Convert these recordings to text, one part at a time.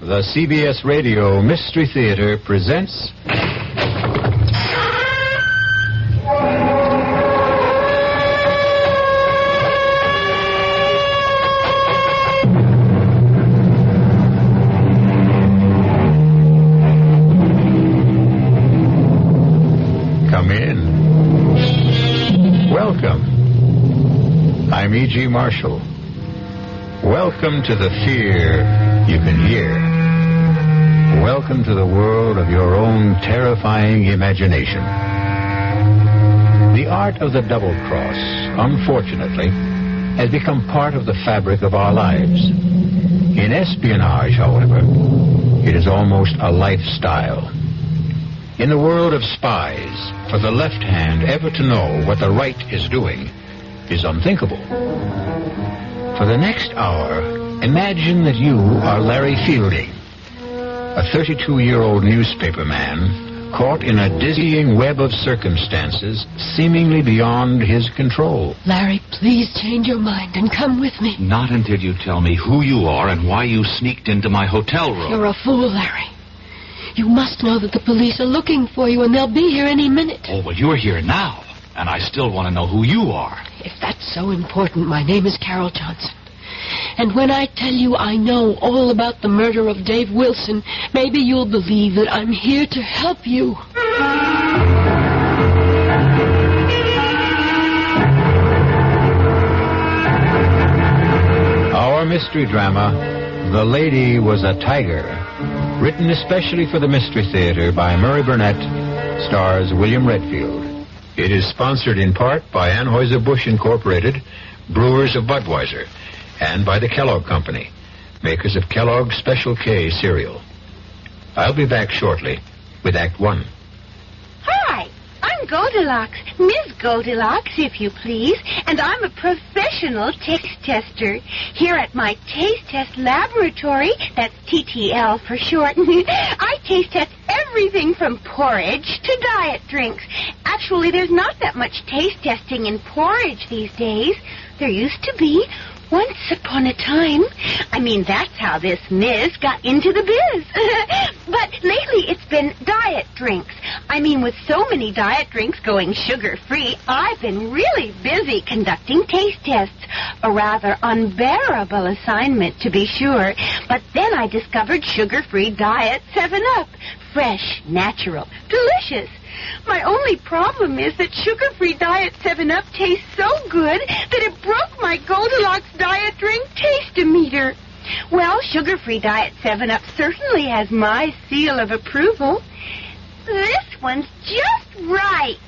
The CBS Radio Mystery Theater presents... Come in. Welcome. I'm E.G. Marshall. Welcome to the fear you can hear. Welcome to the world of your own terrifying imagination. The art of the double cross, unfortunately, has become part of the fabric of our lives. In espionage, however, it is almost a lifestyle. In the world of spies, for the left hand ever to know what the right is doing is unthinkable. For the next hour, imagine that you are Larry Fielding, a 32-year-old newspaper man caught in a dizzying web of circumstances seemingly beyond his control. Larry, please change your mind and come with me. Not until you tell me who you are and why you sneaked into my hotel room. You're a fool, Larry. You must know that the police are looking for you and they'll be here any minute. Oh, well, you're here now, and I still want to know who you are. If that's so important, my name is Carol Johnson. And when I tell you I know all about the murder of Dave Wilson, maybe you'll believe that I'm here to help you. Our mystery drama, The Lady Was a Tiger, written especially for the Mystery Theater by Murray Burnett, stars William Redfield. It is sponsored in part by Anheuser-Busch Incorporated, brewers of Budweiser, and by the Kellogg Company, makers of Kellogg's Special K cereal. I'll be back shortly with Act One. Hi, I'm Goldilocks, Ms. Goldilocks, if you please, and I'm a professional taste tester. Here at my taste test laboratory, that's TTL for short, I taste test everything from porridge to diet drinks. Actually, there's not that much taste testing in porridge these days. There used to be. Once upon a time. I mean, that's how this Miss got into the biz. But lately it's been diet drinks. I mean, with so many diet drinks going sugar-free, I've been really busy conducting taste tests. A rather unbearable assignment, to be sure. But then I discovered sugar-free diet 7-Up. Fresh, natural, delicious. My only problem is that sugar-free diet 7-Up tastes so good that it broke my Goldilocks diet drink taste-o-meter. Well, sugar-free diet 7-Up certainly has my seal of approval. This one's just right.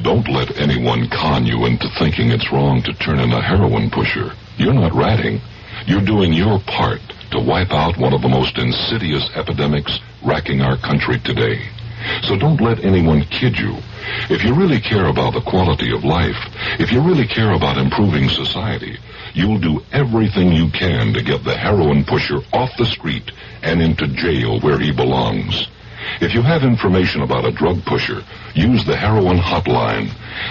Don't let anyone con you into thinking it's wrong to turn in a heroin pusher. You're not ratting. You're doing your part to wipe out one of the most insidious epidemics racking our country today. So don't let anyone kid you. If you really care about the quality of life, if you really care about improving society, you'll do everything you can to get the heroin pusher off the street and into jail where he belongs. If you have information about a drug pusher, use the heroin hotline.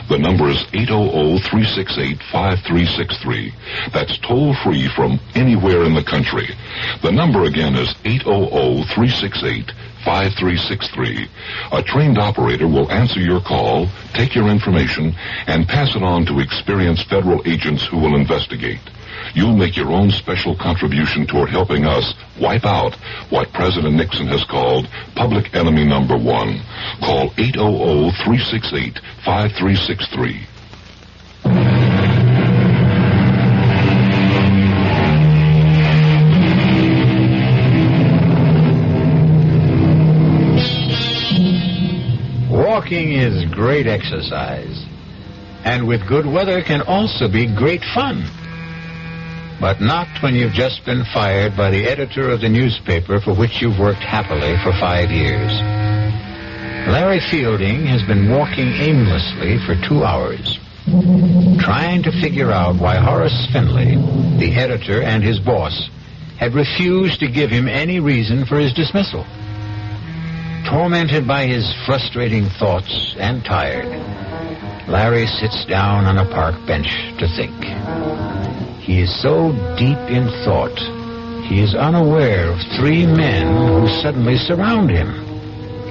The number is 800-368-5363. That's toll-free from anywhere in the country. The number again is 800-368-5363. A trained operator will answer your call, take your information, and pass it on to experienced federal agents who will investigate. You'll make your own special contribution toward helping us wipe out what President Nixon has called public enemy number one. Call 800-368-5363. Walking is great exercise, and with good weather can also be great fun. But not when you've just been fired by the editor of the newspaper for which you've worked happily for 5 years. Larry Fielding has been walking aimlessly for 2 hours, trying to figure out why Horace Finley, the editor and his boss, had refused to give him any reason for his dismissal. Tormented by his frustrating thoughts and tired, Larry sits down on a park bench to think. He is so deep in thought, he is unaware of 3 men who suddenly surround him.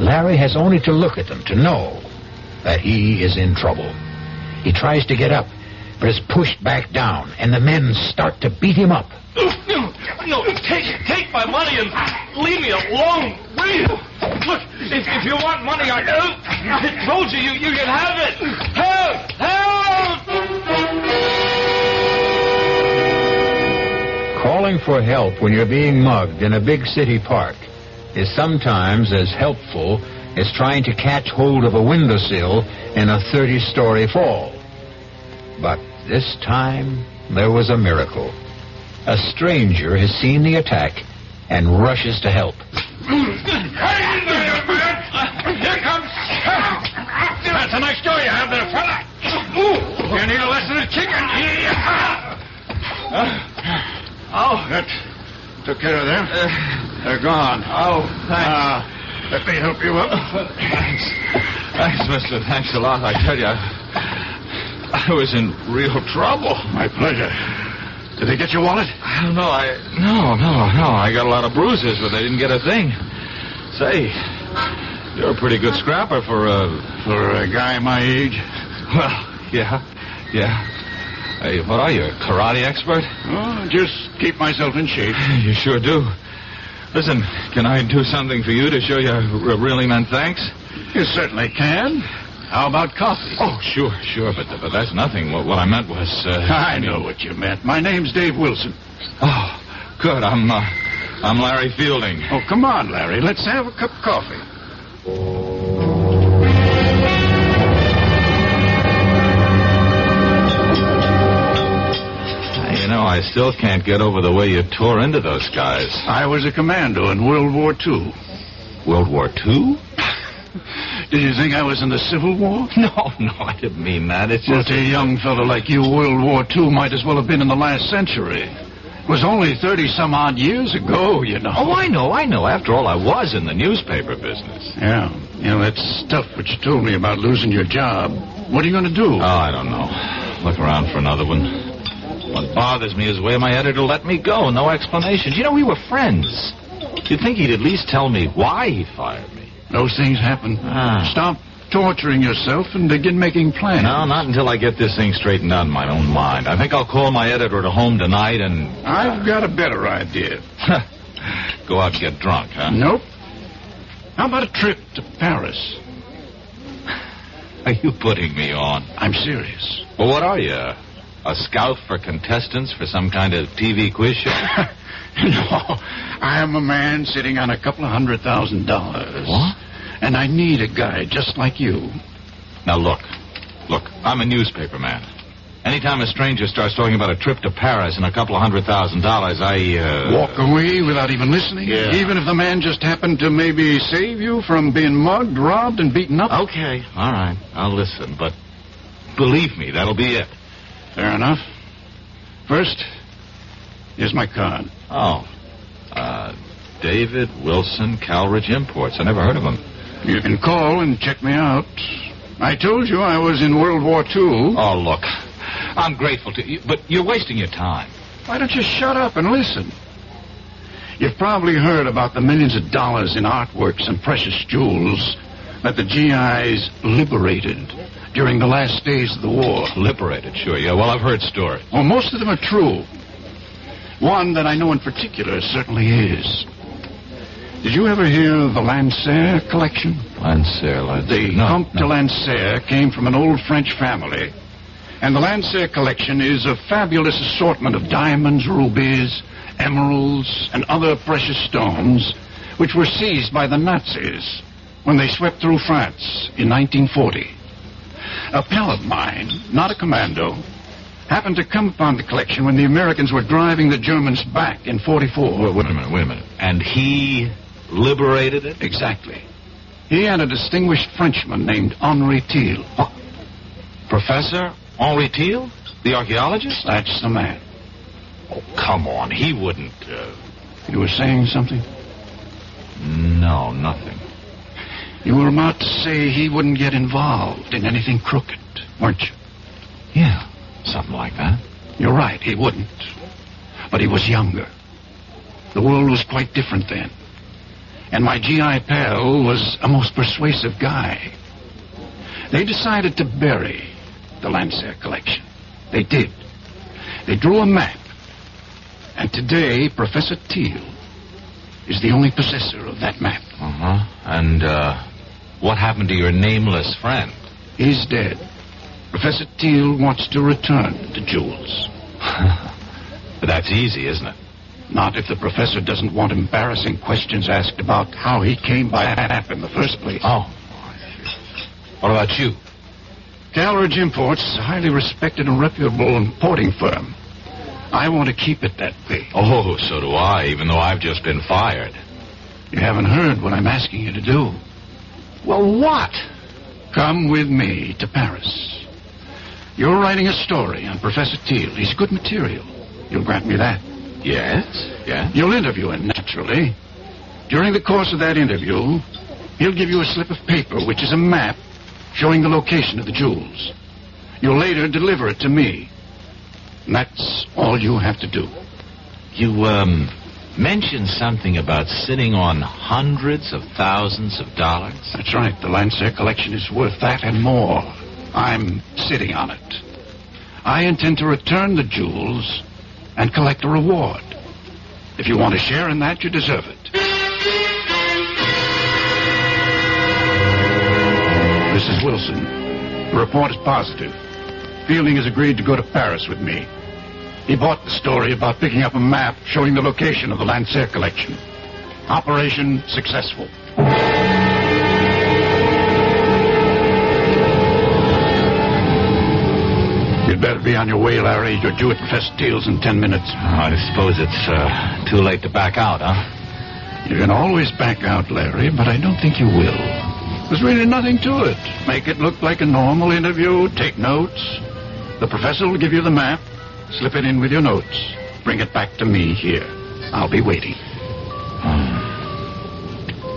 Larry has only to look at them to know that he is in trouble. He tries to get up, but is pushed back down, and the men start to beat him up. No, take my money and leave me alone, will you? Look, if you want money, I told you can have it. Help! Calling for help when you're being mugged in a big city park is sometimes as helpful as trying to catch hold of a windowsill in a 30-story fall. But this time, there was a miracle. A stranger has seen the attack and rushes to help. Here comes... That's a nice door you have there, fella. You need a lesson in chicken. That took care of them. They're gone. Oh, thanks. Let me help you up. Thanks, mister. Thanks a lot. I tell you, I was in real trouble. My pleasure. Did they get your wallet? I don't know. No. I got a lot of bruises, but they didn't get a thing. Say, you're a pretty good scrapper for a guy my age. Well, yeah. Hey, what are you, a karate expert? Oh, just keep myself in shape. You sure do. Listen, can I do something for you to show you I really meant thanks? You certainly can. How about coffee? Oh, sure, but that's nothing. What I meant was... I know what you meant. My name's Dave Wilson. Oh, good. I'm Larry Fielding. Oh, come on, Larry. Let's have a cup of coffee. You know, I still can't get over the way you tore into those guys. I was a commando in World War II. World War II? Did you think I was in the Civil War? No, I didn't mean that. It's just... Well, to a young fellow like you, World War II might as well have been in the last century. It was only 30-some-odd years ago, you know. Oh, I know. After all, I was in the newspaper business. Yeah. You know, that stuff which you told me about losing your job. What are you going to do? Oh, I don't know. Look around for another one. What bothers me is the way my editor let me go. No explanations. You know, we were friends. You'd think he'd at least tell me why he fired me. Those things happen. Stop torturing yourself and begin making plans. No, not until I get this thing straightened out in my own mind. I think I'll call my editor at home tonight and... I've got a better idea. Go out and get drunk, huh? Nope. How about a trip to Paris? Are you putting me on? I'm serious. Well, what are you? A scout for contestants for some kind of TV quiz show? No, I am a man sitting on $200,000. What? And I need a guy just like you. Now, look, I'm a newspaper man. Anytime a stranger starts talking about a trip to Paris and $200,000, I, Walk away without even listening? Yeah. Even if the man just happened to maybe save you from being mugged, robbed, and beaten up? Okay, all right, I'll listen, but believe me, that'll be it. Fair enough. First, here's my card. Oh, David Wilson, Calridge Imports. I never heard of him. You can call and check me out. I told you I was in World War II. Oh, look, I'm grateful to you, but you're wasting your time. Why don't you shut up and listen? You've probably heard about the millions of dollars in artworks and precious jewels that the GIs liberated during the last days of the war. Liberated, sure, yeah. Well, I've heard stories. Well, most of them are true. One that I know in particular certainly is. Did you ever hear of the Lancer collection? Lancer. The Comte de Lancer came from an old French family. And the Lancer collection is a fabulous assortment of diamonds, rubies, emeralds, and other precious stones which were seized by the Nazis when they swept through France in 1940. A pal of mine, not a commando, happened to come upon the collection when the Americans were driving the Germans back in 44. Wait a minute. And he liberated it? Exactly. He and a distinguished Frenchman named Henri Thiel. Oh. Professor Henri Thiel? The archaeologist? That's the man. Oh, come on. He wouldn't... You were saying something? No, nothing. You were about to say he wouldn't get involved in anything crooked, weren't you? Yeah, something like that. You're right, he wouldn't. But he was younger. The world was quite different then. And my GI pal was a most persuasive guy. They decided to bury the Landseer collection. They did. They drew a map. And today, Professor Teal is the only possessor of that map. Uh-huh. And, what happened to your nameless friend? He's dead. Professor Teal wants to return the jewels. But that's easy, isn't it? Not if the professor doesn't want embarrassing questions asked about how he came by that map in the first place. Oh. What about you? Calridge Imports is a highly respected and reputable importing firm. I want to keep it that way. Oh, so do I, even though I've just been fired. You haven't heard what I'm asking you to do. Well, what? Come with me to Paris. You're writing a story on Professor Teal. He's good material. You'll grant me that. Yes, yes. You'll interview him, naturally. During the course of that interview, he'll give you a slip of paper, which is a map showing the location of the jewels. You'll later deliver it to me. And that's all you have to do. You, mentioned something about sitting on hundreds of thousands of dollars? That's right. The Landseer collection is worth that and more. I'm sitting on it. I intend to return the jewels and collect a reward. If you want to share in that, you deserve it. Mrs. Wilson, the report is positive. Fielding has agreed to go to Paris with me. He bought the story about picking up a map showing the location of the Landseer collection. Operation successful. You'd better be on your way, Larry. You're due at Professor Teal's in 10 minutes. I suppose it's too late to back out, huh? You can always back out, Larry, but I don't think you will. There's really nothing to it. Make it look like a normal interview. Take notes. The professor will give you the map. Slip it in with your notes. Bring it back to me here. I'll be waiting.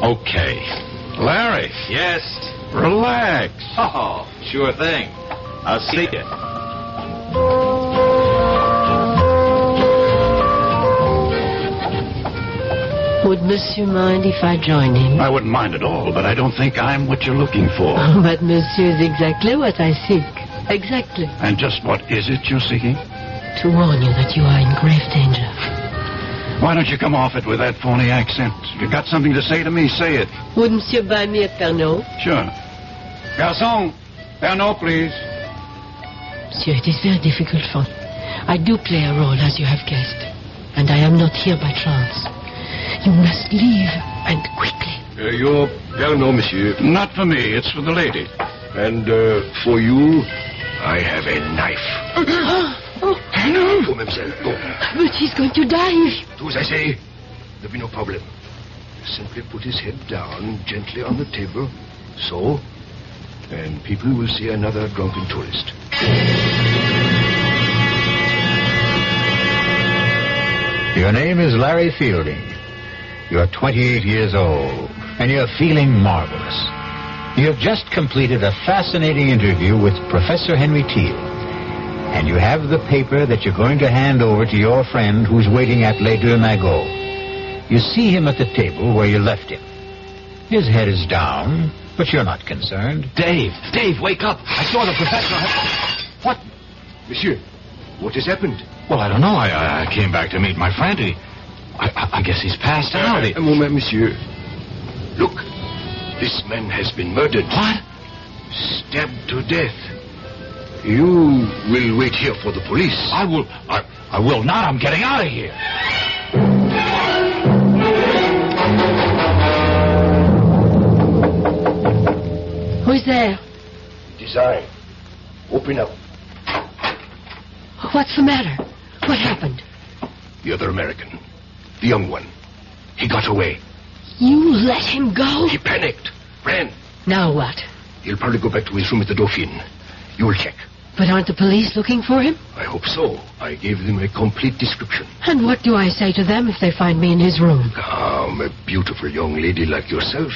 Okay. Larry. Yes? Relax. Oh, sure thing. I'll see you. Would Monsieur mind if I join him? I wouldn't mind at all, but I don't think I'm what you're looking for. But Monsieur is exactly what I seek. Exactly. And just what is it you're seeking? To warn you that you are in grave danger. Why don't you come off it with that phony accent? If you've got something to say to me, say it. Would Monsieur buy me a Pernod? Sure. Garçon, Pernod, please. Monsieur, it is very difficult for me. I do play a role, as you have guessed. And I am not here by chance. You must leave, and quickly. Your Pernod, monsieur. Not for me, it's for the lady. And for you, I have a knife. Oh, For mademoiselle. Go. but he's going to die. Do as I say. There'll be no problem. Simply put his head down gently on the table. So. And people will see another drunken tourist. Your name is Larry Fielding. You're 28 years old, and you're feeling marvelous. You have just completed a fascinating interview with Professor Henry Teal, and you have the paper that you're going to hand over to your friend who's waiting at Les Deux Magots. You see him at the table where you left him. His head is down, but you're not concerned. Dave, wake up. I saw the professor. What? Monsieur, what has happened? Well, I don't know. I came back to meet my friend. I guess he's passed out. A moment, monsieur. Look, this man has been murdered. What? Stabbed to death. You will wait here for the police. I will not. I'm getting out of here. Who's there? It is I. Open up. What's the matter? What happened? The other American. The young one. He got away. You let him go? He panicked. Ran. Now what? He'll probably go back to his room at the Dauphine. You will check. But aren't the police looking for him? I hope so. I gave them a complete description. And what do I say to them if they find me in his room? Calm, a beautiful young lady like yourself.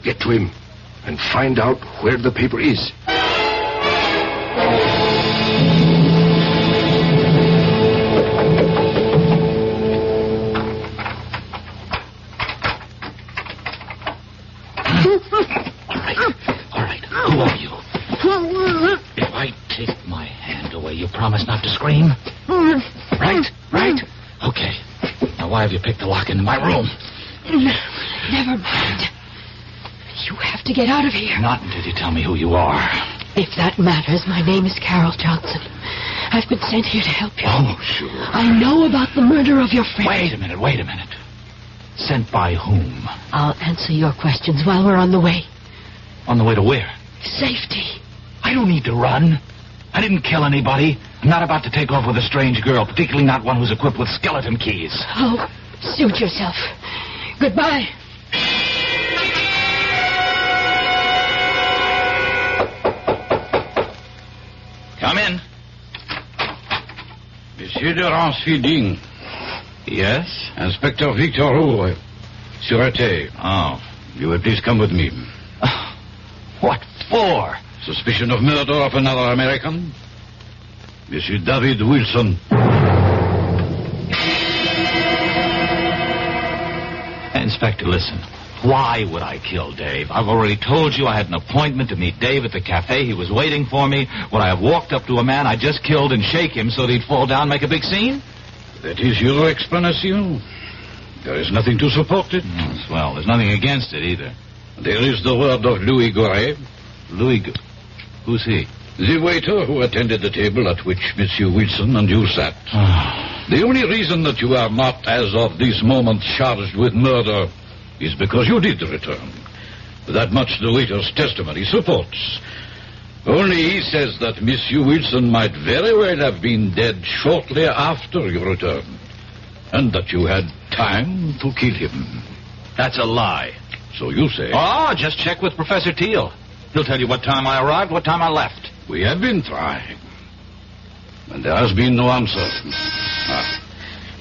Get to him and find out where the paper is. promise not to scream? Right? Okay. Now, why have you picked the lock into my room? Never mind. You have to get out of here. Not until you tell me who you are. If that matters, my name is Carol Johnson. I've been sent here to help you. Oh, sure. I know about the murder of your friend. Wait a minute. Sent by whom? I'll answer your questions while we're on the way. On the way to where? Safety. I don't need to run. I didn't kill anybody. I'm not about to take off with a strange girl, particularly not one who's equipped with skeleton keys. Oh, suit yourself. Goodbye. Come in. Monsieur de Ransfielding. Yes? Inspector Victor Roux, Sûreté. Oh. You will please come with me. What for? Suspicion of murder of another American? Monsieur David Wilson. Inspector, listen. Why would I kill Dave? I've already told you I had an appointment to meet Dave at the cafe. He was waiting for me. Would I have walked up to a man I just killed and shake him so that he'd fall down and make a big scene? That is your explanation. There is nothing to support it. Well, there's nothing against it either. There is the word of Louis Goret. Who's he? The waiter who attended the table at which Monsieur Wilson and you sat. The only reason that you are not, as of this moment, charged with murder is because you did return. That much the waiter's testimony supports. Only he says that Monsieur Wilson might very well have been dead shortly after you returned, and that you had time to kill him. That's a lie. So you say. Oh, just check with Professor Teal. He'll tell you what time I arrived, what time I left. We have been trying, and there has been no answer.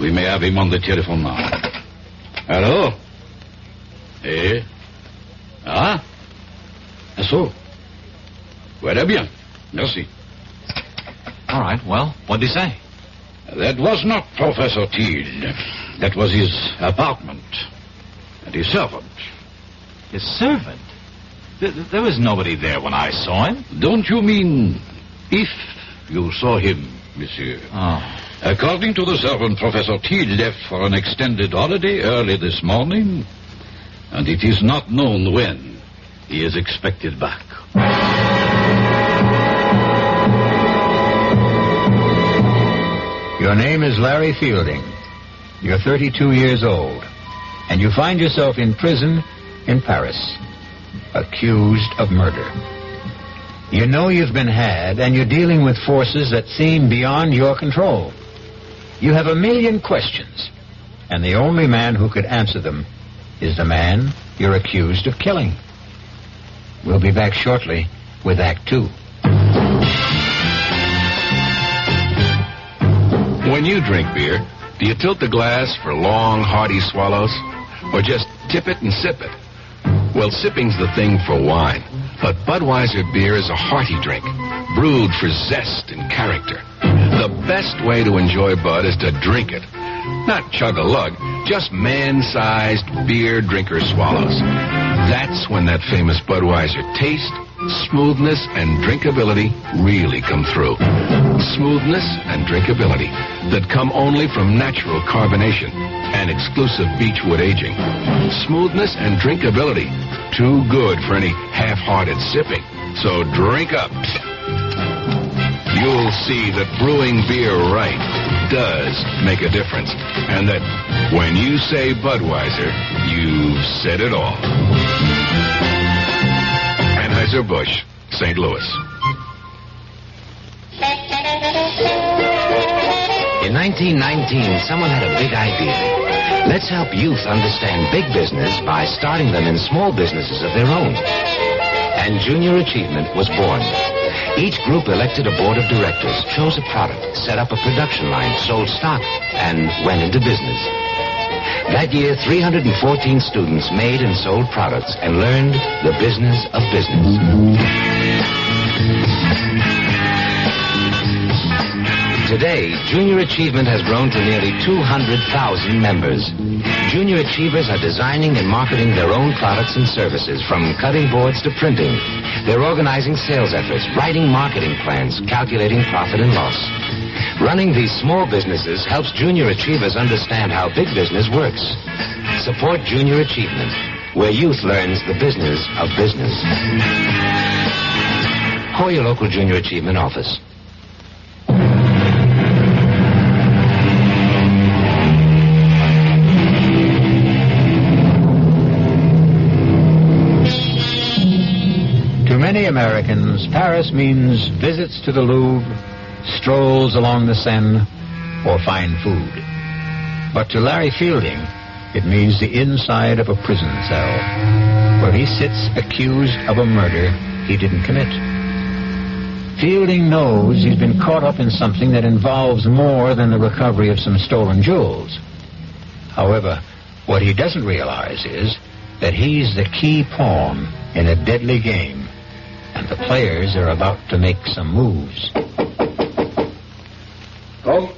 We may have him on the telephone now. Hello? Eh? So? Voilà bien. Merci. All right, well, what'd he say? That was not Professor Teal. That was his apartment. And his servant. His servant? There was nobody there when I saw him. Don't you mean if you saw him, monsieur? Oh. According to the servant, Professor Teal left for an extended holiday early this morning, and it is not known when he is expected back. Your name is Larry Fielding. You're 32 years old, and you find yourself in prison in Paris, accused of murder. You know you've been had, and you're dealing with forces that seem beyond your control. You have a million questions, and the only man who could answer them is the man you're accused of killing. We'll be back shortly with Act 2. When you drink beer, do you tilt the glass for long, hearty swallows? Or just tip it and sip it? Well, sipping's the thing for wine. But Budweiser beer is a hearty drink, brewed for zest and character. The best way to enjoy Bud is to drink it. Not chug-a-lug, just man-sized beer drinker swallows. That's when that famous Budweiser taste, smoothness, and drinkability really come through. Smoothness and drinkability that come only from natural carbonation and exclusive beechwood aging. Smoothness and drinkability, too good for any half-hearted sipping. So drink up. You'll see that brewing beer right does make a difference. And that when you say Budweiser, you've said it all. Anheuser-Busch, St. Louis. In 1919, someone had a big idea. Let's help youth understand big business by starting them in small businesses of their own. And Junior Achievement was born. Each group elected a board of directors, chose a product, set up a production line, sold stock, and went into business. That year, 314 students made and sold products and learned the business of business. Today, Junior Achievement has grown to nearly 200,000 members. junior achievers are designing and marketing their own products and services, from cutting boards to printing. They're organizing sales efforts, writing marketing plans, calculating profit and loss. Running these small businesses helps junior achievers understand how big business works. Support junior achievement, where youth learns the business of business. Call your local junior achievement office. To many Americans, Paris means visits to the Louvre, strolls along the Seine, or fine food. But to Larry Fielding, it means the inside of a prison cell, where he sits accused of a murder he didn't commit. Fielding knows he's been caught up in something that involves more than the recovery of some stolen jewels. However, what he doesn't realize is that he's the key pawn in a deadly game, and the players are about to make some moves. Come.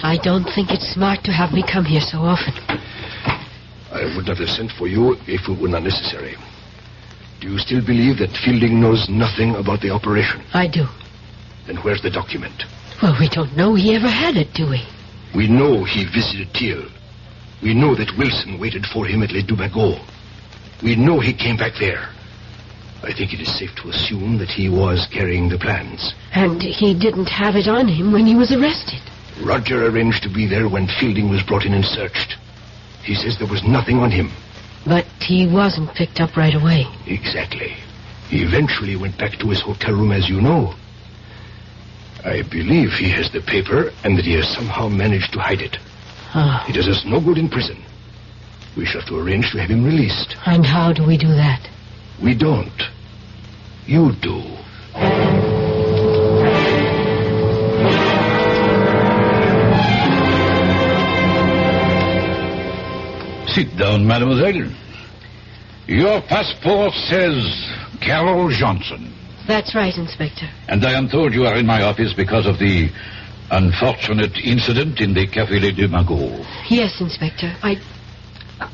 I don't think it's smart to have me come here so often. I would not have sent for you if it were not necessary. Do you still believe that Fielding knows nothing about the operation? I do. Then where's the document? Well, we don't know he ever had it, do we? We know he visited Thiel. We know that Wilson waited for him at Les Dubagot. We know he came back there. I think it is safe to assume that he was carrying the plans. And he didn't have it on him when he was arrested. Roger arranged to be there when Fielding was brought in and searched. He says there was nothing on him. But he wasn't picked up right away. Exactly. He eventually went back to his hotel room, as you know. I believe he has the paper and that he has somehow managed to hide it. It does us no good in prison. We shall have to arrange to have him released. And how do we do that? We don't. You do. Sit down, mademoiselle. Your passport says Carol Johnson. That's right, Inspector. And I am told you are in my office because of the unfortunate incident in the Café Les Dubagot. Yes, Inspector.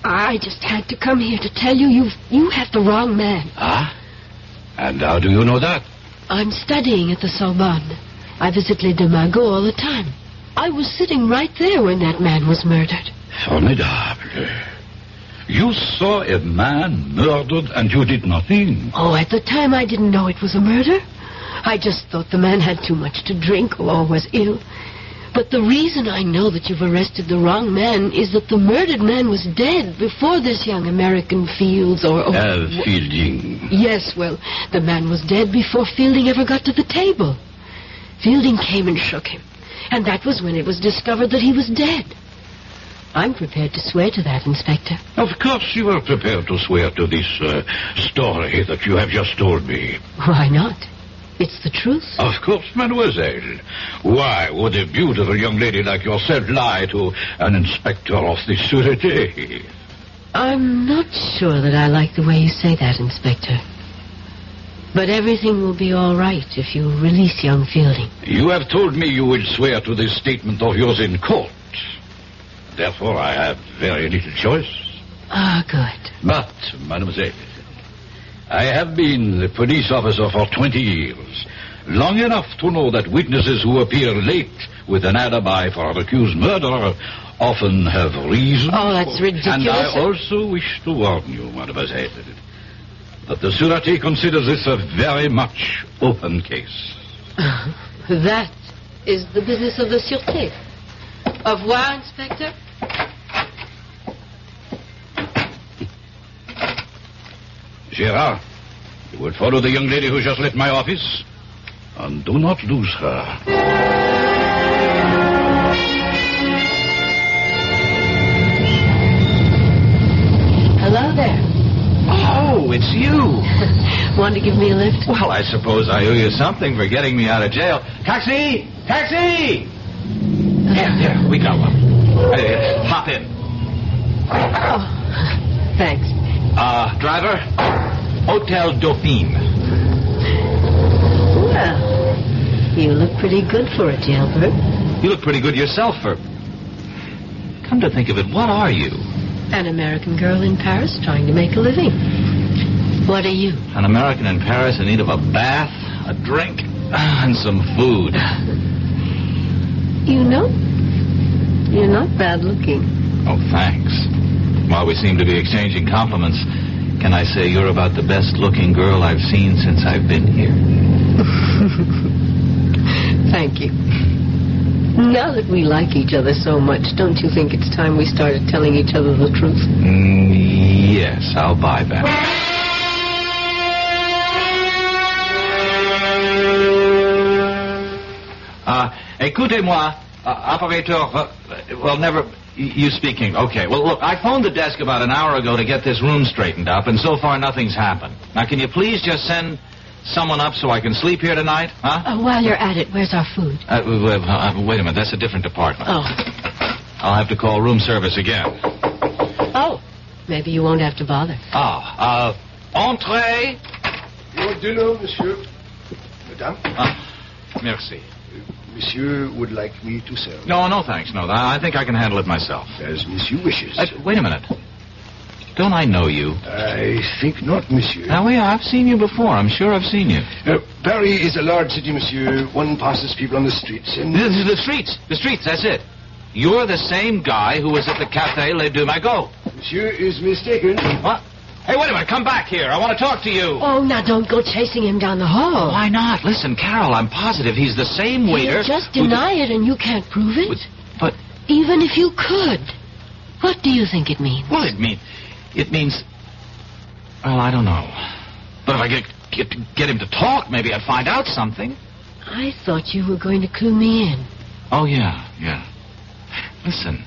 I just had to come here to tell you you have the wrong man. Ah? And how do you know that? I'm studying at the Sorbonne. I visit Les Dubagot all the time. I was sitting right there when that man was murdered. Formidable. You saw a man murdered and you did nothing. Oh, at the time I didn't know it was a murder. I just thought the man had too much to drink or was ill. But the reason I know that you've arrested the wrong man is that the murdered man was dead before this young American Fields or Fielding. Yes, well, the man was dead before Fielding ever got to the table. Fielding came and shook him, and that was when it was discovered that he was dead. I'm prepared to swear to that, Inspector. Of course you are prepared to swear to this story that you have just told me. Why not? It's the truth. Of course, mademoiselle. Why would a beautiful young lady like yourself lie to an inspector of the Sûreté? I'm not sure that I like the way you say that, Inspector. But everything will be all right if you release young Fielding. You have told me you will swear to this statement of yours in court. Therefore, I have very little choice. Ah, good. But, mademoiselle, I have been a police officer for 20 years. Long enough to know that witnesses who appear late with an alibi for an accused murderer often have reason. Oh, that's ridiculous. And I also wish to warn you, mademoiselle, that the Sûreté considers this a very much open case. That is the business of the Sûreté. Au revoir, Inspector. Gérard, you will follow the young lady who just left my office, and do not lose her. Hello there. Oh, it's you. Want to give me a lift? Well, I suppose I owe you something for getting me out of jail. Taxi! Taxi! Here, we got one. Hop in. Oh, thanks. Driver, Hotel Dauphine. Well, you look pretty good for a jailbird. You look pretty good yourself for... come to think of it, what are you? An American girl in Paris trying to make a living. What are you? An American in Paris in need of a bath, a drink, and some food. You know, you're not bad looking. Oh, thanks. While we seem to be exchanging compliments, can I say you're about the best-looking girl I've seen since I've been here? Thank you. Now that we like each other so much, don't you think it's time we started telling each other the truth? Yes, I'll buy that. Écoutez-moi, operator, well, never... You speaking. Okay. Well, look, I phoned the desk about an hour ago to get this room straightened up, and so far nothing's happened. Now, can you please just send someone up so I can sleep here tonight? Huh? While you're at it, where's our food? Wait a minute. That's a different department. Oh. I'll have to call room service again. Oh. Maybe you won't have to bother. Entree. Your dinner, monsieur. Madame? Merci. Monsieur would like me to serve. No, thanks. No, I think I can handle it myself. As monsieur wishes. Wait a minute. Don't I know you? I think not, monsieur. Now, yeah, I've seen you before. I'm sure I've seen you. Paris is a large city, monsieur. One passes people on the streets and... The streets, that's it. You're the same guy who was at the Café Les Deux Magots. Monsieur is mistaken. What? Hey, wait a minute. Come back here. I want to talk to you. Oh, now don't go chasing him down the hall. Why not? Listen, Carol, I'm positive he's the same waiter. You just deny it and you can't prove it. But... Even if you could, what do you think it means? Well, it means... Well, I don't know. But if I get him to talk, maybe I'd find out something. I thought you were going to clue me in. Oh, yeah. Listen,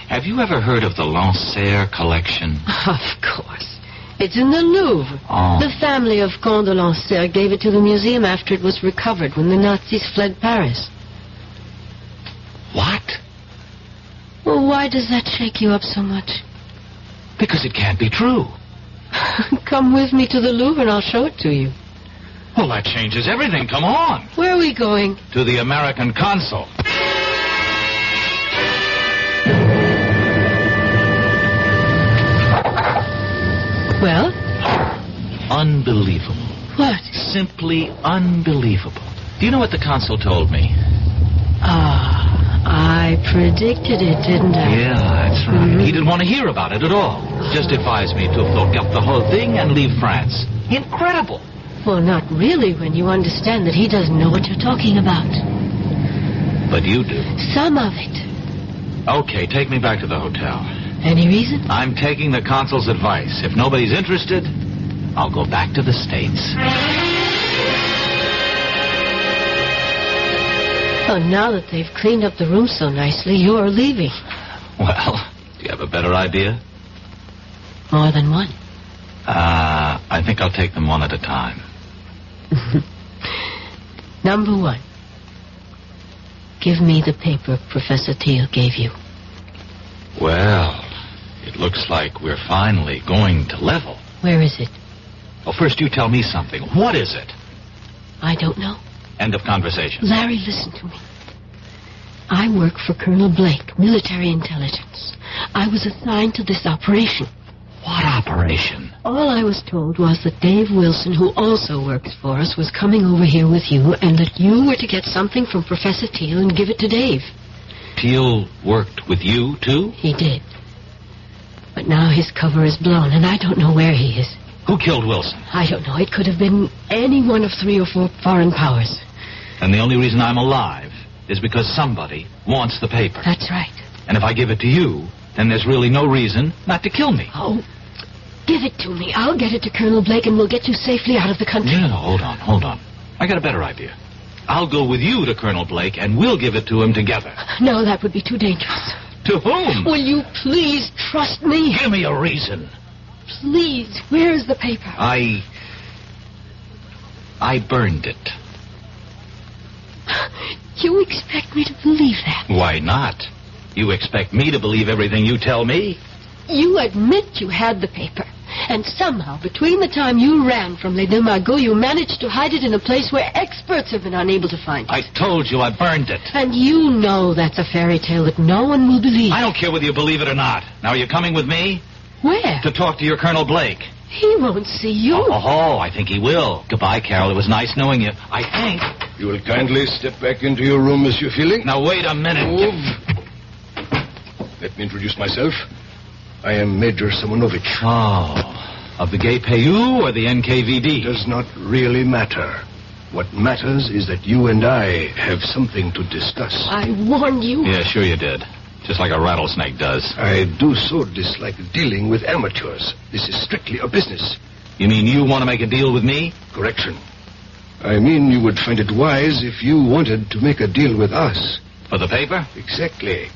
have you ever heard of the Lancer collection? Of course. It's in the Louvre. Oh. The family of Comte de Lancer gave it to the museum after it was recovered when the Nazis fled Paris. What? Well, why does that shake you up so much? Because it can't be true. Come with me to the Louvre and I'll show it to you. Well, that changes everything. Come on. Where are we going? To the American consul. Well? Unbelievable. What? Simply unbelievable. Do you know what the consul told me? I predicted it, didn't I? Yeah, that's right. Mm-hmm. He didn't want to hear about it at all. Just advised me to forget the whole thing and leave France. Incredible. Well, not really when you understand that he doesn't know what you're talking about. But you do. Some of it. Okay, take me back to the hotel. Any reason? I'm taking the consul's advice. If nobody's interested, I'll go back to the States. Oh, now that they've cleaned up the room so nicely, you're leaving. Well, do you have a better idea? More than one. I think I'll take them one at a time. Number one. Give me the paper Professor Thiel gave you. Well, it looks like we're finally going to level. Where is it? Well, first you tell me something. What is it? I don't know. End of conversation. Larry, listen to me. I work for Colonel Blake, military intelligence. I was assigned to this operation. What operation? All I was told was that Dave Wilson, who also works for us, was coming over here with you, and that you were to get something from Professor Thiel and give it to Dave. Thiel worked with you, too? He did. But now his cover is blown, and I don't know where he is. Who killed Wilson? I don't know. It could have been any one of 3 or 4 foreign powers. And the only reason I'm alive is because somebody wants the paper. That's right. And if I give it to you, then there's really no reason not to kill me. Oh, give it to me. I'll get it to Colonel Blake, and we'll get you safely out of the country. No, hold on. I got a better idea. I'll go with you to Colonel Blake, and we'll give it to him together. No, that would be too dangerous. To whom? Will you please trust me? Give me a reason. Please, where is the paper? I burned it. You expect me to believe that? Why not? You expect me to believe everything you tell me? You admit you had the paper, And somehow, between the time you ran from Les Deux Magots, you managed to hide it in a place where experts have been unable to find it. I told you I burned it. And you know that's a fairy tale that no one will believe. I don't care whether you believe it or not. Now, are you coming with me? Where? To talk to your Colonel Blake. He won't see you. Oh, I think he will. Goodbye, Carol. It was nice knowing you. I think. You will kindly step back into your room, Monsieur Feeling. Now, wait a minute. Move. Let me introduce myself. I am Major Simonovich. Oh, of the Gay Payou or the NKVD? Does not really matter. What matters is that you and I have something to discuss. I warned you. Yeah, sure you did. Just like a rattlesnake does. I do so dislike dealing with amateurs. This is strictly a business. You mean you want to make a deal with me? Correction. I mean you would find it wise if you wanted to make a deal with us. For the paper? Exactly.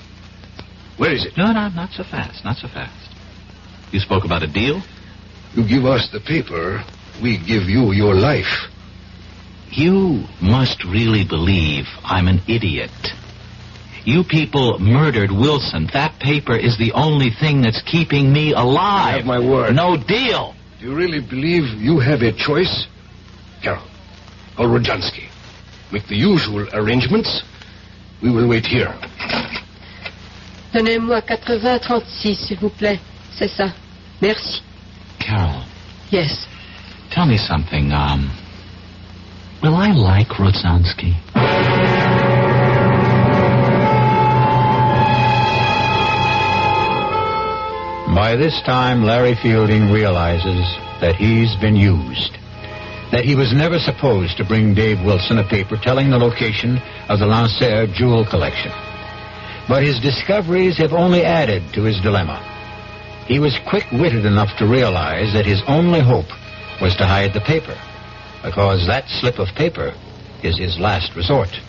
Where is it? No, not so fast. Not so fast. You spoke about a deal? You give us the paper, we give you your life. You must really believe I'm an idiot. You people murdered Wilson. That paper is the only thing that's keeping me alive. I have my word. No deal. Do you really believe you have a choice? Carol, call Rodzansky. Make the usual arrangements. We will wait here. Donnez-moi 80-36, s'il vous plaît. C'est ça. Merci. Carol. Yes. Tell me something, will I like Rodzansky? By this time, Larry Fielding realizes that he's been used. That he was never supposed to bring Dave Wilson a paper telling the location of the Lanceur jewel collection. But his discoveries have only added to his dilemma. He was quick-witted enough to realize that his only hope was to hide the paper, because that slip of paper is his last resort.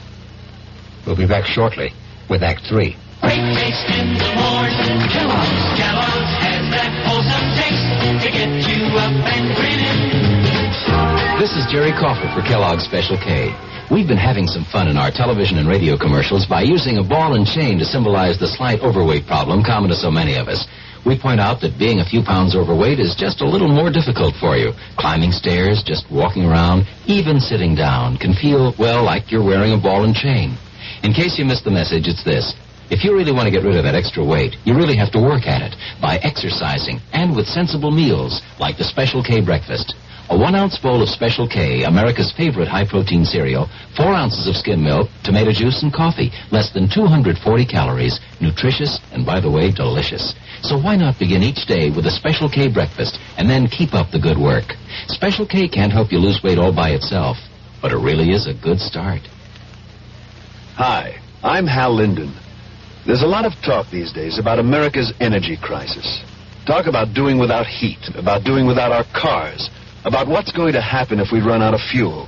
We'll be back shortly with Act 3. Breakfast in the morning, Kellogg's has that wholesome taste to get you up and grinning. This is Jerry Crawford for Kellogg's Special K. We've been having some fun in our television and radio commercials by using a ball and chain to symbolize the slight overweight problem common to so many of us. We point out that being a few pounds overweight is just a little more difficult for you. Climbing stairs, just walking around, even sitting down can feel, well, like you're wearing a ball and chain. In case you missed the message, it's this. If you really want to get rid of that extra weight, you really have to work at it by exercising and with sensible meals like the Special K breakfast. A 1-ounce bowl of Special K, America's favorite high-protein cereal, 4 ounces of skim milk, tomato juice, and coffee. Less than 240 calories. Nutritious and, by the way, delicious. So why not begin each day with a Special K breakfast and then keep up the good work? Special K can't help you lose weight all by itself, but it really is a good start. Hi, I'm Hal Linden. There's a lot of talk these days about America's energy crisis. Talk about doing without heat, about doing without our cars, about what's going to happen if we run out of fuel.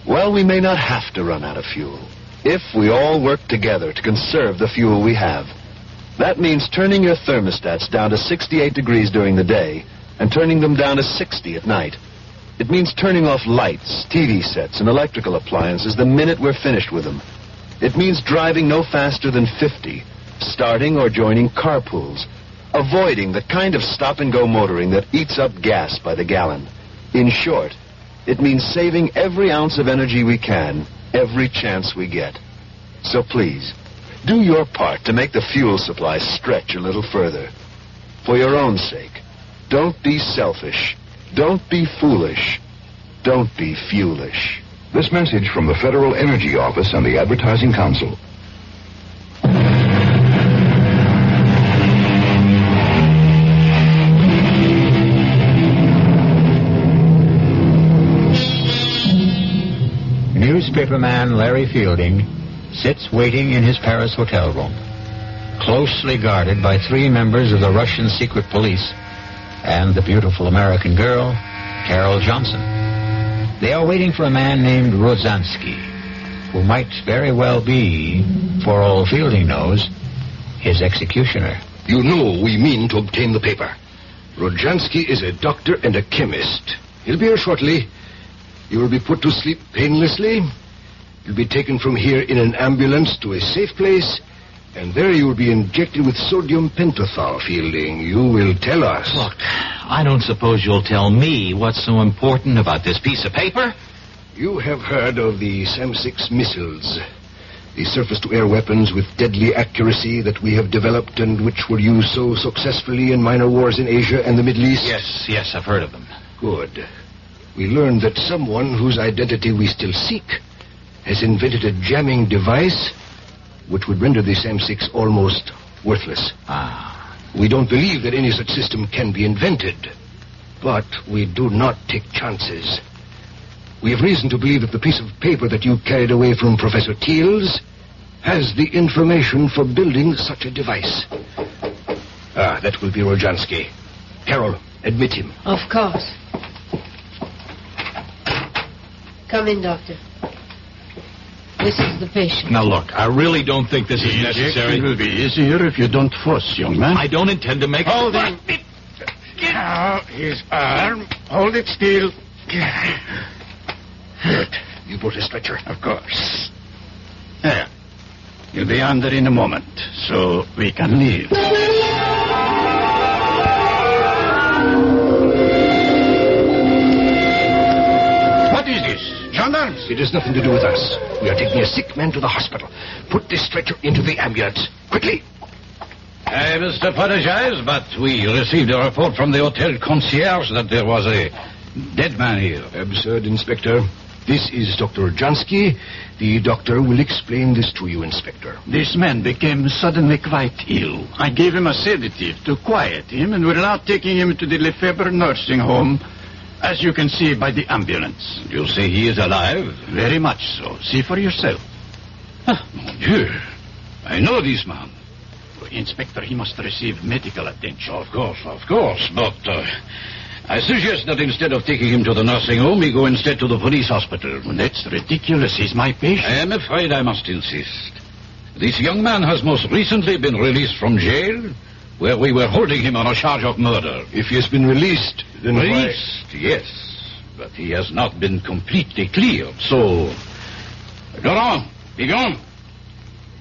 Well, we may not have to run out of fuel if we all work together to conserve the fuel we have. That means turning your thermostats down to 68 degrees during the day and turning them down to 60 at night. It means turning off lights, TV sets, and electrical appliances the minute we're finished with them. It means driving no faster than 50, starting or joining carpools, avoiding the kind of stop-and-go motoring that eats up gas by the gallon. In short, it means saving every ounce of energy we can, every chance we get. So please, do your part to make the fuel supply stretch a little further. For your own sake, don't be selfish. Don't be foolish. Don't be fuelish. This message from the Federal Energy Office and the Advertising Council. Newspaperman Larry Fielding sits waiting in his Paris hotel room, closely guarded by 3 members of the Russian secret police and the beautiful American girl, Carol Johnson. They are waiting for a man named Rodzansky, who might very well be, for all Fielding knows, his executioner. You know we mean to obtain the paper. Rodzansky is a doctor and a chemist. He'll be here shortly. You will be put to sleep painlessly. You'll be taken from here in an ambulance to a safe place, and there you will be injected with sodium pentothal, Fielding. You will tell us. Look, I don't suppose you'll tell me what's so important about this piece of paper? You have heard of the SAM-6 missiles, the surface-to-air weapons with deadly accuracy that we have developed and which were used so successfully in minor wars in Asia and the Middle East? Yes, I've heard of them. Good. We learned that someone whose identity we still seek has invented a jamming device which would render the SAM-6 almost worthless. We don't believe that any such system can be invented, but we do not take chances. We have reason to believe that the piece of paper that you carried away from Professor Teals has the information for building such a device. That will be Rojansky. Carol, admit him. Of course. Come in, Doctor. This is the patient. Now, look, I really don't think this is necessary. It will be easier if you don't fuss, young man. I don't intend to make... Hold it. Now, his arm. Hold it still. Good. You brought a stretcher? Of course. There. You'll be under in a moment, so we can leave. What is this? Gendarmes? It has nothing to do with us. We are taking a sick man to the hospital. Put this stretcher into the ambulance. Quickly. I must apologize, but we received a report from the hotel concierge that there was a dead man here. Absurd, Inspector. This is Dr. Jansky. The doctor will explain this to you, Inspector. This man became suddenly quite ill. I gave him a sedative to quiet him, and we're now taking him to the Lefebvre nursing home, as you can see by the ambulance. You say he is alive? Very much so. See for yourself. Mon Dieu. I know this man. Inspector, he must receive medical attention. Of course. But I suggest that instead of taking him to the nursing home, he go instead to the police hospital. Well, that's ridiculous. He's my patient. I am afraid I must insist. This young man has most recently been released from jail, where we were holding him on a charge of murder. If he has been released, then Released, yes. But he has not been completely cleared, so... Laurent, be gone.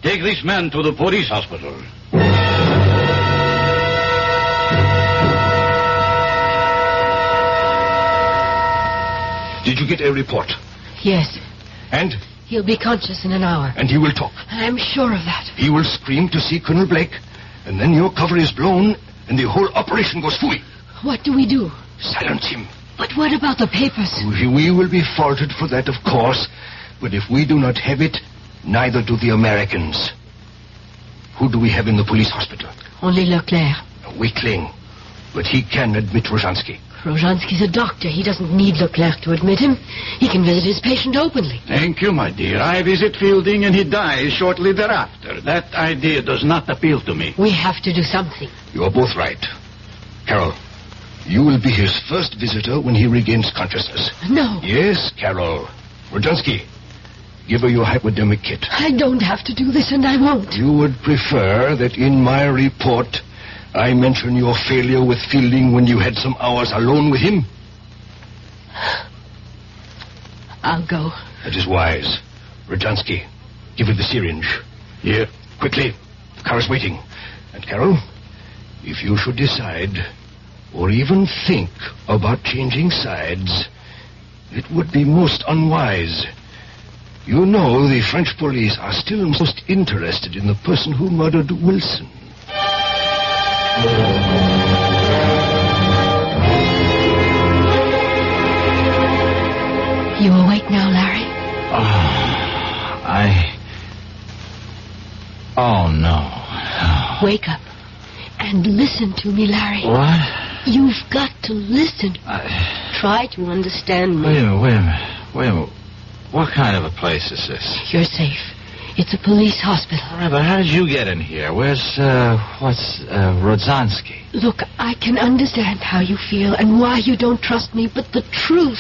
Take this man to the police hospital. Did you get a report? Yes. And? He'll be conscious in an hour. And he will talk. I'm sure of that. He will scream to see Colonel Blake, and then your cover is blown, and the whole operation goes fooey. What do we do? Silence him. But what about the papers? We will be faulted for that, of course, but if we do not have it, neither do the Americans. Who do we have in the police hospital? Only Leclerc. A weakling, but he can admit Rojansky. Rojansky's a doctor. He doesn't need Leclerc to admit him. He can visit his patient openly. Thank you, my dear. I visit Fielding and he dies shortly thereafter. That idea does not appeal to me. We have to do something. You are both right. Carol, you will be his first visitor when he regains consciousness. No. Yes, Carol. Rojansky, give her your hypodermic kit. I don't have to do this, and I won't. You would prefer that in my report I mention your failure with Fielding when you had some hours alone with him? I'll go. That is wise. Rojansky, give her the syringe. Here. Quickly. The car is waiting. And Carol, if you should decide, or even think about changing sides, it would be most unwise. You know the French police are still most interested in the person who murdered Wilson. You awake now, Larry? Oh, no. Wake up and listen to me, Larry. What? You've got to listen. Try to understand me. Wait a minute. What kind of a place is this? You're safe. It's a police hospital. All right, but how did you get in here? Where's Rojansky? Look, I can understand how you feel and why you don't trust me, but the truth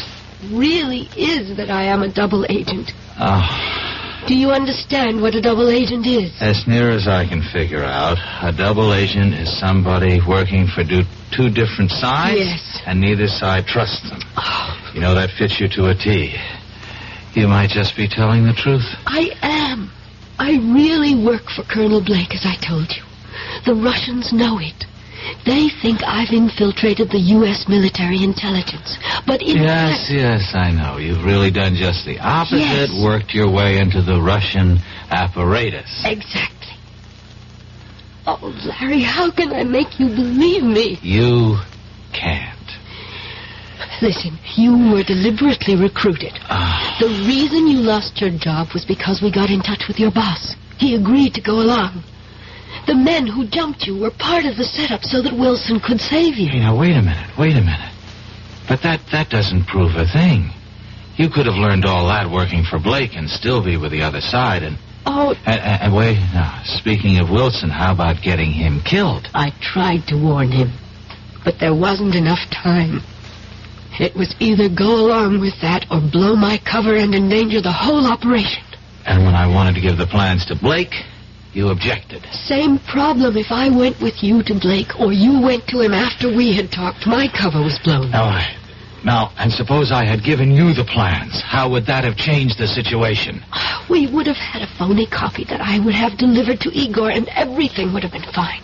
really is that I am a double agent. Oh. Do you understand what a double agent is? As near as I can figure out, a double agent is somebody working for two different sides. Yes. And neither side trusts them. Oh. You know, that fits you to a T. You might just be telling the truth. I am. I really work for Colonel Blake, as I told you. The Russians know it. They think I've infiltrated the U.S. military intelligence. But in fact... Yes, I know. You've really done just the opposite. Yes. Worked your way into the Russian apparatus. Exactly. Oh, Larry, how can I make you believe me? You can't. Listen, you were deliberately recruited. The reason you lost your job was because we got in touch with your boss. He agreed to go along. The men who jumped you were part of the setup so that Wilson could save you. Hey, now, wait a minute. But that doesn't prove a thing. You could have learned all that working for Blake and still be with the other side and... Oh... And wait, now, speaking of Wilson, how about getting him killed? I tried to warn him, but there wasn't enough time. It was either go along with that or blow my cover and endanger the whole operation. And when I wanted to give the plans to Blake... You objected. Same problem if I went with you to Blake or you went to him after we had talked. My cover was blown. All right. Now, and suppose I had given you the plans. How would that have changed the situation? We would have had a phony copy that I would have delivered to Igor and everything would have been fine.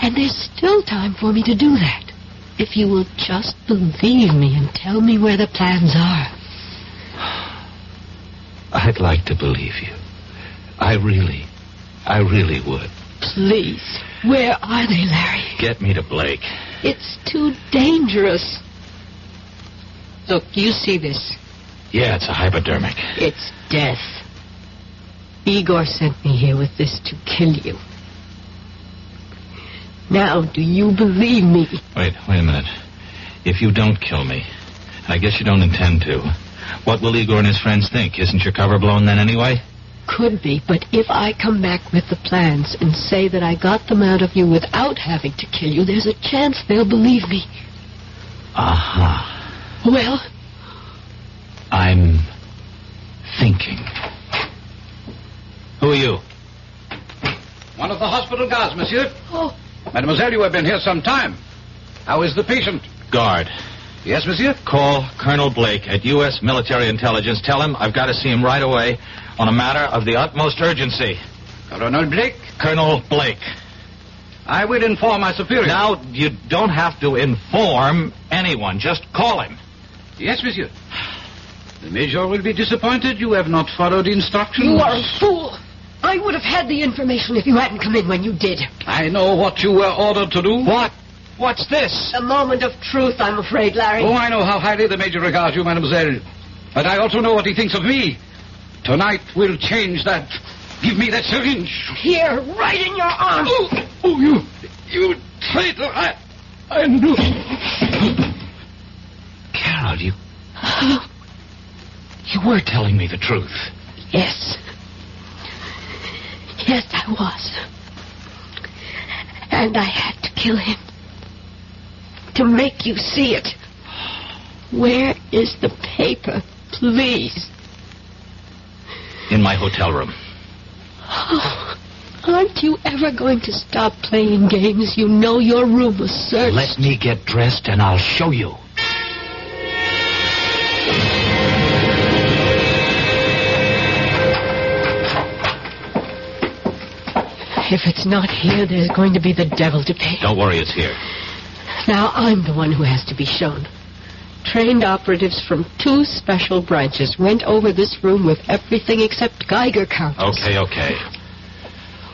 And there's still time for me to do that. If you will just believe me and tell me where the plans are. I'd like to believe you. I really would. Please. Where are they, Larry? Get me to Blake. It's too dangerous. Look, you see this? Yeah, it's a hypodermic. It's death. Igor sent me here with this to kill you. Now, do you believe me? Wait a minute. If you don't kill me, and I guess you don't intend to, what will Igor and his friends think? Isn't your cover blown then anyway? Could be, but if I come back with the plans and say that I got them out of you without having to kill you, there's a chance they'll believe me. Well? I'm thinking. Who are you? One of the hospital guards, monsieur. Oh. Mademoiselle, you have been here some time. How is the patient? Guard. Yes, monsieur? Call Colonel Blake at U.S. Military Intelligence. Tell him I've got to see him right away on a matter of the utmost urgency. Colonel Blake? Colonel Blake. I will inform my superior. Now, you don't have to inform anyone. Just call him. Yes, monsieur. The Major will be disappointed you have not followed instructions. You are a fool. I would have had the information if you hadn't come in when you did. I know what you were ordered to do. What? What's this? A moment of truth, I'm afraid, Larry. Oh, I know how highly the Major regards you, mademoiselle. But I also know what he thinks of me. Tonight will change that. Give me that syringe. Here, right in your arm. Oh, you traitor. I knew. Carol, you were telling me the truth. Yes. Yes, I was. And I had to kill him. To make you see it. Where is the paper, please? In my hotel room. Oh, aren't you ever going to stop playing games? You know your room was searched. Let me get dressed and I'll show you. If it's not here, there's going to be the devil to pay. Don't worry, it's here. Now I'm the one who has to be shown. Trained operatives from 2 special branches went over this room with everything except Geiger counters. Okay.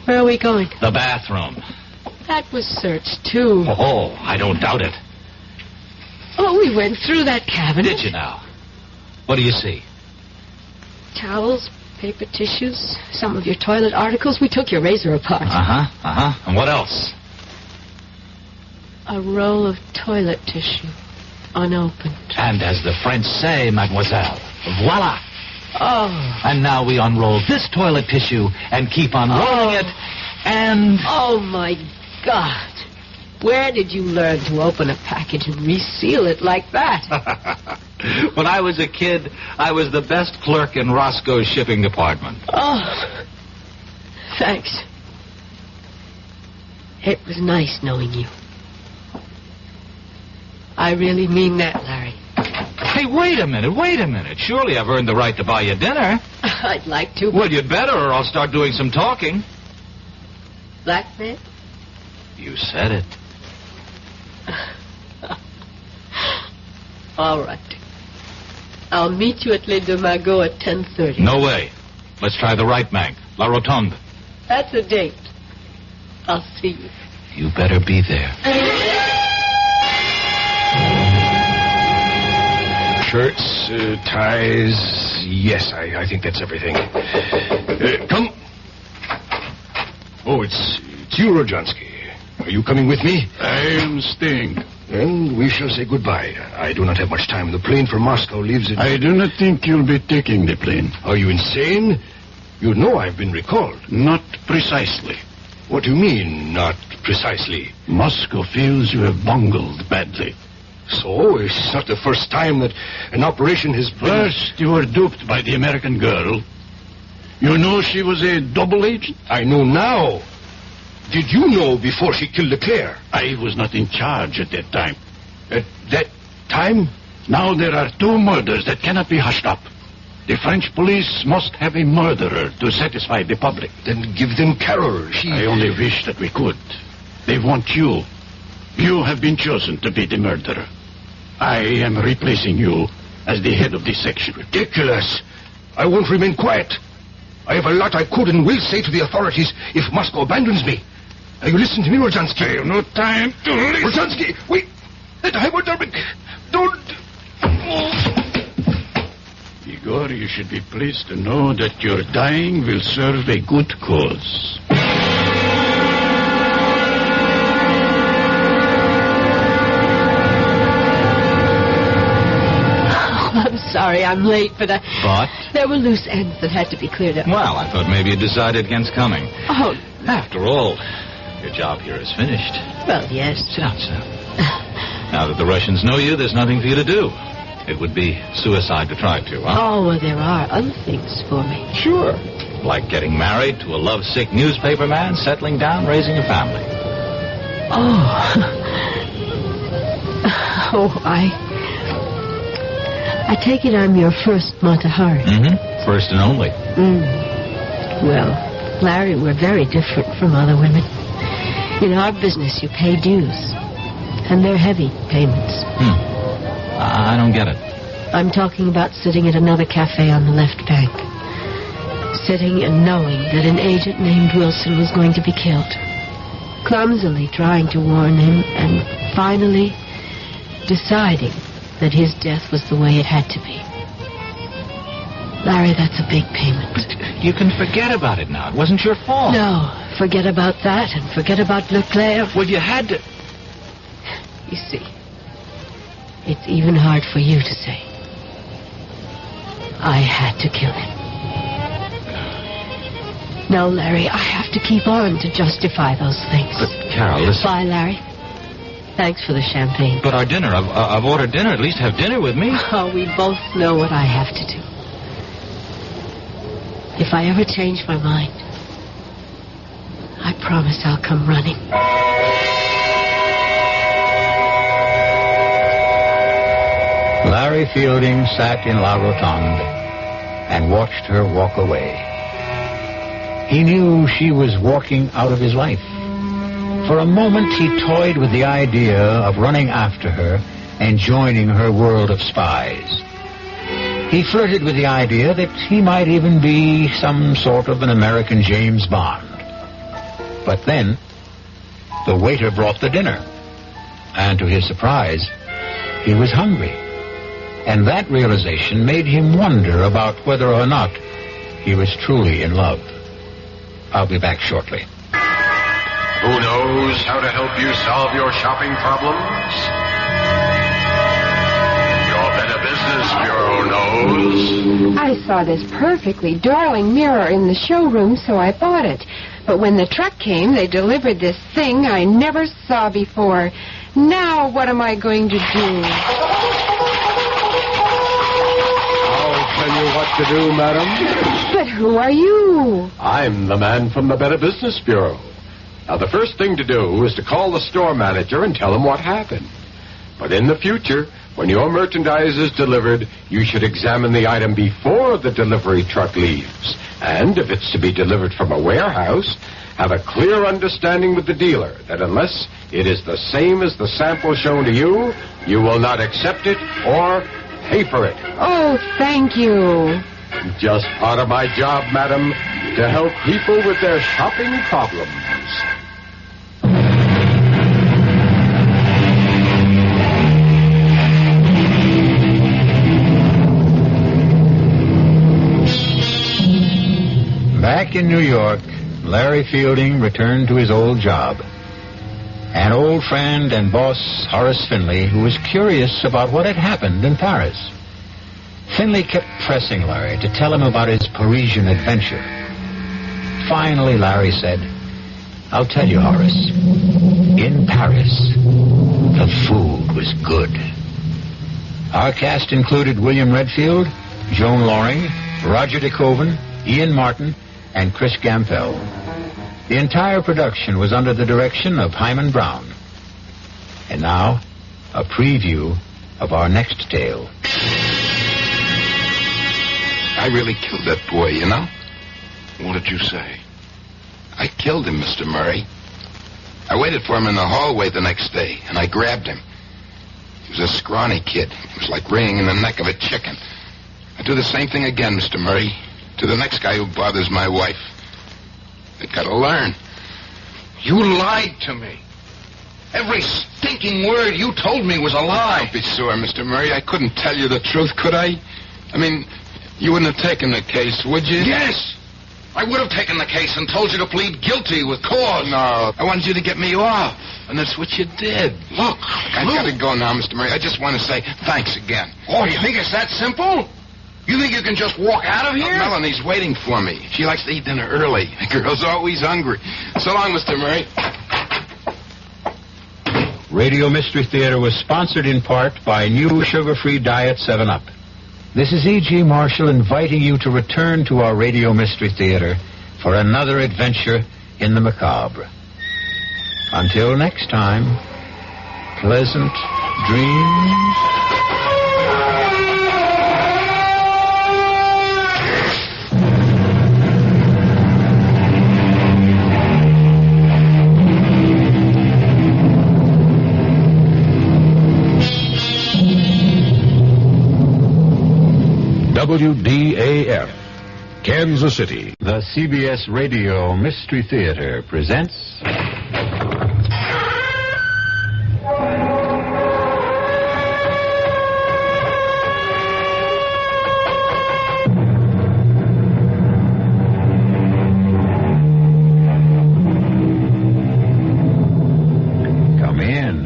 Where are we going? The bathroom. That was searched, too. Oh, I don't doubt it. Oh, we went through that cabinet. Did you now? What do you see? Towels, paper tissues, some of your toilet articles. We took your razor apart. And what else? A roll of toilet tissue, unopened. And as the French say, mademoiselle, voila. Oh. And now we unroll this toilet tissue and keep on rolling it, and... Oh, my God. Where did you learn to open a package and reseal it like that? When I was a kid, I was the best clerk in Roscoe's shipping department. Oh, thanks. It was nice knowing you. I really mean that, Larry. Hey, wait a minute. Surely I've earned the right to buy you dinner. I'd like to. Well, you'd better, or I'll start doing some talking. Blackmail? You said it. All right. I'll meet you at Les Deux Magots at 10:30. No way. Let's try the right bank, La Rotonde. That's a date. I'll see you. You better be there. Shirts, ties. Yes, I think that's everything. Come. Oh, it's you, Rodzansky. Are you coming with me? I am staying. Then we shall say goodbye. I do not have much time. The plane for Moscow leaves at... I do not think you'll be taking the plane. Are you insane? You know I've been recalled. Not precisely. What do you mean, not precisely? Moscow feels you have bungled badly. So? It's not the first time that an operation has been... First, you were duped by the American girl. You know she was a double agent? I know now. Did you know before she killed Leclerc? I was not in charge at that time. At that time? Now there are 2 murders that cannot be hushed up. The French police must have a murderer to satisfy the public. Then give them Carol. I only wish that we could. They want you. You have been chosen to be the murderer. I am replacing you as the head of this section. Ridiculous. I won't remain quiet. I have a lot I could and will say to the authorities if Moscow abandons me. Now you listen to me, Rodzansky. I have no time to listen. Rodzansky, wait. Don't... Igor, you should be pleased to know that your dying will serve a good cause. I'm sorry I'm late, but But? there were loose ends that had to be cleared up. Well, I thought maybe you decided against coming. Oh. After all, your job here is finished. Well, yes. Sit down, sit down. Now that the Russians know you, there's nothing for you to do. It would be suicide to try to, huh? Oh, well, there are other things for me. Sure. Like getting married to a lovesick newspaper man, settling down, raising a family. I take it I'm your first Matahari. Mm-hmm. First and only. Well, Larry, we're very different from other women. In our business, you pay dues. And they're heavy payments. I don't get it. I'm talking about sitting at another cafe on the left bank. Sitting and knowing that an agent named Wilson was going to be killed. Clumsily trying to warn him, and finally deciding that his death was the way it had to be. Larry, that's a big payment. But you can forget about it now. It wasn't your fault. No, forget about that and forget about Leclerc. Well, you had to... You see, it's even hard for you to say. I had to kill him. No, Larry, I have to keep on to justify those things. But, Carol, listen... Bye, Larry. Thanks for the champagne. But our dinner, I've ordered dinner. At least have dinner with me. Oh, we both know what I have to do. If I ever change my mind, I promise I'll come running. Larry Fielding sat in La Rotonde and watched her walk away. He knew she was walking out of his life. For a moment, he toyed with the idea of running after her and joining her world of spies. He flirted with the idea that he might even be some sort of an American James Bond. But then, the waiter brought the dinner. And to his surprise, he was hungry. And that realization made him wonder about whether or not he was truly in love. I'll be back shortly. Who knows how to help you solve your shopping problems? Your Better Business Bureau knows. I saw this perfectly darling mirror in the showroom, so I bought it. But when the truck came, they delivered this thing I never saw before. Now what am I going to do? I'll tell you what to do, madam. But who are you? I'm the man from the Better Business Bureau. Now, the first thing to do is to call the store manager and tell him what happened. But in the future, when your merchandise is delivered, you should examine the item before the delivery truck leaves. And if it's to be delivered from a warehouse, have a clear understanding with the dealer that unless it is the same as the sample shown to you, you will not accept it or pay for it. Oh, thank you. Just part of my job, madam, to help people with their shopping problems. Back in New York, Larry Fielding returned to his old job. An old friend and boss, Horace Finley, who was curious about what had happened in Paris. Finley kept pressing Larry to tell him about his Parisian adventure. Finally, Larry said, "I'll tell you, Horace. In Paris, the food was good." Our cast included William Redfield, Joan Loring, Roger DeKoven, Ian Martin, and Chris Gampel. The entire production was under the direction of Himan Brown. And now, a preview of our next tale. I really killed that boy, you know? What did you say? I killed him, Mr. Murray. I waited for him in the hallway the next day, and I grabbed him. He was a scrawny kid. It was like wringing in the neck of a chicken. I'd do the same thing again, Mr. Murray, to the next guy who bothers my wife. They gotta learn. You lied to me. Every stinking word you told me was a lie. Don't be sore, Mr. Murray. I couldn't tell you the truth, could I? I mean, you wouldn't have taken the case, would you? Yes! I would have taken the case and told you to plead guilty with cause. No, I wanted you to get me off, and that's what you did. Look, I gotta go now, Mr. Murray. I just want to say thanks again. Oh, you think it's that simple? You think you can just walk out of here? Melanie's waiting for me. She likes to eat dinner early. The girl's always hungry. So long, Mr. Murray. Radio Mystery Theater was sponsored in part by new sugar-free Diet 7-Up. This is E.G. Marshall inviting you to return to our Radio Mystery Theater for another adventure in the macabre. Until next time, pleasant dreams. WDAF, Kansas City. The CBS Radio Mystery Theater presents... Come in.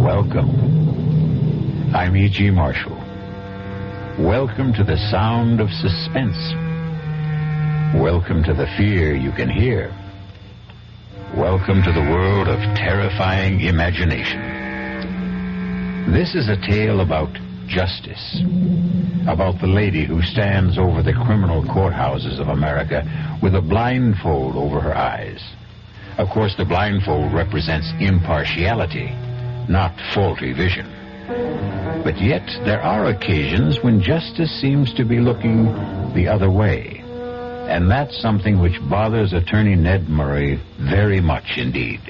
Welcome. I'm E.G. Marshall. Welcome to the sound of suspense. Welcome to the fear you can hear. Welcome to the world of terrifying imagination. This is a tale about justice, about the lady who stands over the criminal courthouses of America with a blindfold over her eyes. Of course, the blindfold represents impartiality, not faulty vision. But yet, there are occasions when justice seems to be looking the other way. And that's something which bothers Attorney Ned Murray very much indeed.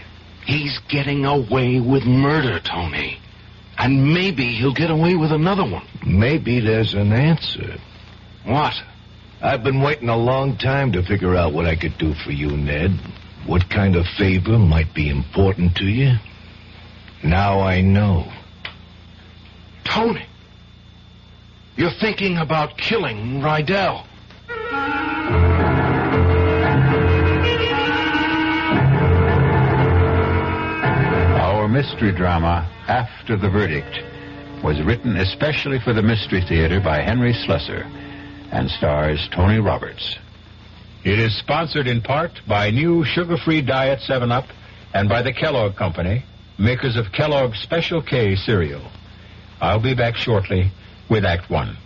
He's getting away with murder, Tony. And maybe he'll get away with another one. Maybe there's an answer. What? I've been waiting a long time to figure out what I could do for you, Ned. What kind of favor might be important to you? Now I know. Tony, you're thinking about killing Rydell. Our mystery drama, After the Verdict, was written especially for the Mystery Theater by Henry Slessor and stars Tony Roberts. It is sponsored in part by new sugar-free Diet 7-Up and by the Kellogg Company, makers of Kellogg's Special K cereal. I'll be back shortly with Act One.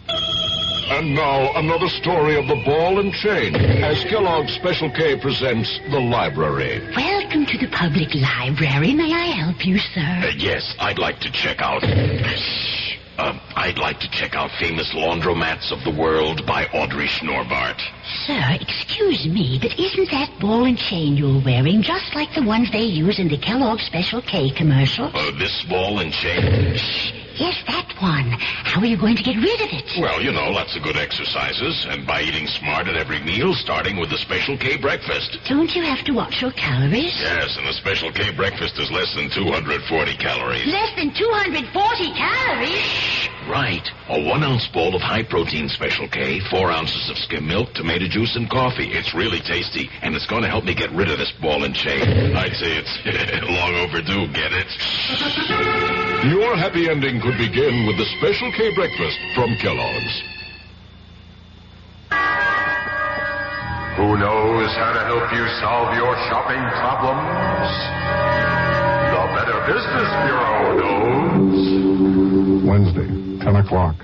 And now, another story of the ball and chain, as Kellogg's Special K presents The Library. Welcome to the public library. May I help you, sir? Yes, I'd like to check out. I'd like to check out Famous Laundromats of the World by Audrey Schnorbart. Sir, excuse me, but isn't that ball and chain you're wearing just like the ones they use in the Kellogg's Special K commercial? This ball and chain? Yes, that one. How are you going to get rid of it? Well, lots of good exercises, and by eating smart at every meal, starting with the Special K breakfast. Don't you have to watch your calories? Yes, and the Special K breakfast is less than 240 calories. Less than 240 calories? Right. A 1-ounce bowl of high-protein Special K, 4 ounces of skim milk, tomato juice, and coffee. It's really tasty, and it's going to help me get rid of this ball and chain. I'd say it's long overdue, get it? Your happy ending could begin with the Special K breakfast from Kellogg's. Who knows how to help you solve your shopping problems? The Better Business Bureau knows. Wednesday, 10 o'clock.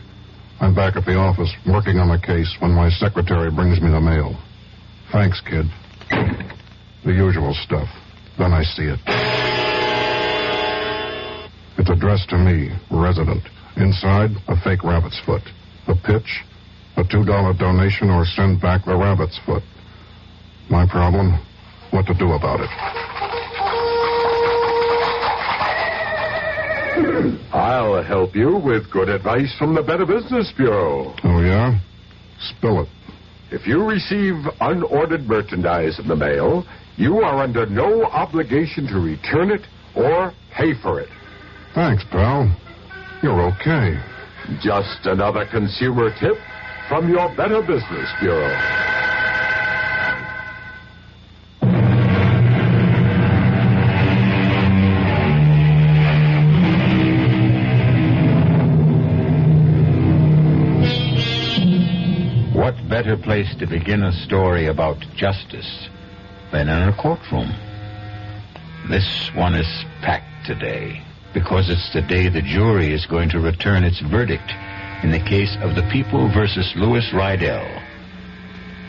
I'm back at the office working on a case when my secretary brings me the mail. Thanks, kid. The usual stuff. Then I see it. It's addressed to me, resident. Inside, a fake rabbit's foot. The pitch, a $2 donation or send back the rabbit's foot. My problem, what to do about it. I'll help you with good advice from the Better Business Bureau. Oh, yeah? Spill it. If you receive unordered merchandise in the mail, you are under no obligation to return it or pay for it. Thanks, pal. You're okay. Just another consumer tip from your Better Business Bureau. What better place to begin a story about justice than in a courtroom? This one is packed today, because it's the day the jury is going to return its verdict in the case of the People versus Louis Rydell.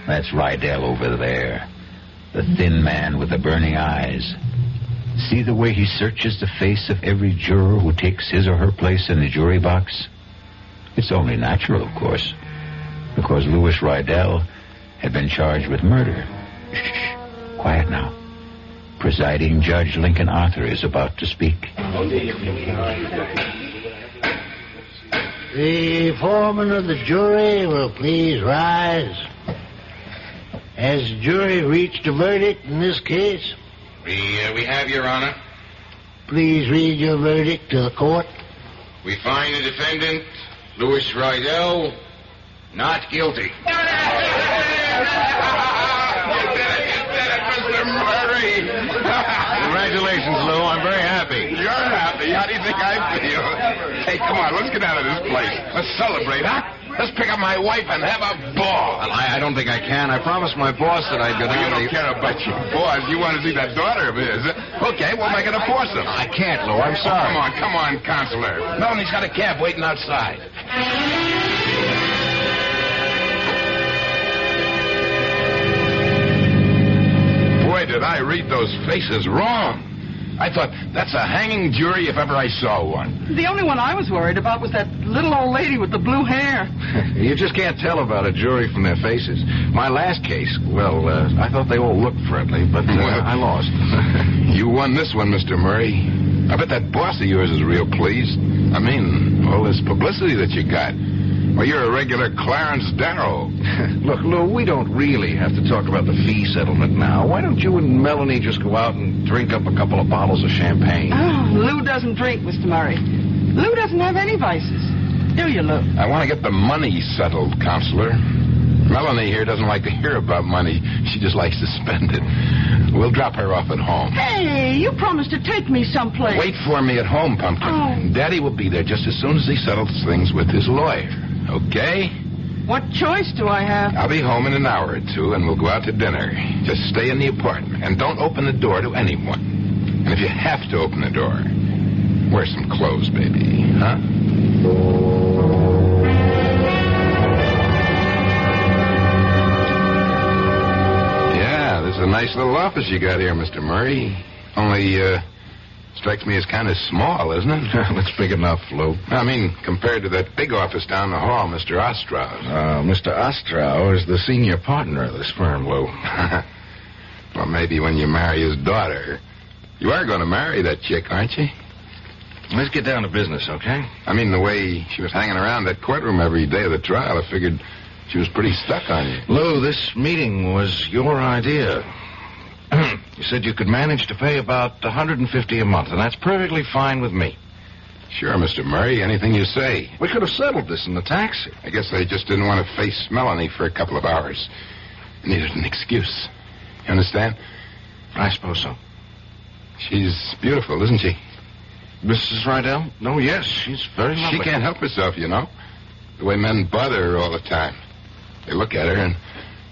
That's Rydell over there, the thin man with the burning eyes. See the way he searches the face of every juror who takes his or her place in the jury box? It's only natural, of course, because Louis Rydell had been charged with murder. Shh, quiet now. Presiding Judge Lincoln Arthur is about to speak. The foreman of the jury will please rise. Has the jury reached a verdict in this case? We have, Your Honor. Please read your verdict to the court. We find the defendant, Louis Rydell, not guilty. Mr. Murray. Congratulations, Lou. I'm very happy. You're happy. How do you think I feel? Hey, come on. Let's get out of this place. Let's celebrate, huh? Let's pick up my wife and have a ball. Well, I don't think I can. I promised my boss that I'd go down. You don't care about your boss. You want to see that daughter of his. Okay, we'll make it a foursome. I can't, Lou. I'm sorry. Oh, come on, Counselor. Melanie's got a cab waiting outside. Boy, did I read those faces wrong. I thought, that's a hanging jury if ever I saw one. The only one I was worried about was that little old lady with the blue hair. You just can't tell about a jury from their faces. My last case, well, I thought they all looked friendly, but I lost. You won this one, Mr. Murray. I bet that boss of yours is real pleased. I mean, all this publicity that you got. Well, you're a regular Clarence Darrow. Look, Lou, we don't really have to talk about the fee settlement now. Why don't you and Melanie just go out and drink up a couple of bottles of champagne? Oh, Lou doesn't drink, Mr. Murray. Lou doesn't have any vices. Do you, Lou? I want to get the money settled, Counselor. Melanie here doesn't like to hear about money. She just likes to spend it. We'll drop her off at home. Hey, you promised to take me someplace. Wait for me at home, Pumpkin. Oh. Daddy will be there just as soon as he settles things with his lawyer. Okay? What choice do I have? I'll be home in an hour or two, and we'll go out to dinner. Just stay in the apartment, and don't open the door to anyone. And if you have to open the door, wear some clothes, baby. Huh? Yeah, this is a nice little office you got here, Mr. Murray. Only, Strikes me as kind of small, isn't it? That's big enough, Lou. I mean, compared to that big office down the hall, Mr. Ostrow's. Mr. Ostrow is the senior partner of this firm, Lou. Well, maybe when you marry his daughter. You are going to marry that chick, aren't you? Let's get down to business, okay? I mean, the way she was hanging around that courtroom every day of the trial, I figured she was pretty stuck on you. Lou, this meeting was your idea. You said you could manage to pay about $150 a month, and that's perfectly fine with me. Sure, Mr. Murray, anything you say. We could have settled this in the taxi. I guess they just didn't want to face Melanie for a couple of hours. Needed an excuse. You understand? I suppose so. She's beautiful, isn't she? Mrs. Rydell? No, yes, she's very lovely. She can't help herself, you know. The way men bother her all the time. They look at her and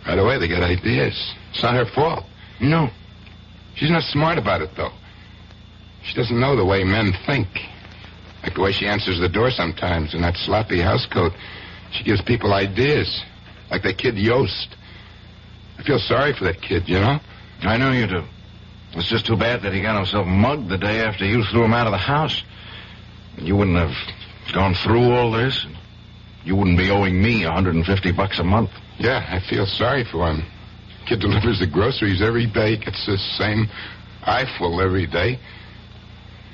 right away they get ideas. It's not her fault. No. She's not smart about it, though. She doesn't know the way men think. Like the way she answers the door sometimes in that sloppy housecoat. She gives people ideas. Like that kid Yost. I feel sorry for that kid, you know? I know you do. It's just too bad that he got himself mugged the day after you threw him out of the house. You wouldn't have gone through all this. You wouldn't be owing me $150 a month. Yeah, I feel sorry for him. Kid delivers the groceries every day, gets the same eyeful every day.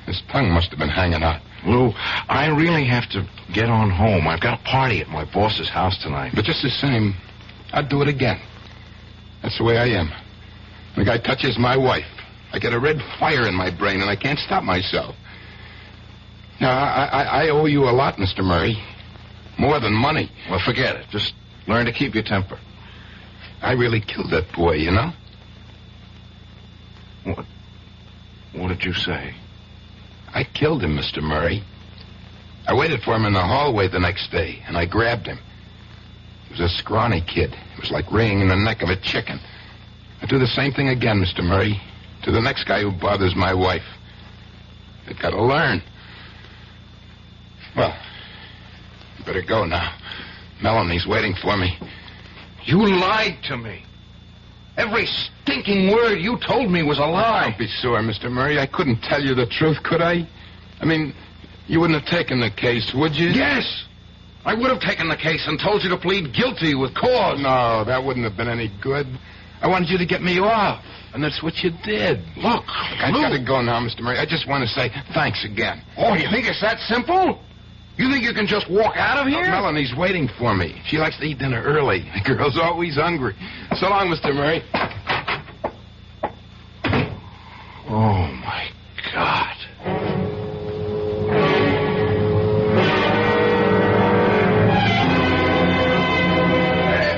His tongue must have been hanging out. Lou, I really have to get on home. I've got a party at my boss's house tonight. But just the same, I'd do it again. That's the way I am. When a guy touches my wife, I get a red fire in my brain and I can't stop myself. Now, I owe you a lot, Mr. Murray. More than money. Well, forget it. Just learn to keep your temper. I really killed that boy, you know? What did you say? I killed him, Mr. Murray. I waited for him in the hallway the next day, and I grabbed him. He was a scrawny kid. It was like wringing the neck of a chicken. I'd do the same thing again, Mr. Murray, to the next guy who bothers my wife. They've got to learn. Well, you better go now. Melanie's waiting for me. You lied to me. Every stinking word you told me was a lie. Don't be sore, Mr. Murray. I couldn't tell you the truth, could I? I mean, you wouldn't have taken the case, would you? Yes. I would have taken the case and told you to plead guilty with cause. No, that wouldn't have been any good. I wanted you to get me off, and that's what you did. Look, I've got to go now, Mr. Murray. I just want to say thanks again. Oh, you think it's that simple? You think you can just walk out of here? Melanie's waiting for me. She likes to eat dinner early. The girl's always hungry. So long, Mr. Murray. Oh, my God.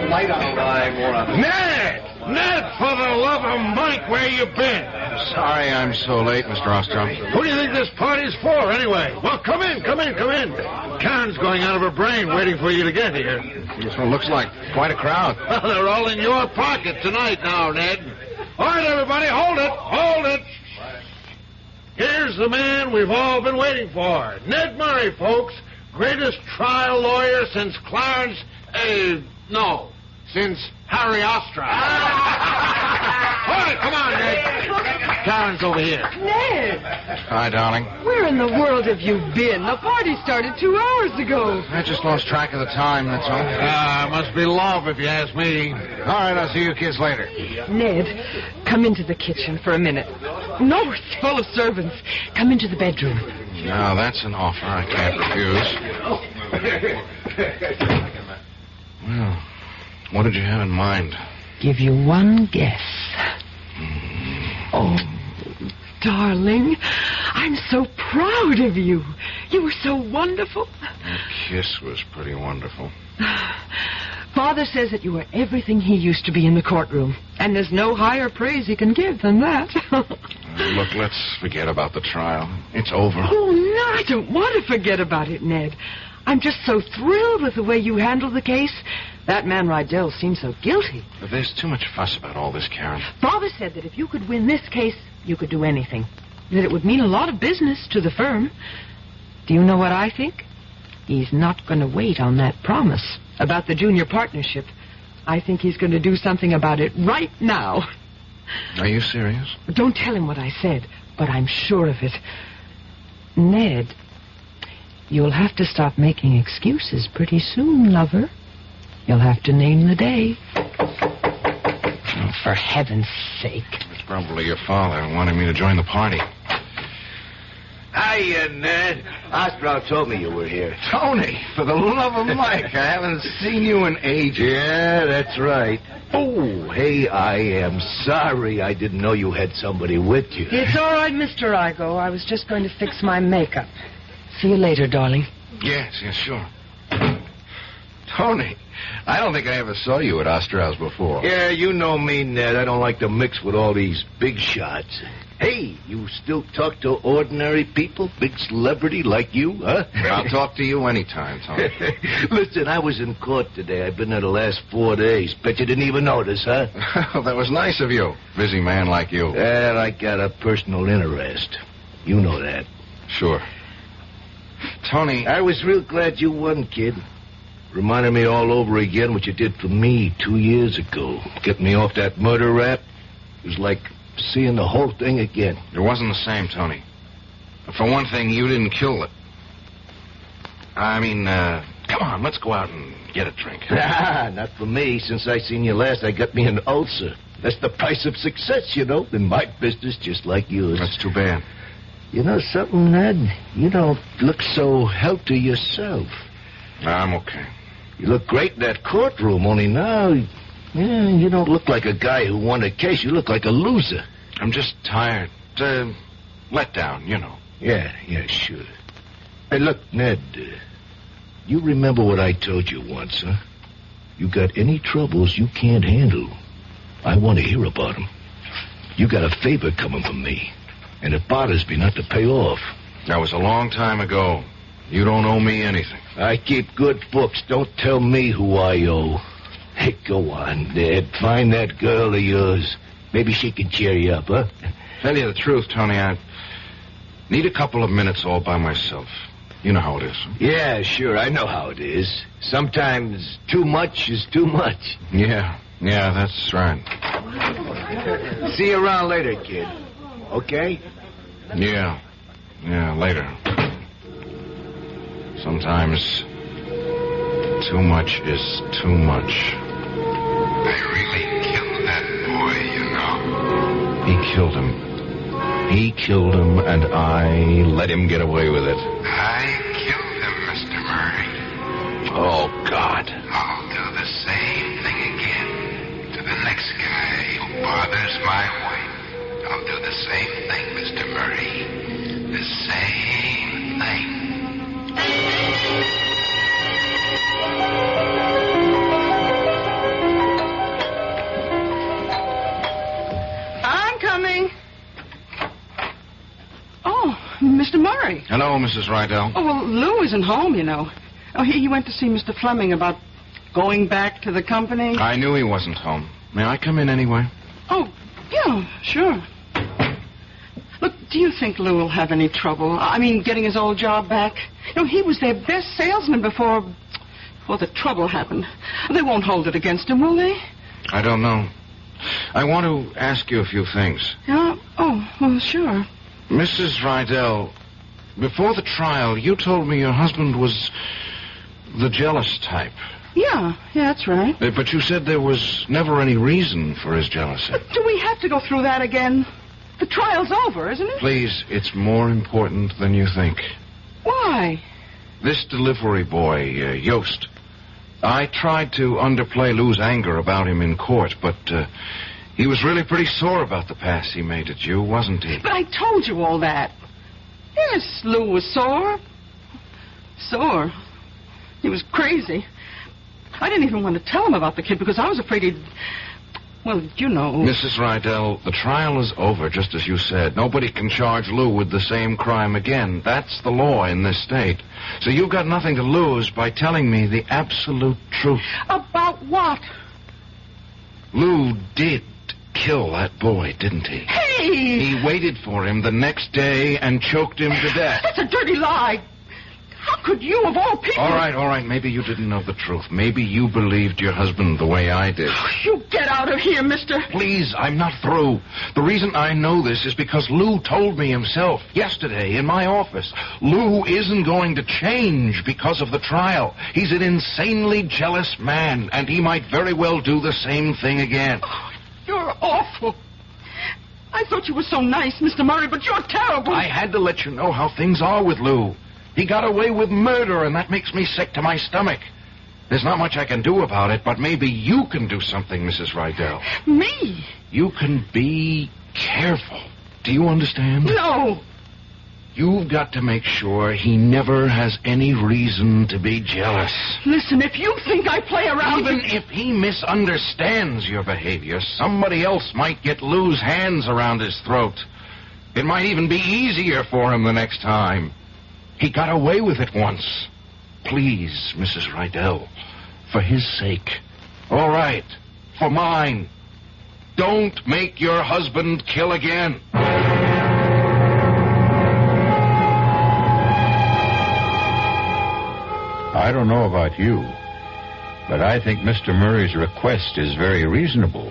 Light on arrive or on... Ned, for the love of Mike, where you been? Sorry I'm so late, Mr. Ostrom. Who do you think this party's for, anyway? Well, come in. Karen's going out of her brain waiting for you to get here. This one looks like quite a crowd. Well, they're all in your pocket tonight now, Ned. All right, everybody, hold it. Here's the man we've all been waiting for. Ned Murray, folks. Greatest trial lawyer since Clarence... since Harry Ostrow. All right, come on, Ned. Karen's over here. Ned! Hi, darling. Where in the world have you been? The party started 2 hours ago. I just lost track of the time, that's all. Must be love, if you ask me. All right, I'll see you kids later. Ned, come into the kitchen for a minute. No, it's full of servants. Come into the bedroom. Now, that's an offer I can't refuse. Well, what did you have in mind? Give you one guess. Oh, darling, I'm so proud of you. You were so wonderful. That kiss was pretty wonderful. Father says that you were everything he used to be in the courtroom, and there's no higher praise he can give than that. Look, let's forget about the trial. It's over. Oh, no, I don't want to forget about it, Ned. I'm just so thrilled with the way you handled the case. That man Rydell seems so guilty. But there's too much fuss about all this, Karen. Father said that if you could win this case, you could do anything. That it would mean a lot of business to the firm. Do you know what I think? He's not going to wait on that promise about the junior partnership. I think he's going to do something about it right now. Are you serious? Don't tell him what I said. but I'm sure of it. Ned, you'll have to stop making excuses pretty soon, lover. You'll have to name the day. Oh, for heaven's sake. It's probably your father wanting me to join the party. Hiya, Ned. Ostrow told me you were here. Tony, for the love of Mike, I haven't seen you in ages. Yeah, that's right. Oh, hey, I am sorry I didn't know you had somebody with you. It's all right, Mr. Igo. I was just going to fix my makeup. See you later, darling. Yes, sure. Tony, I don't think I ever saw you at Ostrow's before. Yeah, you know me, Ned. I don't like to mix with all these big shots. Hey, you still talk to ordinary people? Big celebrity like you, huh? I'll talk to you anytime, Tony. Listen, I was in court today. I've been there the last 4 days. Bet you didn't even notice, huh? Well, that was nice of you. Busy man like you. Well, I got a personal interest. You know that. Sure. Tony... I was real glad you won, kid. Reminded me all over again what you did for me 2 years ago. Getting me off that murder rap. It was like seeing the whole thing again. It wasn't the same, Tony. For one thing, you didn't kill it. I mean, come on, let's go out and get a drink. Not for me. Since I seen you last, I got me an ulcer. That's the price of success, you know, in my business, just like yours. That's too bad. You know something, Ned? You don't look so healthy yourself. I'm okay. You look great in that courtroom, only now... Yeah, you don't look like a guy who won a case. You look like a loser. I'm just tired. Let down, you know. Yeah, sure. Hey, look, Ned, you remember what I told you once, huh? You got any troubles you can't handle, I want to hear about them. You got a favor coming from me, and it bothers me not to pay off. That was a long time ago. You don't owe me anything. I keep good books. Don't tell me who I owe. Hey, go on, Ned. Find that girl of yours. Maybe she can cheer you up, huh? Tell you the truth, Tony, I need a couple of minutes all by myself. You know how it is. Yeah, sure, I know how it is. Sometimes too much is too much. Yeah, that's right. See you around later, kid. Okay? Yeah, later. Sometimes too much is too much. I really killed that boy, you know. He killed him. He killed him, and I let him get away with it. I killed him, Mr. Murray. Oh, God. I'll do the same thing again to the next guy who bothers my wife. I'll do the same thing, Mr. Murray. The same thing. I'm coming. Oh, Mr. Murray. Hello, Mrs. Rydell. Oh, well, Lou isn't home, you know. Oh, he went to see Mr. Fleming about going back to the company. I knew he wasn't home. May I come in anyway? Oh, yeah, sure. Look, do you think Lou will have any trouble? I mean, getting his old job back? You know, he was their best salesman before the trouble happened. They won't hold it against him, will they? I don't know. I want to ask you a few things. Yeah? Oh, well, sure. Mrs. Rydell, before the trial, you told me your husband was the jealous type. Yeah, that's right. But you said there was never any reason for his jealousy. But do we have to go through that again? The trial's over, isn't it? Please, it's more important than you think. Why? This delivery boy, Yost. I tried to underplay Lou's anger about him in court, but he was really pretty sore about the pass he made at you, wasn't he? But I told you all that. Yes, Lou was sore. Sore. He was crazy. I didn't even want to tell him about the kid because I was afraid he'd... Well, you know... Mrs. Rydell, the trial is over, just as you said. Nobody can charge Lou with the same crime again. That's the law in this state. So you've got nothing to lose by telling me the absolute truth. About what? Lou did kill that boy, didn't he? Hey! He waited for him the next day and choked him to death. That's a dirty lie. How How could you, of all people... All right. Maybe you didn't know the truth. Maybe you believed your husband the way I did. You get out of here, mister. Please, I'm not through. The reason I know this is because Lou told me himself yesterday in my office. Lou isn't going to change because of the trial. He's an insanely jealous man, and he might very well do the same thing again. Oh, you're awful. I thought you were so nice, Mr. Murray, but you're terrible. I had to let you know how things are with Lou. He got away with murder, and that makes me sick to my stomach. There's not much I can do about it, but maybe you can do something, Mrs. Rydell. Me? You can be careful. Do you understand? No. You've got to make sure he never has any reason to be jealous. Listen, if you think I play around... Even if he misunderstands your behavior, somebody else might get Lou's hands around his throat. It might even be easier for him the next time. He got away with it once. Please, Mrs. Rydell, for his sake. All right, for mine. Don't make your husband kill again. I don't know about you, but I think Mr. Murray's request is very reasonable.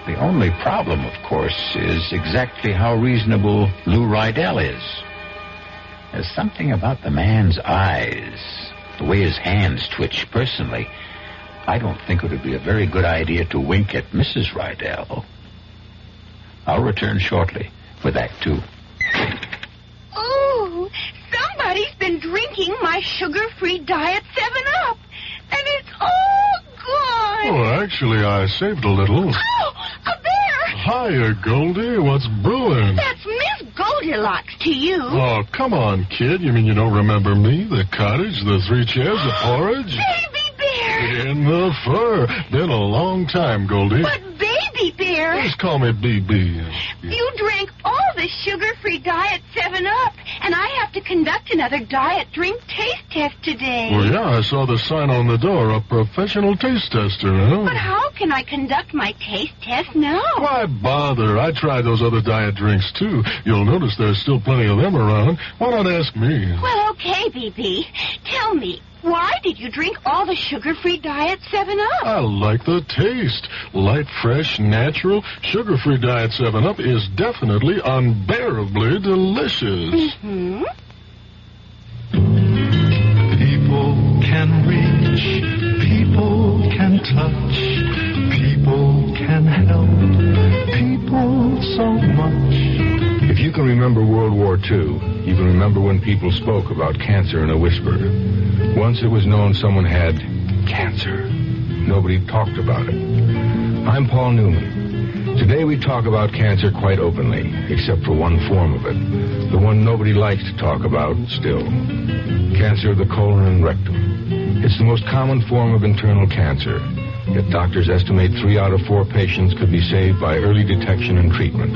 The only problem, of course, is exactly how reasonable Lou Rydell is. There's something about the man's eyes, the way his hands twitch. Personally, I don't think it would be a very good idea to wink at Mrs. Rydell. I'll return shortly with Act 2. Oh, somebody's been drinking my sugar-free Diet 7-Up, and it's all gone. Oh, actually, I saved a little. Oh, a bear! Hiya, Goldie. What's brewing? That's Miss Goldilocks to you. Oh, come on, kid. You mean you don't remember me? The cottage, the 3 chairs, the porridge? Baby bear! In the fur. Been a long time, Goldie. But Baby bear! Just call me BB. You drank all the sugar-free Diet 7-Up, and I have to conduct another diet drink taste test today. Well, yeah, I saw the sign on the door, a professional taste tester, huh? But how can I conduct my taste test now? Why bother? I tried those other diet drinks, too. You'll notice there's still plenty of them around. Why not ask me? Well, okay, BB. Tell me, why did you drink all the sugar-free Diet 7-Up? I like the taste. Light, fresh, natural. Sugar-free Diet 7-Up is definitely unbearably delicious. Mm-hmm. People can reach, people can touch, people can help, people so much. If you can remember World War II, you can remember when people spoke about cancer in a whisper. Once it was known someone had cancer. Nobody talked about it. I'm Paul Newman. Today we talk about cancer quite openly, except for one form of it. The one nobody likes to talk about still. Cancer of the colon and rectum. It's the most common form of internal cancer. Yet doctors estimate 3 out of 4 patients could be saved by early detection and treatment.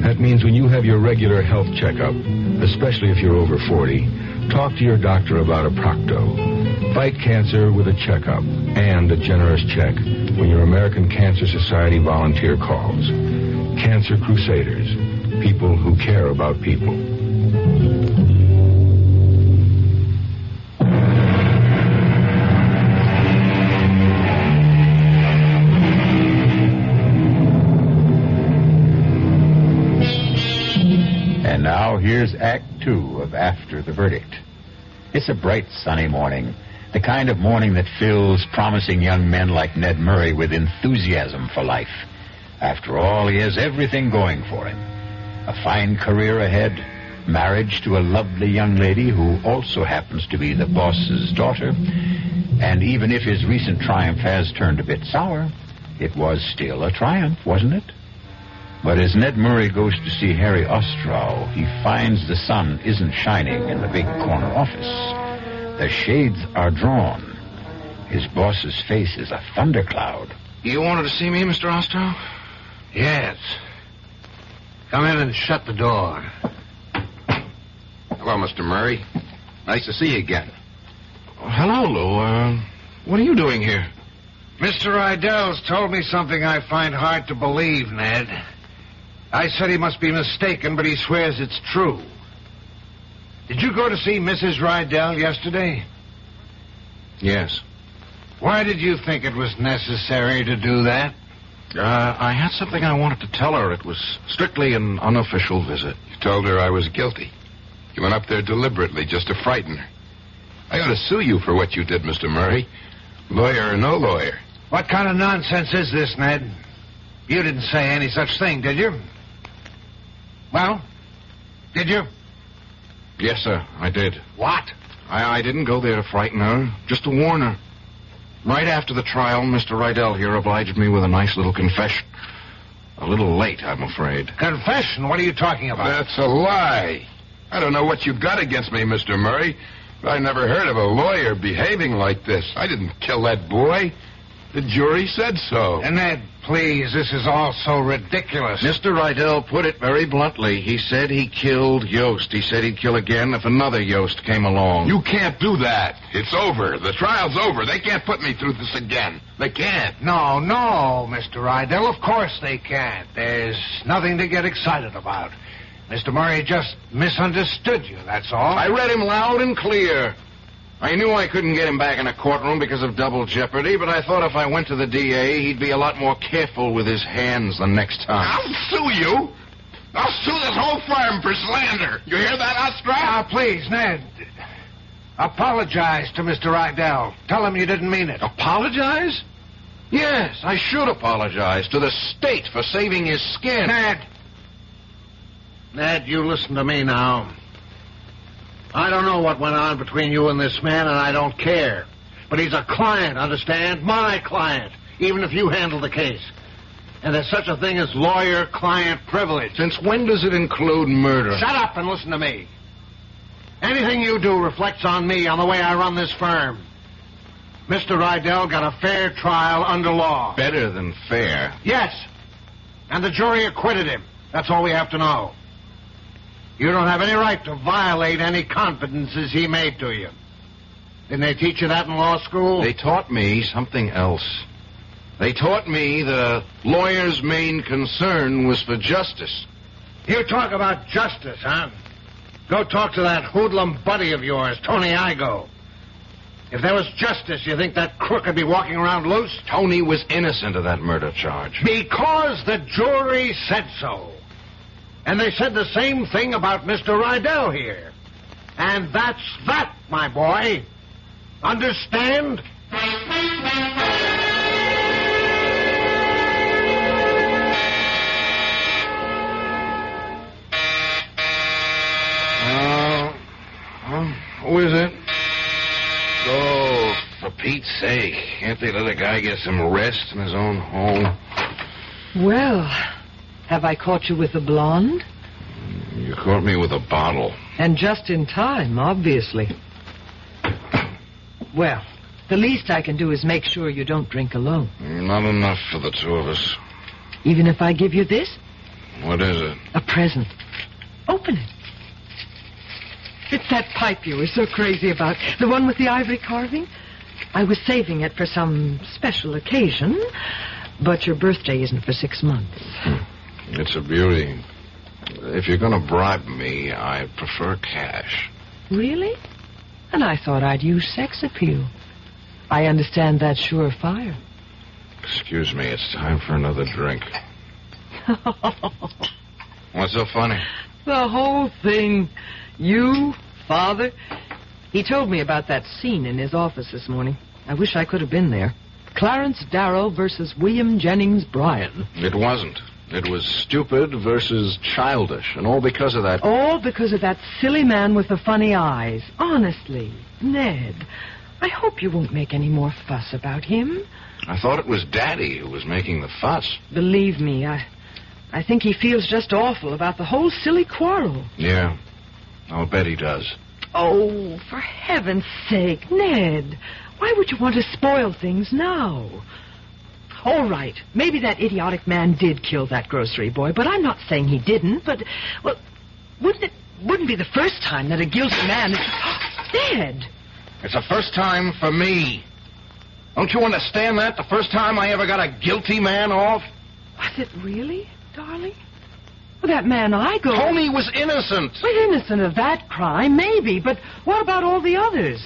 That means when you have your regular health checkup, especially if you're over 40, talk to your doctor about a Procto. Fight cancer with a checkup and a generous check when your American Cancer Society volunteer calls. Cancer Crusaders. People who care about people. And now here's Act 2 of After the Verdict. It's a bright, sunny morning. The kind of morning that fills promising young men like Ned Murray with enthusiasm for life. After all, he has everything going for him. A fine career ahead, marriage to a lovely young lady who also happens to be the boss's daughter, and even if his recent triumph has turned a bit sour, it was still a triumph, wasn't it? But as Ned Murray goes to see Harry Ostrow, he finds the sun isn't shining in the big corner office. The shades are drawn. His boss's face is a thundercloud. You wanted to see me, Mr. Ostrow? Yes. Come in and shut the door. Hello, Mr. Murray. Nice to see you again. Hello, Lou. What are you doing here? Mr. Rydell's told me something I find hard to believe, Ned. I said he must be mistaken, but he swears it's true. Did you go to see Mrs. Rydell yesterday? Yes. Why did you think it was necessary to do that? I had something I wanted to tell her. It was strictly an unofficial visit. You told her I was guilty. You went up there deliberately just to frighten her. I ought to sue you for what you did, Mr. Murray. Lawyer or no lawyer. What kind of nonsense is this, Ned? You didn't say any such thing, did you? Well, did you? Yes, sir, I did. What? I didn't go there to frighten her, just to warn her. Right after the trial, Mr. Rydell here obliged me with a nice little confession. A little late, I'm afraid. Confession? What are you talking about? That's a lie. I don't know what you've got against me, Mr. Murray, but I never heard of a lawyer behaving like this. I didn't kill that boy. The jury said so. And Ned, please, this is all so ridiculous. Mr. Rydell put it very bluntly. He said he killed Yost. He said he'd kill again if another Yost came along. You can't do that. It's over. The trial's over. They can't put me through this again. They can't. No, Mr. Rydell, of course they can't. There's nothing to get excited about. Mr. Murray just misunderstood you, that's all. I read him loud and clear. I knew I couldn't get him back in a courtroom because of double jeopardy, but I thought if I went to the DA, he'd be a lot more careful with his hands the next time. I'll sue you. I'll sue this whole firm for slander. You hear that, Ostra? Now, please, Ned. Apologize to Mr. Rydell. Tell him you didn't mean it. Apologize? Yes, I should apologize to the state for saving his skin. Ned, you listen to me now. I don't know what went on between you and this man, and I don't care. But he's a client, understand? My client, even if you handle the case. And there's such a thing as lawyer-client privilege. Since when does it include murder? Shut up and listen to me. Anything you do reflects on me, on the way I run this firm. Mr. Rydell got a fair trial under law. Better than fair. Yes. And the jury acquitted him. That's all we have to know. You don't have any right to violate any confidences he made to you. Didn't they teach you that in law school? They taught me something else. They taught me the lawyer's main concern was for justice. You talk about justice, huh? Go talk to that hoodlum buddy of yours, Tony Igo. If there was justice, you think that crook would be walking around loose? Tony was innocent of that murder charge. Because the jury said so. And they said the same thing about Mr. Rydell here. And that's that, my boy. Understand? Who is it? Oh, for Pete's sake. Can't they let a guy get some rest in his own home? Well, have I caught you with the blonde? You caught me with a bottle. And just in time, obviously. Well, the least I can do is make sure you don't drink alone. Not enough for the two of us. Even if I give you this? What is it? A present. Open it. It's that pipe you were so crazy about. The one with the ivory carving. I was saving it for some special occasion, but your birthday isn't for 6 months. It's a beauty. If you're going to bribe me, I prefer cash. Really? And I thought I'd use sex appeal. I understand that's surefire. Excuse me, it's time for another drink. What's so funny? The whole thing. You, Father. He told me about that scene in his office this morning. I wish I could have been there. Clarence Darrow versus William Jennings Bryan. It wasn't. It was stupid versus childish, and all because of that... All because of that silly man with the funny eyes. Honestly, Ned, I hope you won't make any more fuss about him. I thought it was Daddy who was making the fuss. Believe me, I think he feels just awful about the whole silly quarrel. Yeah, I'll bet he does. Oh, for heaven's sake, Ned, why would you want to spoil things now? All right, maybe that idiotic man did kill that grocery boy, but I'm not saying he didn't. But, well, wouldn't be the first time that a guilty man is dead. It's the first time for me. Don't you understand that? The first time I ever got a guilty man off? Was it really, darling? Well, that man Igo... Tony was innocent. Well, innocent of that crime, maybe, but what about all the others?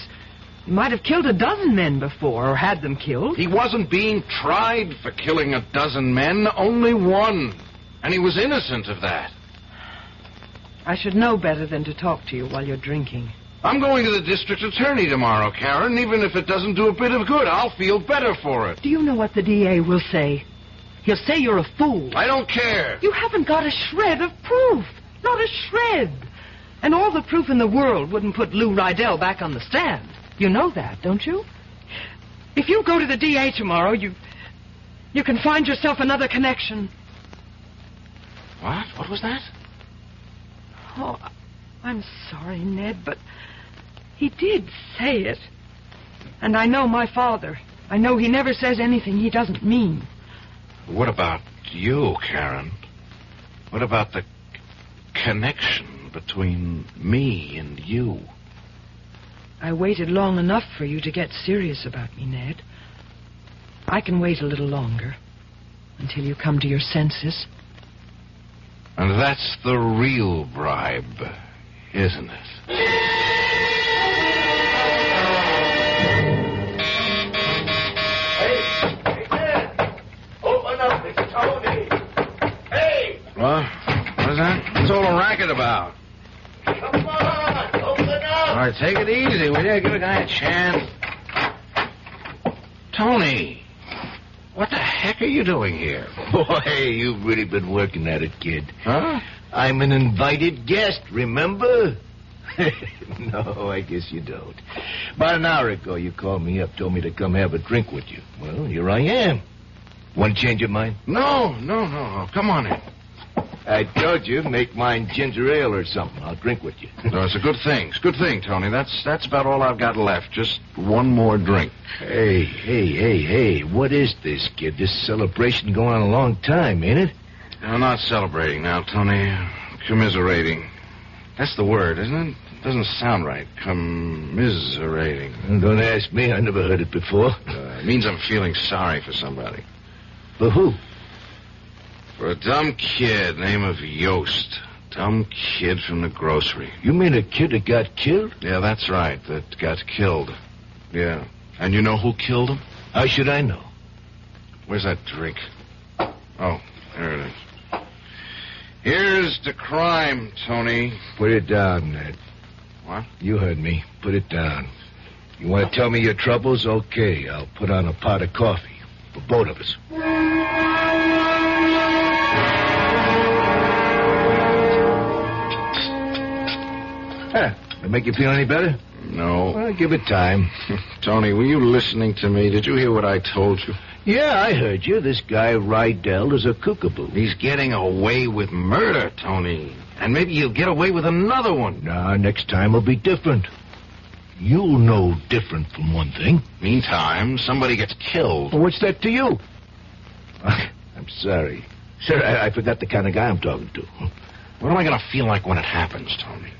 He might have killed a dozen men before, or had them killed. He wasn't being tried for killing a dozen men, only one. And he was innocent of that. I should know better than to talk to you while you're drinking. I'm going to the district attorney tomorrow, Karen. Even if it doesn't do a bit of good, I'll feel better for it. Do you know what the DA will say? He'll say you're a fool. I don't care. You haven't got a shred of proof. Not a shred. And all the proof in the world wouldn't put Lou Rydell back on the stand. You know that, don't you? If you go to the DA tomorrow, you can find yourself another connection. What? What was that? Oh, I'm sorry, Ned, but he did say it. And I know my father. I know he never says anything he doesn't mean. What about you, Karen? What about the connection between me and you? I waited long enough for you to get serious about me, Ned. I can wait a little longer until you come to your senses. And that's the real bribe, isn't it? Open up, it's Tony. Hey! What? What is that? What's all the racket about? Come on, open up. All right, take it easy, will you? Give a guy a chance. Tony, what the heck are you doing here? Boy, you've really been working at it, kid. Huh? I'm an invited guest, remember? No, I guess you don't. About an hour ago, you called me up, told me to come have a drink with you. Well, here I am. Want to change your mind? No. Come on in. I told you, make mine ginger ale or something. I'll drink with you. No, it's a good thing. It's a good thing, Tony. That's about all I've got left. Just one more drink. Hey. What is this, kid? This celebration going on a long time, ain't it? I'm not celebrating now, Tony. Commiserating. That's the word, isn't it? It doesn't sound right. Commiserating. Well, don't ask me. I never heard it before. It means I'm feeling sorry for somebody. For who? For a dumb kid named Yost. Dumb kid from the grocery. You mean a kid that got killed? Yeah, that's right. That got killed. Yeah. And you know who killed him? How should I know? Where's that drink? Oh, there it is. Here's the crime, Tony. Put it down, Ned. What? You heard me. Put it down. You want to tell me your troubles? Okay, I'll put on a pot of coffee for both of us. That make you feel any better? No. Well, give it time. Tony, were you listening to me? Did you hear what I told you? Yeah, I heard you. This guy Rydell is a kookaboo. He's getting away with murder, Tony. And maybe he'll get away with another one. Nah, next time will be different. You'll know different from one thing. Meantime, somebody gets killed. Well, what's that to you? I'm sorry. Sir, I forgot the kind of guy I'm talking to. What am I going to feel like when it happens, Tony?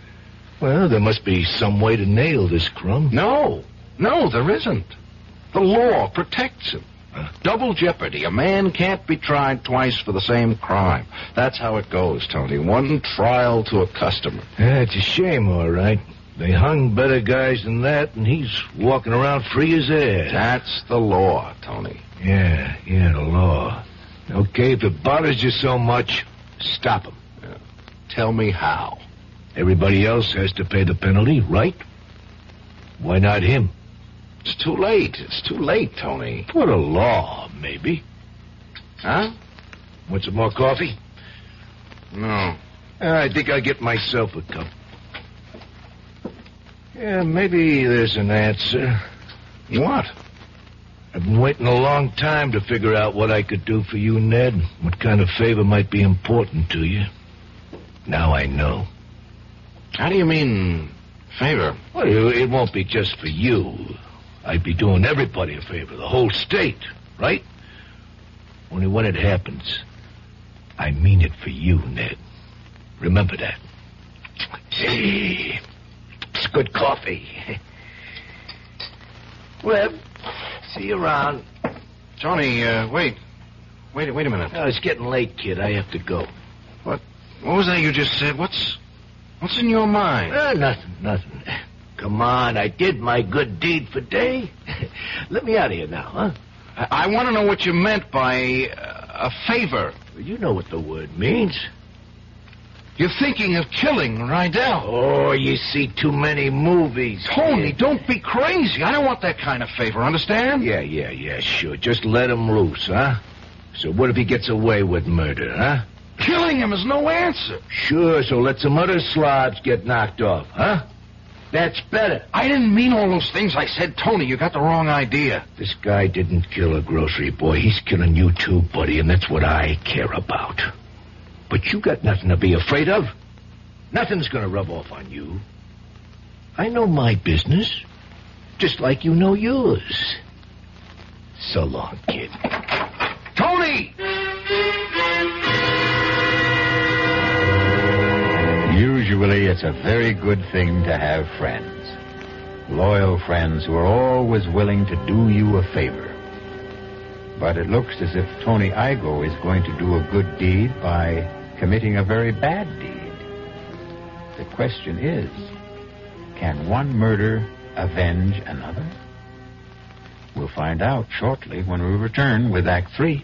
Well, there must be some way to nail this crumb. No, there isn't. The law protects him. Double jeopardy. A man can't be tried twice for the same crime. That's how it goes, Tony. One trial to a customer. Yeah, it's a shame, all right. They hung better guys than that, and he's walking around free as air. That's the law, Tony. Yeah, the law. Okay, if it bothers you so much, stop him. Yeah. Tell me how. Everybody else has to pay the penalty, right? Why not him? It's too late. It's too late, Tony. For the law, maybe. Huh? Want some more coffee? No. I think I'll get myself a cup. Yeah, maybe there's an answer. What? I've been waiting a long time to figure out what I could do for you, Ned. What kind of favor might be important to you. Now I know. How do you mean, favor? Well, it won't be just for you. I'd be doing everybody a favor, the whole state, right? Only when it happens, I mean it for you, Ned. Remember that. Hey, it's good coffee. Well, see you around. Tony, wait a minute. Oh, it's getting late, kid. I have to go. What was that you just said? What's in your mind? Nothing. Come on, I did my good deed for Day. Let me out of here now, huh? I want to know what you meant by a favor. You know what the word means. You're thinking of killing Rydell. Oh, you see too many movies. Tony, don't be crazy. I don't want that kind of favor, understand? Yeah, sure. Just let him loose, huh? So what if he gets away with murder, huh? Killing him is no answer. Sure, so let some other slobs get knocked off, huh? That's better. I didn't mean all those things I said, Tony. You got the wrong idea. This guy didn't kill a grocery boy. He's killing you too, buddy, and that's what I care about. But you got nothing to be afraid of. Nothing's gonna rub off on you. I know my business, just like you know yours. So long, kid. Tony! Usually it's a very good thing to have friends. Loyal friends who are always willing to do you a favor. But it looks as if Tony Igoe is going to do a good deed by committing a very bad deed. The question is, can one murder avenge another? We'll find out shortly when we return with Act 3.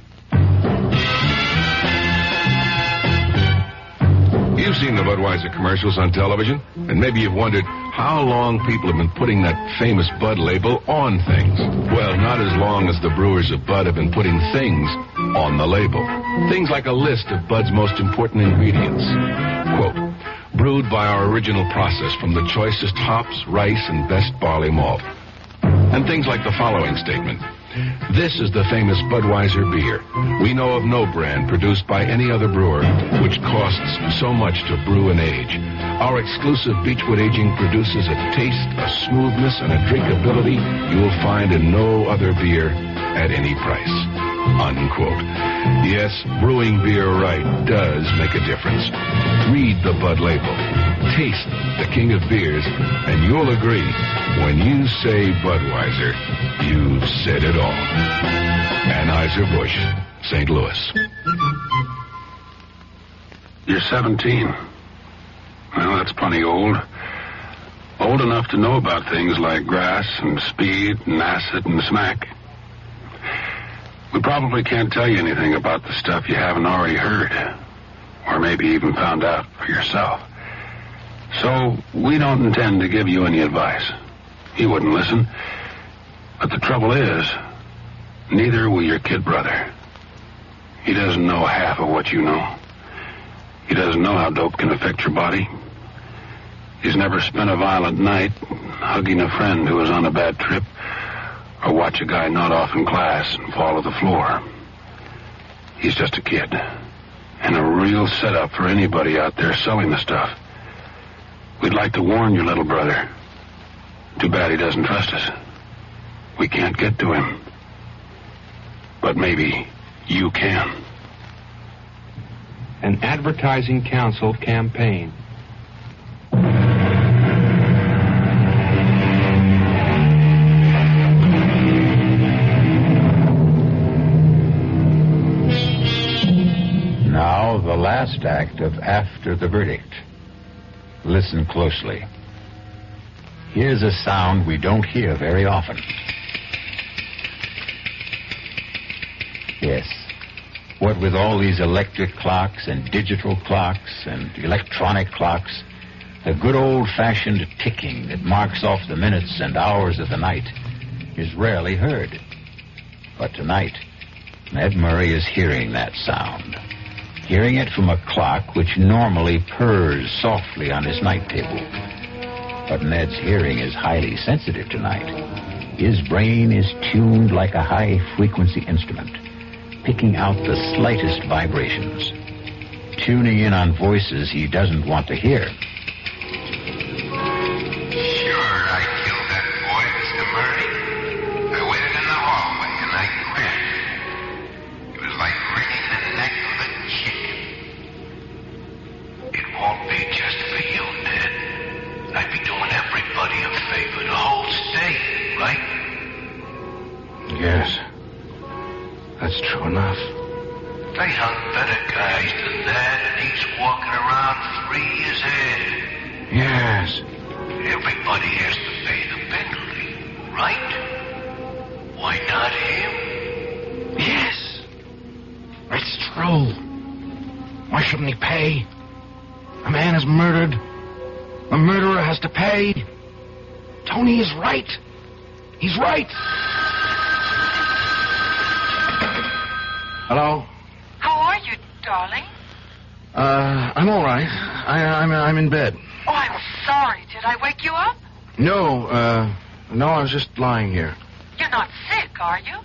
You've seen the Budweiser commercials on television, and maybe you've wondered how long people have been putting that famous Bud label on things. Well, not as long as the brewers of Bud have been putting things on the label. Things like a list of Bud's most important ingredients. Quote, brewed by our original process from the choicest hops, rice, and best barley malt. And things like the following statement. This is the famous Budweiser beer. We know of no brand produced by any other brewer which costs so much to brew and age. Our exclusive Beechwood aging produces a taste, a smoothness, and a drinkability you will find in no other beer at any price. Unquote. Yes, brewing beer right does make a difference. Read the Bud label. Taste the king of beers, and you'll agree, when you say Budweiser, you've said it all. Anheuser-Busch, St. Louis. You're 17. Well, that's plenty old. Old enough to know about things like grass and speed and acid and smack. We probably can't tell you anything about the stuff you haven't already heard, or maybe even found out for yourself. So we don't intend to give you any advice. You wouldn't listen. But the trouble is, neither will your kid brother. He doesn't know half of what you know. He doesn't know how dope can affect your body. He's never spent a violent night hugging a friend who was on a bad trip, or watch a guy nod off in class and fall to the floor. He's just a kid, and a real setup for anybody out there selling the stuff. We'd like to warn your little brother. Too bad he doesn't trust us. We can't get to him. But maybe you can. An Advertising Council campaign. Now, the last act of After the Verdict. Listen closely. Here's a sound we don't hear very often. Yes. What with all these electric clocks and digital clocks and electronic clocks, the good old-fashioned ticking that marks off the minutes and hours of the night is rarely heard. But tonight, Ned Murray is hearing that sound. Hearing it from a clock which normally purrs softly on his night table. But Ned's hearing is highly sensitive tonight. His brain is tuned like a high-frequency instrument, picking out the slightest vibrations, tuning in on voices he doesn't want to hear. Sure, I killed that boy, Mr. Murray. I waited in the hallway and I grabbed him. It was like wringing the neck of a chicken. It won't be just for you, Ned. I'd be doing everybody a favor, the whole state, right? Yes. That's true enough. They hung better guys than that, and he's walking around Yes. Everybody has to pay the penalty, right? Why not him? Yes. It's true. Why shouldn't he pay? A man is murdered. A murderer has to pay. Tony is right. He's right. Hello? How are you, darling? I'm all right. I'm in bed. Oh, I'm sorry. Did I wake you up? No, I was just lying here. You're not sick, are you?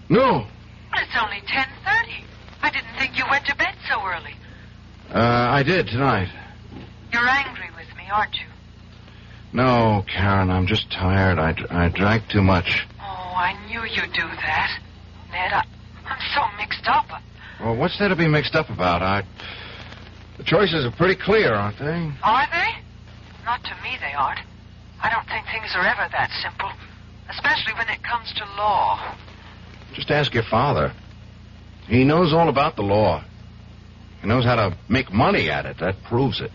No. Well, it's only 10:30. I didn't think you went to bed so early. I did tonight. You're angry with me, aren't you? No, Karen, I'm just tired. I drank too much. Oh, I knew you'd do that. Ned, I'm so mixed up. Well, what's there to be mixed up about? The choices are pretty clear, aren't they? Are they? Not to me, they aren't. I don't think things are ever that simple, especially when it comes to law. Just ask your father. He knows all about the law. He knows how to make money at it. That proves it.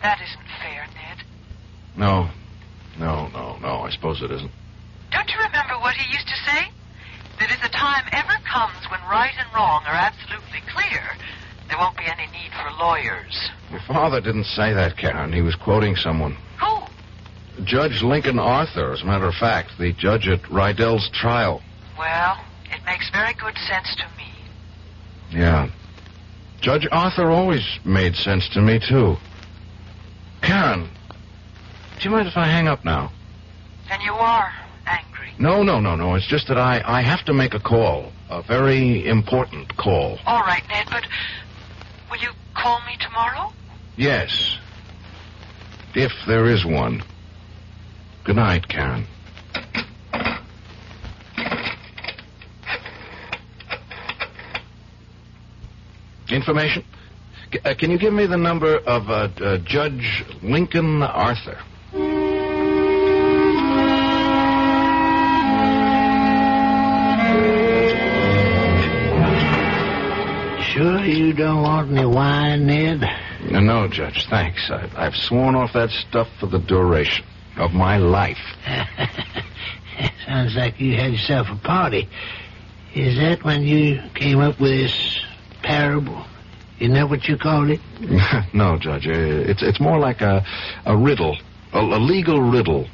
That isn't fair, Ned. No, I suppose it isn't. Don't you remember what he used to say? That if the time ever comes when right and wrong are absolutely clear, there won't be any need for lawyers. Your father didn't say that, Karen. He was quoting someone. Who? Judge Lincoln Arthur, as a matter of fact, the judge at Rydell's trial. Well, it makes very good sense to me. Yeah. Judge Arthur always made sense to me, too. Karen, do you mind if I hang up now? Then you are angry. No. It's just that I have to make a call. A very important call. All right, Ned, but will you call me tomorrow? Yes. If there is one. Good night, Karen. Information? Can you give me the number of Judge Lincoln Arthur? Sure you don't want any wine, Ned? No, Judge, thanks. I've sworn off that stuff for the duration of my life. Sounds like you had yourself a party. Is that when you came up with this parable? Isn't that what you called it? No, Judge. It's more like a riddle, a legal riddle.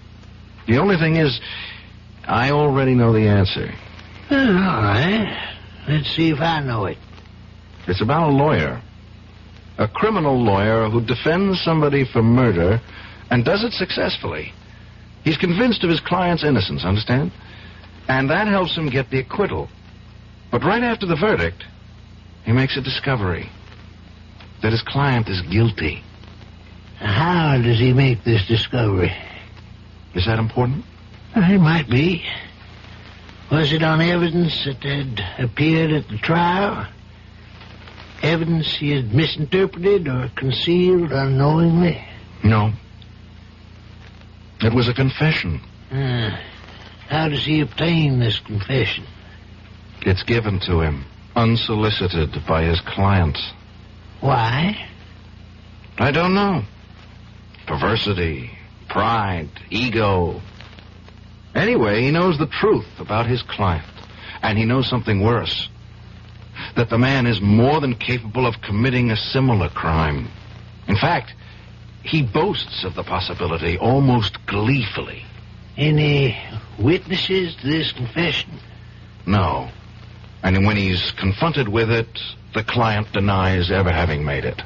The only thing is, I already know the answer. All right. Let's see if I know it. It's about a lawyer. A criminal lawyer who defends somebody for murder and does it successfully. He's convinced of his client's innocence, understand? And that helps him get the acquittal. But right after the verdict, he makes a discovery that his client is guilty. How does he make this discovery? Is that important? It might be. Was it on evidence that had appeared at the trial? Evidence he had misinterpreted or concealed unknowingly? No. It was a confession. How does he obtain this confession? It's given to him, unsolicited by his client. Why? I don't know. Perversity, pride, ego. Anyway, he knows the truth about his client. And he knows something worse. That the man is more than capable of committing a similar crime. In fact, he boasts of the possibility almost gleefully. Any witnesses to this confession? No. And when he's confronted with it, the client denies ever having made it.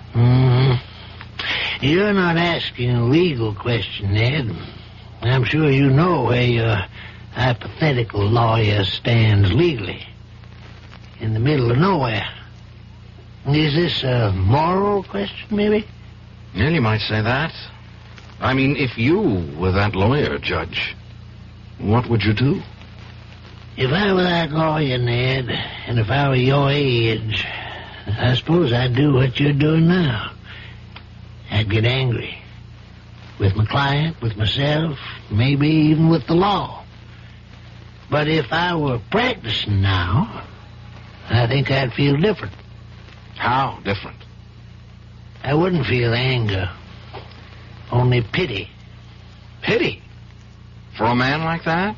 You're not asking a legal question, Ned. I'm sure you know where your hypothetical lawyer stands legally. In the middle of nowhere. Is this a moral question, maybe? Well, you might say that. I mean, if you were that lawyer, Judge, what would you do? If I were that lawyer, Ned, and if I were your age, I suppose I'd do what you're doing now. I'd get angry. With my client, with myself, maybe even with the law. But if I were practicing now, I think I'd feel different. How different? I wouldn't feel anger Only pity. Pity? For a man like that?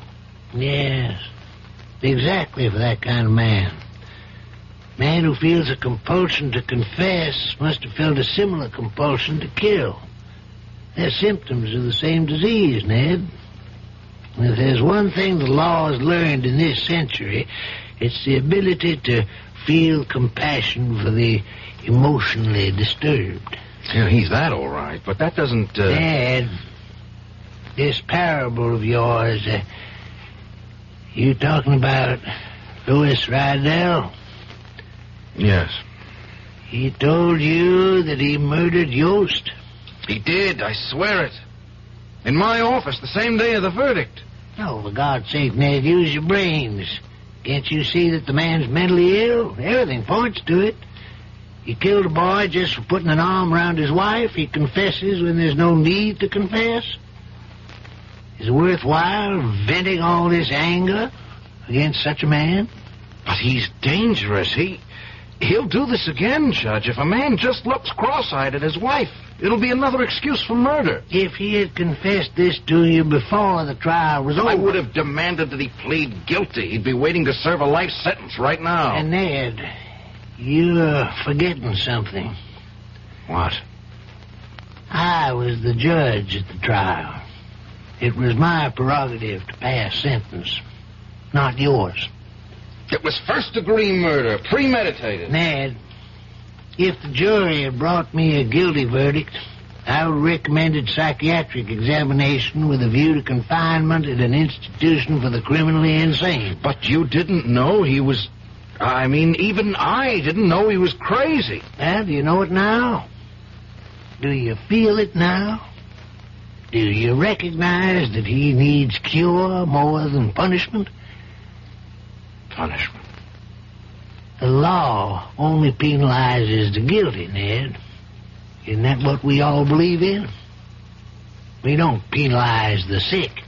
Yes. Exactly for that kind of man. Man who feels a compulsion to confess must have felt a similar compulsion to kill. They're symptoms of the same disease, Ned. And if there's one thing the law has learned in this century, it's the ability to feel compassion for the emotionally disturbed. Yeah, he's that all right, but that doesn't... Ned, this parable of yours, you talking about Louis Rydell? Yes. He told you that he murdered Yost? He did, I swear it. In my office, the same day of the verdict. Oh, for God's sake, Ned, use your brains. Can't you see that the man's mentally ill? Everything points to it. He killed a boy just for putting an arm around his wife. He confesses when there's no need to confess. Is it worthwhile venting all this anger against such a man? But he's dangerous. He'll do this again, Judge. If a man just looks cross-eyed at his wife, it'll be another excuse for murder. If he had confessed this to you before the trial was over... I would have demanded that he plead guilty. He'd be waiting to serve a life sentence right now. And Ned, you're forgetting something. What? I was the judge at the trial. It was my prerogative to pass sentence, not yours. It was first-degree murder, premeditated. Ned, if the jury had brought me a guilty verdict, I would have recommended psychiatric examination with a view to confinement at an institution for the criminally insane. But you didn't know he was... I mean, even I didn't know he was crazy. Well, do you know it now? Do you feel it now? Do you recognize that he needs cure more than punishment? Punishment? The law only penalizes the guilty, Ned. Isn't that what we all believe in? We don't penalize the sick.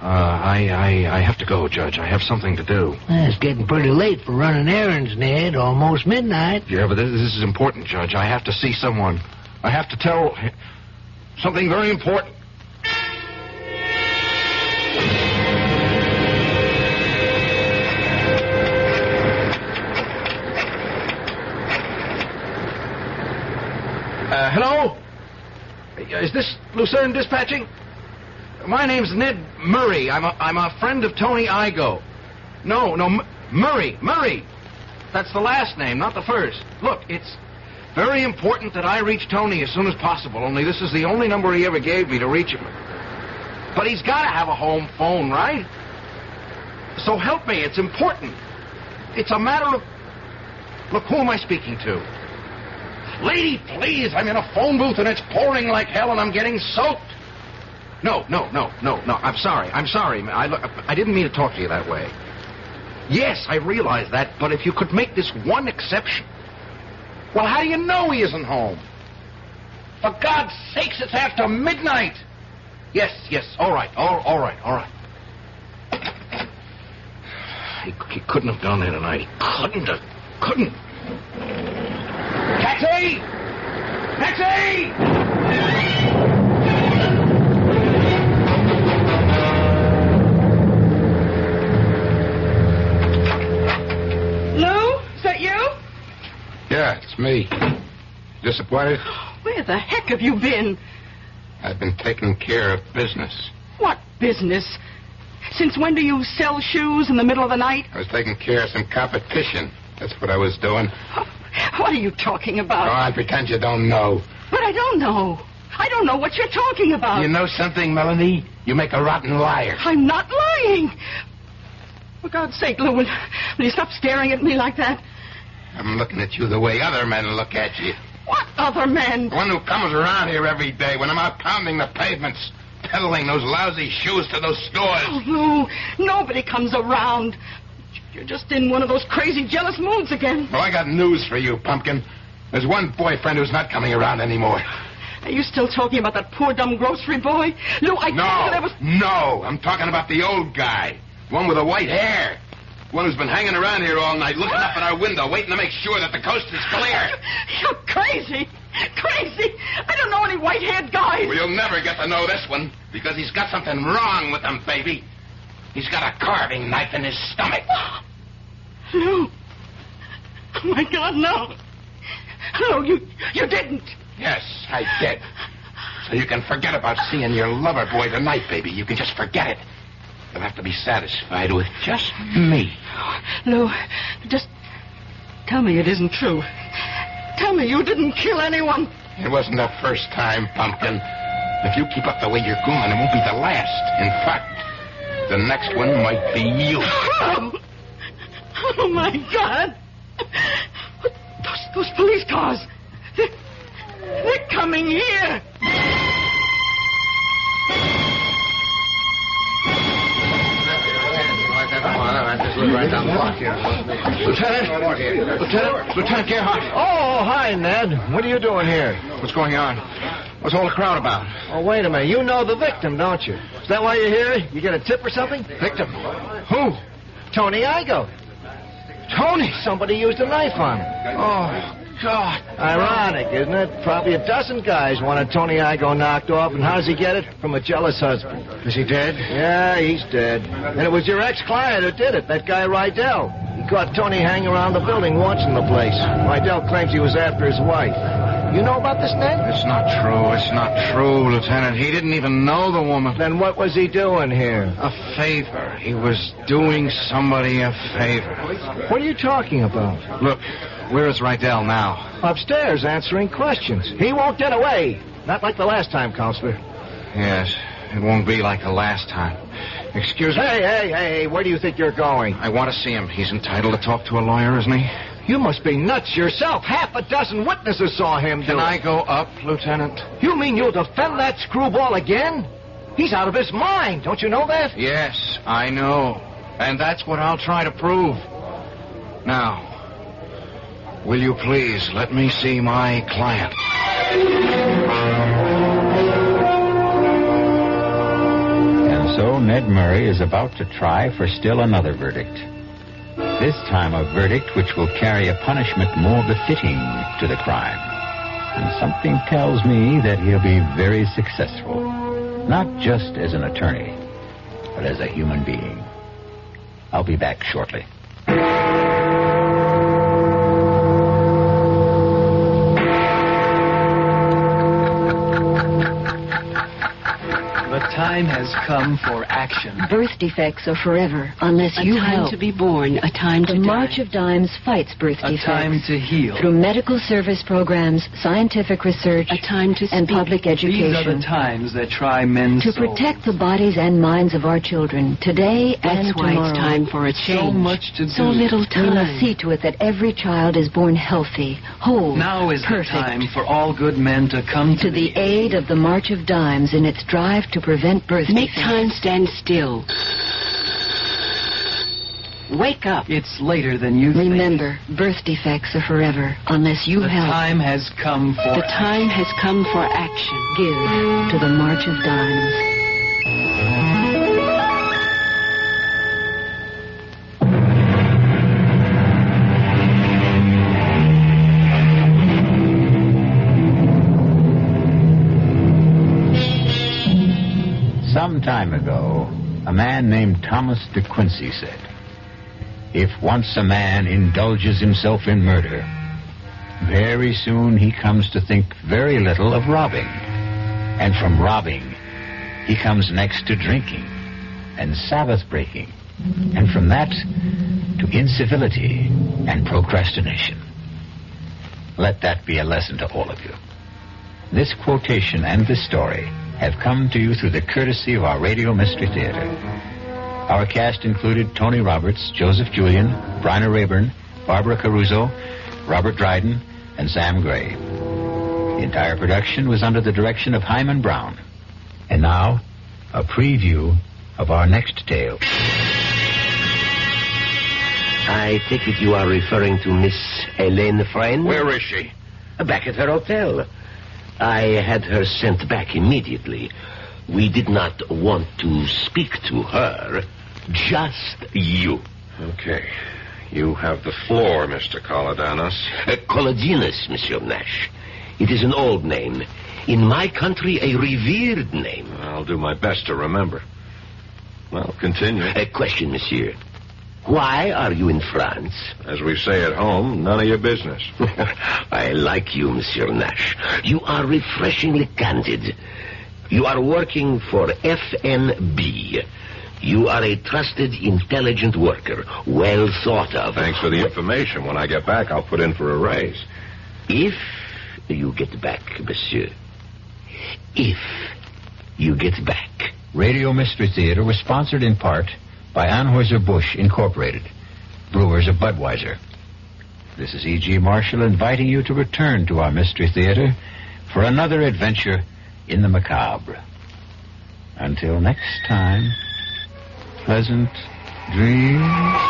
I have to go, Judge. I have something to do. It's getting pretty late for running errands, Ned. Almost midnight. Yeah, but this is important, Judge. I have to see someone. I have to tell something very important. Hello? Is this Lucerne Dispatching? My name's Ned Murray. I'm a friend of Tony Igoe. No, Murray. That's the last name, not the first. Look, it's very important that I reach Tony as soon as possible, only this is the only number he ever gave me to reach him. But he's got to have a home phone, right? So help me, it's important. It's a matter of... Look, who am I speaking to? Lady, please, I'm in a phone booth and it's pouring like hell and I'm getting soaked. No, I'm sorry. I didn't mean to talk to you that way. Yes, I realize that, but if you could make this one exception. Well, how do you know he isn't home? For God's sakes, it's after midnight. Yes, all right. He couldn't have done that tonight. He couldn't. Taxi! Lou, is that you? Yeah, it's me. Disappointed? Where the heck have you been? I've been taking care of business. What business? Since when do you sell shoes in the middle of the night? I was taking care of some competition. That's what I was doing. What are you talking about? Go on, pretend you don't know. But I don't know. I don't know what you're talking about. You know something, Melanie? You make a rotten liar. I'm not lying. For God's sake, Lou, will you stop staring at me like that? I'm looking at you the way other men look at you. What other men? The one who comes around here every day when I'm out pounding the pavements, peddling those lousy shoes to those stores. Oh, Lou, nobody comes around. You're just in one of those crazy, jealous moods again. Well, I got news for you, Pumpkin. There's one boyfriend who's not coming around anymore. Are you still talking about that poor, dumb grocery boy? Lou, I told you there was... No, I'm talking about the old guy. The one with the white hair. The one who's been hanging around here all night, looking up at our window, waiting to make sure that the coast is clear. You're crazy. Crazy! I don't know any white-haired guys. Well, you'll never get to know this one, because he's got something wrong with him, baby. He's got a carving knife in his stomach. No. Oh, my God, no. No, you didn't. Yes, I did. So you can forget about seeing your lover boy tonight, baby. You can just forget it. You'll have to be satisfied with just me. Lou, just tell me it isn't true. Tell me you didn't kill anyone. It wasn't the first time, Pumpkin. If you keep up the way you're going, it won't be the last. In fact, the next one might be you. Oh, my God. Those police cars. They're coming here. Right down the block here. Lieutenant Gerhardt. Oh, hi, Ned. What are you doing here? What's going on? What's all the crowd about? Oh, wait a minute. You know the victim, don't you? Is that why you're here? You get a tip or something? Victim? Who? Tony Igo. Tony? Somebody used a knife on him. Oh, God. Ironic, isn't it? Probably a dozen guys wanted Tony Igo knocked off, and how does he get it? From a jealous husband. Is he dead? Yeah, he's dead. And it was your ex-client who did it, that guy Rydell. He caught Tony hanging around the building watching the place. Rydell claims he was after his wife. You know about this, Ned? It's not true. It's not true, Lieutenant. He didn't even know the woman. Then what was he doing here? A favor. He was doing somebody a favor. What are you talking about? Look, where is Rydell now? Upstairs, answering questions. He won't get away. Not like the last time, Counselor. Yes, it won't be like the last time. Excuse me. Hey, where do you think you're going? I want to see him. He's entitled to talk to a lawyer, isn't he? You must be nuts yourself. Half a dozen witnesses saw him do it. Can I go up, Lieutenant? You mean you'll defend that screwball again? He's out of his mind. Don't you know that? Yes, I know. And that's what I'll try to prove. Now, will you please let me see my client? And so Ned Murray is about to try for still another verdict. This time a verdict which will carry a punishment more befitting to the crime. And something tells me that he'll be very successful. Not just as an attorney, but as a human being. I'll be back shortly. The time has come for action. Birth defects are forever unless you help. A time to be born, a time to die. The March of Dimes fights birth defects. A time to heal. Through medical service programs, scientific research, a time to and public education. These are the times that try men's to souls. protect the bodies and minds of our children today and That's why tomorrow. It's time for a change. So much to do. So little time. We must see to it that every child is born healthy, whole, Now is perfect. the time for all good men to come to the aid of the March of Dimes in its drive to prevent birth defects. Make time stand still. Wake up. It's later than you think. Remember, birth defects are forever unless you help. The time has come for The time has come for action. Give to the March of Dimes. Some time ago, a man named Thomas de Quincey said, "If once a man indulges himself in murder, very soon he comes to think very little of robbing. And from robbing, he comes next to drinking and Sabbath breaking, and from that to incivility and procrastination." Let that be a lesson to all of you. This quotation and this story have come to you through the courtesy of our Radio Mystery Theater. Our cast included Tony Roberts, Joseph Julian, Bryna Rayburn, Barbara Caruso, Robert Dryden, and Sam Gray. The entire production was under the direction of Himan Brown. And now, a preview of our next tale. I take it you are referring to Miss Helene Friend? Where is she? Back at her hotel. I had her sent back immediately. We did not want to speak to her, just you. Okay. You have the floor, Mr. Coladanos. Colodinas, Monsieur Nash. It is an old name. In my country, a revered name. I'll do my best to remember. Well, continue. A question, monsieur. Why are you in France? As we say at home, none of your business. I like you, Monsieur Nash. You are refreshingly candid. You are working for FNB. You are a trusted, intelligent worker, well thought of. Thanks for the information. When I get back, I'll put in for a raise. If you get back, monsieur. If you get back. Radio Mystery Theater was sponsored in part by Anheuser-Busch Incorporated, brewers of Budweiser. This is E.G. Marshall inviting you to return to our Mystery Theater for another adventure in the macabre. Until next time, pleasant dreams.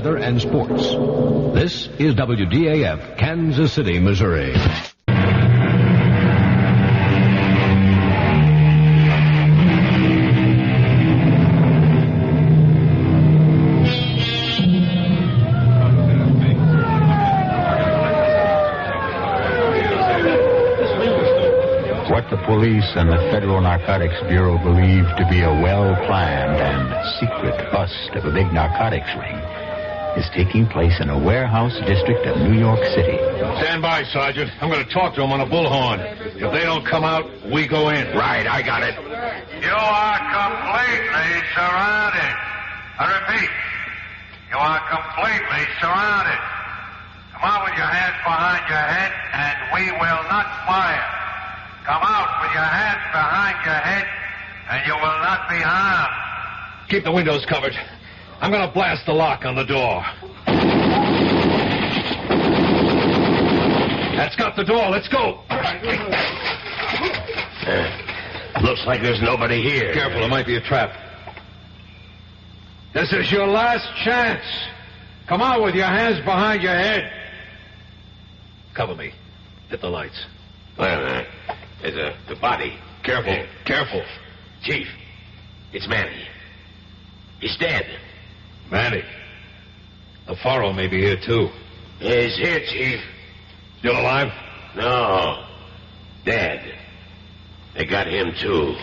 And sports. This is WDAF, Kansas City, Missouri. What the police and the Federal Narcotics Bureau believe to be a well-planned and secret bust of a big narcotics ring is taking place in a warehouse district of New York City. Stand by, Sergeant. I'm going to talk to them on a bullhorn. If they don't come out, we go in. Right, I got it. You are completely surrounded. I repeat, you are completely surrounded. Come out with your hands behind your head, and we will not fire. Come out with your hands behind your head, and you will not be harmed. Keep the windows covered. I'm going to blast the lock on the door. That's got the door. Let's go. Looks like there's nobody here. Careful, it might be a trap. This is your last chance. Come out with your hands behind your head. Cover me. Hit the lights. Well, there's the body. Careful, careful. Chief, it's Manny. He's dead. Manny. The Faro may be here, too. He's here, Chief. Still alive? No. Dead. They got him, too.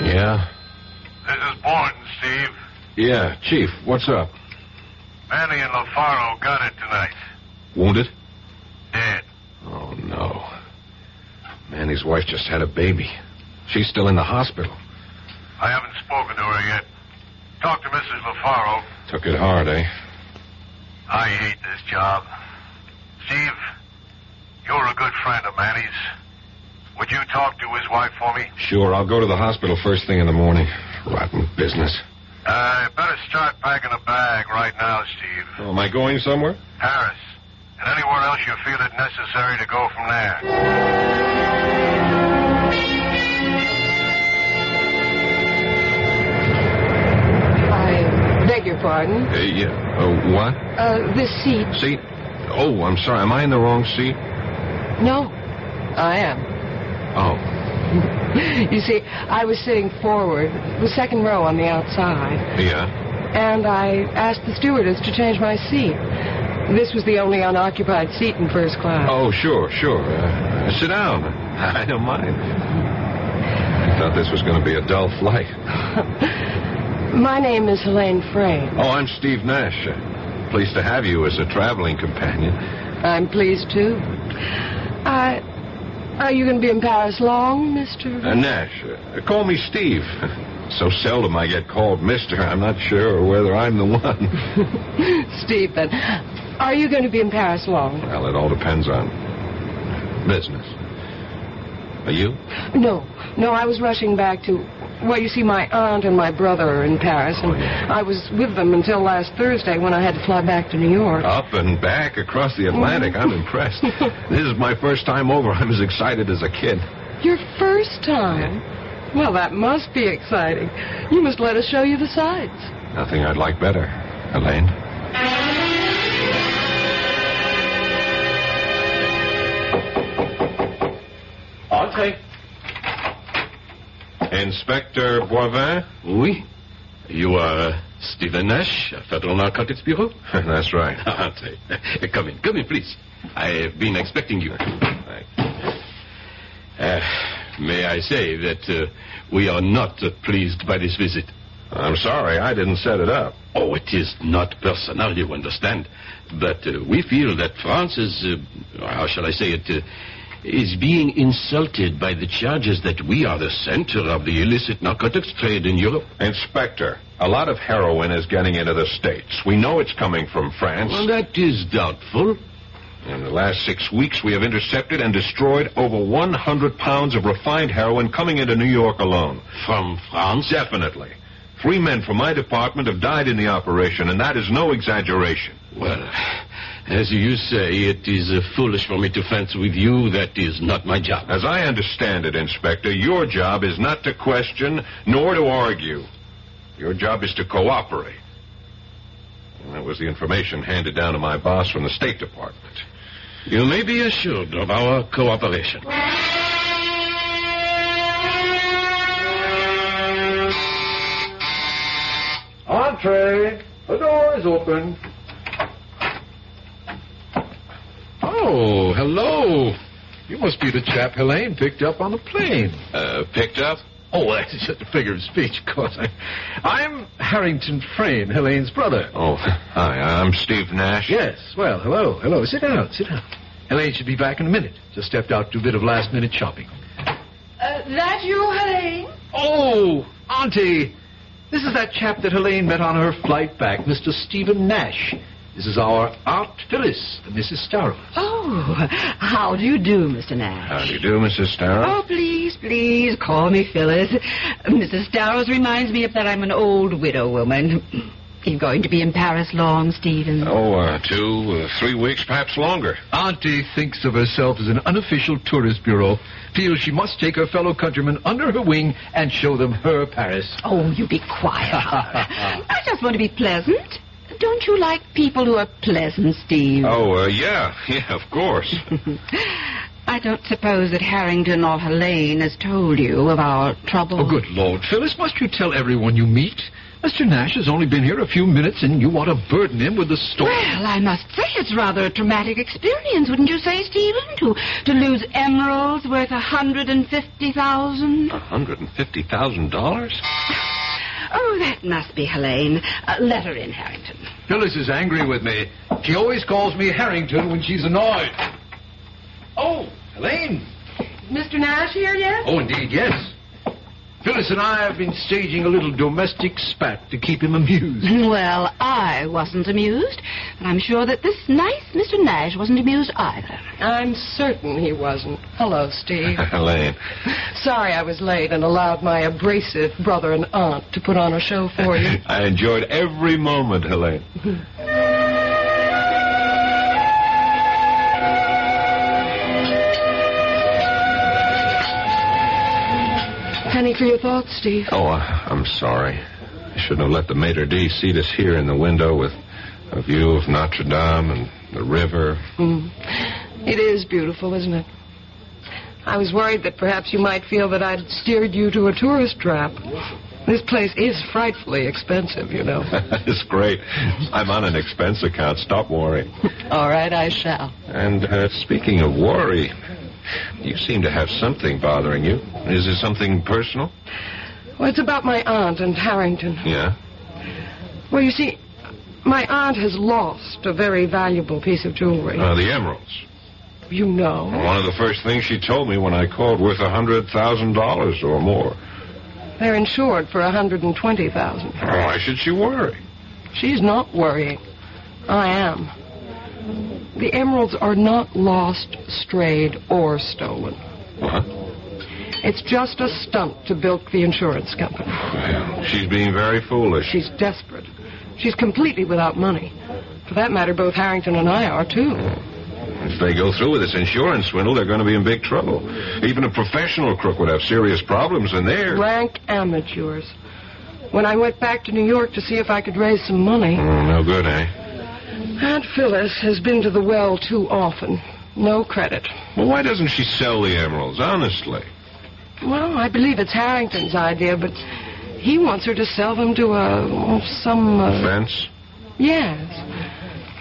Yeah? This is Bourne, Steve. Yeah, Chief, what's up? Manny and LaFaro got it tonight. Wounded? Dead. Oh, no. Manny's wife just had a baby. She's still in the hospital. I haven't spoken to her yet. Talk to Mrs. LaFaro. Took it hard, eh? I hate this job. Steve, you're a good friend of Manny's. Would you talk to his wife for me? Sure, I'll go to the hospital first thing in the morning. Rotten business. Better start packing a bag right now, Steve. Oh, am I going somewhere? Paris. And anywhere else you feel it necessary to go from there. I beg your pardon? Yeah. What? This seat. Seat? Oh, I'm sorry. Am I in the wrong seat? No, I am. Oh. You see, I was sitting forward, the second row on the outside. Yeah? And I asked the stewardess to change my seat. This was the only unoccupied seat in first class. Oh, sure. Sit down. I don't mind. I thought this was going to be a dull flight. My name is Helene Frey. Oh, I'm Steve Nash. Pleased to have you as a traveling companion. I'm pleased, too. Are you going to be in Paris long, Mr.? Nash, call me Steve. So seldom I get called Mr. I'm not sure whether I'm the one. Steve, then. Are you going to be in Paris long? Well, it all depends on business. Are you? No, I was rushing back to... Well, you see, my aunt and my brother are in Paris, and I was with them until last Thursday when I had to fly back to New York. Up and back across the Atlantic. I'm impressed. This is my first time over. I'm as excited as a kid. Your first time? Well, that must be exciting. You must let us show you the sights. Nothing I'd like better, Elaine. Entrez. Inspector Boivin? Oui. You are Stephen Nash, Federal Narcotics Bureau? That's right. Entrez. Come in, please. I've been expecting you. May I say that we are not pleased by this visit. I'm sorry, I didn't set it up. Oh, it is not personal, you understand. But we feel that France is, how shall I say it, is being insulted by the charges that we are the center of the illicit narcotics trade in Europe. Inspector, a lot of heroin is getting into the States. We know it's coming from France. Well, that is doubtful. In the last 6 weeks, we have intercepted and destroyed over 100 pounds of refined heroin coming into New York alone. From France? Definitely. 3 men from my department have died in the operation, and that is no exaggeration. Well, as you say, it is foolish for me to fence with you. That is not my job. As I understand it, Inspector, your job is not to question nor to argue. Your job is to cooperate. And that was the information handed down to my boss from the State Department. You may be assured of our cooperation. Entree. The door is open. Oh, hello. You must be the chap Helene picked up on the plane. Picked up? Oh, that's just a figure of speech, of course. I'm Harrington Frayne, Helene's brother. Oh, hi, I'm Steve Nash. Yes, well, hello. Sit down. Helene should be back in a minute. Just stepped out to do a bit of last-minute shopping. That you, Helene? Oh, Auntie. This is that chap that Helene met on her flight back, Mr. Stephen Nash. This is our Aunt Phyllis, Mrs. Starrow. Oh, how do you do, Mr. Nash? How do you do, Mrs. Starrow? Oh, please, call me Phyllis. Mrs. Starrow reminds me of that I'm an old widow woman. You going to be in Paris long, Stephen? Oh, 2, 3 weeks, perhaps longer. Auntie thinks of herself as an unofficial tourist bureau, feels she must take her fellow countrymen under her wing and show them her Paris. Oh, you be quiet, Howard. I just want to be pleasant. Don't you like people who are pleasant, Steve? Oh, yeah, of course. I don't suppose that Harrington or Helene has told you of our trouble. Oh, good Lord, Phyllis, must you tell everyone you meet? Mr. Nash has only been here a few minutes, and you want to burden him with the story. Well, I must say it's rather a traumatic experience, wouldn't you say, Stephen? To lose emeralds worth $150,000. $150,000? Oh, that must be Helene. Let her in, Harrington. Phyllis is angry with me. She always calls me Harrington when she's annoyed. Oh, Helene. Mr. Nash here yet? Oh, indeed, yes. Phyllis and I have been staging a little domestic spat to keep him amused. Well, I wasn't amused, and I'm sure that this nice Mr. Nash wasn't amused either. I'm certain he wasn't. Hello, Steve. Helene. Sorry I was late and allowed my abrasive brother and aunt to put on a show for you. I enjoyed every moment, Helene. Penny for your thoughts, Steve. Oh, I'm sorry. I shouldn't have let the maitre d' seat us here in the window with a view of Notre Dame and the river. It is beautiful, isn't it? I was worried that perhaps you might feel that I'd steered you to a tourist trap. This place is frightfully expensive, you know. It's great. I'm on an expense account. Stop worrying. All right, I shall. And speaking of worry, you seem to have something bothering you. Is it something personal? Well, it's about my aunt and Harrington. Yeah? Well, you see, my aunt has lost a very valuable piece of jewelry. The emeralds. you know? One of the first things she told me when I called worth $100,000 or more. They're insured for $120,000. Why should she worry? She's not worrying. I am. The emeralds are not lost, strayed, or stolen. What? It's just a stunt to bilk the insurance company. Well, she's being very foolish. She's desperate. She's completely without money. For that matter, both Harrington and I are, too. If they go through with this insurance swindle, they're going to be in big trouble. Even a professional crook would have serious problems, and they're... rank amateurs. When I went back to New York to see if I could raise some money... no good, eh? Aunt Phyllis has been to the well too often. No credit. Well, why doesn't she sell the emeralds, honestly? Well, I believe it's Harrington's idea, but he wants her to sell them to some... Fence? Yes.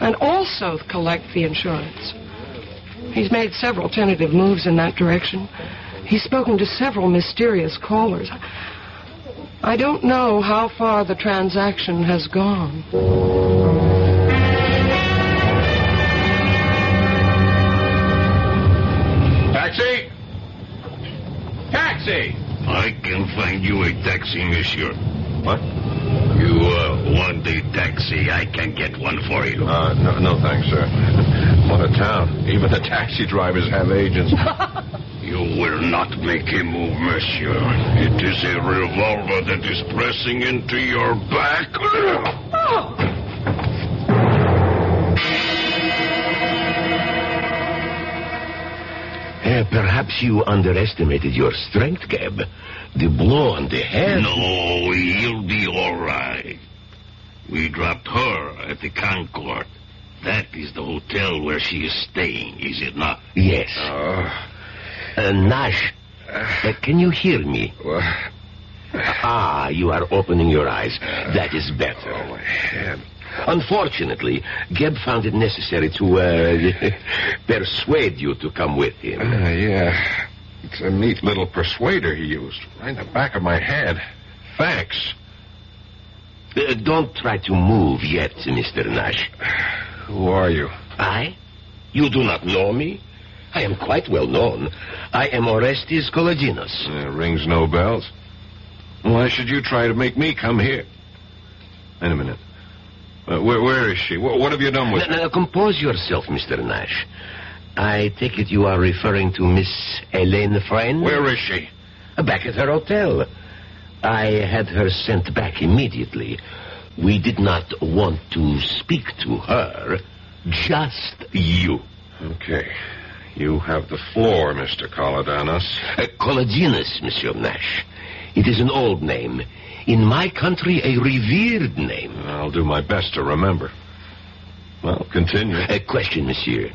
And also collect the insurance. He's made several tentative moves in that direction. He's spoken to several mysterious callers. I don't know how far the transaction has gone. Taxi! Taxi! I can find you a taxi, monsieur. What? You want a taxi? I can get one for you. No thanks, sir. What a town. Even the taxi drivers have agents. You will not make a move, monsieur. It is a revolver that is pressing into your back. Perhaps you underestimated your strength, Gab. The blow on the head... No, he'll be all right. We dropped her at the Concord. That is the hotel where she is staying, is it not? Yes. Nash, can you hear me? You are opening your eyes. That is better. Oh, my head. Unfortunately, Geb found it necessary to persuade you to come with him. Yeah. It's a neat little persuader he used. Right in the back of my head. Thanks. Don't try to move yet, Mr. Nash. Who are you? I? You do not know me? I am quite well known. I am Orestes Kolodinos. Rings no bells. Why should you try to make me come here? Wait a minute. Where is she? What have you done with her? Now, compose yourself, Mr. Nash. I take it you are referring to Miss Helene Friend? Where is she? Back at her hotel. I had her sent back immediately. We did not want to speak to her, just you. Okay. You have the floor, Mr. Kolodinos. Kolodinos, Monsieur Nash. It is an old name. In my country, a revered name. I'll do my best to remember. Well, continue. A question, monsieur.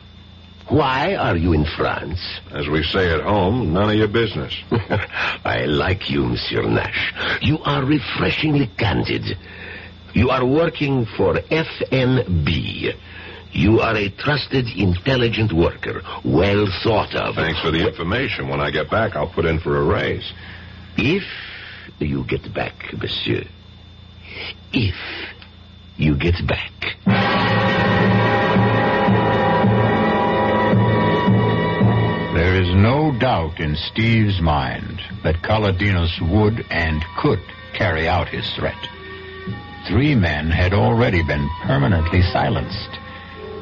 Why are you in France? As we say at home, none of your business. I like you, Monsieur Nash. You are refreshingly candid. You are working for FNB. You are a trusted, intelligent worker, well thought of. Thanks for the information. When I get back, I'll put in for a raise. If you get back, monsieur. If you get back. There is no doubt in Steve's mind that Kolodinos would and could carry out his threat. 3 men had already been permanently silenced,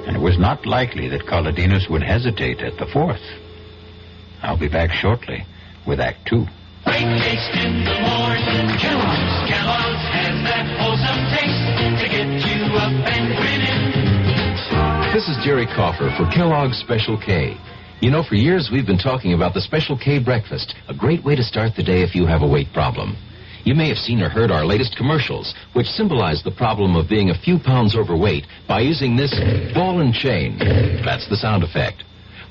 and it was not likely that Kolodinos would hesitate at the 4th. I'll be back shortly with Act 2. Great taste in the morning. Kellogg's has that wholesome taste to get you up and grinning. This is Jerry Coffer for Kellogg's Special K. You know, for years we've been talking about the Special K breakfast, a great way to start the day if you have a weight problem. You may have seen or heard our latest commercials, which symbolize the problem of being a few pounds overweight by using this ball and chain. That's the sound effect.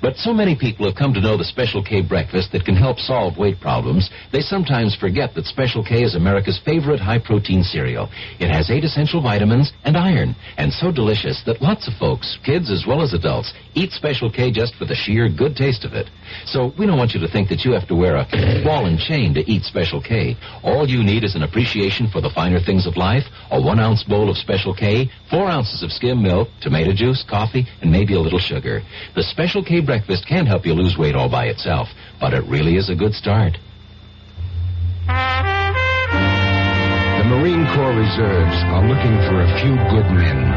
But so many people have come to know the Special K breakfast that can help solve weight problems, they sometimes forget that Special K is America's favorite high-protein cereal. It has 8 essential vitamins and iron, and so delicious that lots of folks, kids as well as adults, eat Special K just for the sheer good taste of it. So we don't want you to think that you have to wear a ball and chain to eat Special K. All you need is an appreciation for the finer things of life, a 1-ounce bowl of Special K, 4 ounces of skim milk, tomato juice, coffee, and maybe a little sugar. The Special K breakfast breakfast can't help you lose weight all by itself, but it really is a good start. The Marine Corps Reserves are looking for a few good men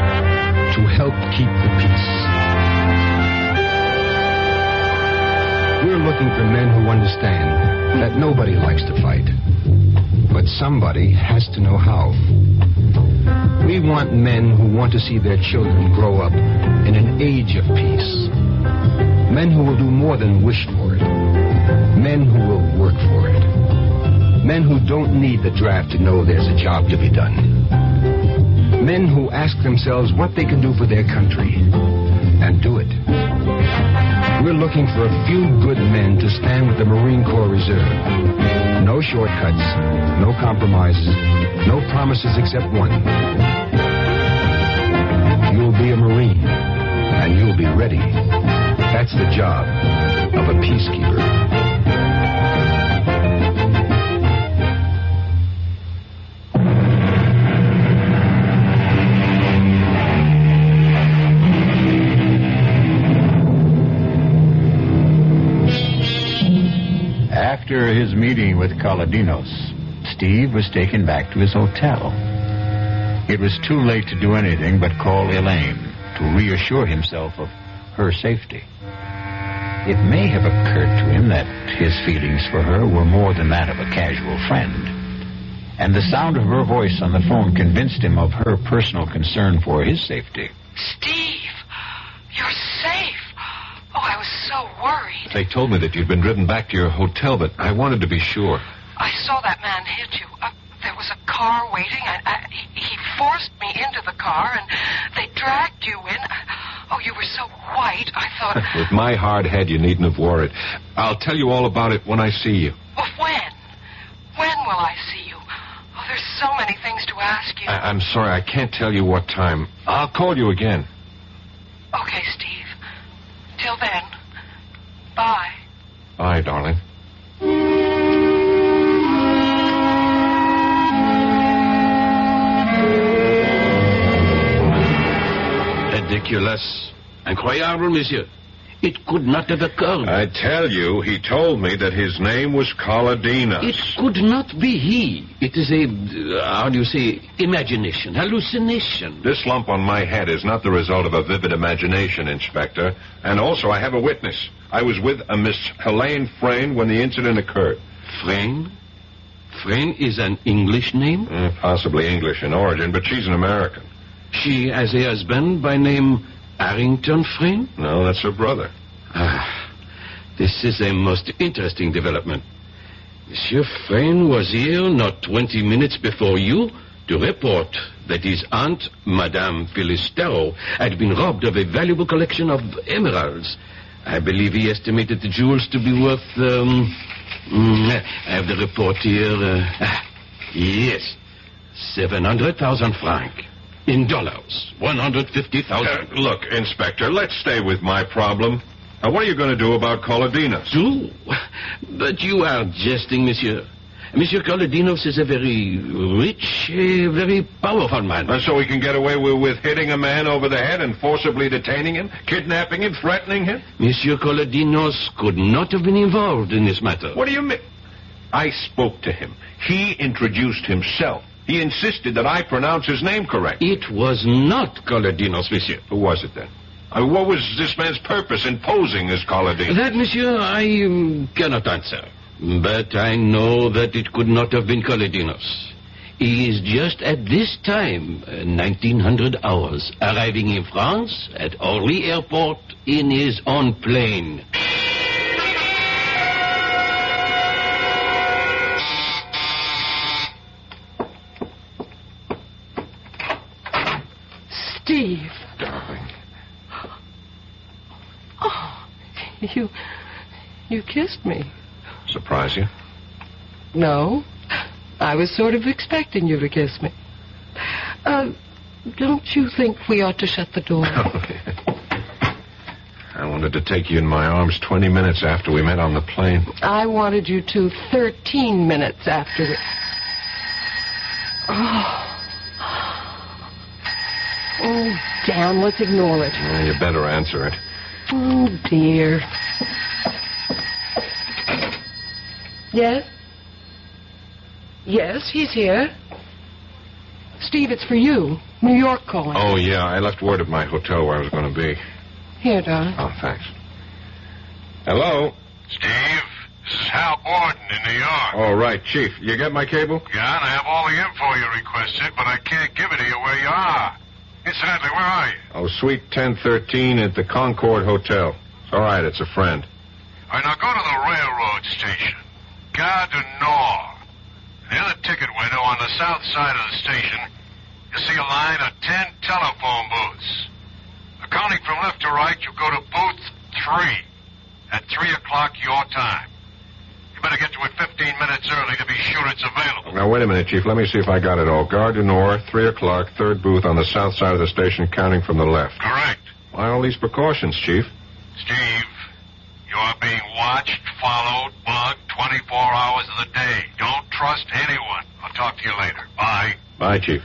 to help keep the peace. We're looking for men who understand that nobody likes to fight, but somebody has to know how. We want men who want to see their children grow up in an age of peace. Men who will do more than wish for it. Men who will work for it. Men who don't need the draft to know there's a job to be done. Men who ask themselves what they can do for their country and do it. We're looking for a few good men to stand with the Marine Corps Reserve. No shortcuts, no compromises, no promises except one. You'll be a Marine, and you'll be ready. That's the job of a peacekeeper. After his meeting with Kaladinos, Steve was taken back to his hotel. It was too late to do anything but call Elaine to reassure himself of her safety. It may have occurred to him that his feelings for her were more than that of a casual friend, and the sound of her voice on the phone convinced him of her personal concern for his safety. Steve, you're safe. Oh, I was so worried. They told me that you'd been driven back to your hotel, but I wanted to be sure. I saw that man hit you. There was a car waiting. He forced me into the car, and they dragged you in. Oh, you were so white, I thought... With my hard head, you needn't have worried. I'll tell you all about it when I see you. Well, when? When will I see you? Oh, there's so many things to ask you. I'm sorry, I can't tell you what time. I'll call you again. Okay, Steve. Till then, bye. Bye, darling. Ridiculous. Incroyable, monsieur. It could not have occurred. I tell you, he told me that his name was Kaladinos. It could not be he. It is a, how do you say, imagination, hallucination. This lump on my head is not the result of a vivid imagination, Inspector. And also, I have a witness. I was with a Miss Helene Frayne when the incident occurred. Frayne? Frayne is an English name? Possibly English in origin, but she's an American. She has a husband by name Harrington Frayne? No, that's her brother. This is a most interesting development. Monsieur Frayne was here not 20 minutes before you to report that his aunt, Madame Phyllis Darrow, had been robbed of a valuable collection of emeralds. I believe he estimated the jewels to be worth, I have the report here. Yes, 700,000 francs. In dollars, 150,000. Look, Inspector, let's stay with my problem. What are you going to do about Kaladinos? Do? But you are jesting, monsieur. Monsieur Kaladinos is a very rich, very powerful man. So he can get away with hitting a man over the head and forcibly detaining him, kidnapping him, threatening him? Monsieur Kaladinos could not have been involved in this matter. What do you mean? I spoke to him. He introduced himself. He insisted that I pronounce his name correct. It was not Kaladinos, monsieur. Who was it then? What was this man's purpose in posing as Kaladinos? That, monsieur, I cannot answer. But I know that it could not have been Kaladinos. He is just at this time, 1900 hours, arriving in France at Orly Airport in his own plane. Steve. Darling. Oh, you kissed me. Surprise you? No. I was sort of expecting you to kiss me. Don't you think we ought to shut the door? I wanted to take you in my arms 20 minutes after we met on the plane. I wanted you to 13 minutes after we... Oh, damn, let's ignore it. You better answer it. Oh, dear. Yes? Yes, he's here. Steve, it's for you. New York calling. Oh, yeah, I left word at my hotel where I was going to be. Here, darling. Oh, thanks. Hello? Steve, this is Hal Borden in New York. Oh, right, Chief. You get my cable? Yeah, and I have all the info you requested, but I can't give it to you where you are. Incidentally, where are you? Oh, Suite 1013 at the Concord Hotel. It's all right, it's a friend. All right, now go to the railroad station. Gare du Nord. Near the ticket window on the south side of the station, you see a line of 10 telephone booths. Counting from left to right, you go to booth 3 at 3 o'clock your time. You better get to it 15 minutes early to be sure it's available. Now, wait a minute, Chief. Let me see if I got it all. Gare du Nord, 3 o'clock, third booth on the south side of the station, counting from the left. Correct. Why all these precautions, Chief? Steve, you are being watched, followed, bugged 24 hours of the day. Don't trust anyone. I'll talk to you later. Bye. Bye, Chief.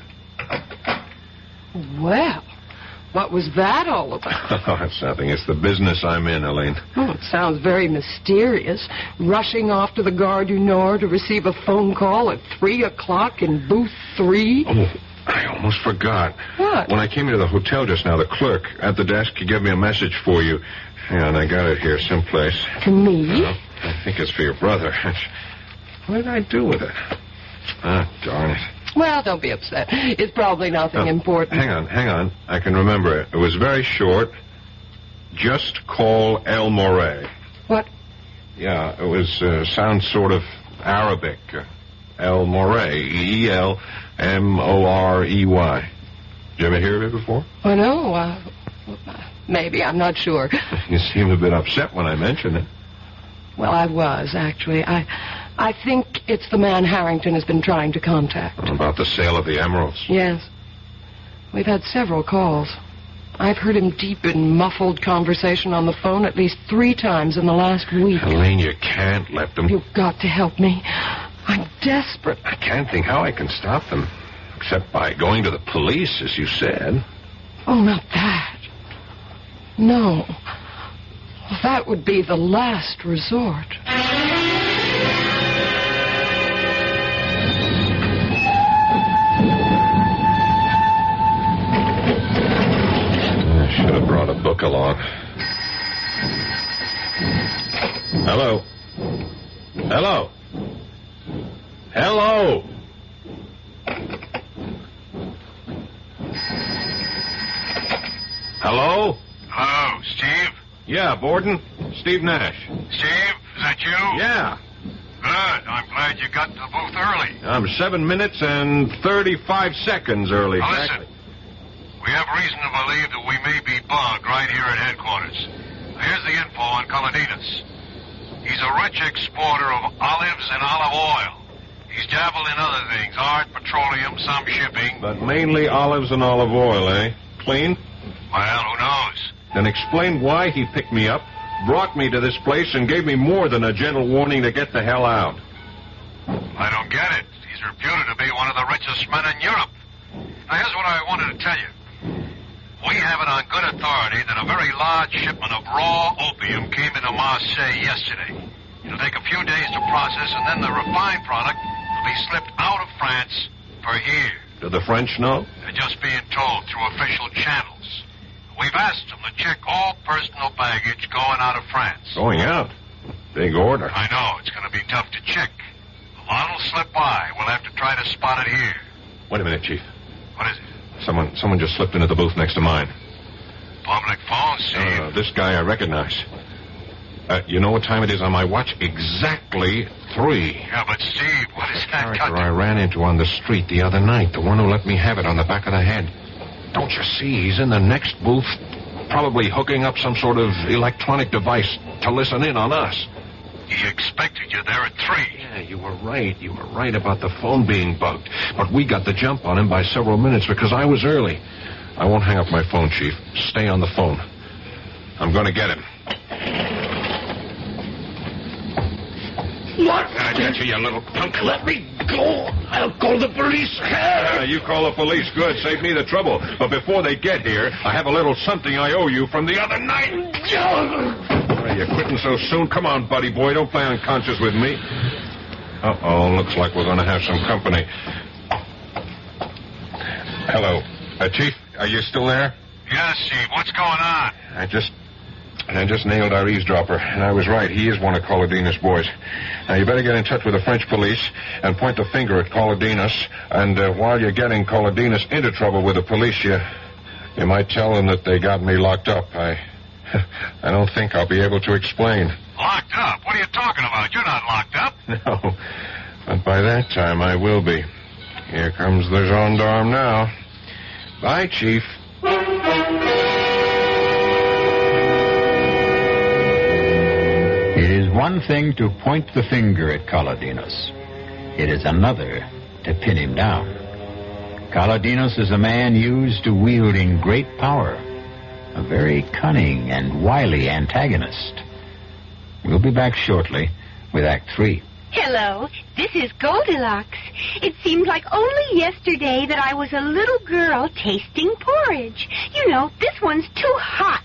Well, what was that all about? Oh, it's nothing. It's the business I'm in, Elaine. Oh, it sounds very mysterious. Rushing off to the Gare du Nord to receive a phone call at 3 o'clock in booth 3. Oh, I almost forgot. What? When I came into the hotel just now, the clerk at the desk, he gave me a message for you. Hang on, I got it here someplace. For me? I think it's for your brother. What did I do with it? Ah, darn it. Well, don't be upset. It's probably nothing important. Hang on. I can remember it. It was very short. Just call El Morey. What? Yeah, it was, sounds sort of Arabic. El Morey. E-L-M-O-R-E-Y. Did you ever hear of it before? Oh, no. Maybe. I'm not sure. You seem a bit upset when I mentioned it. Well, I was, actually. I think it's the man Harrington has been trying to contact. About the sale of the emeralds? Yes. We've had several calls. I've heard him deep in muffled conversation on the phone at least 3 times in the last week. Elaine, you can't let them... You've got to help me. I'm desperate. I can't think how I can stop them. Except by going to the police, as you said. Oh, not that. No. That would be the last resort. I should have brought a book along. Hello? Hello? Hello? Hello? Hello, Steve? Yeah, Borden. Steve Nash. Steve, is that you? Yeah. Good. I'm glad you got to the booth early. I'm 7 minutes and 35 seconds early. Now listen, we have reason to believe that we may be bugged right here at headquarters. Now, here's the info on Colodinas. He's a rich exporter of olives and olive oil. He's dabbled in other things, art, petroleum, some shipping. But mainly olives and olive oil, eh? Clean? Well, who knows? Then explain why he picked me up, brought me to this place, and gave me more than a gentle warning to get the hell out. I don't get it. He's reputed to be one of the richest men in Europe. Now, here's what I wanted to tell you. We have it on good authority that a very large shipment of raw opium came into Marseille yesterday. It'll take a few days to process, and then the refined product will be slipped out of France for here. Do the French know? They're just being told through official channels. We've asked them to check all personal baggage going out of France. Going out? Big order. I know. It's going to be tough to check. A lot will slip by. We'll have to try to spot it here. Wait a minute, Chief. What is it? Someone just slipped into the booth next to mine. Public phone, Steve. This guy I recognize. You know what time it is on my watch? Exactly 3. Yeah, but Steve, what is that? Character I ran into on the street the other night. The one who let me have it on the back of the head. Don't you see? He's in the next booth, probably hooking up some sort of electronic device to listen in on us. He expected you there at 3. Yeah, you were right. You were right about the phone being bugged. But we got the jump on him by several minutes because I was early. I won't hang up my phone, Chief. Stay on the phone. I'm going to get him. What? I get you, you little punk. Let me go. I'll call the police. You call the police. Good. Save me the trouble. But before they get here, I have a little something I owe you from the other night. Are you quitting so soon? Come on, buddy boy. Don't play unconscious with me. Uh-oh. Looks like we're going to have some company. Hello. Chief, are you still there? Yes, Chief. What's going on? I just nailed our eavesdropper, and I was right. He is one of Colodina's boys. Now, you better get in touch with the French police and point the finger at Colodinas, and while you're getting Colodinas into trouble with the police, you might tell them that they got me locked up. I don't think I'll be able to explain. Locked up? What are you talking about? You're not locked up. No, but by that time I will be. Here comes the gendarme now. Bye, Chief. It is one thing to point the finger at Colodinos. It is another to pin him down. Colodinos is a man used to wielding great power, a very cunning and wily antagonist. We'll be back shortly with Act 3. Hello, this is Goldilocks. It seems like only yesterday that I was a little girl tasting porridge. You know, this one's too hot.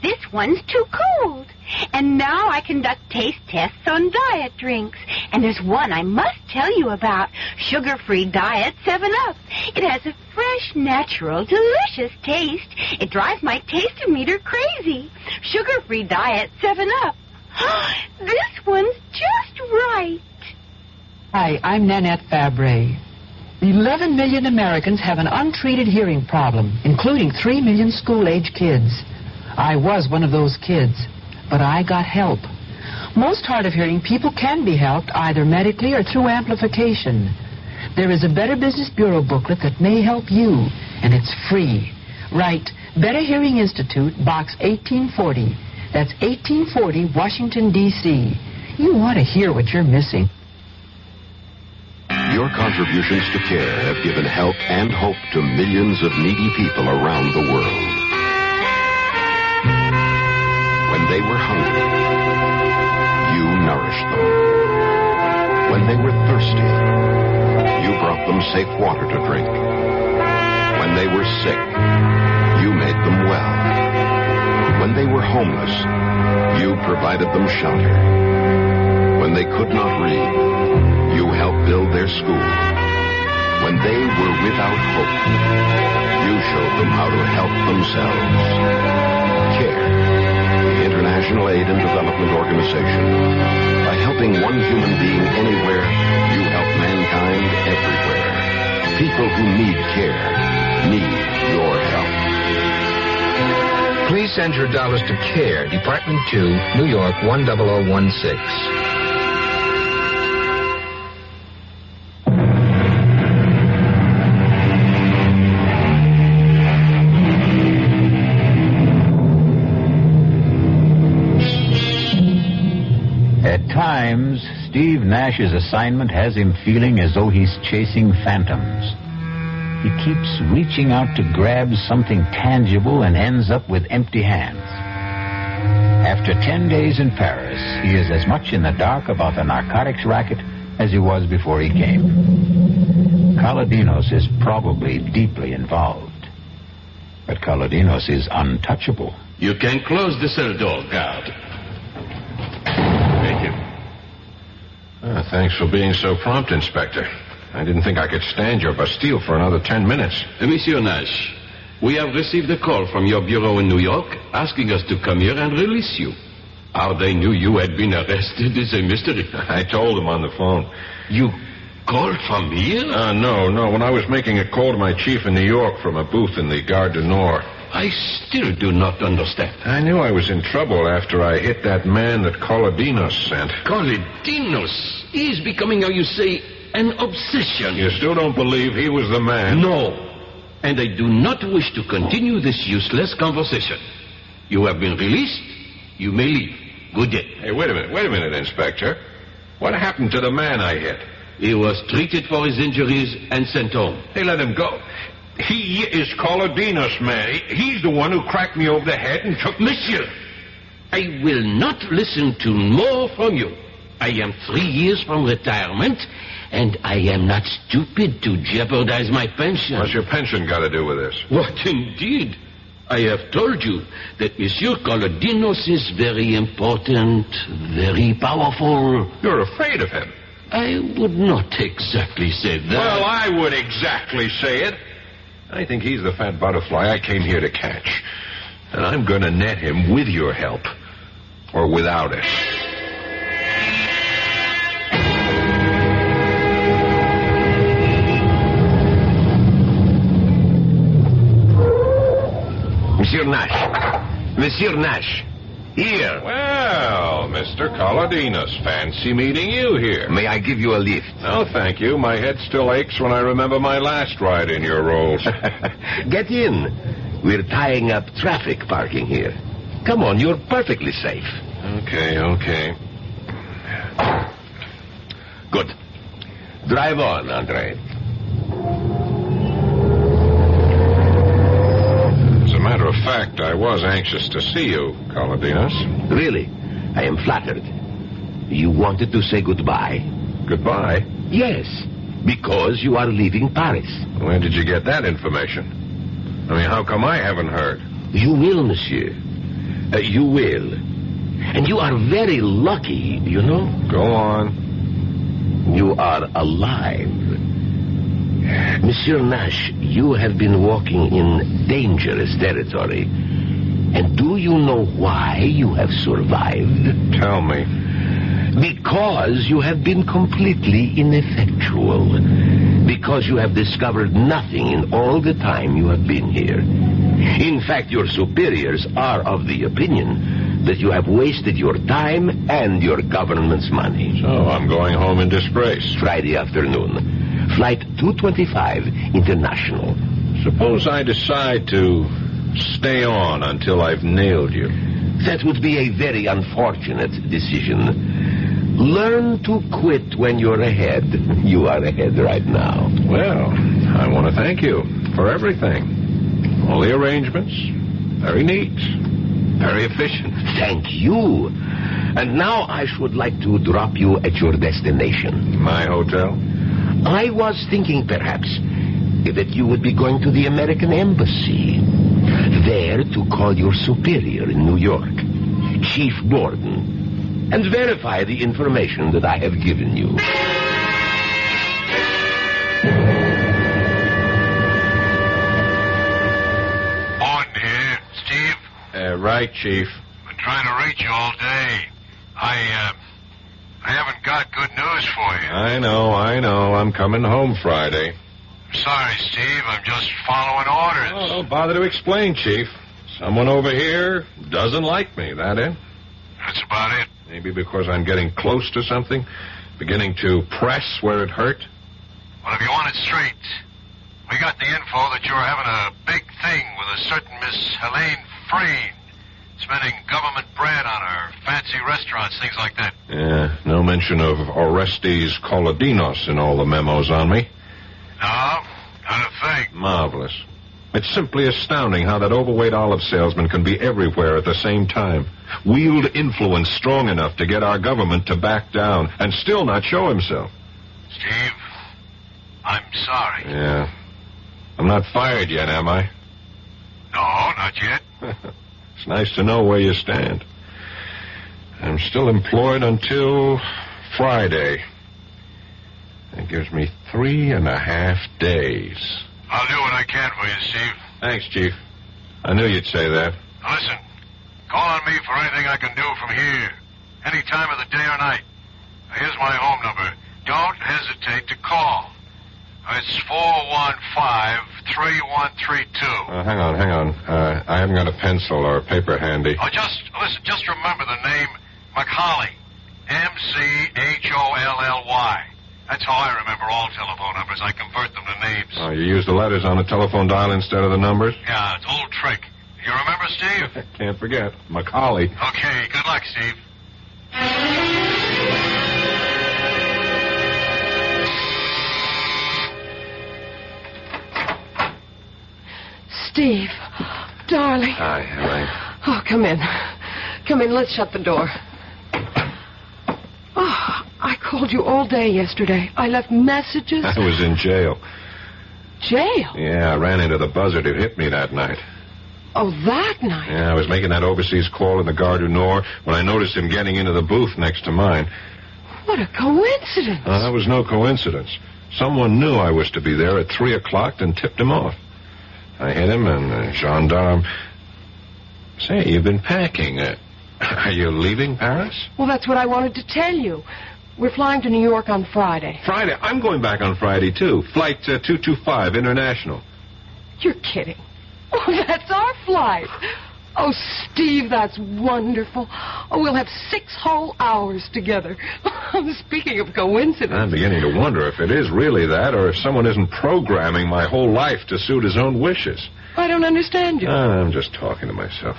This one's too cold. And now I conduct taste tests on diet drinks. And there's one I must tell you about. Sugar-free Diet 7-Up. It has a fresh, natural, delicious taste. It drives my taste-o-meter crazy. Sugar-free Diet 7-Up. This one's just right. Hi, I'm Nanette Fabre. 11 million Americans have an untreated hearing problem, including 3 million school-age kids. I was one of those kids, but I got help. Most hard-of-hearing people can be helped either medically or through amplification. There is a Better Business Bureau booklet that may help you, and it's free. Write Better Hearing Institute, Box 1840. That's 1840, Washington, D.C. You want to hear what you're missing. Your contributions to care have given help and hope to millions of needy people around the world. When they were hungry, you nourished them. When they were thirsty, you brought them safe water to drink. When they were sick, you made them well. When they were homeless, you provided them shelter. When they could not read, you helped build their school. When they were without hope, you showed them how to help themselves. CARE, the International Aid and Development Organization. By helping one human being anywhere, you help mankind everywhere. People who need care need your help. Please send your dollars to CARE, Department 2, New York 10016. At times, Steve Nash's assignment has him feeling as though he's chasing phantoms. He keeps reaching out to grab something tangible and ends up with empty hands. After 10 days in Paris, he is as much in the dark about the narcotics racket as he was before he came. Colodinos is probably deeply involved. But Colodinos is untouchable. You can close the cell door, guard. Thank you. Thanks for being so prompt, Inspector. I didn't think I could stand your Bastille for another 10 minutes. Monsieur Nash, we have received a call from your bureau in New York asking us to come here and release you. How they knew you had been arrested is a mystery. I told them on the phone. You called from here? No. When I was making a call to my chief in New York from a booth in the Gare du Nord. I still do not understand. I knew I was in trouble after I hit that man that Colodinos sent. Colodinos? He is becoming, how you say, an obsession. You still don't believe he was the man? No. And I do not wish to continue this useless conversation. You have been released. You may leave. Good day. Hey, wait a minute, Inspector. What happened to the man I hit? He was treated for his injuries and sent home. They let him go. He is Colodinos, man. He's the one who cracked me over the head and took... Monsieur, I will not listen to more from you. I am 3 years from retirement, and I am not stupid to jeopardize my pension. What's your pension got to do with this? What, indeed? I have told you that Monsieur Colodinos is very important, very powerful. You're afraid of him. I would not exactly say that. Well, I would exactly say it. I think he's the fat butterfly I came here to catch. And I'm going to net him with your help. Or without it. Monsieur Nash. Monsieur Nash. Here. Well, Mr. Colodinos, fancy meeting you here. May I give you a lift? No, thank you. My head still aches when I remember my last ride in your rolls. Get in. We're tying up traffic parking here. Come on, you're perfectly safe. Okay. Good. Drive on, Andre. As a matter of fact, I was anxious to see you, Colodinos. Really? I am flattered. You wanted to say goodbye? Goodbye? Yes, because you are leaving Paris. Where did you get that information? I mean, how come I haven't heard? You will, monsieur. You will. And you are very lucky, you know? Go on. You are alive. Monsieur Nash, you have been walking in dangerous territory. And do you know why you have survived? Tell me. Because you have been completely ineffectual. Because you have discovered nothing in all the time you have been here. In fact, your superiors are of the opinion that you have wasted your time and your government's money. So I'm going home in disgrace. Friday afternoon. Flight 225 International. Suppose I decide to stay on until I've nailed you. That would be a very unfortunate decision. Learn to quit when you're ahead. You are ahead right now. Well, I want to thank you for everything. All the arrangements. Very neat. Very efficient. Thank you. And now I should like to drop you at your destination. My hotel? I was thinking perhaps that you would be going to the American Embassy. There to call your superior in New York, Chief Borden, and verify the information that I have given you. Borden here. Steve? Right, Chief. Been trying to reach you all day. I haven't got good news for you. I know. I'm coming home Friday. Sorry, Steve. I'm just following orders. Oh, don't bother to explain, Chief. Someone over here doesn't like me, that it? That's about it. Maybe because I'm getting close to something, beginning to press where it hurt. Well, if you want it straight, we got the info that you're having a big thing with a certain Miss Helene Frayne, spending government bread on her fancy restaurants, things like that. Yeah, no mention of Orestes Colodinos in all the memos on me. No, not a thing. Marvelous. It's simply astounding how that overweight olive salesman can be everywhere at the same time. Wield influence strong enough to get our government to back down and still not show himself. Steve, I'm sorry. Yeah. I'm not fired yet, am I? No, not yet. It's nice to know where you stand. I'm still employed until Friday. That gives me 3.5 days. I'll do what I can for you, Steve. Thanks, Chief. I knew you'd say that. Now listen, call on me for anything I can do from here. Any time of the day or night. Now, here's my home number. Don't hesitate to call. It's 415-3132. Hang on. I haven't got a pencil or a paper handy. Oh, just remember the name McCauley. M-C-H-O-L-L-Y. That's how I remember all telephone numbers. I convert them to names. Oh, you use the letters on the telephone dial instead of the numbers? Yeah, it's an old trick. You remember, Steve? Can't forget. Macaulay. Okay, good luck, Steve. Steve, darling. Hi, Helene. Oh, come in. Come in, let's shut the door. Oh, I called you all day yesterday. I left messages. I was in jail. Jail? Yeah, I ran into the buzzard who hit me that night. Oh, that night? Yeah, I was making that overseas call in the Gare du Nord when I noticed him getting into the booth next to mine. What a coincidence. That was no coincidence. Someone knew I was to be there at 3 o'clock and tipped him off. I hit him, and the gendarme... Say, you've been packing. Are you leaving Paris? Well, that's what I wanted to tell you. We're flying to New York on Friday. Friday? I'm going back on Friday, too. Flight 225, international. You're kidding. Oh, that's our flight. Oh, Steve, that's wonderful. Oh, we'll have 6 whole hours together. Speaking of coincidence. I'm beginning to wonder if it is really that, or if someone isn't programming my whole life to suit his own wishes. I don't understand you. I'm just talking to myself.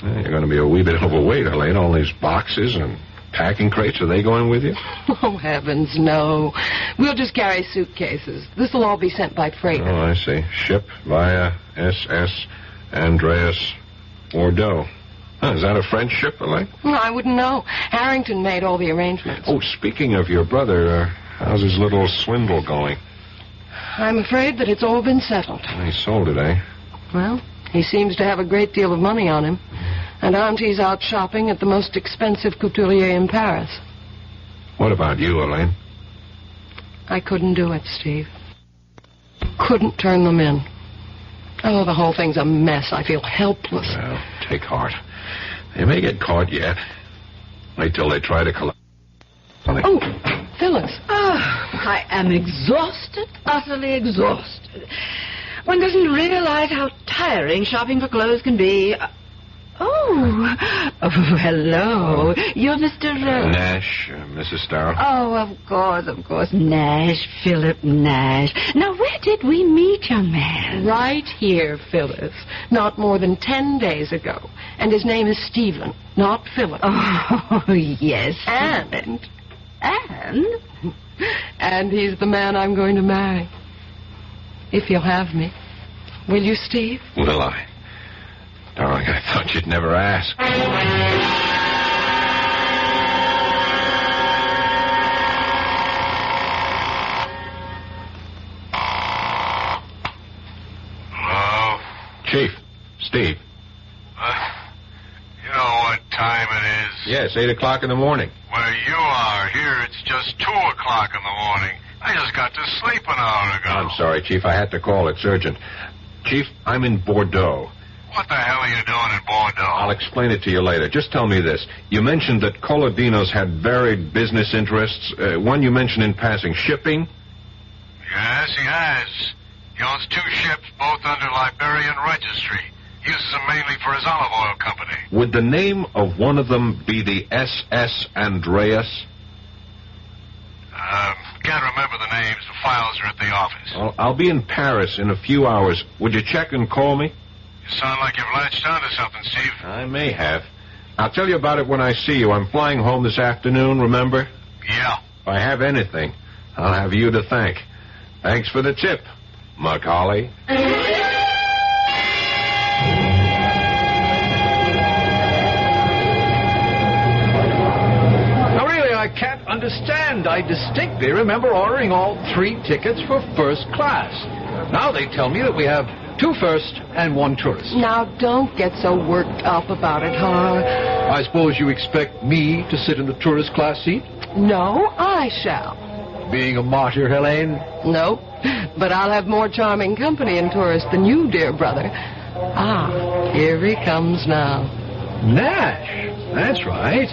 You're going to be a wee bit overweight, Elaine. All these boxes and packing crates, are they going with you? Oh, heavens, no. We'll just carry suitcases. This will all be sent by freighter. Oh, I see. Ship via SS Andreas Bordeaux. Is that a French ship, Elaine? I wouldn't know. Harrington made all the arrangements. Oh, speaking of your brother, how's his little swindle going? I'm afraid that it's all been settled. He sold it, eh? Well, he seems to have a great deal of money on him. And Auntie's out shopping at the most expensive couturier in Paris. What about you, Elaine? I couldn't do it, Steve. Couldn't turn them in. Oh, the whole thing's a mess. I feel helpless. Well, take heart. They may get caught yet. Wait till they try to collect. Oh, Phyllis. I am exhausted, utterly exhausted. One doesn't realize how tiring shopping for clothes can be. Oh, hello. You're Mr. Nash, Mrs. Starr. Oh, of course. Nash, Philip Nash. Now, where did we meet, young man? Right here, Phyllis. Not more than 10 days ago. And his name is Stephen, not Philip. Oh, yes. And he's the man I'm going to marry. If you'll have me. Will you, Steve? Will I? Darling, I thought you'd never ask. Hello? Chief, Steve. You know what time it is? Yes, 8 o'clock in the morning. Where you are, here it's just 2 o'clock in the morning. I just got to sleep an hour ago. I'm sorry, Chief. I had to call. It's urgent. Chief, I'm in Bordeaux. What the hell are you doing in Bordeaux? I'll explain it to you later. Just tell me this. You mentioned that Colladino's had varied business interests. One you mentioned in passing, shipping? Yes, he has. He owns 2 ships, both under Liberian registry. He uses them mainly for his olive oil company. Would the name of one of them be the SS Andreas? Can't remember the names. The files are at the office. Well, I'll be in Paris in a few hours. Would you check and call me? You sound like you've latched onto something, Steve. I may have. I'll tell you about it when I see you. I'm flying home this afternoon, remember? Yeah. If I have anything, I'll have you to thank. Thanks for the tip, Macaulay. I can't understand. I distinctly remember ordering all 3 tickets for first class. Now they tell me that we have 2 first and 1 tourist. Now, don't get so worked up about it, huh? I suppose you expect me to sit in the tourist class seat? No, I shall. Being a martyr, Helene? No, but I'll have more charming company in tourist than you, dear brother. Here he comes now. Nash, that's right.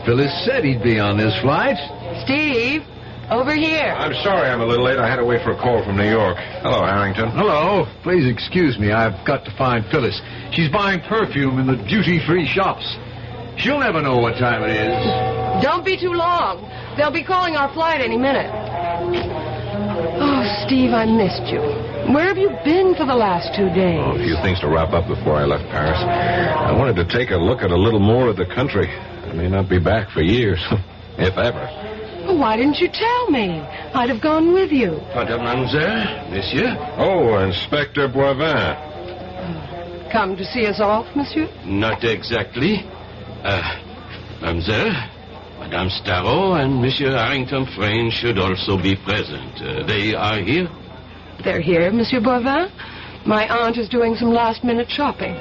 Phyllis said he'd be on this flight. Steve, over here. I'm sorry I'm a little late. I had to wait for a call from New York. Hello, Harrington. Hello. Please excuse me. I've got to find Phyllis. She's buying perfume in the duty-free shops. She'll never know what time it is. Don't be too long. They'll be calling our flight any minute. Oh, Steve, I missed you. Where have you been for the last 2 days? Oh, a few things to wrap up before I left Paris. I wanted to take a look at a little more of the country. I may not be back for years, if ever. Well, why didn't you tell me? I'd have gone with you. Mademoiselle, monsieur? Oh, Inspector Boivin. Come to see us off, monsieur? Not exactly. Mademoiselle, Madame Starrow and Monsieur Harrington Frayne should also be present. They are here? They're here, Monsieur Boivin. My aunt is doing some last-minute shopping.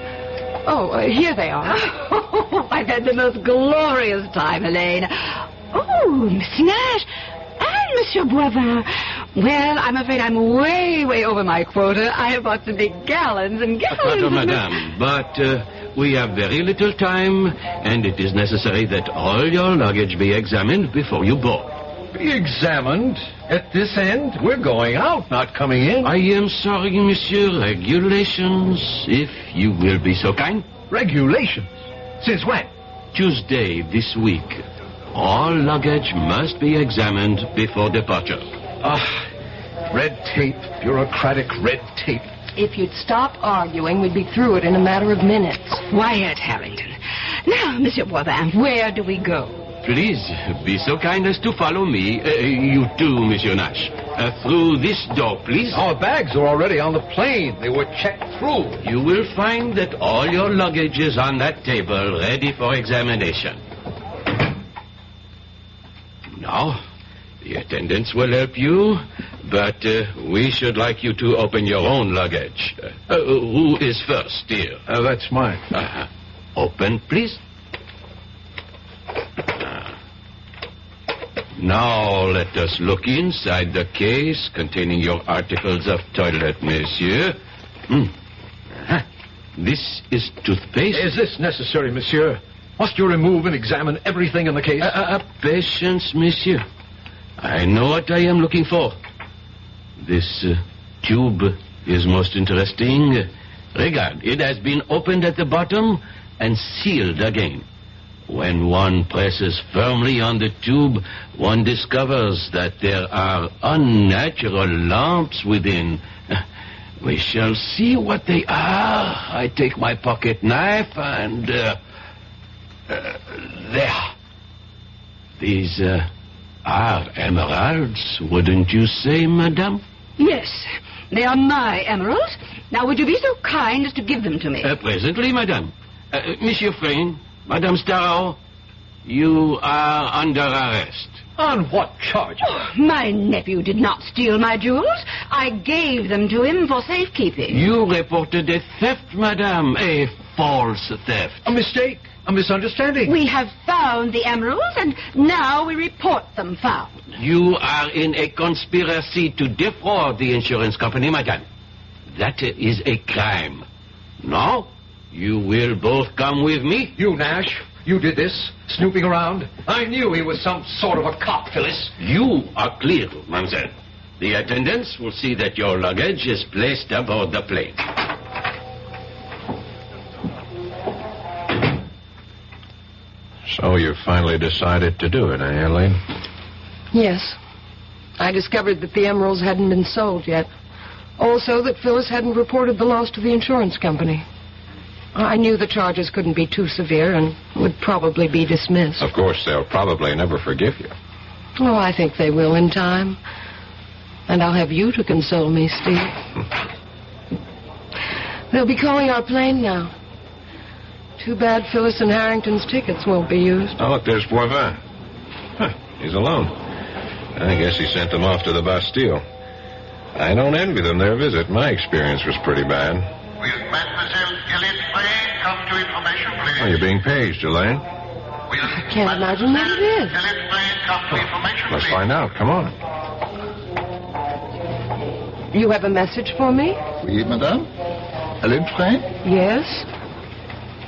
Oh, here they are. Oh, I've had the most glorious time, Helene. Oh, Miss Nash and Monsieur Boivin. Well, I'm afraid I'm way over my quota. I have bought some big gallons and gallons. Pardon, madame, but we have very little time, and it is necessary that all your luggage be examined before you board. Be examined? At this end? We're going out, not coming in. I am sorry, monsieur. Regulations, if you will be so kind. Regulations? Since when? Tuesday this week. All luggage must be examined before departure. Red tape, bureaucratic red tape. If you'd stop arguing, we'd be through it in a matter of minutes. Quiet, Harrington. Now, Monsieur Boivin, where do we go? Please, be so kind as to follow me. You too, Monsieur Nash. Through this door, please. Our bags are already on the plane. They were checked through. You will find that all your luggage is on that table, ready for examination. Now, the attendants will help you, but we should like you to open your own luggage. Who is first, dear? That's mine. Open, please. Now let us look inside the case containing your articles of toilet, monsieur. This is toothpaste. Is this necessary, monsieur? Must you remove and examine everything in the case? Patience, monsieur. I know what I am looking for. This tube is most interesting. Regard, it has been opened at the bottom and sealed again. When one presses firmly on the tube, one discovers that there are unnatural lumps within. We shall see what they are. I take my pocket knife and... there. These are emeralds, wouldn't you say, madame? Yes, they are my emeralds. Now, would you be so kind as to give them to me? Presently, madame. Monsieur Frayne, Madame Starrow, you are under arrest. On what charge? Oh, my nephew did not steal my jewels. I gave them to him for safekeeping. You reported a theft, madame. A false theft. A mistake. A misunderstanding. We have found the emeralds, and now we report them found. You are in a conspiracy to defraud the insurance company, madame. That is a crime. Now, you will both come with me. You, Nash, you did this, snooping around. I knew he was some sort of a cop, Phyllis. You are clear, mademoiselle. The attendants will see that your luggage is placed aboard the plane. So you finally decided to do it, eh, Elaine? Yes. I discovered that the emeralds hadn't been sold yet. Also that Phyllis hadn't reported the loss to the insurance company. I knew the charges couldn't be too severe and would probably be dismissed. Of course, they'll probably never forgive you. Oh, I think they will in time. And I'll have you to console me, Steve. They'll be calling our plane now. Too bad Phyllis and Harrington's tickets won't be used. Oh, look, there's Boivin. He's alone. I guess he sent them off to the Bastille. I don't envy them their visit. My experience was pretty bad. Will Mademoiselle Elaine Frayne come to information, please? Oh, you're being paged, Elaine. I can't imagine what it is. Elaine Frayne come to information, Let's please? find out. Come on. You have a message for me? Oui, madame. Elaine Frayne? Yes.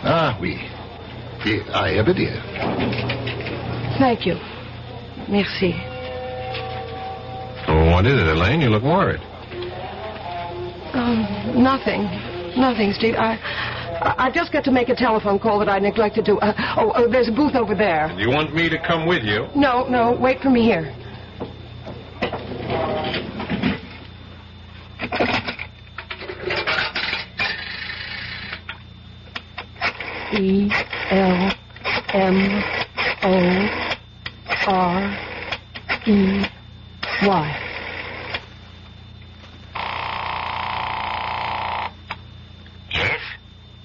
Ah, oui. I have it here. Thank you. Merci. Oh, what is it, Elaine? You look worried. Nothing. Nothing, Steve. I just got to make a telephone call that I neglected to... there's a booth over there. You want me to come with you? No, wait for me here. ELMOREY. Yes?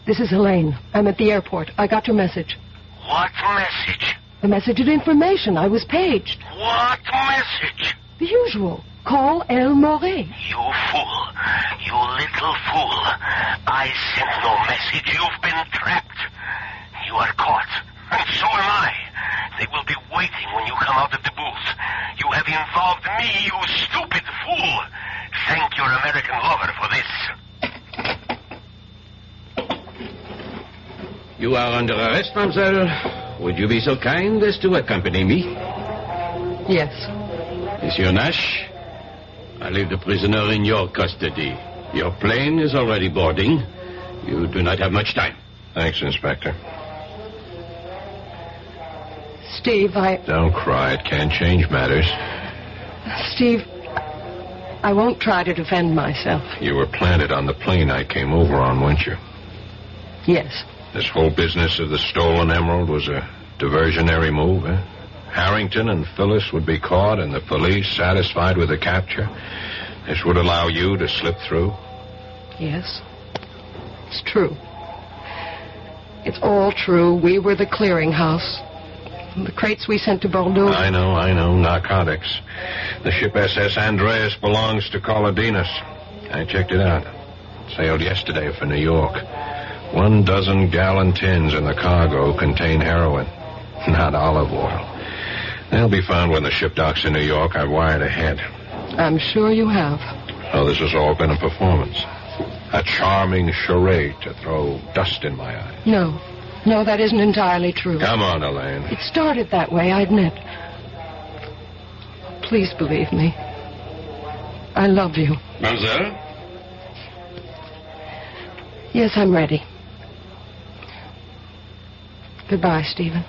This is Elaine. I'm at the airport. I got your message. What message? The message of information. I was paged. What message? The usual. Call El More. You fool. You little fool. I sent no message. You've been trapped. You are caught. And so am I. They will be waiting when you come out of the booth. You have involved me, you stupid fool. Thank your American lover for this. You are under arrest, mademoiselle. Would you be so kind as to accompany me? Yes. Monsieur Nash, I leave the prisoner in your custody. Your plane is already boarding. You do not have much time. Thanks, Inspector. Steve, Don't cry. It can't change matters. Steve, I won't try to defend myself. You were planted on the plane I came over on, weren't you? Yes. This whole business of the stolen emerald was a diversionary move, eh? Harrington and Phyllis would be caught and the police satisfied with the capture. This would allow you to slip through. Yes. It's true. It's all true. We were the clearinghouse. The crates we sent to Bordeaux. I know. Narcotics. The ship SS Andreas belongs to Colodinas. I checked it out. Sailed yesterday for New York. 12 gallon tins in the cargo contain heroin, not olive oil. They'll be found when the ship docks in New York. I've wired ahead. I'm sure you have. Oh, this has all been a performance. A charming charade to throw dust in my eye. No, that isn't entirely true. Come on, Elaine. It started that way, I admit. Please believe me. I love you. Mademoiselle? Yes, I'm ready. Goodbye, Stephen.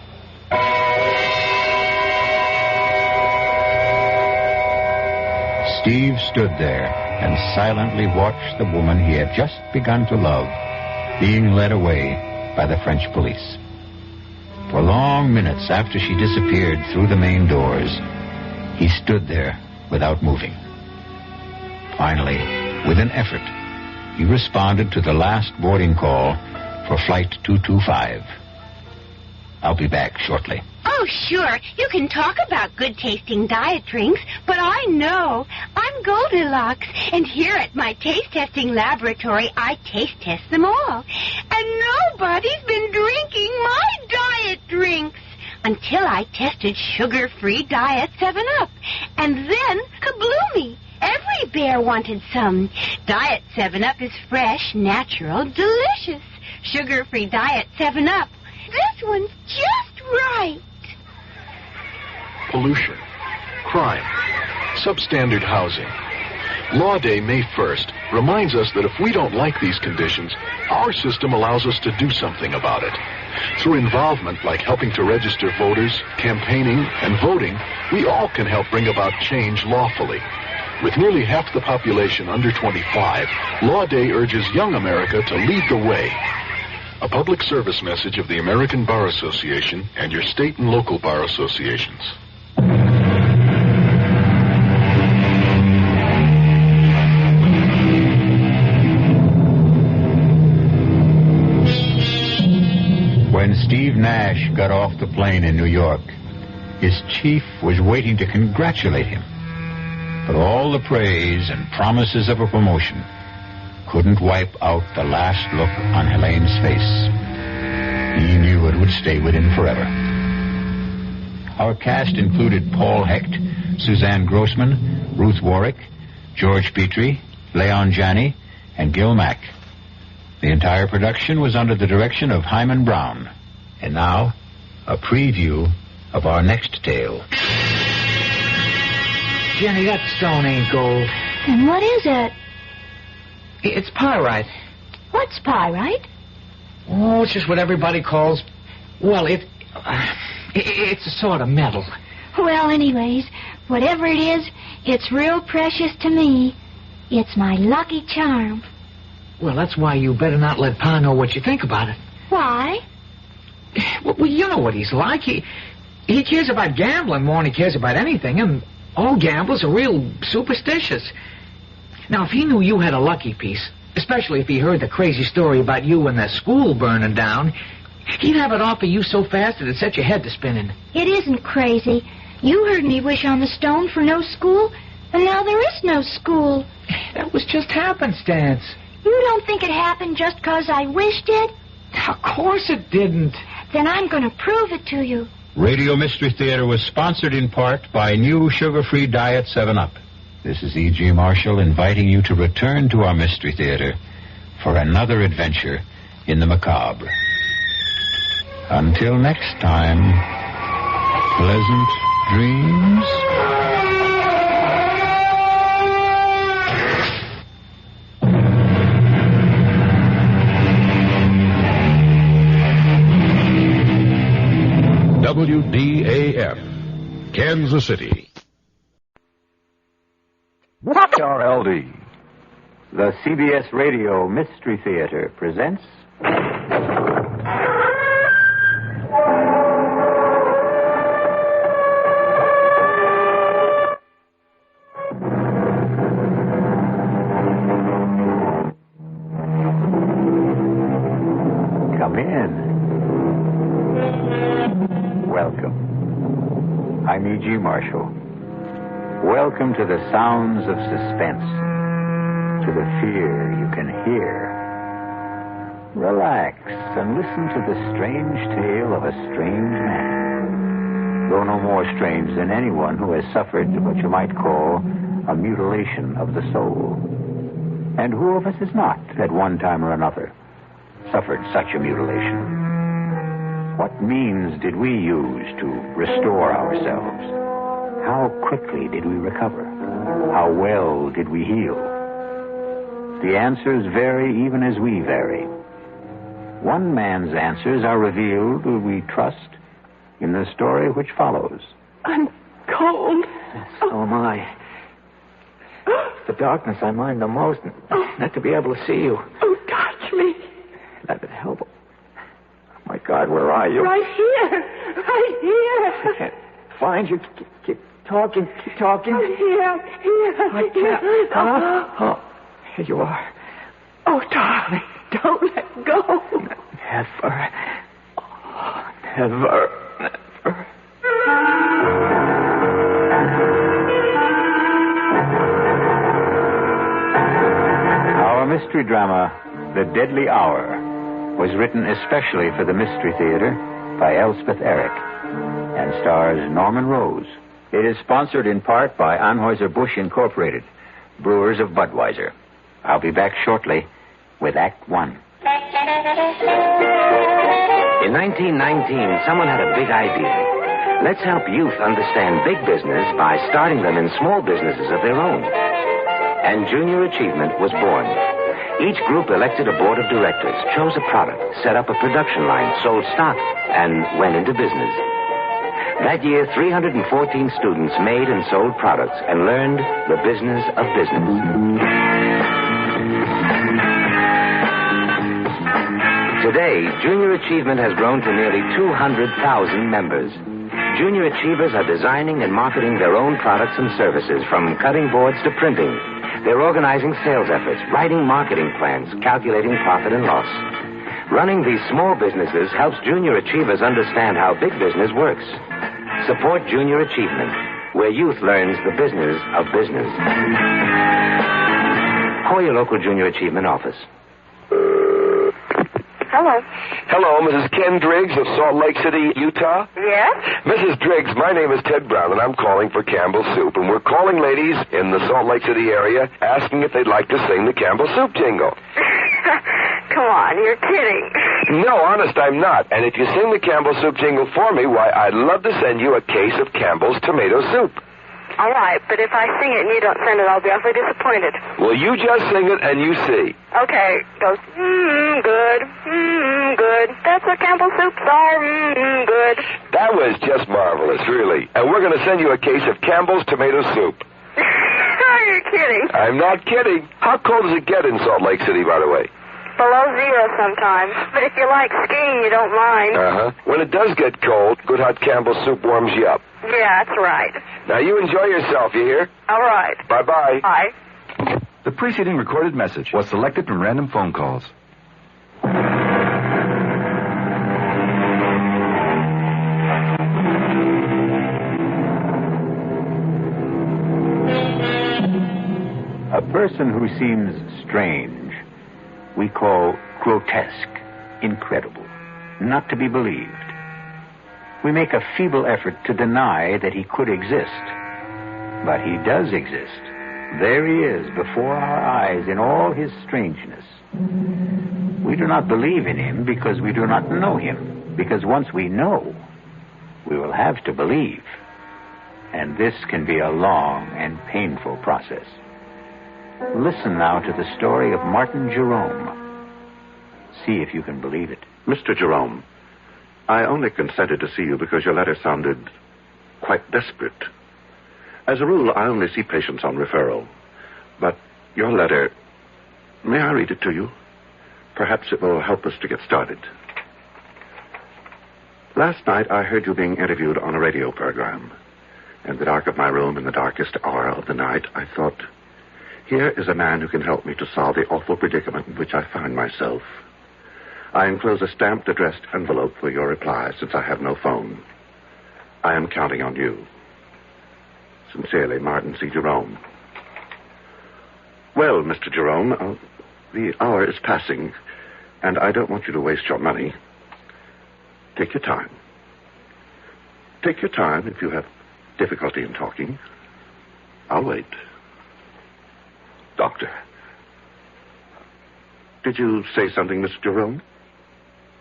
Steve stood there and silently watched the woman he had just begun to love being led away by the French police. For long minutes after she disappeared through the main doors, he stood there without moving. Finally, with an effort, he responded to the last boarding call for Flight 225. I'll be back shortly. Oh, sure. You can talk about good-tasting diet drinks, but I know. I'm Goldilocks, and here at my taste-testing laboratory, I taste-test them all. And nobody's been drinking my diet drinks until I tested sugar-free Diet 7-Up. And then, kabloomy! Every bear wanted some. Diet 7-Up is fresh, natural, delicious. Sugar-free Diet 7-Up. This one's just right. Pollution, crime, substandard housing. Law Day, May 1st, reminds us that if we don't like these conditions, our system allows us to do something about it. Through involvement like helping to register voters, campaigning, and voting, we all can help bring about change lawfully. With nearly half the population under 25, Law Day urges young America to lead the way. A public service message of the American Bar Association and your state and local bar associations. When Steve Nash got off the plane in New York, his chief was waiting to congratulate him. But all the praise and promises of a promotion couldn't wipe out the last look on Helene's face. He knew it would stay with him forever. Our cast included Paul Hecht, Suzanne Grossman, Ruth Warwick, George Petrie, Leon Janney, and Gil Mack. The entire production was under the direction of Himan Brown. And now, a preview of our next tale. Jenny, that stone ain't gold. And what is it? It's pyrite. What's pyrite? Oh, it's just what everybody calls... Well, it's a sort of metal. Well, anyways, whatever it is, it's real precious to me. It's my lucky charm. Well, that's why you better not let Pa know what you think about it. Why? Well, you know what he's like. He cares about gambling more than he cares about anything, and all gamblers are real superstitious. Now, if he knew you had a lucky piece, especially if he heard the crazy story about you and the school burning down, he'd have it offer you so fast it'd set your head to spinning. It isn't crazy. You heard me wish on the stone for no school, and now there is no school. That was just happenstance. You don't think it happened just 'cause I wished it? Of course it didn't. Then I'm going to prove it to you. Radio Mystery Theater was sponsored in part by new sugar-free diet 7-Up. This is E.G. Marshall inviting you to return to our Mystery Theater for another adventure in the macabre. Until next time, pleasant dreams. WDAF, Kansas City. RLD. The CBS Radio Mystery Theater presents... Come in. Welcome. I'm E.G. Marshall. Welcome to the sounds of suspense, to the fear you can hear. Relax and listen to the strange tale of a strange man, though no more strange than anyone who has suffered what you might call a mutilation of the soul. And who of us has not, at one time or another, suffered such a mutilation? What means did we use to restore ourselves? How quickly did we recover? How well did we heal? The answers vary even as we vary. One man's answers are revealed, we trust, in the story which follows. I'm cold. So am I. The darkness I mind the most, not to be able to see you. Oh, touch me. That would help. My God, where are you? Right here. Right here. I can't find you. Keep talking. Keep talking. I'm here. I can't. Oh, here you are. Oh, darling, don't let go. Never. Oh, never. Our mystery drama, The Deadly Hour, was written especially for the Mystery Theater by Elspeth Eric and stars Norman Rose. It is sponsored in part by Anheuser-Busch Incorporated, brewers of Budweiser. I'll be back shortly with Act One. In 1919, someone had a big idea. Let's help youth understand big business by starting them in small businesses of their own. And Junior Achievement was born. Each group elected a board of directors, chose a product, set up a production line, sold stock, and went into business. That year, 314 students made and sold products and learned the business of business. Today, Junior Achievement has grown to nearly 200,000 members. Junior Achievers are designing and marketing their own products and services, from cutting boards to printing. They're organizing sales efforts, writing marketing plans, calculating profit and loss. Running these small businesses helps Junior Achievers understand how big business works. Support Junior Achievement, where youth learns the business of business. Call your local Junior Achievement office. Hello. Hello, Mrs. Ken Driggs of Salt Lake City, Utah? Yes? Mrs. Driggs, my name is Ted Brown, and I'm calling for Campbell Soup. And we're calling ladies in the Salt Lake City area asking if they'd like to sing the Campbell Soup jingle. Come on, you're kidding. No, honest, I'm not. And if you sing the Campbell Soup jingle for me, why, I'd love to send you a case of Campbell's tomato soup. All right, but if I sing it and you don't send it, I'll be awfully disappointed. Well, you just sing it and you see. Okay, goes, good, good. That's what Campbell Soups are, good. That was just marvelous, really. And we're going to send you a case of Campbell's tomato soup. Are you kidding? I'm not kidding. How cold does it get in Salt Lake City, by the way? Below zero sometimes. But if you like skiing, you don't mind. Uh-huh. When it does get cold, good hot Campbell soup warms you up. Yeah, that's right. Now, you enjoy yourself, you hear? All right. Bye-bye. Bye. The preceding recorded message was selected from random phone calls. person who seems strange we call grotesque, incredible, not to be believed. We make a feeble effort to deny that he could exist. But he does exist. There he is before our eyes in all his strangeness. We do not believe in him because we do not know him, because once we know, we will have to believe. And this can be a long and painful process. Listen now to the story of Martin Jerome. See if you can believe it. Mr. Jerome, I only consented to see you because your letter sounded quite desperate. As a rule, I only see patients on referral. But your letter, may I read it to you? Perhaps it will help us to get started. Last night, I heard you being interviewed on a radio program. In the dark of my room, in the darkest hour of the night, I thought, here is a man who can help me to solve the awful predicament in which I find myself. I enclose a stamped, addressed envelope for your reply, since I have no phone. I am counting on you. Sincerely, Martin C. Jerome. Well, Mr. Jerome, the hour is passing, and I don't want you to waste your money. Take your time. Take your time if you have difficulty in talking. I'll wait. Doctor. Did you say something, Mr. Jerome?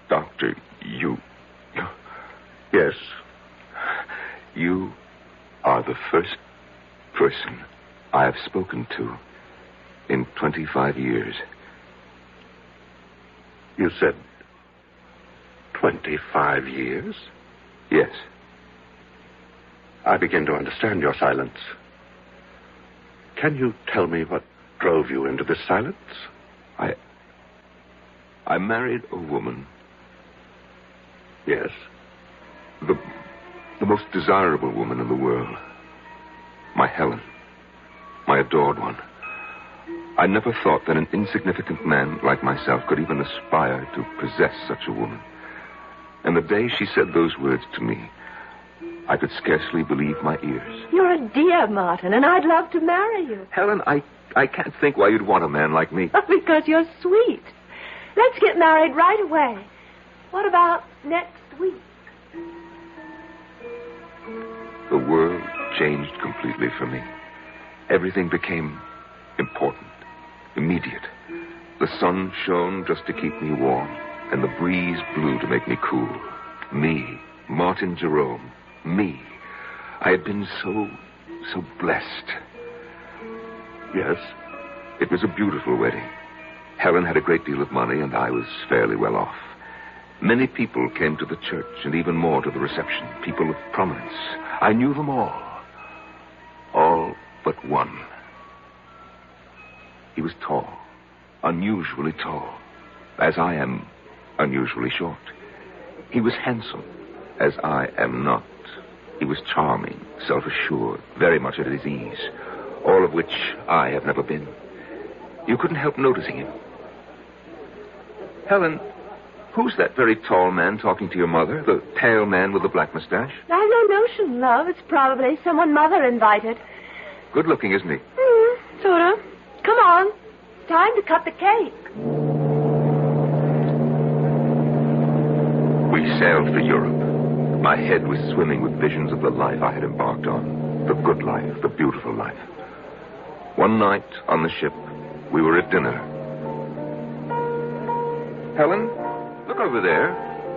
Doctor, you... Yes. You are the first person I have spoken to in 25 years. You said 25 years? Yes. I begin to understand your silence. Can you tell me what drove you into this silence? I married a woman. Yes? The most desirable woman in the world. My Helen. My adored one. I never thought that an insignificant man like myself could even aspire to possess such a woman. And the day she said those words to me, I could scarcely believe my ears. You're a dear, Martin, and I'd love to marry you. Helen, I can't think why you'd want a man like me. Because you're sweet. Let's get married right away. What about next week? The world changed completely for me. Everything became important, immediate. The sun shone just to keep me warm, and the breeze blew to make me cool. Me, Martin Jerome, me. I had been so blessed. Yes? It was a beautiful wedding. Helen had a great deal of money, and I was fairly well off. Many people came to the church, and even more to the reception. People of prominence. I knew them all. All but one. He was tall. Unusually tall. As I am unusually short. He was handsome. As I am not. He was charming, self-assured, very much at his ease. All of which I have never been. You couldn't help noticing him. Helen, who's that very tall man talking to your mother? The pale man with the black mustache? I've no notion, love. It's probably someone Mother invited. Good looking, isn't he? Sort of. Come on. Time to cut the cake. We sailed for Europe. My head was swimming with visions of the life I had embarked on. The good life, the beautiful life. One night on the ship, we were at dinner. Helen, look over there.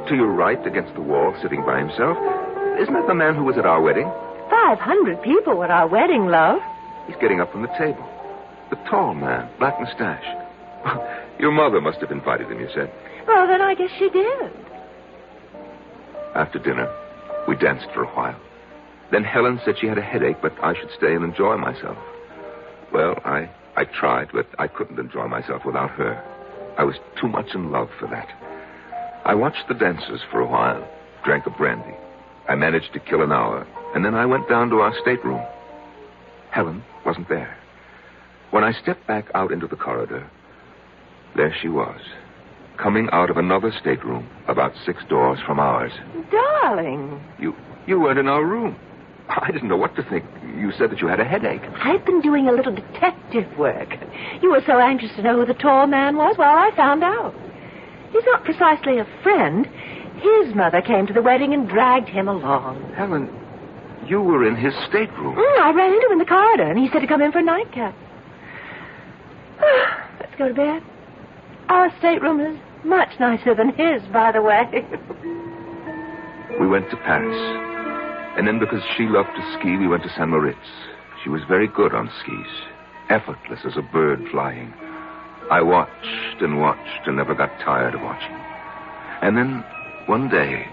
To your right, against the wall, sitting by himself. Isn't that the man who was at our wedding? 500 people at our wedding, love. He's getting up from the table. The tall man, black mustache. Your mother must have invited him, you said. Well, then I guess she did. After dinner, we danced for a while. Then Helen said she had a headache, but I should stay and enjoy myself. Well, I tried, but I couldn't enjoy myself without her. I was too much in love for that. I watched the dancers for a while, drank a brandy. I managed to kill an hour, and then I went down to our stateroom. Helen wasn't there. When I stepped back out into the corridor, there she was, coming out of another stateroom about 6 doors from ours. Darling. You weren't in our room. I didn't know what to think. You said that you had a headache. I've been doing a little detective work. You were so anxious to know who the tall man was. Well, I found out. He's not precisely a friend. His mother came to the wedding and dragged him along. Helen, you were in his stateroom. I ran into him in the corridor, and he said to come in for a nightcap. Let's go to bed. Our stateroom is much nicer than his, by the way. We went to Paris. And then because she loved to ski, we went to St. Moritz. She was very good on skis. Effortless as a bird flying. I watched and watched and never got tired of watching. And then, one day,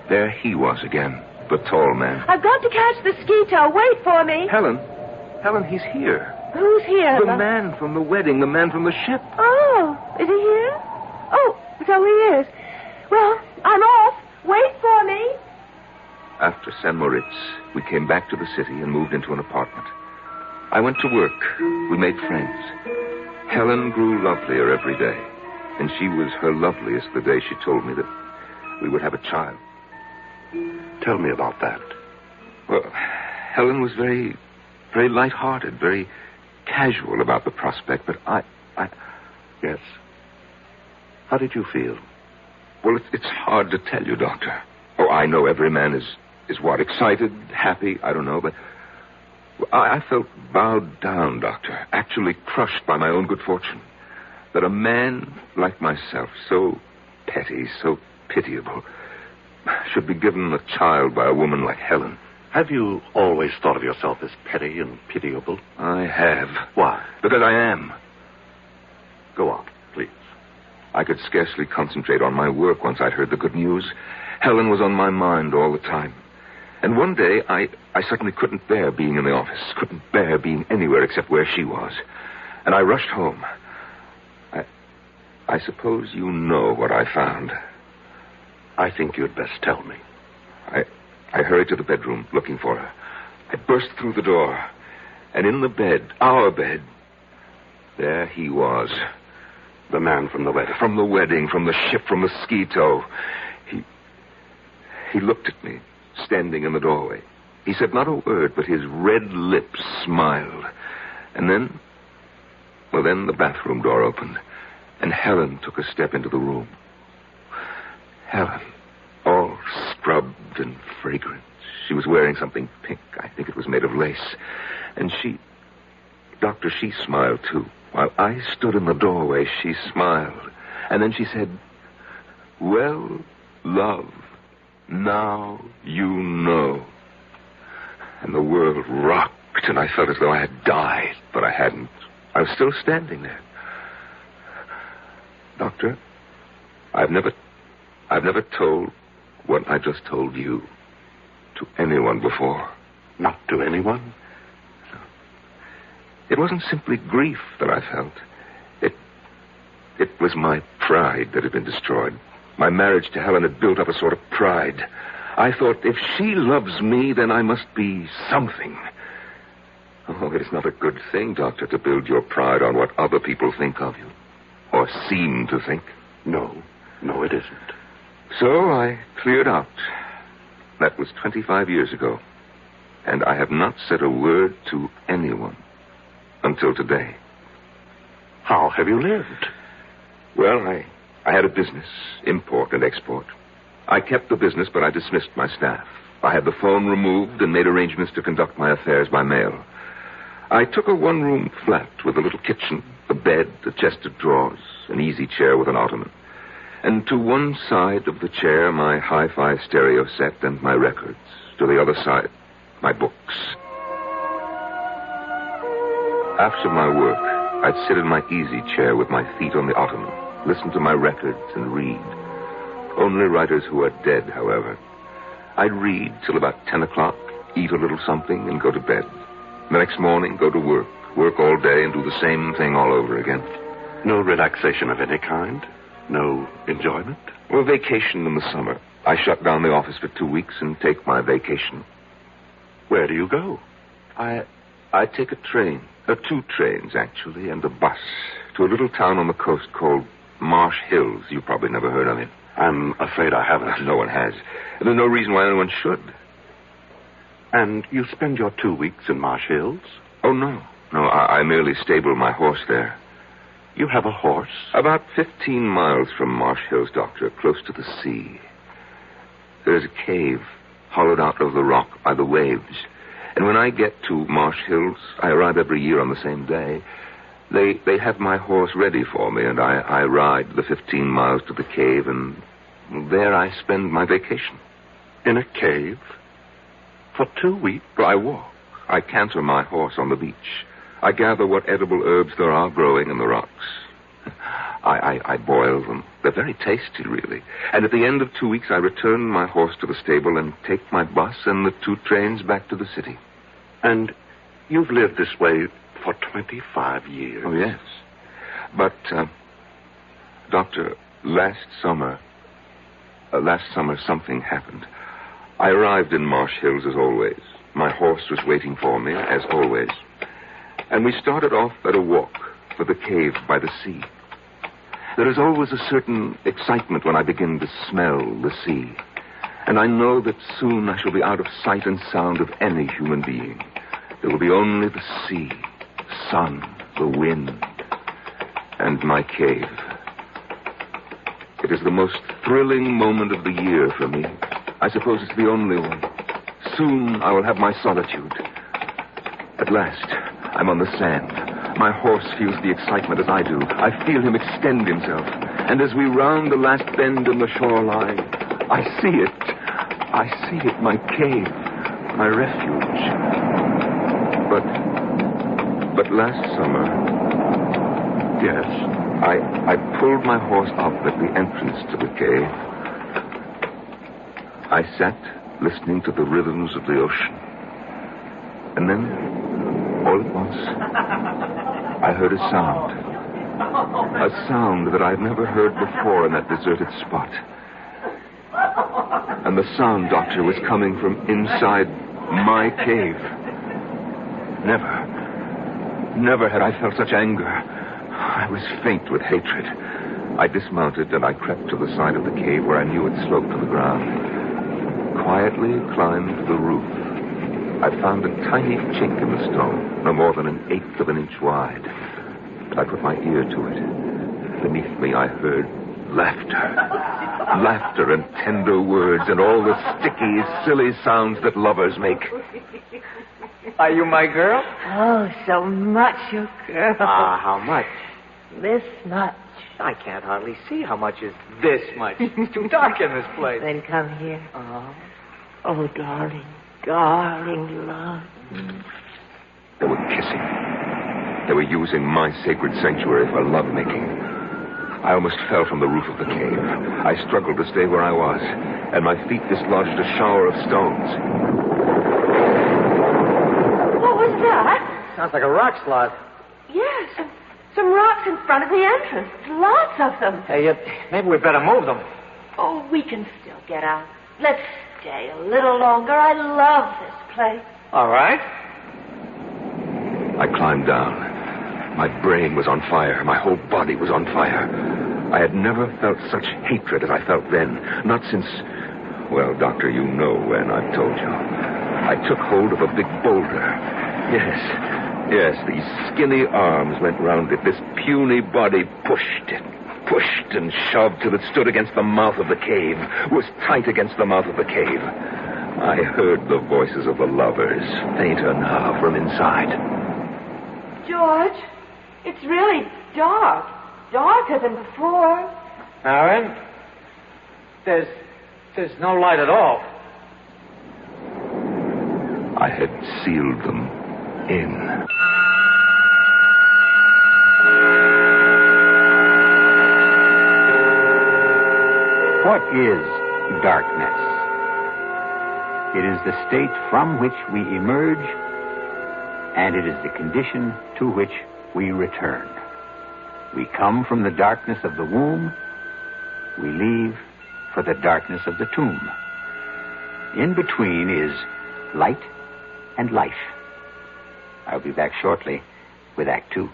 there he was again, the tall man. I've got to catch the ski tow. Wait for me. Helen, he's here. Who's here? The man from the wedding, the man from the ship. Oh, is he here? Oh, so he is. Well, I'm off. Wait for me. After St. Moritz, we came back to the city and moved into an apartment. I went to work. We made friends. Helen grew lovelier every day, and she was her loveliest the day she told me that we would have a child. Tell me about that. Well, Helen was very, very light-hearted, very casual about the prospect, but I... Yes. How did you feel? Well, it's hard to tell you, Doctor. Oh, I know every man is what, excited, happy, I don't know, but I felt bowed down, Doctor, actually crushed by my own good fortune. That a man like myself, so petty, so pitiable, should be given a child by a woman like Helen. Have you always thought of yourself as petty and pitiable? I have. Why? Because I am. Go on, please. I could scarcely concentrate on my work once I'd heard the good news. Helen was on my mind all the time. And one day, I suddenly couldn't bear being in the office, couldn't bear being anywhere except where she was. And I rushed home. I suppose you know what I found. I think you'd best tell me. I hurried to the bedroom, looking for her. I burst through the door. And in the bed, our bed, there he was. The man from the wedding. From the wedding, from the ship, from the ski tow. He looked at me, standing in the doorway. He said not a word, but his red lips smiled. And then the bathroom door opened, and Helen took a step into the room. Helen, all scrubbed and fragrant. She was wearing something pink. I think it was made of lace. And she smiled too. While I stood in the doorway, she smiled. And then she said, "Well, love, now you know." And the world rocked, and I felt as though I had died, but I hadn't. I was still standing there. Doctor, I've never told what I just told you to anyone before. Not to anyone? It wasn't simply grief that I felt. It was my pride that had been destroyed. My marriage to Helen had built up a sort of pride. I thought, if she loves me, then I must be something. Oh, it is not a good thing, Doctor, to build your pride on what other people think of you. Or seem to think. No, it isn't. So I cleared out. That was 25 years ago. And I have not said a word to anyone until today. How have you lived? Well, I had a business, import and export. I kept the business, but I dismissed my staff. I had the phone removed and made arrangements to conduct my affairs by mail. I took a one-room flat with a little kitchen, a bed, a chest of drawers, an easy chair with an ottoman. And to one side of the chair, my hi-fi stereo set and my records. To the other side, my books. After my work, I'd sit in my easy chair with my feet on the ottoman, listen to my records and read. Only writers who are dead, however. I'd read till about 10 o'clock, eat a little something, and go to bed. The next morning, go to work all day, and do the same thing all over again. No relaxation of any kind? No enjoyment? Well, vacation in the summer. I shut down the office for 2 weeks and take my vacation. Where do you go? I take a train. 2 trains, actually, and a bus to a little town on the coast called Marsh Hills. You probably never heard of it. I'm afraid I haven't. No one has. And there's no reason why anyone should. And you spend your 2 weeks in Marsh Hills? Oh, no. No, I merely stable my horse there. You have a horse? About 15 miles from Marsh Hills, Doctor, close to the sea. There's a cave hollowed out of the rock by the waves. And when I get to Marsh Hills, I arrive every year on the same day. They have my horse ready for me, and I ride the 15 miles to the cave, and there I spend my vacation. In a cave? For 2 weeks? Well, I walk. I canter my horse on the beach. I gather what edible herbs there are growing in the rocks. I boil them. They're very tasty, really. And at the end of 2 weeks, I return my horse to the stable and take my bus and the 2 trains back to the city. And you've lived this way for 25 years. Oh, yes. But, Doctor, last summer something happened. I arrived in Marsh Hills as always. My horse was waiting for me, as always. And we started off at a walk for the cave by the sea. There is always a certain excitement when I begin to smell the sea. And I know that soon I shall be out of sight and sound of any human being. There will be only the sea, the sun, the wind, and my cave. It is the most thrilling moment of the year for me. I suppose it's the only one. Soon I will have my solitude. At last, I'm on the sand. My horse feels the excitement as I do. I feel him extend himself. And as we round the last bend in the shoreline, I see it. I see it, my cave, my refuge. But last summer, yes, I pulled my horse up at the entrance to the cave. I sat listening to the rhythms of the ocean. And then, all at once, I heard a sound. A sound that I'd never heard before in that deserted spot. And the sound, Doctor, was coming from inside my cave. Never had I felt such anger. I was faint with hatred. I dismounted and I crept to the side of the cave where I knew it sloped to the ground. Quietly climbed the roof. I found a tiny chink in the stone, no more than 1/8 of an inch wide. I put my ear to it. Beneath me, I heard laughter and tender words and all the sticky, silly sounds that lovers make. Are you my girl? Oh, so much your girl. How much? This much. I can't hardly see how much is this much. It's too dark in this place. Then come here. Oh, darling, darling love. They were kissing. They were using my sacred sanctuary for lovemaking. I almost fell from the roof of the cave. I struggled to stay where I was, and my feet dislodged a shower of stones. What was that? Sounds like a rock slide. Yes, some rocks in front of the entrance. Lots of them. Hey, maybe we better move them. Oh, we can still get out. Let's stay a little longer. I love this place. All right. I climbed down. My brain was on fire. My whole body was on fire. I had never felt such hatred as I felt then. Not since... Well, Doctor, you know when, I've told you. I took hold of a big boulder. Yes, these skinny arms went round it. This puny body pushed it. Pushed and shoved till it stood against the mouth of the cave. Was tight against the mouth of the cave. I heard the voices of the lovers, fainter now from inside. George, it's really dark. Darker than before. Aaron, there's no light at all. I had sealed them in. What is darkness? It is the state from which we emerge, and it is the condition to which we return. We come from the darkness of the womb. We leave for the darkness of the tomb. In between is light and life. I'll be back shortly with Act 2.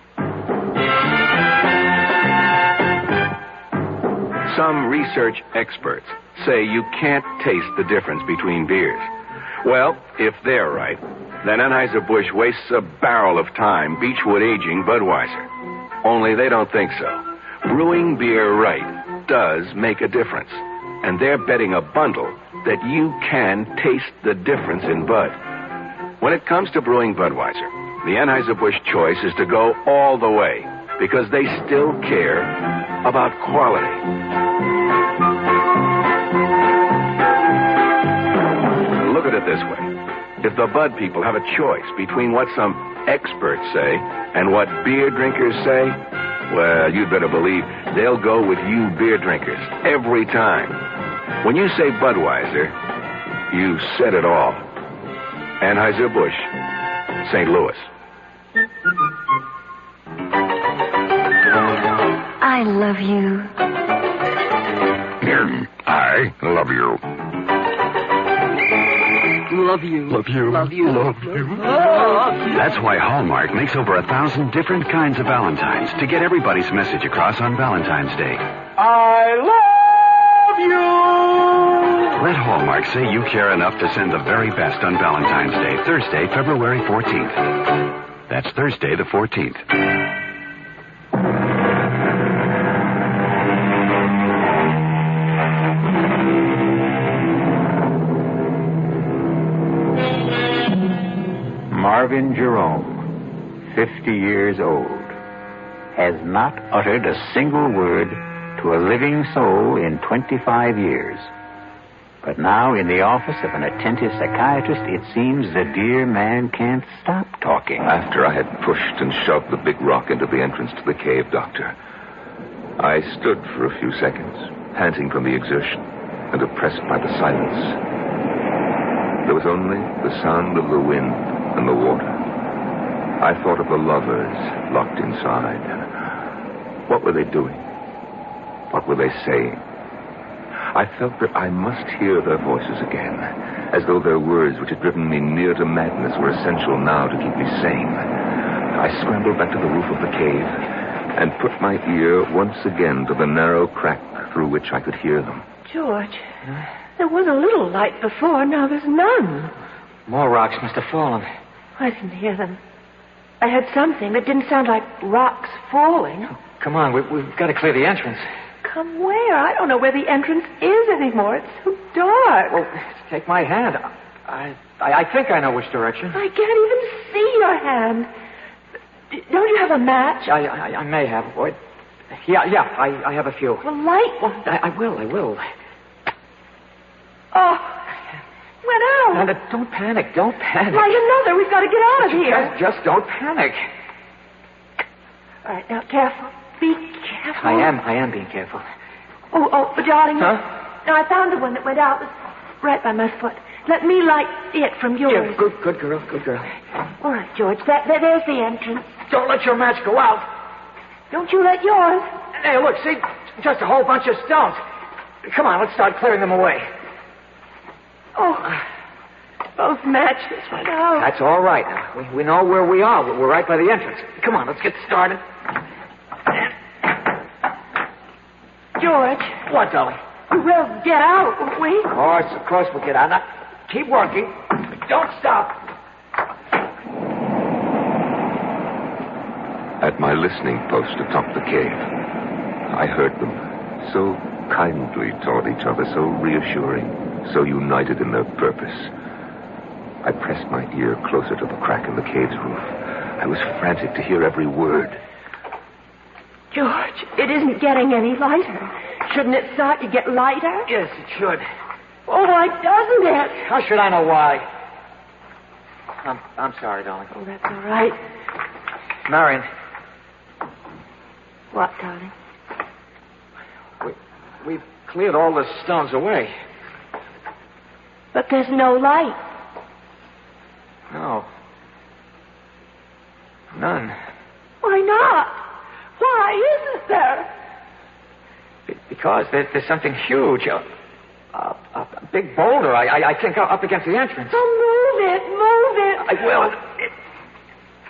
Some research experts say you can't taste the difference between beers. Well, if they're right, then Anheuser-Busch wastes a barrel of time Beechwood aging Budweiser. Only they don't think so. Brewing beer right does make a difference. And they're betting a bundle that you can taste the difference in Bud. When it comes to brewing Budweiser, the Anheuser-Busch choice is to go all the way because they still care about quality. Look at it this way. If the Bud people have a choice between what some experts say and what beer drinkers say, well, you'd better believe they'll go with you beer drinkers every time. When you say Budweiser, you said it all. Anheuser-Busch, St. Louis. I love you. I love you. Love you. Love you. Love you. Love you. That's why Hallmark makes over 1,000 different kinds of Valentines to get everybody's message across on Valentine's Day. I love you. Let Hallmark say you care enough to send the very best on Valentine's Day, Thursday, February 14th. That's Thursday the 14th. Marvin Jerome, 50 years old, has not uttered a single word to a living soul in 25 years. But now, in the office of an attentive psychiatrist, it seems the dear man can't stop talking. After I had pushed and shoved the big rock into the entrance to the cave, Doctor, I stood for a few seconds, panting from the exertion and oppressed by the silence. There was only the sound of the wind and the water. I thought of the lovers locked inside. What were they doing? What were they saying? I felt that I must hear their voices again, as though their words, which had driven me near to madness, were essential now to keep me sane. I scrambled back to the roof of the cave and put my ear once again to the narrow crack through which I could hear them. George, there was a little light before, now there's none. More rocks must have fallen. I didn't hear them. I heard something that didn't sound like rocks falling. Come on, we've got to clear the entrance. Come where? I don't know where the entrance is anymore. It's so dark. Well, take my hand. I think I know which direction. I can't even see your hand. Don't you have a match? I may have. Boy. Yeah, I have a few. Well, light one. I will. Oh, went out. Now, don't panic. Don't panic. Light another. We've got to get out of here. Just don't panic. All right, now, careful. Be careful. I am being careful. Oh, darling. Huh? No, I found the one that went out. It was right by my foot. Let me light it from yours. Yeah, good girl. All right, George. There's the entrance. Don't let your match go out. Don't you let yours. Hey, look, see? Just a whole bunch of stones. Come on, let's start clearing them away. Oh, both matches went out. That's all right. We know where we are. We're right by the entrance. Come on, let's get started. George. What, darling? We'll get out, won't we? Of course we'll get out. Now, keep working. Don't stop. At my listening post atop the cave, I heard them, so kindly toward each other, so reassuring, so united in their purpose. I pressed my ear closer to the crack in the cave's roof. I was frantic to hear every word. George, it isn't getting any lighter. Shouldn't it start to get lighter? Yes, it should. Oh, why doesn't it? How should I know why? I'm sorry, darling. Oh, that's all right. Marion. What, darling? We've cleared all the stones away. But there's no light. No. None. Why not? Why isn't there? Because there's something huge. A big boulder, I think, up against the entrance. Oh, move it. I will.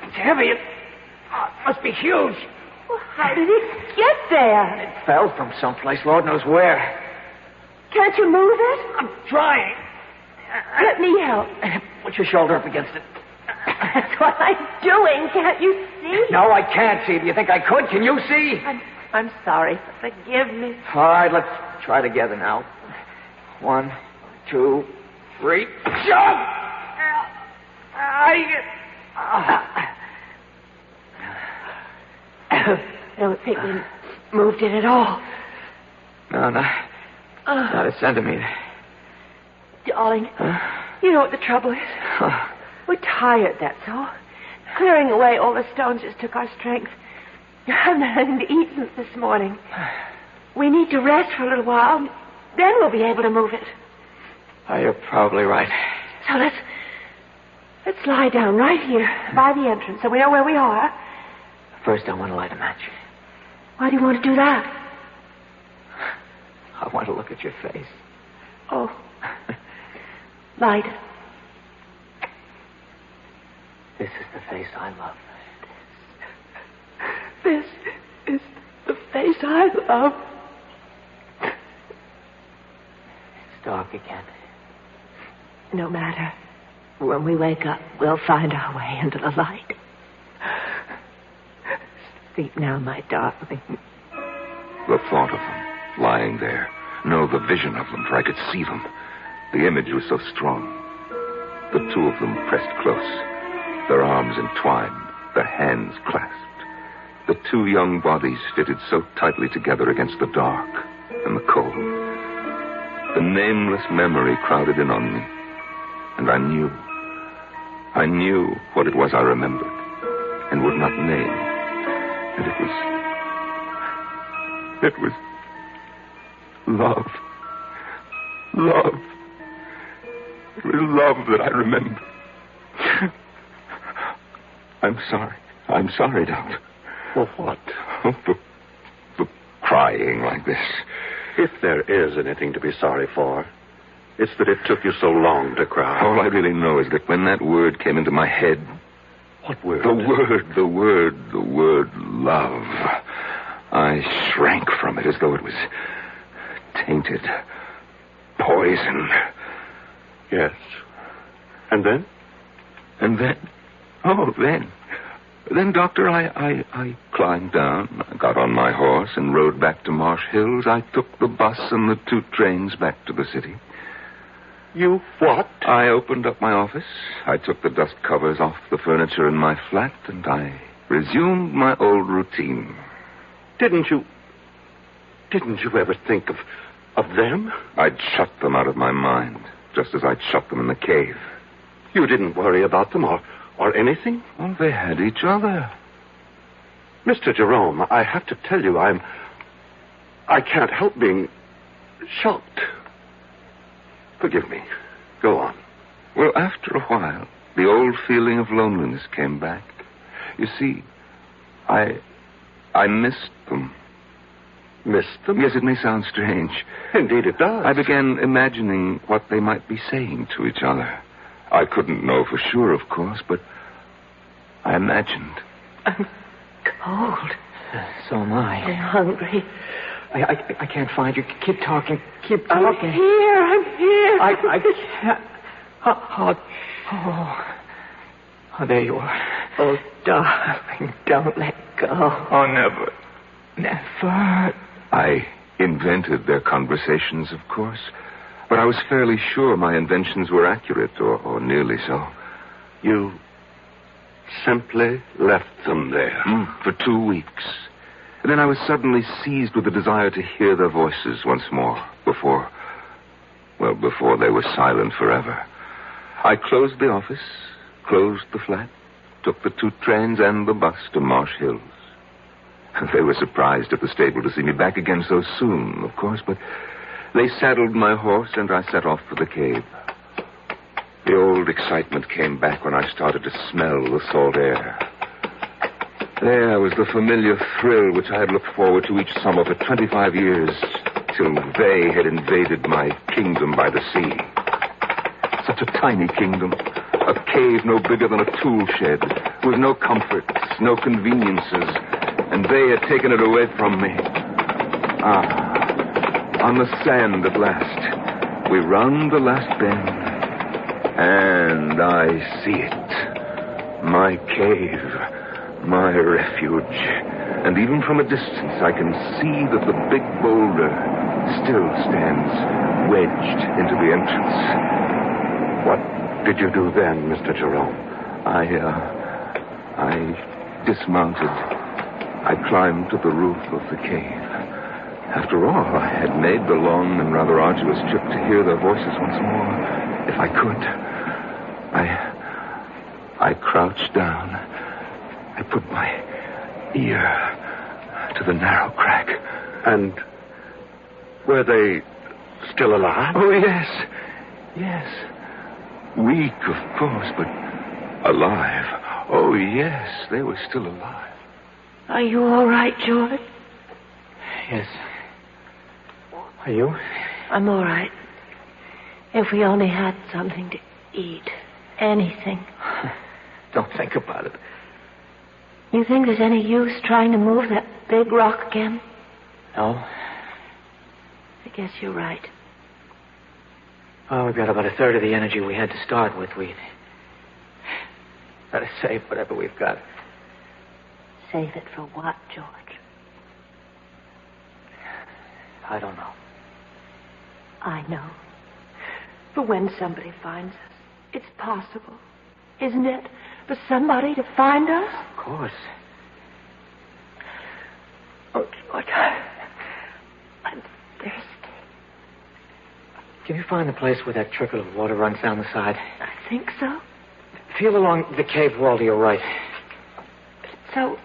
It's heavy. It must be huge. Well, how did it get there? It fell from someplace, Lord knows where. Can't you move it? I'm trying. Let me help. Put your shoulder up against it. That's what I'm doing. Can't you see? No, I can't see. Do you think I could? Can you see? I'm sorry. Forgive me. All right, let's try together now. 1, 2, 3. Jump! I don't think we moved it at all. No, not a centimeter. Darling, you know what the trouble is? We're tired, that's all. Clearing away all the stones just took our strength. I haven't had anything to eat since this morning. We need to rest for a little while. Then we'll be able to move it. Oh, you're probably right. So let's lie down right here by the entrance so we know where we are. First, I want to light a match. Why do you want to do that? I want to look at your face. Oh. Light it. This is the face I love. This is the face I love. It's dark again. No matter. When we wake up, we'll find our way into the light. Sleep now, my darling. The thought of them lying there. No, the vision of them, for I could see them. The image was so strong. The two of them pressed close, their arms entwined, their hands clasped. The two young bodies fitted so tightly together against the dark and the cold. The nameless memory crowded in on me, and I knew what it was I remembered and would not name. And it was love. Love. It was love that I remembered. I'm sorry, Doctor. For what? For crying like this. If there is anything to be sorry for, it's that it took you so long to cry. All I really know is that when that word came into my head... What word? The word love. I shrank from it as though it was tainted. Poison. Yes. And then? Then, Doctor, I climbed down, I got on my horse and rode back to Marsh Hills. I took the bus and the 2 trains back to the city. You what? I opened up my office. I took the dust covers off the furniture in my flat, and I resumed my old routine. Didn't you ever think of them? I'd shut them out of my mind, just as I'd shut them in the cave. You didn't worry about them or anything? Well, they had each other. Mr. Jerome, I have to tell you, I can't help being shocked. Forgive me. Go on. Well, after a while, the old feeling of loneliness came back. You see, I missed them. Missed them? Yes, it may sound strange. Indeed it does. I began imagining what they might be saying to each other. I couldn't know for sure, of course, but I imagined. I'm cold. So am I. I'm hungry. I can't find you. Keep talking. Keep talking. I'm here. I can't. Oh, there you are. Oh, darling, don't let go. Oh, never. Never. I invented their conversations, of course, but I was fairly sure my inventions were accurate, or nearly so. You simply left them there? For 2 weeks. And then I was suddenly seized with the desire to hear their voices once more, before they were silent forever. I closed the office, closed the flat, took the 2 trains and the bus to Marsh Hills. They were surprised at the stable to see me back again so soon, of course, but they saddled my horse and I set off for the cave. The old excitement came back when I started to smell the salt air. There was the familiar thrill which I had looked forward to each summer for 25 years, till they had invaded my kingdom by the sea. Such a tiny kingdom, a cave no bigger than a tool shed, with no comforts, no conveniences, and they had taken it away from me. On the sand at last, we round the last bend, And I see it. My cave, my refuge. And even from a distance, I can see that the big boulder still stands wedged into the entrance. What did you do then, Mr. Jerome? I dismounted. I climbed to the roof of the cave. After all, I had made the long and rather arduous trip to hear their voices once more, if I could. I crouched down. I put my ear to the narrow crack. And were they still alive? Oh, yes. Yes. Weak, of course, but alive. Oh, yes, they were still alive. Are you all right, George? Yes. Are you? I'm all right. If we only had something to eat. Anything. Don't think about it. You think there's any use trying to move that big rock again? No. I guess you're right. Well, we've got about a third of the energy we had to start with. We gotta save whatever we've got. Save it for what, George? I don't know. I know. For when somebody finds us, it's possible, isn't it? For somebody to find us? Of course. Oh, George, I'm thirsty. Can you find the place where that trickle of water runs down the side? I think so. Feel along the cave wall to your right. It's so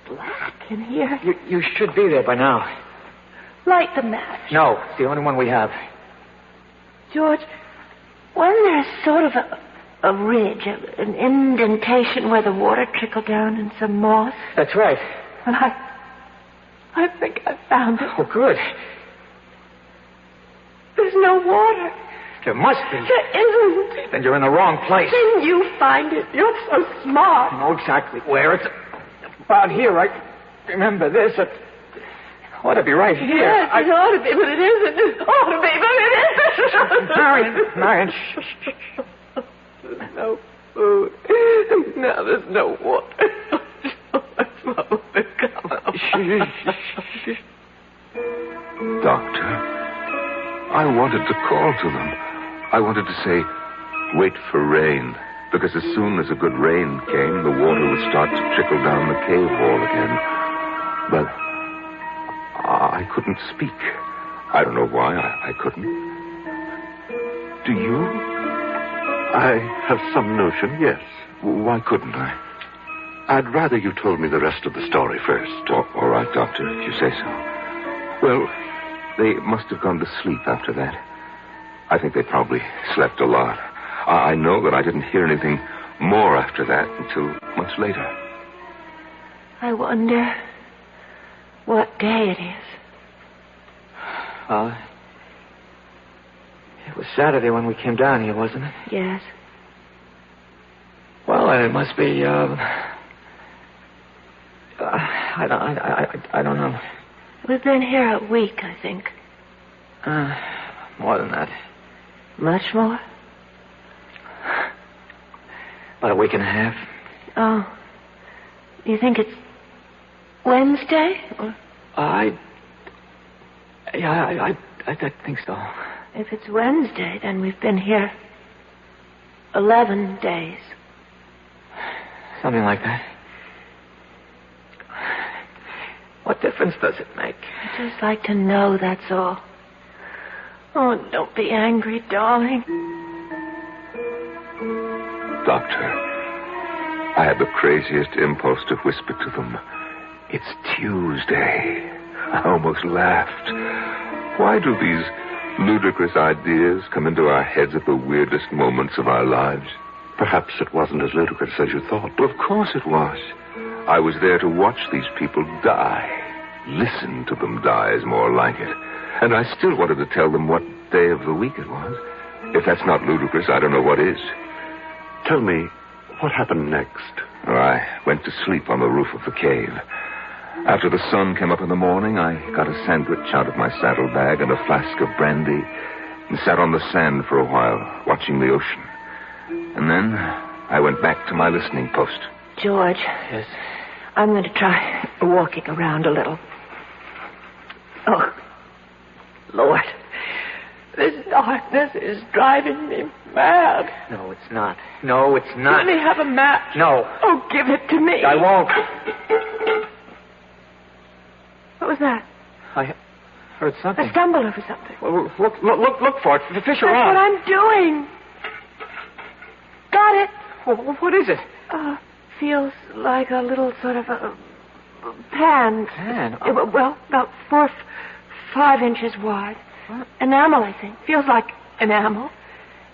black in here. You should be there by now. Light the match. No, it's the only one we have. George, wasn't there sort of a ridge, an indentation where the water trickled down in some moss? That's right. Well, I think I found it. Oh, good. There's no water. There must be. There isn't. Then you're in the wrong place. Then you find it. You're so smart. I know exactly where. It's about here. I remember this. It ought to be right here. Yes, it ought to be, but it isn't. It ought to be, but it isn't. Marion, shh. There's no food. Now there's no water. Doctor, I wanted to call to them. I wanted to say, wait for rain, because as soon as a good rain came, the water would start to trickle down the cave wall again. But I couldn't speak. I don't know why I couldn't. Do you? I have some notion, yes. Why couldn't I? I'd rather you told me the rest of the story first. All right, Doctor, if you say so. Well, they must have gone to sleep after that. I think they probably slept a lot. I know that I didn't hear anything more after that until much later. I wonder what day it is. Well, it was Saturday when we came down here, wasn't it? Yes. Well, it must be, I don't know. We've been here a week, I think. More than that. Much more? About a week and a half. Oh. You think it's Wednesday? Or... I think so. If it's Wednesday, then we've been here 11 days. Something like that. What difference does it make? I'd just like to know, that's all. Oh, don't be angry, darling. Doctor, I had the craziest impulse to whisper to them, it's Tuesday. I almost laughed. Why do these ludicrous ideas come into our heads at the weirdest moments of our lives? Perhaps it wasn't as ludicrous as you thought. Well, of course it was. I was there to watch these people die. Listen to them die is more like it. And I still wanted to tell them what day of the week it was. If that's not ludicrous, I don't know what is. Tell me, what happened next? Oh, I went to sleep on the roof of the cave. After the sun came up in the morning, I got a sandwich out of my saddlebag and a flask of brandy, and sat on the sand for a while, watching the ocean. And then I went back to my listening post. George. Yes? I'm going to try walking around a little. Oh, Lord. This darkness is driving me mad. No, it's not. No, it's not. Let me have a match. No. Oh, give it to me. I won't. What was that? I heard something. I stumbled over something. Well, look for it. Fish That's around. what I'm doing. Got it. Well, what is it? Feels like a little sort of a pan. Pan? Well, about 5 inches wide. What? Enamel, I think. Feels like enamel.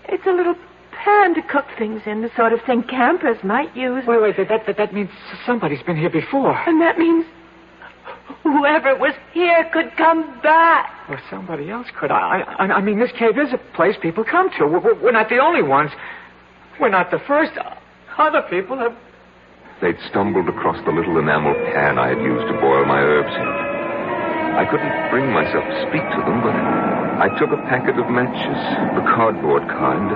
It's a little pan to cook things in, the sort of thing campers might use. Wait. That means somebody's been here before. And that means whoever was here could come back. Or somebody else could. I mean, this cave is a place people come to. We're not the only ones. We're not the first. Other people have... They'd stumbled across the little enamel pan I had used to boil my herbs in. I couldn't bring myself to speak to them, but I took a packet of matches, the cardboard kind,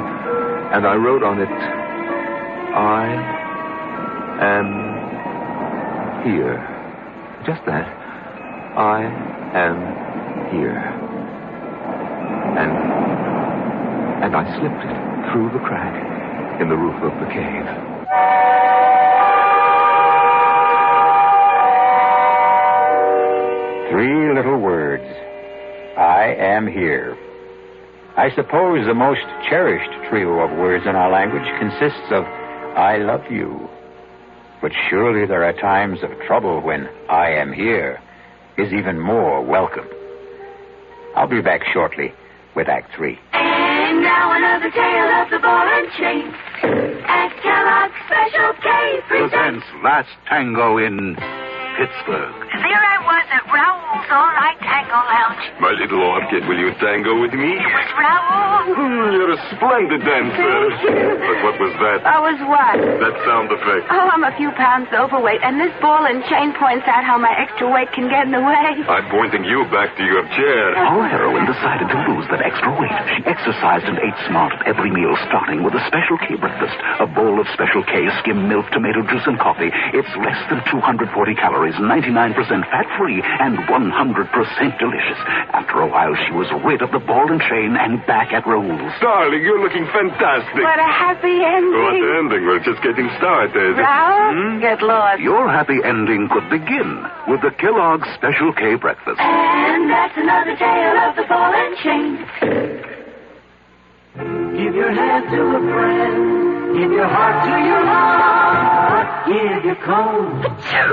and I wrote on it, I am here. Just that. I am here. And I slipped it through the crack in the roof of the cave. Three little words. I am here. I suppose the most cherished trio of words in our language consists of I love you. But surely there are times of trouble when I am here is even more welcome. I'll be back shortly with Act 3. And now another tale of the ball and chain. At Kellogg's Special K presents Last Tango in Pittsburgh. There I was at Raoul's All-Night Tango Lounge. My little orchid, will you tango with me? It was Raoul. You're a splendid dancer. But what was that? I was what? That sound effect. Oh, I'm a few pounds overweight, and this ball and chain points out how my extra weight can get in the way. I'm pointing you back to your chair. Our heroine decided to lose that extra weight. She exercised and ate smart at every meal, starting with a Special K breakfast. A bowl of Special K, skim milk, tomato juice, and coffee. It's less than 240 calories, 99% fat-free, and 100% delicious. After a while, she was rid of the ball and chain and back at Raoul's. Darling, you're looking fantastic. What a happy ending. What ending? We're just getting started. Raoul, get lost. Your happy ending could begin with the Kellogg's Special K breakfast. And that's another tale of the ball and chain. Give your hand to a friend. Give your heart to your heart. Give your cold.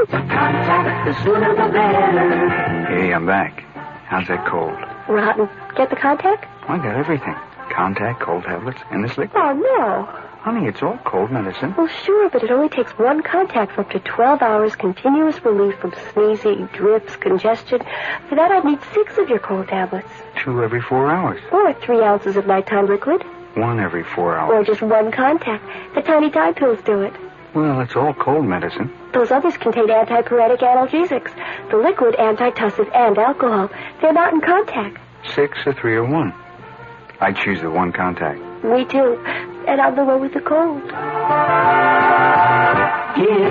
Contact, the sooner the better. Hey, I'm back. How's that cold? Rotten. Get the contact? I got everything. Contact, cold tablets, and this liquid. Oh, no. Honey, it's all cold medicine. Well, sure, but it only takes one contact for up to 12 hours continuous relief from sneezing, drips, congestion. For that, I'd need 6 of your cold tablets. 2 every 4 hours. Or 3 ounces of nighttime liquid. 1 every 4 hours. Or just one contact. The tiny Tide pills do it. Well, it's all cold medicine. Those others contain antipyretic analgesics. The liquid, antitussive, and alcohol. They're not in contact. 6 or 3 or 1. I choose the one contact. Me too. And I'm the one with the cold. Give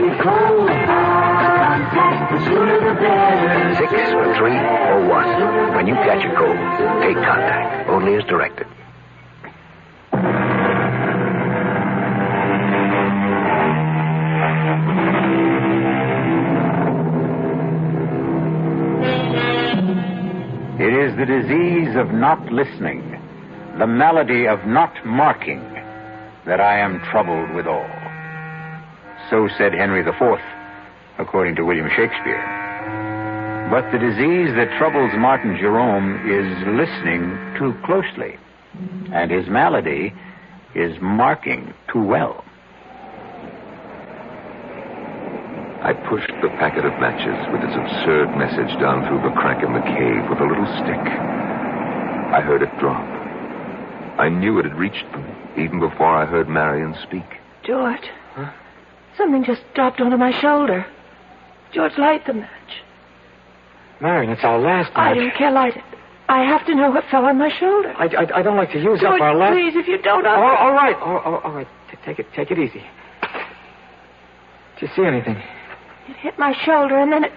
your cold. Contact, the sooner the better. 6 or 3 or 1. When you catch a cold, take contact. Only as directed. It is the disease of not listening, the malady of not marking, that I am troubled withal. So said Henry IV, according to William Shakespeare. But the disease that troubles Martin Jerome is listening too closely, and his malady is marking too well. I pushed the packet of matches with its absurd message down through the crack in the cave with a little stick. I heard it drop. I knew it had reached them even before I heard Marion speak. George. Huh? Something just dropped onto my shoulder. George, light the match. Marion, it's our last match. I don't care. Light it. I have to know what fell on my shoulder. I don't like to use George, up our last... please, if you don't... All right. All right. Take it easy. Did you see anything? It hit my shoulder, and then it...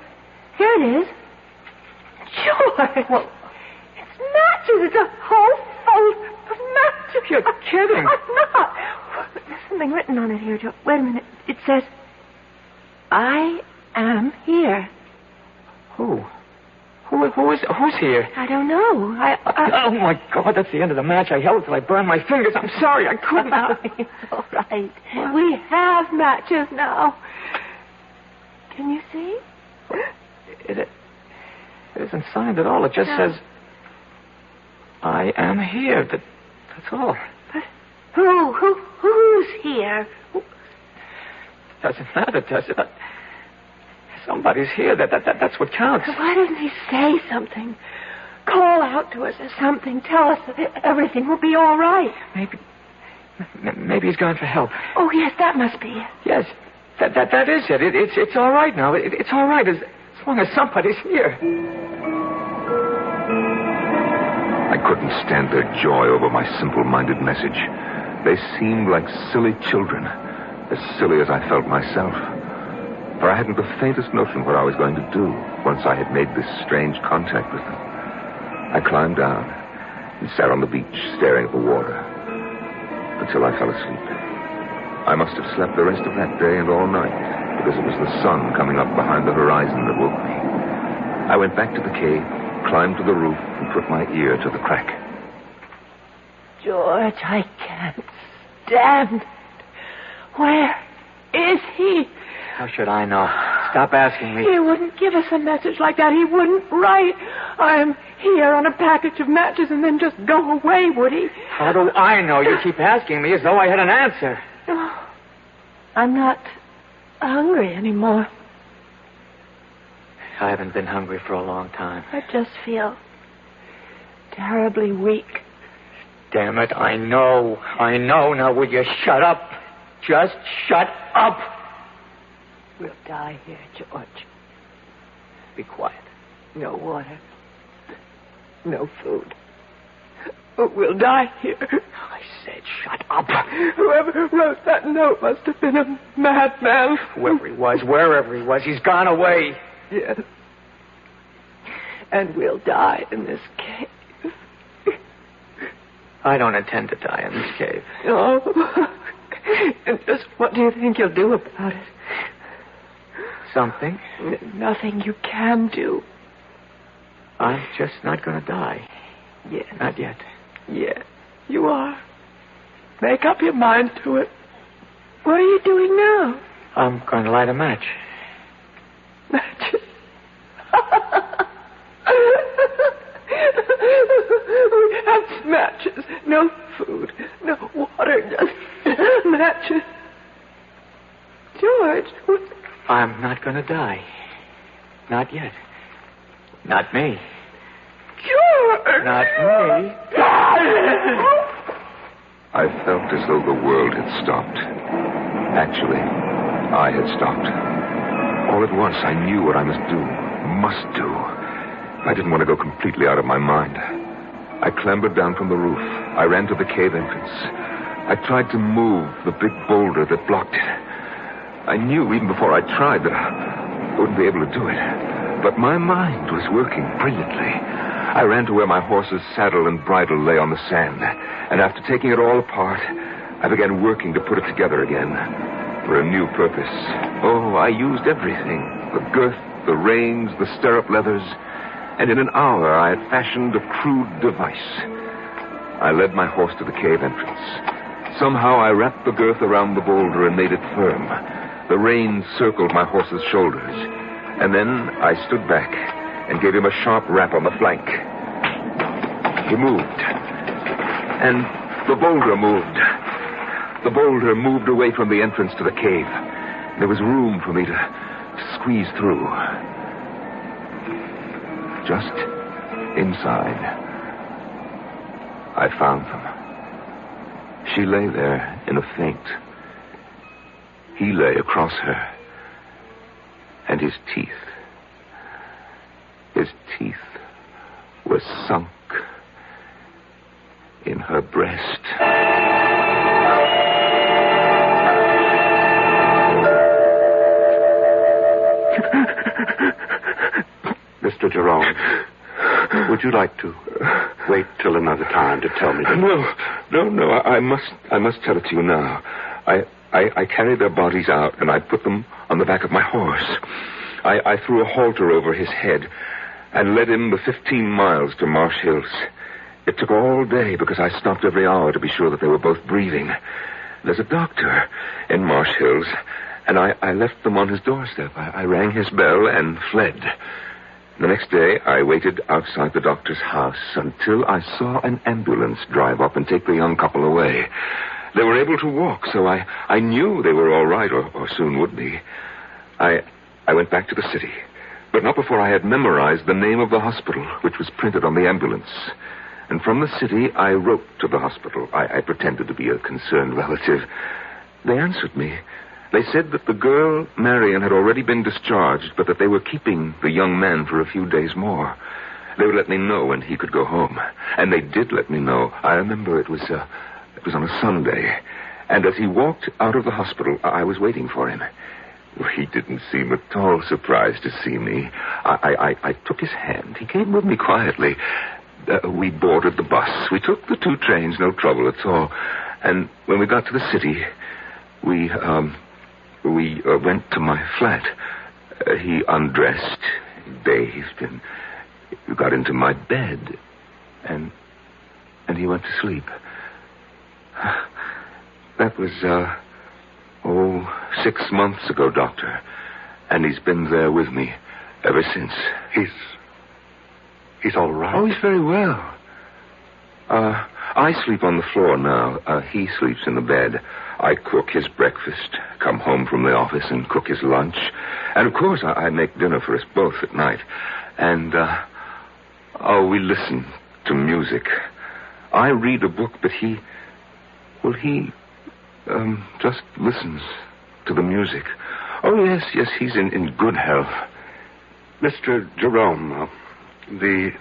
Here it is. George! Well, it's matches. It's a whole fold of matches. You're kidding. I'm not. There's something written on it here, George. Wait a minute. It says, I am here. Who's here? I don't know. Oh, my God, that's the end of the match. I held it till I burned my fingers. I'm sorry, I couldn't. It's all right. What? We have matches now. Can you see? It isn't signed at all. It just says, I am here. That's all. But who's here? Doesn't matter, does it? Somebody's here. That's what counts. Why doesn't he say something? Call out to us or something. Tell us that everything will be all right. Maybe he's gone for help. Oh, yes, that must be it. Yes, that is it. It's all right now. It's all right as long as somebody's here. I couldn't stand their joy over my simple-minded message. They seemed like silly children, as silly as I felt myself. For I hadn't the faintest notion what I was going to do once I had made this strange contact with them. I climbed down and sat on the beach staring at the water until I fell asleep. I must have slept the rest of that day and all night because it was the sun coming up behind the horizon that woke me. I went back to the cave, climbed to the roof, and put my ear to the crack. George, I can't stand it. Where is he? How should I know? Stop asking me. He wouldn't give us a message like that. He wouldn't write, I'm here on a package of matches and then just go away, would he? How do I know? You keep asking me as though I had an answer. Oh, I'm not hungry anymore. I haven't been hungry for a long time. I just feel terribly weak. Damn it, I know. Now, will you shut up? Just shut up. We'll die here, George. Be quiet. No water. No food. We'll die here. I said shut up. Whoever wrote that note must have been a madman. Wherever he was, he's gone away. Yes. And we'll die in this cave. I don't intend to die in this cave. Oh. And just what do you think you'll do about it? Something. Nothing you can do. I'm just not going to die. Yes. Not yet. Yes, you are. Make up your mind to it. What are you doing now? I'm going to light a match. Matches? We have matches. No food. No water. Just matches. George, I'm not going to die. Not yet. Not me. George! Not me. I felt as though the world had stopped. Actually, I had stopped. All at once, I knew what I must do. I didn't want to go completely out of my mind. I clambered down from the roof. I ran to the cave entrance. I tried to move the big boulder that blocked it. I knew even before I tried that I wouldn't be able to do it. But my mind was working brilliantly. I ran to where my horse's saddle and bridle lay on the sand. And after taking it all apart, I began working to put it together again for a new purpose. Oh, I used everything. The girth, the reins, the stirrup leathers. And in an hour, I had fashioned a crude device. I led my horse to the cave entrance. Somehow I wrapped the girth around the boulder and made it firm. The reins circled my horse's shoulders. And then I stood back and gave him a sharp rap on the flank. He moved. And the boulder moved. The boulder moved away from the entrance to the cave. There was room for me to squeeze through. Just inside, I found them. She lay there in a faint. He lay across her. And his teeth were sunk in her breast. Mr. Jerome, would you like to wait till another time to tell me? No. I must tell it to you now. I carried their bodies out, and I put them on the back of my horse. I threw a halter over his head and led him the 15 miles to Marsh Hills. It took all day because I stopped every hour to be sure that they were both breathing. There's a doctor in Marsh Hills, and I left them on his doorstep. I rang his bell and fled. The next day, I waited outside the doctor's house until I saw an ambulance drive up and take the young couple away. They were able to walk, so I knew they were all right, or soon would be. I went back to the city, but not before I had memorized the name of the hospital, which was printed on the ambulance. And from the city, I wrote to the hospital. I pretended to be a concerned relative. They answered me. They said that the girl, Marion, had already been discharged, but that they were keeping the young man for a few days more. They would let me know when he could go home. And they did let me know. I remember it was on a Sunday. And as he walked out of the hospital, I was waiting for him. He didn't seem at all surprised to see me. I took his hand. He came with me quietly. We boarded the bus. We took the 2 trains, no trouble at all. And when we got to the city, we went to my flat. He undressed, bathed, and got into my bed. And he went to sleep. That was, 6 months ago, Doctor. And he's been there with me ever since. He's all right? Oh, he's very well. I sleep on the floor now. He sleeps in the bed. I cook his breakfast, come home from the office and cook his lunch. And, of course, I make dinner for us both at night. And, we listen to music. I read a book, but he just listens to the music. Oh, yes, he's in good health. Mr. Jerome, the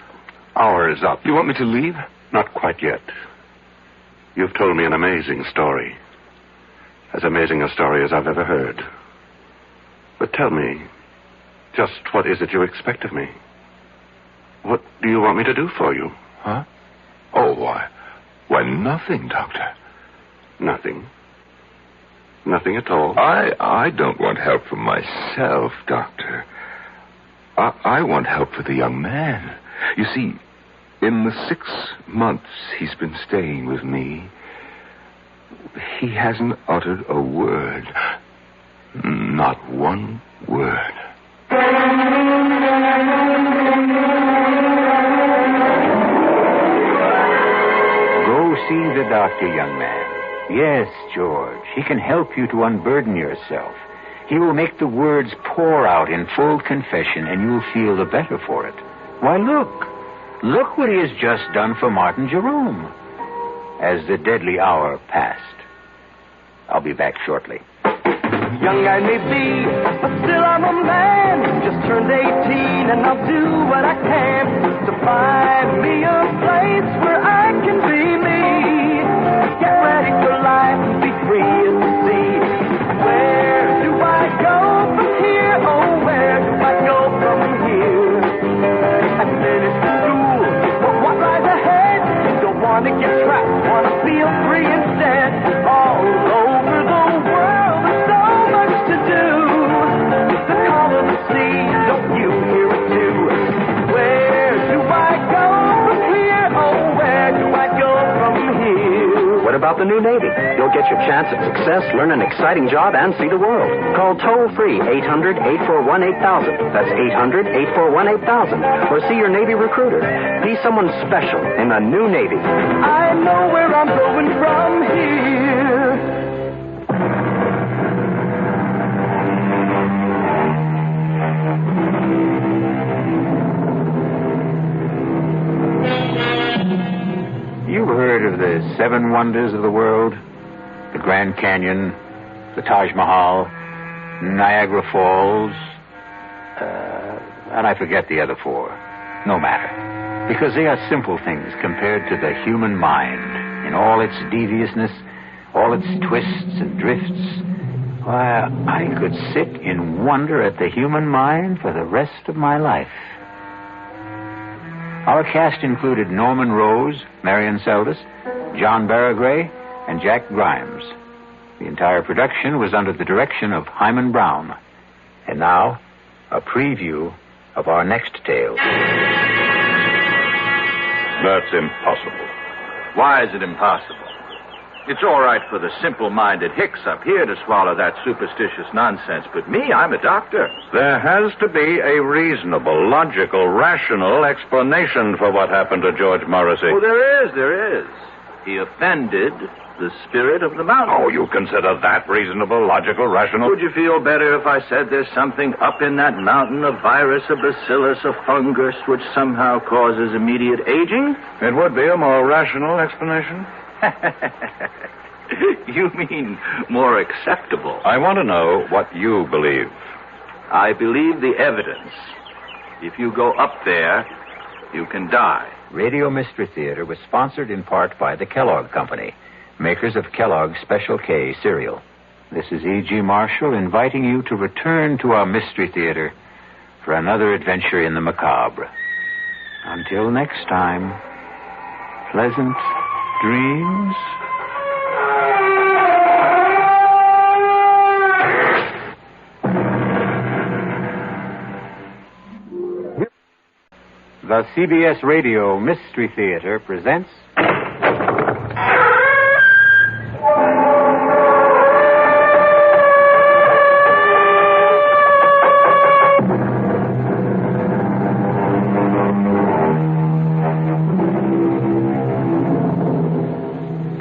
hour is up. You want me to leave? Not quite yet. You've told me an amazing story. As amazing a story as I've ever heard. But tell me, just what is it you expect of me? What do you want me to do for you? Huh? Oh, why, nothing, Doctor. Nothing? Nothing at all? I don't want help for myself, Doctor. I want help for the young man. You see, in the 6 months he's been staying with me, he hasn't uttered a word. Not one word. Go see the doctor, young man. Yes, George. He can help you to unburden yourself. He will make the words pour out in full confession, and you'll feel the better for it. Why, look what he has just done for Martin Jerome. As the deadly hour passed. I'll be back shortly. Young I may be, but still I'm a man. Just turned 18 and I'll do what I can to find me a place where I can be me. Get ready for life, be free as the sea. Where do I go from here? Oh, where do I go from here? I finished school, but what lies ahead? Don't want to get trapped, want to feel free instead. All over the world, there's so much to do. The call of the sea, don't you hear it too? Where do I go from here? Oh, where do I go from here? What about the new Navy? You'll get your chance at success, learn an exciting job, and see the world. Call toll-free 800-841-8000. That's 800-841-8000. Or see your Navy recruiter. Be someone special in the new Navy. I know where I'm going from here. You've heard of the 7 wonders of the world? The Grand Canyon, the Taj Mahal, Niagara Falls, and I forget the other 4. No matter. Because they are simple things compared to the human mind in all its deviousness, all its twists and drifts. Why, I could sit in wonder at the human mind for the rest of my life. Our cast included Norman Rose, Marion Seldes, John Barragray, and Jack Grimes. The entire production was under the direction of Himan Brown. And now, a preview of our next tale. That's impossible. Why is it impossible? It's all right for the simple-minded hicks up here to swallow that superstitious nonsense, but me, I'm a doctor. There has to be a reasonable, logical, rational explanation for what happened to George Morrissey. Oh, there is. He offended the spirit of the mountain. Oh, you consider that reasonable, logical, rational? Would you feel better if I said there's something up in that mountain, a virus, a bacillus, a fungus, which somehow causes immediate aging? It would be a more rational explanation. You mean more acceptable? I want to know what you believe. I believe the evidence. If you go up there, you can die. Radio Mystery Theater was sponsored in part by the Kellogg Company, makers of Kellogg's Special K cereal. This is E.G. Marshall inviting you to return to our Mystery Theater for another adventure in the macabre. Until next time, pleasant dreams. The CBS Radio Mystery Theater presents...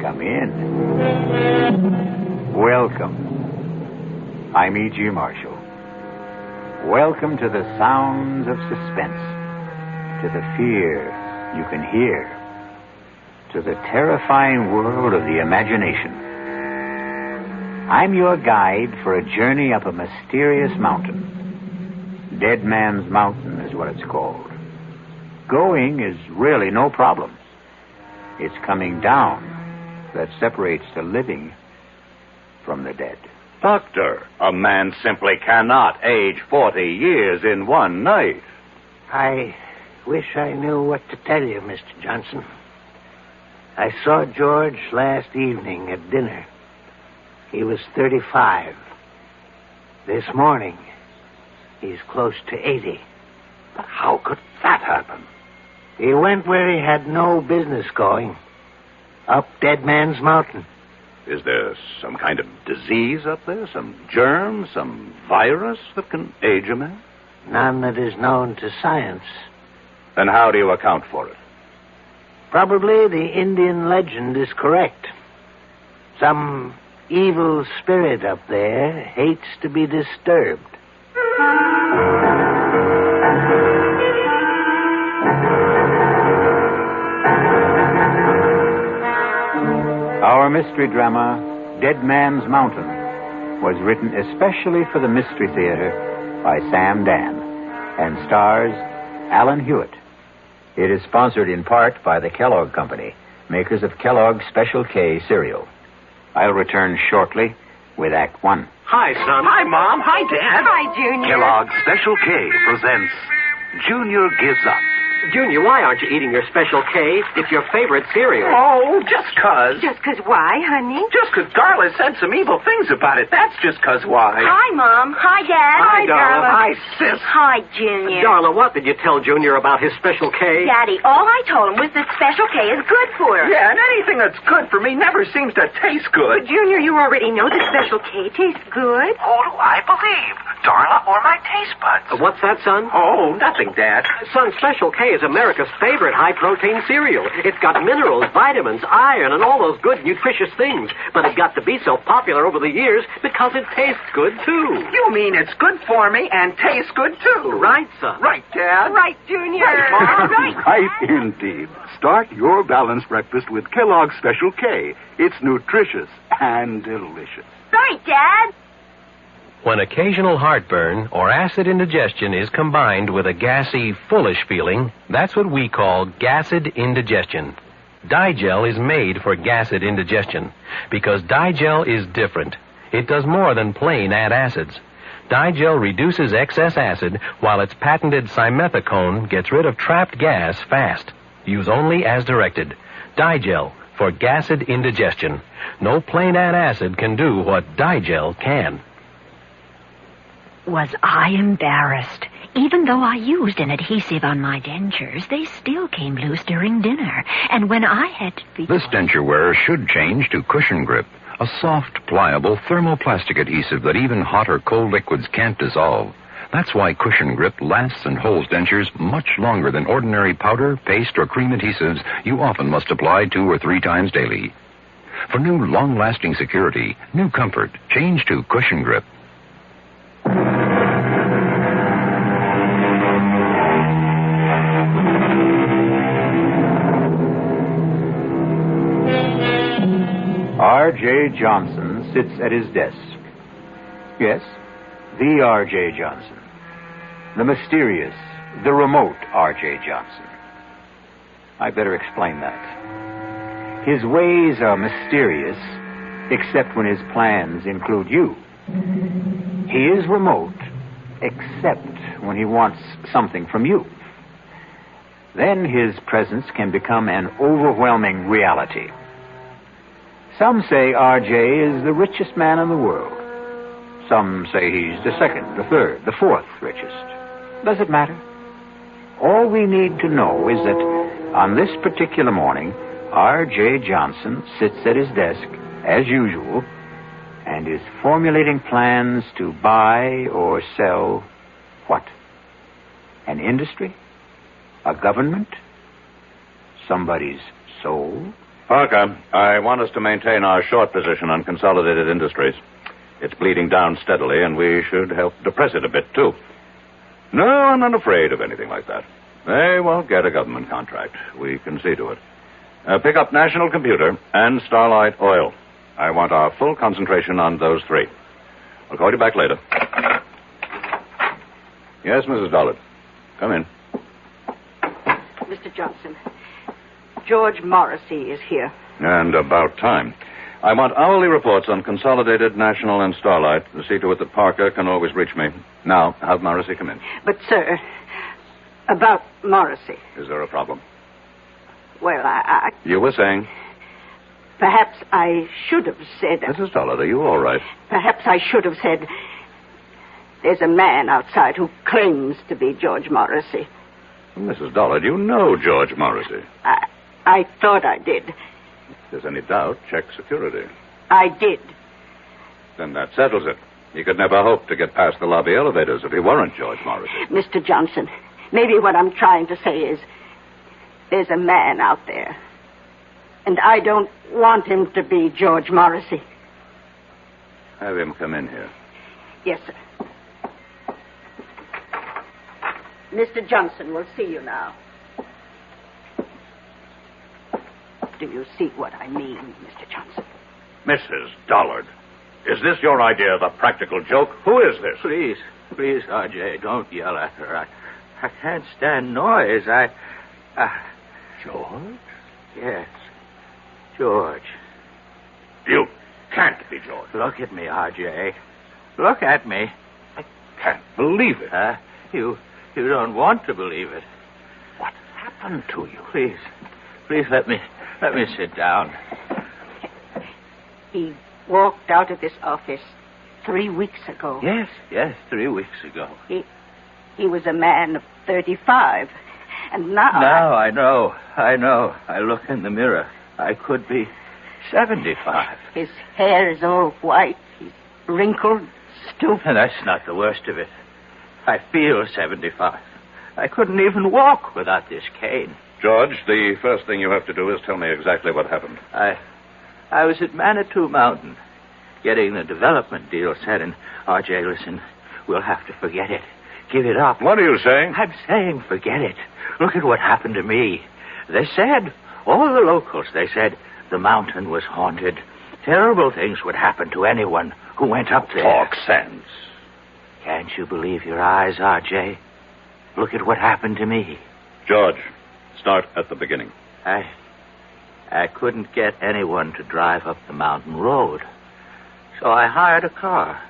Come in. Welcome. I'm E.G. Marshall. Welcome to the sounds of suspense. To the fear you can hear, to the terrifying world of the imagination. I'm your guide for a journey up a mysterious mountain. Dead Man's Mountain is what it's called. Going is really no problem. It's coming down that separates the living from the dead. Doctor, a man simply cannot age 40 years in one night. I wish I knew what to tell you, Mr. Johnson. I saw George last evening at dinner. He was 35. This morning, he's close to 80. But how could that happen? He went where he had no business going. Up Dead Man's Mountain. Is there some kind of disease up there? Some germ? Some virus that can age a man? None that is known to science. Then how do you account for it? Probably the Indian legend is correct. Some evil spirit up there hates to be disturbed. Our mystery drama, Dead Man's Mountain, was written especially for the Mystery Theater by Sam Dan and stars Alan Hewitt. It is sponsored in part by the Kellogg Company, makers of Kellogg's Special K cereal. I'll return shortly with Act One. Hi, son. Hi, Mom. Hi, Dad. Hi, Junior. Kellogg's Special K presents Junior Gives Up. Junior, why aren't you eating your Special K? It's your favorite cereal. Oh, just 'cause. Just 'cause why, honey? Just 'cause Darla said some evil things about it. That's just 'cause why. Hi, Mom. Hi, Dad. Hi, Darla. Hi, sis. Hi, Junior. Darla, what did you tell Junior about his Special K? Daddy, all I told him was that Special K is good for us. Yeah, and anything that's good for me never seems to taste good. But, Junior, you already know that Special K tastes good. Who do I believe? Darla or my taste buds? What's that, son? Oh, nothing, Dad. Son, Special K is America's favorite high-protein cereal. It's got minerals, vitamins, iron, and all those good, nutritious things. But it got to be so popular over the years because it tastes good, too. You mean it's good for me and tastes good, too? Right, son. Right, Dad. Right, Junior. Right, Mom. Right. Right, indeed. Start your balanced breakfast with Kellogg's Special K. It's nutritious and delicious. Right, Dad. When occasional heartburn or acid indigestion is combined with a gassy, foolish feeling, that's what we call gassed indigestion. Digel is made for gassed indigestion because Digel is different. It does more than plain add acids. Digel reduces excess acid while its patented simethicone gets rid of trapped gas fast. Use only as directed. Digel for gassed indigestion. No plain add acid can do what Digel can. Was I embarrassed? Even though I used an adhesive on my dentures, they still came loose during dinner. And when I had to be... This denture wearer should change to Cushion Grip, a soft, pliable thermoplastic adhesive that even hot or cold liquids can't dissolve. That's why Cushion Grip lasts and holds dentures much longer than ordinary powder, paste, or cream adhesives you often must apply 2 or 3 times daily. For new, long-lasting security, new comfort, change to Cushion Grip. R.J. Johnson sits at his desk. Yes, the R.J. Johnson. The mysterious, the remote R.J. Johnson. I better explain that. His ways are mysterious, except when his plans include you. He is remote, except when he wants something from you. Then his presence can become an overwhelming reality. Some say R.J. is the richest man in the world. Some say he's the second, the third, the fourth richest. Does it matter? All we need to know is that on this particular morning, R.J. Johnson sits at his desk, as usual, and is formulating plans to buy or sell what? An industry? A government? Somebody's soul? Parker, I want us to maintain our short position on Consolidated Industries. It's bleeding down steadily, and we should help depress it a bit, too. No, I'm not afraid of anything like that. They won't get a government contract. We can see to it. Pick up National Computer and Starlight Oil. I want our full concentration on those 3. I'll call you back later. Yes, Mrs. Dollard. Come in. Mr. Johnson, George Morrissey is here. And about time. I want hourly reports on Consolidated, National, and Starlight. See to it that Parker can always reach me. Now, have Morrissey come in. But, sir, about Morrissey. Is there a problem? Well, I... You were saying? Perhaps I should have said... Mrs. Dollard, are you all right? Perhaps I should have said... There's a man outside who claims to be George Morrissey. Mrs. Dollard, you know George Morrissey. I thought I did. If there's any doubt, check security. I did. Then that settles it. He could never hope to get past the lobby elevators if he weren't George Morrissey. Mr. Johnson, maybe what I'm trying to say is there's a man out there. And I don't want him to be George Morrissey. Have him come in here. Yes, sir. Mr. Johnson will see you now. Do you see what I mean, Mr. Johnson? Mrs. Dollard, is this your idea of a practical joke? Who is this? Please, R.J., don't yell at her. I can't stand noise. George? Yes, George. You can't be George. Look at me, R.J. Look at me. I can't believe it. You don't want to believe it. What happened to you? Please let me sit down. He walked out of this office 3 weeks ago. Yes, 3 weeks ago. He was a man of 35. And now... Now I know. I look in the mirror. I could be 75. His hair is all white. He's wrinkled, stooped. And that's not the worst of it. I feel 75. I couldn't even walk without this cane. George, the first thing you have to do is tell me exactly what happened. I was at Manitou Mountain, getting the development deal set, and R.J., listen, we'll have to forget it. Give it up. What are you saying? I'm saying forget it. Look at what happened to me. They said, all the locals, they said, the mountain was haunted. Terrible things would happen to anyone who went up there. Talk sense. Can't you believe your eyes, R.J.? Look at what happened to me. George, start at the beginning. I couldn't get anyone to drive up the mountain road. So I hired a car.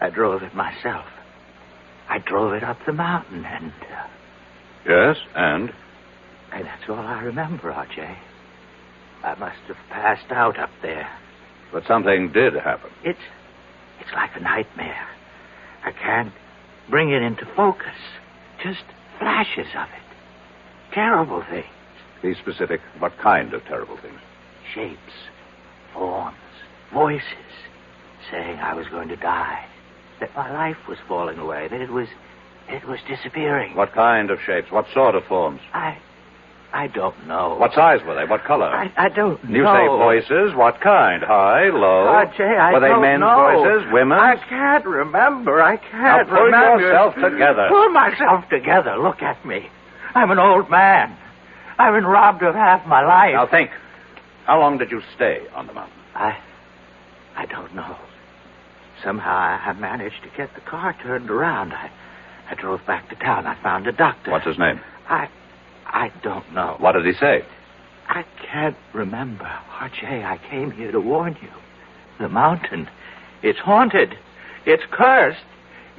I drove it myself. I drove it up the mountain and... Yes, and? And that's all I remember, R.J. I must have passed out up there. But something did happen. It's like a nightmare. I can't bring it into focus. Just flashes of it. Terrible things. Be specific. What kind of terrible things? Shapes, forms, voices, saying I was going to die, that my life was falling away, that it was disappearing. What kind of shapes? What sort of forms? I don't know. What size were they? What color? I don't know. You say voices. What kind? High, low? R.J., I were they don't men's know. voices? Women's? I can't remember. I can't now pull remember. yourself together. Pull myself together. Look at me. I'm an old man. I've been robbed of half my life. Now think. How long did you stay on the mountain? I don't know. Somehow I managed to get the car turned around. I drove back to town. I found a doctor. What's his name? I don't know. What did he say? I can't remember. R.J., I came here to warn you. The mountain, it's haunted. It's cursed.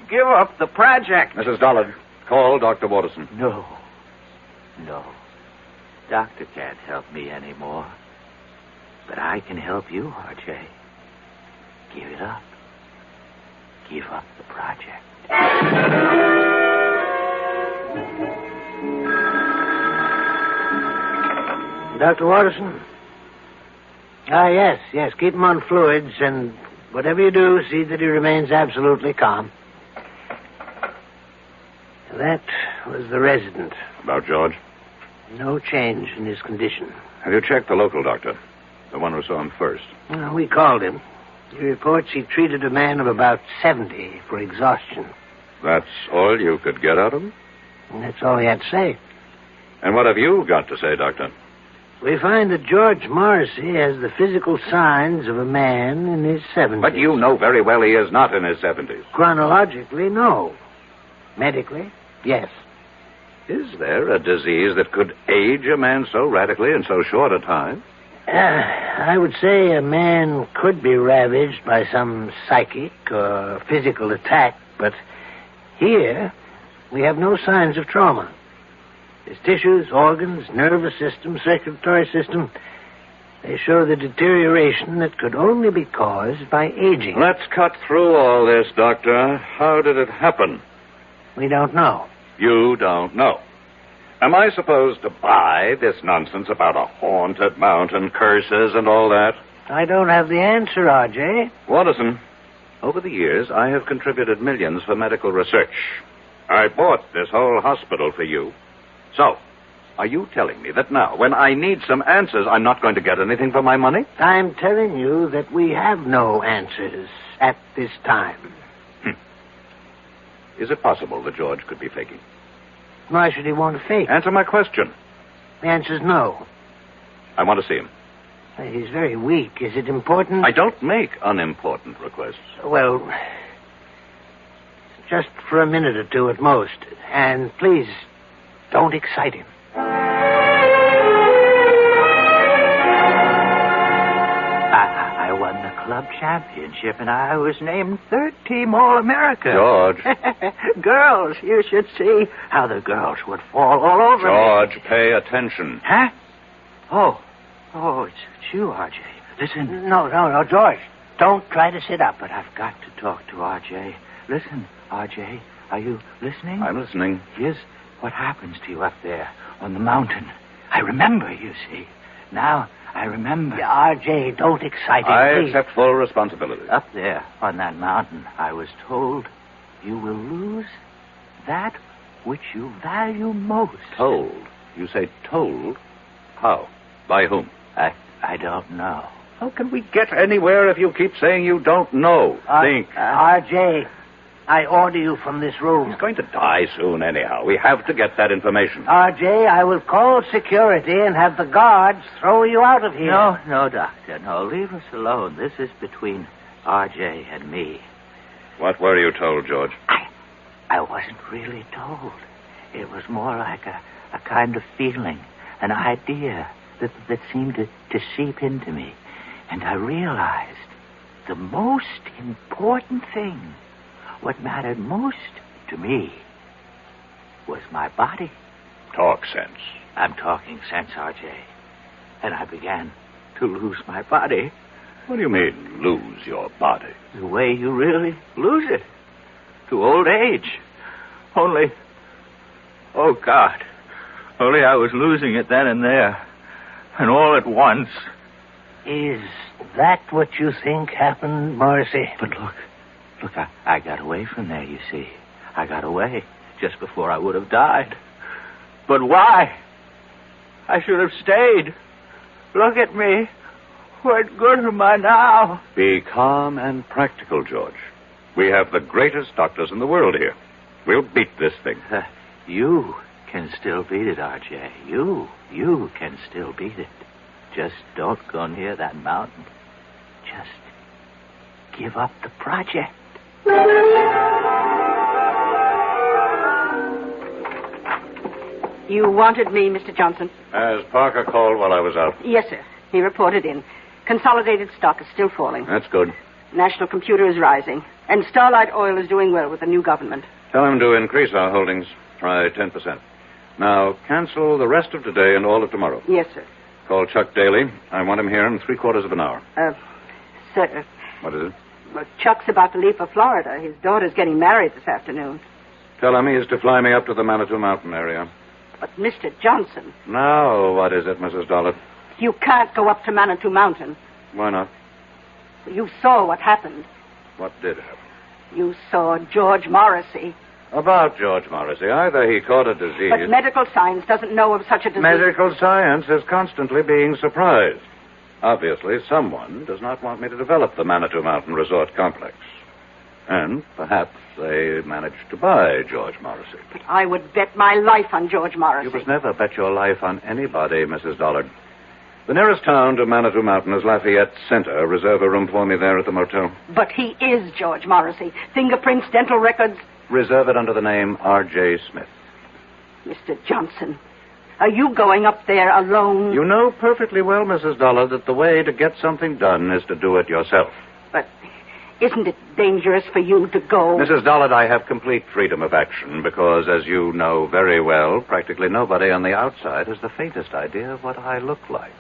Give up the project. Mrs. Dollard, call Dr. Waterson. No. Doctor can't help me anymore. But I can help you, R.J. Give it up. Give up the project. Dr. Waterson? Yes. Keep him on fluids, and whatever you do, see that he remains absolutely calm. That was the resident. About George? No change in his condition. Have you checked the local doctor? The one who saw him first? We called him. He reports he treated a man of about 70 for exhaustion. That's all you could get out of him? And that's all he had to say. And what have you got to say, Doctor? We find that George Morrissey has the physical signs of a man in his 70s. But you know very well he is not in his 70s. Chronologically, no. Medically, yes. Is there a disease that could age a man so radically in so short a time? I would say a man could be ravaged by some psychic or physical attack, but here we have no signs of trauma. His tissues, organs, nervous system, circulatory system, they show the deterioration that could only be caused by aging. Let's cut through all this, Doctor. How did it happen? We don't know. You don't know. Am I supposed to buy this nonsense about a haunted mountain, curses, and all that? I don't have the answer, R.J. Watterson, over the years, I have contributed millions for medical research. I bought this whole hospital for you. So, are you telling me that now, when I need some answers, I'm not going to get anything for my money? I'm telling you that we have no answers at this time. Is it possible that George could be faking? Why should he want to fake? Answer my question. The answer's no. I want to see him. He's very weak. Is it important? I don't make unimportant requests. Well, just for a minute or two at most. And please, don't excite him. I won the club championship, and I was named third team All-America. George. Girls, you should see how the girls would fall all over George, me. pay attention. Huh? Oh, it's you, R.J. Listen. No, George. Don't try to sit up, but I've got to talk to R.J. Listen, R.J., are you listening? I'm listening. Here's what happens to you up there on the mountain. I remember, you see. Now, I remember. R.J., don't excite him, I please. accept full responsibility. Up there on that mountain, I was told you will lose that which you value most. Told? You say told? How? By whom? I don't know. How can we get anywhere if you keep saying you don't know? Think. R.J., I order you from this room. He's going to die soon anyhow. We have to get that information. R.J., I will call security and have the guards throw you out of here. No, Doctor. No, leave us alone. This is between R.J. and me. What were you told, George? I I wasn't really told. It was more like a kind of feeling, an idea that seemed to seep into me. And I realized the most important thing, what mattered most to me, was my body. Talk sense. I'm talking sense, R.J. And I began to lose my body. What do you mean, lose your body? The way you really lose it. To old age. Only, oh, God. Only I was losing it then and there. And all at once. Is that what you think happened, Morrissey? But look, I got away from there, you see. I got away just before I would have died. But why? I should have stayed. Look at me. What good am I now? Be calm and practical, George. We have the greatest doctors in the world here. We'll beat this thing. You can still beat it, R.J. You can still beat it. Just don't go near that mountain. Just give up the project. You wanted me, Mr. Johnson? Has Parker called while I was out? Yes, sir. He reported in. Consolidated stock is still falling. That's good. National Computer is rising. And Starlight Oil is doing well with the new government. Tell him to increase our holdings. Try 10%. Now, cancel the rest of today and all of tomorrow. Yes, sir. Call Chuck Daly. I want him here in 3/4 of an hour. Sir. What is it? Well, Chuck's about to leave for Florida. His daughter's getting married this afternoon. Tell him he is to fly me up to the Manitou Mountain area. But, Mr. Johnson... Now, what is it, Mrs. Dollard? You can't go up to Manitou Mountain. Why not? You saw what happened. What did happen? You saw George Morrissey. About George Morrissey. Either he caught a disease... But medical science doesn't know of such a disease. Medical science is constantly being surprised. Obviously, someone does not want me to develop the Manitou Mountain Resort Complex. And perhaps they managed to buy George Morrissey. But I would bet my life on George Morrissey. You must never bet your life on anybody, Mrs. Dollard. The nearest town to Manitou Mountain is Lafayette Center. Reserve a room for me there at the motel. But he is George Morrissey. Fingerprints, dental records. Reserve it under the name R.J. Smith. Mr. Johnson, are you going up there alone? You know perfectly well, Mrs. Dollard, that the way to get something done is to do it yourself. But isn't it dangerous for you to go? Mrs. Dollard, I have complete freedom of action because, as you know very well, practically nobody on the outside has the faintest idea of what I look like.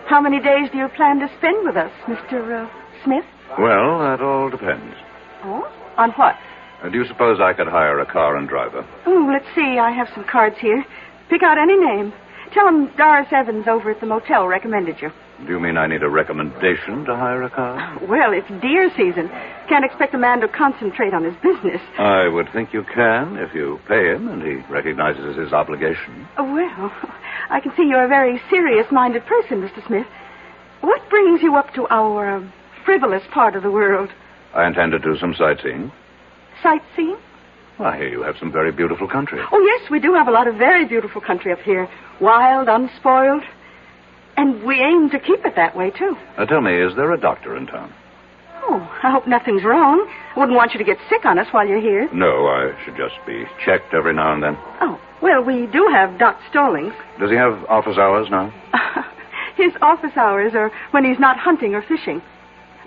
How many days do you plan to spend with us, Mr. Smith? Well, that all depends. Oh? On what? Do you suppose I could hire a car and driver? Oh, let's see. I have some cards here. Pick out any name. Tell him Doris Evans over at the motel recommended you. Do you mean I need a recommendation to hire a car? Well, it's deer season. Can't expect a man to concentrate on his business. I would think you can if you pay him and he recognizes his obligation. Well, I can see you're a very serious-minded person, Mr. Smith. What brings you up to our frivolous part of the world? I intend to do some sightseeing. Sightseeing? Well, I hear you have some very beautiful country. Oh, yes, we do have a lot of very beautiful country up here. Wild, unspoiled. And we aim to keep it that way, too. Tell me, is there a doctor in town? Oh, I hope nothing's wrong. I wouldn't want you to get sick on us while you're here. No, I should just be checked every now and then. Oh, well, we do have Doc Stallings. Does he have office hours now? His office hours are when he's not hunting or fishing.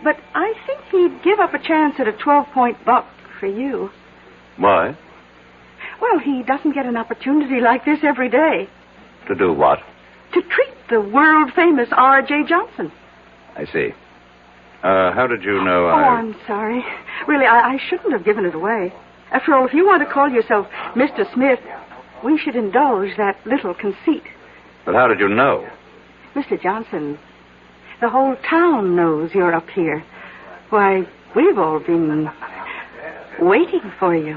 But I think he'd give up a chance at a 12-point buck for you. Why? Well, he doesn't get an opportunity like this every day. To do what? To treat the world-famous R.J. Johnson. I see. How did you know I'm sorry. Really, I shouldn't have given it away. After all, if you want to call yourself Mr. Smith, we should indulge that little conceit. But how did you know? Mr. Johnson, the whole town knows you're up here. Why, we've all been waiting for you.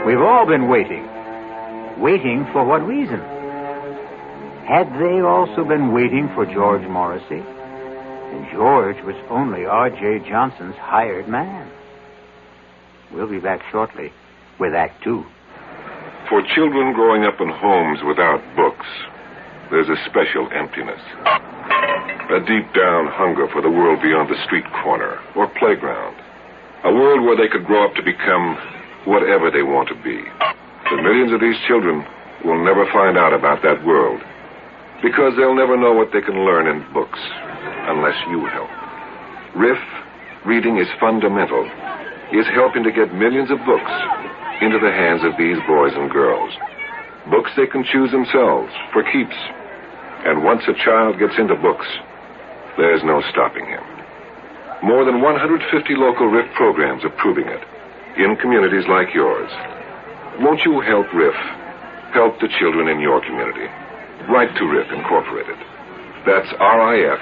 We've all been waiting. Waiting for what reason? Had they also been waiting for George Morrissey? And George was only R.J. Johnson's hired man. We'll be back shortly with Act 2. For children growing up in homes without books, there's a special emptiness. A deep-down hunger for the world beyond the street corner or playground. A world where they could grow up to become whatever they want to be. The millions of these children will never find out about that world because they'll never know what they can learn in books unless you help. RIF, reading is fundamental, is helping to get millions of books into the hands of these boys and girls. Books they can choose themselves for keeps. And once a child gets into books, there's no stopping him. More than 150 local RIF programs are proving it in communities like yours. Won't you help RIF? Help the children in your community. Write to RIF Incorporated. That's RIF,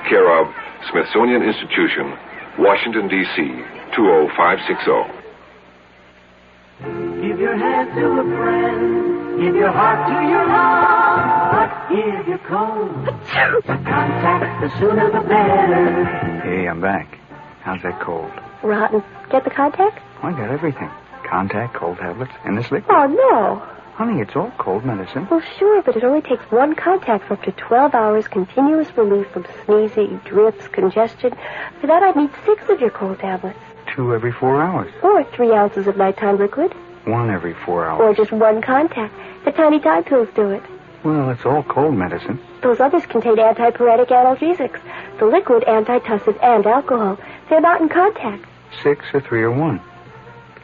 care of Smithsonian Institution, Washington, D.C., 20560. Give your hand to a friend. Give your heart to your love. But if you're cold, contact, the sooner the better. Hey, I'm back. How's that cold? Rotten. Get the contact? I got everything. Contact, cold tablets, and this liquid. Oh, no. Honey, it's all cold medicine. Well, sure, but it only takes one contact for up to 12 hours continuous relief from sneezing, drips, congestion. For that, I'd need 6 of your cold tablets. 2 every 4 hours. Or 3 ounces of nighttime liquid. 1 every 4 hours. Or just one contact. The tiny Tide pills do it. Well, it's all cold medicine. Those others contain antipyretic analgesics. The liquid, antitussive, and alcohol. They're not in contact. 6 or 3 or 1.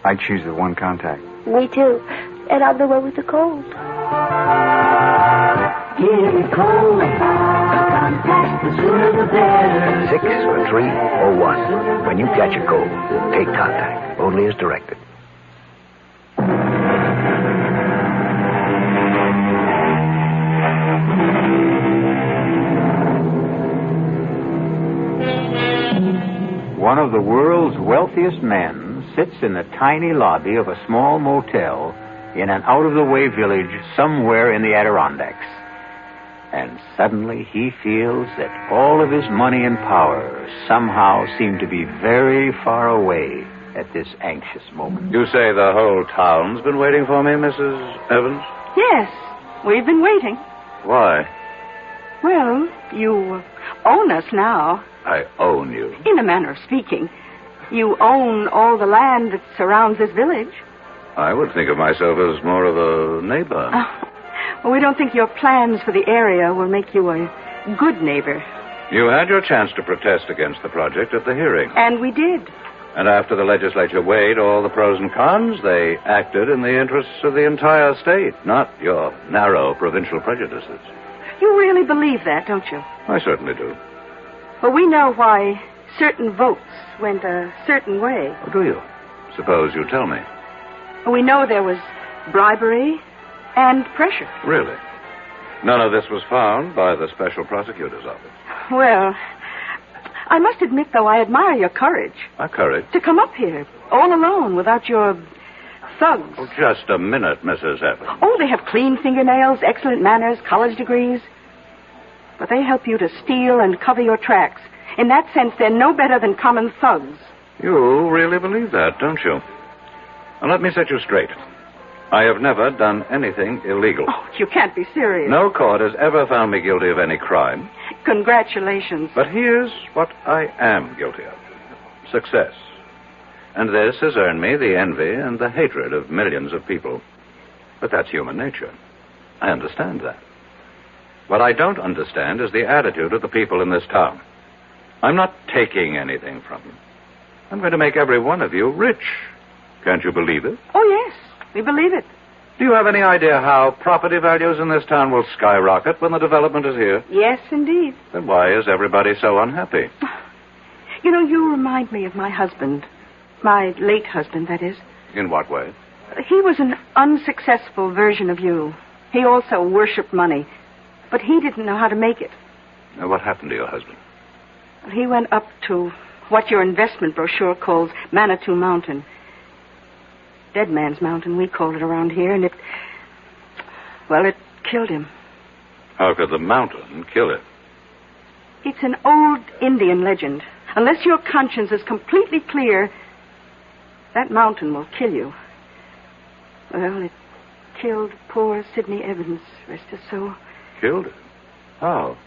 I choose the one contact. Me too. And I'm the one with the cold. Give me cold. Contact, the sooner the better. 6 or 3 or 1. When you catch a cold, take contact. Only as directed. One of the world's wealthiest men sits in the tiny lobby of a small motel in an out-of-the-way village somewhere in the Adirondacks. And suddenly he feels that all of his money and power somehow seem to be very far away at this anxious moment. You say the whole town's been waiting for me, Mrs. Evans? Yes, we've been waiting. Why? Well, you own us now. I own you. In a manner of speaking. You own all the land that surrounds this village. I would think of myself as more of a neighbor. Well, we don't think your plans for the area will make you a good neighbor. You had your chance to protest against the project at the hearing. And we did. And after the legislature weighed all the pros and cons, they acted in the interests of the entire state, not your narrow provincial prejudices. You really believe that, don't you? I certainly do. Well, we know why certain votes went a certain way. Oh, do you? Suppose you tell me. We know there was bribery and pressure. Really? None of this was found by the special prosecutor's office. Well, I must admit, though, I admire your courage. My courage? To come up here, all alone, without your thugs. Oh, just a minute, Mrs. Evans. Oh, they have clean fingernails, excellent manners, college degrees. But they help you to steal and cover your tracks. In that sense, they're no better than common thugs. You really believe that, don't you? Now, let me set you straight. I have never done anything illegal. Oh, you can't be serious. No court has ever found me guilty of any crime. Congratulations. But here's what I am guilty of. Success. And this has earned me the envy and the hatred of millions of people. But that's human nature. I understand that. What I don't understand is the attitude of the people in this town. I'm not taking anything from them. I'm going to make every one of you rich. Can't you believe it? Oh, yes. We believe it. Do you have any idea how property values in this town will skyrocket when the development is here? Yes, indeed. Then why is everybody so unhappy? You know, you remind me of my husband. My late husband, that is. In what way? He was an unsuccessful version of you. He also worshipped money. But he didn't know how to make it. Now, what happened to your husband? He went up to what your investment brochure calls Manitou Mountain. Dead Man's Mountain, we call it around here, and it killed him. How could the mountain kill him? It's an old Indian legend. Unless your conscience is completely clear, that mountain will kill you. Well, it killed poor Sidney Evans, rest his soul. killed it. How?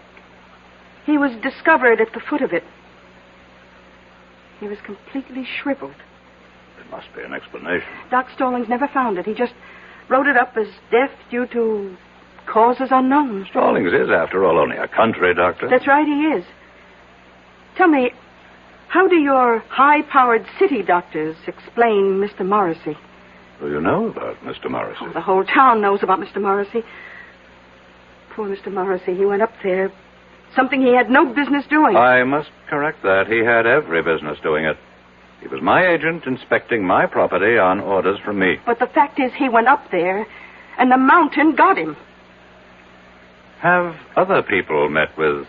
He was discovered at the foot of it. He was completely shriveled. There must be an explanation. Doc Stallings never found it. He just wrote it up as death due to causes unknown. Stallings is, after all, only a country doctor. That's right, he is. Tell me, how do your high-powered city doctors explain Mr. Morrissey? Well, you know about Mr. Morrissey. Oh, the whole town knows about Mr. Morrissey. Poor Mr. Morrissey, he went up there. Something he had no business doing. I must correct that. He had every business doing it. He was my agent inspecting my property on orders from me. But the fact is he went up there, and the mountain got him. Have other people met with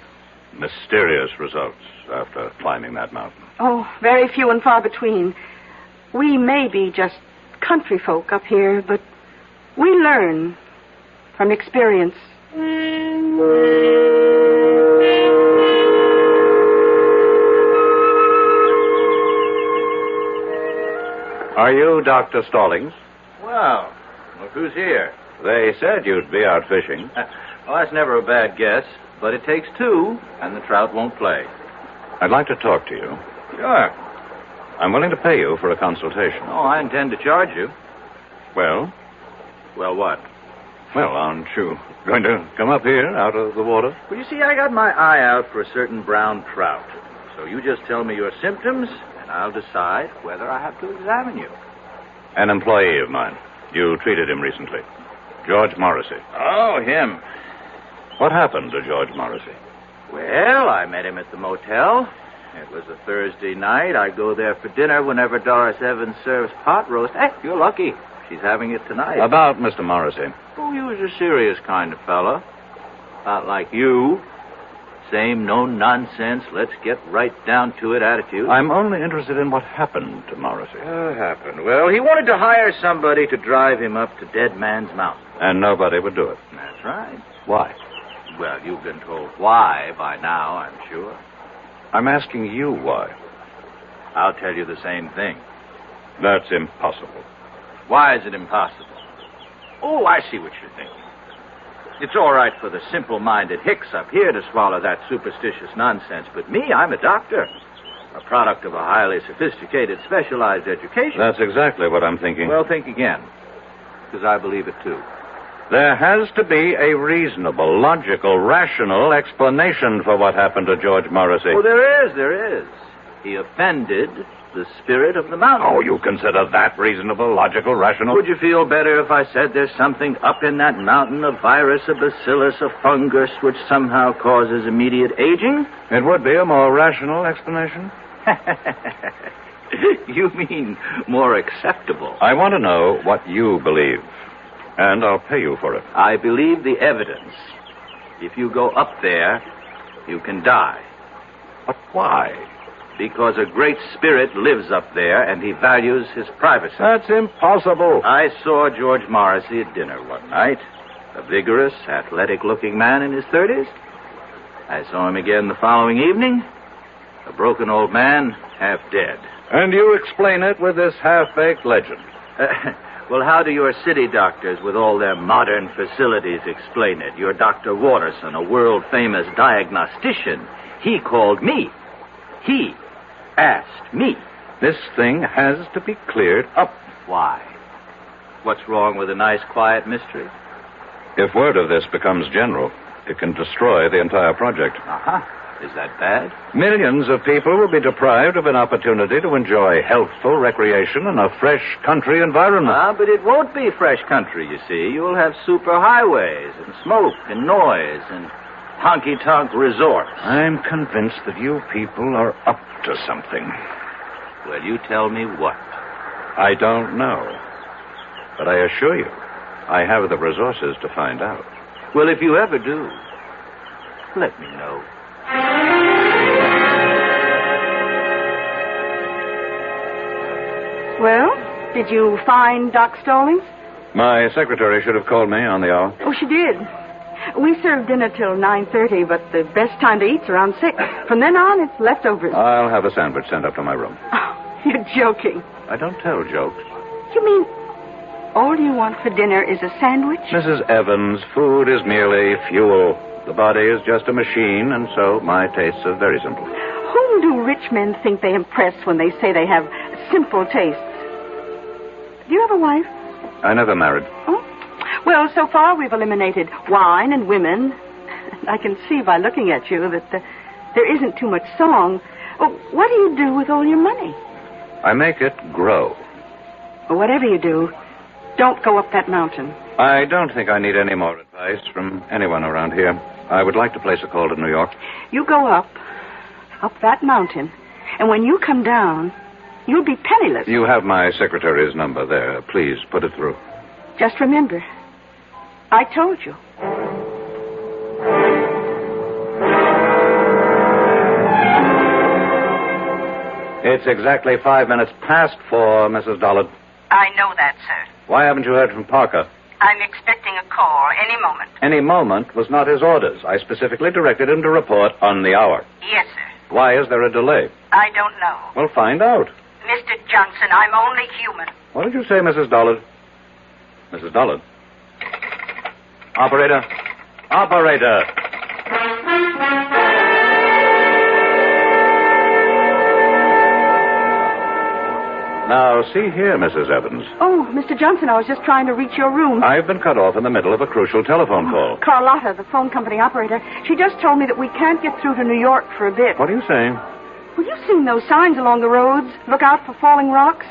mysterious results after climbing that mountain? Oh, very few and far between. We may be just country folk up here, but we learn from experience. Are you Dr. Stallings? Well, look who's here. They said you'd be out fishing. Well, that's never a bad guess, but it takes two, and the trout won't play. I'd like to talk to you. Sure. I'm willing to pay you for a consultation. Oh, I intend to charge you. Well? Well, what? Well, aren't you going to come up here out of the water? Well, you see, I got my eye out for a certain brown trout. So you just tell me your symptoms, and I'll decide whether I have to examine you. An employee of mine. You treated him recently. George Morrissey. Oh, him. What happened to George Morrissey? Well, I met him at the motel. It was a Thursday night. I go there for dinner whenever Doris Evans serves pot roast. Hey, you're lucky. She's having it tonight. About Mr. Morrissey. Oh, he was a serious kind of fella. Not like you. Same no-nonsense, let's get right down to it attitude. I'm only interested in what happened to Morrissey. What happened? Well, he wanted to hire somebody to drive him up to Dead Man's Mountain. And nobody would do it. That's right. Why? Well, you've been told why by now, I'm sure. I'm asking you why. I'll tell you the same thing. That's impossible. Why is it impossible? Oh, I see what you're thinking. It's all right for the simple-minded hicks up here to swallow that superstitious nonsense, but me, I'm a doctor. A product of a highly sophisticated, specialized education. That's exactly what I'm thinking. Well, think again, because I believe it, too. There has to be a reasonable, logical, rational explanation for what happened to George Morrissey. Oh, there is. He offended the spirit of the mountain. Oh, you consider that reasonable, logical, rational? Would you feel better if I said there's something up in that mountain, a virus, a bacillus, a fungus, which somehow causes immediate aging? It would be a more rational explanation. You mean more acceptable? I want to know what you believe, and I'll pay you for it. I believe the evidence. If you go up there, you can die. But why? Because a great spirit lives up there, and he values his privacy. That's impossible. I saw George Morrissey at dinner one night. A vigorous, athletic-looking man in his 30s. I saw him again the following evening. A broken old man, half dead. And you explain it with this half-baked legend. Well, how do your city doctors, with all their modern facilities, explain it? Your Dr. Watterson, a world-famous diagnostician, he called me. He asked me. This thing has to be cleared up. Why? What's wrong with a nice, quiet mystery? If word of this becomes general, it can destroy the entire project. Uh-huh. Is that bad? Millions of people will be deprived of an opportunity to enjoy healthful recreation in a fresh country environment. But it won't be fresh country, you see. You'll have superhighways and smoke and noise and honky-tonk resorts. I'm convinced that you people are up to something. Well, you tell me what? I don't know. But I assure you, I have the resources to find out. Well, if you ever do, let me know. Well, did you find Doc Stallings? My secretary should have called me on the hour. Oh, she did. We serve dinner till 9:30, but the best time to eat's around 6. From then on, it's leftovers. I'll have a sandwich sent up to my room. Oh, you're joking. I don't tell jokes. You mean All you want for dinner is a sandwich? Mrs. Evans, food is merely fuel. The body is just a machine, and so my tastes are very simple. Whom do rich men think they impress when they say they have simple tastes? Do you have a wife? I never married. Oh? Well, so far we've eliminated wine and women. I can see by looking at you that there isn't too much song. Oh, what do you do with all your money? I make it grow. Well, whatever you do, don't go up that mountain. I don't think I need any more advice from anyone around here. I would like to place a call to New York. You go up that mountain, and when you come down, you'll be penniless. You have my secretary's number there. Please put it through. Just remember, I told you. It's exactly 5 minutes past 4, Mrs. Dollard. I know that, sir. Why haven't you heard from Parker? I'm expecting a call any moment. Any moment was not his orders. I specifically directed him to report on the hour. Yes, sir. Why is there a delay? I don't know. Well, find out. Mr. Johnson, I'm only human. What did you say, Mrs. Dollard? Mrs. Dollard? Operator? Operator! Now, see here, Mrs. Evans. Oh, Mr. Johnson, I was just trying to reach your room. I've been cut off in the middle of a crucial telephone call. Carlotta, the phone company operator, she just told me that we can't get through to New York for a bit. What are you saying? Well, you've seen those signs along the roads. Look out for falling rocks.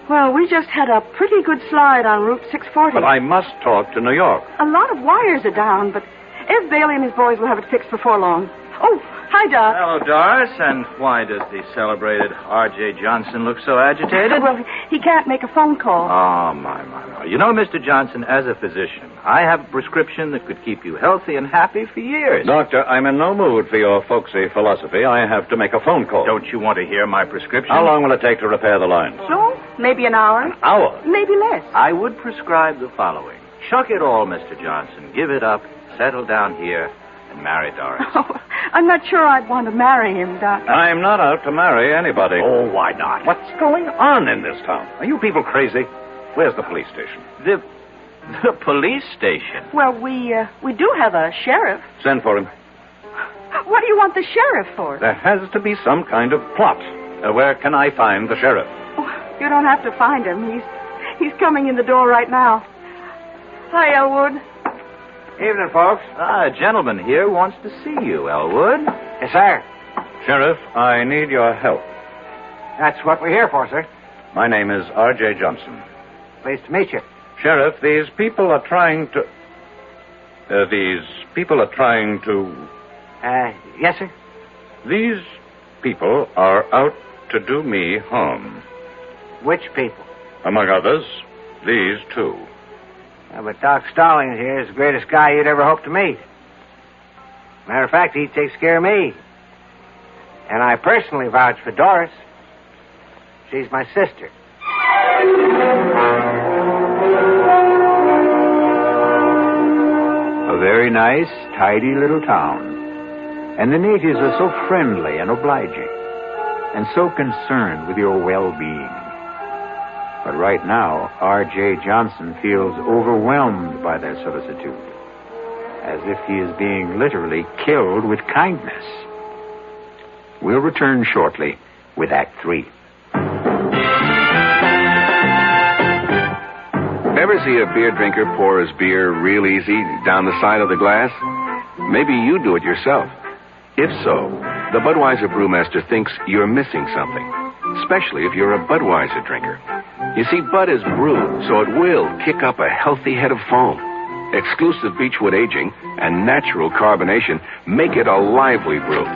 Well, we just had a pretty good slide on Route 640. But I must talk to New York. A lot of wires are down, but Ed Bailey and his boys will have it fixed before long. Oh, hi, Doc. Hello, Doris. And why does the celebrated R.J. Johnson look so agitated? Well, he can't make a phone call. Oh, my. You know, Mr. Johnson, as a physician, I have a prescription that could keep you healthy and happy for years. Doctor, I'm in no mood for your folksy philosophy. I have to make a phone call. Don't you want to hear my prescription? How long will it take to repair the lines? So, maybe an hour. An hour? Maybe less. I would prescribe the following. Chuck it all, Mr. Johnson. Give it up. Settle down here and marry Doris. Oh, I'm not sure I'd want to marry him, Doctor. I'm not out to marry anybody. Oh, why not? What's going on in this town? Are you people crazy? Where's the police station? The police station? Well, we do have a sheriff. Send for him. What do you want the sheriff for? There has to be some kind of plot. Where can I find the sheriff? Oh, you don't have to find him. He's coming in the door right now. Hi, Elwood. Evening, folks. A gentleman here wants to see you, Elwood. Yes, sir. Sheriff, I need your help. That's what we're here for, sir. My name is R.J. Johnson. Pleased to meet you. Sheriff, these people are trying to... Yes, sir? These people are out to do me harm. Which people? Among others, these two. But Doc Stallings here is the greatest guy you'd ever hope to meet. Matter of fact, he takes care of me. And I personally vouch for Doris. She's my sister. A very nice, tidy little town. And the natives are so friendly and obliging, and so concerned with your well-being. But right now, R.J. Johnson feels overwhelmed by their solicitude, as if he is being literally killed with kindness. We'll return shortly with Act 3. Ever see a beer drinker pour his beer real easy down the side of the glass? Maybe you do it yourself. If so, the Budweiser brewmaster thinks you're missing something, especially if you're a Budweiser drinker. You see, Bud is brewed, so it will kick up a healthy head of foam. Exclusive beechwood aging and natural carbonation make it a lively brew.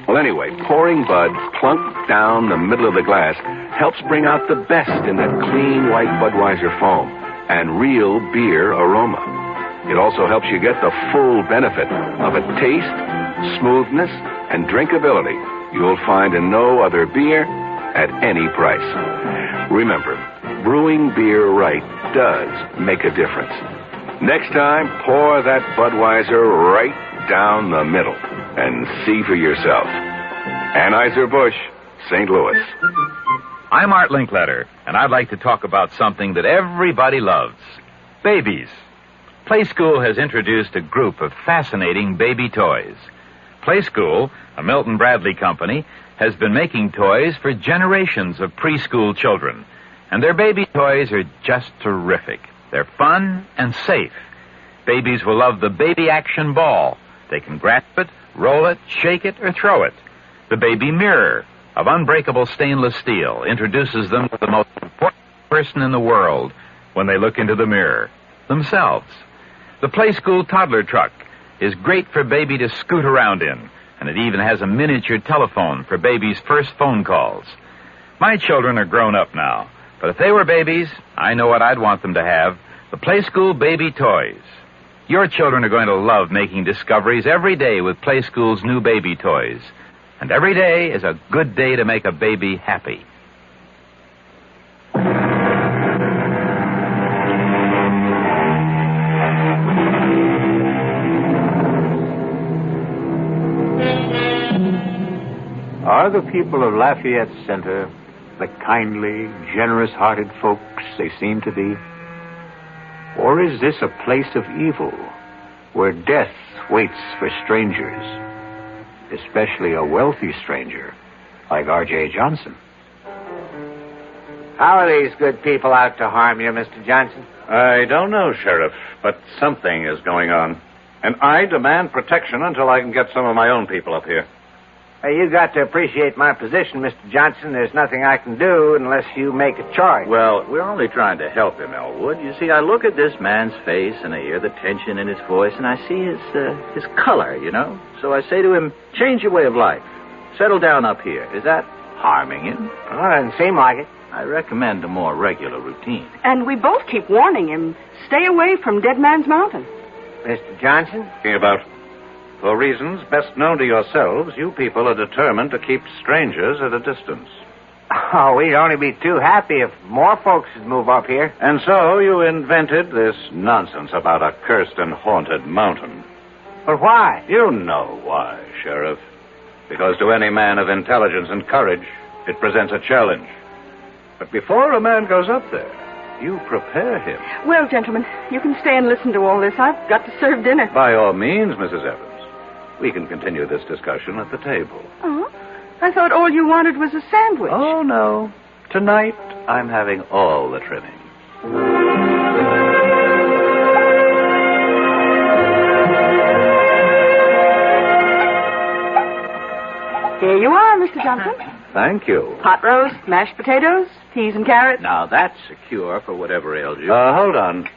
Well, anyway, pouring Bud plunk down the middle of the glass helps bring out the best in that clean white Budweiser foam and real beer aroma. It also helps you get the full benefit of a taste, smoothness, and drinkability you'll find in no other beer at any price. Remember, brewing beer right does make a difference. Next time, pour that Budweiser right down the middle and see for yourself. Anheuser-Busch, St. Louis. I'm Art Linkletter, and I'd like to talk about something that everybody loves. Babies. Play School has introduced a group of fascinating baby toys. Play School, a Milton Bradley company, has been making toys for generations of preschool children. And their baby toys are just terrific. They're fun and safe. Babies will love the baby action ball. They can grasp it, roll it, shake it, or throw it. The baby mirror of unbreakable stainless steel introduces them to the most important person in the world when they look into the mirror, themselves. The Play School toddler truck is great for baby to scoot around in, and it even has a miniature telephone for baby's first phone calls. My children are grown up now, but if they were babies, I know what I'd want them to have, the Play School baby toys. Your children are going to love making discoveries every day with Play School's new baby toys. And every day is a good day to make a baby happy. Are the people of Lafayette Center the kindly, generous-hearted folks they seem to be? Or is this a place of evil where death waits for strangers? Especially a wealthy stranger like R.J. Johnson. How are these good people out to harm you, Mr. Johnson? I don't know, Sheriff, but something is going on. And I demand protection until I can get some of my own people up here. Hey, you got to appreciate my position, Mr. Johnson. There's nothing I can do unless you make a charge. Well, we're only trying to help him, Elwood. You see, I look at this man's face, and I hear the tension in his voice, and I see his color, you know. So I say to him, change your way of life. Settle down up here. Is that harming him? Well, it doesn't seem like it. I recommend a more regular routine. And we both keep warning him, stay away from Dead Man's Mountain. Mr. Johnson? About... For reasons best known to yourselves, you people are determined to keep strangers at a distance. Oh, we'd only be too happy if more folks would move up here. And so you invented this nonsense about a cursed and haunted mountain. But why? You know why, Sheriff. Because to any man of intelligence and courage, it presents a challenge. But before a man goes up there, you prepare him. Well, gentlemen, you can stay and listen to all this. I've got to serve dinner. By all means, Mrs. Evans. We can continue this discussion at the table. Oh? I thought all you wanted was a sandwich. Oh, no. Tonight, I'm having all the trimming. Here you are, Mr. Johnson. Thank you. Pot roast, mashed potatoes, peas and carrots. Now, that's a cure for whatever ails you. Hold on.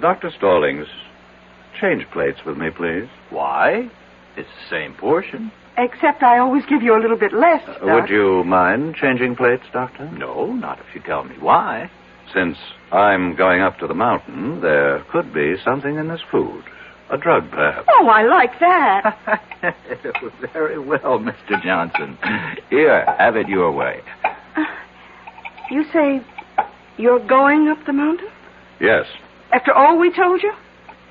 Dr. Stallings, change plates with me, please. Why? It's the same portion. Except I always give you a little bit less, Doc. Would you mind changing plates, Doctor? No, not if you tell me why. Since I'm going up to the mountain, there could be something in this food. A drug, perhaps. Oh, I like that. Very well, Mr. Johnson. Here, have it your way. You say you're going up the mountain? Yes. After all we told you?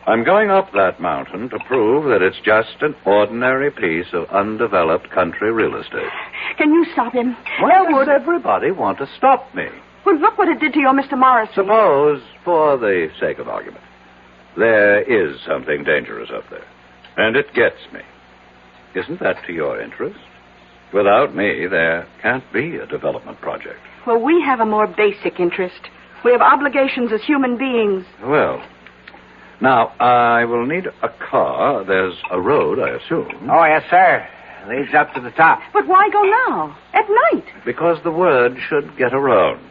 I'm going up that mountain to prove that it's just an ordinary piece of undeveloped country real estate. Can you stop him? Why would everybody want to stop me? Well, look what it did to your Mr. Morrison. Suppose, for the sake of argument, there is something dangerous up there, and it gets me. Isn't that to your interest? Without me, there can't be a development project. Well, we have a more basic interest. We have obligations as human beings. Well... Now, I will need a car. There's a road, I assume. Oh, yes, sir. Leads up to the top. But why go now? At night? Because the word should get around.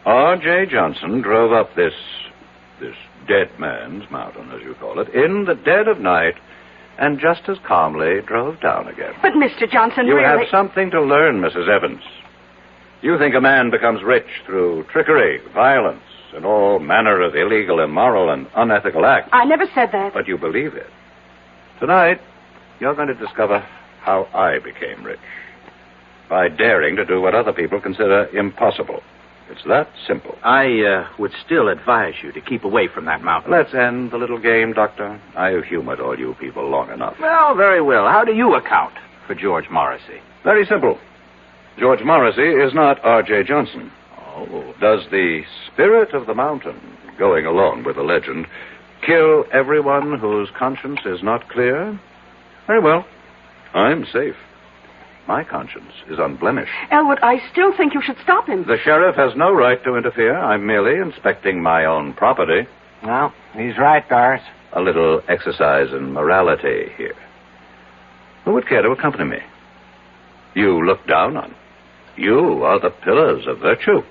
R.J. Johnson drove up this dead man's mountain, as you call it, in the dead of night, and just as calmly drove down again. But, Mr. Johnson, you really... have something to learn, Mrs. Evans. You think a man becomes rich through trickery, violence, and all manner of illegal, immoral, and unethical acts. I never said that. But you believe it. Tonight, you're going to discover how I became rich. By daring to do what other people consider impossible. It's that simple. I would still advise you to keep away from that mountain. Let's end the little game, Doctor. I've humored all you people long enough. Well, very well. How do you account for George Morrissey? Very simple. George Morrissey is not R.J. Johnson. Oh. Does the spirit of the mountain, going along with the legend, kill everyone whose conscience is not clear? Very well. I'm safe. My conscience is unblemished. Elwood, I still think you should stop him. The sheriff has no right to interfere. I'm merely inspecting my own property. Well, he's right, Doris. A little exercise in morality here. Who would care to accompany me? You look down on. You are the pillars of virtue.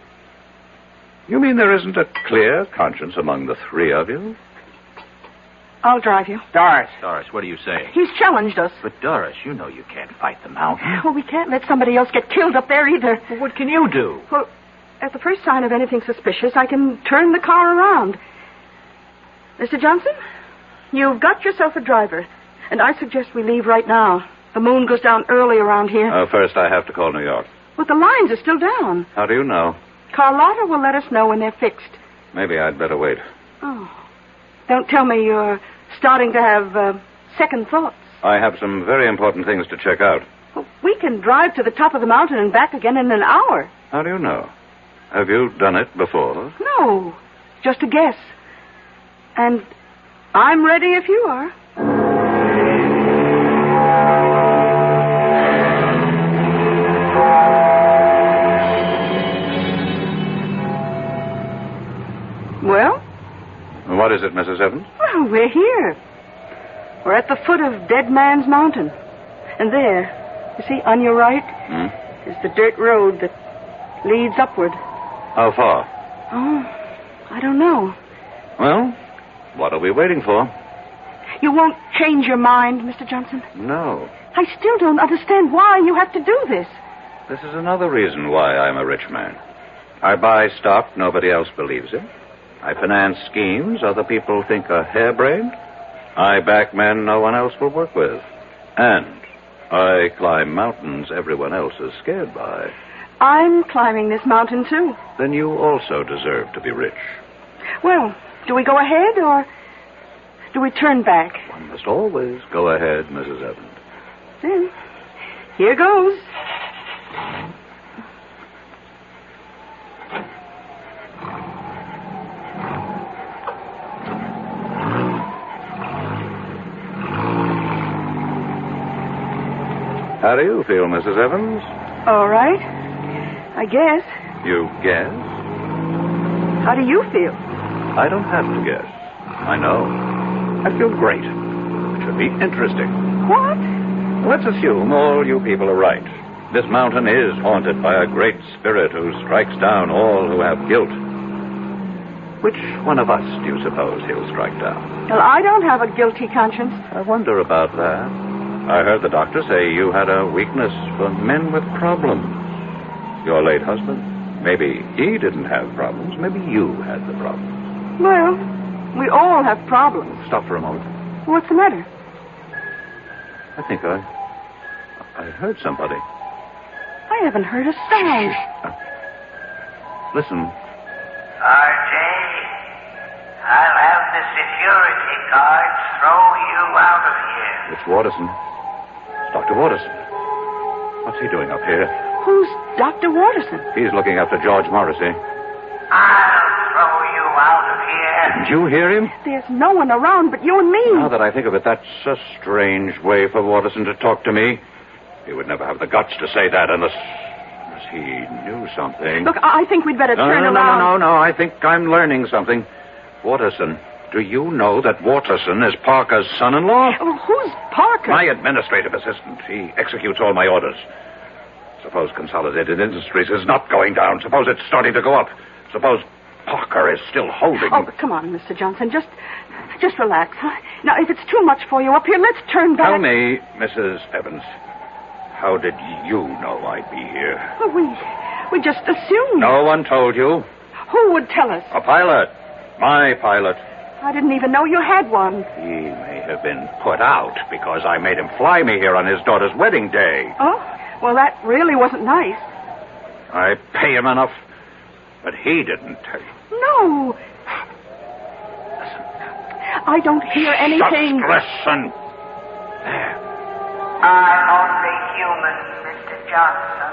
You mean there isn't a clear conscience among the three of you? I'll drive you. Doris, what are you saying? He's challenged us. But, Doris, you know you can't fight the mountain. Well, we can't let somebody else get killed up there either. Well, what can you do? Well, at the first sign of anything suspicious, I can turn the car around. Mr. Johnson, you've got yourself a driver, and I suggest we leave right now. The moon goes down early around here. First I have to call New York. But the lines are still down. How do you know? Carlotta will let us know when they're fixed. Maybe I'd better wait. Oh. Don't tell me you're starting to have second thoughts. I have some very important things to check out. Well, we can drive to the top of the mountain and back again in an hour. How do you know? Have you done it before? No, just a guess. And I'm ready if you are. Well? What is it, Mrs. Evans? Well, we're here. We're at the foot of Dead Man's Mountain. And there, you see, on your right, is the dirt road that leads upward. How far? Oh, I don't know. Well, what are we waiting for? You won't change your mind, Mr. Johnson? No. I still don't understand why you have to do this. This is another reason why I'm a rich man. I buy stock nobody else believes in. I finance schemes other people think are harebrained. I back men no one else will work with. And I climb mountains everyone else is scared by. I'm climbing this mountain, too. Then you also deserve to be rich. Well, do we go ahead or do we turn back? One must always go ahead, Mrs. Evans. Then, here goes. How do you feel, Mrs. Evans? All right. I guess. You guess? How do you feel? I don't have to guess. I know. I feel great. It should be interesting. What? Let's assume all you people are right. This mountain is haunted by a great spirit who strikes down all who have guilt. Which one of us do you suppose he'll strike down? Well, I don't have a guilty conscience. I wonder about that. I heard the doctor say you had a weakness for men with problems. Your late husband, maybe he didn't have problems. Maybe you had the problem. Well, we all have problems. Stop for a moment. What's the matter? I think I heard somebody. I haven't heard a sound. Listen. R.J., I'll have the security guards throw you out of here. It's Waterson. Dr. Waterson. What's he doing up here? Who's Dr. Waterson? He's looking after George Morrissey. I'll throw you out of here. Didn't you hear him? There's no one around but you and me. Now that I think of it, that's a strange way for Waterson to talk to me. He would never have the guts to say that unless he knew something. Look, I think we'd better turn around. No. I think I'm learning something. Waterson, do you know that Waterson is Parker's son-in-law? Well, who's Parker? My administrative assistant. He executes all my orders. Suppose Consolidated Industries is not going down. Suppose it's starting to go up. Suppose Parker is still holding. Oh, come on, Mr. Johnson. Just relax, huh? Now, if it's too much for you up here, let's turn back. Tell me, Mrs. Evans, how did you know I'd be here? Well, we just assumed. No one told you. Who would tell us? A pilot. My pilot. I didn't even know you had one. He may have been put out because I made him fly me here on his daughter's wedding day. Oh? Well, that really wasn't nice. I pay him enough, but he didn't tell you. No. Listen. I don't hear anything. Just listen. There. I'm only human, Mr. Johnson.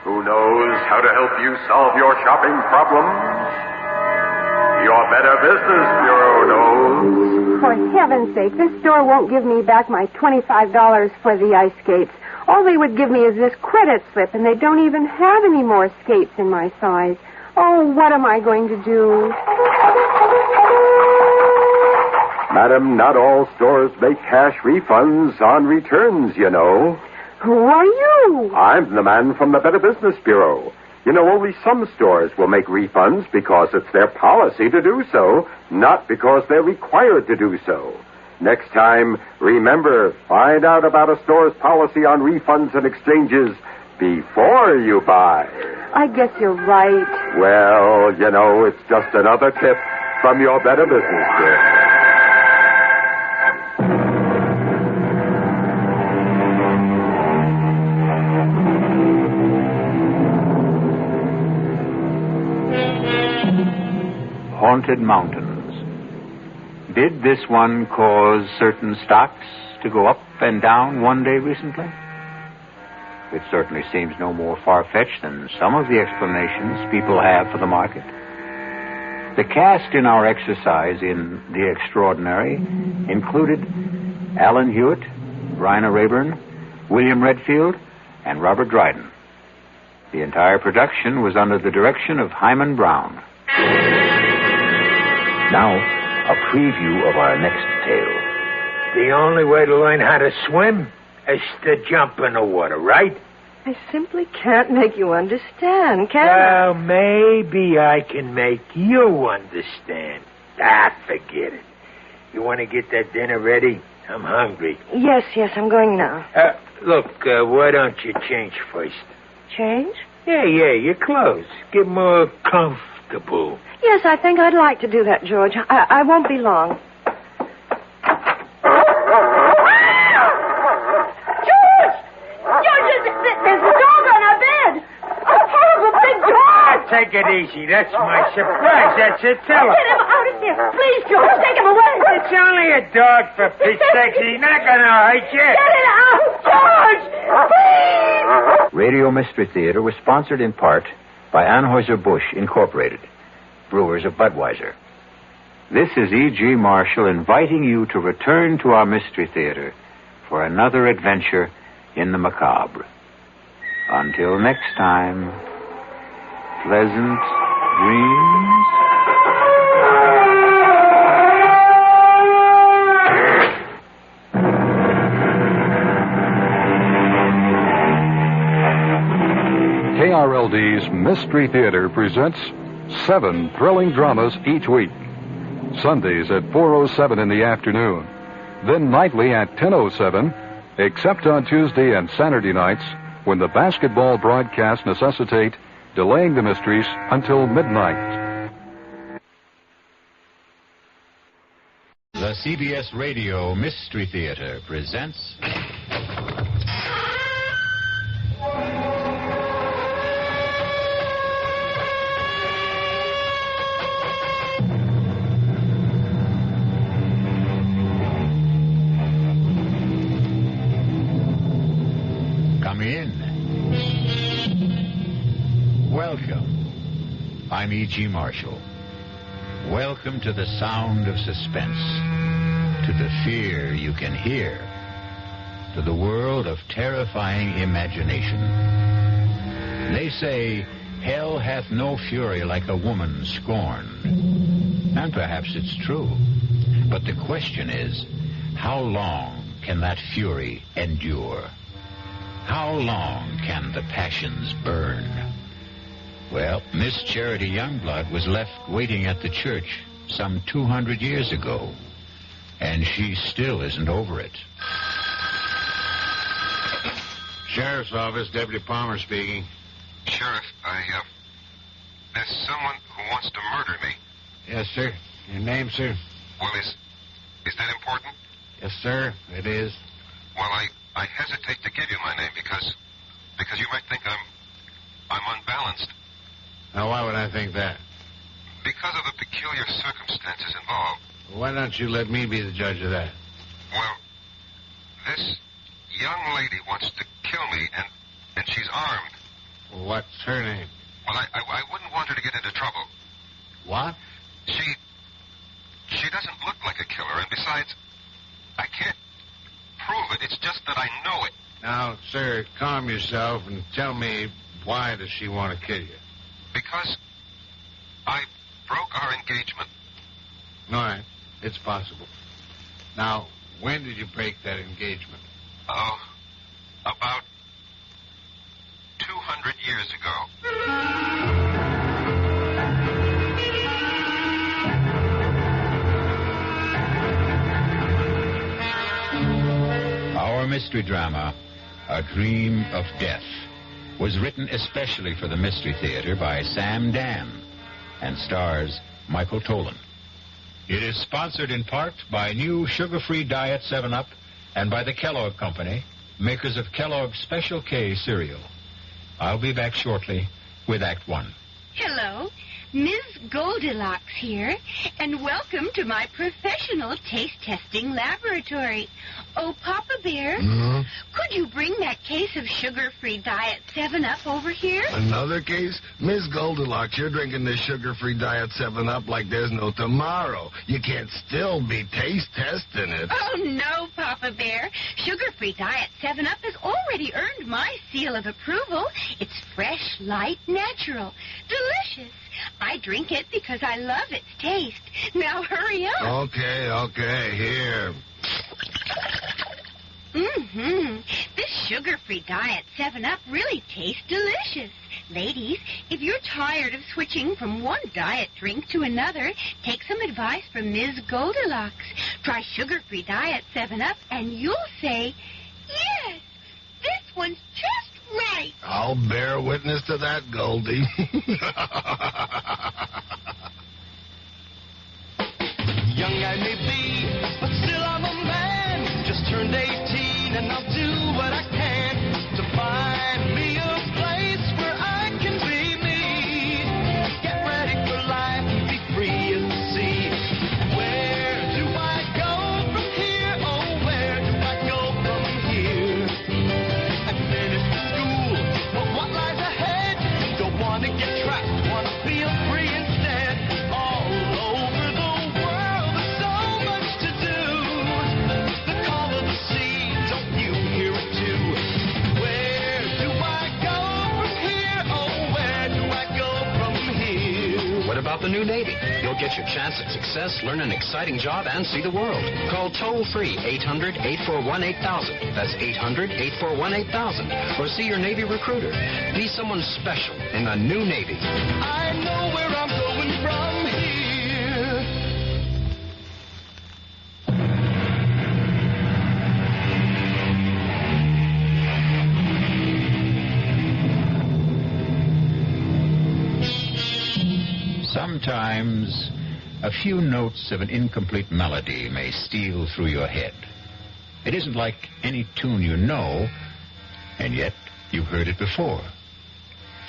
who knows how to help you solve your shopping problems. Your Better Business Bureau knows. For heaven's sake, this store won't give me back my $25 for the ice skates. All they would give me is this credit slip, and they don't even have any more skates in my size. Oh, what am I going to do? Madam, not all stores make cash refunds on returns, you know. Who are you? I'm the man from the Better Business Bureau. You know, only some stores will make refunds because it's their policy to do so, not because they're required to do so. Next time, remember, find out about a store's policy on refunds and exchanges before you buy. I guess you're right. Well, you know, it's just another tip from your Better Business Bureau. Haunted mountains. Did this one cause certain stocks to go up and down one day recently? It certainly seems no more far-fetched than some of the explanations people have for the market. The cast in our exercise in The Extraordinary included Alan Hewitt, Bryna Rayburn, William Redfield, and Robert Dryden. The entire production was under the direction of Himan Brown. Now, a preview of our next tale. The only way to learn how to swim is to jump in the water, right? I simply can't make you understand, can I? Well, maybe I can make you understand. Forget it. You want to get that dinner ready? I'm hungry. Yes, I'm going now. Look, why don't you change first? Change? Yeah, your clothes. Get more comfortable. Yes, I think I'd like to do that, George. I won't be long. There's a dog on our bed. A horrible big dog. Take it easy. That's my surprise. That's it. Tell her. Get him out of there. Please, George, take him away. It's only a dog, for Pete's sake. He's not going to hurt you. Get it out, George. Please. Radio Mystery Theater was sponsored in part by Anheuser-Busch Incorporated, brewers of Budweiser. This is E.G. Marshall inviting you to return to our Mystery Theater for another adventure in the macabre. Until next time, pleasant dreams. KRLD's Mystery Theater presents 7 thrilling dramas each week. Sundays at 4:07 in the afternoon. Then nightly at 10:07, except on Tuesday and Saturday nights, when the basketball broadcasts necessitate delaying the mysteries until midnight. The CBS Radio Mystery Theater presents... Come in. Welcome. I'm E.G. Marshall. Welcome to the sound of suspense, to the fear you can hear, to the world of terrifying imagination. They say, hell hath no fury like a woman scorned. And perhaps it's true. But the question is, how long can that fury endure? How long can the passions burn? Well, Miss Charity Youngblood was left waiting at the church some 200 years ago, and she still isn't over it. Sheriff's Office, Deputy Palmer speaking. Sheriff, there's someone who wants to murder me. Yes, sir. Your name, sir? Well, is that important? Yes, sir, it is. Well, I hesitate to give you my name because you might think I'm unbalanced. Now, why would I think that? Because of the peculiar circumstances involved. Why don't you let me be the judge of that? Well, this young lady wants to kill me, and she's armed. What's her name? Well, I wouldn't want her to get into trouble. What? She doesn't look like a killer, and besides, I can't prove it. It's just that I know it. Now, sir, calm yourself and tell me, why does she want to kill you? Because I broke our engagement. All right, it's possible. Now, when did you break that engagement? Oh, about 200 years ago. Our mystery drama, A Dream of Death, was written especially for the Mystery Theater by Sam Dan and stars Michael Tolan. It is sponsored in part by new sugar-free Diet 7-Up and by the Kellogg Company, makers of Kellogg's Special K cereal. I'll be back shortly with Act 1. Hello, Ms. Goldilocks here, and welcome to my professional taste testing laboratory. Oh, Papa Bear, could you bring that case of sugar-free Diet 7-Up over here? Another case? Miss Goldilocks, you're drinking this sugar-free Diet 7-Up like there's no tomorrow. You can't still be taste testing it. Oh, no, Papa Bear. Sugar-free Diet 7-Up has already earned my seal of approval. It's fresh, light, natural, delicious. I drink it because I love its taste. Now hurry up. Okay, here. This sugar-free Diet 7-Up really tastes delicious. Ladies, if you're tired of switching from one diet drink to another, take some advice from Ms. Goldilocks. Try sugar-free Diet 7-Up and you'll say, yes, this one's just right. I'll bear witness to that, Goldie. Young I may be, but still I'm a man. Just turned 18 and I'll do what I can to find me a place where I can be me. Get ready for life and be free as the sea. Where do I go from here? Oh, where do I go from here? I finished school, but what lies ahead? Don't want to get trapped, want to feel free instead. All over the world, there's so much to do. The call of the sea, don't you hear it too? Where do I go from here? Oh, where do I go from here? What about the new Navy? You'll get your chance at success, learn an exciting job, and see the world. Call toll-free 800-841-8000. That's 800-841-8000. Or see your Navy recruiter. Be someone special in the new Navy. I know where I'm going from here. Sometimes a few notes of an incomplete melody may steal through your head. It isn't like any tune you know, and yet you've heard it before.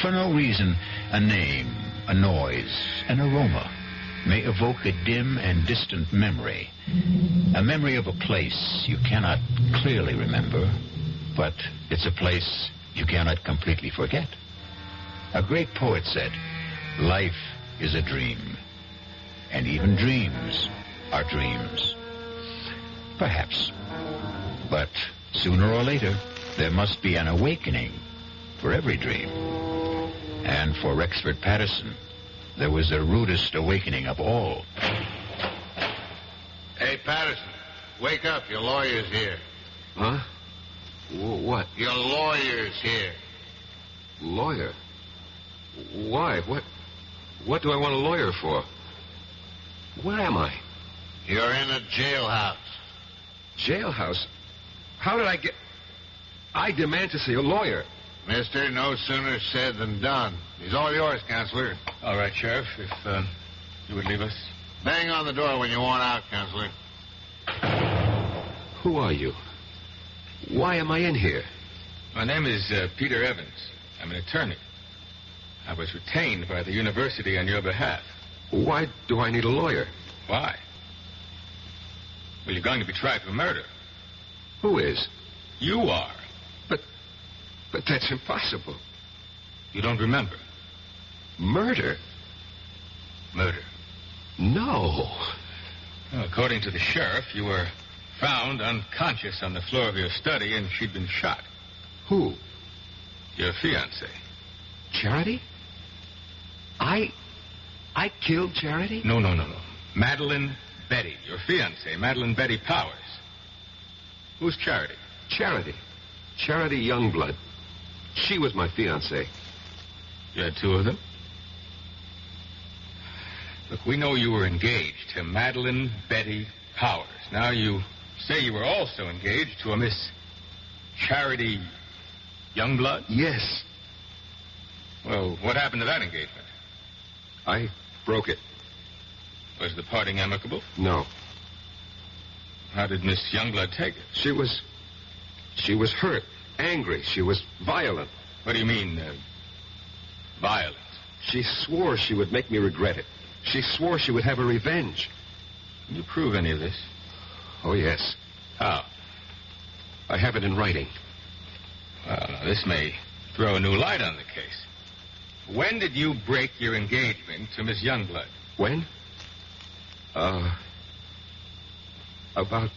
For no reason, a name, a noise, an aroma may evoke a dim and distant memory. A memory of a place you cannot clearly remember, but it's a place you cannot completely forget. A great poet said, life is a dream, and even dreams are dreams. Perhaps. But sooner or later, there must be an awakening for every dream. And for Rexford Patterson, there was the rudest awakening of all. Hey, Patterson, wake up. Your lawyer's here. Huh? What? Your lawyer's here. Lawyer? Why? What do I want a lawyer for? Where am I? You're in a jailhouse. Jailhouse? How did I get... I demand to see a lawyer. Mister, no sooner said than done. He's all yours, Counselor. All right, Sheriff, if you would leave us. Bang on the door when you want out, Counselor. Who are you? Why am I in here? My name is Peter Evans. I'm an attorney. I was retained by the university on your behalf. Why do I need a lawyer? Why? Well, you're going to be tried for murder. Who is? You are. But that's impossible. You don't remember? Murder? Murder. No. Well, according to the sheriff, you were found unconscious on the floor of your study, and she'd been shot. Who? Your fiancée. Charity? I killed Charity? No. Madeline Betty, your fiancée, Madeline Betty Powers. Who's Charity? Charity Youngblood. She was my fiancée. You had two of them? Look, we know you were engaged to Madeline Betty Powers. Now you say you were also engaged to a Miss Charity Youngblood? Yes. Well, what happened to that engagement? I broke it. Was the parting amicable? No. How did Miss Youngblood take it? She was hurt, angry. She was violent. What do you mean, violent? She swore she would make me regret it. She swore she would have a revenge. Can you prove any of this? Oh, yes. How? I have it in writing. Well, now, this may throw a new light on the case. When did you break your engagement to Miss Youngblood? When? About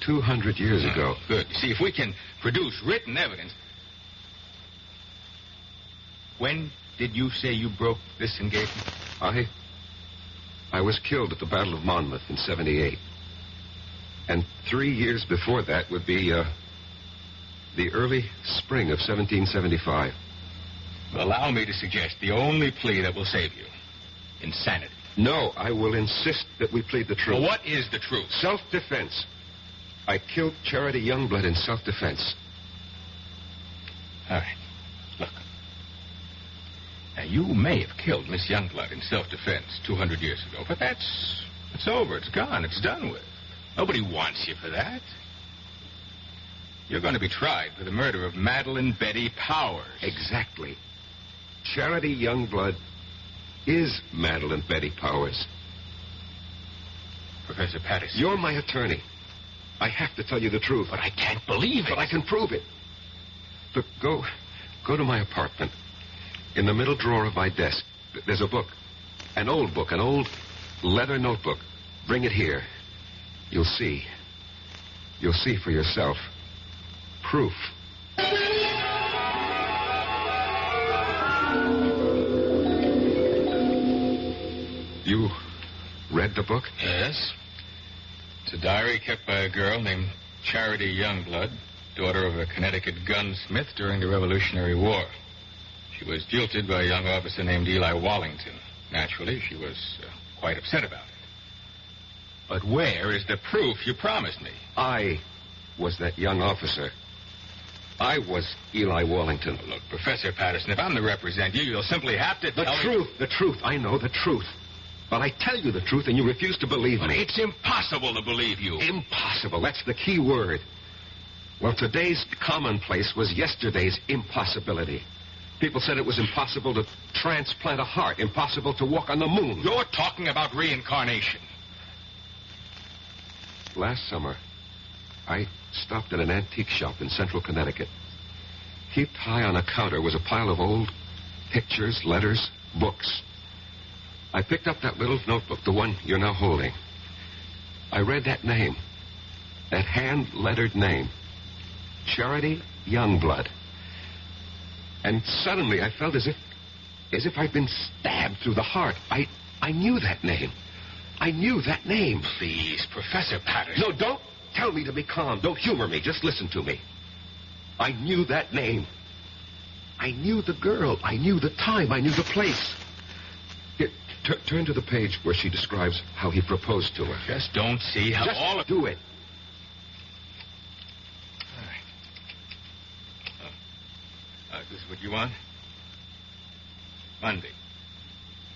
200 years ago. Good. You see, if we can produce written evidence... When did you say you broke this engagement? I was killed at the Battle of Monmouth in 78. And 3 years before that would be, the early spring of 1775. Well, allow me to suggest the only plea that will save you. Insanity. No, I will insist that we plead the truth. Well, what is the truth? Self-defense. I killed Charity Youngblood in self-defense. All right. Look. Now, you may have killed Miss Youngblood in self-defense 200 years ago, but it's over. It's gone. It's done with. Nobody wants you for that. You're going to be tried for the murder of Madeline Betty Powers. Exactly. Charity Youngblood is Madeline Betty Powers. Professor Patterson. You're my attorney. I have to tell you the truth. But I can't believe it. But I can prove it. Look, go to my apartment. In the middle drawer of my desk, there's a book. An old book, an old leather notebook. Bring it here. You'll see. You'll see for yourself. Proof. You read the book? Yes. It's a diary kept by a girl named Charity Youngblood, daughter of a Connecticut gunsmith during the Revolutionary War. She was jilted by a young officer named Eli Wallington. Naturally, she was quite upset about it. But where is the proof you promised me? I was that young officer. I was Eli Wallington. Look, Professor Patterson, if I'm to represent you, you'll simply have to tell me... The truth. I know the truth. But I tell you the truth, and you refuse to believe me. It's impossible to believe you. Impossible. That's the key word. Well, today's commonplace was yesterday's impossibility. People said it was impossible to transplant a heart, impossible to walk on the moon. You're talking about reincarnation. Last summer, I stopped at an antique shop in central Connecticut. Heaped high on a counter was a pile of old pictures, letters, books. I picked up that little notebook, the one you're now holding. I read that name, that hand-lettered name, Charity Youngblood. And suddenly I felt as if I'd been stabbed through the heart. I knew that name. I knew that name. Please, Professor Patterson. No, don't tell me to be calm. Don't humor me. Just listen to me. I knew that name. I knew the girl. I knew the time. I knew the place. Here, turn to the page where she describes how he proposed to her. Just don't see how Just all of... do it. All right. This is what you want? Monday.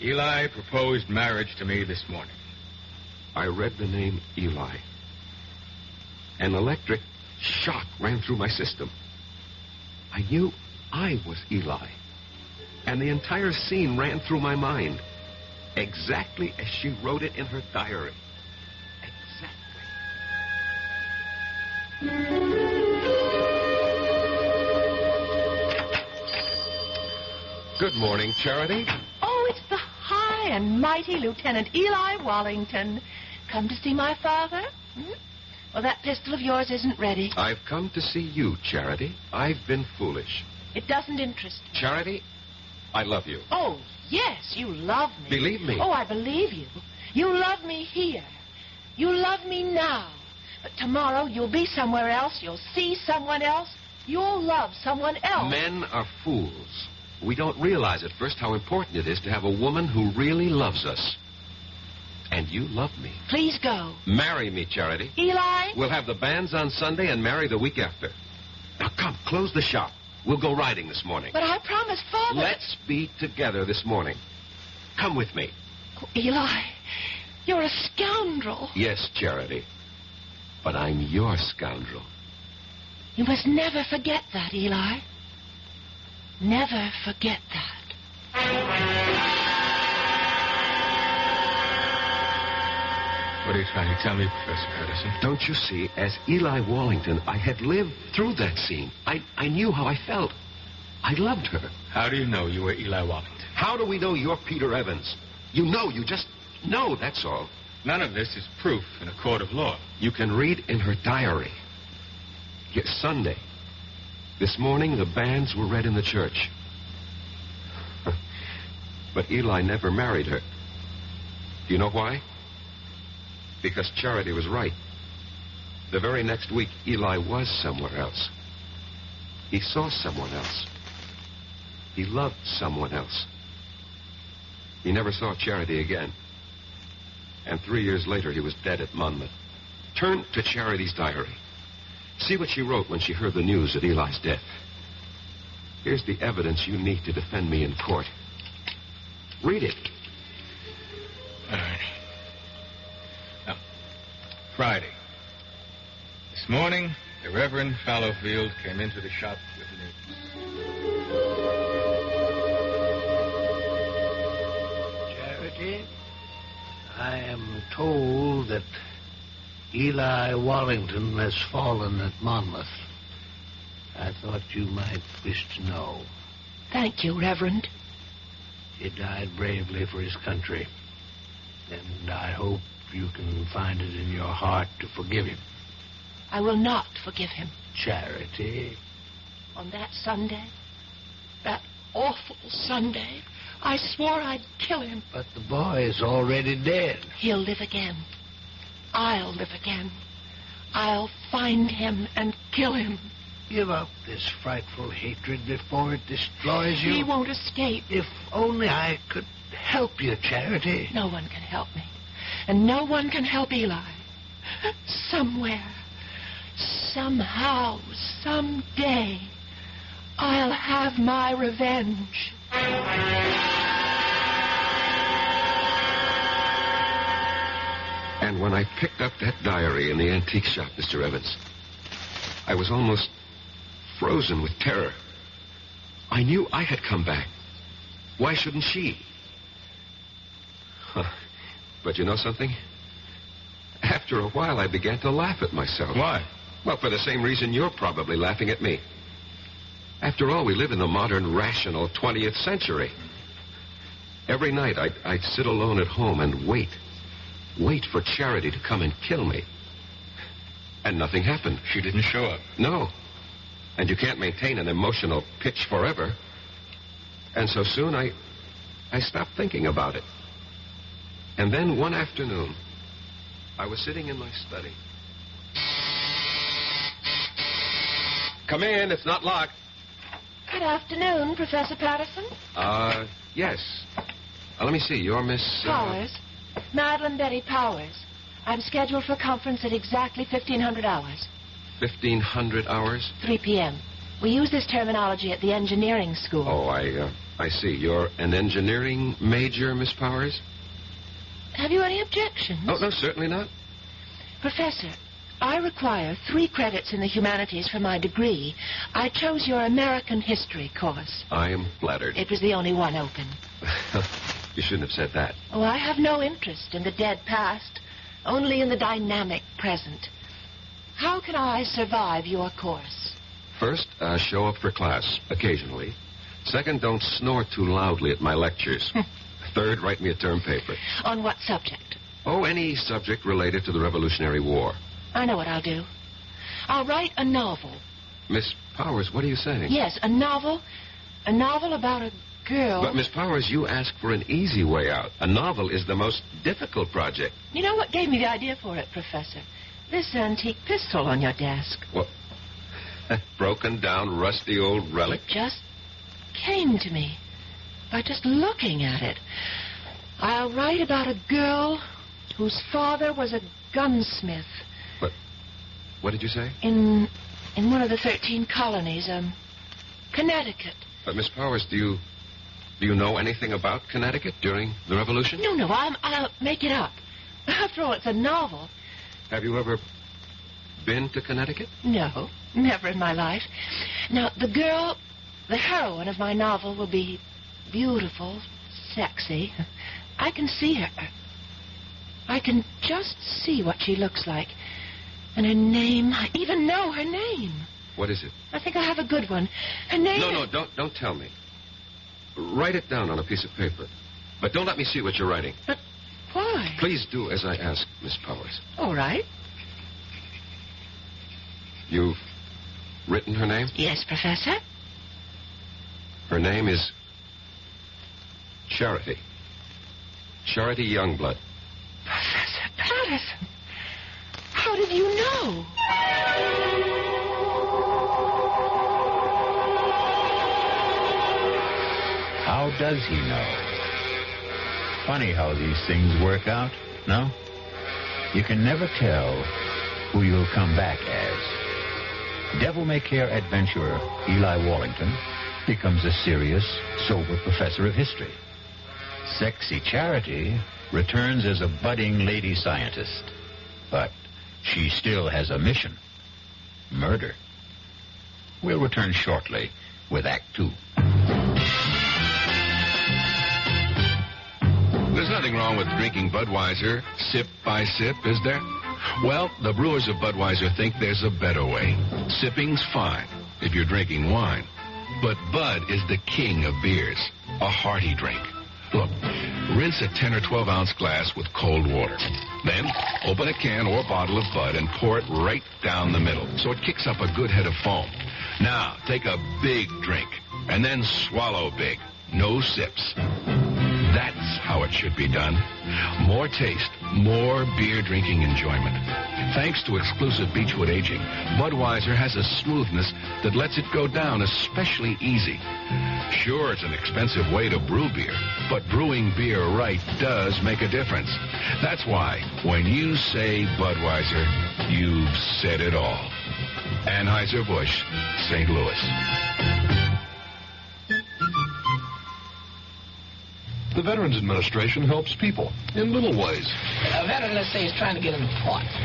Eli proposed marriage to me this morning. I read the name Eli. An electric shock ran through my system. I knew I was Eli. And the entire scene ran through my mind. Exactly as she wrote it in her diary. Exactly. Good morning, Charity. Oh, it's the high and mighty Lieutenant Eli Wallington. Come to see my father? Well, that pistol of yours isn't ready. I've come to see you, Charity. I've been foolish. It doesn't interest me. Charity, I love you. Oh, yes, you love me. Believe me. Oh, I believe you. You love me here. You love me now. But tomorrow you'll be somewhere else. You'll see someone else. You'll love someone else. Men are fools. We don't realize at first how important it is to have a woman who really loves us. And you love me. Please go. Marry me, Charity. Eli? We'll have the banns on Sunday and marry the week after. Now, come, close the shop. We'll go riding this morning. But I promised Father... Let's be together this morning. Come with me. Oh, Eli, you're a scoundrel. Yes, Charity. But I'm your scoundrel. You must never forget that, Eli. Never forget that. What are you trying to tell me, Professor Patterson? Don't you see, as Eli Wallington, I had lived through that scene. I knew how I felt. I loved her. How do you know you were Eli Wallington? How do we know you're Peter Evans? You just know, that's all. None of this is proof in a court of law. You can read in her diary. Yes, Sunday. This morning, the banns were read in the church. But Eli never married her. Do you know why? Because Charity was right. The very next week, Eli was somewhere else. He saw someone else. He loved someone else. He never saw Charity again. And 3 years later, he was dead at Monmouth. Turn to Charity's diary. See what she wrote when she heard the news of Eli's death. Here's the evidence you need to defend me in court. Read it. All right. Now, Friday. This morning, the Reverend Fallowfield came into the shop with news. Charity, I am told that Eli Wallington has fallen at Monmouth. I thought you might wish to know. Thank you, Reverend. He died bravely for his country. And I hope you can find it in your heart to forgive him. I will not forgive him. Charity. On that Sunday, that awful Sunday, I swore I'd kill him. But the boy is already dead. He'll live again. I'll live again. I'll find him and kill him. Give up this frightful hatred before it destroys you. He won't escape. If only I could help you, Charity. No one can help me. And no one can help Eli. Somewhere, somehow, someday, I'll have my revenge. And when I picked up that diary in the antique shop, Mr. Evans, I was almost frozen with terror. I knew I had come back. Why shouldn't she? But you know something? After a while, I began to laugh at myself. Why? Well, for the same reason you're probably laughing at me. After all, we live in the modern, rational 20th century. Every night, I'd sit alone at home and wait for Charity to come and kill me. And nothing happened. She didn't show up. No. And you can't maintain an emotional pitch forever. And so soon I stopped thinking about it. And then one afternoon, I was sitting in my study. Come in, it's not locked. Good afternoon, Professor Patterson. Yes. Let me see, you're Miss... Powers. Madeline Betty Powers. I'm scheduled for a conference at exactly 1500 hours. 1500 hours? 3 p.m. We use this terminology at the engineering school. Oh, I see. You're an engineering major, Miss Powers? Have you any objections? Oh, no, certainly not. Professor, I require 3 credits in the humanities for my degree. I chose your American history course. I am flattered. It was the only one open. You shouldn't have said that. Oh, I have no interest in the dead past, only in the dynamic present. How can I survive your course? First, show up for class, occasionally. Second, don't snore too loudly at my lectures. Third, write me a term paper. On what subject? Oh, any subject related to the Revolutionary War. I know what I'll do. I'll write a novel. Miss Powers, what are you saying? Yes, a novel. A novel about a girl. But, Miss Powers, you asked for an easy way out. A novel is the most difficult project. You know what gave me the idea for it, Professor? This antique pistol on your desk. What? Broken down, rusty old relic? It just came to me by just looking at it. I'll write about a girl whose father was a gunsmith. What did you say? In one of the 13 colonies, Connecticut. But, Miss Powers, do you know anything about Connecticut during the Revolution? No, I'll make it up. After all, it's a novel. Have you ever been to Connecticut? No, never in my life. Now, the girl, the heroine of my novel, will be beautiful, sexy. I can see her. I can just see what she looks like. And her name, I even know her name. What is it? I think I have a good one. Her name No, don't tell me. Write it down on a piece of paper. But don't let me see what you're writing. But why? Please do as I ask, Miss Powers. All right. You've written her name? Yes, Professor. Her name is Charity. Charity Youngblood. Professor Patterson. How did you know? How does he know? Funny how these things work out, no? You can never tell who you'll come back as. Devil-may-care adventurer Eli Wallington becomes a serious, sober professor of history. Sexy Charity returns as a budding lady scientist. But she still has a mission. Murder. We'll return shortly with Act 2. There's nothing wrong with drinking Budweiser sip by sip, is there? Well, the brewers of Budweiser think there's a better way. Sipping's fine if you're drinking wine. But Bud is the king of beers, a hearty drink. Look, rinse a 10 or 12-ounce glass with cold water. Then, open a can or bottle of Bud and pour it right down the middle so it kicks up a good head of foam. Now, take a big drink and then swallow big. No sips. That's how it should be done. More taste, more beer drinking enjoyment. Thanks to exclusive Beechwood aging, Budweiser has a smoothness that lets it go down especially easy. Sure, it's an expensive way to brew beer, but brewing beer right does make a difference. That's why, when you say Budweiser, you've said it all. Anheuser-Busch, St. Louis. The Veterans Administration helps people in little ways. A veteran, let's say, is trying to get an appointment.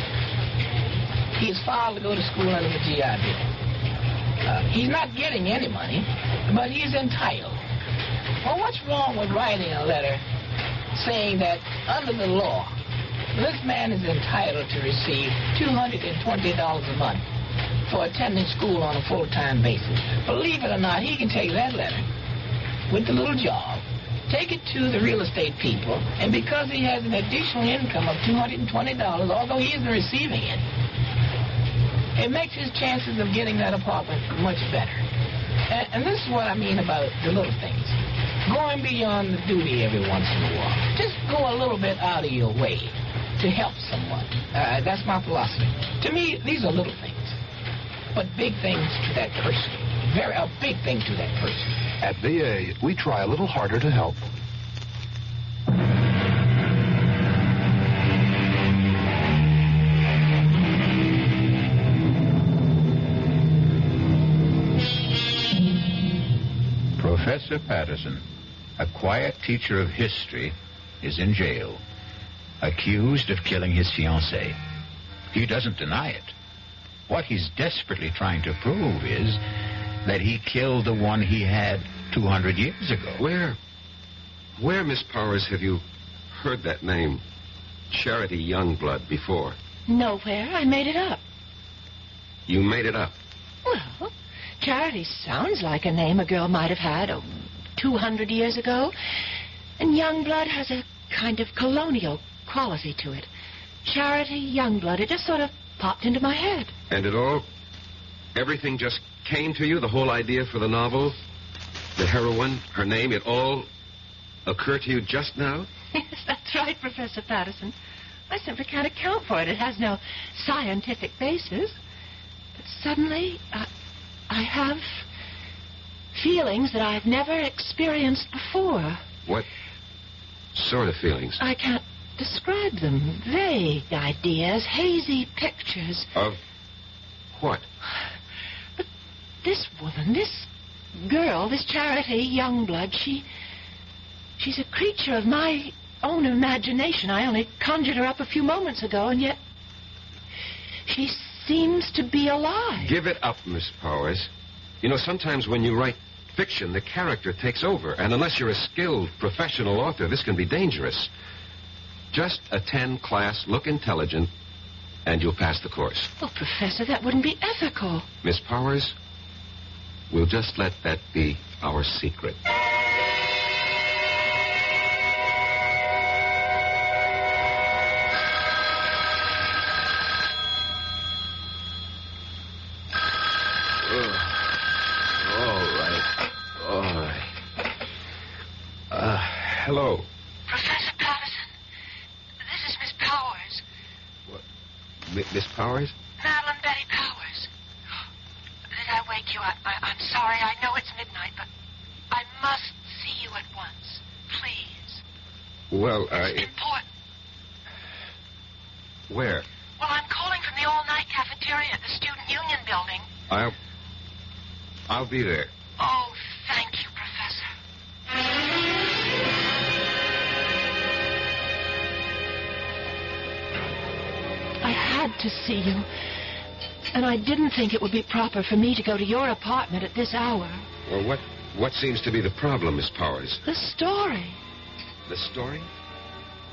He's filed to go to school under the GI Bill. He's not getting any money, but he's entitled. Well, what's wrong with writing a letter saying that under the law, this man is entitled to receive $220 a month for attending school on a full-time basis? Believe it or not, he can take that letter with the little job, take it to the real estate people, and because he has an additional income of $220, although he isn't receiving it, it makes his chances of getting that apartment much better. And this is what I mean about the little things. Going beyond the duty every once in a while. Just go a little bit out of your way to help someone. That's my philosophy. To me, these are little things, but big things to that person. A big thing to that person. At VA, we try a little harder to help. Professor Patterson, a quiet teacher of history, is in jail, accused of killing his fiancée. He doesn't deny it. What he's desperately trying to prove is that he killed the one he had 200 years ago. Where, Miss Powers, have you heard that name, Charity Youngblood, before? Nowhere. I made it up. You made it up? Well, Charity sounds like a name a girl might have had 200 years ago. And Youngblood has a kind of colonial quality to it. Charity Youngblood. It just sort of popped into my head. And everything just came to you, the whole idea for the novel, the heroine, her name, it all occurred to you just now? Yes, that's right, Professor Patterson. I simply can't account for it. It has no scientific basis. But suddenly, I have feelings that I've never experienced before. What sort of feelings? I can't describe them. Vague ideas, hazy pictures. Of what? But this woman, this girl, this Charity Youngblood, she's a creature of my own imagination. I only conjured her up a few moments ago, and yet she seems to be alive. Give it up, Miss Powers. You know, sometimes when you write fiction, the character takes over, and unless you're a skilled professional author, this can be dangerous. Just attend class, look intelligent, and you'll pass the course. Oh, Professor, that wouldn't be ethical. Miss Powers, we'll just let that be our secret. Hello. Professor Patterson, this is Miss Powers. What? Miss Powers? Madeline Betty Powers. Did I wake you? I'm sorry. I know it's midnight, but I must see you at once. Please. Well, It's important. Where? Well, I'm calling from the all-night cafeteria at the Student Union building. I'll be there. Oh, thank you, Professor. I had to see you, and I didn't think it would be proper for me to go to your apartment at this hour. Well, what seems to be the problem, Miss Powers? The story. The story?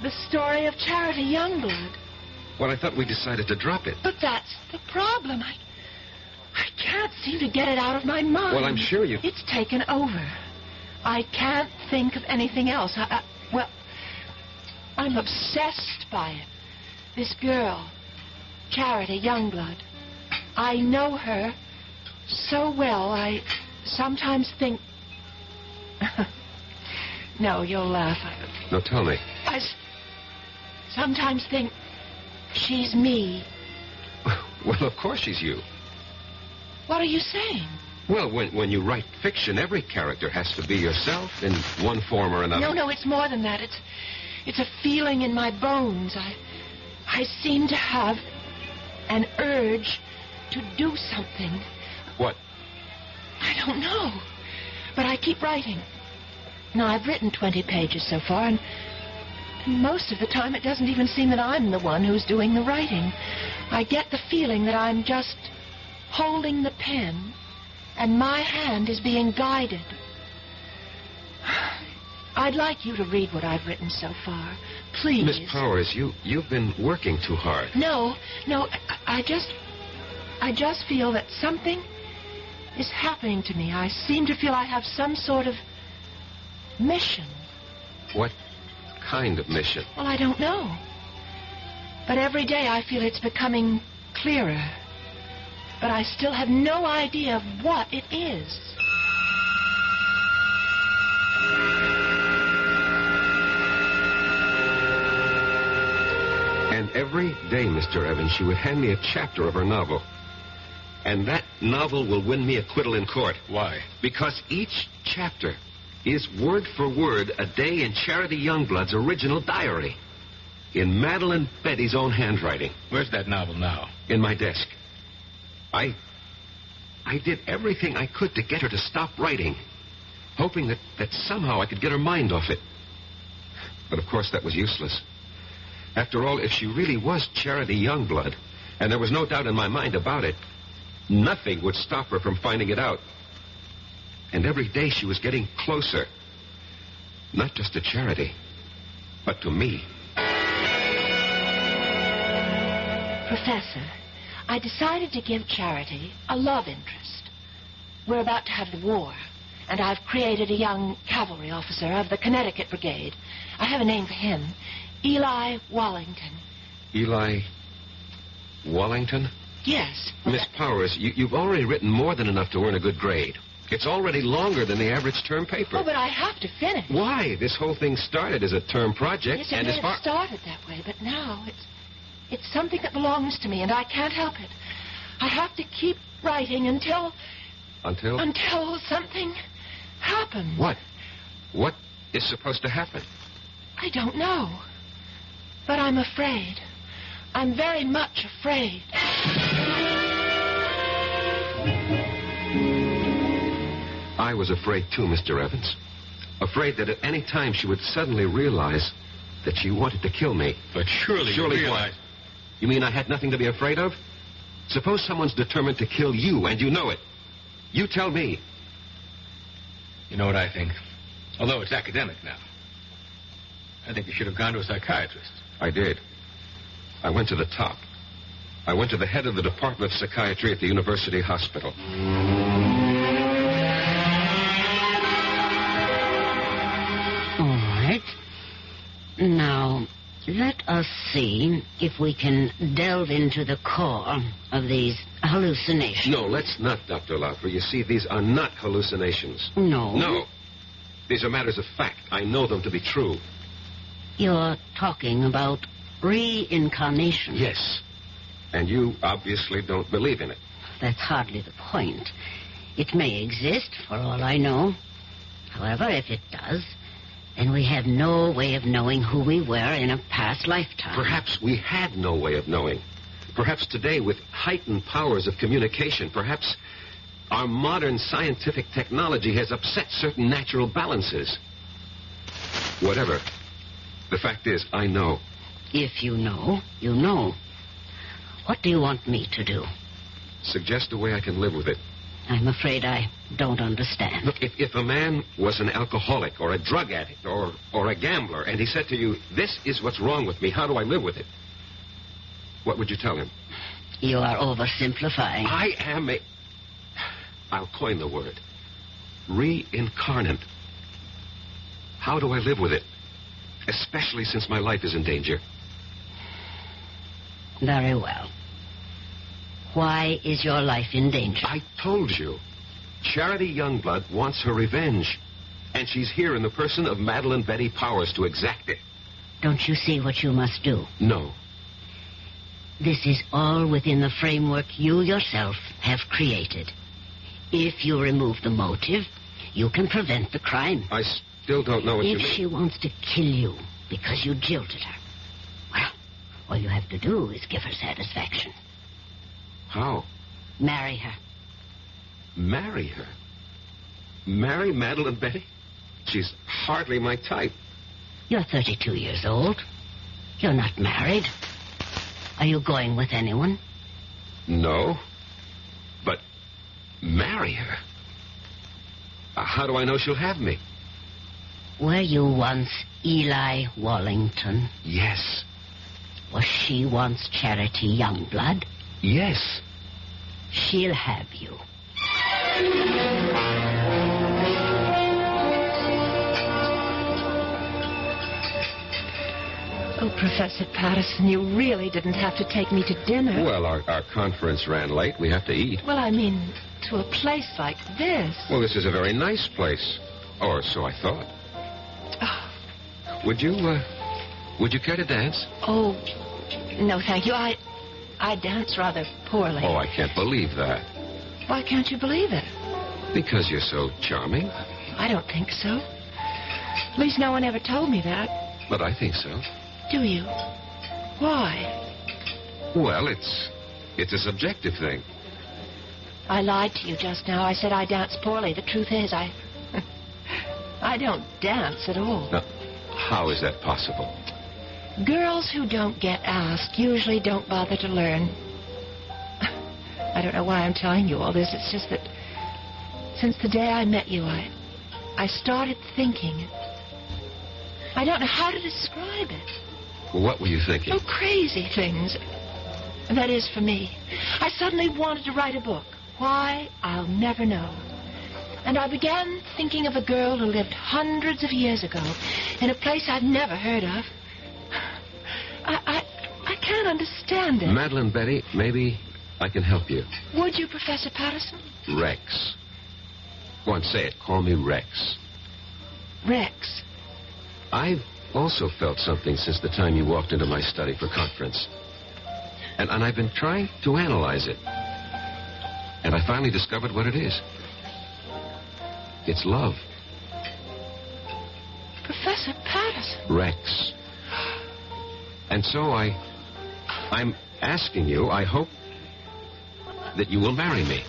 The story of Charity Youngblood. Well, I thought we decided to drop it. But that's the problem. I can't seem to get it out of my mind. Well, I'm sure you... It's taken over. I can't think of anything else. Well, I'm obsessed by it. This girl, Charity Youngblood. I know her so well, I sometimes think... No, you'll laugh. No, tell me. I sometimes think she's me. Well, of course she's you. What are you saying? Well, when you write fiction, every character has to be yourself in one form or another. No, it's more than that. It's a feeling in my bones. I seem to have an urge to do something. What? I don't know. But I keep writing. Now, I've written 20 pages so far, and most of the time it doesn't even seem that I'm the one who's doing the writing. I get the feeling that I'm just holding the pen, and my hand is being guided. I'd like you to read what I've written so far. Please. Miss Powers, you've been working too hard. No, I just feel that something is happening to me. I seem to feel I have some sort of mission. What kind of mission? Well, I don't know. But every day I feel it's becoming clearer. But I still have no idea of what it is. And every day, Mr. Evans, she would hand me a chapter of her novel. And that novel will win me acquittal in court. Why? Because each chapter is word for word a day in Charity Youngblood's original diary. In Madeline Betty's own handwriting. Where's that novel now? In my desk. I did everything I could to get her to stop writing, hoping that somehow I could get her mind off it. But of course that was useless. After all, if she really was Charity Youngblood, and there was no doubt in my mind about it, nothing would stop her from finding it out. And every day she was getting closer. Not just to Charity, but to me. Professor, I decided to give Charity a love interest. we're about to have the war, and I've created a young cavalry officer of the Connecticut Brigade. I have a name for him. Eli Wallington. Eli Wallington? Yes. Miss Powers, you've already written more than enough to earn a good grade. It's already longer than the average term paper. Oh, but I have to finish. Why? This whole thing started as a term project, Yes, and it as far... started that way, but now it's something that belongs to me, and I can't help it. I have to keep writing until... Until? Until something happens. What? What is supposed to happen? I don't know. But I'm afraid. I'm very much afraid. I was afraid too, Mr. Evans. Afraid that at any time she would suddenly realize that she wanted to kill me. But surely you realize... what? You mean I had nothing to be afraid of? Suppose someone's determined to kill you, and you know it. You tell me. You know what I think? Although it's academic now. I think you should have gone to a psychiatrist. I did. I went to the top. I went to the head of the Department of Psychiatry at the University Hospital. All right. Now, let us see if we can delve into the core of these hallucinations. No, let's not, Dr. Laufer. You see, these are not hallucinations. No? No. These are matters of fact. I know them to be true. You're talking about reincarnation. Yes. And you obviously don't believe in it. That's hardly the point. It may exist, for all I know. However, if it does, then we have no way of knowing who we were in a past lifetime. Perhaps we had no way of knowing. Perhaps today, with heightened powers of communication, perhaps our modern scientific technology has upset certain natural balances. Whatever. The fact is, I know. If you know, you know. What do you want me to do? Suggest a way I can live with it. I'm afraid I don't understand. Look, if a man was an alcoholic or a drug addict or a gambler, and he said to you, this is what's wrong with me, how do I live with it? What would you tell him? You are oversimplifying. I am I'll coin the word. Reincarnate. How do I live with it? Especially since my life is in danger. Very well. Why is your life in danger? I told you. Charity Youngblood wants her revenge. And she's here in the person of Madeline Betty Powers to exact it. Don't you see what you must do? No. This is all within the framework you yourself have created. If you remove the motive, you can prevent the crime. I still don't know what you mean. If she wants to kill you because you jilted her, well, all you have to do is give her satisfaction. How? Marry her. Marry her? Marry Madeline Betty? She's hardly my type. You're 32 years old. You're not married. Are you going with anyone? No. But marry her? How do I know she'll have me? Were you once Eli Wallington? Yes. Was she once Charity Youngblood? Yes. She'll have you. Oh, Professor Patterson, you really didn't have to take me to dinner. Well, our conference ran late. We have to eat. Well, I mean, to a place like this. Well, this is a very nice place. Or so I thought. Oh. Would you care to dance? Oh, no, thank you. I dance rather poorly. Oh, I can't believe that. Why can't you believe it? Because you're so charming. I don't think so. At least no one ever told me that. But I think so. Do you? Why? Well, it's a subjective thing. I lied to you just now. I said I dance poorly. The truth is, I don't dance at all. Now, how is that possible? Girls who don't get asked usually don't bother to learn. I don't know why I'm telling you all this. It's just that since the day I met you, I started thinking. I don't know how to describe it. What were you thinking? Oh, crazy things. That is, for me. I suddenly wanted to write a book. Why, I'll never know. And I began thinking of a girl who lived hundreds of years ago in a place I'd never heard of. I can't understand it. Madeline Betty, maybe I can help you. Would you, Professor Patterson? Rex. Go on, say it. Call me Rex. Rex. I've also felt something since the time you walked into my study for conference. And I've been trying to analyze it. And I finally discovered what it is. It's love. Professor Patterson. Rex. And so I'm asking you, I hope that you will marry me.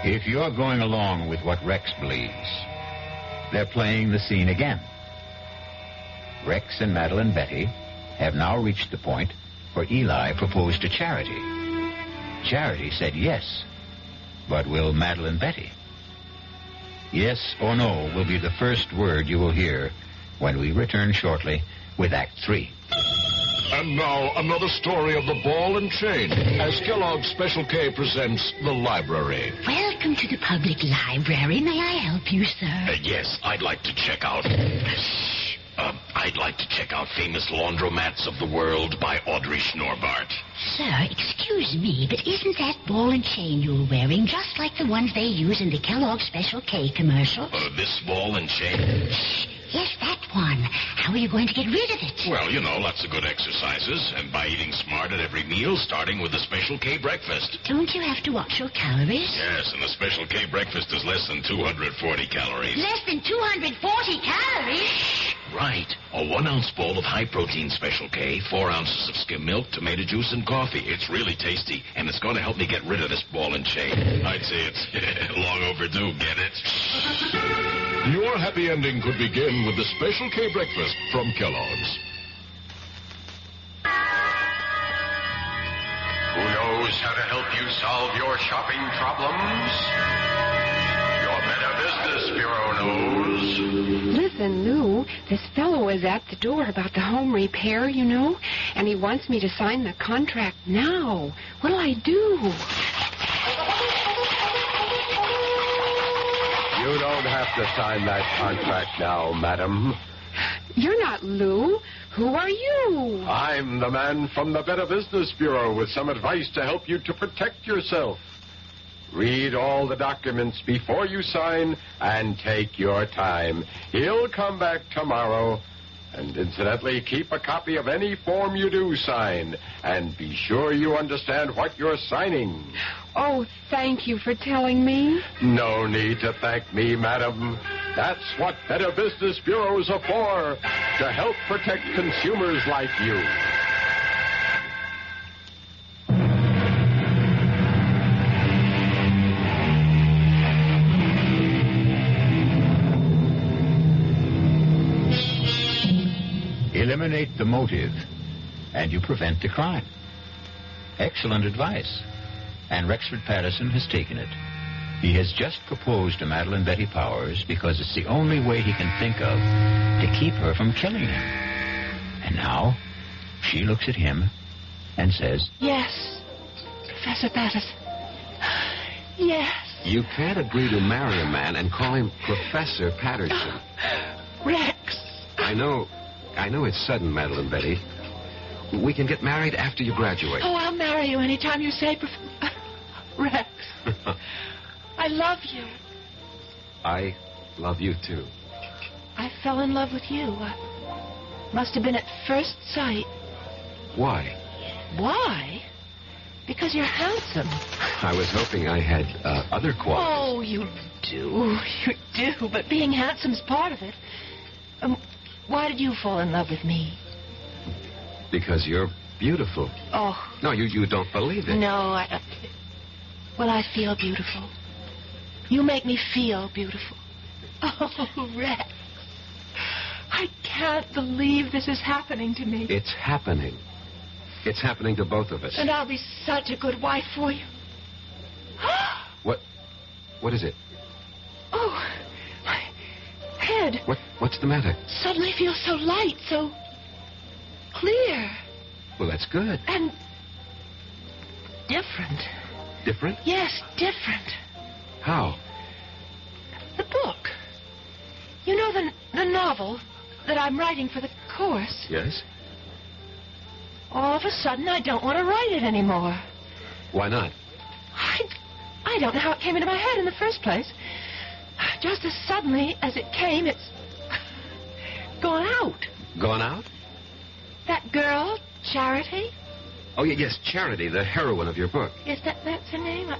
If you're going along with what Rex believes, they're playing the scene again. Rex and Madeline Betty have now reached the point where Eli proposed to Charity. Charity said yes, but will Madeline Betty? Yes or no will be the first word you will hear when we return shortly with Act 3. And now, another story of the ball and chain, as Kellogg's Special K presents The Library. Welcome to the public library. May I help you, sir? Yes, I'd like to check out... I'd like to check out Famous Laundromats of the World by Audrey Schnorbart. Sir, excuse me, but isn't that ball and chain you're wearing just like the ones they use in the Kellogg's Special K commercial? This ball and chain? Yes, that one. How are you going to get rid of it? Well, lots of good exercises, and by eating smart at every meal, starting with the Special K breakfast. Don't you have to watch your calories? Yes, and the Special K breakfast is less than 240 calories. Less than 240 calories? Right. A 1-ounce bowl of high-protein Special K, 4 ounces of skim milk, tomato juice, and coffee. It's really tasty, and it's going to help me get rid of this ball and chain. I'd say it's long overdue, get it? Your happy ending could begin with the Special K breakfast from Kellogg's. Who knows how to help you solve your shopping problems? Your Better Business Bureau knows. Listen, Lou, this fellow is at the door about the home repair, and he wants me to sign the contract now. What'll I do? You don't have to sign that contract now, madam. You're not Lou. Who are you? I'm the man from the Better Business Bureau with some advice to help you to protect yourself. Read all the documents before you sign and take your time. He'll come back tomorrow. And incidentally, keep a copy of any form you do sign. And be sure you understand what you're signing. Oh, thank you for telling me. No need to thank me, madam. That's what Better Business Bureaus are for, to help protect consumers like you. Eliminate the motive, and you prevent the crime. Excellent advice. And Rexford Patterson has taken it. He has just proposed to Madeline Betty Powers because it's the only way he can think of to keep her from killing him. And now, she looks at him and says, Yes, Professor Patterson. Yes. You can't agree to marry a man and call him Professor Patterson. Rex. I know it's sudden, Madeline Betty. We can get married after you graduate. Oh, I'll marry you anytime you say, Rex. I love you. I love you, too. I fell in love with you. Must have been at first sight. Why? Why? Because you're handsome. I was hoping I had other qualities. Oh, you do. You do. But being handsome's part of it. Why did you fall in love with me? Because you're beautiful. Oh. No, you don't believe it. No, well, I feel beautiful. You make me feel beautiful. Oh, Rex. I can't believe this is happening to me. It's happening. It's happening to both of us. And I'll be such a good wife for you. What is it? Oh, my head. What's the matter? Suddenly feels so light, so clear. Well, that's good. And different. Different? Yes, different. How? The book. You know the novel that I'm writing for the course? Yes? All of a sudden, I don't want to write it anymore. Why not? I don't know how it came into my head in the first place. Just as suddenly as it came, it's gone out. Gone out? That girl, Charity? Oh, yes, Charity, the heroine of your book. Yes, that's her name?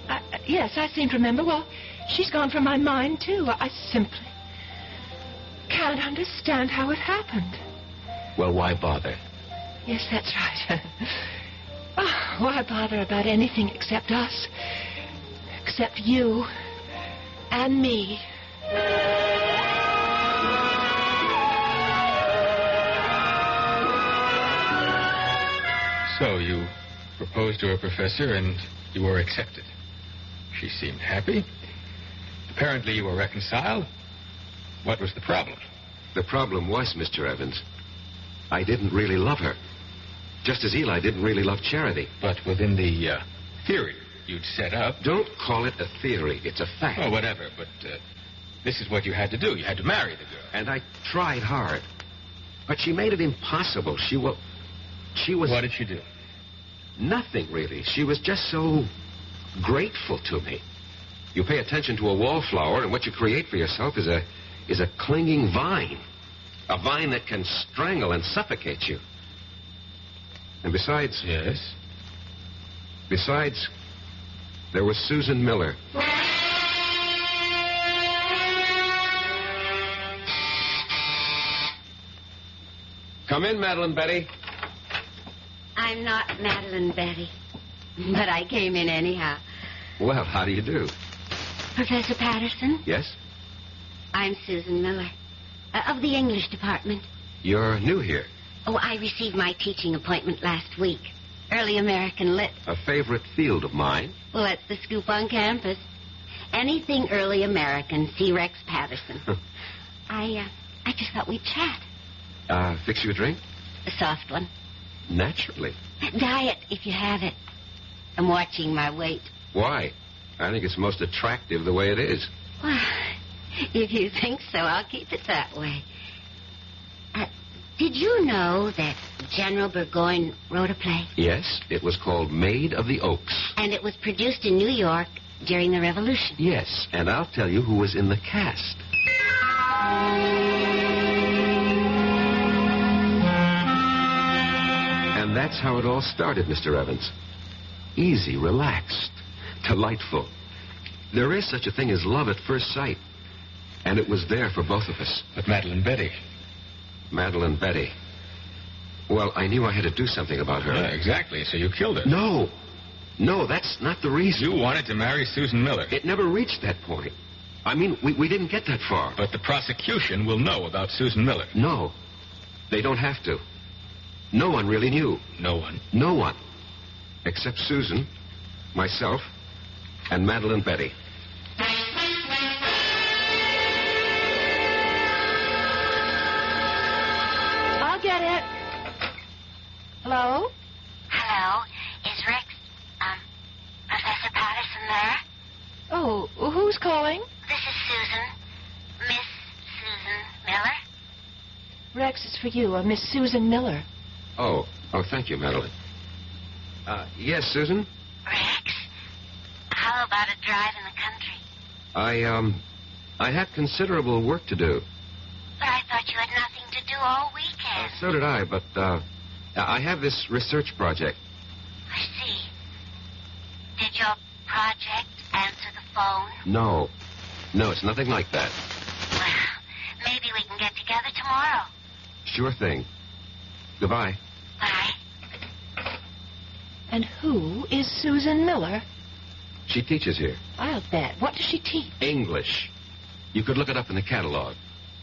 Yes, I seem to remember. Well, she's gone from my mind, too. I simply can't understand how it happened. Well, why bother? Yes, that's right. Oh, why bother about anything except us? Except you and me. So you proposed to a professor and you were accepted. She seemed happy. Apparently you were reconciled. What was the problem? The problem was, Mr. Evans, I didn't really love her. Just as Eli didn't really love Charity. But within the theory you'd set up... Don't call it a theory. It's a fact. Oh, whatever. But this is what you had to do. You had to marry the girl. And I tried hard. But she made it impossible. She was... What did she do? Nothing, really. She was just so grateful to me. You pay attention to a wallflower, and what you create for yourself is a clinging vine. A vine that can strangle and suffocate you. And besides... Yes? Besides, there was Susan Miller. Come in, Madeline Betty. I'm not Madeline Betty, but I came in anyhow. Well, how do you do? Professor Patterson? Yes? I'm Susan Miller, of the English department. You're new here. Oh, I received my teaching appointment last week. Early American Lit. A favorite field of mine. Well, that's the scoop on campus. Anything early American, see Rex Patterson. I just thought we'd chat. Fix you a drink? A soft one. Naturally. Diet, if you have it. I'm watching my weight. Why? I think it's most attractive the way it is. Well, if you think so, I'll keep it that way. Did you know that General Burgoyne wrote a play? Yes, it was called Maid of the Oaks. And it was produced in New York during the Revolution. Yes, and I'll tell you who was in the cast. And that's how it all started, Mr. Evans. Easy, relaxed, delightful. There is such a thing as love at first sight. And it was there for both of us. But Madeline Betty... Madeline Betty. Well, I knew I had to do something about her. Yeah, exactly. So you killed her. No. No, that's not the reason. You wanted to marry Susan Miller. It never reached that point. I mean, we didn't get that far. But the prosecution will know about Susan Miller. No. They don't have to. No one really knew. No one? No one. Except Susan, myself, and Madeline Betty. Get it. Hello? Hello. Is Rex, Professor Patterson there? Oh, who's calling? This is Susan. Miss Susan Miller. Rex is for you, Miss Susan Miller. Oh, thank you, Madeline. Yes, Susan? Rex, how about a drive in the country? I have considerable work to do. But I thought you had nothing to do all weekend. So did I, but, I have this research project. I see. Did your project answer the phone? No. No, it's nothing like that. Well, maybe we can get together tomorrow. Sure thing. Goodbye. Bye. And who is Susan Miller? She teaches here. I'll bet. What does she teach? English. You could look it up in the catalog.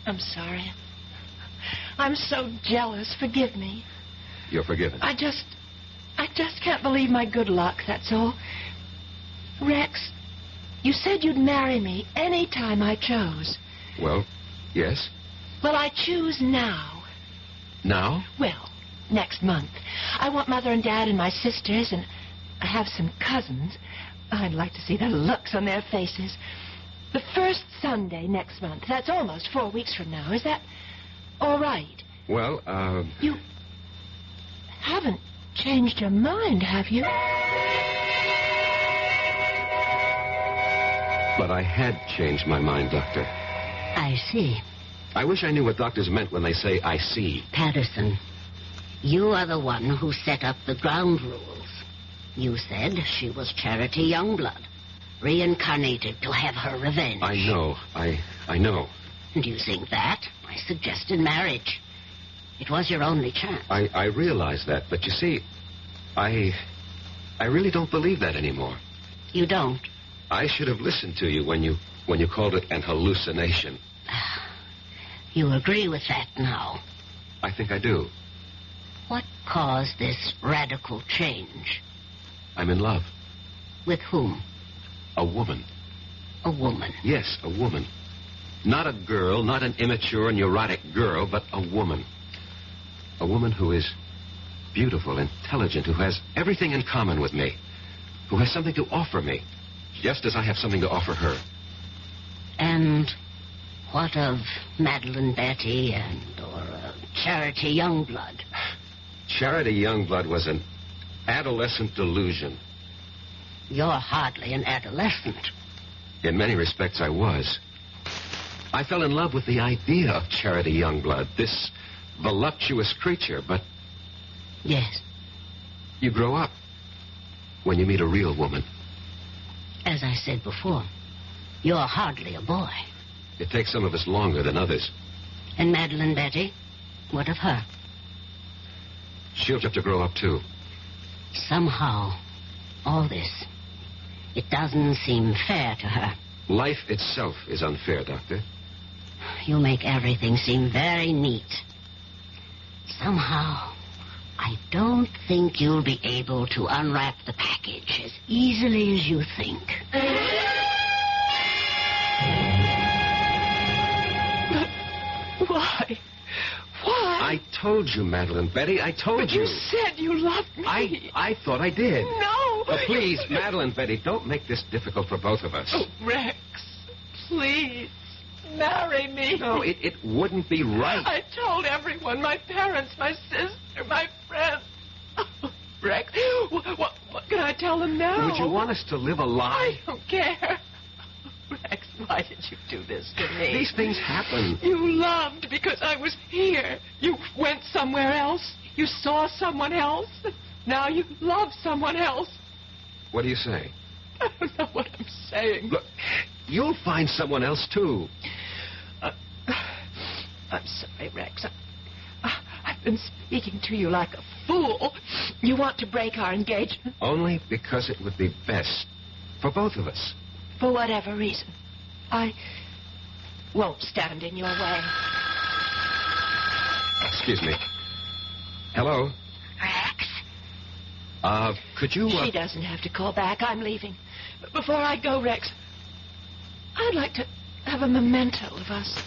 I'm sorry. I'm so jealous. Forgive me. You're forgiven. I just can't believe my good luck, that's all. Rex, you said you'd marry me any time I chose. Well, yes. Well, I choose now. Now? Well, next month. I want Mother and Dad and my sisters, and I have some cousins. I'd like to see the looks on their faces. The first Sunday next month. That's almost 4 weeks from now. Is that all right? Well, You haven't changed your mind, have you? But I had changed my mind, Doctor. I see. I wish I knew what doctors meant when they say, I see. Patterson, you are the one who set up the ground rules. You said she was Charity Youngblood, reincarnated to have her revenge. I know. I know. And using that, I suggested marriage. It was your only chance. I realize that, but you see, I really don't believe that anymore. You don't? I should have listened to you when you called it an hallucination. You agree with that now? I think I do. What caused this radical change? I'm in love. With whom? A woman. A woman? Yes, a woman. Not a girl, not an immature, neurotic girl, but a woman. A woman who is beautiful, intelligent, who has everything in common with me, who has something to offer me, just as I have something to offer her. And what of Madeline Betty or Charity Youngblood? Charity Youngblood was an adolescent delusion. You're hardly an adolescent. In many respects, I was. I fell in love with the idea of Charity Youngblood, this voluptuous creature, but... Yes. You grow up when you meet a real woman. As I said before, you're hardly a boy. It takes some of us longer than others. And Madeline Betty? What of her? She'll have to grow up, too. Somehow, all this, it doesn't seem fair to her. Life itself is unfair, Doctor. You make everything seem very neat. Somehow, I don't think you'll be able to unwrap the package as easily as you think. But why? Why? I told you, Madeline Betty. I told you. But you said you loved me. I thought I did. No. But please, Madeline Betty, don't make this difficult for both of us. Oh, Rex, please, marry me. No, it wouldn't be right. I told everyone, my parents, my sister, my friends. Oh, Rex, what can I tell them now? Would you want us to live a lie? I don't care. Rex, why did you do this to me? These things happen. You loved because I was here. You went somewhere else. You saw someone else. Now you love someone else. What do you say? I don't know what I'm saying. Look, you'll find someone else, too. I'm sorry, Rex. I've been speaking to you like a fool. You want to break our engagement? Only because it would be best for both of us. For whatever reason. I won't stand in your way. Excuse me. Hello? Rex? Could you... She doesn't have to call back. I'm leaving. But before I go, Rex, I'd like to have a memento of us.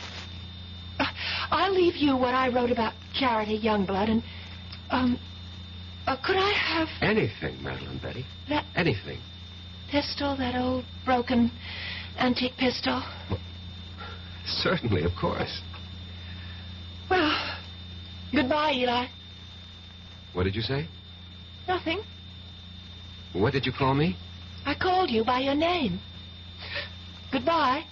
I'll leave you what I wrote about Charity Youngblood, and, could I have... Anything, Madeline Betty. That... Anything. Pistol, that old broken antique pistol? Well, certainly, of course. Well, goodbye, Eli. What did you say? Nothing. What did you call me? I called you by your name. Goodbye.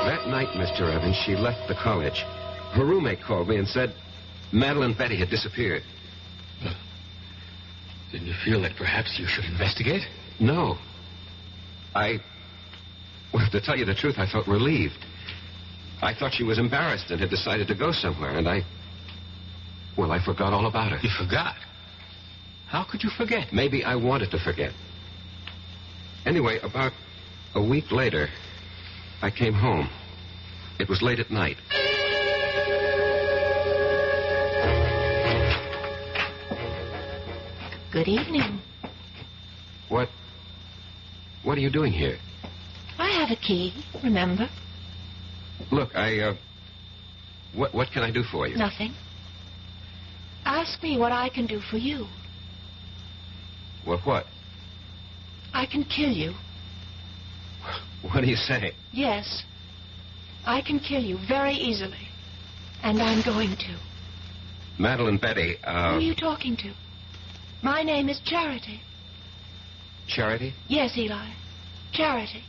That night, Mr. Evans, she left the college. Her roommate called me and said Madeline Betty had disappeared. Well, didn't you feel that perhaps you should investigate? No. Well, to tell you the truth, I felt relieved. I thought she was embarrassed and had decided to go somewhere, and I forgot all about her. You forgot? How could you forget? Maybe I wanted to forget. Anyway, about a week later, I came home. It was late at night. Good evening. What are you doing here? I have a key, remember? Look, what can I do for you? Nothing. Ask me what I can do for you. What? I can kill you. What do you say? Yes. I can kill you very easily. And I'm going to. Madeline Betty, Who are you talking to? My name is Charity. Charity? Yes, Eli. Charity.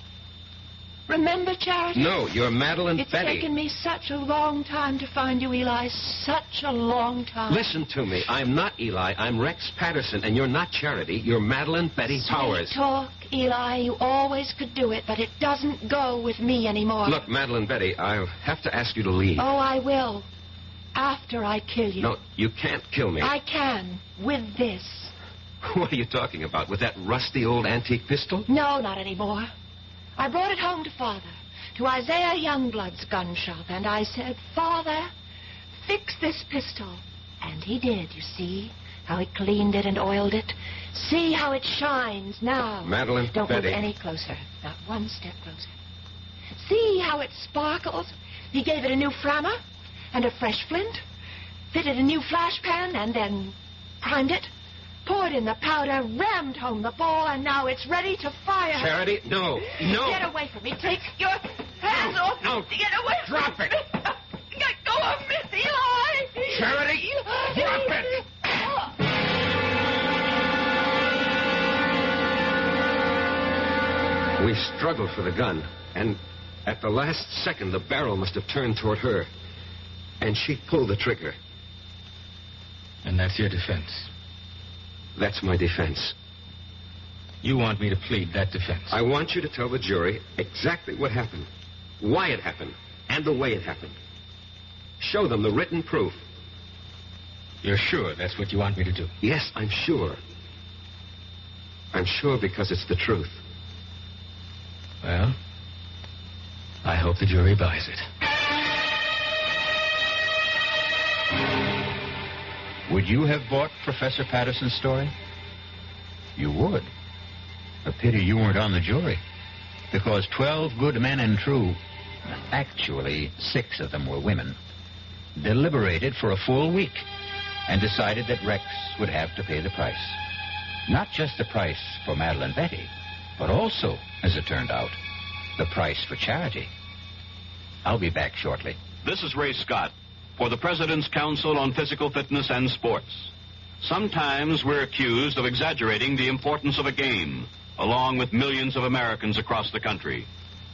Remember Charity? No, you're Madeline It's Betty. taken me such a long time to find you, Eli. Such a long time. Listen to me. I'm not Eli. I'm Rex Patterson, and you're not Charity. You're Madeline Betty Powers. Sweet talk, Eli. You always could do it, but it doesn't go with me anymore. Look, Madeline Betty, I'll have to ask you to leave. Oh, I will. After I kill you. No, you can't kill me. I can. With this. What are you talking about? With that rusty old antique pistol? No, not anymore. I brought it home to Father, to Isaiah Youngblood's gun shop, and I said, Father, fix this pistol. And he did, you see, how he cleaned it and oiled it. See how it shines now. Madeline Don't Betty. move any closer. Not one step closer. See how it sparkles. He gave it a new flammer and a fresh flint, fitted a new flash pan, and then primed it. Poured in the powder, rammed home the ball, and now it's ready to fire. Charity, no. Get away from me. Take your hands off. No. Get away Drop from it. me. Let go of me, Eli. Charity, drop it. We struggled for the gun, and at the last second, the barrel must have turned toward her. And she pulled the trigger. And that's your defense? That's my defense. You want me to plead that defense? I want you to tell the jury exactly what happened, why it happened, and the way it happened. Show them the written proof. You're sure that's what you want me to do? Yes, I'm sure. I'm sure because it's the truth. Well, I hope the jury buys it. Would you have bought Professor Patterson's story? You would. A pity you weren't on the jury. Because 12 good men and true, actually 6 of them were women, deliberated for a full week and decided that Rex would have to pay the price. Not just the price for Madeline Betty, but also, as it turned out, the price for Charity. I'll be back shortly. This is Ray Scott for the President's Council on Physical Fitness and Sports. Sometimes we're accused of exaggerating the importance of a game, along with millions of Americans across the country.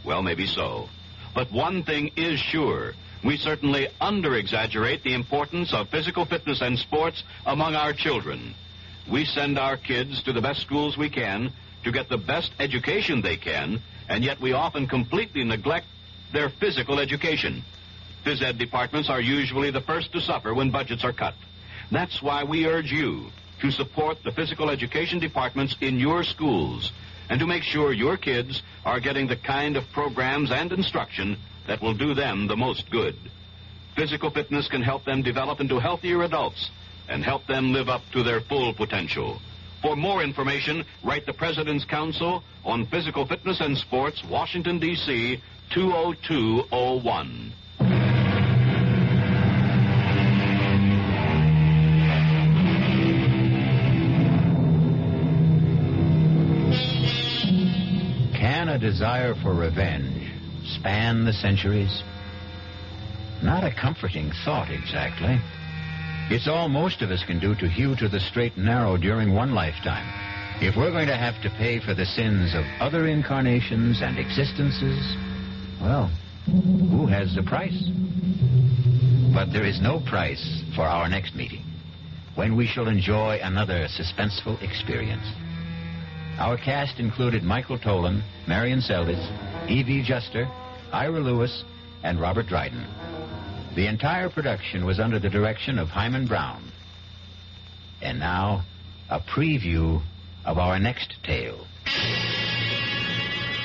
Well, maybe so. But one thing is sure. We certainly under-exaggerate the importance of physical fitness and sports among our children. We send our kids to the best schools we can to get the best education they can, and yet we often completely neglect their physical education. Phys ed departments are usually the first to suffer when budgets are cut. That's why we urge you to support the physical education departments in your schools and to make sure your kids are getting the kind of programs and instruction that will do them the most good. Physical fitness can help them develop into healthier adults and help them live up to their full potential. For more information, write the President's Council on Physical Fitness and Sports, Washington, D.C., 20201. Can a desire for revenge span the centuries? Not a comforting thought, exactly. It's all most of us can do to hew to the straight and narrow during one lifetime. If we're going to have to pay for the sins of other incarnations and existences, well, who has the price? But there is no price for our next meeting, when we shall enjoy another suspenseful experience. Our cast included Michael Tolan, Marion Seldes, E.V. Juster, Ira Lewis, and Robert Dryden. The entire production was under the direction of Himan Brown. And now, a preview of our next tale.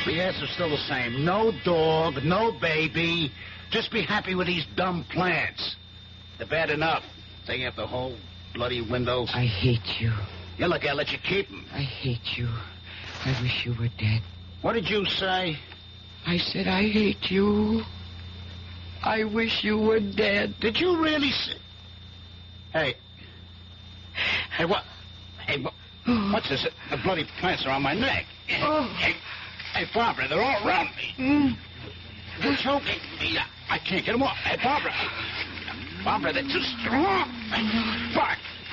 The answer's still the same. No dog, no baby. Just be happy with these dumb plants. They're bad enough. Taking up the whole bloody windows. I hate you. Yeah, look, I'll let you keep them. I hate you. I wish you were dead. What did you say? I said I hate you. I wish you were dead. Did you really say... Hey, Hey, what? Hey, what's this? The bloody plants are on my neck. Hey, Barbara, they're all around me. They're choking me. I can't get them off. Hey, Barbara, they're too strong.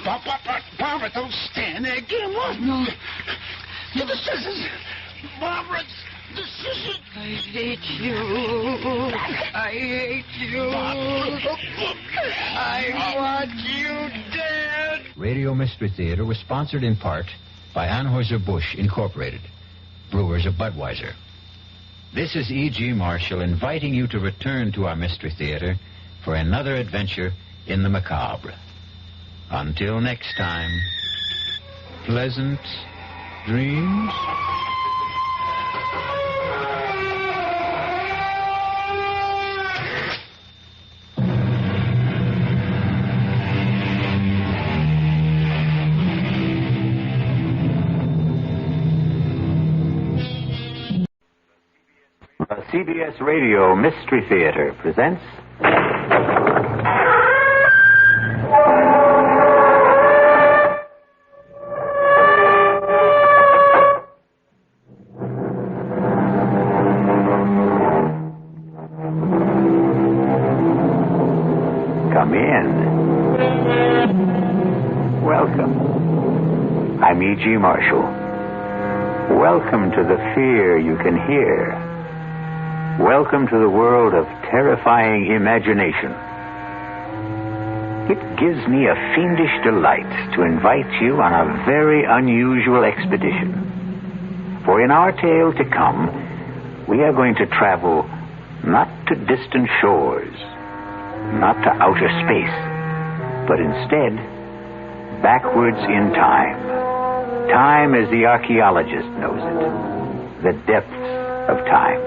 Barbara, don't stand there. Get them off. No. Get the scissors. Barbara, the scissors. I hate you. I hate you. I want you dead. Radio Mystery Theater was sponsored in part by Anheuser-Busch Incorporated, brewers of Budweiser. This is E.G. Marshall inviting you to return to our Mystery Theater for another adventure in the macabre. Until next time, pleasant dreams. The CBS Radio Mystery Theater presents... Come in. Welcome. I'm E.G. Marshall. Welcome to the fear you can hear. Welcome to the world of terrifying imagination. It gives me a fiendish delight to invite you on a very unusual expedition. For in our tale to come, we are going to travel not to distant shores, not to outer space, but instead backwards in time. Time as the archaeologist knows it, the depths of time.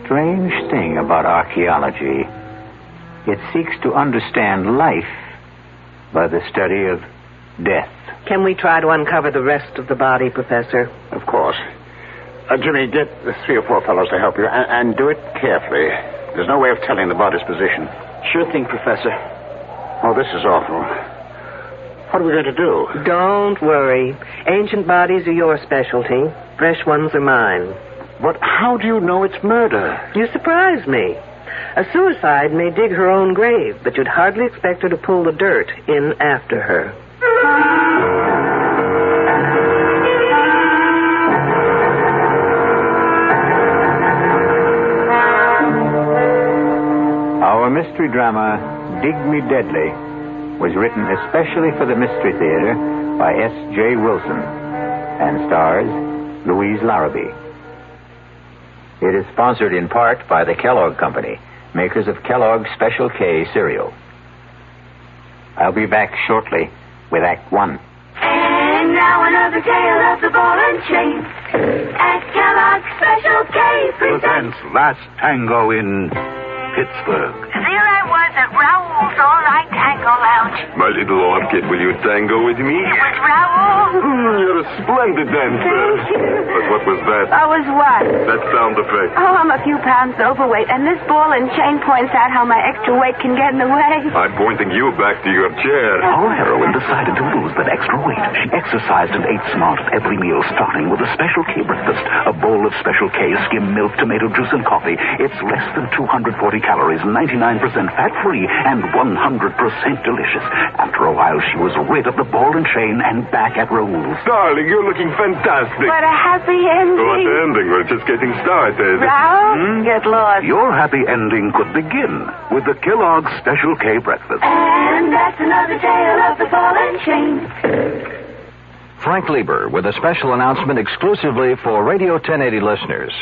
Strange thing about archaeology, it seeks to understand life by the study of death. Can we try to uncover the rest of the body, Professor? Of course. Jimmy, get 3 or 4 fellows to help you, and do it carefully. There's no way of telling the body's position. Sure thing, Professor. Oh, this is awful. What are we going to do? Don't worry. Ancient bodies are your specialty. Fresh ones are mine. But how do you know it's murder? You surprise me. A suicide may dig her own grave, but you'd hardly expect her to pull the dirt in after her. Our mystery drama, Dig Me Deadly, was written especially for the Mystery Theater by S.J. Wilson and stars Louise Larrabee. It is sponsored in part by the Kellogg Company, makers of Kellogg's Special K cereal. I'll be back shortly with Act 1. And now another tale of the ball and chain. At Kellogg's Special K presents Last Tango in Pittsburgh. There I was at Raoul's All-Night Tango Lounge. My little orchid, will you tango with me? It was Raoul. You're a splendid dancer. Thank you. But what was that? I was what? That sound effect. Oh, I'm a few pounds overweight, and this ball and chain points out how my extra weight can get in the way. I'm pointing you back to your chair. Our heroine decided to lose that extra weight. She exercised and ate smart at every meal, starting with a Special K breakfast. A bowl of Special K skim milk, tomato juice, and coffee. It's less than 240 calories, 99% fat-free, and 100% delicious. After a while, she was rid of the ball and chain and back at Raoul's. Darling, you're looking fantastic. What a happy ending. What ending? We're just getting started. Raoul, get lost. Your happy ending could begin with the Kellogg's Special K breakfast. And that's another tale of the ball and chain. Frank Lieber with a special announcement exclusively for Radio 1080 listeners.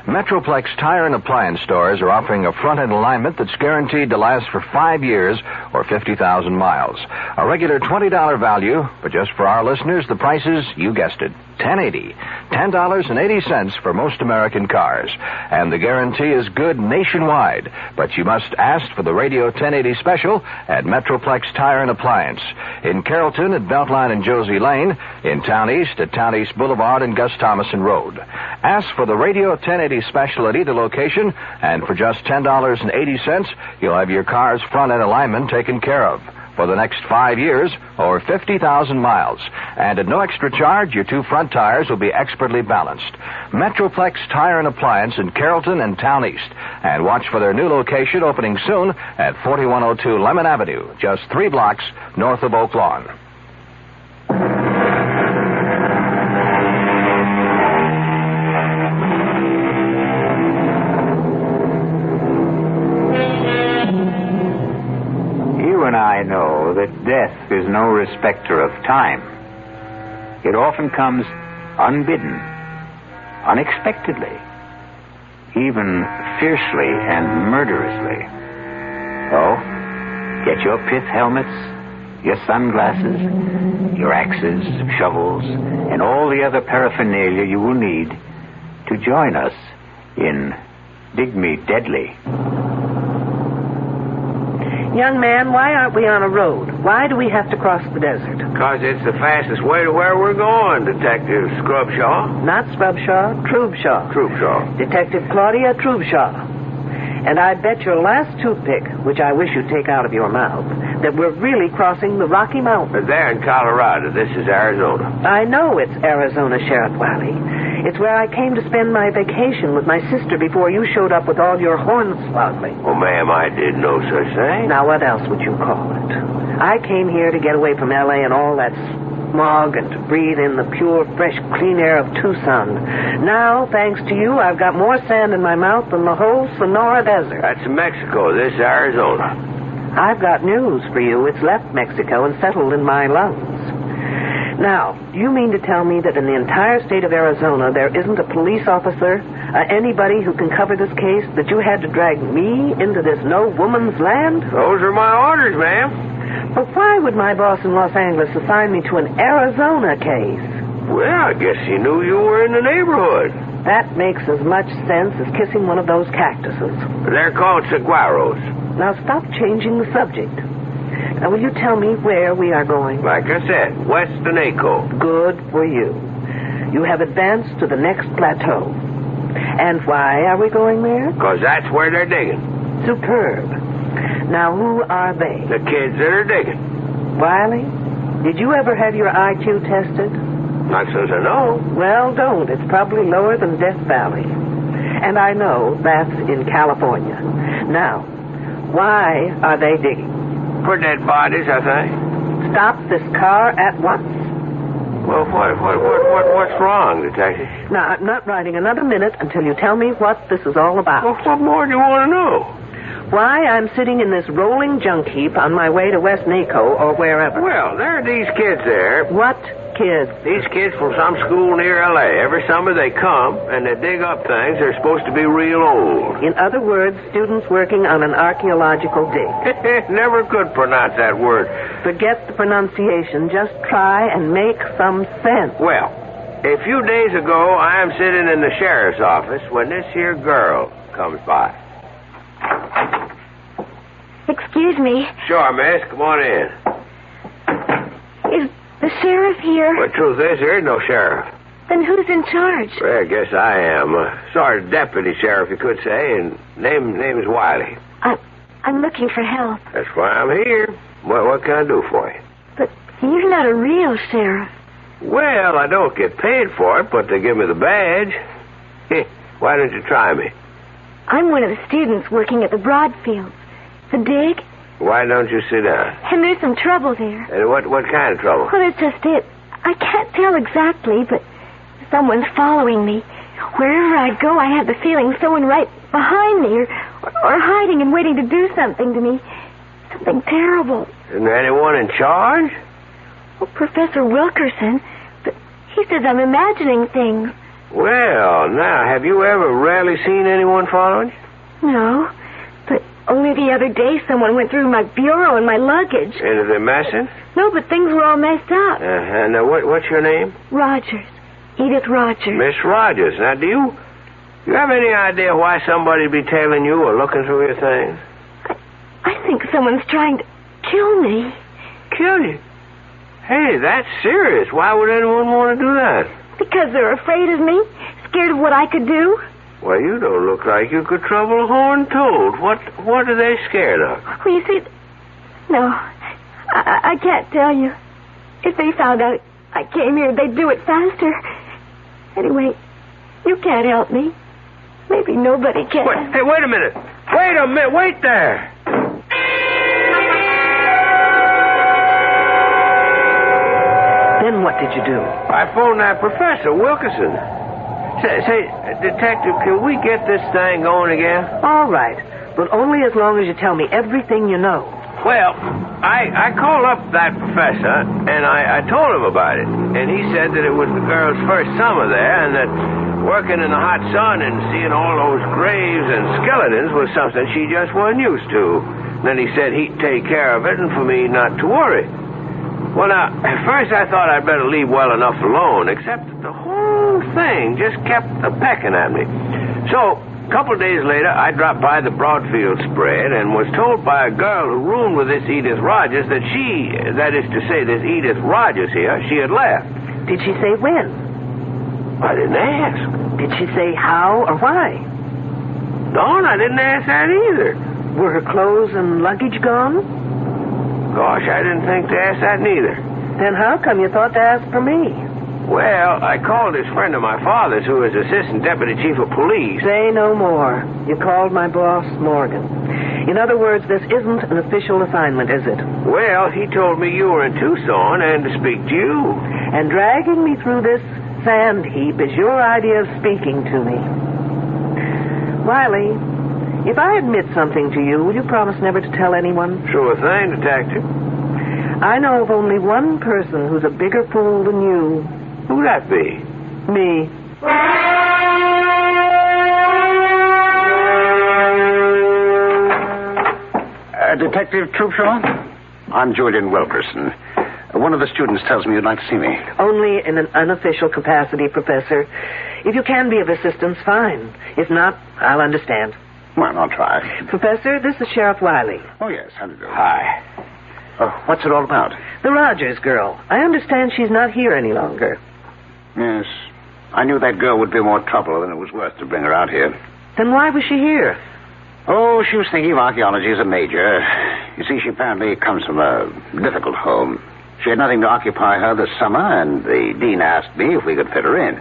Metroplex Tire and Appliance stores are offering a front-end alignment that's guaranteed to last for 5 years or 50,000 miles. A regular $20 value, but just for our listeners, the price is, you guessed it, $10.80. $10.80 for most American cars. And the guarantee is good nationwide, but you must ask for the Radio 1080 special at Metroplex Tire and Appliance. In Carrollton at Beltline and Josie Lane, in Town East at Town East Boulevard and Gus Thomason Road. Ask for the Radio 1080 special at either location, and for just $10.80, you'll have your car's front-end alignment taken care of. for the next 5 years or 50,000 miles. And at no extra charge, your 2 front tires will be expertly balanced. Metroplex Tire and Appliance in Carrollton and Town East. And watch for their new location opening soon at 4102 Lemon Avenue, just 3 blocks north of Oak Lawn. And I know that death is no respecter of time. It often comes unbidden, unexpectedly, even fiercely and murderously. So, get your pith helmets, your sunglasses, your axes, shovels, and all the other paraphernalia you will need to join us in Dig Me Deadly. Young man, why aren't we on a road? Why do we have to cross the desert? Because it's the fastest way to where we're going, Detective Scrubshaw. Not Scrubshaw, Trubshaw. Trubshaw. Detective Claudia Trubshaw. And I bet your last toothpick, which I wish you'd take out of your mouth, that we're really crossing the Rocky Mountains. But they're in Colorado. This is Arizona. I know it's Arizona, Sheriff Wiley. It's where I came to spend my vacation with my sister before you showed up with all your hornswoggling. Oh, ma'am, I did no such thing. Now, what else would you call it? I came here to get away from L.A. and all that smog and to breathe in the pure, fresh, clean air of Tucson. Now, thanks to you, I've got more sand in my mouth than the whole Sonora Desert. That's Mexico. This is Arizona. I've got news for you. It's left Mexico and settled in my lungs. Now, do you mean to tell me that in the entire state of Arizona there isn't a police officer, anybody who can cover this case, that you had to drag me into this no-woman's land? Those are my orders, ma'am. But why would my boss in Los Angeles assign me to an Arizona case? Well, I guess he knew you were in the neighborhood. That makes as much sense as kissing one of those cactuses. They're called saguaros. Now stop changing the subject. Now, will you tell me where we are going? Like I said, west of Naco. Good for you. You have advanced to the next plateau. And why are we going there? Because that's where they're digging. Superb. Now, who are they? The kids that are digging. Wiley, did you ever have your IQ tested? Not so as I know. Well, don't. It's probably lower than Death Valley. And I know that's in California. Now, why are they digging? For dead bodies, I think. Stop this car at once. Well, what's wrong, Detective? Now, I'm not riding another minute until you tell me what this is all about. Well, what more do you want to know? Why I'm sitting in this rolling junk heap on my way to West Naco or wherever. Well, there are these kids there. What kids? These kids from some school near L.A. Every summer they come, and they dig up things that are supposed to be real old. In other words, students working on an archaeological dig. Never could pronounce that word. Forget the pronunciation. Just try and make some sense. Well, a few days ago, I am sitting in the sheriff's office when this here girl comes by. Excuse me. Sure, miss. Come on in. Is the sheriff here? Well, the truth is, there is no sheriff. Then who's in charge? Well, I guess I am. Sort of deputy sheriff, you could say, and name is Wiley. I'm looking for help. That's why I'm here. What can I do for you? But you're not a real sheriff. Well, I don't get paid for it, but they give me the badge. Why don't you try me? I'm one of the students working at the Broadfields. The dig? Why don't you sit down? And there's some trouble there. And what kind of trouble? Well, it's just it. I can't tell exactly, but someone's following me. Wherever I go, I have the feeling someone right behind me or hiding and waiting to do something to me. Something terrible. Isn't there anyone in charge? Well, Professor Wilkerson. But he says I'm imagining things. Well, now, have you ever really seen anyone following you? No. But only the other day someone went through my bureau and my luggage. And is it messing? No, but things were all messed up. And what's your name? Rogers. Edith Rogers. Miss Rogers. Now, do you have any idea why somebody'd be tailing you or looking through your things? I think someone's trying to kill me. Kill you? Hey, that's serious. Why would anyone want to do that? Because they're afraid of me, scared of what I could do. Well, you don't look like you could trouble a horned toad. What are they scared of? Well, you see, no, I can't tell you. If they found out I came here, they'd do it faster. Anyway, you can't help me. Maybe nobody can. Wait a minute. Wait there. Then what did you do? I phoned that Professor Wilkerson. Say, Detective, can we get this thing going again? All right, but only as long as you tell me everything you know. Well, I called up that professor, and I told him about it. And he said that it was the girl's first summer there, and that working in the hot sun and seeing all those graves and skeletons was something she just wasn't used to. Then he said he'd take care of it and for me not to worry. Well, now, at first I thought I'd better leave well enough alone, except that the whole thing just kept a-pecking at me. So, a couple of days later, I dropped by the Broadfield spread and was told by a girl who roomed with this Edith Rogers that that is to say, this Edith Rogers here, she had left. Did she say when? I didn't ask. Did she say how or why? No, I didn't ask that either. Were her clothes and luggage gone? Gosh, I didn't think to ask that neither. Then how come you thought to ask for me? Well, I called this friend of my father's who is Assistant Deputy Chief of Police. Say no more. You called my boss, Morgan. In other words, this isn't an official assignment, is it? Well, he told me you were in Tucson and to speak to you. And dragging me through this sand heap is your idea of speaking to me. Wiley, if I admit something to you, will you promise never to tell anyone? Sure thing, Detective. I know of only one person who's a bigger fool than you. Who'd that be? Me. Detective Troopshaw? I'm Julian Wilkerson. One of the students tells me you'd like to see me. Only in an unofficial capacity, Professor. If you can be of assistance, fine. If not, I'll understand. Well, I'll try. Professor, this is Sheriff Wiley. Oh, yes. How do you do? Hi. What's it all about? The Rogers girl. I understand she's not here any longer. Yes. I knew that girl would be more trouble than it was worth to bring her out here. Then why was she here? Oh, she was thinking of archaeology as a major. You see, she apparently comes from a difficult home. She had nothing to occupy her this summer, and the dean asked me if we could fit her in.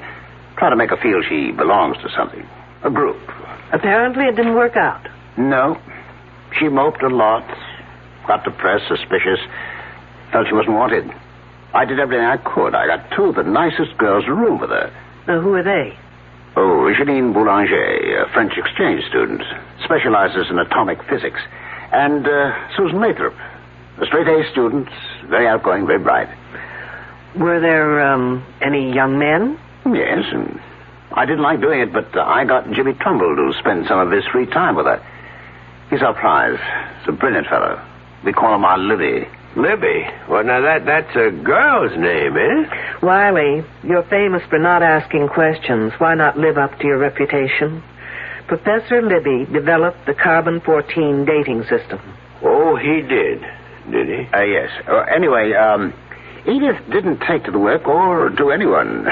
Try to make her feel she belongs to something. A group. Apparently it didn't work out. No. She moped a lot. Got depressed, suspicious. Felt she wasn't wanted. I did everything I could. I got two of the nicest girls to room with her. Who are they? Oh, Janine Boulanger, a French exchange student. Specializes in atomic physics. And Susan Lathrop, a straight-A student. Very outgoing, very bright. Were there any young men? Yes, and I didn't like doing it, but I got Jimmy Trumbull to spend some of his free time with her. He's our prize. He's a brilliant fellow. We call him our Libby. Libby? Well, now that's a girl's name, eh? Wiley, you're famous for not asking questions. Why not live up to your reputation? Professor Libby developed the carbon-14 dating system. Oh, he did he? Yes. Anyway, Edith didn't take to the work or to anyone.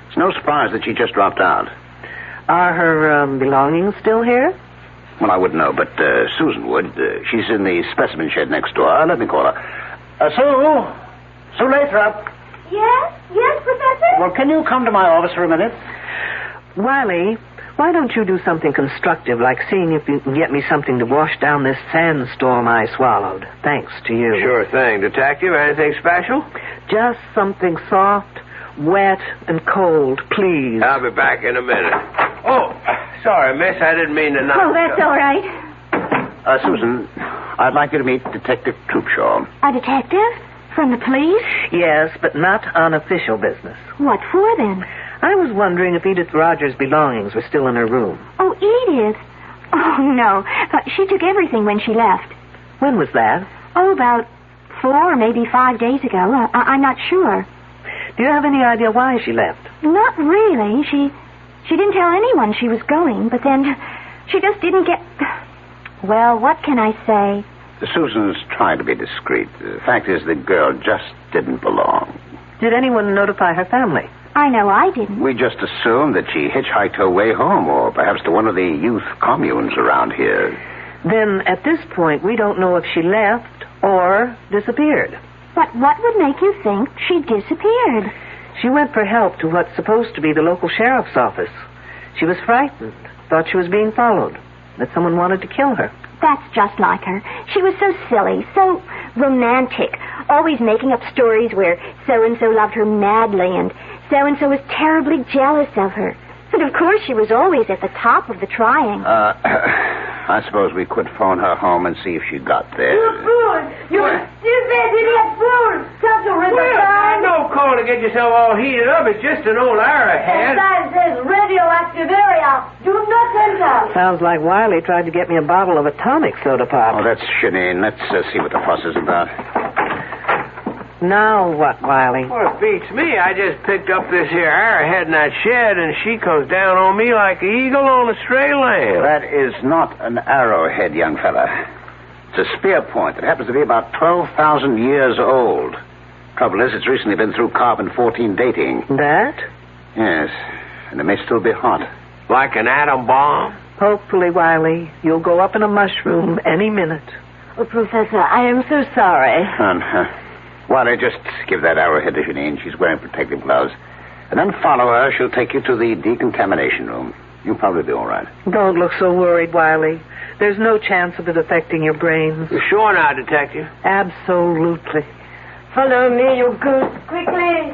It's no surprise that she just dropped out. Are her belongings still here? Well, I wouldn't know, but Susan would. She's in the specimen shed next door. Let me call her. Sue Lathrop. Yes, Professor? Well, can you come to my office for a minute? Wiley, why don't you do something constructive, like seeing if you can get me something to wash down this sandstorm I swallowed? Thanks to you. Sure thing. Detective, anything special? Just something soft, wet, and cold, please. I'll be back in a minute. Oh, sorry, miss. I didn't mean to knock. Oh, that's all right. Susan, I'd like you to meet Detective Troopshaw. A detective? From the police? Yes, but not on official business. What for, then? I was wondering if Edith Rogers' belongings were still in her room. Oh, Edith? Oh, no. She took everything when she left. When was that? Oh, about 4 or maybe 5 days ago. I'm not sure. Do you have any idea why she left? Not really. She didn't tell anyone she was going, but then she just didn't get... Well, what can I say? Susan's trying to be discreet. The fact is, the girl just didn't belong. Did anyone notify her family? I know I didn't. We just assumed that she hitchhiked her way home, or perhaps to one of the youth communes around here. Then, at this point, we don't know if she left or disappeared. But what would make you think she disappeared? She went for help to what's supposed to be the local sheriff's office. She was frightened, thought she was being followed, that someone wanted to kill her. That's just like her. She was so silly, so romantic, always making up stories where so-and-so loved her madly and so-and-so was terribly jealous of her. But of course she was always at the top of the trying. I suppose we could phone her home and see if she got there. You fool! You stupid idiot fool! Such a river no call to get yourself all heated up. It's just an old arrowhead. The sign says radioactive area. Do not enter. Sounds like Wiley tried to get me a bottle of atomic soda pop. Oh, that's shenanigans. Let's see what the fuss is about. Now what, Wiley? Well, it beats me. I just picked up this here arrowhead in that shed, and she comes down on me like an eagle on a stray lamb. That is not an arrowhead, young fella. It's a spear point that happens to be about 12,000 years old. Trouble is, it's recently been through carbon-14 dating. That? Yes, and it may still be hot. Like an atom bomb? Hopefully, Wiley, you'll go up in a mushroom any minute. Oh, Professor, I am so sorry. Wiley, just give that arrowhead to Janine. She's wearing protective gloves. And then follow her. She'll take you to the decontamination room. You'll probably be all right. Don't look so worried, Wiley. There's no chance of it affecting your brains. You're sure now, Detective? Absolutely. Follow me, you goose. Quickly.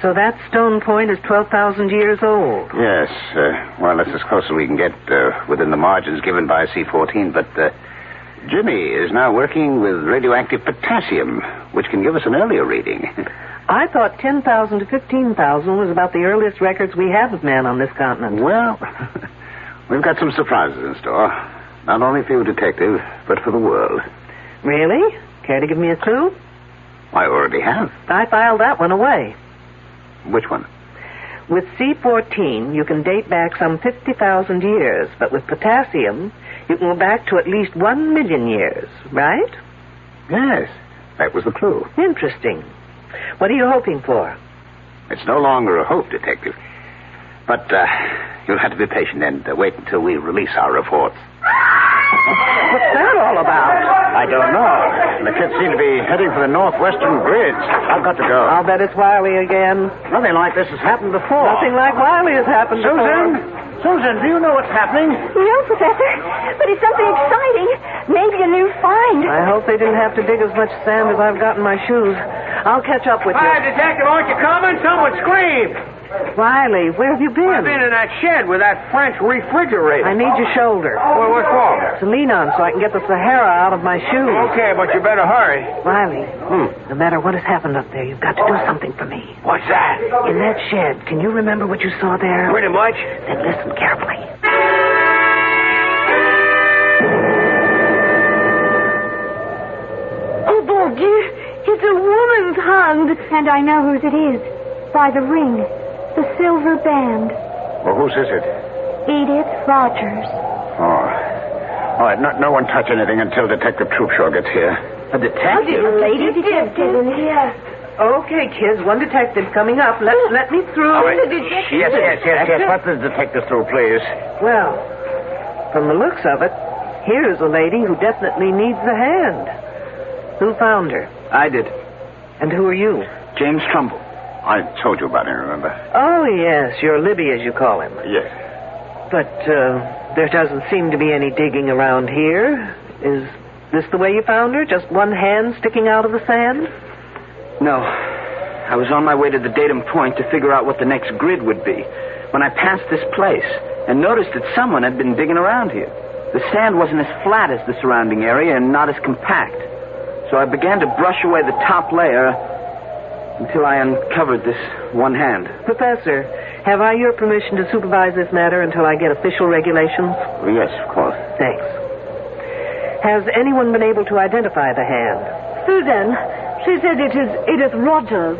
So that stone point is 12,000 years old. Yes. Well, that's as close as we can get within the margins given by C14. But Jimmy is now working with radioactive potassium, which can give us an earlier reading. I thought 10,000 to 15,000 was about the earliest records we have of man on this continent. Well, we've got some surprises in store. Not only for you, Detective, but for the world. Really? Care to give me a clue? I already have. I filed that one away. Which one? With C14, you can date back some 50,000 years, but with potassium, you can go back to at least 1 million years, right? Yes, that was the clue. Interesting. What are you hoping for? It's no longer a hope, Detective. But you'll have to be patient and wait until we release our reports. What's that all about? I don't know. The kids seem to be heading for the northwestern bridge. I've got to go. I'll bet it's Wiley again. Nothing like this has happened before. Nothing like Wiley has happened before. Susan, do you know what's happening? No, Professor, but it's something exciting. Maybe a new find. I hope they didn't have to dig as much sand as I've got in my shoes. I'll catch up with you. Hi, Detective, aren't you coming? Someone screamed. Wiley, where have you been? I've been in that shed with that French refrigerator. I need your shoulder. Well, what for? To lean on so I can get the Sahara out of my shoes. Okay, but you better hurry. Wiley, no matter what has happened up there, you've got to do something for me. What's that? In that shed, can you remember what you saw there? Pretty much. Then listen carefully. Oh, bon Dieu, it's a woman's hand. And I know whose it is. By the ring. The silver band. Well, whose is it? Edith Rogers. Oh. All right, no one touch anything until Detective Troopshaw gets here. A detective? A lady detective in here. Okay, kids, one detective coming up. Let me through. All right. Yes. Let the detective through, please. Well, from the looks of it, here's a lady who definitely needs a hand. Who found her? I did. And who are you? James Trumbull. I told you about him, remember? Oh, yes, you're Libby, as you call him. Yes. But there doesn't seem to be any digging around here. Is this the way you found her? Just one hand sticking out of the sand? No. I was on my way to the datum point to figure out what the next grid would be when I passed this place and noticed that someone had been digging around here. The sand wasn't as flat as the surrounding area and not as compact. So I began to brush away the top layer until I uncovered this one hand. Professor, have I your permission to supervise this matter until I get official regulations? Well, yes, of course. Thanks. Has anyone been able to identify the hand? Susan, she said it is Edith Rogers.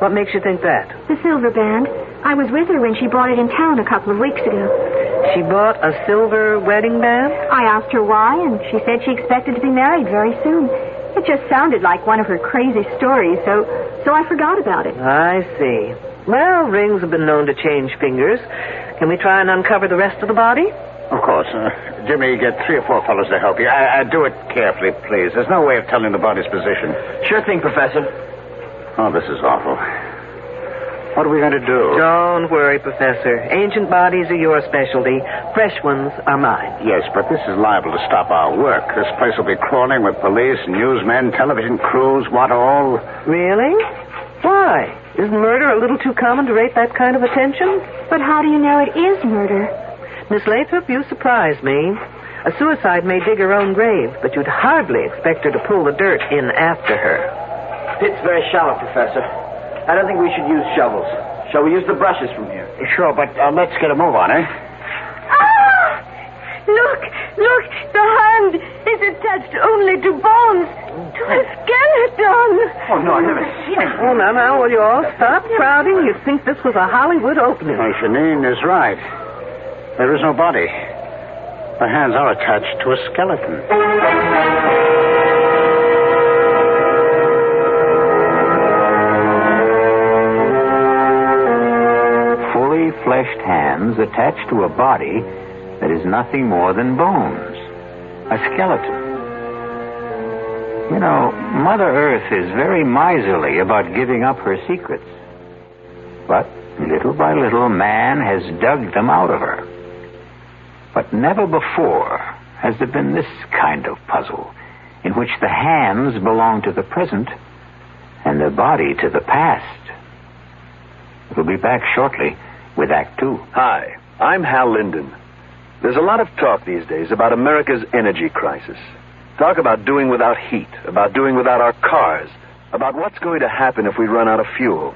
What makes you think that? The silver band. I was with her when she brought it in town a couple of weeks ago. She bought a silver wedding band? I asked her why, and she said she expected to be married very soon. It just sounded like one of her crazy stories, so I forgot about it. I see. Well, rings have been known to change fingers. Can we try and uncover the rest of the body? Of course. Jimmy, get 3 or 4 fellows to help you. Do it carefully, please. There's no way of telling the body's position. Sure thing, Professor. Oh, this is awful. What are we going to do? Don't worry, Professor. Ancient bodies are your specialty. Fresh ones are mine. Yes, but this is liable to stop our work. This place will be crawling with police, newsmen, television crews, what all. Really? Why? Isn't murder a little too common to rate that kind of attention? But how do you know it is murder? Miss Lathrop, you surprise me. A suicide may dig her own grave, but you'd hardly expect her to pull the dirt in after her. Pit's very shallow, Professor. I don't think we should use shovels. Shall we use the brushes from here? Sure, but let's get a move on, eh? Ah! Look! The hand is attached only to bones. To a skeleton. Oh, no, I've never seen it. Oh, now, will you all stop crowding? You'd think this was a Hollywood opening. Oh, Janine is right. There is no body. The hands are attached to a skeleton. Fully fleshed hands attached to a body that is nothing more than bones. A skeleton. You know, Mother Earth is very miserly about giving up her secrets. But little by little, man has dug them out of her. But never before has there been this kind of puzzle, in which the hands belong to the present and the body to the past. We'll be back shortly with Act 2. Hi, I'm Hal Linden. There's a lot of talk these days about America's energy crisis. Talk about doing without heat, about doing without our cars, about what's going to happen if we run out of fuel.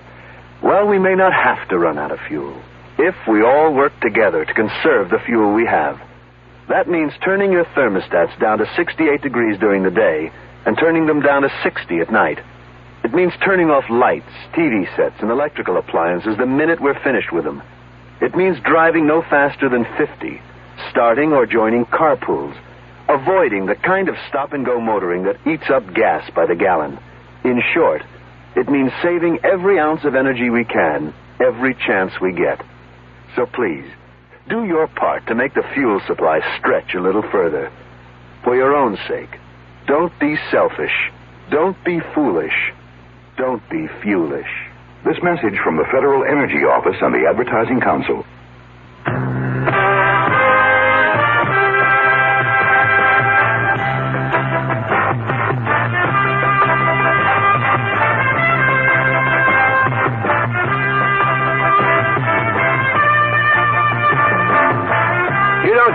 Well, we may not have to run out of fuel if we all work together to conserve the fuel we have. That means turning your thermostats down to 68 degrees during the day and turning them down to 60 at night. It means turning off lights, TV sets, and electrical appliances the minute we're finished with them. It means driving no faster than 50, starting or joining carpools, avoiding the kind of stop-and-go motoring that eats up gas by the gallon. In short, it means saving every ounce of energy we can, every chance we get. So please, do your part to make the fuel supply stretch a little further. For your own sake, don't be selfish. Don't be foolish. Don't be fuelish. This message from the Federal Energy Office and the Advertising Council.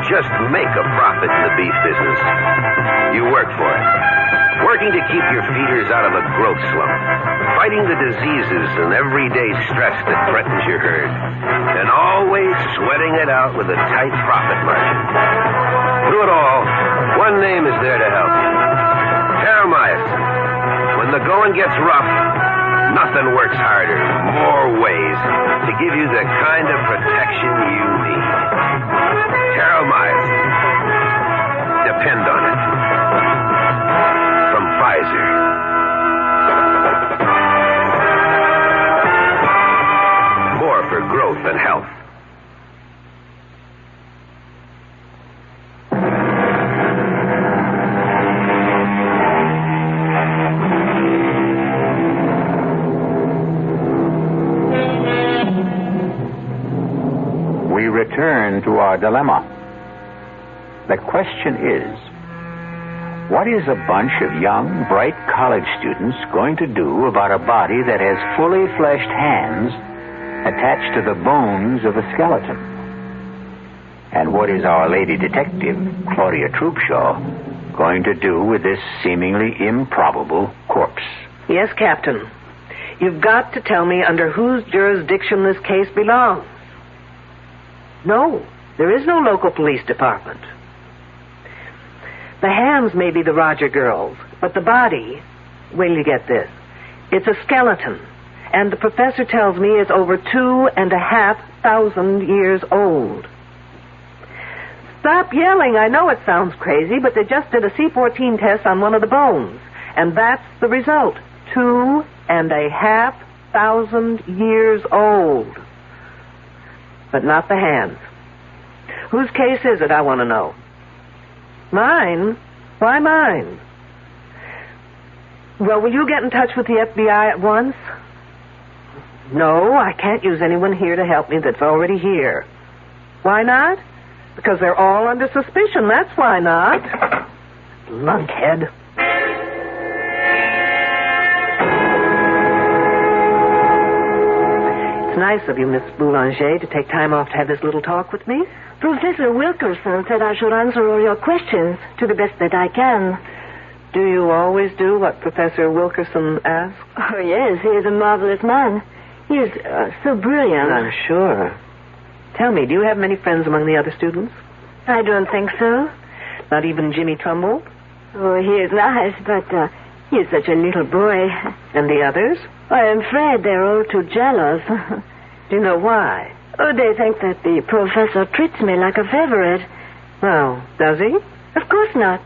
Just make a profit in the beef business. You work for it. Working to keep your feeders out of a growth slump. Fighting the diseases and everyday stress that threatens your herd. And always sweating it out with a tight profit margin. Through it all, one name is there to help you. Terramycin. When the going gets rough, nothing works harder, more ways, to give you the kind of protection you need. Terramycin. Depend on it. From Pfizer. More for growth and health. We return to our dilemma. The question is, what is a bunch of young, bright college students going to do about a body that has fully fleshed hands attached to the bones of a skeleton? And what is our lady detective, Claudia Troopshaw, going to do with this seemingly improbable corpse? Yes, Captain. You've got to tell me under whose jurisdiction this case belongs. No, there is no local police department. The hands may be the Roger girls, but the body, wait till you get this, it's a skeleton, and the professor tells me it's over 2,500 years old. Stop yelling. I know it sounds crazy, but they just did a C14 test on one of the bones, and that's the result. 2,500 years old. But not the hands. Whose case is it, I want to know? Mine? Why mine? Well, will you get in touch with the FBI at once? No, I can't use anyone here to help me that's already here. Why not? Because they're all under suspicion, that's why not. Lunkhead. It's nice of you, Miss Boulanger, to take time off to have this little talk with me. Professor Wilkerson said I should answer all your questions to the best that I can. Do you always do what Professor Wilkerson asks? Oh, yes, he is a marvelous man. He is so brilliant. I'm sure. Tell me, do you have many friends among the other students? I don't think so. Not even Jimmy Trumbull? Oh, he is nice, but he is such a little boy. And the others? I am afraid they're all too jealous. Do you know why? Oh, they think that the professor treats me like a favorite. Well, does he? Of course not.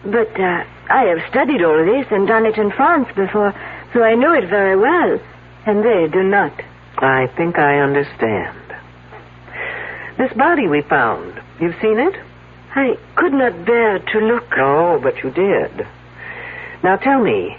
But I have studied all this and done it in France before, so I know it very well. And they do not. I think I understand. This body we found, you've seen it? I could not bear to look. Oh, but you did. Now tell me,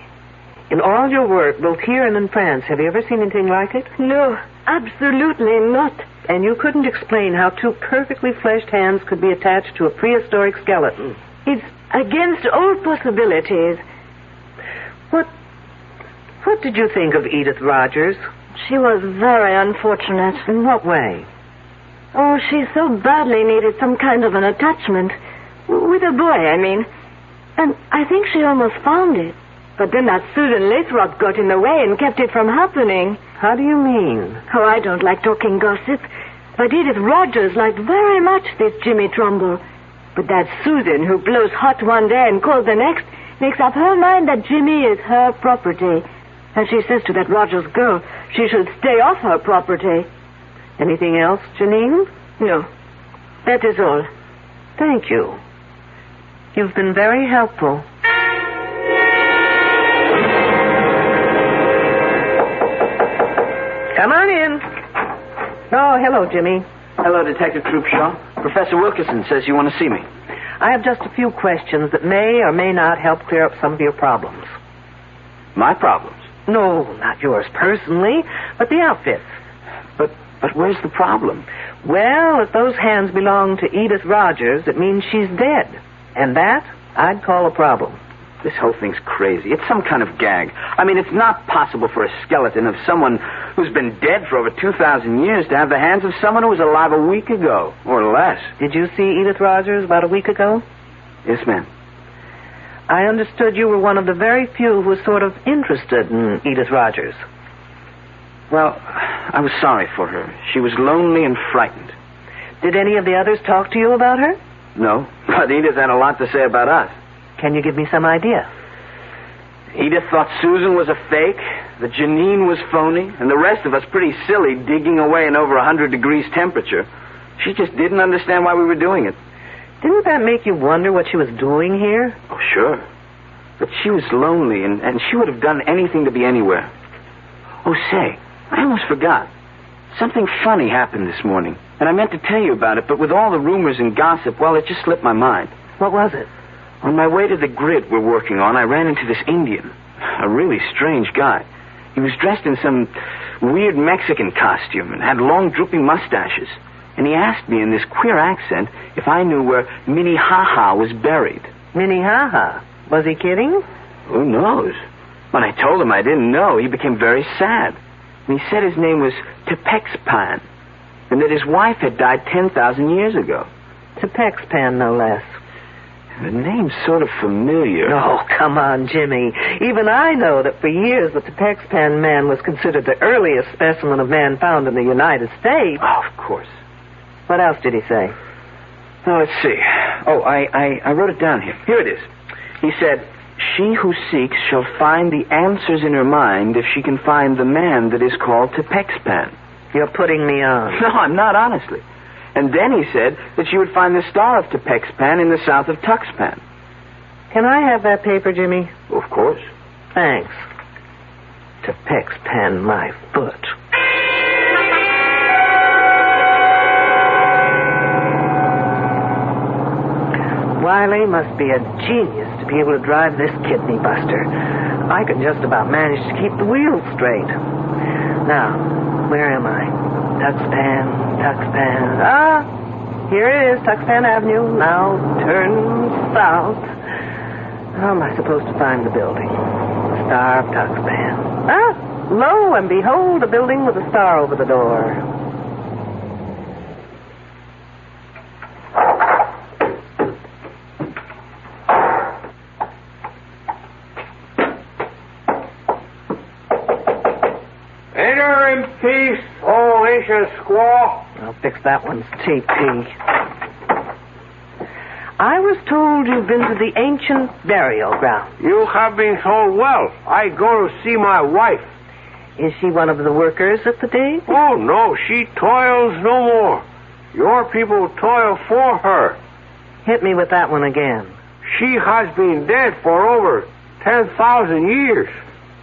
in all your work, both here and in France, have you ever seen anything like it? No, absolutely not. And you couldn't explain how two perfectly fleshed hands could be attached to a prehistoric skeleton? It's against all possibilities. What did you think of Edith Rogers? She was very unfortunate. In what way? Oh, she so badly needed some kind of an attachment. With a boy, I mean. And I think she almost found it. But then that Susan Lathrop got in the way and kept it from happening. How do you mean? Oh, I don't like talking gossip. But Edith Rogers liked very much this Jimmy Trumbull. But that Susan, who blows hot one day and cold the next, makes up her mind that Jimmy is her property. And she says to that Rogers girl she should stay off her property. Anything else, Janine? No. That is all. Thank you. You've been very helpful. Come on in. Oh, hello, Jimmy. Hello, Detective Troopshaw. Professor Wilkerson says you want to see me. I have just a few questions that may or may not help clear up some of your problems. My problems? No, not yours personally, but the outfits. But where's the problem? Well, if those hands belong to Edith Rogers, it means she's dead. And that, I'd call a problem. This whole thing's crazy. It's some kind of gag. I mean, it's not possible for a skeleton of someone who's been dead for over 2,000 years to have the hands of someone who was alive a week ago, or less. Did you see Edith Rogers about a week ago? Yes, ma'am. I understood you were one of the very few who was sort of interested in Edith Rogers. Well, I was sorry for her. She was lonely and frightened. Did any of the others talk to you about her? No, but Edith had a lot to say about us. Can you give me some idea? Edith thought Susan was a fake, that Janine was phony, and the rest of us pretty silly digging away in over 100 degrees temperature. She just didn't understand why we were doing it. Didn't that make you wonder what she was doing here? Oh, sure. But she was lonely, and she would have done anything to be anywhere. Oh, say, I almost forgot. Something funny happened this morning, and I meant to tell you about it, but with all the rumors and gossip, well, it just slipped my mind. What was it? On my way to the grid we're working on, I ran into this Indian, a really strange guy. He was dressed in some weird Mexican costume and had long, drooping mustaches. And he asked me in this queer accent if I knew where Minnehaha was buried. Minnehaha? Was he kidding? Who knows? When I told him I didn't know, he became very sad. And he said his name was Tepexpan, and that his wife had died 10,000 years ago. Tepexpan, no less. The name's sort of familiar. Oh, come on, Jimmy. Even I know that for years the Tepexpan man was considered the earliest specimen of man found in the United States. Oh, of course. What else did he say? Now, let's see. Oh, I wrote it down here. Here it is. He said, "She who seeks shall find the answers in her mind if she can find the man that is called Tepexpan." You're putting me on. No, I'm not, honestly. And then he said that she would find the star of Tepexpan in the south of Tuxpan. Can I have that paper, Jimmy? Of course. Thanks. Tepexpan, my foot. Wiley must be a genius to be able to drive this kidney buster. I could just about manage to keep the wheels straight. Now, where am I? Tuxpan. Ah, here it is, Tuxpan Avenue. Now turn south. How am I supposed to find the building? Star of Tuxpan. Ah, lo and behold, a building with a star over the door. Enter in peace, old ancient squaw. I'll fix that one's TP. I was told you've been to the ancient burial ground. You have been told well. I go to see my wife. Is she one of the workers at the dig? Oh, no, she toils no more. Your people toil for her. Hit me with that one again. She has been dead for over 10,000 years.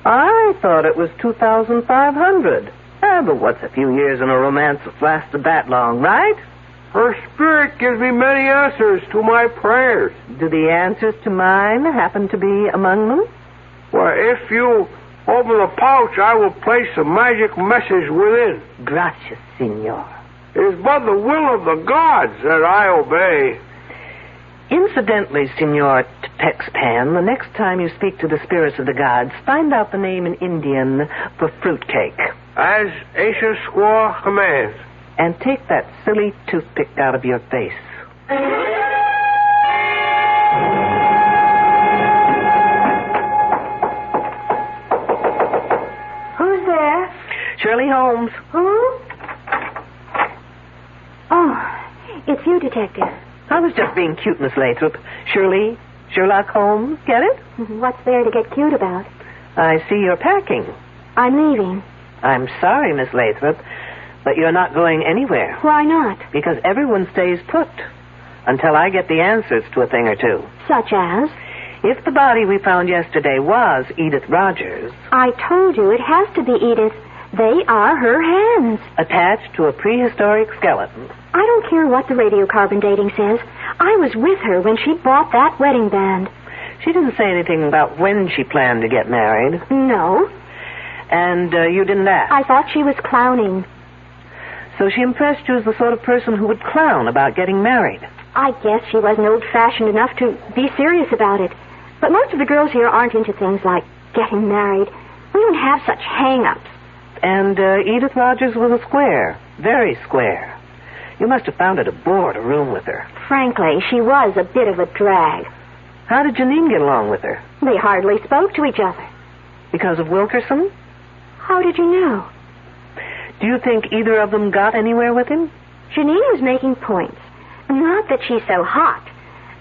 I thought it was 2,500. But what's a few years in a romance that lasted that long, right? Her spirit gives me many answers to my prayers. Do the answers to mine happen to be among them? Well, if you open the pouch, I will place a magic message within. Gracias, senor. It is but the will of the gods that I obey. Incidentally, Senor Tuxpan, the next time you speak to the spirits of the gods, find out the name in Indian for fruitcake. As ancient squaw commands. And take that silly toothpick out of your face. Who's there? Shirley Holmes. Who? Oh, it's you, Detective. I was just being cute, Miss Lathrop. Shirley, Sherlock Holmes, get it? What's there to get cute about? I see you're packing. I'm leaving. I'm sorry, Miss Lathrop, but you're not going anywhere. Why not? Because everyone stays put until I get the answers to a thing or two. Such as? If the body we found yesterday was Edith Rogers... I told you it has to be Edith. They are her hands. Attached to a prehistoric skeleton. I don't care what the radiocarbon dating says. I was with her when she bought that wedding band. She didn't say anything about when she planned to get married. No. And you didn't ask? I thought she was clowning. So she impressed you as the sort of person who would clown about getting married? I guess she wasn't old-fashioned enough to be serious about it. But most of the girls here aren't into things like getting married. We don't have such hang-ups. And Edith Rogers was a square. Very square. You must have found it a bore to room with her. Frankly, she was a bit of a drag. How did Janine get along with her? They hardly spoke to each other. Because of Wilkerson? How did you know? Do you think either of them got anywhere with him? Janine was making points. Not that she's so hot,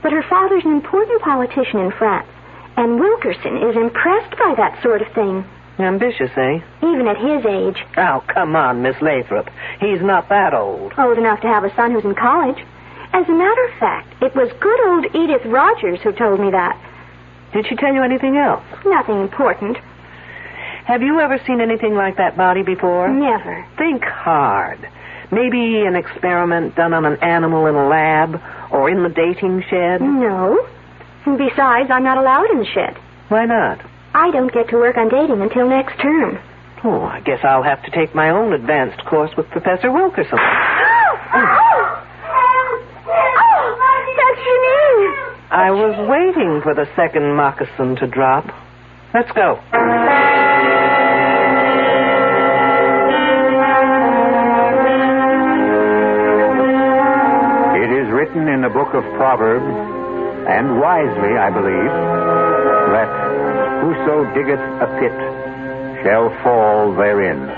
but her father's an important politician in France, and Wilkerson is impressed by that sort of thing. Ambitious, eh? Even at his age. Oh, come on, Miss Lathrop. He's not that old. Old enough to have a son who's in college. As a matter of fact, it was good old Edith Rogers who told me that. Did she tell you anything else? Nothing important. Have you ever seen anything like that body before? Never. Think hard. Maybe an experiment done on an animal in a lab or in the dating shed? No. And besides, I'm not allowed in the shed. Why not? I don't get to work on dating until next term. Oh, I guess I'll have to take my own advanced course with Professor Wilkerson. That's Janine. I was waiting for the second moccasin to drop. Let's go. It is written in the book of Proverbs, and wisely, I believe, that whoso diggeth a pit shall fall therein.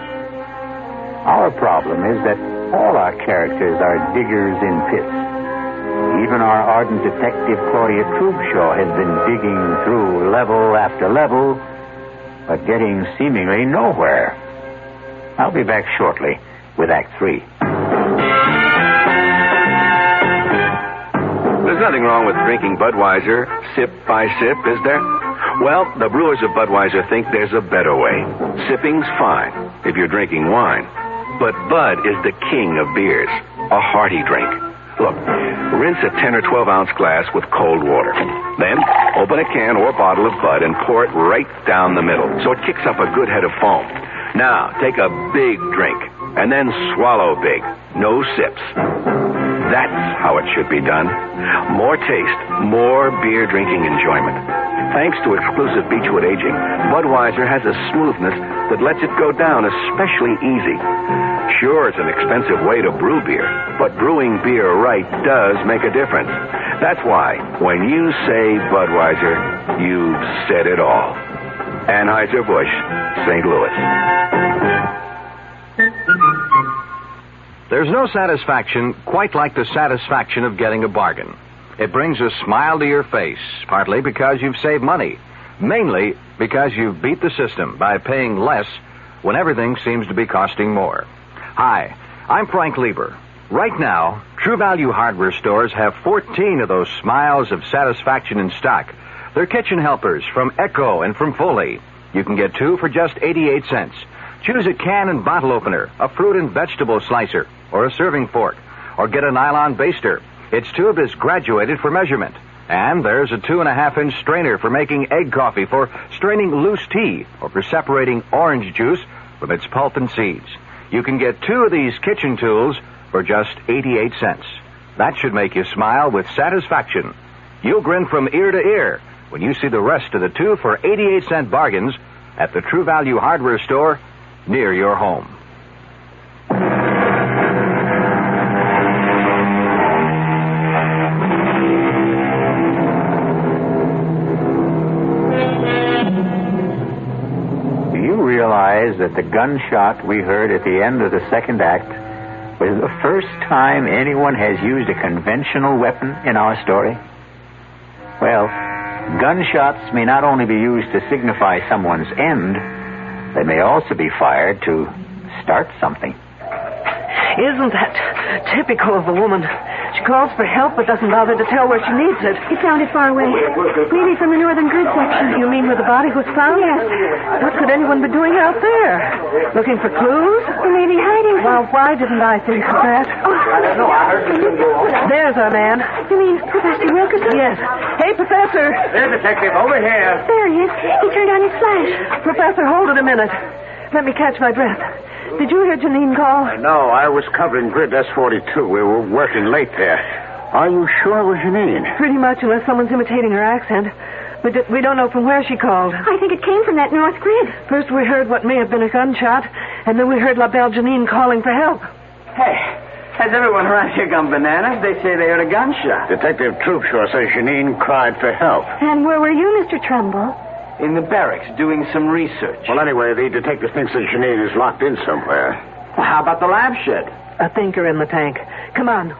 Our problem is that all our characters are diggers in pits. Even our ardent detective Claudia Trubshaw has been digging through level after level, but getting seemingly nowhere. I'll be back shortly with Act 3. There's nothing wrong with drinking Budweiser sip by sip, is there? Well, the brewers of Budweiser think there's a better way. Sipping's fine if you're drinking wine. But Bud is the king of beers, a hearty drink. Look, rinse a 10 or 12-ounce glass with cold water. Then open a can or bottle of Bud and pour it right down the middle so it kicks up a good head of foam. Now, take a big drink and then swallow big. No sips. That's how it should be done. More taste, more beer drinking enjoyment. Thanks to exclusive Beechwood aging, Budweiser has a smoothness that lets it go down especially easy. Sure, it's an expensive way to brew beer, but brewing beer right does make a difference. That's why, when you say Budweiser, you've said it all. Anheuser-Busch, St. Louis. There's no satisfaction quite like the satisfaction of getting a bargain. It brings a smile to your face, partly because you've saved money, mainly because you've beat the system by paying less when everything seems to be costing more. Hi, I'm Frank Lieber. Right now, True Value hardware stores have 14 of those smiles of satisfaction in stock. They're kitchen helpers from Echo and from Foley. You can get 2 for just 88 cents. Choose a can and bottle opener, a fruit and vegetable slicer, or a serving fork, or get a nylon baster. Its tube is graduated for measurement. And there's a 2.5-inch strainer for making egg coffee, for straining loose tea, or for separating orange juice from its pulp and seeds. You can get 2 of these kitchen tools for just 88 cents. That should make you smile with satisfaction. You'll grin from ear to ear when you see the rest of the 2 for 88-cent bargains at the True Value hardware store near your home. Realize that the gunshot we heard at the end of the second act was the first time anyone has used a conventional weapon in our story? Well, gunshots may not only be used to signify someone's end, they may also be fired to start something. Isn't that typical of a woman? She calls for help but doesn't bother to tell where she needs it. It sounded far away. Maybe from the northern grid section. You mean where the body was found? Yes. What could anyone be doing out there? Looking for clues? Or maybe hiding. Well, why didn't I think of that? Oh. I don't know. I heard something go on. There's our man. You mean Professor Wilkerson? Yes. Hey, Professor. There's Detective over here. There he is. He turned on his flash. Professor, hold it a minute. Let me catch my breath. Did you hear Janine call? No, I was covering grid S42. We were working late there. Are you sure it was Janine? Pretty much, unless someone's imitating her accent. But we don't know from where she called. I think it came from that north grid. First we heard what may have been a gunshot, and then we heard La Belle Janine calling for help. Hey, has everyone around here gone bananas? They say they heard a gunshot. Detective Troopshaw says Janine cried for help. And where were you, Mr. Trumbull? In the barracks, doing some research. Well, anyway, the detective thinks that Janine is locked in somewhere. Well, how about the lab shed? A thinker in the tank. Come on.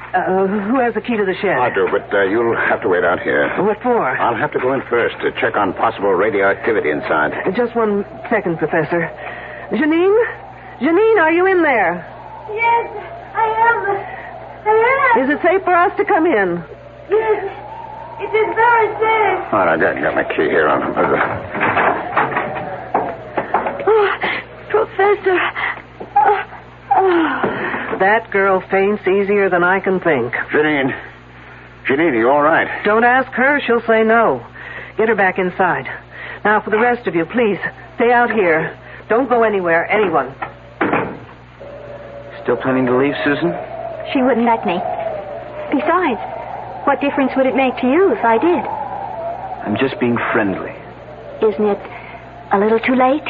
Who has the key to the shed? I do, but you'll have to wait out here. What for? I'll have to go in first to check on possible radioactivity inside. Just 1 second, Professor. Janine? Janine, are you in there? Yes, I am. Is it safe for us to come in? Yes. It is very safe. All right, I got my key here. Professor. That girl faints easier than I can think. Janine, are you all right? Don't ask her. She'll say no. Get her back inside. Now, for the rest of you, please, stay out here. Don't go anywhere, anyone. Still planning to leave, Susan? She wouldn't let me. Besides, what difference would it make to you if I did? I'm just being friendly. Isn't it a little too late?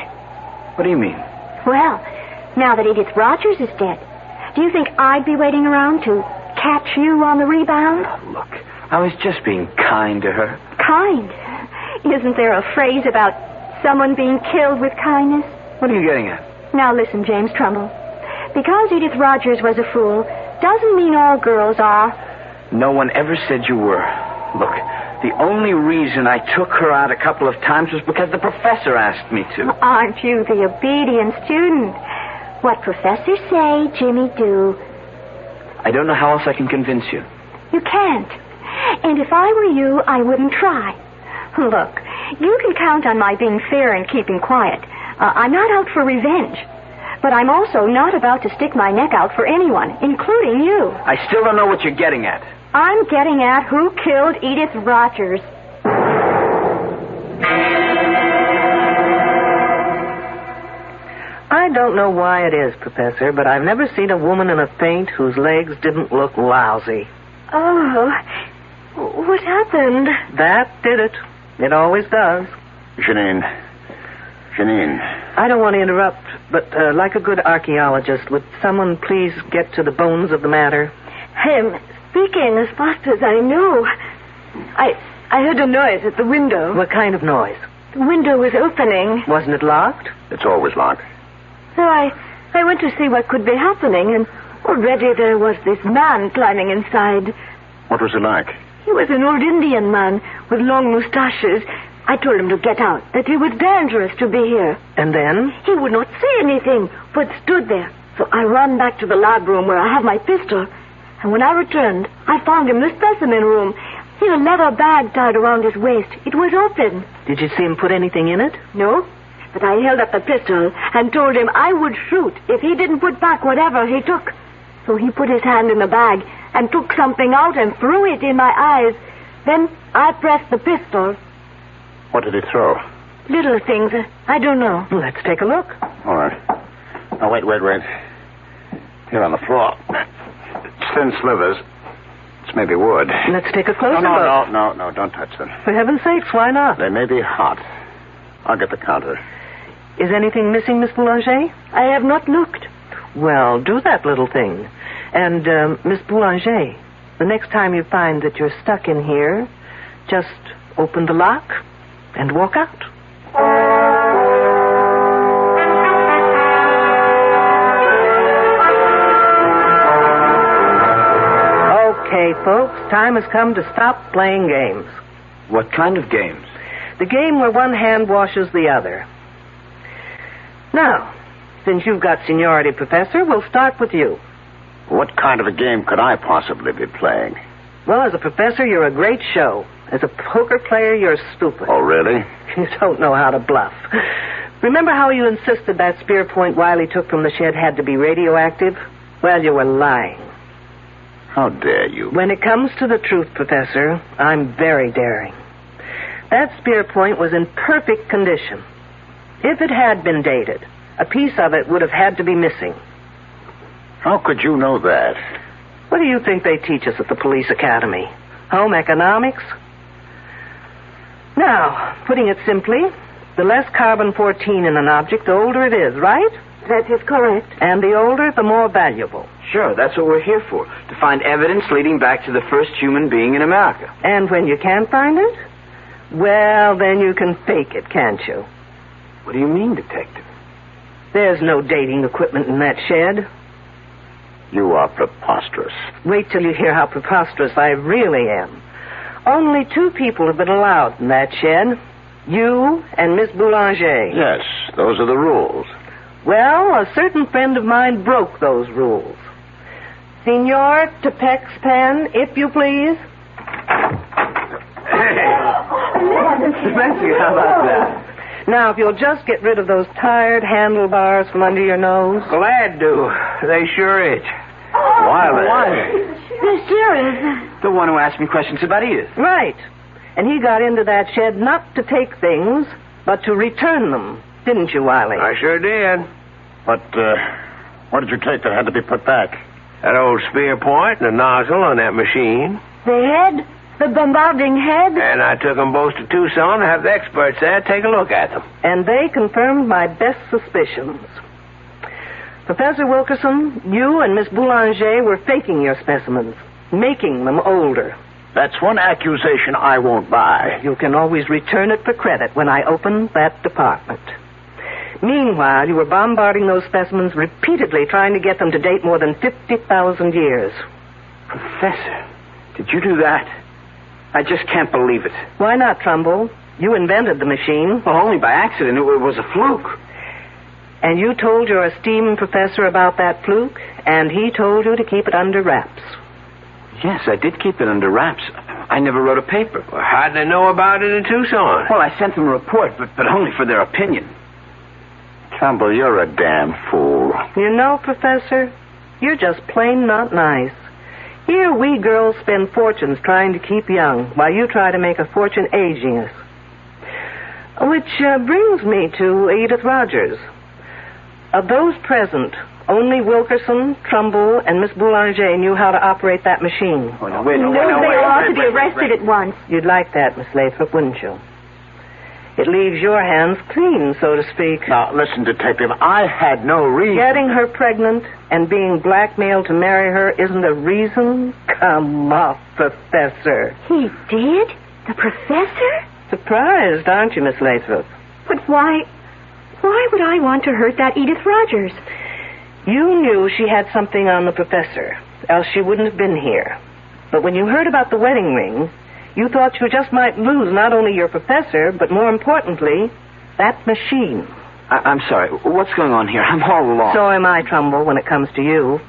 What do you mean? Well, now that Edith Rogers is dead, do you think I'd be waiting around to catch you on the rebound? Oh, look, I was just being kind to her. Kind? Isn't there a phrase about someone being killed with kindness? What are you getting at? Now listen, James Trumbull. Because Edith Rogers was a fool doesn't mean all girls are. No one ever said you were. Look, the only reason I took her out a couple of times was because the professor asked me to. Aren't you the obedient student? What professors say, Jimmy do. I don't know how else I can convince you. You can't. And if I were you, I wouldn't try. Look, you can count on my being fair and keeping quiet. I'm not out for revenge. But I'm also not about to stick my neck out for anyone, including you. I still don't know what you're getting at. I'm getting at who killed Edith Rogers. I don't know why it is, Professor, but I've never seen a woman in a faint whose legs didn't look lousy. Oh, what happened? That did it. It always does. Janine. I don't want to interrupt, but like a good archaeologist, would someone please get to the bones of the matter? Speaking as fast as I know. I heard a noise at the window. What kind of noise? The window was opening. Wasn't it locked? It's always locked. So I went to see what could be happening, and already there was this man climbing inside. What was he like? He was an old Indian man with long mustaches. I told him to get out, that it was dangerous to be here. And then? He would not say anything, but stood there. So I ran back to the lab room where I have my pistol. And when I returned, I found him in the specimen room. He had a leather bag tied around his waist. It was open. Did you see him put anything in it? No, but I held up the pistol and told him I would shoot if he didn't put back whatever he took. So he put his hand in the bag and took something out and threw it in my eyes. Then I pressed the pistol. What did he throw? Little things. I don't know. Let's take a look. All right. Now, wait. Here on the floor. It's thin slivers. It's maybe wood. Let's take a closer look. No, don't touch them. For heaven's sakes, why not? They may be hot. I'll get the counter. Is anything missing, Miss Boulanger? I have not looked. Well, do that little thing. And, Miss Boulanger, the next time you find that you're stuck in here, just open the lock and walk out. Okay, folks, time has come to stop playing games. What kind of games? The game where one hand washes the other. Now, since you've got seniority, Professor, we'll start with you. What kind of a game could I possibly be playing? Well, as a professor, you're a great show. As a poker player, you're stupid. Oh, really? You don't know how to bluff. Remember how you insisted that spear point Wiley took from the shed had to be radioactive? Well, you were lying. How dare you? When it comes to the truth, Professor, I'm very daring. That spear point was in perfect condition. If it had been dated, a piece of it would have had to be missing. How could you know that? What do you think they teach us at the police academy? Home economics? Now, putting it simply, the less carbon-14 in an object, the older it is, right? That is correct. And the older, the more valuable. Sure, that's what we're here for, to find evidence leading back to the first human being in America. And when you can't find it? Well, then you can fake it, can't you? What do you mean, Detective? There's no dating equipment in that shed. You are preposterous. Wait till you hear how preposterous I really am. Only 2 people have been allowed in that shed. You and Miss Boulanger. Yes, those are the rules. Well, a certain friend of mine broke those rules. Senor Tepex Pen, if you please. Fancy, how about that? Now, if you'll just get rid of those tired handlebars from under your nose. Glad to. They sure itch. Wiley. The sheriff. The one who asked me questions about Edith. Right. And he got into that shed not to take things, but to return them. Didn't you, Wiley? I sure did. But, what did you take that had to be put back? That old spear point and the nozzle on that machine. The head? The bombarding head? And I took them both to Tucson to have the experts there take a look at them. And they confirmed my best suspicions. Professor Wilkerson, you and Miss Boulanger were faking your specimens, making them older. That's one accusation I won't buy. You can always return it for credit when I open that department. Meanwhile, you were bombarding those specimens repeatedly, trying to get them to date more than 50,000 years. Professor, did you do that? I just can't believe it. Why not, Trumbull? You invented the machine. Well, only by accident. It was a fluke. And you told your esteemed professor about that fluke, and he told you to keep it under wraps. Yes, I did keep it under wraps. I never wrote a paper. Well, how'd they know about it in Tucson? Well, I sent them a report, but only for their opinion. Trumbull, you're a damn fool. You know, Professor, you're just plain not nice. Here we girls spend fortunes trying to keep young, while you try to make a fortune aging us. Which brings me to Edith Rogers. Of those present, only Wilkerson, Trumbull, and Miss Boulanger knew how to operate that machine. Oh, no, wait. They ought to be arrested at once. You'd like that, Miss Lathrop, wouldn't you? It leaves your hands clean, so to speak. Now, listen, Detective, I had no reason. Getting her pregnant and being blackmailed to marry her isn't a reason? Come off, Professor. He did? The Professor? Surprised, aren't you, Miss Lathrop? But why would I want to hurt that Edith Rogers? You knew she had something on the Professor, else she wouldn't have been here. But when you heard about the wedding ring, you thought you just might lose not only your Professor, but more importantly, that machine. I'm sorry. What's going on here? I'm all alone. So am I, Trumbull, when it comes to you.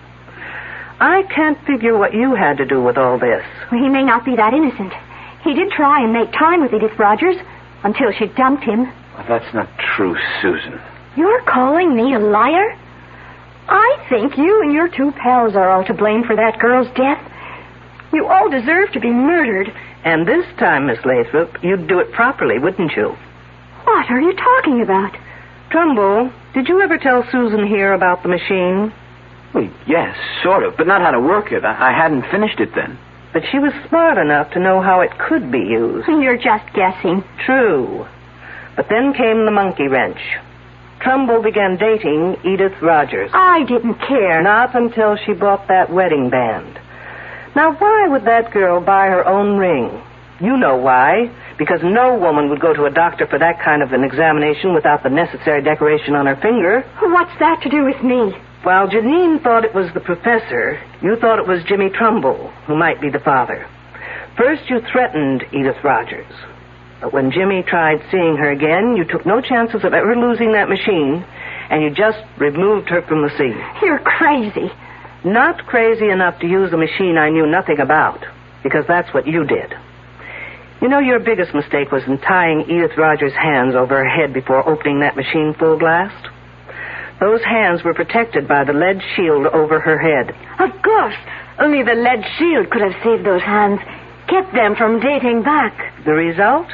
I can't figure what you had to do with all this. Well, he may not be that innocent. He did try and make time with Edith Rogers until she dumped him. Well, that's not true, Susan. You're calling me a liar? I think you and your two pals are all to blame for that girl's death. You all deserve to be murdered. And this time, Miss Lathrop, you'd do it properly, wouldn't you? What are you talking about? Trumbull, did you ever tell Susan here about the machine? Well, yes, sort of, but not how to work it. I hadn't finished it then. But she was smart enough to know how it could be used. You're just guessing. True. But then came the monkey wrench. Trumbull began dating Edith Rogers. I didn't care. Not until she bought that wedding band. Now, why would that girl buy her own ring? You know why. Because no woman would go to a doctor for that kind of an examination without the necessary decoration on her finger. What's that to do with me? While Janine thought it was the Professor, you thought it was Jimmy Trumbull, who might be the father. First, you threatened Edith Rogers. But when Jimmy tried seeing her again, you took no chances of ever losing that machine, and you just removed her from the scene. You're crazy. Not crazy enough to use a machine I knew nothing about, because that's what you did. You know, your biggest mistake was in tying Edith Rogers' hands over her head before opening that machine full blast. Those hands were protected by the lead shield over her head. Of course. Only the lead shield could have saved those hands, kept them from dating back. The result?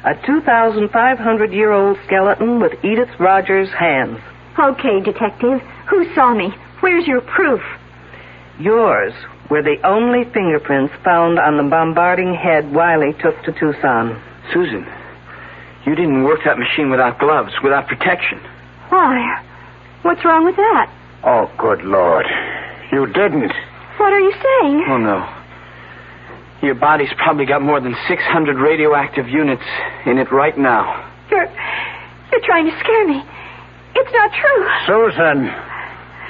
A 2,500-year-old skeleton with Edith Rogers' hands. Okay, Detective. Who saw me? Where's your proof? Yours were the only fingerprints found on the bombarding head Wiley took to Tucson. Susan, you didn't work that machine without gloves, without protection. Why? What's wrong with that? Oh, good Lord. You didn't. What are you saying? Oh, no. Your body's probably got more than 600 radioactive units in it right now. You're trying to scare me. It's not true. Susan,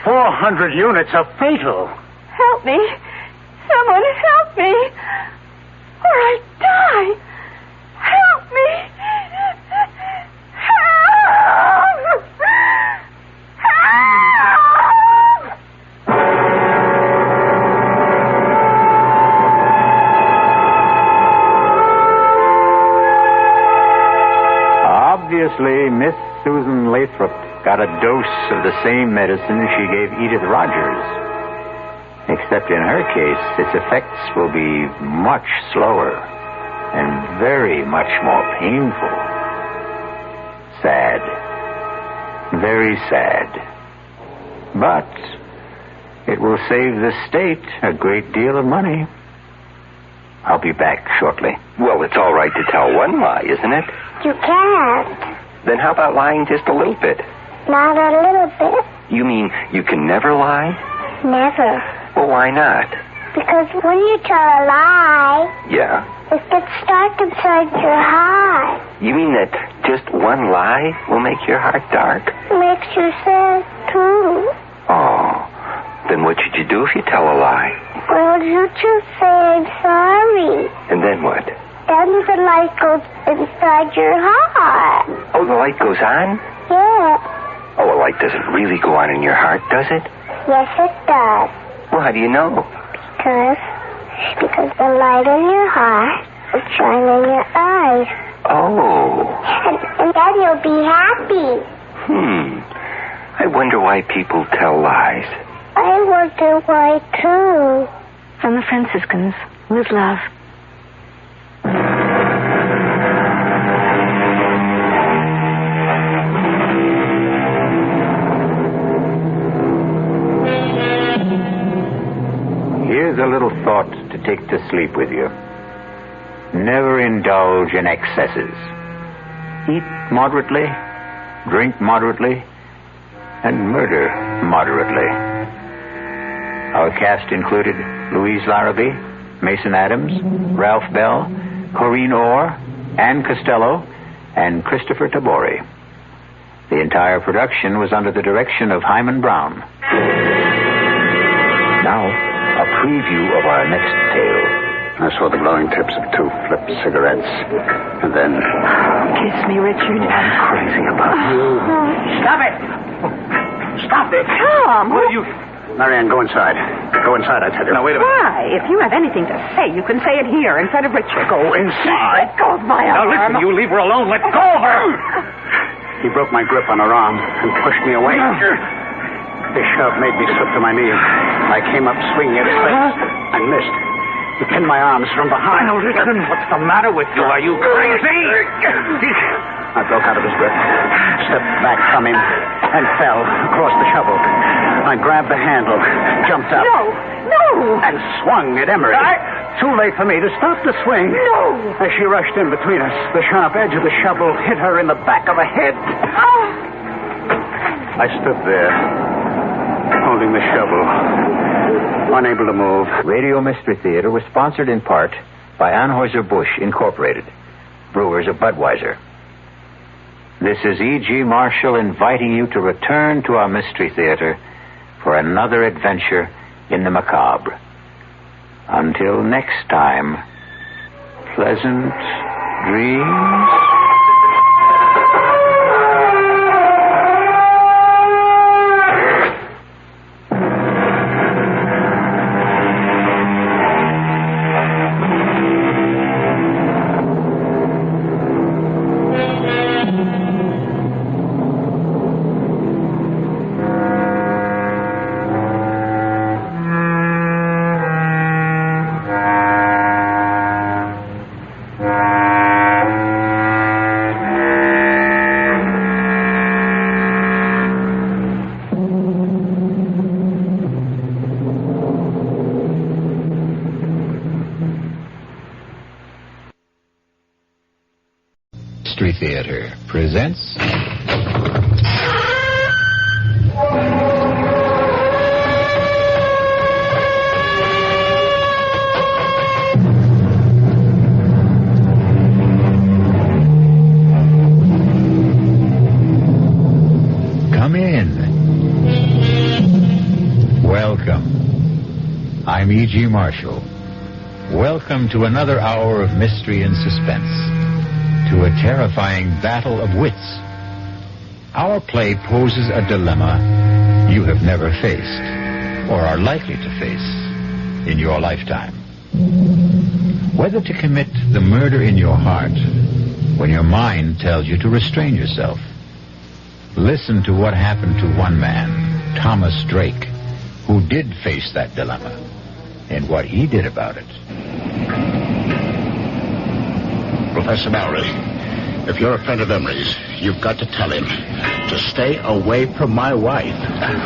400 units are fatal. Help me. Someone help me. Or I die. Help me. Help! Help! Obviously, Miss Susan Lathrop got a dose of the same medicine she gave Edith Rogers. Except in her case, its effects will be much slower and very much more painful. Sad. Very sad. But it will save the state a great deal of money. I'll be back shortly. Well, it's all right to tell one lie, isn't it? You can't. Then how about lying just a little bit? Not a little bit. You mean you can never lie? Never. Well, why not? Because when you tell a lie, Yeah? it gets dark inside your heart. You mean that just one lie will make your heart dark? It makes you sad, too. Oh, then what should you do if you tell a lie? Well, you just say I'm sorry. And then what? Then the light goes inside your heart. Oh, the light goes on? Yeah. Oh, a light doesn't really go on in your heart, does it? Yes, it does. Well, how do you know? Because the light in your heart will shine in your eyes. Oh. And then you'll be happy. I wonder why people tell lies. I wonder why, too. From the Franciscans, with love. Here's a little thought to take to sleep with you. Never indulge in excesses. Eat moderately, drink moderately, and murder moderately. Our cast included Louise Larrabee, Mason Adams, Ralph Bell, Corinne Orr, Ann Costello, and Christopher Tabori. The entire production was under the direction of Himan Brown. Now, a preview of our next tale. I saw the glowing tips of 2 flip cigarettes. And then... Kiss me, Richard. I'm crazy about you. Stop it! Stop it! Tom! What are you... Marianne, go inside. Go inside, I tell you. Now, wait a minute. Why? If you have anything to say, you can say it here in front of Richard. Go inside. Let go of my arm. Now, listen, you leave her alone. Let go of her. He broke my grip on her arm and pushed me away. His shove made me slip to my knees. I came up swinging at his face. I missed. He pinned my arms from behind. Now, listen, what's the matter with you? Are you crazy? I broke out of his grip, stepped back from him, and fell across the shovel. I grabbed the handle, jumped up. No! And swung at Emery. Too late for me to stop the swing. No! As she rushed in between us, the sharp edge of the shovel hit her in the back of the head. Oh. I stood there, holding the shovel, unable to move. Radio Mystery Theater was sponsored in part by Anheuser-Busch Incorporated, brewers of Budweiser. This is E.G. Marshall inviting you to return to our Mystery Theater for another adventure in the macabre. Until next time, pleasant dreams. Mystery Theater presents... Come in. Welcome. I'm E.G. Marshall. Welcome to another hour of mystery and suspense. To a terrifying battle of wits. Our play poses a dilemma you have never faced, or are likely to face in your lifetime. Whether to commit the murder in your heart when your mind tells you to restrain yourself. Listen to what happened to one man, Thomas Drake, who did face that dilemma, and what he did about it. Professor Mallory, if you're a friend of Emery's, you've got to tell him to stay away from my wife.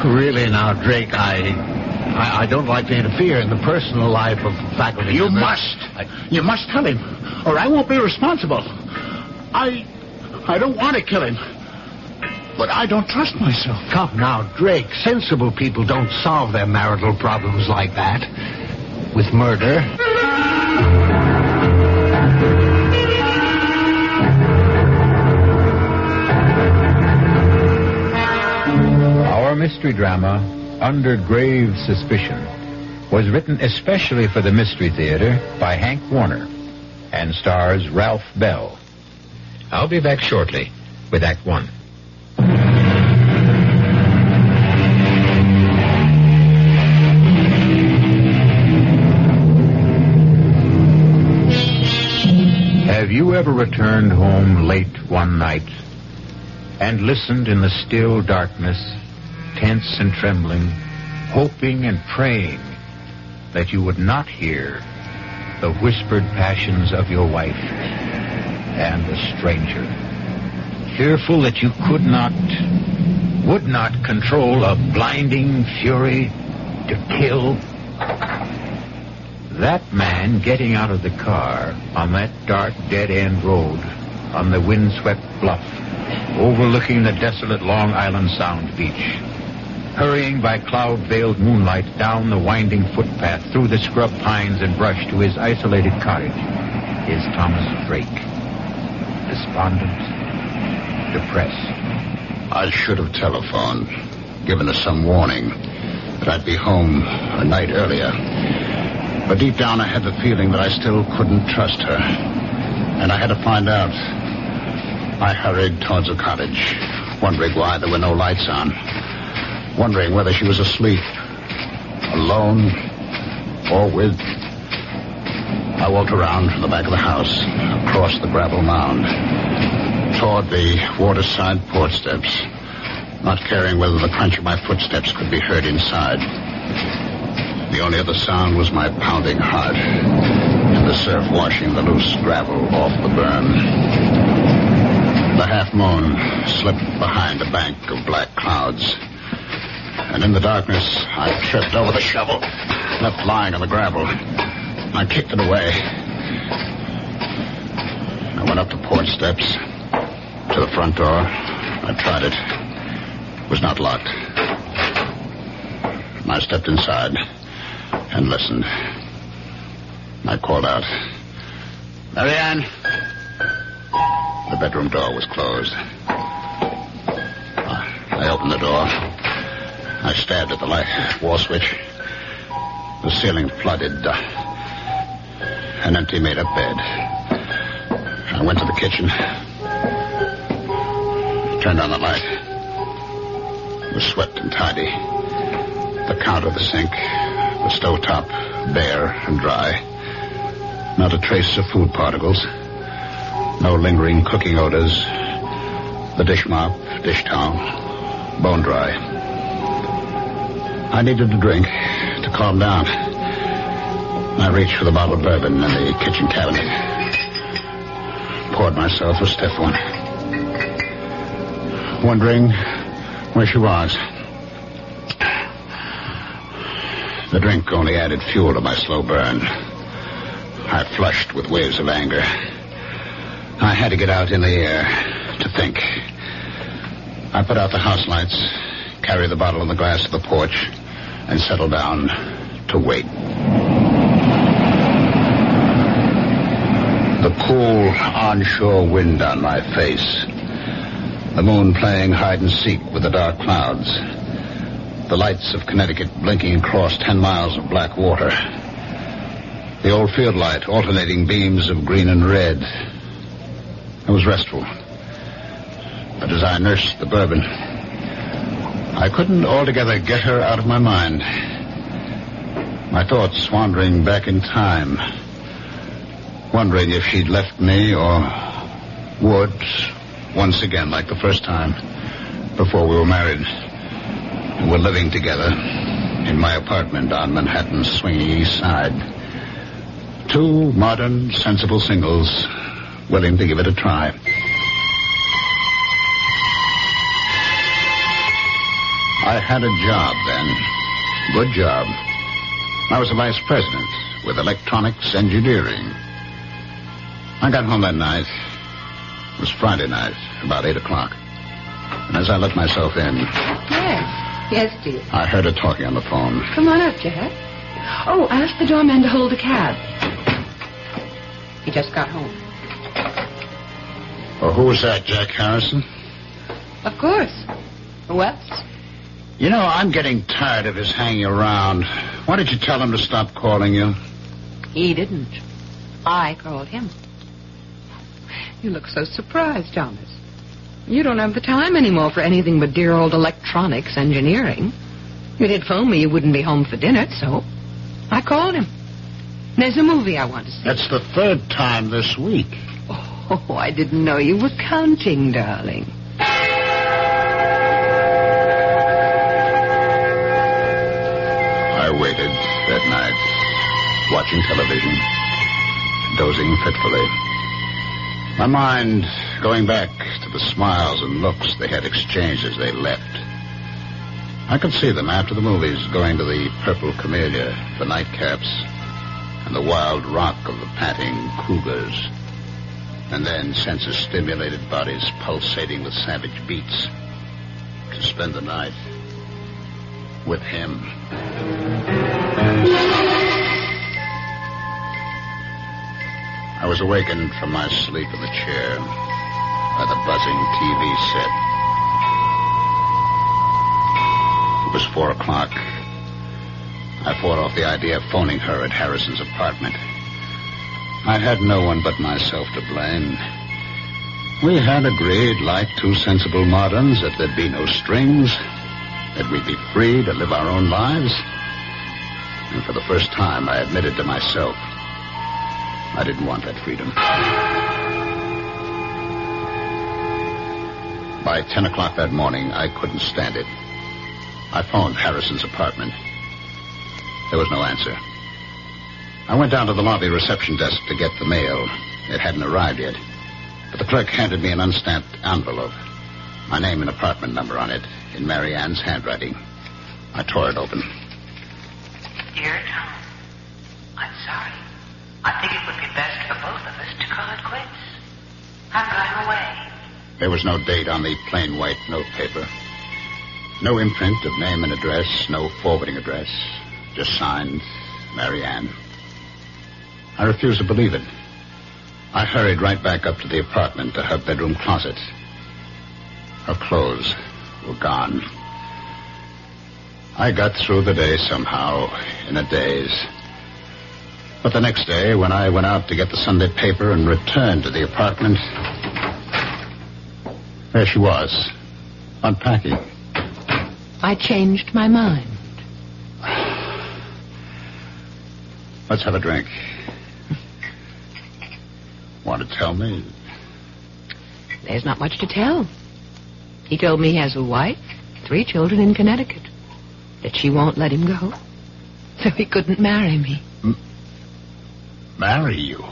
Really now, Drake, I don't like to interfere in the personal life of faculty You members. must. You must tell him, or I won't be responsible. I don't want to kill him, but I don't trust myself. Come now, Drake. Sensible people don't solve their marital problems like that. With murder. Our mystery drama, Under Grave Suspicion, was written especially for the Mystery Theater by Hank Warner and stars Ralph Bell. I'll be back shortly with Act One. Have you ever returned home late one night and listened in the still darkness tense and trembling, hoping and praying that you would not hear the whispered passions of your wife and the stranger. Fearful that you would not control a blinding fury to kill. That man getting out of the car on that dark dead-end road on the windswept bluff overlooking the desolate Long Island Sound beach, hurrying by cloud-veiled moonlight down the winding footpath through the scrub pines and brush to his isolated cottage, is Thomas Drake. Despondent, depressed. I should have telephoned, given us some warning that I'd be home a night earlier. But deep down I had the feeling that I still couldn't trust her. And I had to find out. I hurried towards the cottage, wondering why there were no lights on. Wondering whether she was asleep, alone, or with. I walked around from the back of the house, across the gravel mound, toward the waterside porch steps, not caring whether the crunch of my footsteps could be heard inside. The only other sound was my pounding heart and the surf washing the loose gravel off the berm. The half-moon slipped behind a bank of black clouds, and in the darkness I tripped over the shovel, left lying on the gravel. I kicked it away. I went up the porch steps to the front door. I tried it. It was not locked. I stepped inside and listened. I called out, "Marianne!" The bedroom door was closed. I opened the door. I stabbed at the light wall switch. The ceiling flooded. An empty made-up bed. I went to the kitchen. Turned on the light. It was swept and tidy. The counter, the sink, the stovetop, bare and dry. Not a trace of food particles. No lingering cooking odors. The dish mop, dish towel, bone dry. I needed a drink to calm down. I reached for the bottle of bourbon in the kitchen cabinet. Poured myself a stiff one. Wondering where she was. The drink only added fuel to my slow burn. I flushed with waves of anger. I had to get out in the air to think. I put out the house lights, carried the bottle and the glass to the porch, and settled down to wait. The cool onshore wind on my face. The moon playing hide and seek with the dark clouds. The lights of Connecticut blinking across 10 miles of black water. The old field light alternating beams of green and red. It was restful. But as I nursed the bourbon, I couldn't altogether get her out of my mind. My thoughts wandering back in time. Wondering if she'd left me or would, once again like the first time, before we were married. We were living together in my apartment on Manhattan's swinging east side. Two modern, sensible singles willing to give it a try. I had a job then. Good job. I was a vice president with electronics engineering. I got home that night. It was Friday night, about 8 o'clock. And as I let myself in... Yes, dear. I heard her talking on the phone. Come on up, Jack. Oh, ask the doorman to hold a cab. He just got home. Oh, who was that, Jack Harrison? Of course. Who else? You know, I'm getting tired of his hanging around. Why did you tell him to stop calling you? He didn't. I called him. You look so surprised, Thomas. You don't have the time anymore for anything but dear old electronics engineering. You did phone me you wouldn't be home for dinner, so I called him. There's a movie I want to see. That's the third time this week. Oh, I didn't know you were counting, darling. I waited that night, watching television, dozing fitfully. My mind going back to the smiles and looks they had exchanged as they left. I could see them after the movies going to the Purple Camellia, the nightcaps, and the wild rock of the panting cougars. And then senses-stimulated bodies pulsating with savage beats to spend the night with him. I was awakened from my sleep in the chair by the buzzing TV set. It was 4 o'clock. I fought off the idea of phoning her at Harrison's apartment. I had no one but myself to blame. We had agreed, like two sensible moderns, that there'd be no strings, that we'd be free to live our own lives. And for the first time, I admitted to myself I didn't want that freedom. By 10 o'clock that morning, I couldn't stand it. I phoned Harrison's apartment. There was no answer. I went down to the lobby reception desk to get the mail. It hadn't arrived yet. But the clerk handed me an unstamped envelope. My name and apartment number on it, in Mary Ann's handwriting. I tore it open. Dear Tom, I'm sorry. I think it would be best for both of us to call it quits. I'm going away. There was no date on the plain white notepaper. No imprint of name and address, no forwarding address. Just signed, Mary Ann. I refused to believe it. I hurried right back up to the apartment, to her bedroom closet. Her clothes were gone. I got through the day somehow, in a daze. But the next day, when I went out to get the Sunday paper and returned to the apartment, there she was, unpacking. I changed my mind. Let's have a drink. Want to tell me? There's not much to tell. He told me he has a wife, 3 children in Connecticut, that she won't let him go, so he couldn't marry me. Marry you?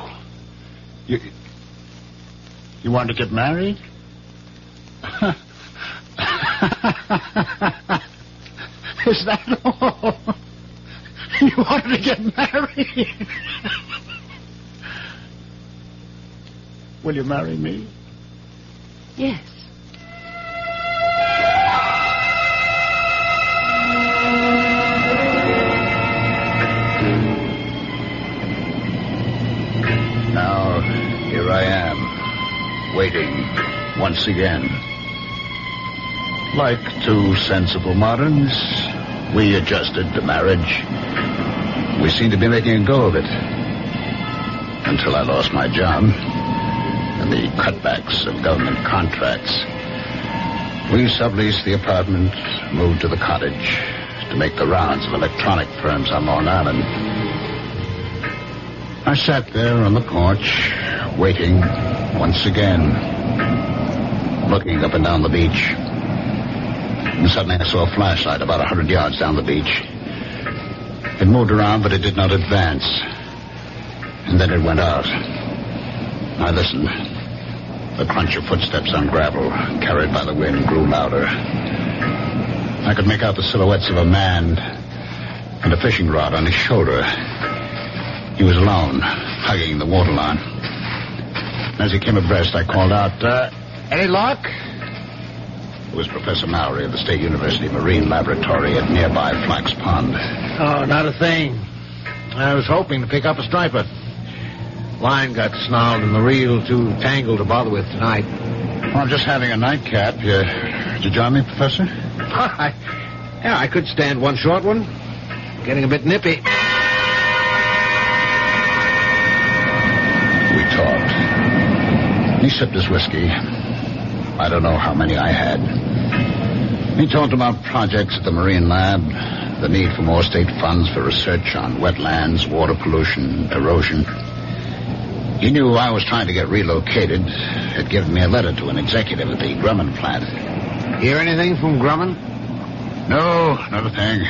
You want to get married? Is that all? You wanted to get married? Will you marry me? Yes. Now, here I am, waiting once again. Like two sensible moderns, we adjusted to marriage. We seemed to be making a go of it. Until I lost my job and the cutbacks of government contracts. We subleased the apartment, moved to the cottage to make the rounds of electronic firms on Long Island. I sat there on the porch, waiting once again, looking up and down the beach. And suddenly I saw a flashlight about 100 yards down the beach. It moved around, but it did not advance. And then it went out. I listened. The crunch of footsteps on gravel, carried by the wind, grew louder. I could make out the silhouettes of a man and a fishing rod on his shoulder. He was alone, hugging the waterline. As he came abreast, I called out, any luck? It was Professor Mallory of the State University Marine Laboratory at nearby Flax Pond. Oh, not a thing. I was hoping to pick up a striper. Line got snarled and the reel too tangled to bother with tonight. Well, I'm just having a nightcap. Did you join me, Professor? I could stand one short one. Getting a bit nippy. We talked. He sipped his whiskey. I don't know how many I had. He talked about projects at the Marine Lab, the need for more state funds for research on wetlands, water pollution, erosion. He knew I was trying to get relocated. Had given me a letter to an executive at the Grumman plant. Hear anything from Grumman? No, not a thing.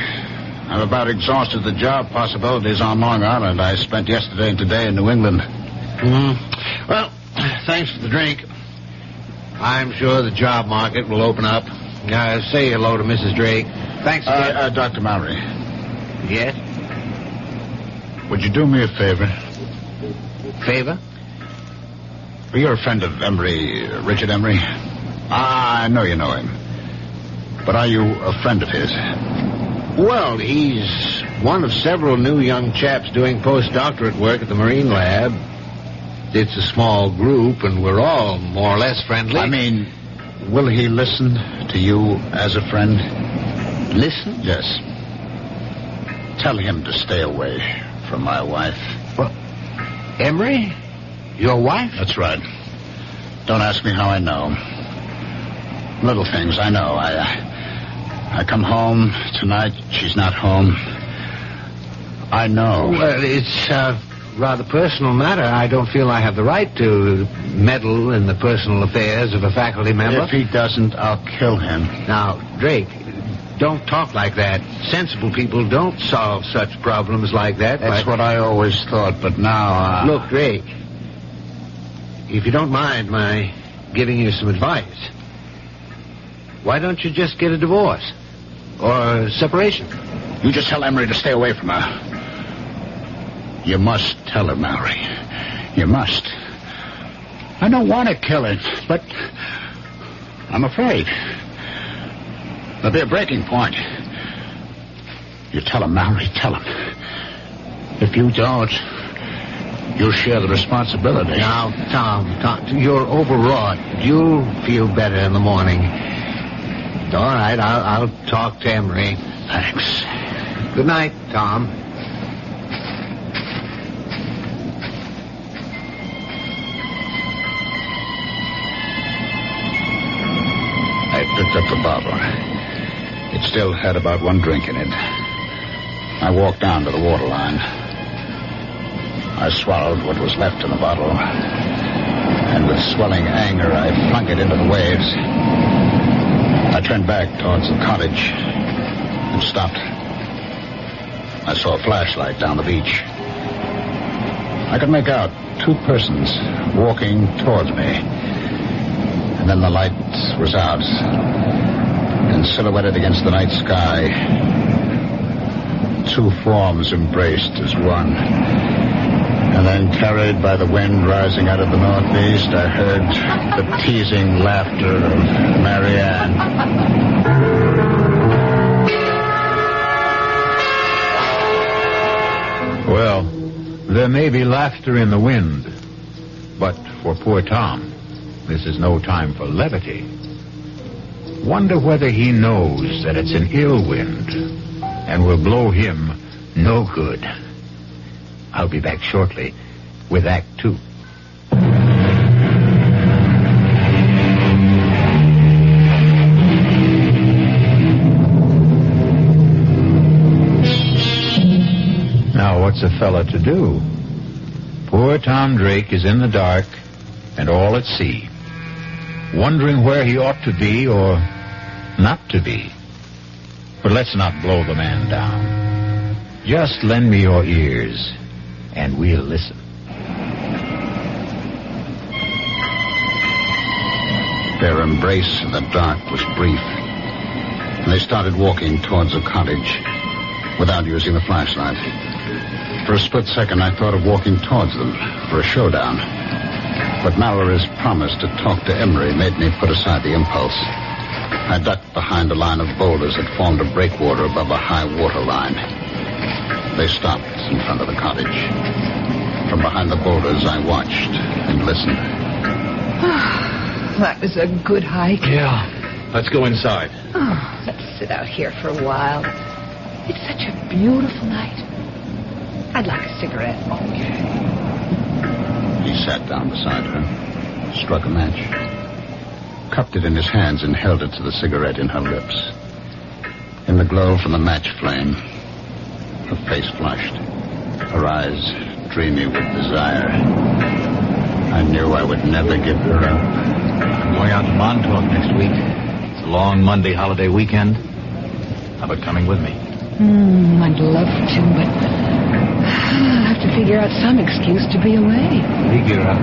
I'm about exhausted the job possibilities on Long Island. I spent yesterday and today in New England. Well, thanks for the drink. I'm sure the job market will open up. Say hello to Mrs. Drake. Thanks again. Dr. Mallory. Yes? Would you do me a favor? Favor? Well, you're a friend of Emery, Richard Emery. I know you know him. But are you a friend of his? Well, he's one of several new young chaps doing postdoctorate work at the Marine Lab. It's a small group, and we're all more or less friendly. I mean, will he listen to you as a friend? Listen? Yes. Tell him to stay away from my wife. What? Emery? Your wife? That's right. Don't ask me how I know. Little things, I know. I come home tonight. She's not home. I know. Well, it's a rather personal matter. I don't feel I have the right to meddle in the personal affairs of a faculty member. If he doesn't, I'll kill him. Now, Drake, don't talk like that. Sensible people don't solve such problems like that. That's what I always thought, but now... Look, Drake, if you don't mind my giving you some advice, why don't you just get a divorce? Or a separation? You just tell Emery to stay away from her. You must tell her, Mallory. You must. I don't want to kill her, but I'm afraid. There'll be a breaking point. You tell him, Mallory, tell him. If you don't, you'll share the responsibility. Now, Tom, you're overwrought. You'll feel better in the morning. All right, I'll talk to Emery. Thanks. Good night, Tom. I picked up the bottle. It still had about one drink in it. I walked down to the waterline. I swallowed what was left in the bottle. And with swelling anger, I flung it into the waves. I turned back towards the cottage and stopped. I saw a flashlight down the beach. I could make out two persons walking towards me. And then the light was out, and silhouetted against the night sky, two forms embraced as one. And then, carried by the wind rising out of the northeast, I heard the teasing laughter of Marianne. Well, there may be laughter in the wind, but for poor Tom, this is no time for levity. Wonder whether he knows that it's an ill wind and will blow him no good. I'll be back shortly with Act 2. Now, what's a fella to do? Poor Tom Drake is in the dark and all at sea, wondering where he ought to be or not to be. But let's not blow the man down. Just lend me your ears, and we'll listen. Their embrace in the dark was brief. And they started walking towards the cottage without using the flashlight. For a split second, I thought of walking towards them for a showdown. But Mallory's promise to talk to Emery made me put aside the impulse. I ducked behind a line of boulders that formed a breakwater above a high water line. They stopped in front of the cottage. From behind the boulders, I watched and listened. That was a good hike. Yeah. Let's go inside. Oh, let's sit out here for a while. It's such a beautiful night. I'd like a cigarette. Okay. He sat down beside her, struck a match, cupped it in his hands and held it to the cigarette in her lips. In the glow from the match flame, her face flushed, her eyes dreamy with desire. I knew I would never give her up. I'm going out to Montauk next week. It's a long Monday holiday weekend. How about coming with me? I'd love to, but I'll have to figure out some excuse to be away. Figure out?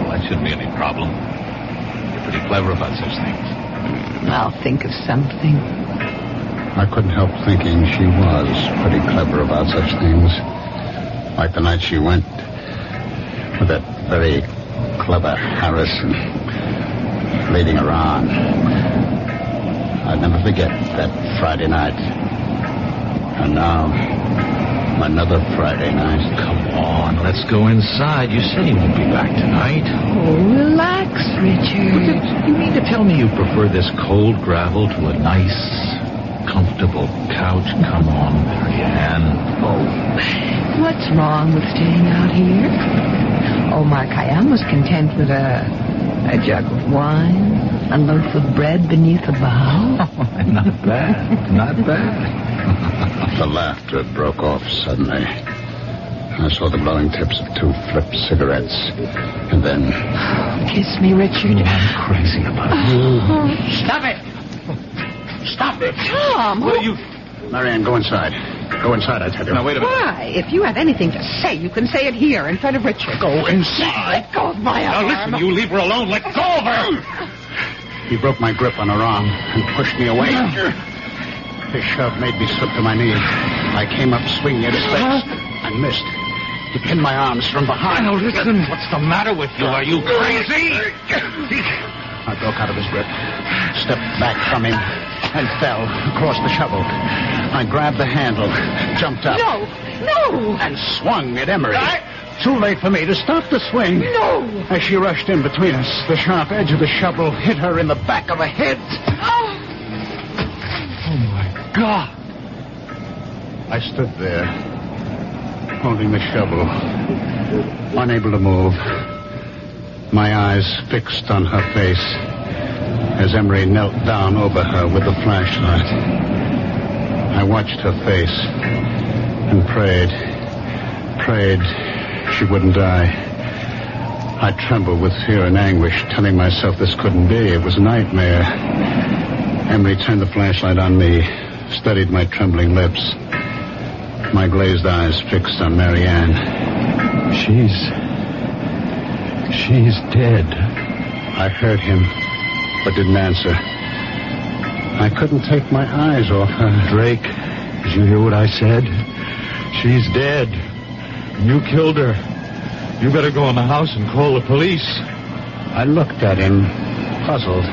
Well, that shouldn't be any problem. You're pretty clever about such things. I'll think of something. I couldn't help thinking she was pretty clever about such things. Like the night she went with that very clever Harrison leading her on. I'd never forget that Friday night. And now, another Friday night. Come on, let's go inside. You said he won't be back tonight. Oh, relax, Richard. You mean to tell me you prefer this cold gravel to a nice, comfortable couch? Come on, Marianne. Oh, what's wrong with staying out here? Oh, Mark, I am was content with a jug of wine, a loaf of bread beneath a bough. Not bad, not bad. The laughter broke off suddenly. I saw the glowing tips of 2 flip cigarettes. And then... Kiss me, Richard. I'm crazy about you. Stop it! Stop it! Tom! What are you... Marianne, go inside. Go inside, I tell you. Now, wait a minute. Why? If you have anything to say, you can say it here in front of Richard. Go inside. Let go of my arm. Now, listen, you leave her alone. Let go of her. He broke my grip on her arm and pushed me away. His shove made me slip to my knees. I came up swinging at his face and missed. He pinned my arms from behind. Now, listen. What's the matter with you? Are you crazy? I broke out of his grip, stepped back from him, and fell across the shovel. I grabbed the handle, jumped up. No! And swung at Emery. Too late for me to stop the swing. No! As she rushed in between us, the sharp edge of the shovel hit her in the back of the head. Oh my God! I stood there, holding the shovel, unable to move, my eyes fixed on her face as Emery knelt down over her with the flashlight. I watched her face and prayed she wouldn't die. I trembled with fear and anguish, telling myself this couldn't be. It was a nightmare. Emery turned the flashlight on me, studied my trembling lips, my glazed eyes fixed on Marianne. She's dead. I heard him, but didn't answer. I couldn't take my eyes off her. Drake, did you hear what I said? She's dead. You killed her. You better go in the house and call the police. I looked at him, puzzled.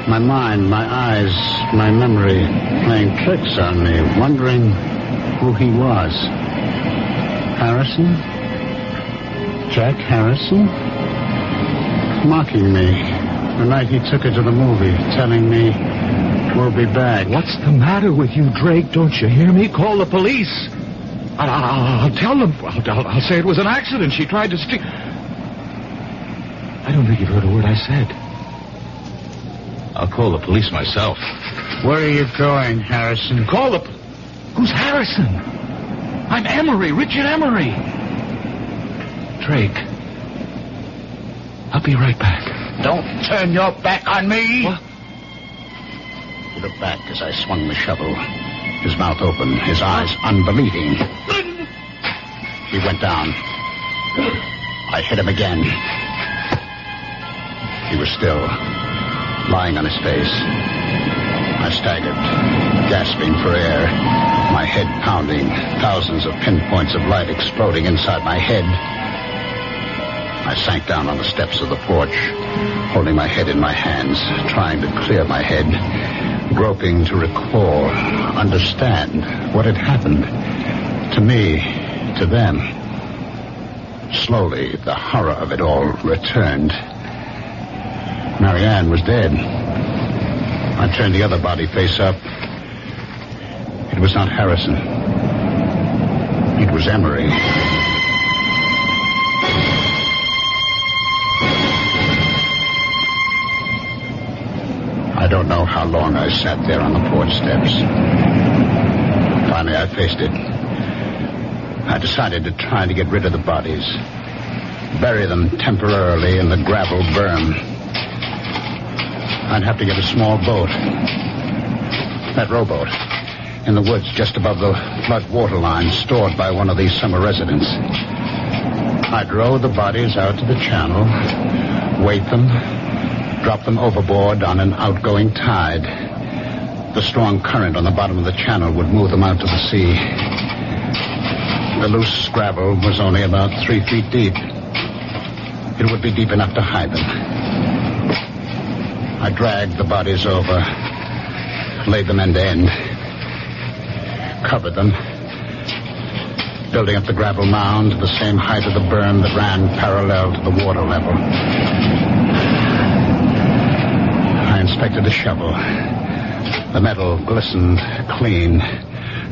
My mind, my eyes, my memory playing tricks on me, wondering who he was. Harrison? Jack Harrison? Mocking me. The night he took her to the movie, telling me we'll be back. What's the matter with you, Drake? Don't you hear me? Call the police. I'll tell them. I'll say it was an accident. She tried to steal. I don't think you've heard a word I said. I'll call the police myself. Where are you going, Harrison? Call the... Who's Harrison? I'm Emery, Richard Emery. Drake. I'll be right back. Don't turn your back on me. What? He looked back as I swung the shovel. His mouth open, his eyes unbelieving. He went down. I hit him again. He was still, lying on his face. I staggered, gasping for air, my head pounding, thousands of pinpoints of light exploding inside my head. I sank down on the steps of the porch, holding my head in my hands, trying to clear my head, groping to recall, understand what had happened to me, to them. Slowly, the horror of it all returned. Marianne was dead. I turned the other body face up. It was not Harrison. It was Emery. I don't know how long I sat there on the porch steps. Finally, I faced it. I decided to try to get rid of the bodies, bury them temporarily in the gravel berm. I'd have to get a small boat. That rowboat. In the woods just above the flood water line stored by one of these summer residents. I'd row the bodies out to the channel, weight them, drop them overboard on an outgoing tide. The strong current on the bottom of the channel would move them out to the sea. The loose gravel was only about 3 feet deep. It would be deep enough to hide them. I dragged the bodies over, laid them end to end, covered them, building up the gravel mound to the same height of the berm that ran parallel to the water level. I inspected the shovel. The metal glistened clean,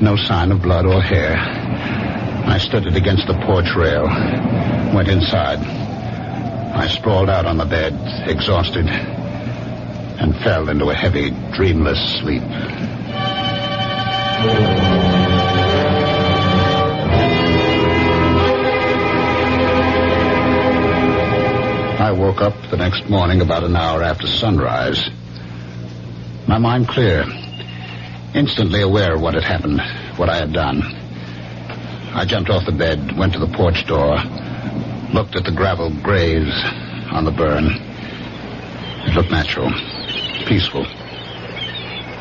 no sign of blood or hair. I stood it against the porch rail, went inside. I sprawled out on the bed, exhausted, and fell into a heavy, dreamless sleep. I woke up the next morning about an hour after sunrise. My mind clear, instantly aware of what had happened, what I had done. I jumped off the bed, went to the porch door, looked at the gravel graves on the burn. It looked natural, peaceful,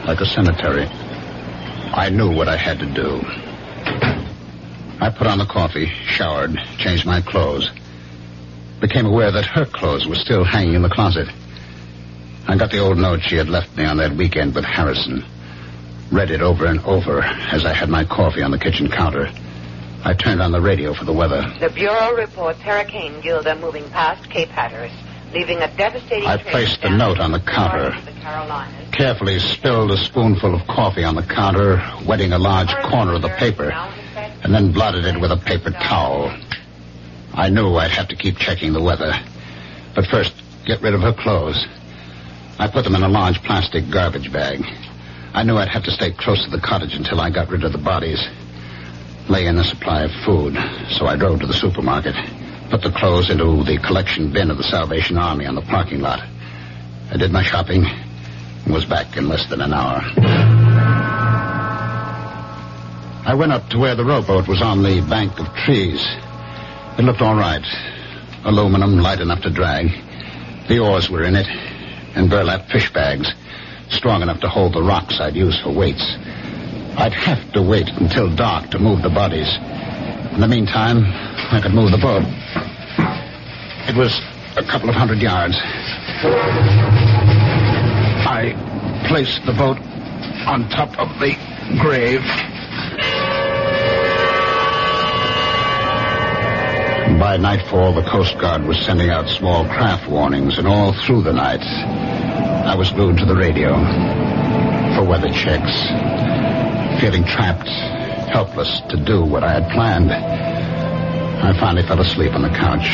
like a cemetery. I knew what I had to do. I put on the coffee, showered, changed my clothes. Became aware that her clothes were still hanging in the closet. I got the old note she had left me on that weekend with Harrison. Read it over and over as I had my coffee on the kitchen counter. I turned on the radio for the weather. The Bureau reports Hurricane Gilda moving past Cape Hatteras, leaving a devastating I placed the note on the counter, carefully spilled a spoonful of coffee on the counter, wetting a large corner of the paper, and then blotted it with a paper towel. I knew I'd have to keep checking the weather. But first, get rid of her clothes. I put them in a large plastic garbage bag. I knew I'd have to stay close to the cottage until I got rid of the bodies. Lay in a supply of food, so I drove to the supermarket, put the clothes into the collection bin of the Salvation Army on the parking lot. I did my shopping and was back in less than an hour. I went up to where the rowboat was on the bank of trees. It looked all right. Aluminum, light enough to drag. The oars were in it, and burlap fish bags, strong enough to hold the rocks I'd use for weights. I'd have to wait until dark to move the bodies. In the meantime, I could move the boat. It was a couple of 100 yards. I placed the boat on top of the grave. By nightfall, the Coast Guard was sending out small craft warnings, and all through the night, I was glued to the radio for weather checks, feeling trapped, helpless to do what I had planned. I finally fell asleep on the couch.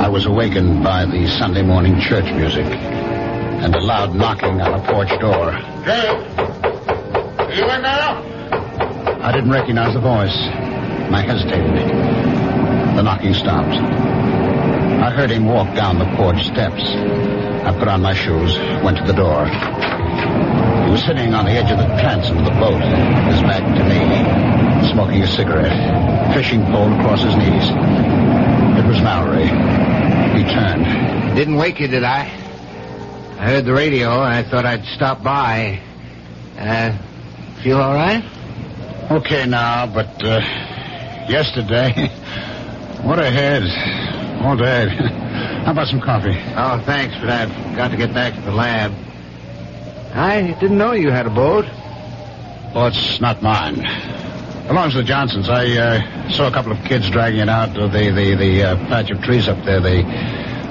I was awakened by the Sunday morning church music and a loud knocking on the porch door. Jake! Are you in now? I didn't recognize the voice. I hesitated. The knocking stopped. I heard him walk down the porch steps. I put on my shoes, went to the door. He was sitting on the edge of the transom of the boat, his back to me, smoking a cigarette, fishing pole across his knees. It was Mallory. He turned. Didn't wake you, did I? I heard the radio. I thought I'd stop by. Feel all right? Okay now, but yesterday, what a head. All day. How about some coffee? Oh, thanks, but I've got to get back to the lab. I didn't know you had a boat. Well, it's not mine. Belongs to the Johnsons. I saw a couple of kids dragging it out of the patch of trees up there. They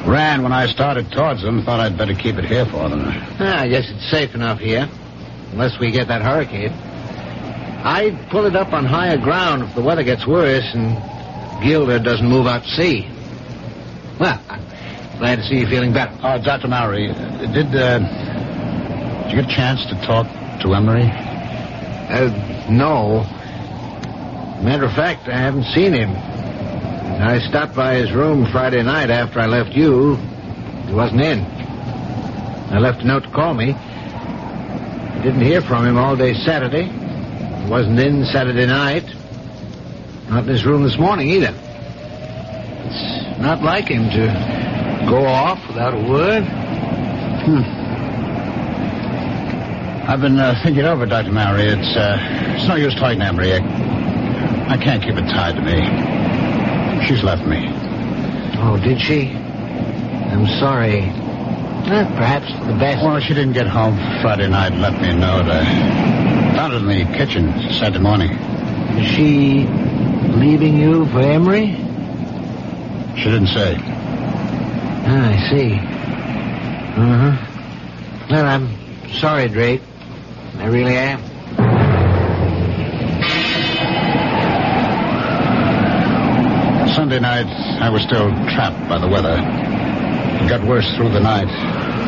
ran when I started towards them. Thought I'd better keep it here for them. I guess it's safe enough here, unless we get that hurricane. I'd pull it up on higher ground if the weather gets worse and Gilda doesn't move out to sea. Well, I'm glad to see you feeling better. Dr. Mallory, did you get a chance to talk to Emery? No. Matter of fact, I haven't seen him. I stopped by his room Friday night after I left you. He wasn't in. I left a note to call me. I didn't hear from him all day Saturday. He wasn't in Saturday night. Not in his room this morning either. It's not like him to go off without a word. I've been thinking over, Dr. Mowry. It's no use talking to Emery. I can't keep it tied to me. She's left me. Oh, did she? I'm sorry. Perhaps for the best. Well, she didn't get home Friday night and let me know. I found her in the kitchen Saturday morning. Is she leaving you for Emery? She didn't say. I see. Well, I'm sorry, Drake. I really am. Sunday night, I was still trapped by the weather. It got worse through the night.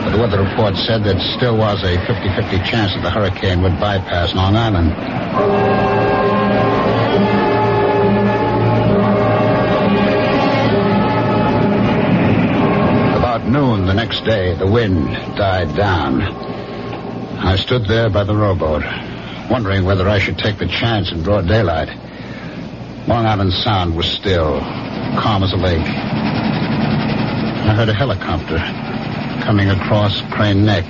But the weather report said there still was a 50-50 chance that the hurricane would bypass Long Island. About noon the next day, the wind died down. I stood there by the rowboat, wondering whether I should take the chance in broad daylight. Long Island Sound was still, calm as a lake. I heard a helicopter coming across Crane Neck.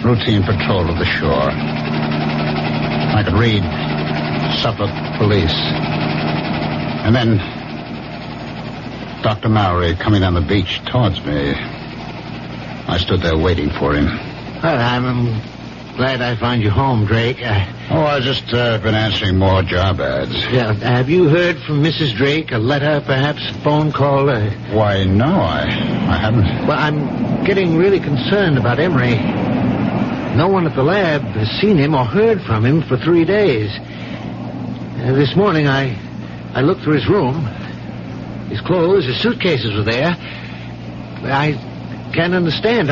Routine patrol of the shore. I could read Suffolk Police. And then Dr. Mowry coming down the beach towards me. I stood there waiting for him. Well, I'm glad I found you home, Drake. I've just been answering more job ads. Yeah, have you heard from Mrs. Drake? A letter, perhaps? A phone call? Why, no, I haven't. Well, I'm getting really concerned about Emery. No one at the lab has seen him or heard from him for 3 days. This morning, I looked through his room. His clothes, his suitcases were there. I can't understand.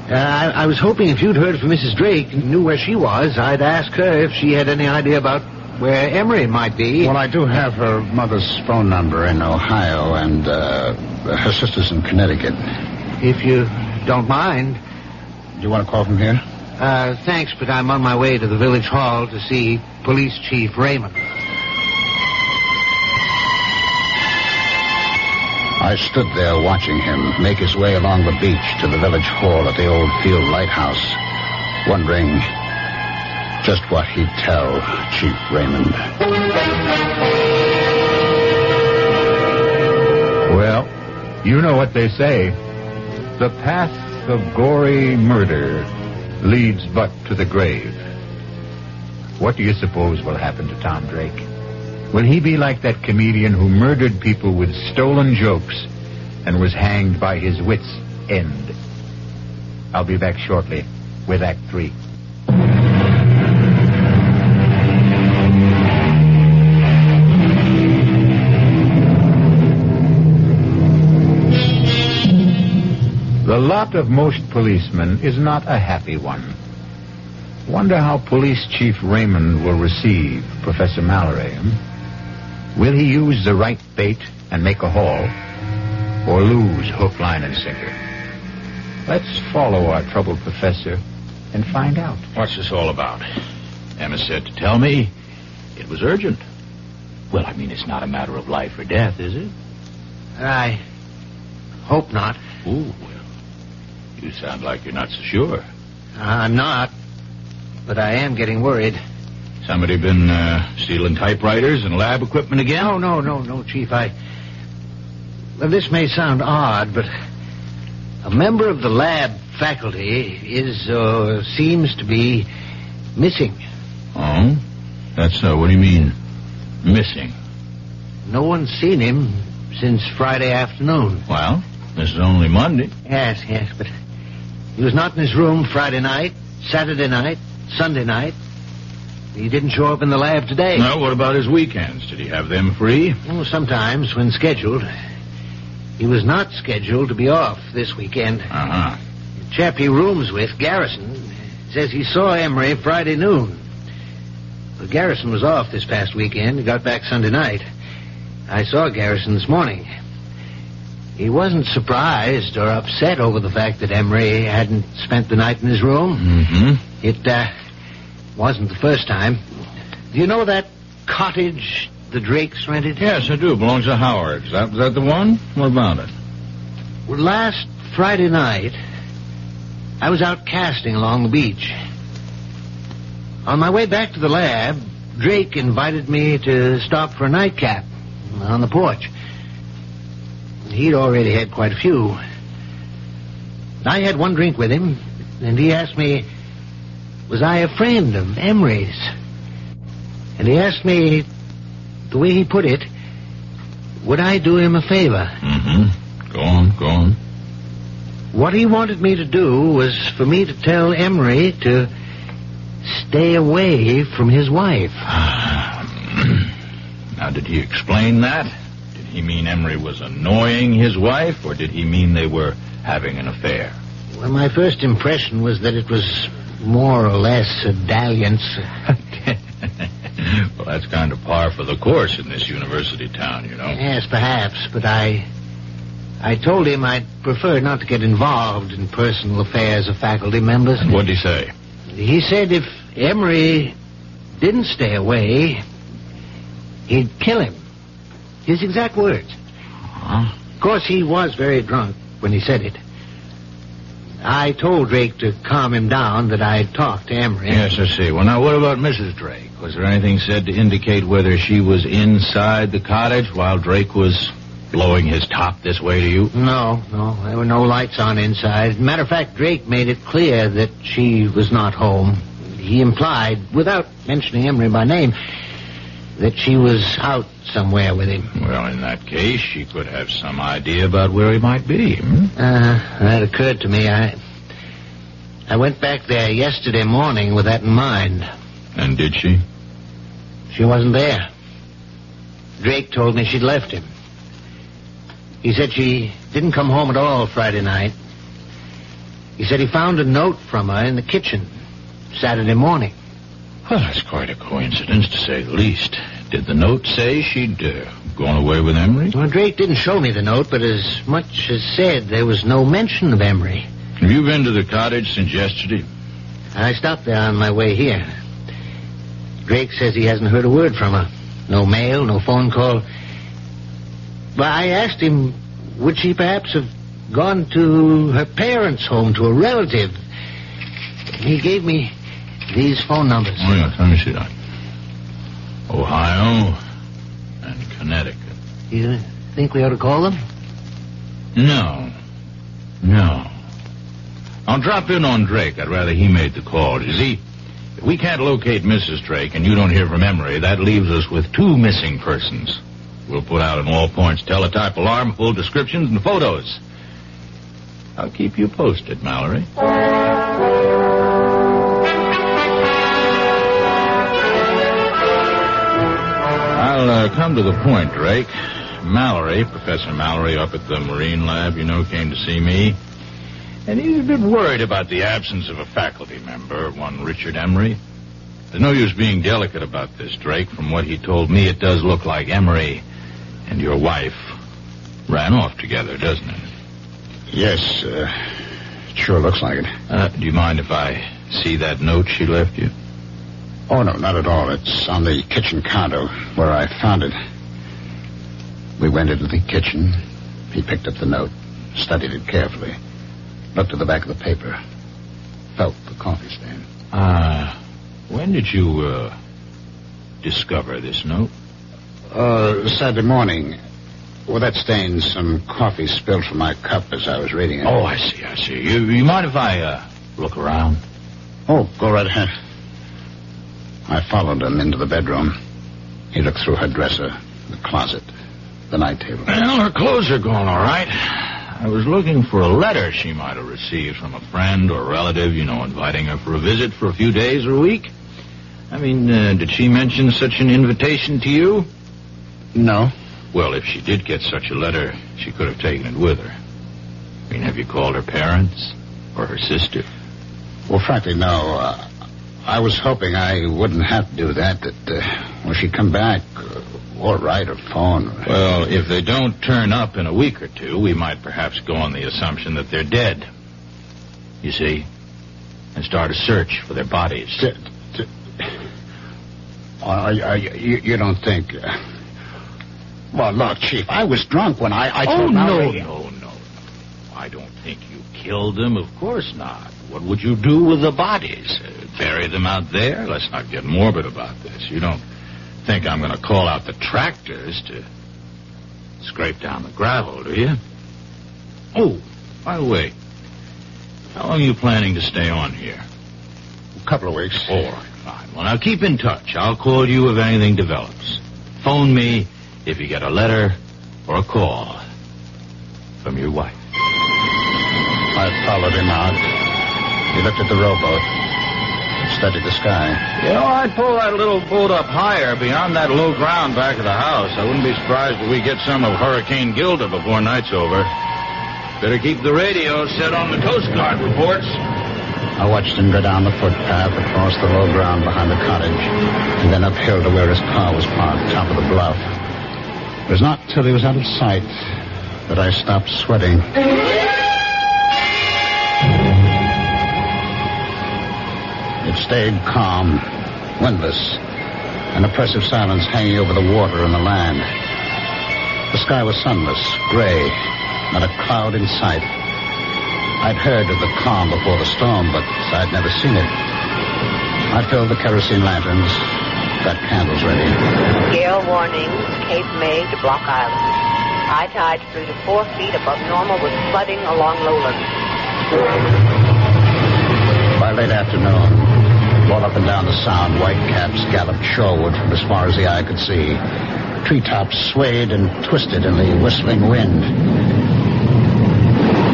I was hoping if you'd heard from Mrs. Drake and knew where she was, I'd ask her if she had any idea about where Emery might be. Well, I do have her mother's phone number in Ohio and her sister's in Connecticut. If you don't mind. Do you want to call from here? Thanks, but I'm on my way to the village hall to see Police Chief Raymond. I stood there watching him make his way along the beach to the village hall at the old field lighthouse, wondering just what he'd tell Chief Raymond. Well, you know what they say. The path of gory murder leads but to the grave. What do you suppose will happen to Tom Drake? Will he be like that comedian who murdered people with stolen jokes and was hanged by his wits' end? I'll be back shortly with Act 3. The lot of most policemen is not a happy one. Wonder how Police Chief Raymond will receive Professor Mallory. Will he use the right bait and make a haul, or lose hook, line, and sinker? Let's follow our troubled professor and find out. What's this all about? Emma said to tell me it was urgent. Well, I mean, it's not a matter of life or death, is it? I hope not. Ooh, well, you sound like you're not so sure. I'm not, but I am getting worried. Somebody been stealing typewriters and lab equipment again? No, Chief. Well, this may sound odd, but a member of the lab faculty seems to be missing. Oh? That's so. What do you mean, missing? No one's seen him since Friday afternoon. Well, this is only Monday. Yes, but he was not in his room Friday night, Saturday night, Sunday night. He didn't show up in the lab today. No, what about his weekends? Did he have them free? Oh, sometimes, when scheduled. He was not scheduled to be off this weekend. Uh-huh. The chap he rooms with, Garrison, says he saw Emery Friday noon. Well, Garrison was off this past weekend. He got back Sunday night. I saw Garrison this morning. He wasn't surprised or upset over the fact that Emery hadn't spent the night in his room. Mm-hmm. It wasn't the first time. Do you know that cottage the Drakes rented? Yes, I do. It belongs to Howard. Is that the one? What about it? Well, last Friday night, I was out casting along the beach. On my way back to the lab, Drake invited me to stop for a nightcap on the porch. He'd already had quite a few. I had one drink with him, and he asked me, was I a friend of Emery's? And he asked me, the way he put it, would I do him a favor? Mm-hmm. Go on. What he wanted me to do was for me to tell Emery to stay away from his wife. Now, did he explain that? Did he mean Emery was annoying his wife, or did he mean they were having an affair? Well, my first impression was that it was more or less a dalliance. Well, that's kind of par for the course in this university town, you know. Yes, perhaps, but I told him I'd prefer not to get involved in personal affairs of faculty members. And what'd he say? He said if Emery didn't stay away, he'd kill him. His exact words. Uh-huh. Of course, he was very drunk when he said it. I told Drake to calm him down, that I'd talked to Emery. Yes, I see. Well, now, what about Mrs. Drake? Was there anything said to indicate whether she was inside the cottage while Drake was blowing his top this way to you? No. There were no lights on inside. Matter of fact, Drake made it clear that she was not home. He implied, without mentioning Emery by name, that she was out somewhere with him. Well, in that case, she could have some idea about where he might be. That occurred to me. I went back there yesterday morning with that in mind. And did she? She wasn't there. Drake told me she'd left him. He said she didn't come home at all Friday night. He said he found a note from her in the kitchen Saturday morning. Well, that's quite a coincidence, to say the least. Did the note say she'd gone away with Emery? Well, Drake didn't show me the note, but as much as said there was no mention of Emery. Have you been to the cottage since yesterday? I stopped there on my way here. Drake says he hasn't heard a word from her. No mail, no phone call. But I asked him, would she perhaps have gone to her parents' home, to a relative? He gave me these phone numbers. Oh, yes, let me see that. Ohio and Connecticut. You think we ought to call them? No. I'll drop in on Drake. I'd rather he made the call. You see, if we can't locate Mrs. Drake and you don't hear from Emery, that leaves us with two missing persons. We'll put out an all-points teletype alarm, full descriptions and photos. I'll keep you posted, Mallory. I'll come to the point, Drake. Mallory, Professor Mallory up at the Marine Lab, came to see me. And he's a bit worried about the absence of a faculty member, one Richard Emery. There's no use being delicate about this, Drake. From what he told me, it does look like Emery and your wife ran off together, doesn't it? Yes, it sure looks like it. Do you mind if I see that note she left you? Oh, no, not at all. It's on the kitchen counter where I found it. We went into the kitchen. He picked up the note, studied it carefully, looked at the back of the paper, felt the coffee stain. When did you, discover this note? Saturday morning. Well, that stained some coffee spilled from my cup as I was reading it. Oh, I see. You mind if I, look around? Oh, go right ahead. I followed him into the bedroom. He looked through her dresser, the closet, the night table. Well, her clothes are gone, all right. I was looking for a letter she might have received from a friend or relative, inviting her for a visit for a few days or a week. I mean, did she mention such an invitation to you? No. Well, if she did get such a letter, she could have taken it with her. I mean, have you called her parents or her sister? Well, frankly, no. I was hoping I wouldn't have to do that, when she'd come back, Or write or phone. Well, if they don't turn up in a week or two, we might perhaps go on the assumption that they're dead. You see? And start a search for their bodies. You don't think... Well, look, Chief, I was drunk when I told Mallory... No. I don't think you killed them. Of course not. What would you do with the bodies? Bury them out there? Let's not get morbid about this. You don't think I'm going to call out the tractors to scrape down the gravel, do you? Oh, by the way, how long are you planning to stay on here? A couple of weeks. All right, fine. Well, now keep in touch. I'll call you if anything develops. Phone me if you get a letter or a call from your wife. I followed him out. He looked at the rowboat, studied the sky. You know, I'd pull that little boat up higher beyond that low ground back of the house. I wouldn't be surprised if we get some of Hurricane Gilda before night's over. Better keep the radio set on the Coast Guard reports. I watched him go down the footpath across the low ground behind the cottage, and then uphill to where his car was parked, top of the bluff. It was not till he was out of sight that I stopped sweating. It stayed calm, windless, an oppressive silence hanging over the water and the land. The sky was sunless, gray, not a cloud in sight. I'd heard of the calm before the storm, but I'd never seen it. I filled the kerosene lanterns, got candles ready. Gale warning, Cape May to Block Island. High tide 3 to 4 feet above normal with flooding along lowlands. By late afternoon, all up and down the sound, whitecaps galloped shoreward from as far as the eye could see. Treetops swayed and twisted in the whistling wind.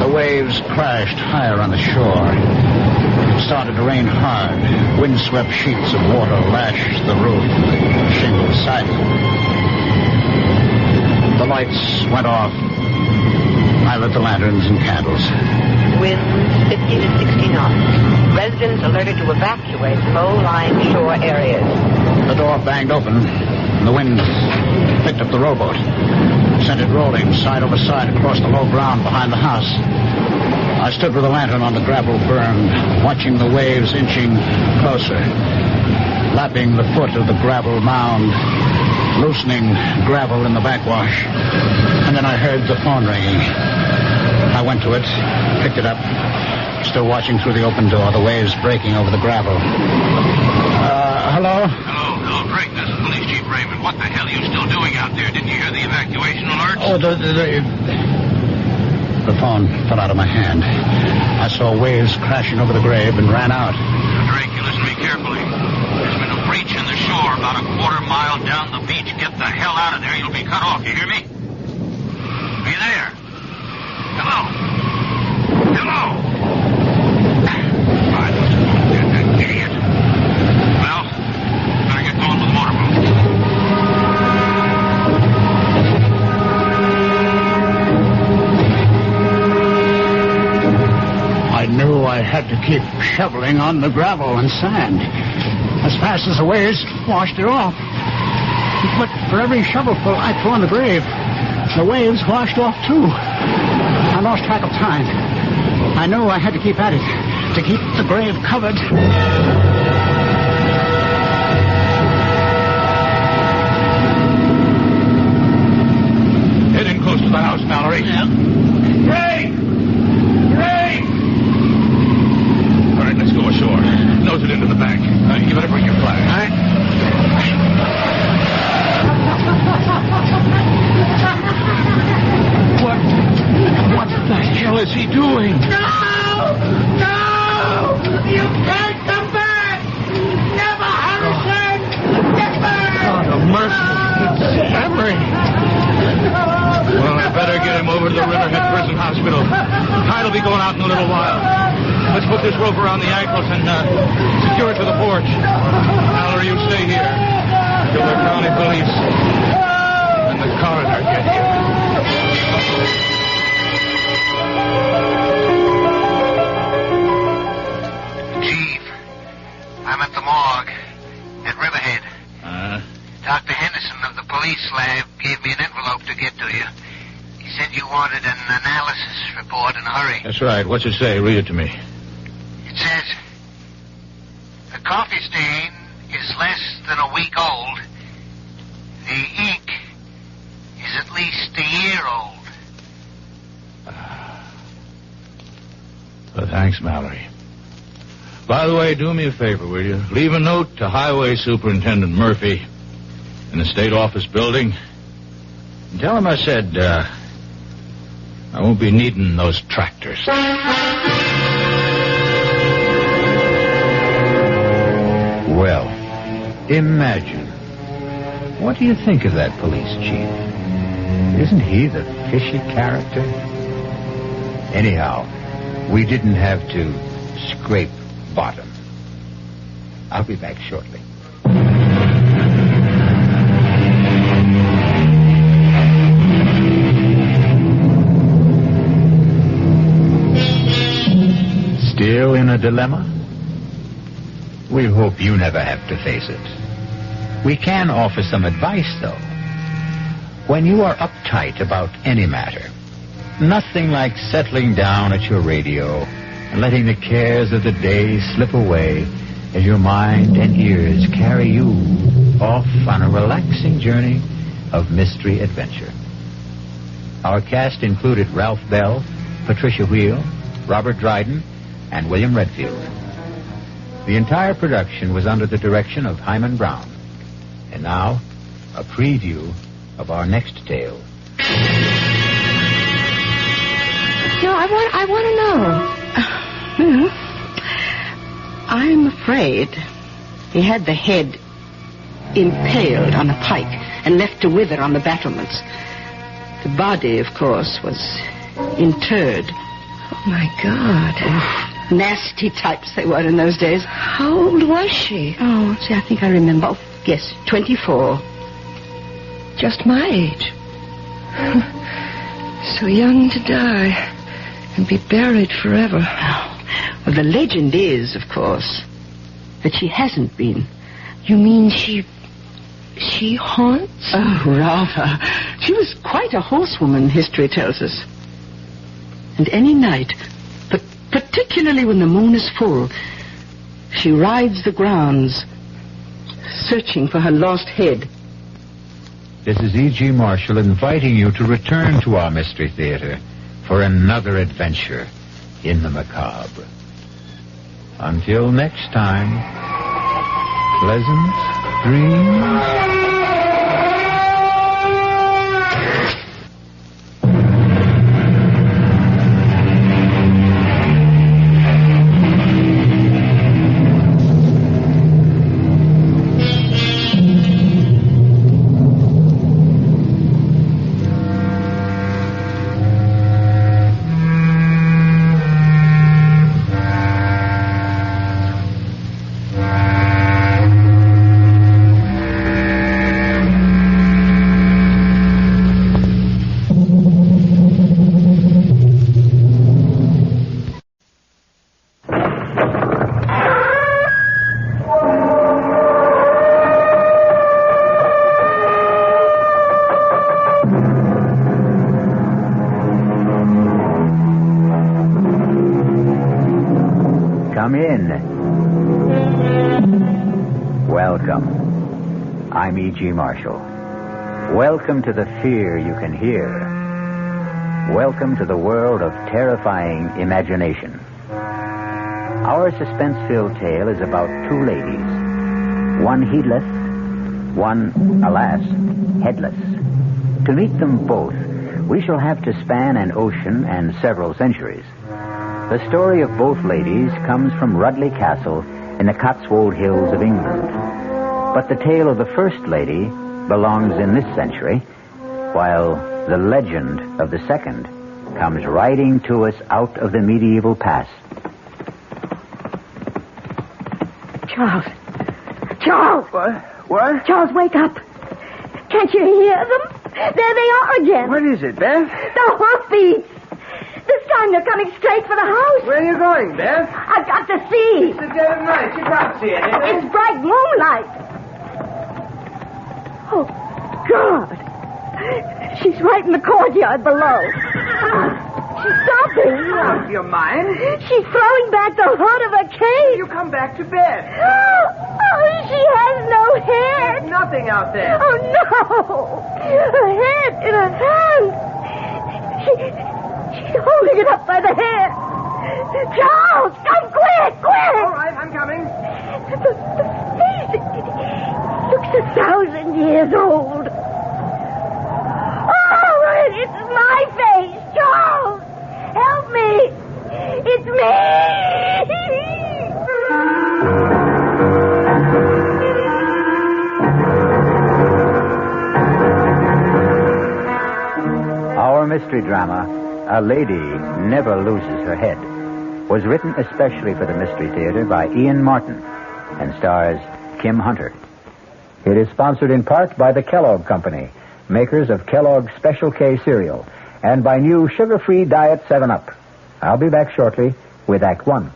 The waves crashed higher on the shore. It started to rain hard. Windswept sheets of water lashed the roof and the shingle siding. The lights went off. I lit the lanterns and candles. Winds 50 to 60 knots. Residents alerted to evacuate low-lying shore areas. The door banged open, and the wind picked up the rowboat, sent it rolling side over side across the low ground behind the house. I stood with a lantern on the gravel berm, watching the waves inching closer, lapping the foot of the gravel mound, loosening gravel in the backwash. And then I heard the phone ringing. I went to it, picked it up, still watching through the open door, the waves breaking over the gravel. Hello? Hello, Drake. This is Police Chief Raymond. What the hell are you still doing out there? Didn't you hear the evacuation alert? Oh, the phone fell out of my hand. I saw waves crashing over the grave and ran out. Drake, you listen to me carefully. There's been a breach in the shore about a quarter mile down the beach. Get the hell out of there. You'll be cut off. You hear me? Are you there? Hello? Hello? Idiot. Well, better get going with the motorboat. I knew I had to keep shoveling on the gravel and sand as fast as the waves washed it off. But for every shovelful I threw on the grave, the waves washed off too. I lost track of time. I knew I had to keep at it to keep the grave covered. Head in close to the house, Mallory. Yeah. Ray! All right, let's go ashore. Nose it into the bank. You better bring your flag. All right? What the hell is he doing? No! You can't come back! Never, Harrison! Never! God of mercy. It's Emery. Well, I better get him over to the Riverhead Prison Hospital. Tide will be going out in a little while. Let's put this rope around the ankles and secure it to the porch. Mallory, you stay here until the county police and the coroner get here. Chief, I'm at the morgue at Riverhead. Dr. Henderson of the police lab said you wanted an analysis report in a hurry. That's right. What's it say? Read it to me. It says, the coffee stain is less than a week old. The ink is at least a year old. Well, thanks, Mallory. By the way, do me a favor, will you? Leave a note to Highway Superintendent Murphy in the State Office building. And tell him I said, I won't be needing those tractors. Well, imagine. What do you think of that police chief? Isn't he the fishy character? Anyhow, we didn't have to scrape bottom. I'll be back shortly. Still in a dilemma? We hope you never have to face it. We can offer some advice, though. When you are uptight about any matter, nothing like settling down at your radio and letting the cares of the day slip away as your mind and ears carry you off on a relaxing journey of mystery adventure. Our cast included Ralph Bell, Patricia Wheel, Robert Dryden, and William Redfield. The entire production was under the direction of Himan Brown. And now, a preview of our next tale. Joe, I want to know. I'm afraid he had the head impaled on a pike and left to wither on the battlements. The body, of course, was interred. Oh, my God. Oh, nasty types they were in those days. How old was she? Oh, see, I think I remember. Oh, yes, 24. Just my age. So young to die and be buried forever. Well, the legend is, of course, that she hasn't been. You mean she haunts? Oh, rather. She was quite a horsewoman, history tells us. And any night, but particularly when the moon is full, she rides the grounds, searching for her lost head. This is E.G. Marshall inviting you to return to our Mystery Theater for another adventure in the macabre. Until next time, pleasant dreams. Come in. Welcome. I'm E.G. Marshall. Welcome to the fear you can hear. Welcome to the world of terrifying imagination. Our suspense-filled tale is about two ladies. One heedless, one, alas, headless. To meet them both, we shall have to span an ocean and several centuries. The story of both ladies comes from Rudley Castle in the Cotswold Hills of England. But the tale of the first lady belongs in this century, while the legend of the second comes riding to us out of the medieval past. Charles. Charles! What? Charles, wake up. Can't you hear them? There they are again. What is it, Beth? The hoofbeats. This time they're coming straight for the house. Where are you going, Beth? I've got to see. It's the dead of night. You can't see anything. It's bright moonlight. Oh, God. She's right in the courtyard below. She's stopping. Lost your mind? She's throwing back the hood of a cage. You come back to bed. Oh, she has no head. There's nothing out there. Oh, no. Her head in her hand. She's holding it up by the hair. Charles, come quick. All right, I'm coming. The face, it looks 1,000 years old. Oh, it's my face. Charles, help me. It's me. Our mystery drama, A Lady Never Loses Her Head, was written especially for the Mystery Theater by Ian Martin and stars Kim Hunter. It is sponsored in part by the Kellogg Company, makers of Kellogg's Special K cereal, and by new sugar-free Diet 7-Up. I'll be back shortly with Act One.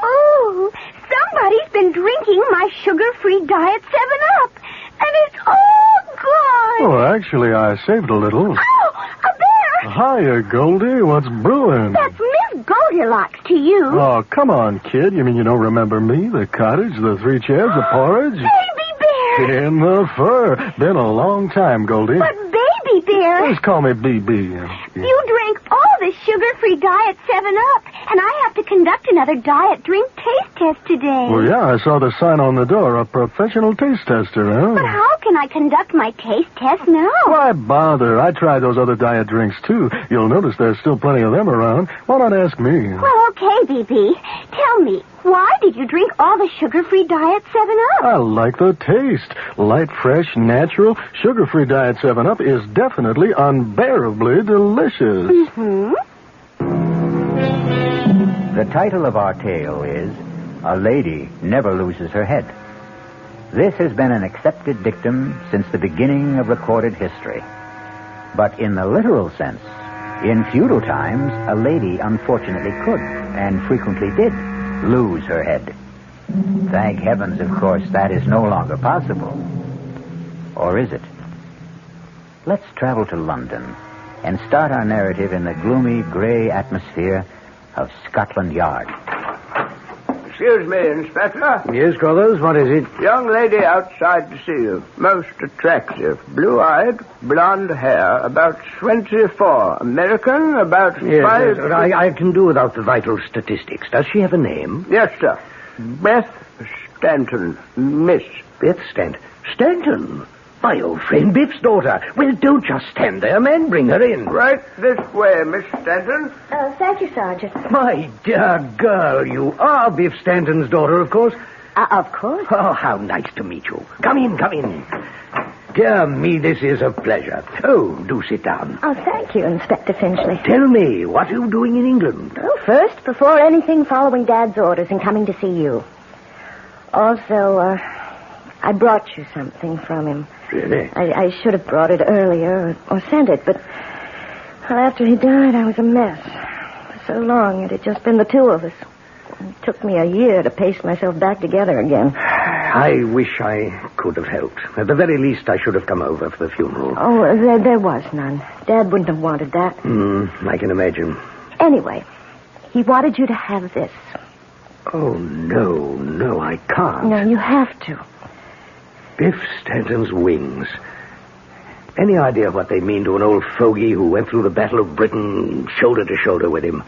Oh, somebody's been drinking my sugar-free Diet 7-Up, and it's all gone. Oh, actually, I saved a little. Oh, a bear! Hiya, Goldie. What's brewing? That's Miss Goldilocks to you. Oh, come on, kid. You mean you don't remember me? The cottage, the 3 chairs, the porridge? Baby bear! In the fur. Been a long time, Goldie. But baby bear... Just call me BB. You drank all this sugar-free Diet 7-Up, and I have to conduct another diet drink taste test today. Well, yeah, I saw the sign on the door. A professional taste tester, huh? But how can I conduct my taste test now? Why bother? I tried those other diet drinks, too. You'll notice there's still plenty of them around. Why not ask me? Well, okay, BB. Tell me, why did you drink all the sugar-free Diet 7-Up? I like the taste. Light, fresh, natural. Sugar-free Diet 7-Up is definitely unbearably delicious. Mm-hmm. The title of our tale is A Lady Never Loses Her Head. This has been an accepted dictum since the beginning of recorded history. But in the literal sense, in feudal times, a lady unfortunately could, and frequently did, lose her head. Thank heavens, of course, that is no longer possible. Or is it? Let's travel to London and start our narrative in the gloomy, gray atmosphere of Scotland Yard. Excuse me, Inspector. Yes, Crothers, what is it? Young lady outside to see you. Most attractive. Blue-eyed, blonde hair, about 24. American, about 5... Yes, I can do without the vital statistics. Does she have a name? Yes, sir. Beth Stanton. Miss. Beth Stanton? Stanton? My old friend Biff's daughter. Well, don't just stand there, man. Bring her in. Right this way, Miss Stanton. Thank you, Sergeant. My dear girl, you are Biff Stanton's daughter, of course. Of course. Oh, how nice to meet you. Come in, come in. Dear me, this is a pleasure. Oh, do sit down. Oh, thank you, Inspector Finchley. Tell me, what are you doing in England? Oh, first, before anything, following Dad's orders and coming to see you. Also, I brought you something from him. Really? I should have brought it earlier or sent it, but well, after he died, I was a mess. For so long, it had just been the two of us. It took me a year to paste myself back together again. I wish I could have helped. At the very least, I should have come over for the funeral. Oh, there was none. Dad wouldn't have wanted that. I can imagine. Anyway, he wanted you to have this. Oh, no, I can't. No, you have to. Biff Stanton's wings. Any idea what they mean to an old fogey who went through the Battle of Britain shoulder to shoulder with him?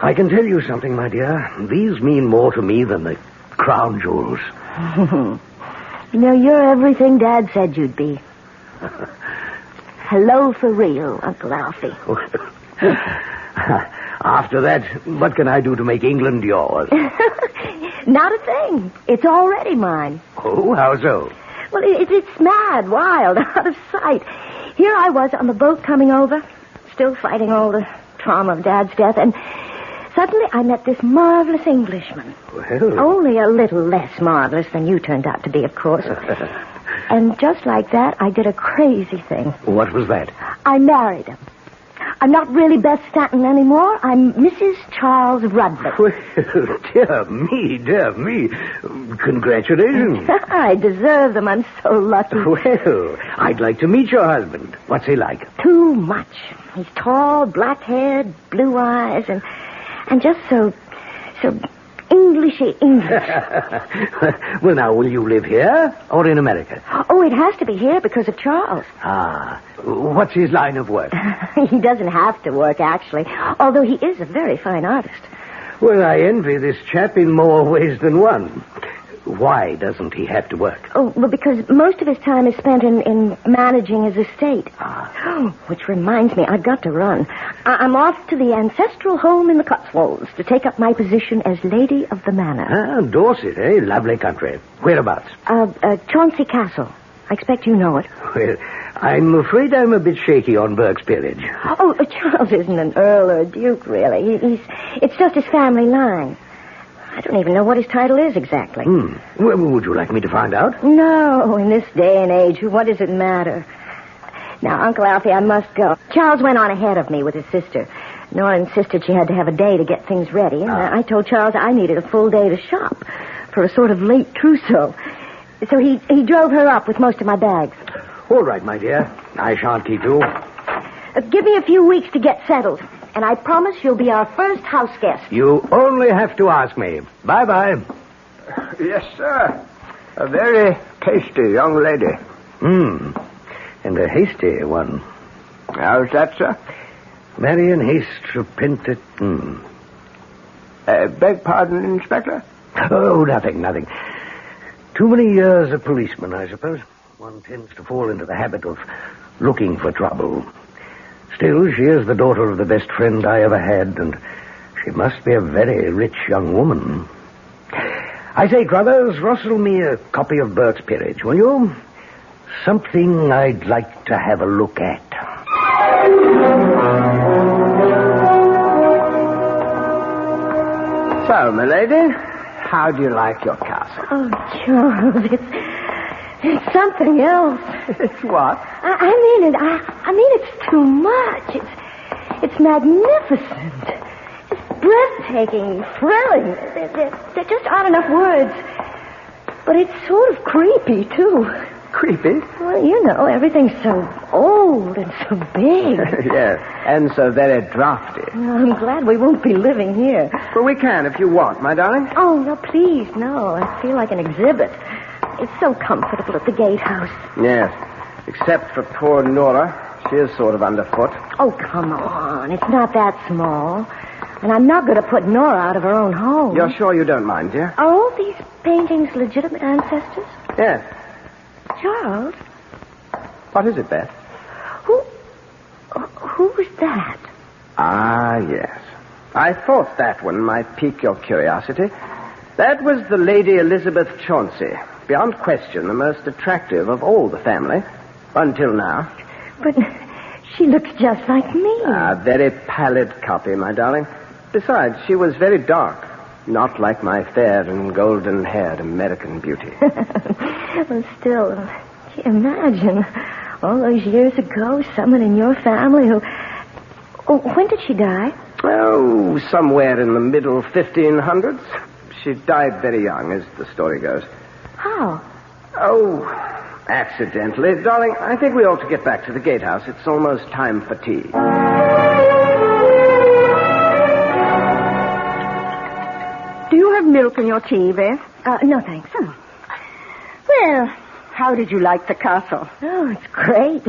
I can tell you something, my dear. These mean more to me than the crown jewels. You know, you're everything Dad said you'd be. Hello for real, Uncle Alfie. After that, what can I do to make England yours? Not a thing. It's already mine. Oh, how so? Well, it's mad, wild, out of sight. Here I was on the boat coming over, still fighting all the trauma of Dad's death, and suddenly I met this marvelous Englishman. Well. Only a little less marvelous than you turned out to be, of course. And just like that, I did a crazy thing. What was that? I married him. I'm not really Beth Stanton anymore. I'm Mrs. Charles Rudley. Well, dear me. Congratulations. I deserve them. I'm so lucky. Well, I'd like to meet your husband. What's he like? Too much. He's tall, black-haired, blue eyes, and just so Englishy English. Well, now, will you live here or in America? Oh, it has to be here because of Charles. Ah, what's his line of work? He doesn't have to work, actually, although he is a very fine artist. Well, I envy this chap in more ways than one. Why doesn't he have to work? Oh, well, because most of his time is spent in managing his estate. Oh, which reminds me, I've got to run. I'm off to the ancestral home in the Cotswolds to take up my position as Lady of the Manor. Ah, Dorset, eh? Lovely country. Whereabouts? Chauncey Castle. I expect you know it. Well, I'm afraid I'm a bit shaky on Burke's peerage. Oh, Charles isn't an earl or a duke, really. It's just his family line. I don't even know what his title is exactly. Well, would you like me to find out? No, in this day and age, what does it matter? Now, Uncle Alfie, I must go. Charles went on ahead of me with his sister. Nora insisted she had to have a day to get things ready, and I told Charles I needed a full day to shop for a sort of late trousseau. So he drove her up with most of my bags. All right, my dear. I shan't keep you. Give me a few weeks to get settled, and I promise you'll be our first house guest. You only have to ask me. Bye-bye. Yes, sir. A very tasty young lady. And a hasty one. How's that, sir? Marion Haste repented. Beg pardon, Inspector? Oh, nothing. Too many years a policeman, I suppose. One tends to fall into the habit of looking for trouble. Still, she is the daughter of the best friend I ever had, and she must be a very rich young woman. I say, Crothers, rustle me a copy of Burke's Peerage, will you? Something I'd like to have a look at. So, my lady, how do you like your castle? Oh, Charles, it's something else. It's what? I mean it's too much. It's magnificent. It's breathtaking, thrilling. There just aren't enough words. But it's sort of creepy, too. Creepy? Well, you know, everything's so old and so big. Yes, and so very drafty. I'm glad we won't be living here. Well, we can if you want, my darling. Oh, no, please, no. I feel like an exhibit. It's so comfortable at the gatehouse. Yes, except for poor Nora. She is sort of underfoot. Oh, come on. It's not that small. And I'm not going to put Nora out of her own home. You're sure you don't mind, dear? Are all these paintings legitimate ancestors? Yes. Charles? What is it, Beth? Who was that? Ah, yes. I thought that one might pique your curiosity. That was the Lady Elizabeth Chauncey. Beyond question, the most attractive of all the family. Until now. But she looks just like me. A very pallid copy, my darling. Besides, she was very dark. Not like my fair and golden-haired American beauty. Well, still, imagine, all those years ago, someone in your family who... Oh, when did she die? Oh, somewhere in the middle 1500s. She died very young, as the story goes. How? Oh, accidentally. Darling, I think we ought to get back to the gatehouse. It's almost time for tea. Do you have milk in your tea, Beth? No, thanks. Oh. Well, how did you like the castle? Oh, it's great.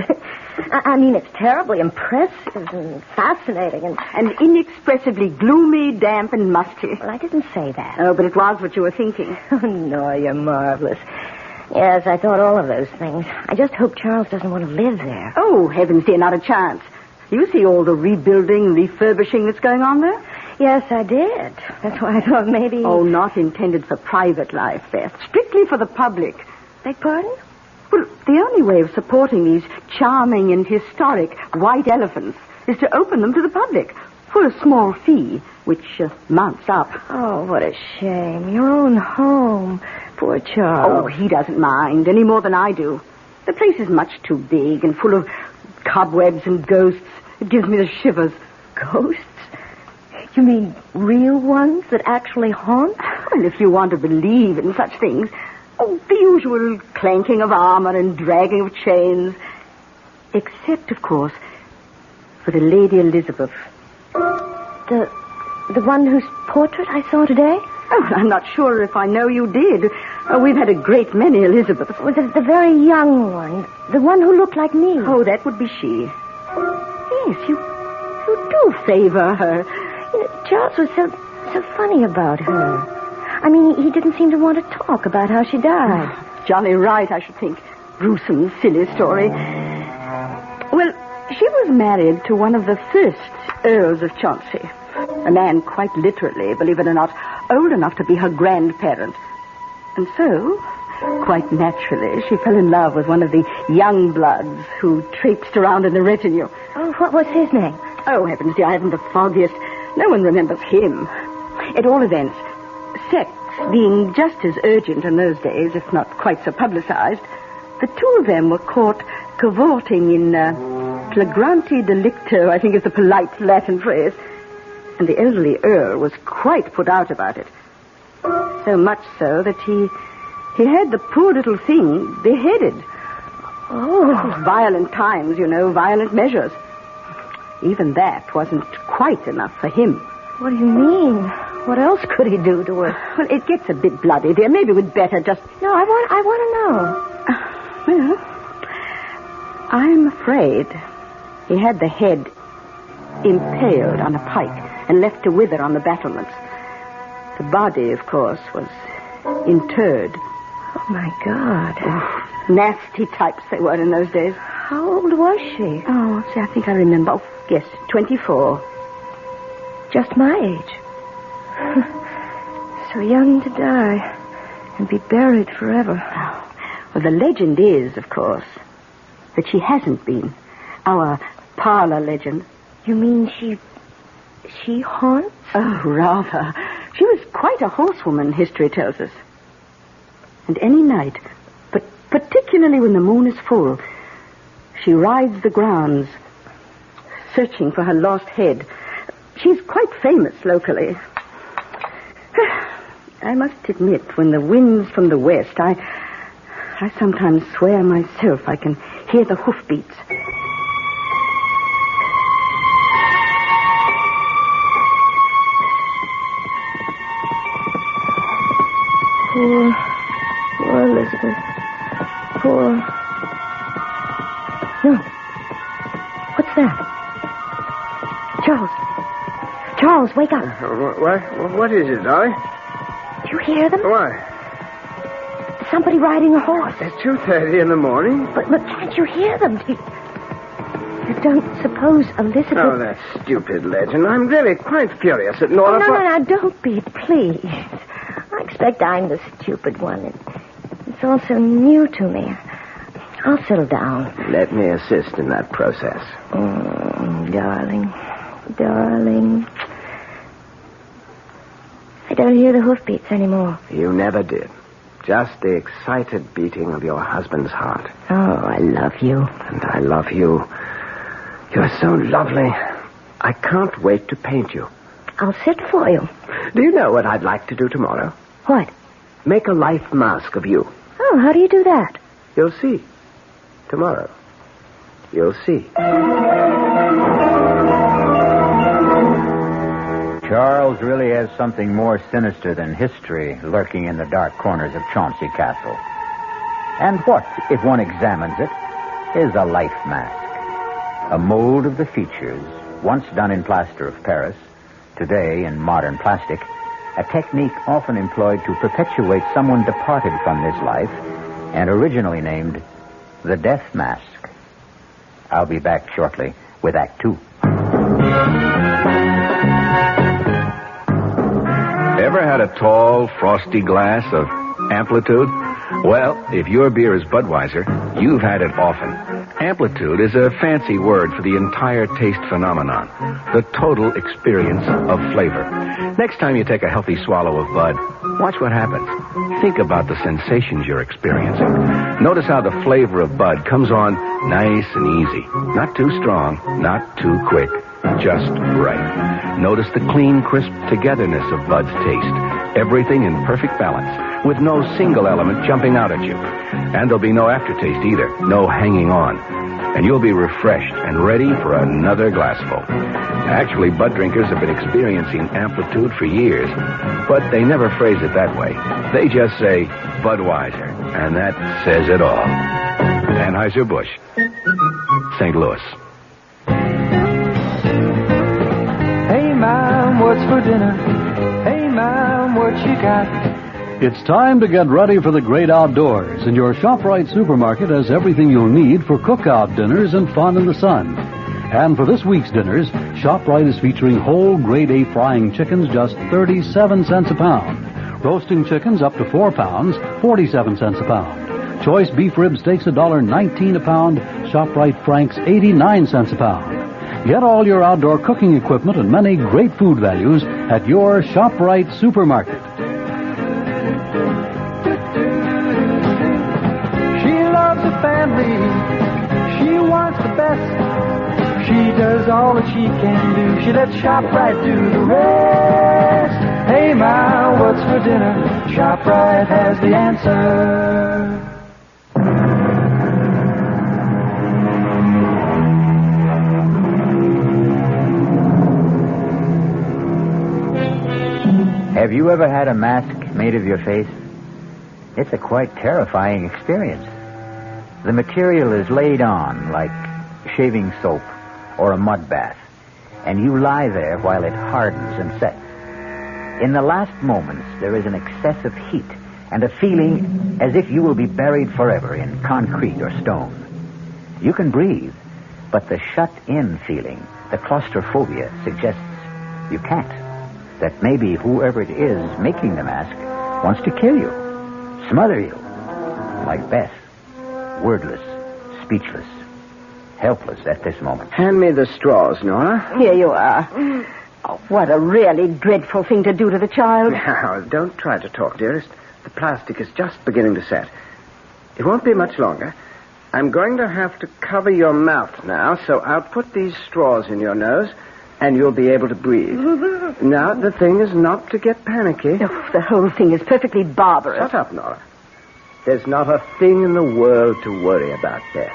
I mean, it's terribly impressive and fascinating and inexpressibly gloomy, damp, and musty. Well, I didn't say that. Oh, but it was what you were thinking. Oh, no, you're marvelous. Yes, I thought all of those things. I just hope Charles doesn't want to live there. Oh, heavens, dear, not a chance. You see all the rebuilding, refurbishing that's going on there? Yes, I did. That's why I thought maybe... Oh, not intended for private life, Beth. Strictly for the public. Beg pardon? Well, the only way of supporting these charming and historic white elephants is to open them to the public for a small fee, which mounts up. Oh, what a shame. Your own home. Poor Charles. Oh, he doesn't mind any more than I do. The place is much too big and full of cobwebs and ghosts. It gives me the shivers. Ghosts? You mean real ones that actually haunt? Well, if you want to believe in such things, the usual clanking of armor and dragging of chains. Except, of course, for the Lady Elizabeth. The one whose portrait I saw today? Oh, I'm not sure if I know you did. We've had a great many Elizabeths. Well, the very young one. The one who looked like me. Oh, that would be she. Yes, you do favor her. You know, Charles was so funny about her. I mean, he didn't seem to want to talk about how she died. Jolly right, I should think. Gruesome, silly story. Well, she was married to one of the first Earls of Chauncey. A man quite literally, believe it or not, old enough to be her grandparent. And so, quite naturally, she fell in love with one of the young bloods who traipsed around in the retinue. Oh, what was his name? Oh, heavens, dear, I haven't the foggiest. No one remembers him. At all events, sex being just as urgent in those days, if not quite so publicized, the two of them were caught cavorting in flagrante delicto, I think is the polite Latin phrase. And the elderly Earl was quite put out about it. So much so that he had the poor little thing beheaded. Oh, violent times, you know, violent measures. Even that wasn't quite enough for him. What do you mean? What else could he do to her? Well, it gets a bit bloody, dear. Maybe we'd better just... No, I want to know. Well, I'm afraid he had the head impaled on a pike and left to wither on the battlements. The body, of course, was interred. Oh, my God. Oh, nasty types they were in those days. How old was she? Oh, see, I think I remember. Oh, yes, 24. Just my age. So young to die and be buried forever. Well, the legend is, of course, that she hasn't been. Our parlor legend. You mean she haunts? Oh, rather. She was quite a horsewoman, history tells us. And any night, but particularly when the moon is full, she rides the grounds, searching for her lost head. She's quite famous locally. I must admit, when the wind's from the west, I sometimes swear myself I can hear the hoofbeats. Poor Elizabeth. Poor... No. What's that? Charles, wake up. What is it, Dolly? Do you hear them? What? Somebody riding a horse. At 2:30 in the morning? But can't you hear them? You don't suppose Elizabeth... Oh, that stupid legend. I'm really quite curious at Nora... No, don't be, please. I expect I'm the stupid one. It's all so new to me. I'll settle down. Let me assist in that process. Darling. I don't hear the hoofbeats anymore. You never did. Just the excited beating of your husband's heart. Oh, I love you. And I love you. You're so lovely. I can't wait to paint you. I'll sit for you. Do you know what I'd like to do tomorrow? What? Make a life mask of you. Oh, how do you do that? You'll see. Tomorrow. You'll see. Charles really has something more sinister than history lurking in the dark corners of Chauncey Castle. And what, if one examines it, is a life mask? A mold of the features, once done in plaster of Paris, today in modern plastic, a technique often employed to perpetuate someone departed from this life and originally named the death mask. I'll be back shortly with Act 2. Ever had a tall, frosty glass of Amplitude? Well, if your beer is Budweiser, you've had it often. Amplitude is a fancy word for the entire taste phenomenon, the total experience of flavor. Next time you take a healthy swallow of Bud, Watch what happens. Think about the sensations you're experiencing. Notice how the flavor of bud comes on nice and easy. Not too strong, not too quick. Just right. Notice the clean, crisp togetherness of bud's taste. Everything in perfect balance, with no single element jumping out at you. And there'll be no aftertaste either, no hanging on. And you'll be refreshed and ready for another glassful. Actually, bud drinkers have been experiencing amplitude for years, but they never phrase it that way. They just say, Budweiser, and that says it all. Anheuser-Busch, St. Louis. Hey, Mom, what's for dinner? Hey, Mom, what you got? It's time to get ready for the great outdoors, and your ShopRite supermarket has everything you'll need for cookout dinners and fun in the sun. And for this week's dinners, ShopRite is featuring whole grade A frying chickens just 37 cents a pound. Roasting chickens up to 4 pounds, 47 cents a pound. Choice beef rib steaks $1.19 a pound. ShopRite Franks 89 cents a pound. Get all your outdoor cooking equipment and many great food values at your ShopRite supermarket. She loves her family. She wants the best. She does all that she can do. She lets ShopRite do the rest. Hey, Ma, what's for dinner? ShopRite has the answer. Have you ever had a mask made of your face? It's a quite terrifying experience. The material is laid on like shaving soap or a mud bath, and you lie there while it hardens and sets. In the last moments, there is an excessive heat and a feeling as if you will be buried forever in concrete or stone. You can breathe, but the shut-in feeling, the claustrophobia, suggests you can't. That maybe whoever it is making the mask wants to kill you, smother you, like Beth, wordless, speechless, helpless at this moment. Hand me the straws, Nora. Here you are. Oh, what a really dreadful thing to do to the child. Now, don't try to talk, dearest. The plastic is just beginning to set. It won't be much longer. I'm going to have to cover your mouth now, so I'll put these straws in your nose, and you'll be able to breathe. Now, the thing is not to get panicky. Oh, the whole thing is perfectly barbarous. Shut up, Nora. There's not a thing in the world to worry about, Beth.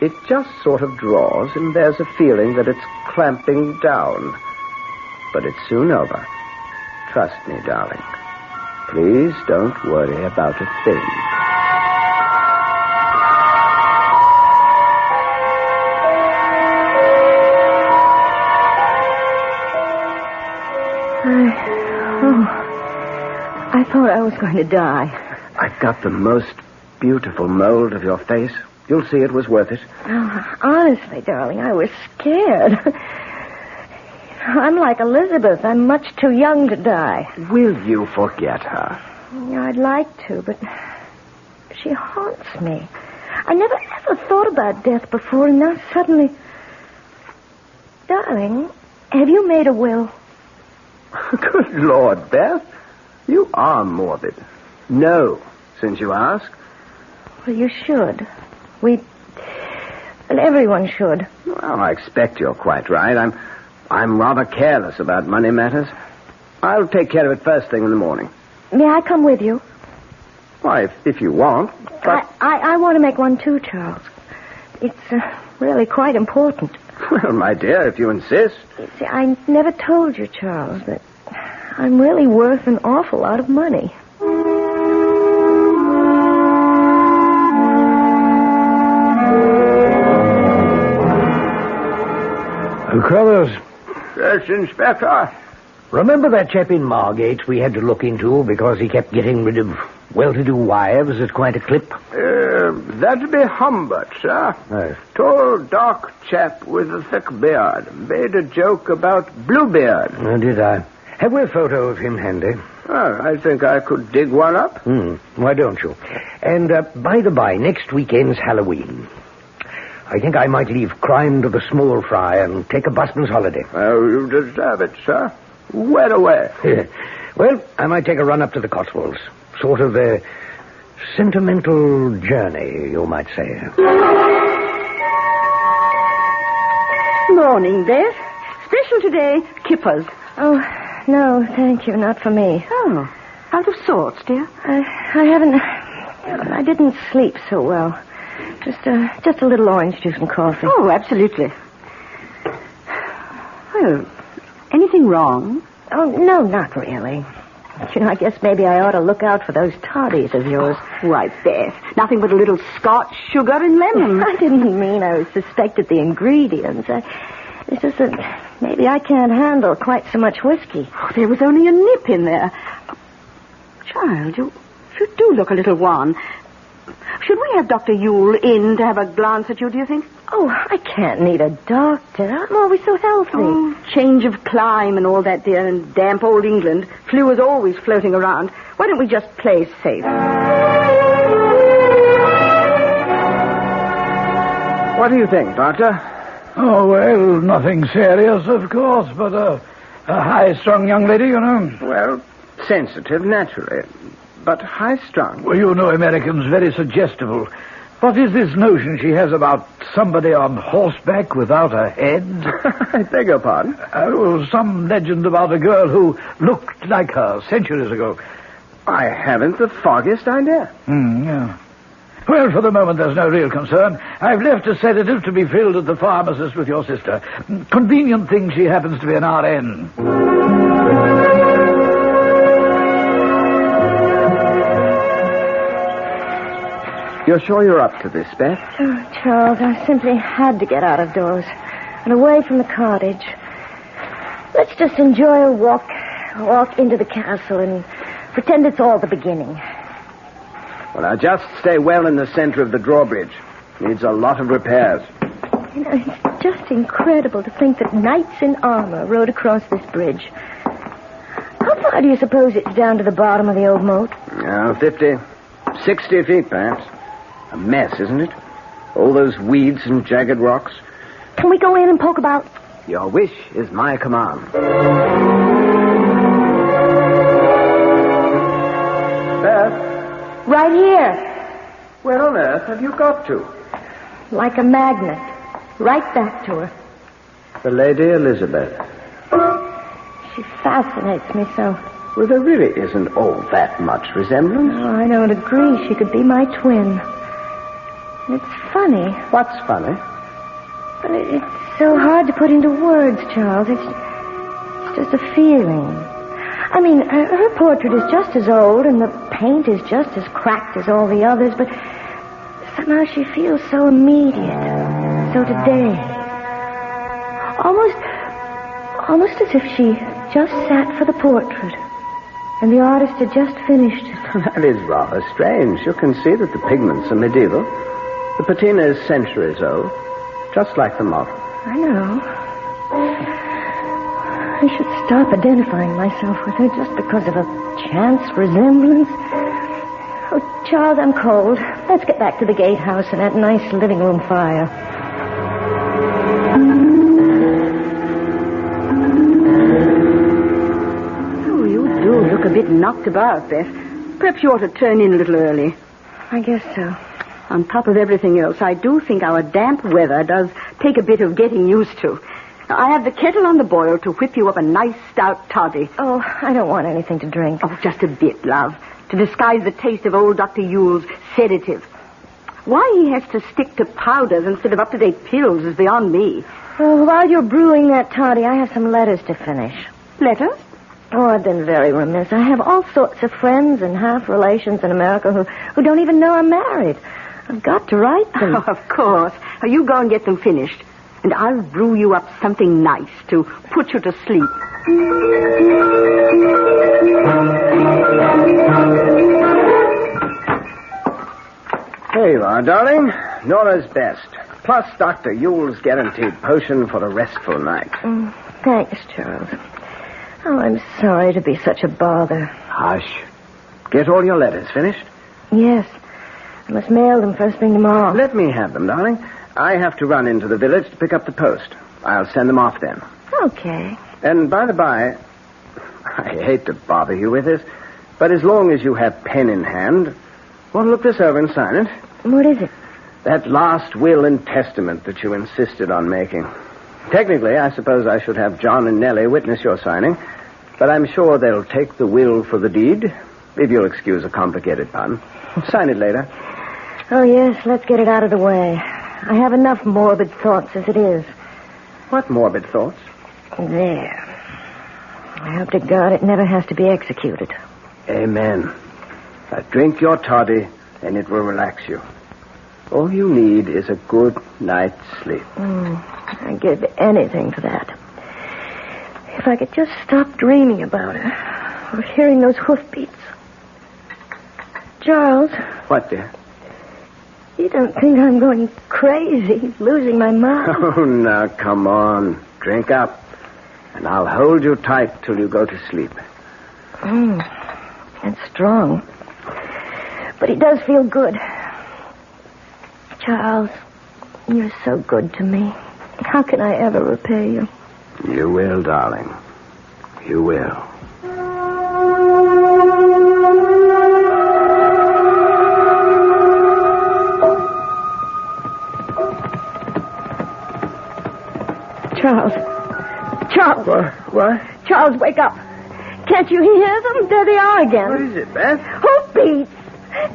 It just sort of draws, and there's a feeling that it's clamping down. But it's soon over. Trust me, darling. Please don't worry about a thing. I thought I was going to die. I've got the most beautiful mold of your face. You'll see it was worth it. Oh, honestly, darling, I was scared. I'm like Elizabeth. I'm much too young to die. Will you forget her? I'd like to, but she haunts me. I never ever thought about death before, and now suddenly... Darling, have you made a will? Good Lord, Beth. You are morbid. No, since you ask. Well, you should. And everyone should. Well, I expect you're quite right. I'm rather careless about money matters. I'll take care of it first thing in the morning. May I come with you? Why, if you want. But... I want to make one too, Charles. It's really quite important. Well, my dear, if you insist. You see, I never told you, Charles, that I'm really worth an awful lot of money. Crothers. Yes, Inspector. Remember that chap in Margate we had to look into because he kept getting rid of well-to-do wives at quite a clip? That'd be Humbert, sir. Yes. Tall, dark chap with a thick beard. Made a joke about Bluebeard. Oh, did I? Have we a photo of him handy? Well, I think I could dig one up. Why don't you? And, by the by, next weekend's Halloween. I think I might leave crime to the small fry and take a busman's holiday. Oh, you deserve it, sir. Where away? Well, I might take a run up to the Cotswolds. Sort of a sentimental journey, you might say. Morning, Beth. Special today, kippers. Oh, no, thank you. Not for me. Oh, out of sorts, dear. I didn't sleep so well. Just a little orange juice and coffee. Oh, absolutely. Well, anything wrong? Oh, no, not really. I guess maybe I ought to look out for those toddies of yours. Why, Beth, nothing but a little Scotch, sugar, and lemon. I didn't mean I suspected the ingredients. It's just that maybe I can't handle quite so much whiskey. Oh, there was only a nip in there. Child, you do look a little wan. Should we have Dr. Yule in to have a glance at you, do you think? Oh, I can't need a doctor. I'm always so healthy. Oh, change of clime and all that, dear, and damp old England. Flu is always floating around. Why don't we just play safe? What do you think, Doctor? Oh, well, nothing serious, of course, but a high-strung young lady, you know. Well, sensitive, naturally, but high-strung. Well, you know Americans, very suggestible. What is this notion she has about somebody on horseback without a head? I beg your pardon? Some legend about a girl who looked like her centuries ago. I haven't the foggiest idea. Yeah. Well, for the moment, there's no real concern. I've left a sedative to be filled at the pharmacist with your sister. Convenient thing she happens to be an RN. You're sure you're up to this, Beth? Oh, Charles, I simply had to get out of doors and away from the cottage. Let's just enjoy a walk into the castle and pretend it's all the beginning. Well, now, just stay well in the center of the drawbridge. Needs a lot of repairs. It's just incredible to think that knights in armor rode across this bridge. How far do you suppose it's down to the bottom of the old moat? 50, 60 feet, perhaps. A mess, isn't it? All those weeds and jagged rocks. Can we go in and poke about? Your wish is my command. Beth? Right here. Where on earth have you got to? Like a magnet. Right back to her. The Lady Elizabeth. She fascinates me so. Well, there really isn't all that much resemblance. Oh, I don't agree. She could be my twin. It's funny. What's funny? But it's so hard to put into words, Charles. It's just a feeling. I mean, her portrait is just as old, and the paint is just as cracked as all the others, but somehow she feels so immediate, so today. Almost as if she just sat for the portrait, and the artist had just finished it. That is rather strange. You can see that the pigments are medieval. The patina is centuries old, just like the model. I know. I should stop identifying myself with her just because of a chance resemblance. Oh, Charles, I'm cold. Let's get back to the gatehouse and that nice living room fire. Oh, you do look a bit knocked about, Beth. Perhaps you ought to turn in a little early. I guess so. On top of everything else, I do think our damp weather does take a bit of getting used to. I have the kettle on the boil to whip you up a nice stout toddy. Oh, I don't want anything to drink. Oh, just a bit, love, to disguise the taste of old Dr. Yule's sedative. Why he has to stick to powders instead of up-to-date pills is beyond me. Oh, while you're brewing that toddy, I have some letters to finish. Letters? Oh, I've been very remiss. I have all sorts of friends and half-relations in America who don't even know I'm married. I've got to write them. Oh, of course. You go and get them finished. And I'll brew you up something nice to put you to sleep. There you are, darling. Nora's best. Plus Dr. Yule's guaranteed potion for a restful night. Thanks, Charles. Oh, I'm sorry to be such a bother. Hush. Get all your letters finished? Yes. I must mail them first thing tomorrow. Let me have them, darling. I have to run into the village to pick up the post. I'll send them off then. Okay. And by the by, I hate to bother you with this, but as long as you have pen in hand, well, look this over and sign it. What is it? That last will and testament that you insisted on making. Technically, I suppose I should have John and Nellie witness your signing, but I'm sure they'll take the will for the deed, if you'll excuse a complicated pun. Sign it later. Oh, yes, let's get it out of the way. I have enough morbid thoughts as it is. What morbid thoughts? There. I hope to God it never has to be executed. Amen. Now drink your toddy, and it will relax you. All you need is a good night's sleep. I'd give anything for that. If I could just stop dreaming about her, or hearing those hoofbeats. Charles. What, dear? You don't think I'm going crazy, losing my mind? Oh, now, come on. Drink up, and I'll hold you tight till you go to sleep. It's strong. But it does feel good. Charles, you're so good to me. How can I ever repay you? You will, darling. You will. Charles. What? Charles, wake up. Can't you hear them? There they are again. What is it, Beth? Hoofbeats.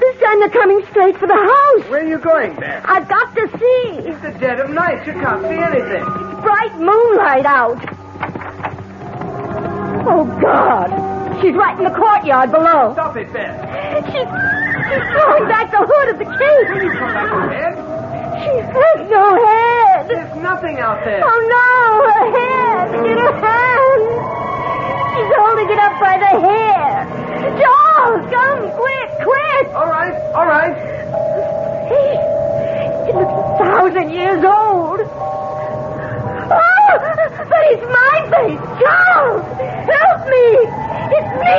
This time they're coming straight for the house. Where are you going, Beth? I've got to see. It's the dead of night. You can't see anything. It's bright moonlight out. Oh, God. She's right in the courtyard below. Stop it, Beth. She's throwing back the hood of the case. Will you come back to bed? She has no head. There's nothing out there. Oh, no, her head. In her hand. She's holding it up by the hair. Charles, come, quick. All right. He looks 1,000 years old. Oh, but it's my face. Charles, help me. It's me.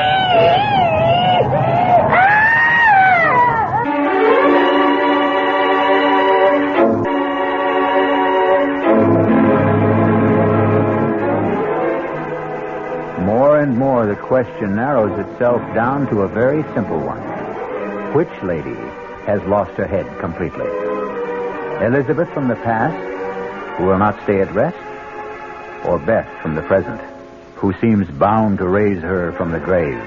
More and more, the question narrows itself down to a very simple one. Which lady has lost her head completely? Elizabeth from the past, who will not stay at rest? Or Beth from the present, who seems bound to raise her from the grave?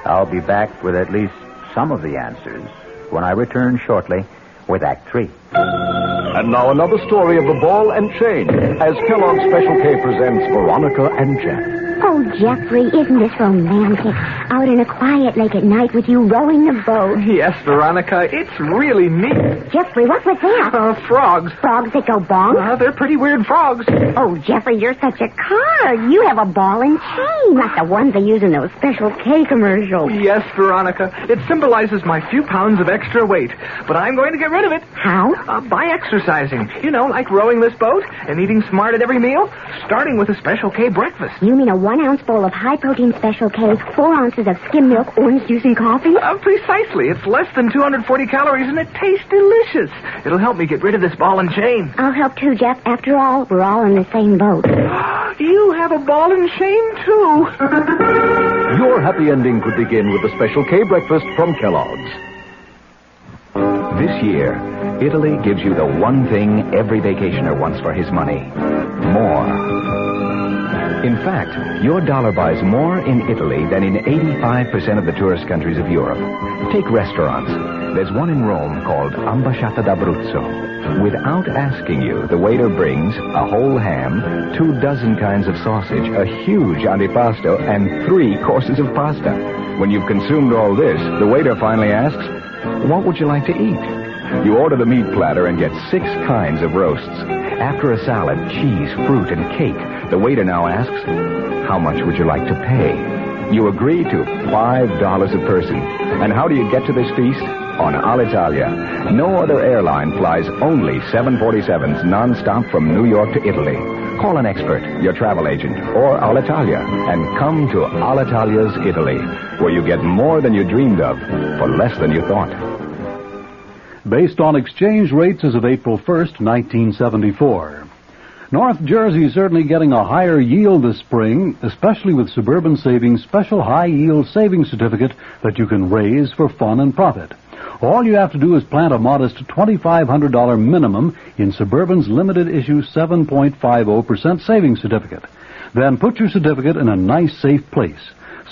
I'll be back with at least some of the answers when I return shortly with Act 3. And now another story of the ball and chain as Kellogg's Special K presents Veronica and Jack. Oh, Jeffrey, isn't this romantic? Out in a quiet lake at night with you rowing the boat. Yes, Veronica, it's really neat. Jeffrey, what was that? Frogs. Frogs that go bonk? They're pretty weird frogs. Oh, Jeffrey, you're such a card. You have a ball and chain, like the ones they use in those Special K commercials. Yes, Veronica. It symbolizes my few pounds of extra weight. But I'm going to get rid of it. How? By exercising. You know, like rowing this boat and eating smart at every meal, starting with a Special K breakfast. You mean a 1-ounce bowl of high-protein Special K, 4 ounces of skim milk, orange juice, and coffee? Precisely. It's less than 240 calories, and it tastes delicious. It'll help me get rid of this ball and chain. I'll help too, Jeff. After all, we're all in the same boat. You have a ball and chain, too. Your happy ending could begin with the Special K breakfast from Kellogg's. This year, Italy gives you the one thing every vacationer wants for his money. More. In fact, your dollar buys more in Italy than in 85% of the tourist countries of Europe. Take restaurants. There's one in Rome called Ambasciata d'Abruzzo. Without asking you, the waiter brings a whole ham, 24 kinds of sausage, a huge antipasto, and 3 courses of pasta. When you've consumed all this, the waiter finally asks, "What would you like to eat?" You order the meat platter and get 6 kinds of roasts. After a salad, cheese, fruit, and cake, the waiter now asks, "How much would you like to pay?" You agree to $5 a person. And how do you get to this feast? On Alitalia. No other airline flies only 747s nonstop from New York to Italy. Call an expert, your travel agent, or Alitalia, and come to Alitalia's Italy, where you get more than you dreamed of for less than you thought. Based on exchange rates as of April 1st, 1974. North Jersey is certainly getting a higher yield this spring, especially with Suburban Savings' special high-yield savings certificate that you can raise for fun and profit. All you have to do is plant a modest $2,500 minimum in Suburban's limited-issue 7.50% savings certificate. Then put your certificate in a nice, safe place.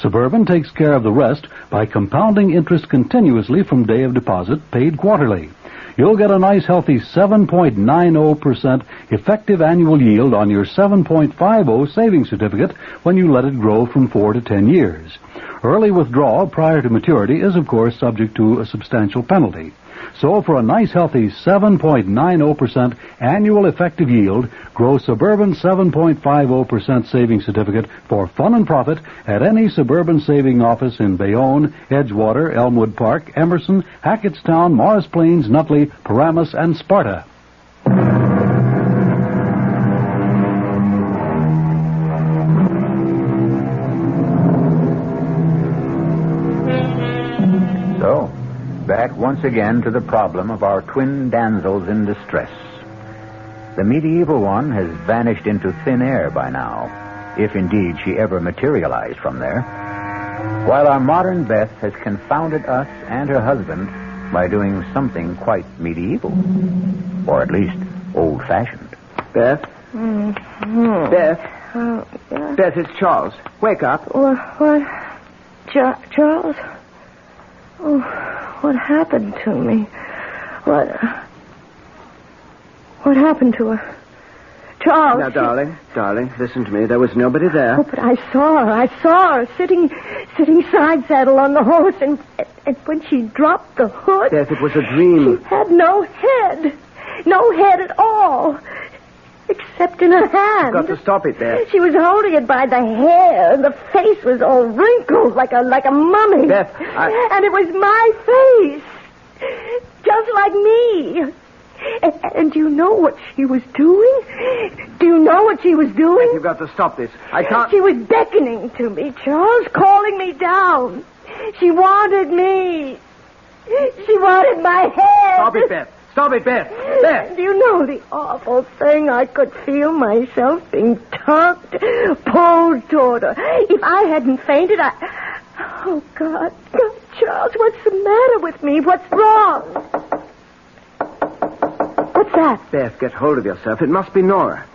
Suburban takes care of the rest by compounding interest continuously from day of deposit, paid quarterly. You'll get a nice, healthy 7.90% effective annual yield on your 7.50 savings certificate when you let it grow from 4 to 10 years. Early withdrawal prior to maturity is, of course, subject to a substantial penalty. So for a nice, healthy 7.90% annual effective yield, grow Suburban 7.50% savings certificate for fun and profit at any Suburban saving office in Bayonne, Edgewater, Elmwood Park, Emerson, Hackettstown, Morris Plains, Nutley, Paramus, and Sparta. So, back once again to the problem of our twin damsels in distress. The medieval one has vanished into thin air by now, if indeed she ever materialized from there, while our modern Beth has confounded us and her husband by doing something quite medieval, or at least old-fashioned. Beth? Mm-hmm. Beth? Oh, yeah. Beth, it's Charles. Wake up. What? Charles? Oh, what happened to me? What happened to her? Charles. Now, darling, listen to me. There was nobody there. Oh, but I saw her sitting side saddle on the horse, and when she dropped the hood... Beth, it was a dream. She had no head at all, except in her hand. You've got to stop it, Beth. She was holding it by the hair, and the face was all wrinkled like a mummy. Beth, And it was my face, just like me. And do you know what she was doing? Do you know what she was doing? Beth, you've got to stop this. I can't... She was beckoning to me, Charles, calling me down. She wanted me. She wanted my head. Stop it, Beth. Stop it, Beth. Beth. Do you know the awful thing? I could feel myself being tugged, pulled toward her. If I hadn't fainted, Oh, God, Charles, what's the matter with me? What's wrong? What's that? Beth, get hold of yourself. It must be Nora.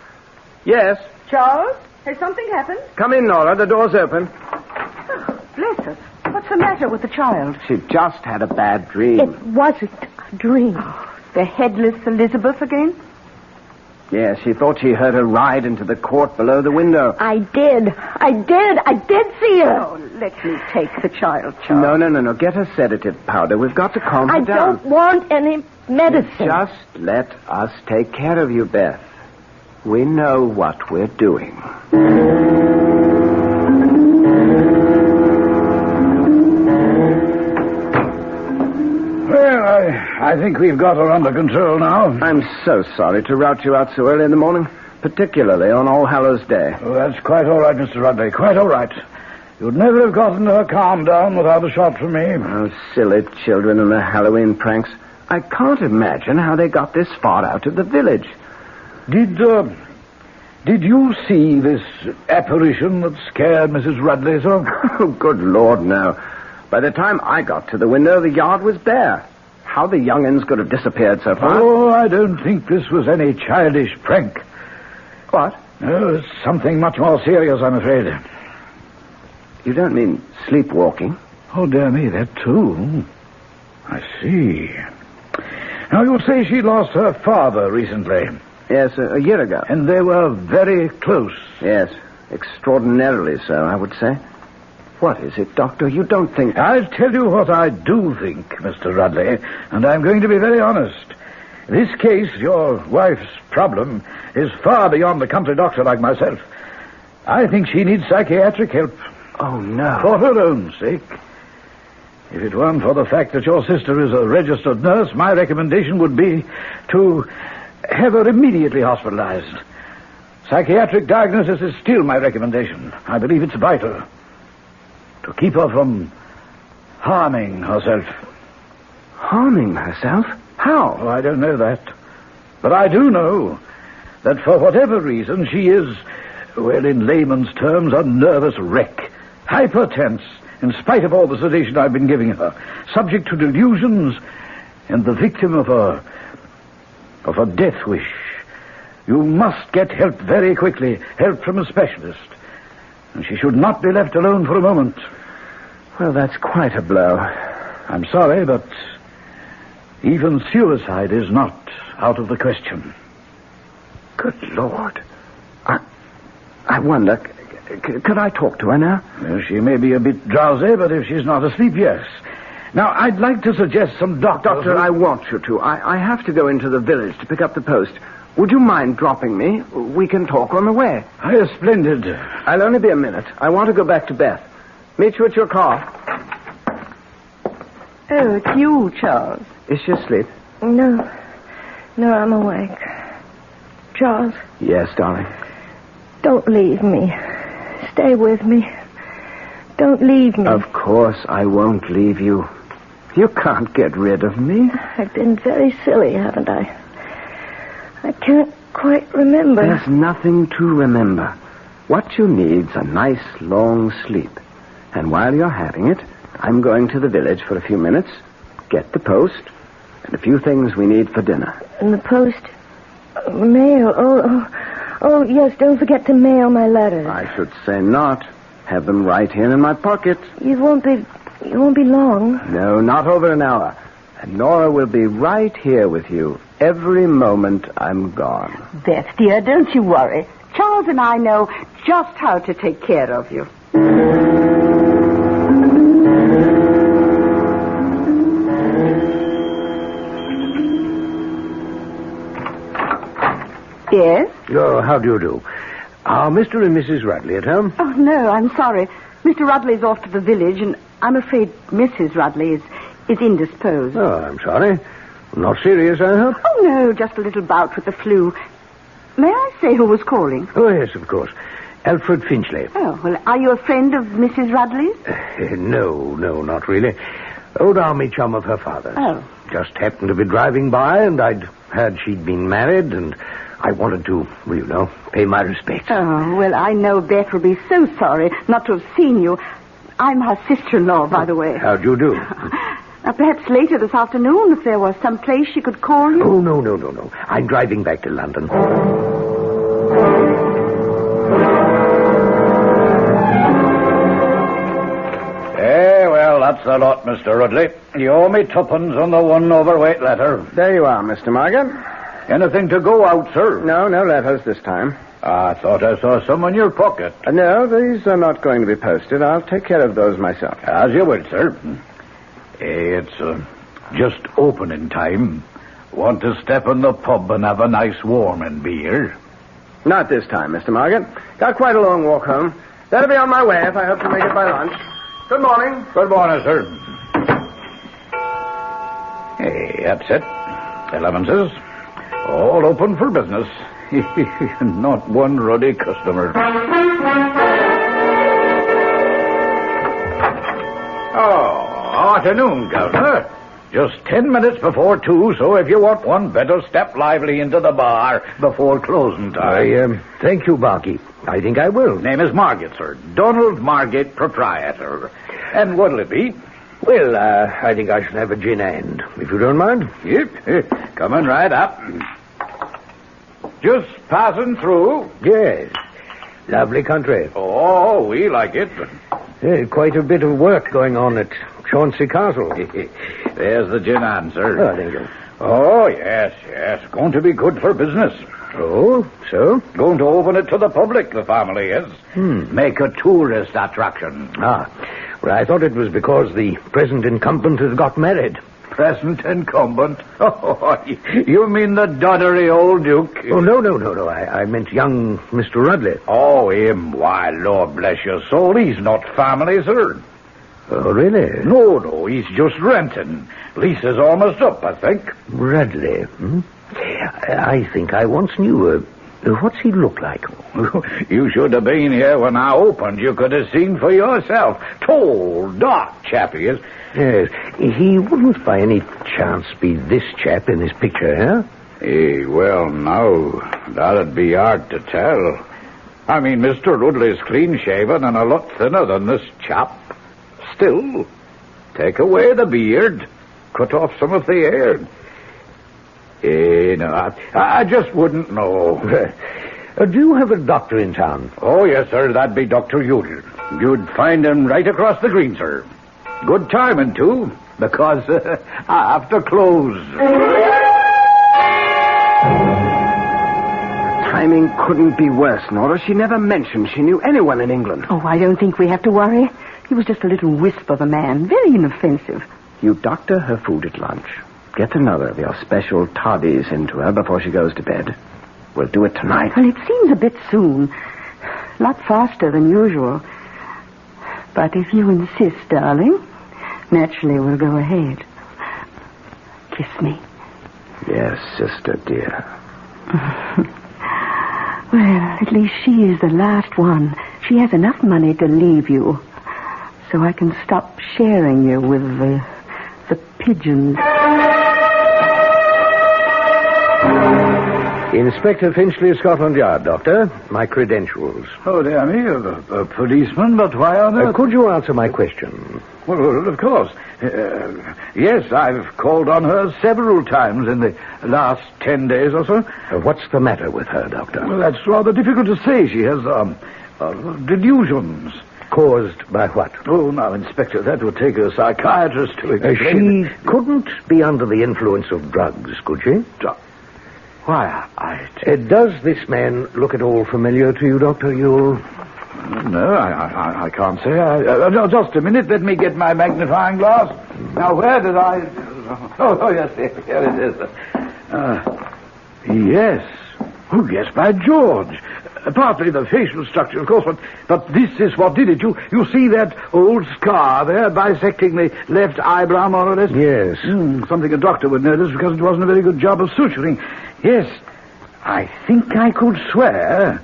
Yes? Charles, has something happened? Come in, Nora. The door's open. Oh, bless us. What's the matter with the child? She just had a bad dream. It wasn't a dream. The headless Elizabeth again? Yes, she thought she heard her ride into the court below the window. I did see her. Oh, let me take the child, Charles. No. Get a sedative powder. We've got to calm her down. I don't want any medicine. Just let us take care of you, Beth. We know what we're doing. Well, I think we've got her under control now. I'm so sorry to rout you out so early in the morning, particularly on All Hallows Day. Oh, that's quite all right, Mr. Rudley, quite all right. You'd never have gotten her calmed down without a shot from me. Oh, silly children and their Halloween pranks. I can't imagine how they got this far out of the village. Did you see this apparition that scared Mrs. Rudley so? Oh, good Lord, no. By the time I got to the window, the yard was bare. How the young'uns could have disappeared so fast? Oh, I don't think this was any childish prank. What? No, it's something much more serious, I'm afraid. You don't mean sleepwalking? Oh, dear me, that too. I see. Now, you say she lost her father recently. Yes, a year ago. And they were very close. Yes, extraordinarily so, I would say. What is it, Doctor? You don't think... I'll tell you what I do think, Mr. Rudley, and I'm going to be very honest. This case, your wife's problem, is far beyond a country doctor like myself. I think she needs psychiatric help. Oh, no. For her own sake. If it weren't for the fact that your sister is a registered nurse, my recommendation would be to have her immediately hospitalized. Psychiatric diagnosis is still my recommendation. I believe it's vital to keep her from harming herself. Harming herself? How? Oh, I don't know that. But I do know that for whatever reason she is, well, in layman's terms, a nervous wreck. Hypertense, in spite of all the sedation I've been giving her. Subject to delusions and the victim of a death wish. You must get help very quickly. Help from a specialist. And she should not be left alone for a moment. Well, that's quite a blow. I'm sorry, but even suicide is not out of the question. Good Lord. I wonder, could I talk to her now? Well, she may be a bit drowsy, but if she's not asleep, yes. Now, I'd like to suggest some doctors... Doctor, I want you to. I have to go into the village to pick up the post. Would you mind dropping me? We can talk on the way. Splendid. I'll only be a minute. I want to go back to Beth. Meet you at your car. Oh, it's you, Charles. Is she asleep? No, I'm awake. Charles. Yes, darling. Don't leave me. Stay with me. Don't leave me. Of course I won't leave you. You can't get rid of me. I've been very silly, haven't I? I can't quite remember. There's nothing to remember. What you need's a nice long sleep. And while you're having it, I'm going to the village for a few minutes, get the post, and a few things we need for dinner. And the post? Mail. Oh, yes, don't forget to mail my letters. I should say not. Have them right here in my pocket. You won't be long. No, not over an hour. And Nora will be right here with you every moment I'm gone. Beth, dear, don't you worry. Charles and I know just how to take care of you. Yes? Oh, how do you do? Are Mr. and Mrs. Rudley at home? Oh, no, I'm sorry. Mr. Rudley's off to the village, and I'm afraid Mrs. Rudley is indisposed. Oh, I'm sorry. Not serious, I hope? Oh, no, just a little bout with the flu. May I say who was calling? Oh, yes, of course. Alfred Finchley. Oh, well, are you a friend of Mrs. Rudley's? No, not really. Old army chum of her father's. Oh. Just happened to be driving by, and I'd heard she'd been married, and I wanted to, pay my respects. Oh, well, I know Beth will be so sorry not to have seen you. I'm her sister-in-law, by the way. How'd you do? Perhaps later this afternoon, if there was some place she could call you. Oh, no. I'm driving back to London. Well, that's the lot, Mr. Rudley. You owe me tuppence on the one overweight letter. There you are, Mr. Morgan. Anything to go out, sir? No letters this time. I thought I saw some in your pocket. No, these are not going to be posted. I'll take care of those myself. As you will, sir. It's just opening time. Want to step in the pub and have a nice warming beer? Not this time, Mr. Morgan. Got quite a long walk home. That'll be on my way if I hope to make it by lunch. Good morning. Good morning, sir. Hey, that's it. 11's. All open for business. Not one ruddy customer. Oh, afternoon, Governor. Just 10 minutes before 2, so if you want one, better step lively into the bar before closing time. Thank you, Barkeep. I think I will. Name is Margate, sir. Donald Margate, proprietor. And what'll it be? Well, I think I should have a gin and, if you don't mind. Yep. Coming right up. Just passing through. Yes. Lovely country. Oh, we like it. Quite a bit of work going on at Chauncey Castle. There's the gin and, sir. Oh, thank you. Oh, yes. Going to be good for business. Oh, so? Going to open it to the public, the family is. Make a tourist attraction. Well, I thought it was because the present incumbent has got married. Present incumbent? Oh, you mean the doddery old Duke? Oh, no. I meant young Mr. Rudley. Oh, him? Why, Lord bless your soul, he's not family, sir. Oh, really? No, he's just renting. Lease is almost up, I think. Rudley, I think I once knew. What's he look like? You should have been here when I opened. You could have seen for yourself. Tall, dark chap he is. Yes, he wouldn't by any chance be this chap in this picture, huh? Well, now, that'd be hard to tell. I mean, Mr. Rudley's clean-shaven and a lot thinner than this chap. Still, take away the beard, cut off some of the hair. No, I just wouldn't know. Do you have a doctor in town? Oh, yes, sir, that'd be Dr. Udall. You'd find him right across the green, sir. Good timing, too, because I have to close. Timing couldn't be worse, Nora. She never mentioned she knew anyone in England. Oh, I don't think we have to worry. He was just a little wisp of a man, very inoffensive. You doctor her food at lunch. Get another of your special toddies into her before she goes to bed. We'll do it tonight. Well, it seems a bit soon. A lot faster than usual. But if you insist, darling, naturally we'll go ahead. Kiss me. Yes, sister dear. Well, at least she is the last one. She has enough money to leave you. So I can stop sharing you with the pigeons. Inspector Finchley, Scotland Yard, Doctor. My credentials. Oh, dear me, a policeman, but why on earth? Could you answer my question? Well, of course. Yes, I've called on her several times in the last 10 days or so. What's the matter with her, Doctor? Well, that's rather difficult to say. She has delusions. Caused by what? Oh, now, Inspector, that would take a psychiatrist to explain. She couldn't be under the influence of drugs, could she? Why, does this man look at all familiar to you, Dr. Ewell? No, I can't say. Just a minute. Let me get my magnifying glass. Now, where did I... Oh, yes, here it is. Yes. Oh, yes, by George. Partly the facial structure, of course, but this is what did it. You see that old scar there bisecting the left eyebrow, more or less? Yes. Something a doctor would notice because it wasn't a very good job of suturing. Yes, I think I could swear.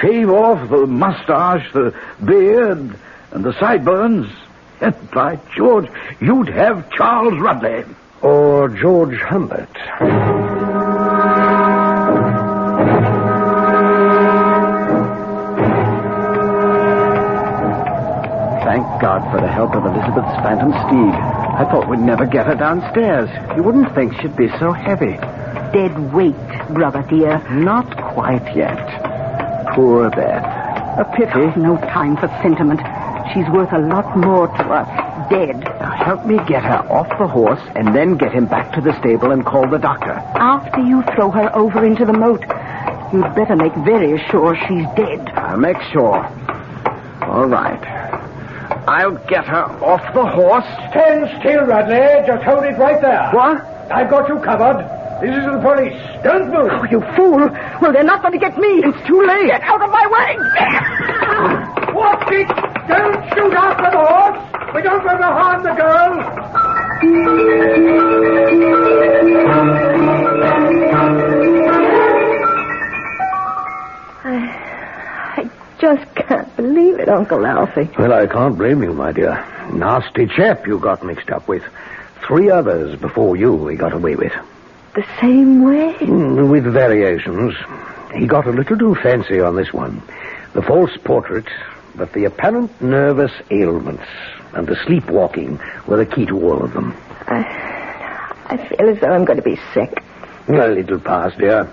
Shave off the mustache, the beard, and the sideburns. And by George, you'd have Charles Rudley. Or George Humbert. Thank God for the help of Elizabeth's phantom steed. I thought we'd never get her downstairs. You wouldn't think she'd be so heavy. Dead weight, brother dear. Not quite yet. Poor Beth. A pity. No time for sentiment. She's worth a lot more to us. Dead. Now help me get her off the horse and then get him back to the stable and call the doctor. After you throw her over into the moat, you'd better make very sure she's dead. I'll make sure. All right. I'll get her off the horse. Stand still, Rudley. Just hold it right there. What? I've got you covered. This is the police. Don't move. Oh, you fool. Well, they're not going to get me. It's too late. Get out of my way. Watch it. Don't shoot after the horse. We don't want to harm the girl. I just can't believe it, Uncle Alfie. Well, I can't blame you, my dear. Nasty chap you got mixed up with. 3 others before you he got away with. The same way? With variations. He got a little too fancy on this one. The false portrait, but the apparent nervous ailments and the sleepwalking were the key to all of them. I feel as though I'm going to be sick. Well, it'll pass, dear.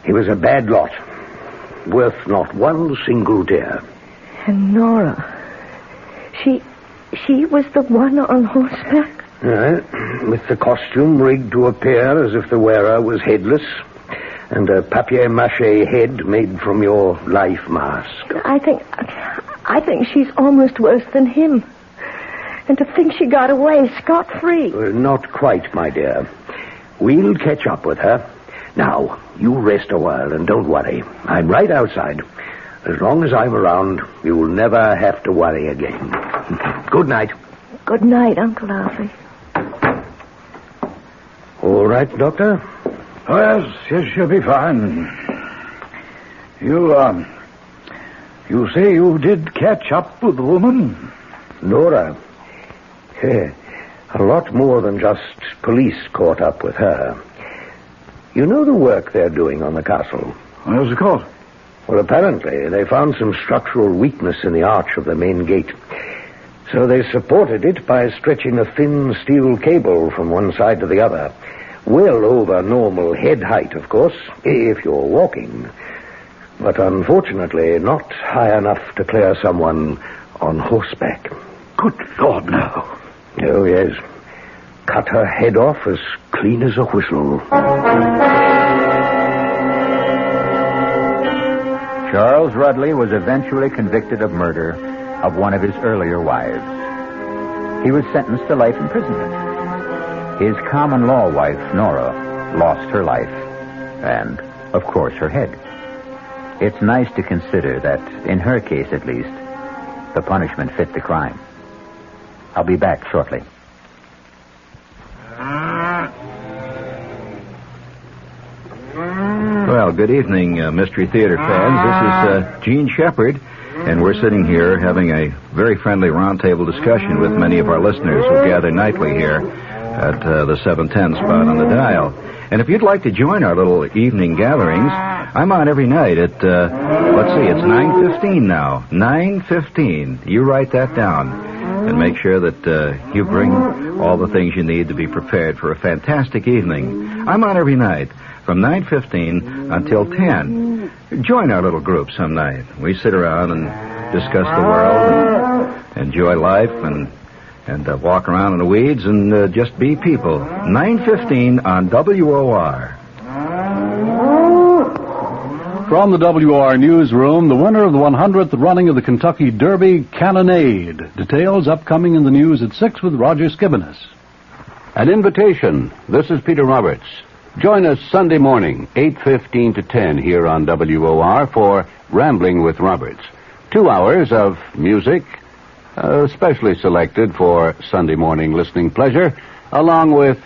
He was a bad lot. Worth not one single tear. And Nora, she was the one on horseback? With the costume rigged to appear as if the wearer was headless, and a papier-mâché head made from your life mask. I think she's almost worse than him. And to think she got away scot-free. Not quite, my dear. We'll catch up with her. Now, you rest a while and don't worry. I'm right outside. As long as I'm around, you'll never have to worry again. Good night. Good night, Uncle Alfie. All right, Doctor? Oh, yes, she'll be fine. You say you did catch up with the woman? Nora? A lot more than just police caught up with her. You know the work they're doing on the castle? What's it called? Well, apparently they found some structural weakness in the arch of the main gate. So they supported it by stretching a thin steel cable from one side to the other. Well over normal head height, of course, if you're walking. But unfortunately not high enough to clear someone on horseback. Good Lord, no. Oh, yes. Cut her head off as clean as a whistle. Charles Rudley was eventually convicted of murder of one of his earlier wives. He was sentenced to life imprisonment. His common law wife, Nora, lost her life and, of course, her head. It's nice to consider that, in her case at least, the punishment fit the crime. I'll be back shortly. Well, good evening, Mystery Theater fans. This is Gene Shepard, and we're sitting here having a very friendly roundtable discussion with many of our listeners who gather nightly here at the 710 spot on the dial. And if you'd like to join our little evening gatherings, I'm on every night at, it's 9:15 now. 9:15. You write that down. And make sure that you bring all the things you need to be prepared for a fantastic evening. I'm on every night from 9:15 until 10. Join our little group some night. We sit around and discuss the world and enjoy life and walk around in the weeds and just be people. 9:15 on WOR. From the WR Newsroom, the winner of the 100th running of the Kentucky Derby, Cannonade. Details upcoming in the news at 6 with Roger Skibinis. An invitation. This is Peter Roberts. Join us Sunday morning, 8:15 to 10 here on WOR for Rambling with Roberts. 2 hours of music, specially selected for Sunday morning listening pleasure, along with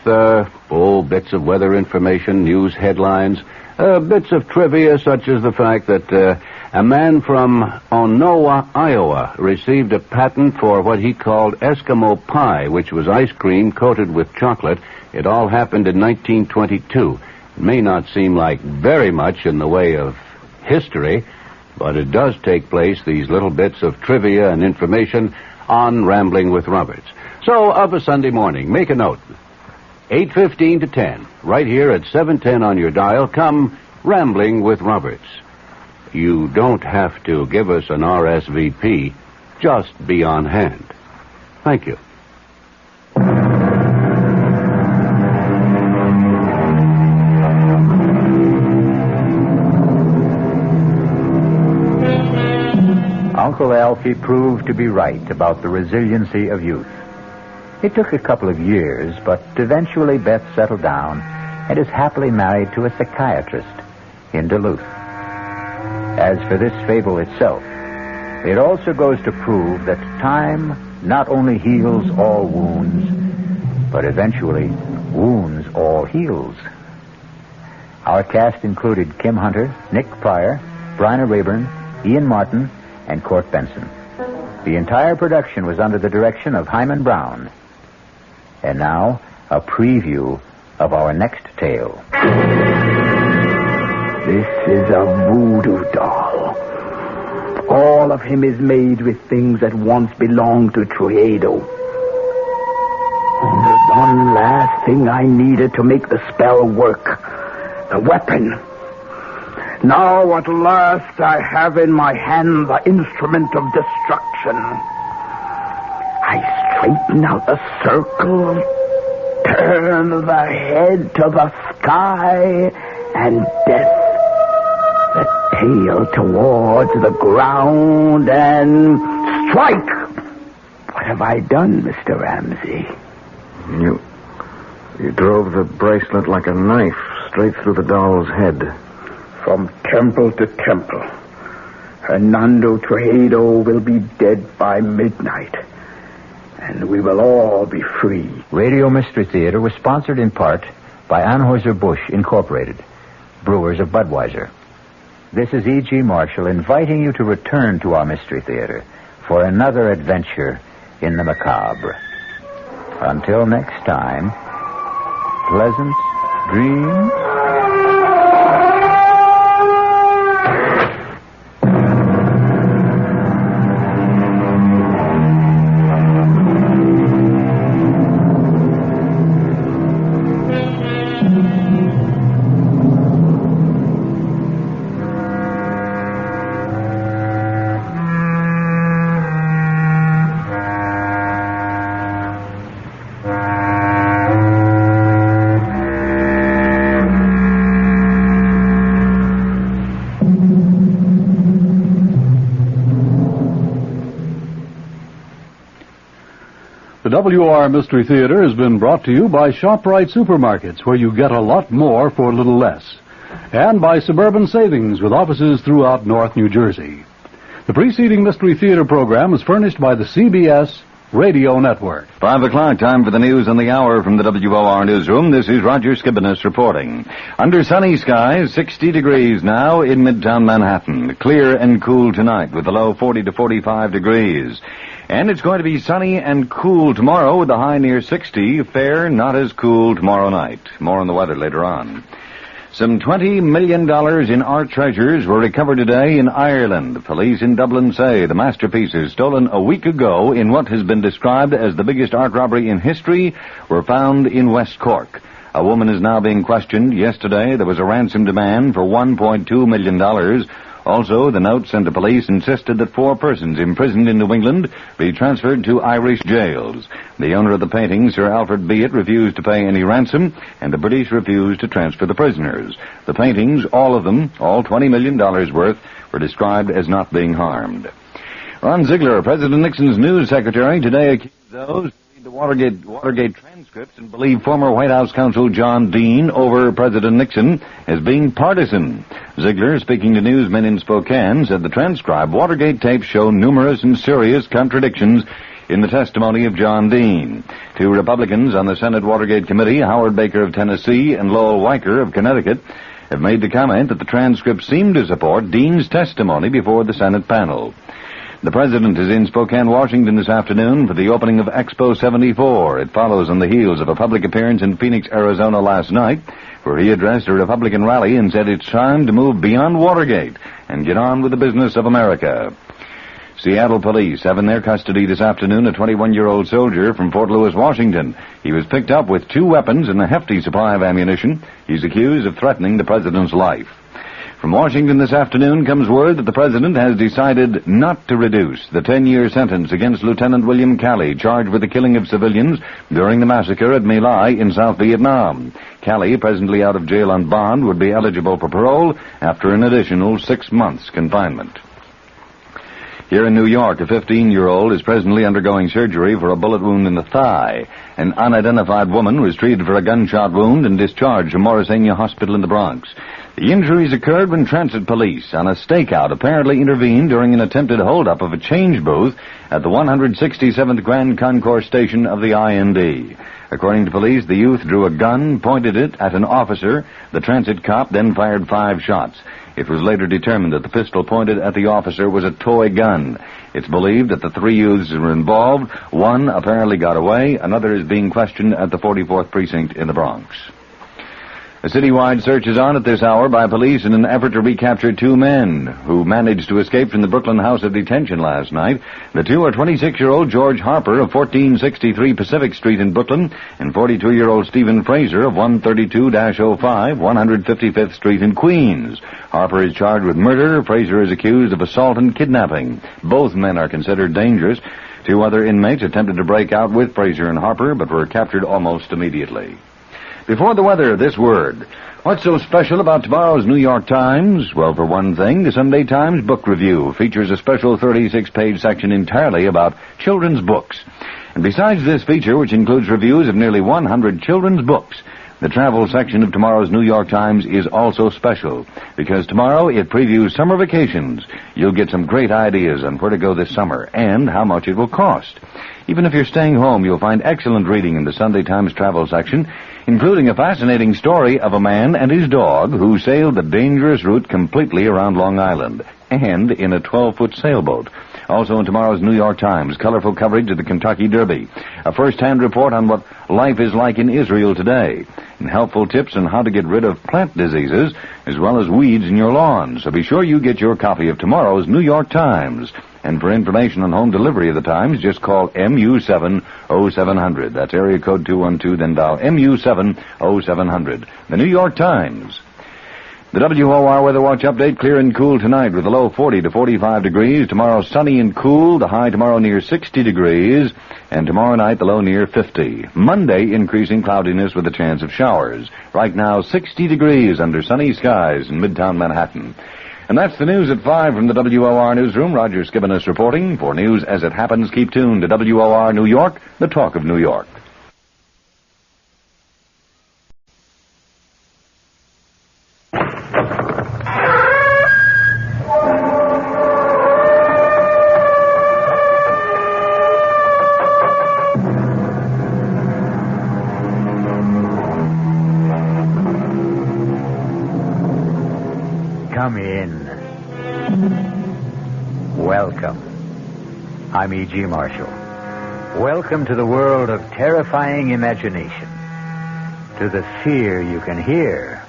bits of weather information, news headlines, bits of trivia, such as the fact that a man from Onowa, Iowa, received a patent for what he called Eskimo pie, which was ice cream coated with chocolate. It all happened in 1922. It may not seem like very much in the way of history, but it does take place, these little bits of trivia and information, on Rambling with Roberts. So, of a Sunday morning, make a note. 8:15 to 10, right here at 710 on your dial. Come Rambling with Roberts. You don't have to give us an RSVP. Just be on hand. Thank you. Uncle Alfie proved to be right about the resiliency of youth. It took a couple of years, but eventually Beth settled down and is happily married to a psychiatrist in Duluth. As for this fable itself, it also goes to prove that time not only heals all wounds, but eventually wounds all heals. Our cast included Kim Hunter, Nick Pryor, Bryna Rayburn, Ian Martin, and Court Benson. The entire production was under the direction of Himan Brown. And now, a preview of our next tale. This is a voodoo doll. All of him is made with things that once belonged to Truedo. Only one last thing I needed to make the spell work. The weapon. Now at last I have in my hand the instrument of destruction. I straighten out the circle, turn the head to the sky, and death the tail towards the ground, and strike! What have I done, Mr. Ramsey? You drove the bracelet like a knife straight through the doll's head. From temple to temple. Hernando Truedo will be dead by midnight. And we will all be free. Radio Mystery Theater was sponsored in part by Anheuser-Busch Incorporated, brewers of Budweiser. This is E.G. Marshall inviting you to return to our Mystery Theater for another adventure in the macabre. Until next time, pleasant dreams. The WR Mystery Theater has been brought to you by ShopRite Supermarkets, where you get a lot more for a little less, and by Suburban Savings, with offices throughout North New Jersey. The preceding Mystery Theater program was furnished by the CBS Radio Network. 5 o'clock, time for the news on the hour from the WOR newsroom. This is Roger Skibinis reporting. Under sunny skies, 60 degrees now in Midtown Manhattan. Clear and cool tonight with a low 40 to 45 degrees. And it's going to be sunny and cool tomorrow with a high near 60. Fair, not as cool tomorrow night. More on the weather later on. Some $20 million in art treasures were recovered today in Ireland. Police in Dublin say the masterpieces stolen a week ago in what has been described as the biggest art robbery in history were found in West Cork. A woman is now being questioned. Yesterday there was a ransom demand for $1.2 million. Also, the note sent to police insisted that 4 persons imprisoned in New England be transferred to Irish jails. The owner of the painting, Sir Alfred Beat, refused to pay any ransom, and the British refused to transfer the prisoners. The paintings, all of them, all $20 million worth, were described as not being harmed. Ron Ziegler, President Nixon's news secretary, today accused those who read the Watergate transcripts and believe former White House counsel John Dean over President Nixon as being partisan. Ziegler, speaking to newsmen in Spokane, said the transcribed Watergate tapes show numerous and serious contradictions in the testimony of John Dean. 2 Republicans on the Senate Watergate Committee, Howard Baker of Tennessee and Lowell Weicker of Connecticut, have made the comment that the transcripts seem to support Dean's testimony before the Senate panel. The President is in Spokane, Washington this afternoon for the opening of Expo 74. It follows on the heels of a public appearance in Phoenix, Arizona last night, where he addressed a Republican rally and said it's time to move beyond Watergate and get on with the business of America. Seattle police have in their custody this afternoon a 21-year-old soldier from Fort Lewis, Washington. He was picked up with 2 weapons and a hefty supply of ammunition. He's accused of threatening the president's life. From Washington this afternoon comes word that the president has decided not to reduce the 10-year sentence against Lieutenant William Calley, charged with the killing of civilians during the massacre at My Lai in South Vietnam. Calley, presently out of jail on bond, would be eligible for parole after an additional 6 months confinement. Here in New York, a 15-year-old is presently undergoing surgery for a bullet wound in the thigh. An unidentified woman was treated for a gunshot wound and discharged from Morrisania Hospital in the Bronx. The injuries occurred when transit police on a stakeout apparently intervened during an attempted holdup of a change booth at the 167th Grand Concourse station of the IND. According to police, the youth drew a gun, pointed it at an officer. The transit cop then fired 5 shots. It was later determined that the pistol pointed at the officer was a toy gun. It's believed that the 3 youths were involved. 1 apparently got away. Another is being questioned at the 44th Precinct in the Bronx. A citywide search is on at this hour by police in an effort to recapture 2 men who managed to escape from the Brooklyn House of Detention last night. The 2 are 26-year-old George Harper of 1463 Pacific Street in Brooklyn and 42-year-old Stephen Fraser of 132-05 155th Street in Queens. Harper is charged with murder. Fraser is accused of assault and kidnapping. Both men are considered dangerous. 2 other inmates attempted to break out with Fraser and Harper, but were captured almost immediately. Before the weather, this word. What's so special about tomorrow's New York Times? Well, for one thing, the Sunday Times Book Review features a special 36-page section entirely about children's books. And besides this feature, which includes reviews of nearly 100 children's books, the travel section of tomorrow's New York Times is also special, because tomorrow it previews summer vacations. You'll get some great ideas on where to go this summer and how much it will cost. Even if you're staying home, you'll find excellent reading in the Sunday Times travel section, including a fascinating story of a man and his dog who sailed the dangerous route completely around Long Island, and in a 12-foot sailboat. Also in tomorrow's New York Times, colorful coverage of the Kentucky Derby, a first-hand report on what life is like in Israel today, and helpful tips on how to get rid of plant diseases as well as weeds in your lawn. So be sure you get your copy of tomorrow's New York Times. And for information on home delivery of the Times, just call MU7-0700. That's area code 212, then dial MU7-0700. The New York Times. The WOR Weather Watch update, clear and cool tonight with a low 40 to 45 degrees. Tomorrow sunny and cool, the high tomorrow near 60 degrees. And tomorrow night the low near 50. Monday increasing cloudiness with a chance of showers. Right now 60 degrees under sunny skies in Midtown Manhattan. And that's the news at 5 from the WOR newsroom. Roger Skibonis reporting. For news as it happens, keep tuned to WOR New York, the talk of New York. Come in. Welcome. I'm E.G. Marshall. Welcome to the world of terrifying imagination. To the fear you can hear.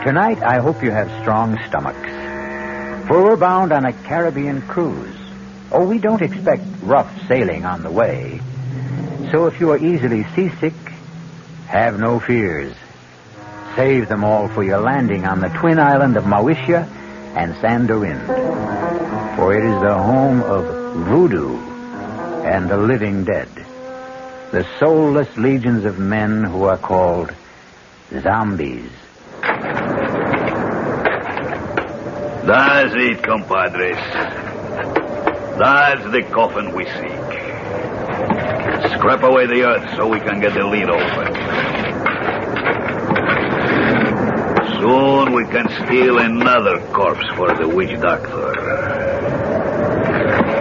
Tonight, I hope you have strong stomachs. For we're bound on a Caribbean cruise. Oh, we don't expect rough sailing on the way. So if you are easily seasick, have no fears. Save them all for your landing on the twin island of Mauritia and Sandorin. For it is the home of voodoo and the living dead. The soulless legions of men who are called zombies. That's it, compadres. That's the coffin we seek. Scrap away the earth so we can get the lid open. Soon we can steal another corpse for the witch doctor.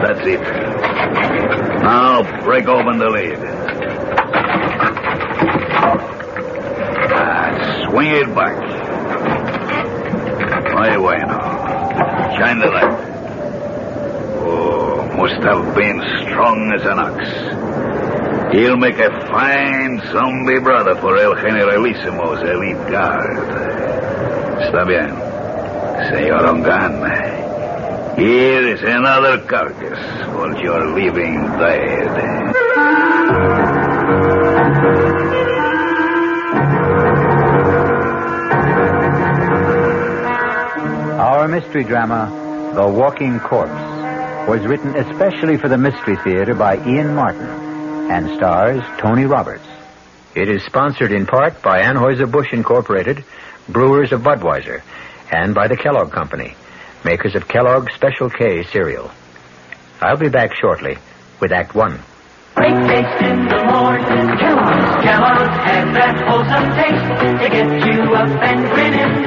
That's it. Now break open the lid. Swing it back. Muy bueno. Shine the light. Oh, must have been strong as an ox. He'll make a fine zombie brother for El Generalissimo's elite guard. Está bien, Señor Ongan. Here is another carcass for your living dead. Our mystery drama, The Walking Corpse, was written especially for the Mystery Theater by Ian Martin and stars Tony Roberts. It is sponsored in part by Anheuser-Busch Incorporated, brewers of Budweiser, and by the Kellogg Company, makers of Kellogg's Special K cereal. I'll be back shortly with Act One. Great taste in the morning, Kellogg's has that wholesome taste to get you up and grinning.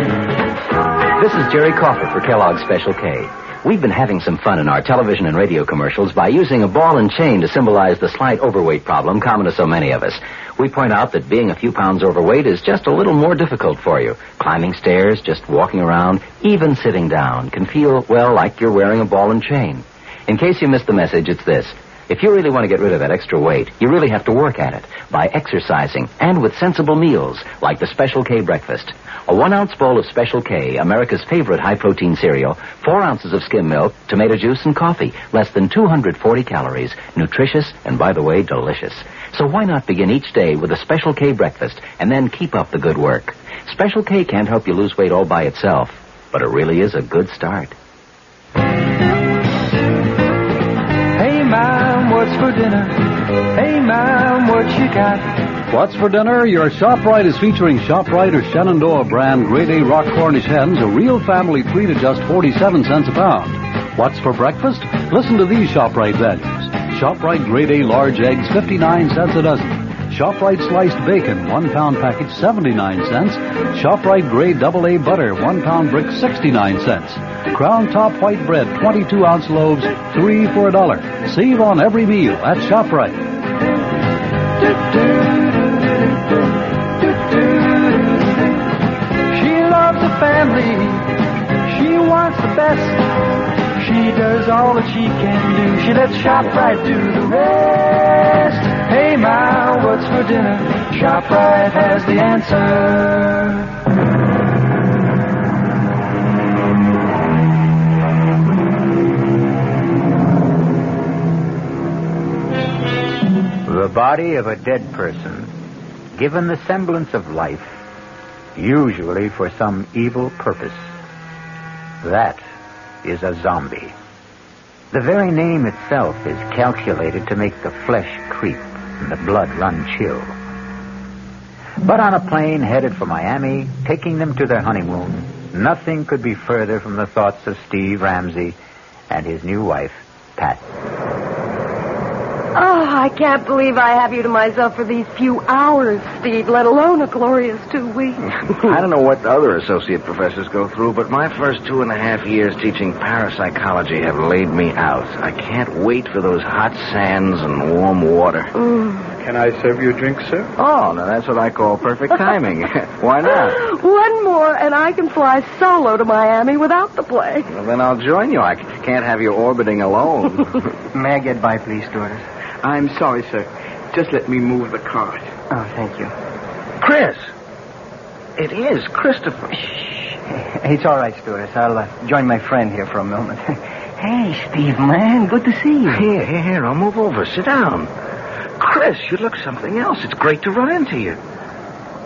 This is Jerry Crawford for Kellogg's Special K. We've been having some fun in our television and radio commercials by using a ball and chain to symbolize the slight overweight problem common to so many of us. We point out that being a few pounds overweight is just a little more difficult for you. Climbing stairs, just walking around, even sitting down can feel, well, like you're wearing a ball and chain. In case you missed the message, it's this. If you really want to get rid of that extra weight, you really have to work at it by exercising and with sensible meals like the Special K breakfast. A 1-ounce bowl of Special K, America's favorite high-protein cereal, 4 ounces of skim milk, tomato juice, and coffee. Less than 240 calories. Nutritious and, by the way, delicious. So why not begin each day with a Special K breakfast and then keep up the good work? Special K can't help you lose weight all by itself, but it really is a good start. Hey, Mom, what's for dinner? Hey, Mom, what you got? What's for dinner? Your ShopRite is featuring ShopRite or Shenandoah brand Grade A Rock Cornish hens, a real family treat at just 47 cents a pound. What's for breakfast? Listen to these ShopRite values. ShopRite Grade A large eggs, 59 cents a dozen. ShopRite sliced bacon, 1 pound package, 79 cents. ShopRite Grade AA butter, 1 pound brick, 69 cents. Crown Top white bread, 22-ounce loaves, 3 for $1. Save on every meal at ShopRite. She loves the family. She wants the best. She does all that she can do. She lets ShopRite do the rest. Hey, Ma, what's for dinner? ShopRite has the answer. The body of a dead person, given the semblance of life, usually for some evil purpose. That is a zombie. The very name itself is calculated to make the flesh creep and the blood run chill. But on a plane headed for Miami, taking them to their honeymoon, Nothing could be further from the thoughts of Steve Ramsey and his new wife, Pat. Oh, I can't believe I have you to myself for these few hours, Steve, let alone a glorious 2 weeks. I don't know what the other associate professors go through, but my first 2.5 years teaching parapsychology have laid me out. I can't wait for those hot sands and warm water. Can I serve you a drink, sir? Oh, now that's what I call perfect timing. Why not? One more, and I can fly solo to Miami without the plane. Well, then I'll join you. I can't have you orbiting alone. May I get by, please, stewardess? I'm sorry, sir. Just let me move the cart. Oh, thank you. Chris! It is Christopher. It's all right, stewardess. I'll join my friend here for a moment. Hey, Steve, man, good to see you. Here, I'll move over. Sit down. Chris, you look something else. It's great to run into you.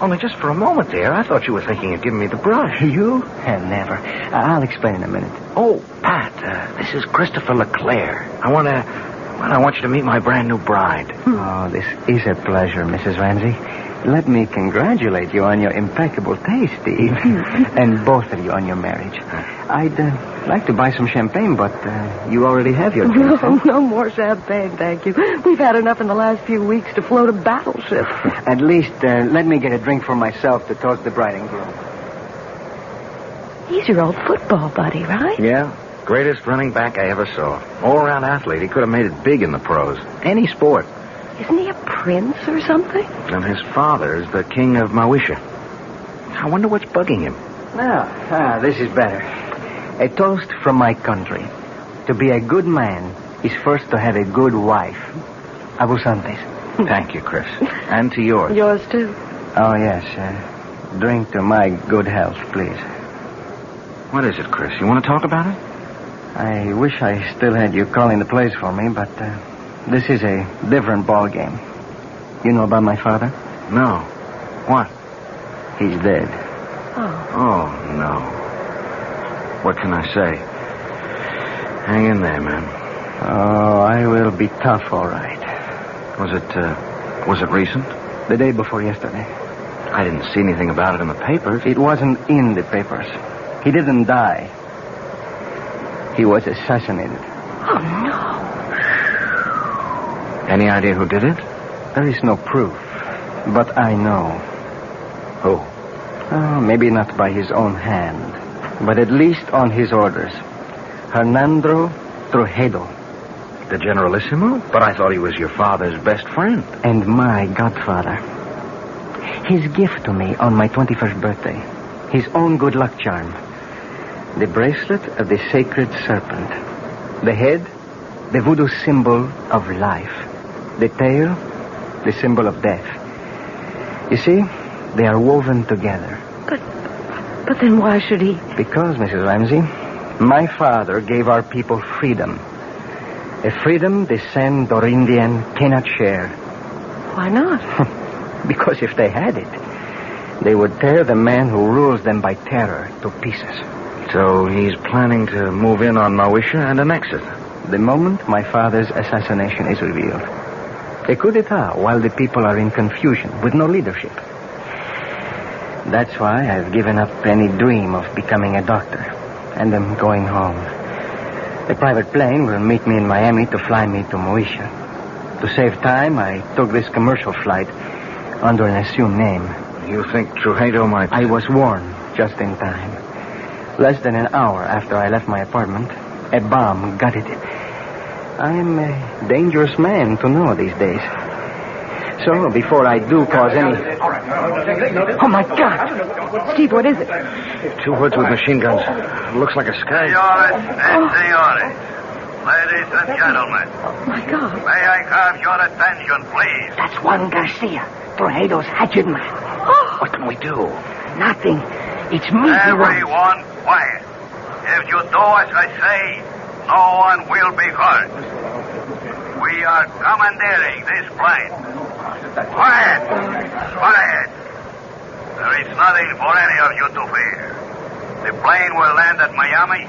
Only just for a moment there, I thought you were thinking of giving me the brush. You? Never. I'll explain in a minute. Oh, Pat, this is Christopher LeClaire. I want you to meet my brand new bride. Oh, this is a pleasure, Mrs. Ramsey. Let me congratulate you on your impeccable taste, Steve. And both of you on your marriage. I'd like to buy some champagne, but you already have your drink. No more champagne, thank you. We've had enough in the last few weeks to float a battleship. At least, let me get a drink for myself to toast the bride and groom. He's your old football buddy, right? Yeah. Greatest running back I ever saw. All-around athlete. He could have made it big in the pros. Any sport. Isn't he a prince or something? And his father is the king of Mawisha. I wonder what's bugging him. This is better. A toast from my country. To be a good man is first to have a good wife. Abusantes. Thank you, Chris. And to yours. Yours, too. Oh, yes. Drink to my good health, please. What is it, Chris? You want to talk about it? I wish I still had you calling the plays for me, but this is a different ball game. You know about my father? No. What? He's dead. Oh, no. What can I say? Hang in there, man. Oh, I will be tough, all right. Was it recent? The day before yesterday. I didn't see anything about it in the papers. It wasn't in the papers. He didn't die. He was assassinated. Oh, no. Any idea who did it? There is no proof, but I know. Who? Oh, maybe not by his own hand, but at least on his orders. Hernando Trujillo. The Generalissimo? But I thought he was your father's best friend. And my godfather. His gift to me on my 21st birthday. His own good luck charm. The bracelet of the sacred serpent. The head, the voodoo symbol of life. The tail, the symbol of death. You see, they are woven together. But then why should he? Because, Mrs. Ramsey, my father gave our people freedom. A freedom the San Dorindian cannot share. Why not? Because if they had it, they would tear the man who rules them by terror to pieces. So he's planning to move in on Mawisha and annex it. The moment my father's assassination is revealed. A coup d'etat while the people are in confusion with no leadership. That's why I've given up any dream of becoming a doctor. And am going home. A private plane will meet me in Miami to fly me to Mawisha. To save time, I took this commercial flight under an assumed name. You think Trujillo might... I was warned just in time. Less than an hour after I left my apartment, a bomb gutted it. I'm a dangerous man to know these days. So, before I do cause any... Oh, my God! Steve, what is it? Two hoods with machine guns. Looks like a sky. Signore. Ladies and gentlemen. Oh, my God. May I have your attention, please? That's Juan Garcia, Trujillo's hatchet man. Oh. What can we do? Nothing. It's me. Everyone quiet. If you do as I say, no one will be hurt. We are commandeering this plane. Quiet! Quiet! There is nothing for any of you to fear. The plane will land at Miami,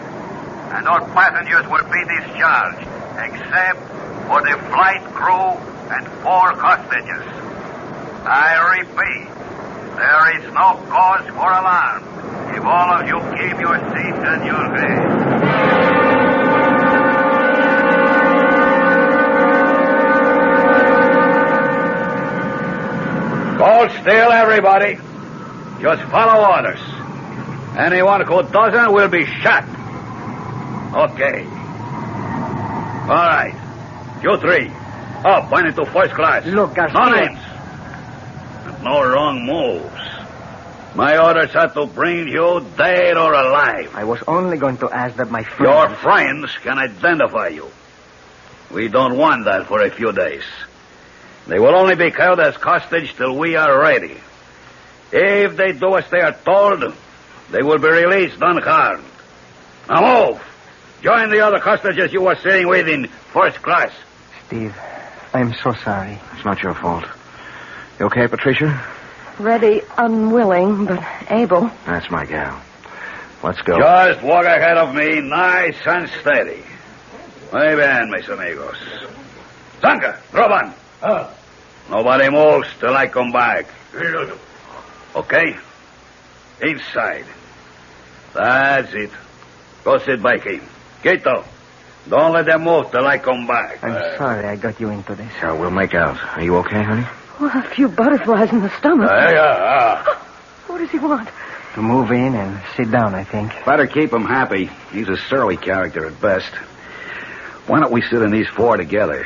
and all passengers will be discharged, except for the flight crew and 4 hostages. I repeat, there is no cause for alarm. The If all of you keep your seats and your heads. Hold still, everybody. Just follow orders. Anyone who doesn't will be shot. Okay. All right. You three. Up, pointing to first class. Look, Garcia. No names. And no wrong moves. My orders are to bring you dead or alive. I was only going to ask that my friends... Your friends can identify you. We don't want that for a few days. They will only be held as hostage till we are ready. If they do as they are told, they will be released unharmed. Now move. Join the other hostages you were sitting with in first class. Steve, I'm so sorry. It's not your fault. You okay, Patricia? Ready, unwilling, but able. That's my gal. Let's go. Just walk ahead of me, nice and steady. Muy bien, mis amigos. Zanka, drop on. Nobody moves till I come back. Okay? Inside. That's it. Go sit by him. Quito, don't let them move till I come back. I'm sorry I got you into this. Yeah, we'll make out. Are you okay, honey? Well, a few butterflies in the stomach. What does he want? To move in and sit down, I think. Better keep him happy. He's a surly character at best. Why don't we sit in these four together?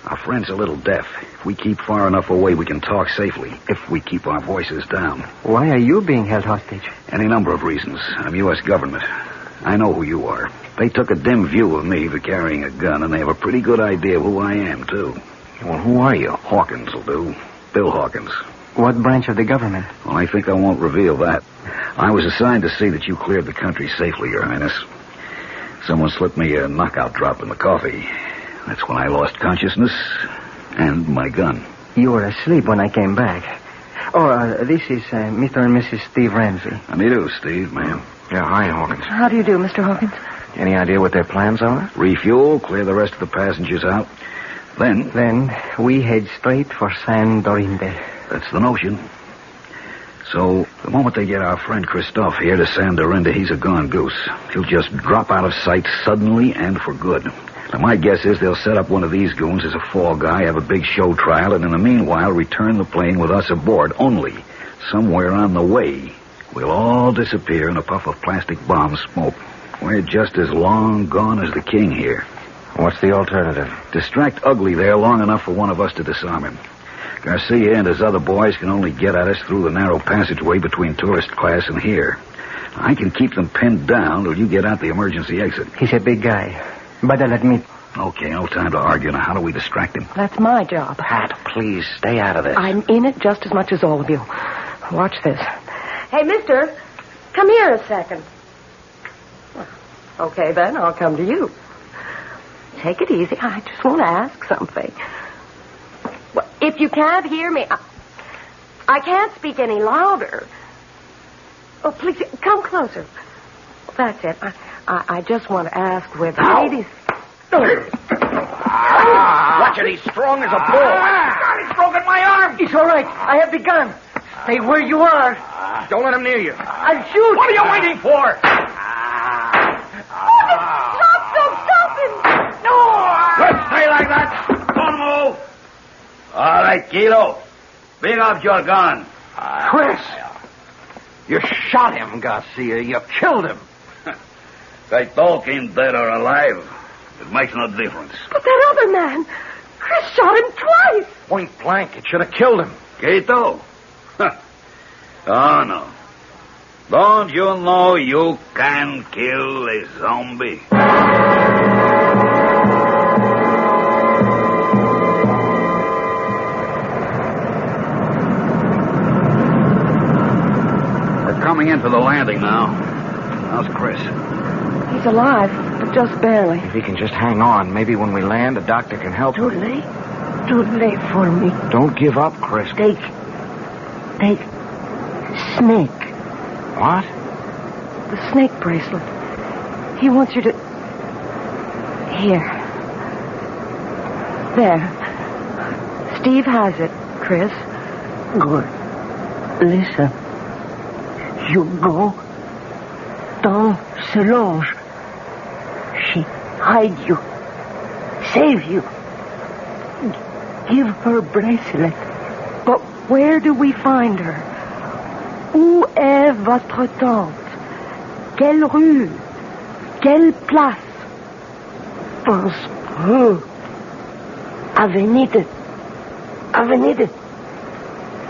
Our friend's a little deaf. If we keep far enough away, we can talk safely. If we keep our voices down. Why are you being held hostage? Any number of reasons. I'm U.S. government. I know who you are. They took a dim view of me for carrying a gun, and they have a pretty good idea of who I am, too. Well, who are you? Hawkins will do. Bill Hawkins. What branch of the government? Well, I think I won't reveal that. I was assigned to see that you cleared the country safely, Your Highness. Someone slipped me a knockout drop in the coffee. That's when I lost consciousness and my gun. You were asleep when I came back. This is Mr. and Mrs. Steve Ramsey. How do you do, Steve, ma'am? Yeah, hi, Hawkins. How do you do, Mr. Hawkins? Any idea what their plans are? Refuel, clear the rest of the passengers out. Then we head straight for San Dorinde. That's the notion. So, the moment they get our friend Christophe here to San Dorinde, he's a gone goose. He'll just drop out of sight suddenly and for good. Now, my guess is they'll set up one of these goons as a fall guy, have a big show trial, and in the meanwhile return the plane with us aboard. Only, somewhere on the way, we'll all disappear in a puff of plastic bomb smoke. We're just as long gone as the king here. What's the alternative? Distract Ugly there long enough for one of us to disarm him. Garcia and his other boys can only get at us through the narrow passageway between tourist class and here. I can keep them pinned down till you get out the emergency exit. He's a big guy. But I'll admit... Okay, no time to argue. Now, how do we distract him? That's my job. Pat, please, stay out of this. I'm in it just as much as all of you. Watch this. Hey, mister, come here a second. Okay, then, I'll come to you. Take it easy. I just want to ask something. Well, if you can't hear me, I can't speak any louder. Oh, please, come closer. That's it. I just want to ask whether ladies... Watch it, he's strong as a bull. God, he's broken my arm. He's all right. I have the gun. Stay where you are. Don't let him near you. I'll shoot. What are you waiting for? Stop him! No! Good, stay like that. Don't move. All right, Kilo. Bring up your gun. Chris! You shot him, Garcia. You killed him. They talk him dead or alive. It makes no difference. But that other man, Chris shot him twice. Point blank. It should have killed him. Quito? Oh, no. Don't you know you can kill a zombie? We're coming in for the landing now. How's Chris? He's alive, but just barely. If he can just hang on, maybe when we land, a doctor can help him. Too late for me. Don't give up, Chris. Take Snake. What? The snake bracelet. He wants you to... Here. There. Steve has it, Chris. Good. Listen. You go Dans ce lounge. She hide you. Save you. Give her bracelet. But where do we find her? Où est votre tante? Quelle rue? Quelle place? Pense peu. Avenida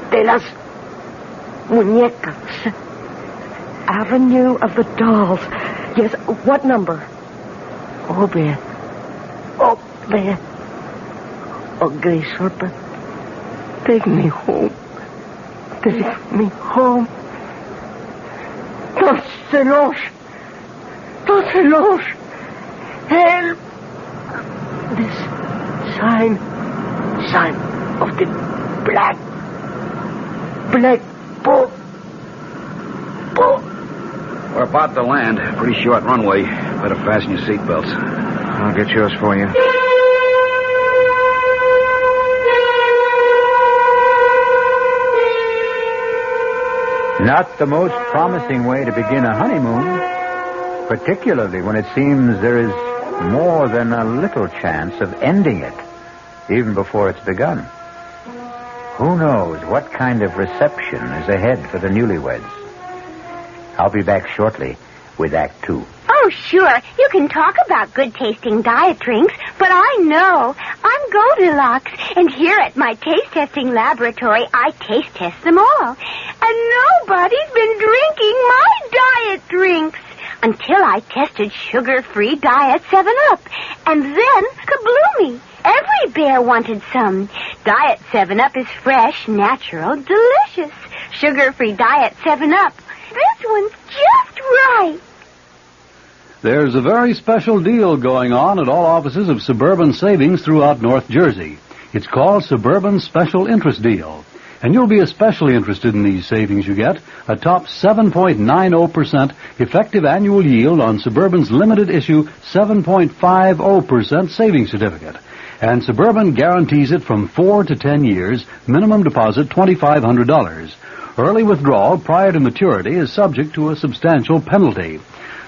de las muñecas. Avenue of the Dolls. Yes, what number? Up there. Oh, Grace Serpent. Take me home. Take me home. Dans ce lounge. Help. This sign of the black boat. We're about to land. Pretty short runway. Better fasten your seatbelts. I'll get yours for you. Not the most promising way to begin a honeymoon, particularly when it seems there is more than a little chance of ending it, even before it's begun. Who knows what kind of reception is ahead for the newlyweds? I'll be back shortly with Act 2. Oh, sure. You can talk about good-tasting diet drinks, but I know. I'm Goldilocks, and here at my taste-testing laboratory, I taste-test them all. And nobody's been drinking my diet drinks until I tested sugar-free Diet 7-Up. And then, kabloomy, every bear wanted some. Diet 7-Up is fresh, natural, delicious. Sugar-free Diet 7-Up. This one's just right. There's a very special deal going on at all offices of Suburban Savings throughout North Jersey. It's called Suburban Special Interest Deal. And you'll be especially interested in these savings you get. A top 7.90% effective annual yield on Suburban's limited issue 7.50% savings certificate. And Suburban guarantees it from 4 to 10 years, minimum deposit $2,500. Early withdrawal prior to maturity is subject to a substantial penalty.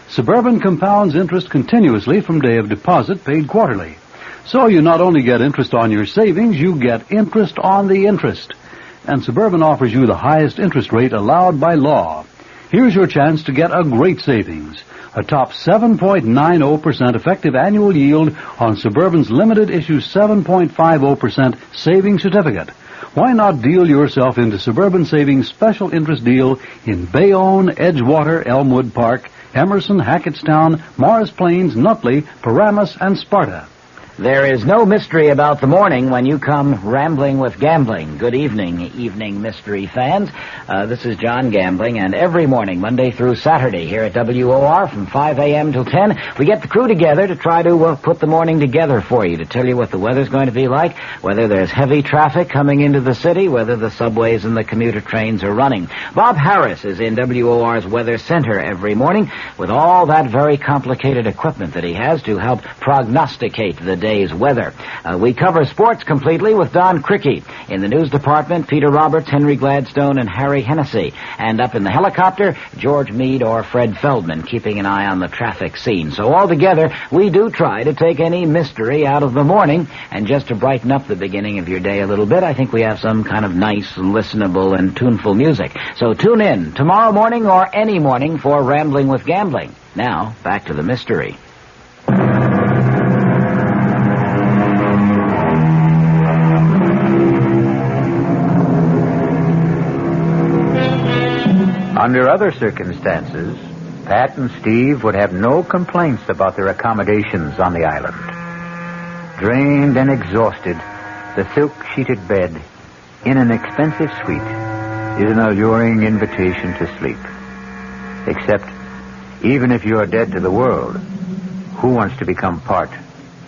Suburban compounds interest continuously from day of deposit paid quarterly. So you not only get interest on your savings, you get interest on the interest. And Suburban offers you the highest interest rate allowed by law. Here's your chance to get a great savings. A top 7.90% effective annual yield on Suburban's limited issue 7.50% savings certificate. Why not deal yourself into Suburban Savings Special Interest Deal in Bayonne, Edgewater, Elmwood Park, Emerson, Hackettstown, Morris Plains, Nutley, Paramus, and Sparta. There is no mystery about the morning when you come rambling with gambling. Good evening mystery fans. This is John Gambling, and every morning, Monday through Saturday, here at WOR from 5 a.m. till 10, we get the crew together to try to put the morning together for you, to tell you what the weather's going to be like, whether there's heavy traffic coming into the city, whether the subways and the commuter trains are running. Bob Harris is in WOR's Weather Center every morning with all that very complicated equipment that he has to help prognosticate the day's weather. We cover sports completely with Don Cricky. In the news department, Peter Roberts, Henry Gladstone, and Harry Hennessy. And up in the helicopter, George Meade or Fred Feldman, keeping an eye on the traffic scene. So altogether, we do try to take any mystery out of the morning. And just to brighten up the beginning of your day a little bit, I think we have some kind of nice, listenable, and tuneful music. So tune in tomorrow morning or any morning for Rambling with Gambling. Now, back to the mystery. Under other circumstances, Pat and Steve would have no complaints about their accommodations on the island. Drained and exhausted, the silk-sheeted bed in an expensive suite is an alluring invitation to sleep. Except, even if you're dead to the world, who wants to become part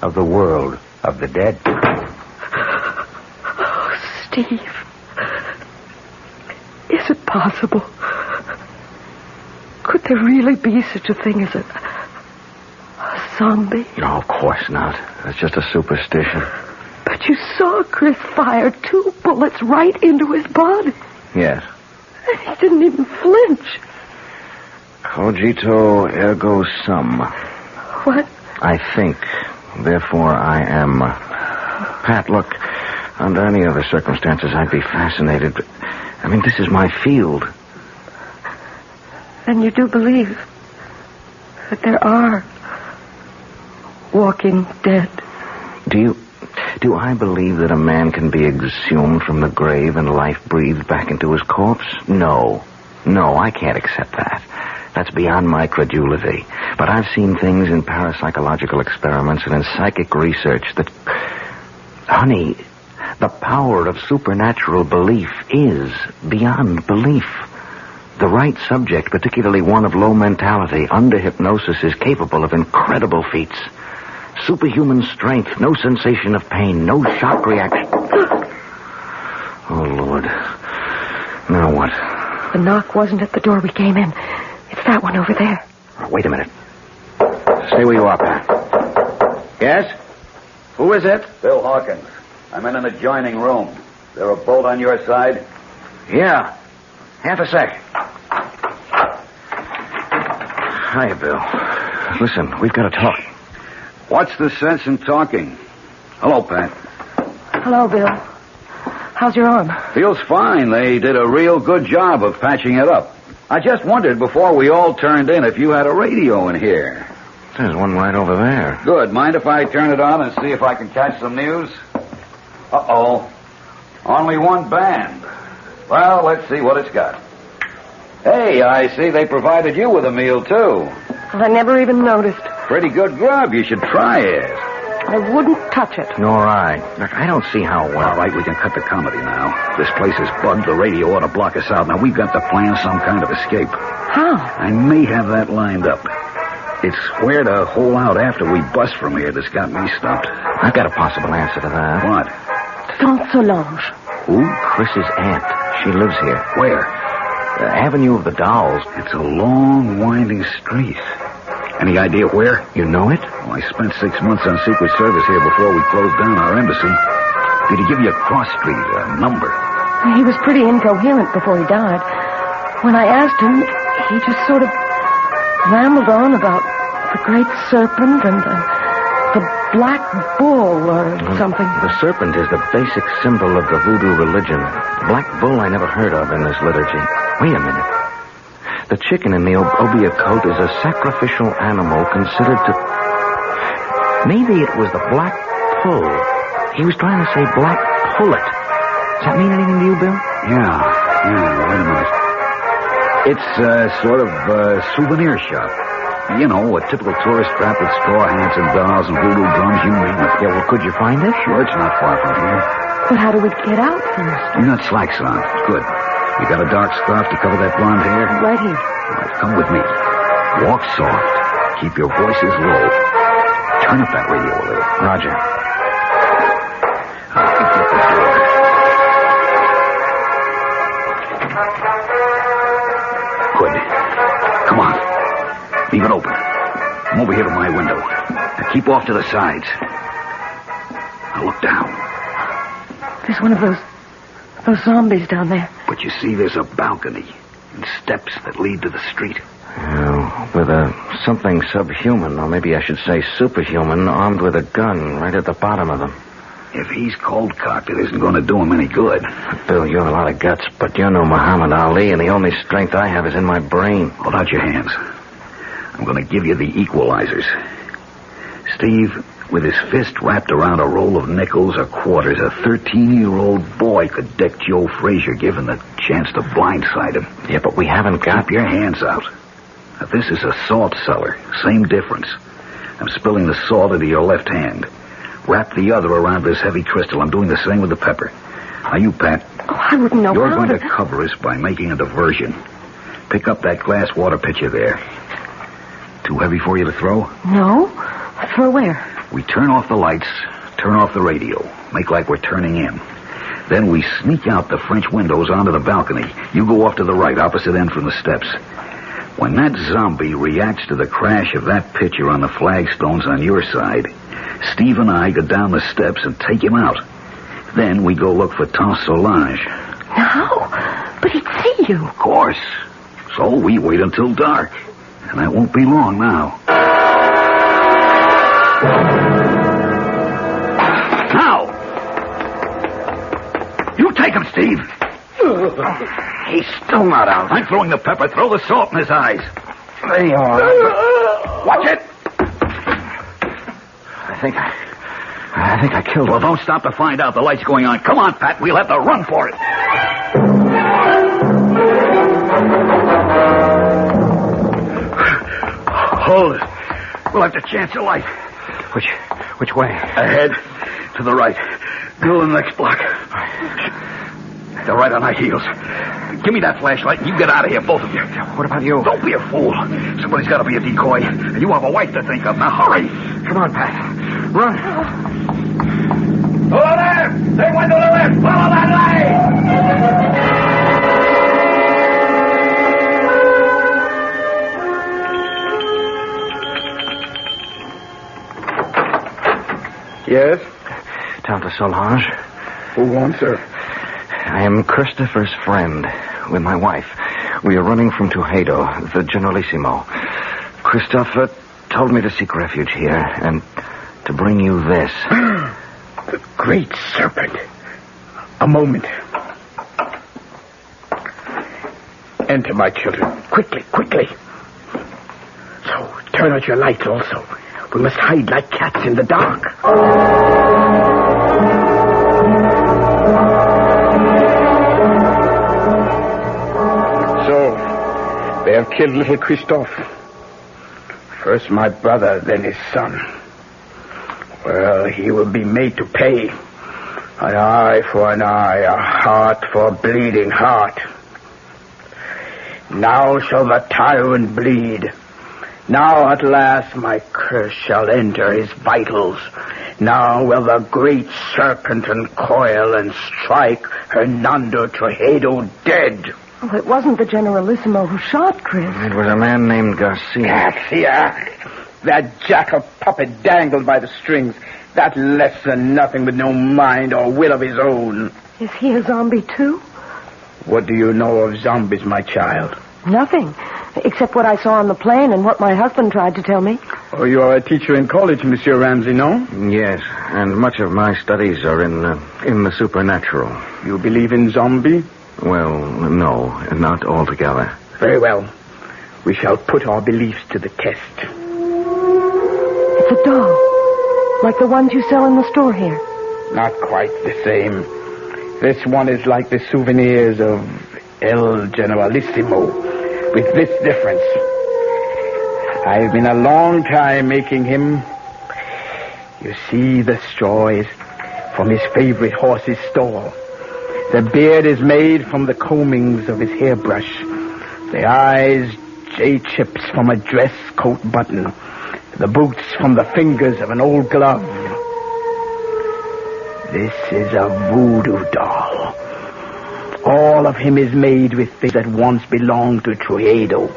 of the world of the dead? Oh, Steve. Is it possible? Could there really be such a thing as a zombie? No, of course not. That's just a superstition. But you saw Chris fire 2 bullets right into his body. Yes. And he didn't even flinch. Cogito ergo sum. What? I think, therefore I am. Pat, look, under any other circumstances I'd be fascinated, but, this is my field. Then you do believe that there are walking dead? Do I believe that a man can be exhumed from the grave and life breathed back into his corpse? No, I can't accept that. That's beyond my credulity. But I've seen things in parapsychological experiments and in psychic research that... Honey, the power of supernatural belief is beyond belief. The right subject, particularly one of low mentality, under hypnosis, is capable of incredible feats. Superhuman strength, no sensation of pain, no shock reaction. Oh, Lord. Now what? The knock wasn't at the door we came in. It's that one over there. Wait a minute. Stay where you are, Pat. Yes? Who is it? Bill Hawkins. I'm in an adjoining room. Is there a bolt on your side? Yeah. Half a sec. Hiya, Bill. Listen, we've got to talk. What's the sense in talking? Hello, Pat. Hello, Bill. How's your arm? Feels fine. They did a real good job of patching it up. I just wondered before we all turned in if you had a radio in here. There's one right over there. Good. Mind if I turn it on and see if I can catch some news? Uh-oh. Only one band. Well, let's see what it's got. Hey, I see they provided you with a meal, too. I never even noticed. Pretty good grub. You should try it. I wouldn't touch it. Nor I. Look, I don't see how well. All right, we can cut the comedy now. This place is bugged. The radio ought to block us out. Now, we've got to plan some kind of escape. How? I may have that lined up. It's where to hole out after we bust from here that's got me stumped. I've got a possible answer to that. What? Saint Solange. Who? Chris's aunt. She lives here. Where? Avenue of the Dolls. It's a long, winding street. Any idea where? You know it? Well, I spent 6 months on Secret Service here before we closed down our embassy. Did he give you a cross street, a number? He was pretty incoherent before he died. When I asked him, he just sort of rambled on about the great serpent and the black bull or something. The serpent is the basic symbol of the voodoo religion. The black bull I never heard of in this liturgy. Wait a minute. The chicken in the obia coat is a sacrificial animal considered to... Maybe it was the black pull. He was trying to say black pullet. Does that mean anything to you, Bill? Yeah, wait a minute. It's sort of a souvenir shop. You know, a typical tourist trap with straw hats and dolls and voodoo drums, you name it. Yeah, well, could you find it? Sure, it's not far from here. But how do we get out first? You got slacks on. Good. You got a dark scarf to cover that blonde hair? Right here. All right, come with me. Walk soft. Keep your voices low. Turn up that radio a little. Roger. I'll get the door. Good. Come on. Leave it open. I'm over here to my window. Now keep off to the sides. Now look down. There's one of those zombies down there. But you see, there's a balcony and steps that lead to the street. With something subhuman, or maybe I should say superhuman, armed with a gun right at the bottom of them. If he's cold-cocked, it isn't going to do him any good. Bill, you have a lot of guts, but you're no Muhammad Ali, and the only strength I have is in my brain. Hold out your hands. I'm going to give you the equalizers. Steve, with his fist wrapped around a roll of nickels or quarters, a 13-year-old boy could deck Joe Frazier, given the chance to blindside him. Yeah, but we haven't got... Keep your hands out. Now, this is a salt cellar. Same difference. I'm spilling the salt into your left hand. Wrap the other around this heavy crystal. I'm doing the same with the pepper. Now, you, Pat. Oh, I wouldn't know You're how going to cover us by making a diversion. Pick up that glass water pitcher there. Too heavy for you to throw? No. Throw where? We turn off the lights, turn off the radio, make like we're turning in. Then we sneak out the French windows onto the balcony. You go off to the right, opposite end from the steps. When that zombie reacts to the crash of that pitcher on the flagstones on your side, Steve and I go down the steps and take him out. Then we go look for Saint Solange. No, but he'd see you. Of course. So we wait until dark. And I won't be long now. Now! You take him, Steve. He's still not out. I'm throwing the pepper. Throw the salt in his eyes. There you are. Watch it. I think I killed him. Well, don't stop to find out. The light's going on. Come on, Pat. We'll have to run for it. Hold it. We'll have to chance a light. Which way? Ahead. To the right. Go to the next block. They're right on our heels. Give me that flashlight and you get out of here, both of you. What about you? Don't be a fool. Somebody's got to be a decoy. And you have a wife to think of. Now, hurry. Come on, Pat. Run. To the left! They went to the left! Follow that light! Yes? Tante Solange. Who wants her? I am Christopher's friend with my wife. We are running from Toledo, the Generalissimo. Christopher told me to seek refuge here and to bring you this. The great serpent. A moment. Enter, my children. Quickly, quickly. So, turn out your lights also. We must hide like cats in the dark. So, they have killed little Christophe. First my brother, then his son. Well, he will be made to pay. An eye for an eye, a heart for a bleeding heart. Now shall the tyrant bleed. Now at last my curse shall enter his vitals. Now will the great serpent uncoil and strike Hernando Toledo dead. Oh, it wasn't the Generalissimo who shot Chris. It was a man named Garcia. Garcia! That jackal puppet dangled by the strings. That less than nothing with no mind or will of his own. Is he a zombie, too? What do you know of zombies, my child? Nothing, except what I saw on the plane and what my husband tried to tell me. Oh, you are a teacher in college, Monsieur Ramsey, no? Yes, and much of my studies are in the supernatural. You believe in zombie? Well, no, not altogether. Very well. We shall put our beliefs to the test. It's a doll, like the ones you sell in the store here. Not quite the same. This one is like the souvenirs of El Generalissimo, with this difference. I've been a long time making him. You see, the straw is from his favorite horse's stall. The beard is made from the combings of his hairbrush. The eyes, J-chips from a dress coat button. The boots from the fingers of an old glove. This is a voodoo doll. All of him is made with things that once belonged to Toledo.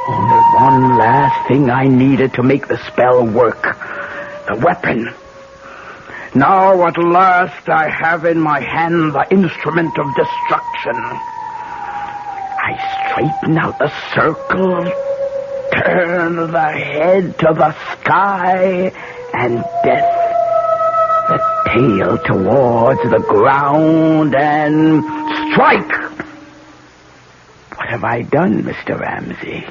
Only one last thing I needed to make the spell work. The weapon. Now at last I have in my hand the instrument of destruction. I straighten out the circle, turn the head to the sky, and death. The tail towards the ground, and strike! What have I done, Mr. Ramsey?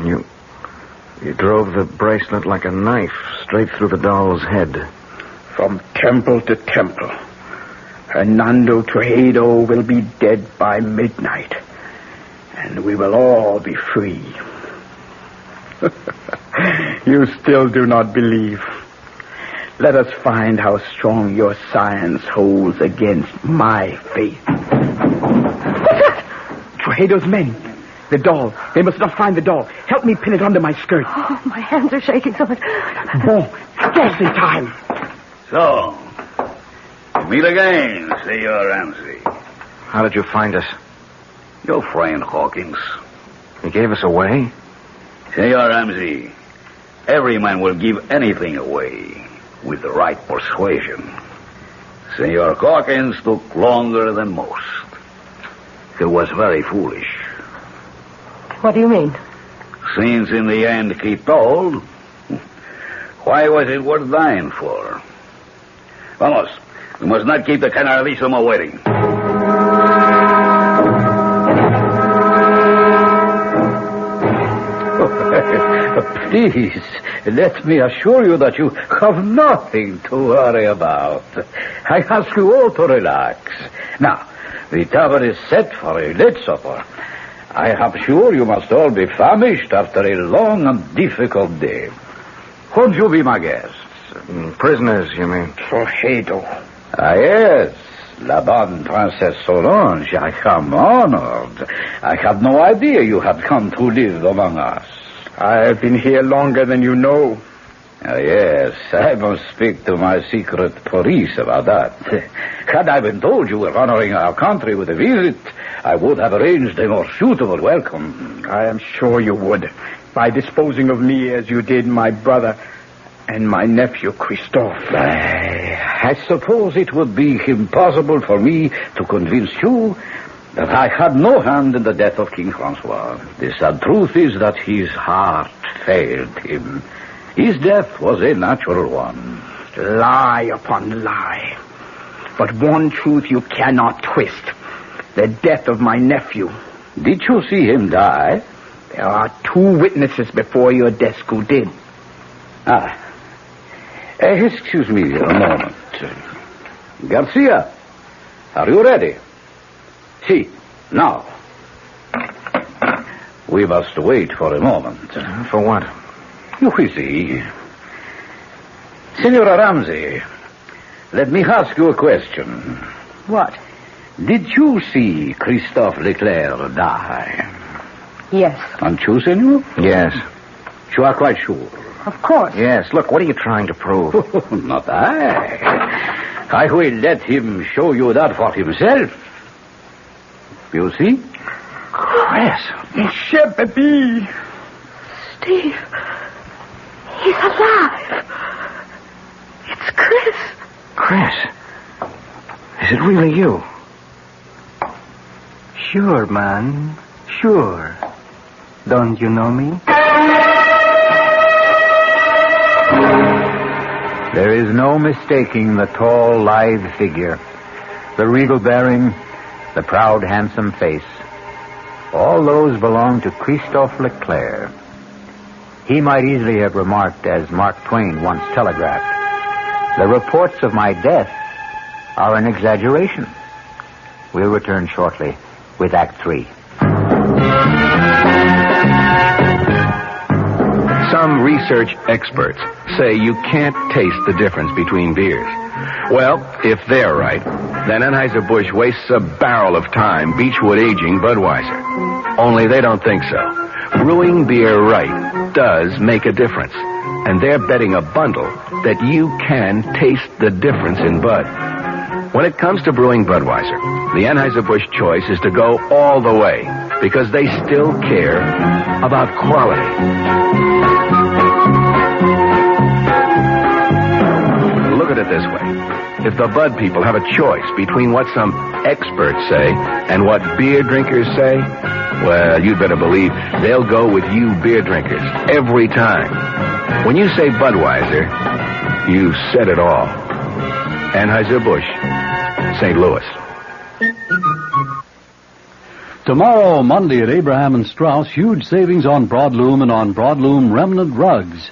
You drove the bracelet like a knife straight through the doll's head. From temple to temple. Hernando Toledo will be dead by midnight. And we will all be free. You still do not believe. Let us find how strong your science holds against my faith. What's that? Toledo's men. The doll. They must not find the doll. Help me pin it under my skirt. Oh, my hands are shaking so much. Oh, just in time. So, meet again, Senor Ramsey. How did you find us? Your friend Hawkins. He gave us away? Senor Ramsey, every man will give anything away with the right persuasion. Senor Hawkins took longer than most. He was very foolish. What do you mean? Since in the end he told, why was it worth dying for? Vamos, we must not keep the Generalissimo waiting. Please, let me assure you that you have nothing to worry about. I ask you all to relax. Now, the table is set for a late supper. I am sure you must all be famished after a long and difficult day. Won't you be my guests? Prisoners, you mean? Trojedo. Ah, yes. La bonne Princess Solange, I am honored. I had no idea you had come to live among us. I have been here longer than you know. Yes, I must speak to my secret police about that. Had I been told you were honoring our country with a visit, I would have arranged a more suitable welcome. I am sure you would, by disposing of me as you did my brother and my nephew, Christophe. I suppose it would be impossible for me to convince you that I had no hand in the death of King Francois. The sad truth is that his heart failed him. His death was a natural one. Lie upon lie. But one truth you cannot twist. The death of my nephew. Did you see him die? There are 2 witnesses before your desk who did. Excuse me a moment. Garcia, are you ready? See, now. We must wait for a moment. For what? You will see. Senora Ramsey, let me ask you a question. What? Did you see Christophe Leclerc die? Yes. And you, senor? Yes. You are quite sure? Of course. Yes. Look, what are you trying to prove? Not I. I will let him show you that for himself. You see? Chris. Monsieur Baby. Steve. He's alive. It's Chris. Chris. Is it really you? Sure, man. Sure. Don't you know me? There is no mistaking the tall, lithe figure, the regal bearing, the proud, handsome face. All those belong to Christophe Leclerc. He might easily have remarked, as Mark Twain once telegraphed, "The reports of my death are an exaggeration." We'll return shortly with Act 3. Some research experts say you can't taste the difference between beers. Well, if they're right, then Anheuser-Busch wastes a barrel of time Beechwood aging Budweiser. Only they don't think so. Brewing beer right does make a difference. And they're betting a bundle that you can taste the difference in Bud. When it comes to brewing Budweiser, the Anheuser-Busch choice is to go all the way because they still care about quality. Look at it this way. If the Bud people have a choice between what some experts say and what beer drinkers say, well, you'd better believe they'll go with you beer drinkers every time. When you say Budweiser, you've said it all. Anheuser-Busch, St. Louis. Tomorrow, Monday at Abraham and Strauss, huge savings on broadloom and on broadloom remnant rugs.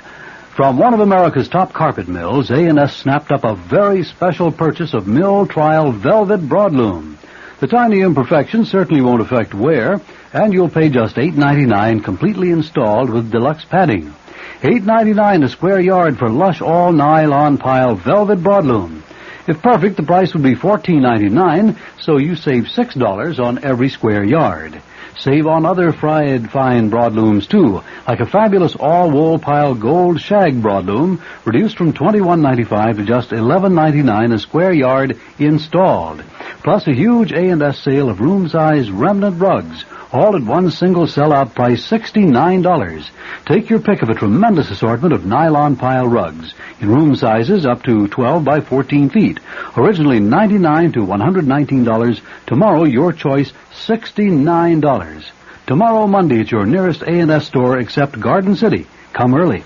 From one of America's top carpet mills, A&S snapped up a very special purchase of mill trial velvet broadloom. The tiny imperfections certainly won't affect wear, and you'll pay just $8.99 completely installed with deluxe padding. $8.99 a square yard for lush all-nylon pile velvet broadloom. If perfect, the price would be $14.99, so you save $6 on every square yard. Save on other fried fine broadlooms, too, like a fabulous all-wool pile gold shag broadloom, reduced from $21.95 to just $11.99 a square yard installed. Plus a huge A&S sale of room-size remnant rugs, all at one single sellout price, $69. Take your pick of a tremendous assortment of nylon pile rugs in room sizes up to 12 by 14 feet. Originally $99 to $119. Tomorrow, your choice, $69. Tomorrow, Monday, at your nearest A&S store except Garden City. Come early.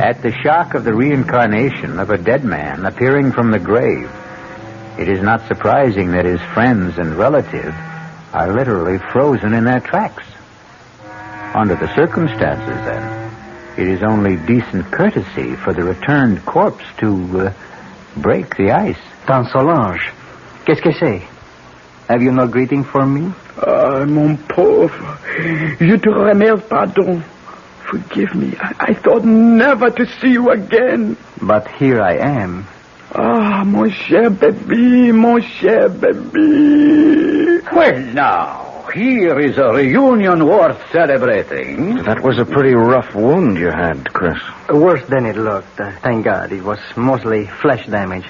At the shock of the reincarnation of a dead man appearing from the grave, it is not surprising that his friends and relatives are literally frozen in their tracks. Under the circumstances, then, it is only decent courtesy for the returned corpse to break the ice. Tante Solange, qu'est-ce que c'est? Have you no greeting for me? Ah, mon pauvre, je te remercie, pardon. Forgive me. I thought never to see you again. But here I am. Ah, mon cher baby, mon cher baby. Well, now, here is a reunion worth celebrating. That was a pretty rough wound you had, Chris. Worse than it looked. Thank God. It was mostly flesh damage.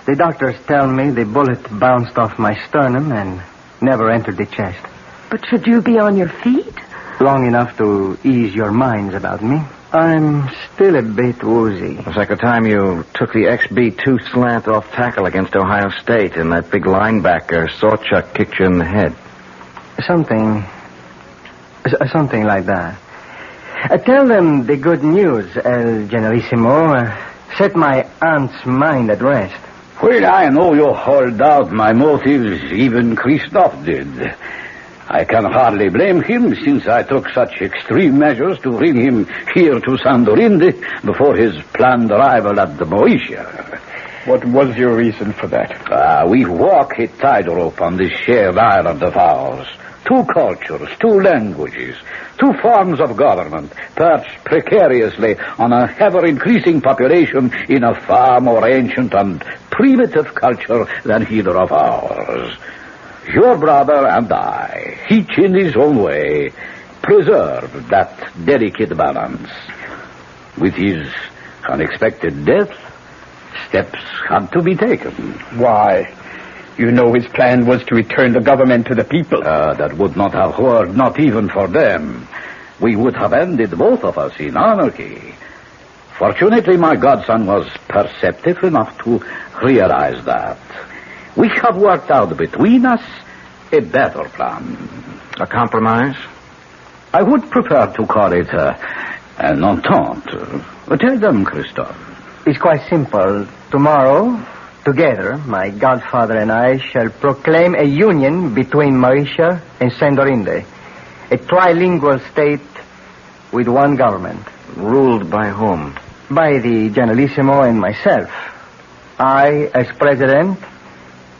The doctors tell me the bullet bounced off my sternum and never entered the chest. But should you be on your feet? Long enough to ease your minds about me. I'm still a bit woozy. It was like the time you took the XB2 slant off tackle against Ohio State and that big linebacker, Sawchuck, kicked you in the head. Something like that. Tell them the good news, El Generalissimo. Set my aunt's mind at rest. Well, I know you hold out my motives, even Christophe did. I can hardly blame him, since I took such extreme measures to bring him here to Sandorinde before his planned arrival at the Moesia. What was your reason for that? We walk a tightrope on this shared island of ours. 2 cultures, 2 languages, 2 forms of government, perched precariously on a ever-increasing population in a far more ancient and primitive culture than either of ours. Your brother and I, each in his own way, preserved that delicate balance. With his unexpected death, steps had to be taken. Why? You know his plan was to return the government to the people. That would not have worked, not even for them. We would have ended both of us in anarchy. Fortunately, my godson was perceptive enough to realize that. We have worked out between us a better plan. A compromise? I would prefer to call it an entente. Tell them, Christophe. It's quite simple. Tomorrow, together, my godfather and I shall proclaim a union between Mauritius and Sandorinde. A trilingual state with one government. Ruled by whom? By the Generalissimo and myself. I as president,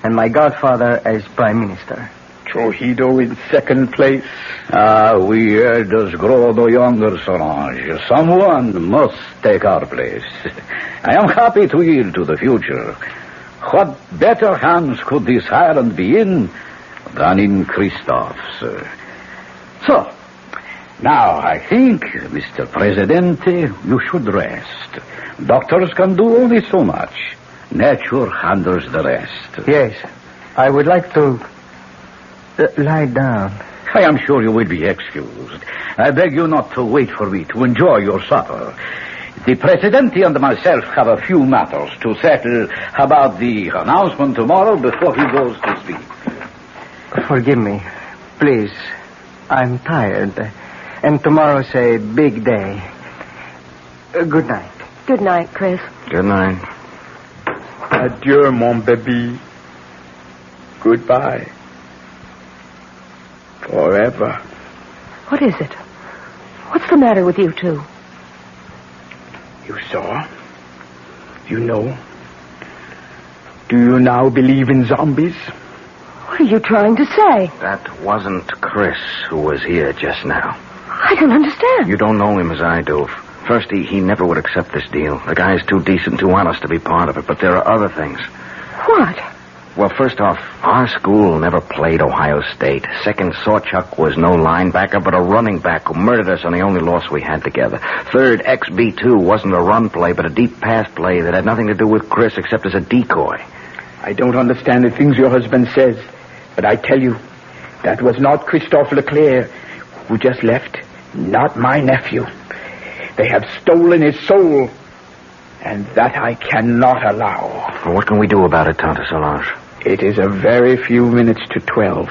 and my godfather as prime minister. Trujillo in second place. We elders grow no younger, Solange. Someone must take our place. I am happy to yield to the future. What better hands could this island be in than in Christophe's? So, now I think, Mr. Presidente, you should rest. Doctors can do only so much. Nature handles the rest. Yes, I would like to lie down. I am sure you will be excused. I beg you not to wait for me to enjoy your supper. The Presidente and myself have a few matters to settle about the announcement tomorrow before he goes to sleep. Forgive me, please. I'm tired, and tomorrow's a big day. Good night. Good night, Chris. Good night. Adieu, mon baby. Goodbye. Forever. What is it? What's the matter with you two? You saw? You know? Do you now believe in zombies? What are you trying to say? That wasn't Chris who was here just now. I don't understand. You don't know him as I do. First, he never would accept this deal. The guy's too decent, too honest to be part of it. But there are other things. What? Well, first off, our school never played Ohio State. Second, Sawchuck was no linebacker, but a running back who murdered us on the only loss we had together. Third, XB2 wasn't a run play, but a deep pass play that had nothing to do with Chris except as a decoy. I don't understand the things your husband says, but I tell you, that was not Christophe Leclerc who just left. Not my nephew. They have stolen his soul. And that I cannot allow. Well, what can we do about it, Tante Solange? It is a very few minutes to 12.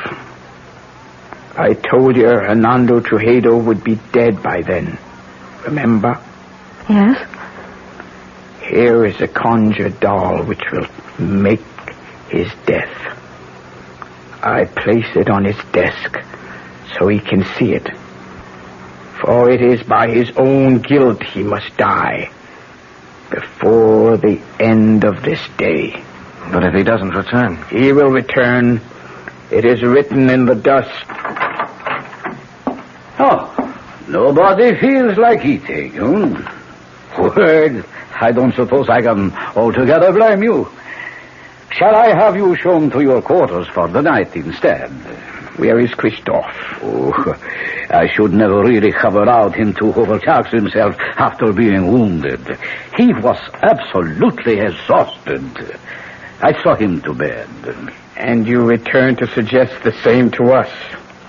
I told you Hernando Trujillo would be dead by then. Remember? Yes? Here is a conjured doll which will make his death. I place it on his desk so he can see it. For it is by his own guilt he must die before the end of this day. But if he doesn't return? He will return. It is written in the dust. Oh, nobody feels like eating, Well, I don't suppose I can altogether blame you. Shall I have you shown to your quarters for the night instead? Where is Christophe? Oh, I should never really have allowed him to overtax himself after being wounded. He was absolutely exhausted. I saw him to bed. And you return to suggest the same to us?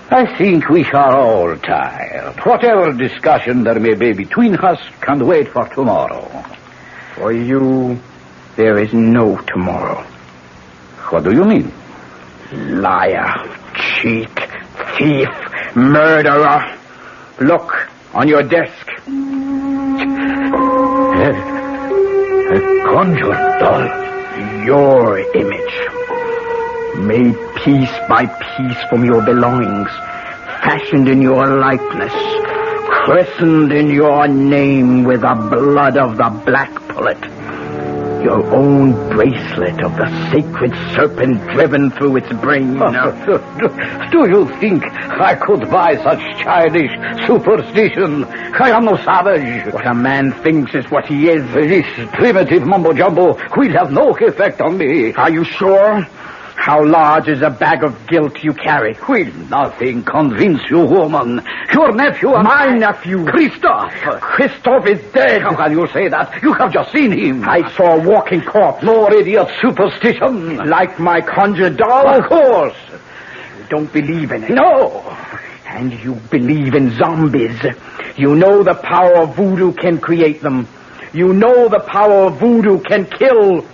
I think we are all tired. Whatever discussion there may be between us can wait for tomorrow. For you, there is no tomorrow. What do you mean? Liar, cheat, thief, murderer. Look, on your desk. A conjured doll. Your image. Made piece by piece from your belongings. Fashioned in your likeness. Christened in your name with the blood of the black pullet. Your own bracelet of the sacred serpent driven through its brain. Do you think I could buy such childish superstition? I am no savage. What a man thinks is what he is. This primitive mumbo-jumbo will have no effect on me. Are you sure? How large is a bag of guilt you carry? Will nothing convince you, woman? Your nephew and my nephew. Christophe. Christophe is dead. How can you say that? You have just seen him. I saw a walking corpse. More idiot superstition. Like my conjured doll? Of course. You don't believe in it. No. And you believe in zombies. You know the power of voodoo can create them. You know the power of voodoo can kill.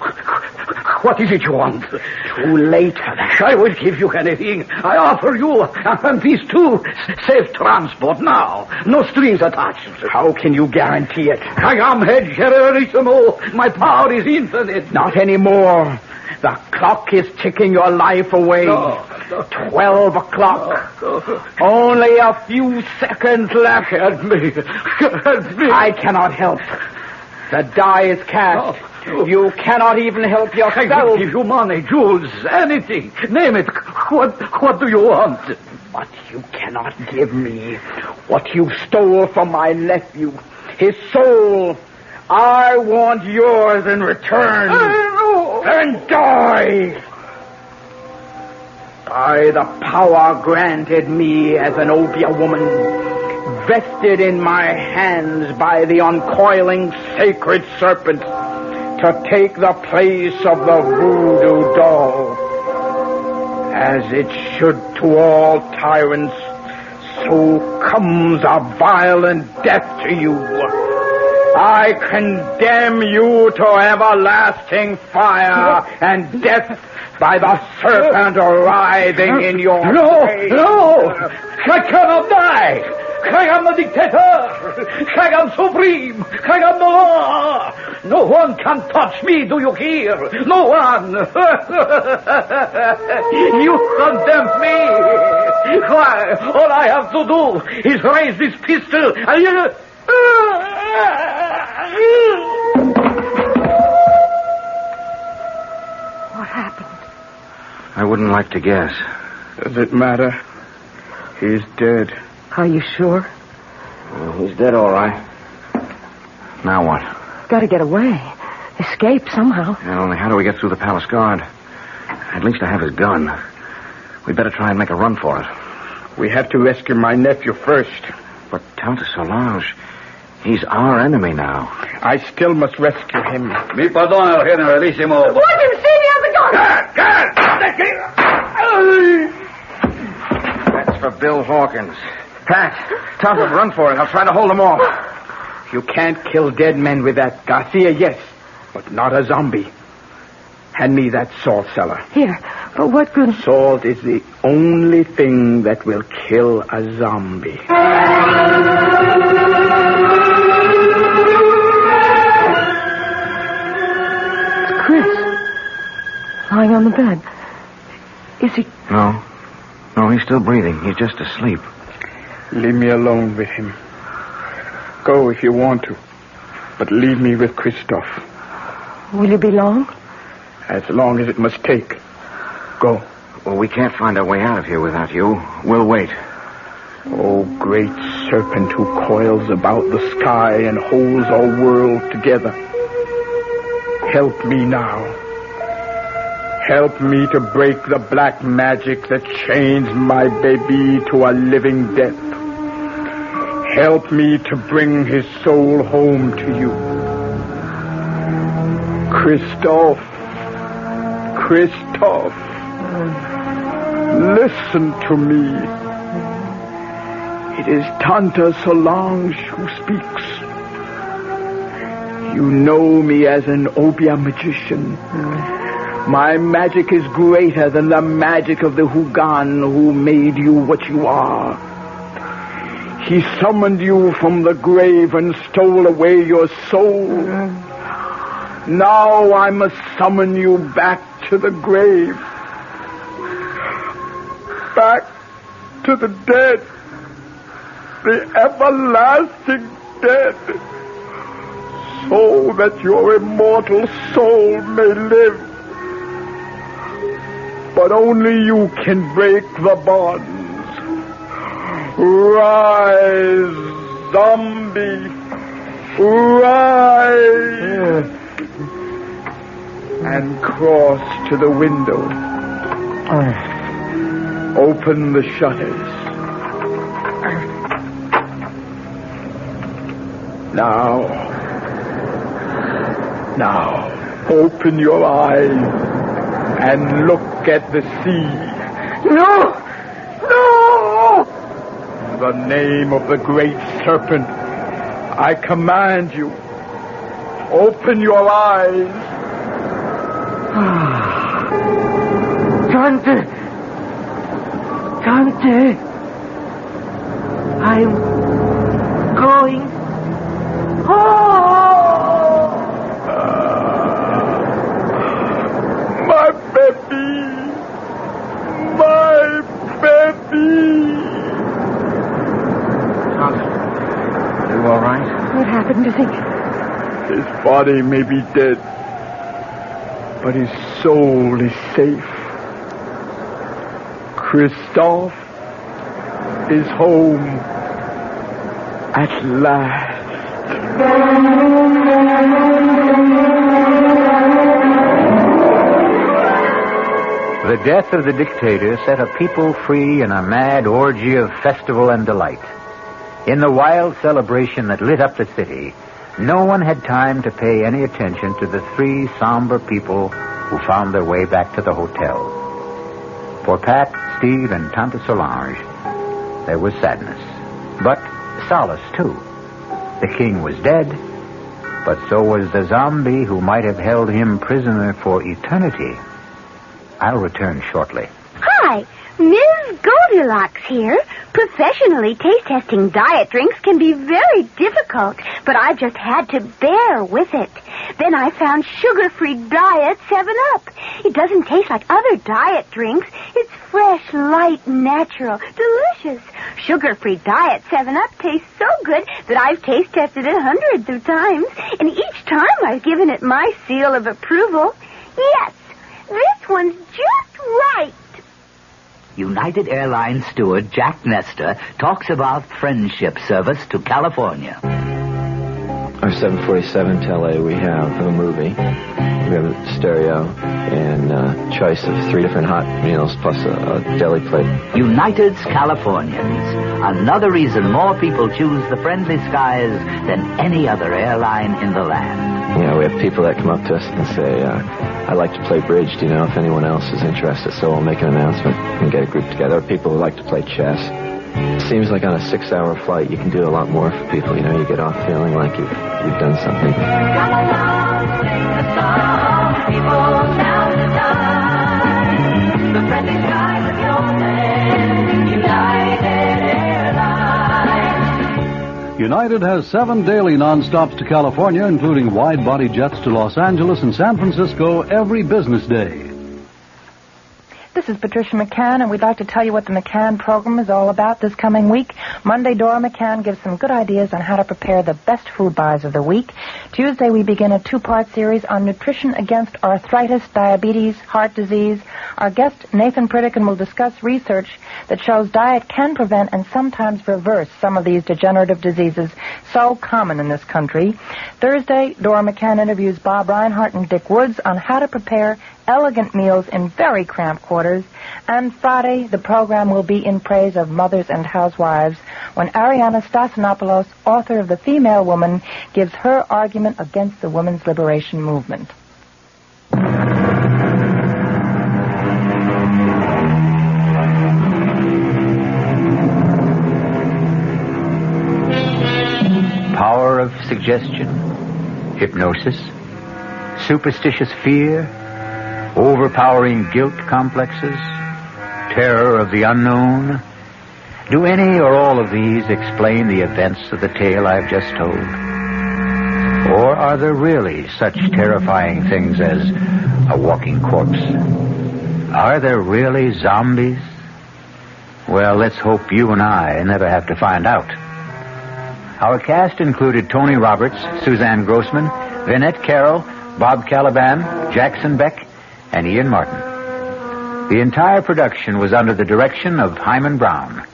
What is it you want? Too late for that. I will give you anything. I offer you, and these two, safe transport now. No strings attached. How can you guarantee it? I am head Jericho. My power is infinite. Not anymore. The clock is ticking your life away. No. 12 o'clock. No. Only a few seconds left. Help me. Help me. I cannot help. The die is cast. No. You cannot even help yourself. I will give you money, jewels, anything. Name it. What do you want? But you cannot give me what you stole from my nephew. His soul. I want yours in return. And die. By the power granted me as an obeah woman, vested in my hands by the uncoiling sacred serpent, to take the place of the voodoo doll. As it should to all tyrants, so comes a violent death to you. I condemn you to everlasting fire and death by the serpent writhing in your face. No! I cannot die! I am the dictator! I am supreme! I am the law! No one can touch me, do you hear? No one! You condemn me! Why, all I have to do is raise this pistol and you... What happened? I wouldn't like to guess. Does it matter? He's dead. Are you sure? Well, he's dead, all right. Now what? Got to get away. Escape somehow. Yeah, only how do we get through the palace guard? At least I have his gun. We'd better try and make a run for it. We have to rescue my nephew first. But Tante Solange, he's our enemy now. I still must rescue him. Mi pardon, el generalissimo. Watch him, see me on the gun! That's for Bill Hawkins. Pat, Tante, run for it. I'll try to hold them off. You can't kill dead men with that. Garcia, yes, but not a zombie. Hand me that salt cellar. Here, but what good... Salt is the only thing that will kill a zombie. It's Chris. Lying on the bed. Is he... No, he's still breathing. He's just asleep. Leave me alone with him. Go if you want to, but leave me with Christophe. Will you be long? As long as it must take. Go. Well, we can't find our way out of here without you. We'll wait. Oh, great serpent who coils about the sky and holds our world together. Help me now. Help me to break the black magic that chains my baby to a living death. Help me to bring his soul home to you. Christophe, listen to me. It is Tante Solange who speaks. You know me as an obeah magician. My magic is greater than the magic of the Hugan who made you what you are. He summoned you from the grave and stole away your soul. Now I must summon you back to the grave. Back to the dead. The everlasting dead. So that your immortal soul may live. But only you can break the bonds. Rise, zombie. Rise. And cross to the window. Open the shutters. Now, open your eyes and look at the sea. No! In the name of the great serpent, I command you, open your eyes. Tante, I'm going home. My baby. Tante, are you all right? What happened to him? His body may be dead, but his soul is safe. Christophe is home at last. The death of the dictator set a people free in a mad orgy of festival and delight. In the wild celebration that lit up the city, no one had time to pay any attention to the three somber people who found their way back to the hotel. For Pat, Steve, and Tante Solange, there was sadness, but solace, too. The king was dead, but so was the zombie who might have held him prisoner for eternity. I'll return shortly. Hi, Ms. Goldilocks here. Professionally taste-testing diet drinks can be very difficult, but I just had to bear with it. Then I found sugar-free Diet 7-Up. It doesn't taste like other diet drinks. It's fresh, light, natural, delicious. Sugar-free Diet 7-Up tastes so good that I've taste-tested it hundreds of times, and each time I've given it my seal of approval. Yes, this one's just right. United Airlines steward Jack Nestor talks about friendship service to California. Our 747 to LA, we have a movie. We have a stereo and a choice of 3 different hot meals plus a deli plate. United's Californians. Another reason more people choose the friendly skies than any other airline in the land. Yeah, we have people that come up to us and say, I'd like to play bridge. Do you know if anyone else is interested? So we'll make an announcement and get a group together. People who like to play chess. Seems like on a 6-hour flight, you can do a lot more for people. You know, you get off feeling like you've done something. Come along, sing a song, people now to die. The friendly skies of your land, United Airlines. United has 7 daily non-stops to California, including wide-body jets to Los Angeles and San Francisco every business day. This is Patricia McCann, and we'd like to tell you what the McCann program is all about this coming week. Monday, Dora McCann gives some good ideas on how to prepare the best food buys of the week. Tuesday, we begin a 2-part series on nutrition against arthritis, diabetes, heart disease. Our guest, Nathan Pritikin, will discuss research that shows diet can prevent and sometimes reverse some of these degenerative diseases so common in this country. Thursday, Dora McCann interviews Bob Reinhart and Dick Woods on how to prepare elegant meals in very cramped quarters. And Friday, the program will be in praise of mothers and housewives when Ariana Stasinopoulos, author of The Female Woman, gives her argument against the women's liberation movement. Power of suggestion, hypnosis, superstitious fear, overpowering guilt complexes, terror of the unknown. Do any or all of these explain the events of the tale I've just told? Or are there really such terrifying things as a walking corpse? Are there really zombies? Well, let's hope you and I never have to find out. Our cast included Tony Roberts, Suzanne Grossman, Vinette Carroll, Bob Caliban, Jackson Beck, and Ian Martin. The entire production was under the direction of Himan Brown.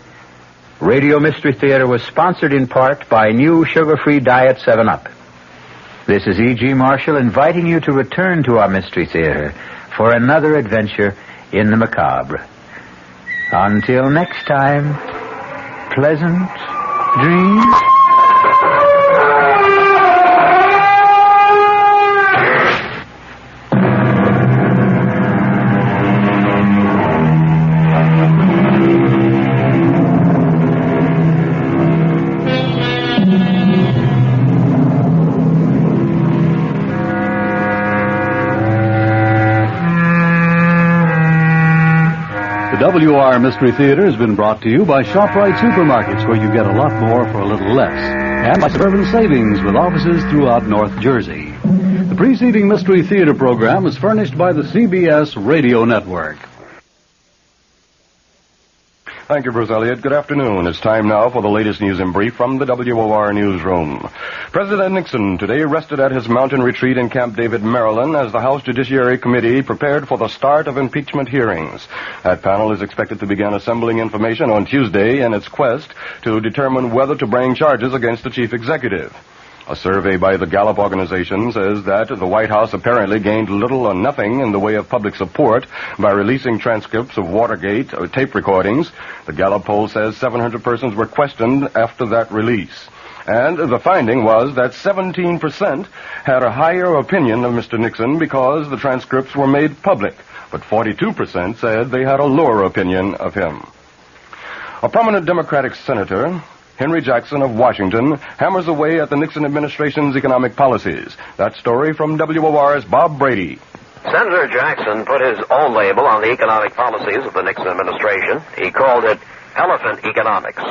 Radio Mystery Theater was sponsored in part by new sugar-free Diet 7-Up. This is E.G. Marshall inviting you to return to our Mystery Theater for another adventure in the macabre. Until next time, pleasant dreams. The WR Mystery Theater has been brought to you by ShopRite Supermarkets, where you get a lot more for a little less, and by Suburban Savings, with offices throughout North Jersey. The preceding Mystery Theater program is furnished by the CBS Radio Network. Thank you, Bruce Elliott. Good afternoon. It's time now for the latest news in brief from the WOR newsroom. President Nixon today rested at his mountain retreat in Camp David, Maryland, as the House Judiciary Committee prepared for the start of impeachment hearings. That panel is expected to begin assembling information on Tuesday in its quest to determine whether to bring charges against the chief executive. A survey by the Gallup organization says that the White House apparently gained little or nothing in the way of public support by releasing transcripts of Watergate or tape recordings. The Gallup poll says 700 persons were questioned after that release. And the finding was that 17% had a higher opinion of Mr. Nixon because the transcripts were made public, but 42% said they had a lower opinion of him. A prominent Democratic senator, Henry Jackson of Washington, hammers away at the Nixon administration's economic policies. That story from WOR's Bob Brady. Senator Jackson put his own label on the economic policies of the Nixon administration. He called it elephant economics.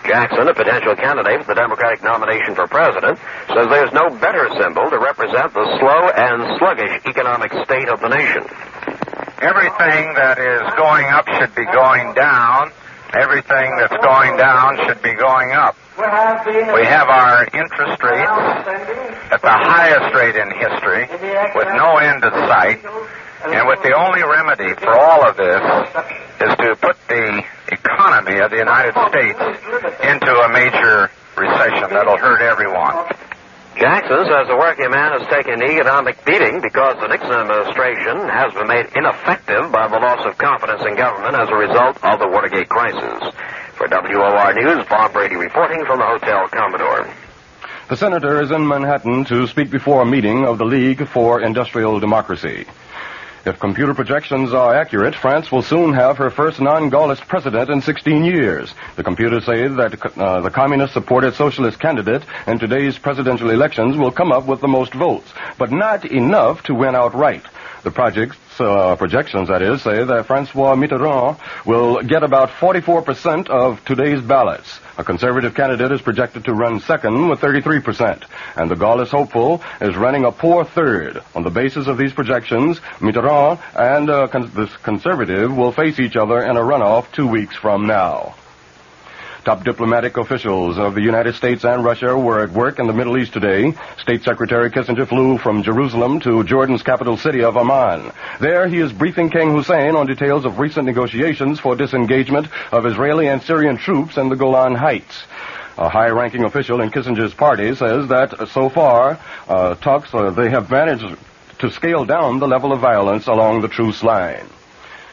Jackson, a potential candidate for the Democratic nomination for president, says there's no better symbol to represent the slow and sluggish economic state of the nation. Everything that is going up should be going down. Everything that's going down should be going up. We have our interest rates at the highest rate in history, with no end in sight, and with the only remedy for all of this is to put the economy of the United States into a major recession that'll hurt everyone. Jackson says the working man has taken an economic beating because the Nixon administration has been made ineffective by the loss of confidence in government as a result of the Watergate crisis. For WOR News, Bob Brady reporting from the Hotel Commodore. The senator is in Manhattan to speak before a meeting of the League for Industrial Democracy. If computer projections are accurate, France will soon have her first non-Gaullist president in 16 years. The computers say that the communist-supported socialist candidate in today's presidential elections will come up with the most votes, but not enough to win outright. The projections, that is, say that Francois Mitterrand will get about 44% of today's ballots. A conservative candidate is projected to run second with 33%, and the Gaullist hopeful is running a poor third. On the basis of these projections, Mitterrand and the conservative will face each other in a runoff 2 weeks from now. Top diplomatic officials of the United States and Russia were at work in the Middle East today. State Secretary Kissinger flew from Jerusalem to Jordan's capital city of Amman. There he is briefing King Hussein on details of recent negotiations for disengagement of Israeli and Syrian troops in the Golan Heights. A high-ranking official in Kissinger's party says that so far, they have managed to scale down the level of violence along the truce line.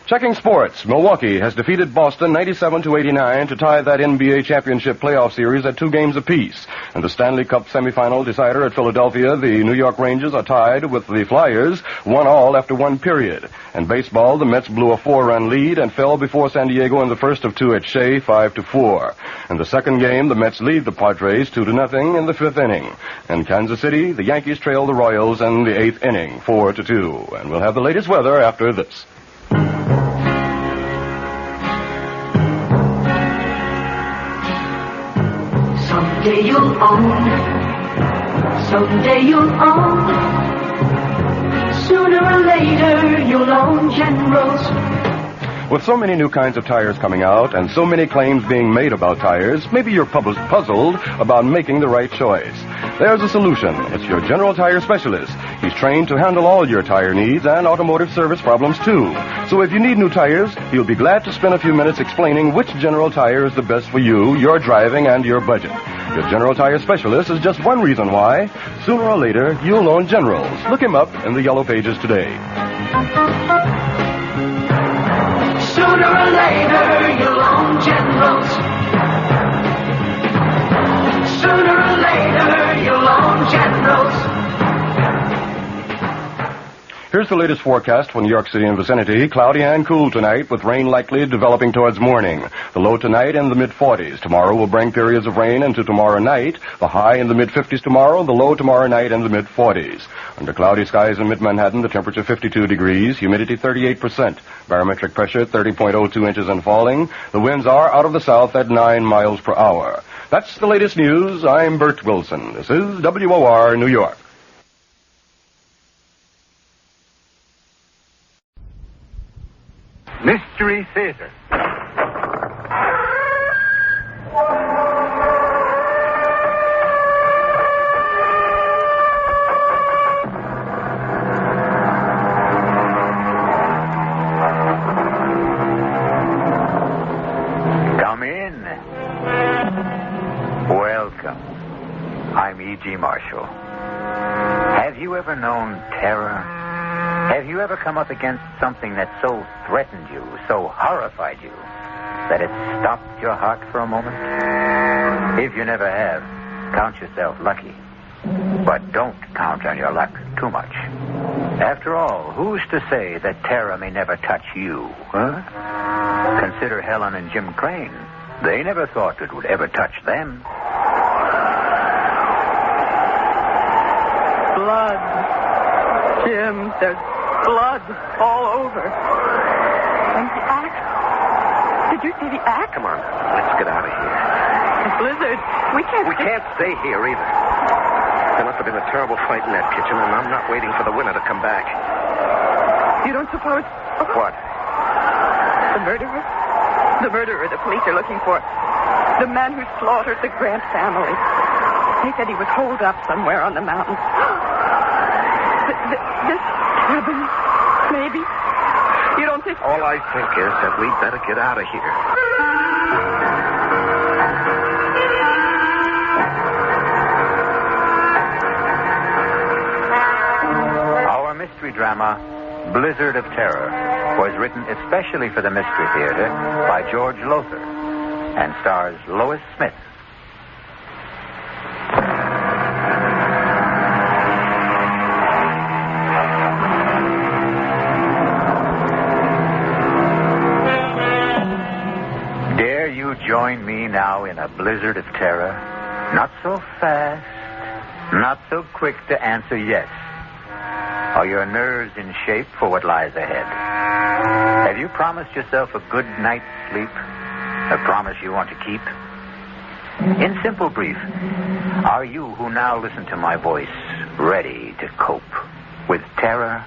Checking sports, Milwaukee has defeated Boston 97-89 to tie that NBA championship playoff series at 2 games apiece. In the Stanley Cup semifinal decider at Philadelphia, the New York Rangers are tied with the Flyers, 1-1 after 1 period. In baseball, the Mets blew a 4-run lead and fell before San Diego in the first of 2 at Shea, 5-4. In the second game, the Mets lead the Padres 2-0 in the 5th inning. In Kansas City, the Yankees trail the Royals in the 8th inning, 4-2. And we'll have the latest weather after this. Someday you'll own, someday you'll own, sooner or later you'll own Generals. With so many new kinds of tires coming out and so many claims being made about tires, maybe you're puzzled about making the right choice. There's a solution. It's your General Tire Specialist. He's trained to handle all your tire needs and automotive service problems, too. So if you need new tires, he'll be glad to spend a few minutes explaining which General Tire is the best for you, your driving, and your budget. Your General Tire Specialist is just one reason why, sooner or later, you'll own Generals. Look him up in the Yellow Pages today. Sooner or later you'll own Generals. Sooner or later you'll own Generals. Here's the latest forecast for New York City and vicinity. Cloudy and cool tonight, with rain likely developing towards morning. The low tonight in the mid-40s. Tomorrow will bring periods of rain into tomorrow night. The high in the mid-50s tomorrow. The low tomorrow night in the mid-40s. Under cloudy skies in mid-Manhattan, the temperature 52 degrees. Humidity 38%. Barometric pressure 30.02 inches and falling. The winds are out of the south at 9 miles per hour. That's the latest news. I'm Bert Wilson. This is WOR New York. Mystery Theater. Come in. Welcome. I'm E.G. Marshall. Have you ever known terror? Have you ever come up against something that so threatened you, so horrified you, that it stopped your heart for a moment? If you never have, count yourself lucky. But don't count on your luck too much. After all, who's to say that terror may never touch you, huh? Consider Helen and Jim Crane. They never thought it would ever touch them. Blood. Jim, there's blood all over. And the axe. Did you see the axe? Come on, let's get out of here. The blizzard. We can't stay here either. There must have been a terrible fight in that kitchen, and I'm not waiting for the winner to come back. You don't suppose... What? The murderer? The murderer the police are looking for. The man who slaughtered the Grant family. They said he was holed up somewhere on the mountain. This cabin, maybe? You don't think... All I think is that we'd better get out of here. Our mystery drama, Blizzard of Terror, was written especially for the Mystery Theater by George Lothar and stars Lois Smith. you join me now in a blizzard of terror? Not so fast, not so quick to answer yes. Are your nerves in shape for what lies ahead? Have you promised yourself a good night's sleep? A promise you want to keep? In simple brief, are you who now listen to my voice ready to cope with terror?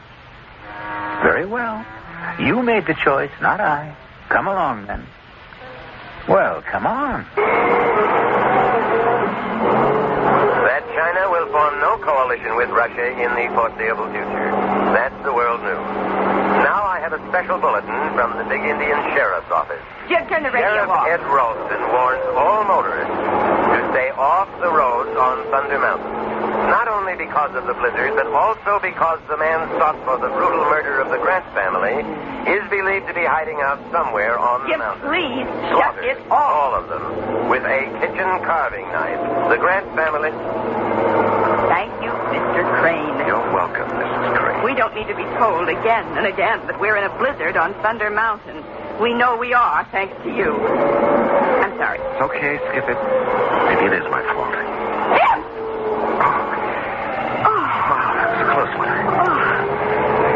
Very well. You made the choice, not I. Come along, then. Well, come on. That China will form no coalition with Russia in the foreseeable future. That's the world news. Now I have a special bulletin from the big Indian Sheriff's Office. Jim, turn the radio Sheriff off. Ed Ralston warns all motorists to stay off the roads on Thunder Mountain. Not only because of the blizzard, but also because the man sought for the brutal murder of the Grant family is believed to be hiding out somewhere on the mountain. Please, shut it off. All of them with a kitchen carving knife. The Grant family... Thank you, Mr. Crane. You're welcome, Mrs. Crane. We don't need to be told again and again that we're in a blizzard on Thunder Mountain. We know we are, thanks to you. I'm sorry. It's okay, skip it. Maybe it is my fault. Jim! Wow, that was a close one.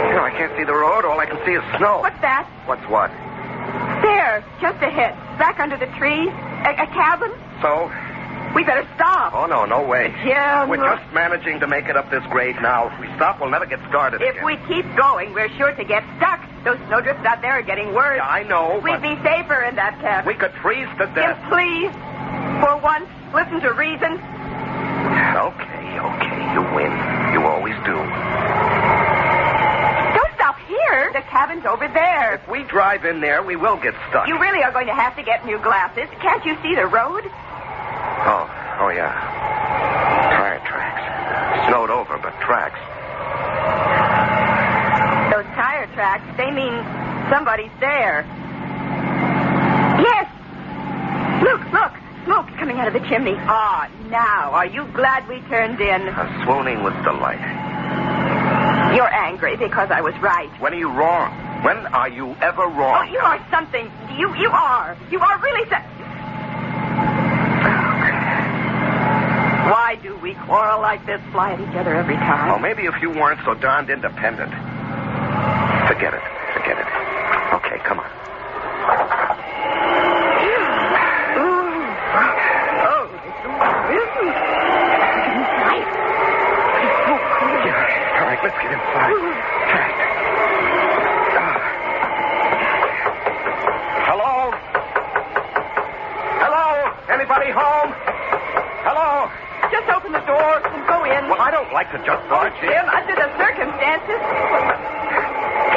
You know, I can't see the road. All I can see is snow. What's that? What's what? There, just ahead. Back under the trees. A cabin. So? We better stop. Oh, no way. Jim. We're just managing to make it up this grade now. If we stop, we'll never get started If again. we keep going, we're sure to get stuck. Those snowdrifts out there are getting worse. Yeah, I know, We'd be safer in that cabin. we could freeze to death. Jim, please. For once, listen to reason. Okay. You win. You always do. Don't stop here. The cabin's over there. If we drive in there, we will get stuck. You really are going to have to get new glasses. Can't you see the road? Oh, yeah. Tire tracks. Snowed over, but tracks. Those tire tracks, they mean somebody's there. Yes! Look. Smoke's coming out of the chimney. Ah, now, are you glad we turned in? I'm swooning with delight. You're angry because I was right. When are you wrong? When are you ever wrong? Oh, you are something. You are. You are really Why do we quarrel like this, fly at each other every time? Oh, maybe if you weren't so darned independent. Forget it. Okay, come on. All right, let's get inside. Fast. Hello? Anybody home? Hello? Just open the door and go in. Well, I don't like to just barge in. Jim, under the circumstances,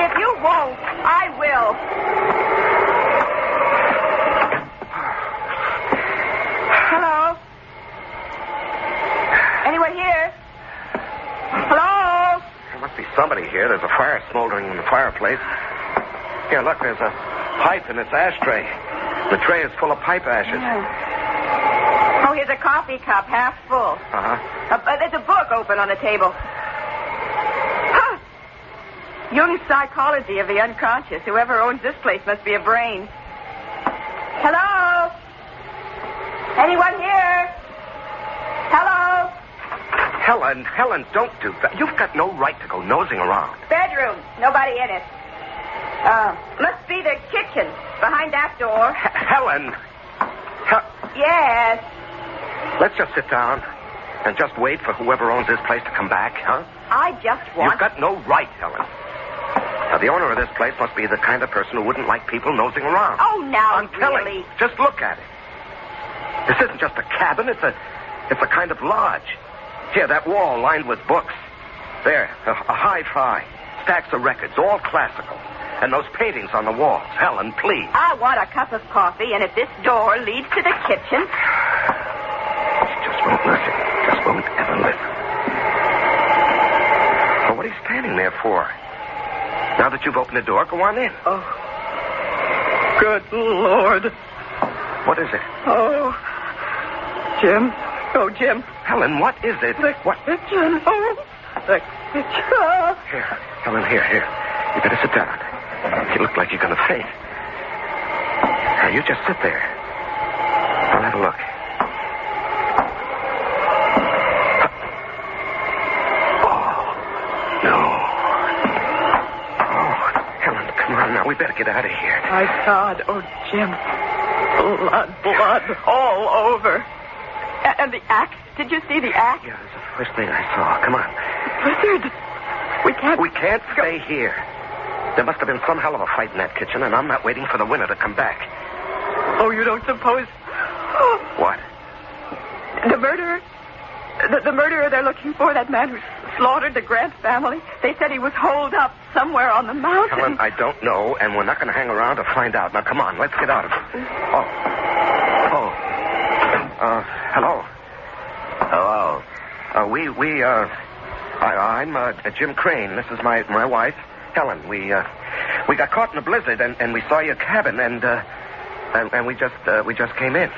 if you won't, I will. Hello? Anyone here? Hello? There must be somebody here. There's a fire smoldering in the fireplace. Here, look, there's a pipe in its ashtray. The tray is full of pipe ashes. Oh, here's a coffee cup, half full. There's a book open on the table. Huh. Jung's Psychology of the Unconscious. Whoever owns this place must be a brain. Hello? Anyone here? Hello? Helen, don't do that. You've got no right to go nosing around. Bedroom. Nobody in it. Must be the kitchen. Behind that door. Helen! Yes. Let's just sit down and just wait for whoever owns this place to come back, huh? I just want... You've got no right, Helen. Now, the owner of this place must be the kind of person who wouldn't like people nosing around. Oh, now, I'm telling really? you. Just look at it. This isn't just a cabin. It's a kind of lodge. Here, that wall lined with books. There, a hi-fi. Stacks of records, all classical. And those paintings on the walls. Helen, please. I want a cup of coffee, and if this door leads to the kitchen... She just won't listen. Just won't ever listen. Well, what are you standing there for? Now that you've opened the door, go on in. Oh. Good Lord. What is it? Oh. Jim. Oh, Jim. Helen, what is it? What? Kitchen. Oh, the kitchen. Here. Helen, here. You better sit down. You look like you're going to faint. Now, you just sit there. have a look. We better get out of here. My God, oh, Jim. Blood all over. And the axe. Did you see the axe? Yeah, it was the first thing I saw. Come on. Blizzard. We can't stay here. There must have been some hell of a fight in that kitchen, and I'm not waiting for the winner to come back. Oh, you don't suppose... What? The murderer? The murderer they're looking for, that man who slaughtered the Grant family. They said he was holed up somewhere on the mountain. Helen, I don't know, and we're not going to hang around to find out. Now, come on, let's get out of here. Hello. Hello. I'm Jim Crane. This is my wife, Helen. We got caught in a blizzard, and we saw your cabin, and we just came in.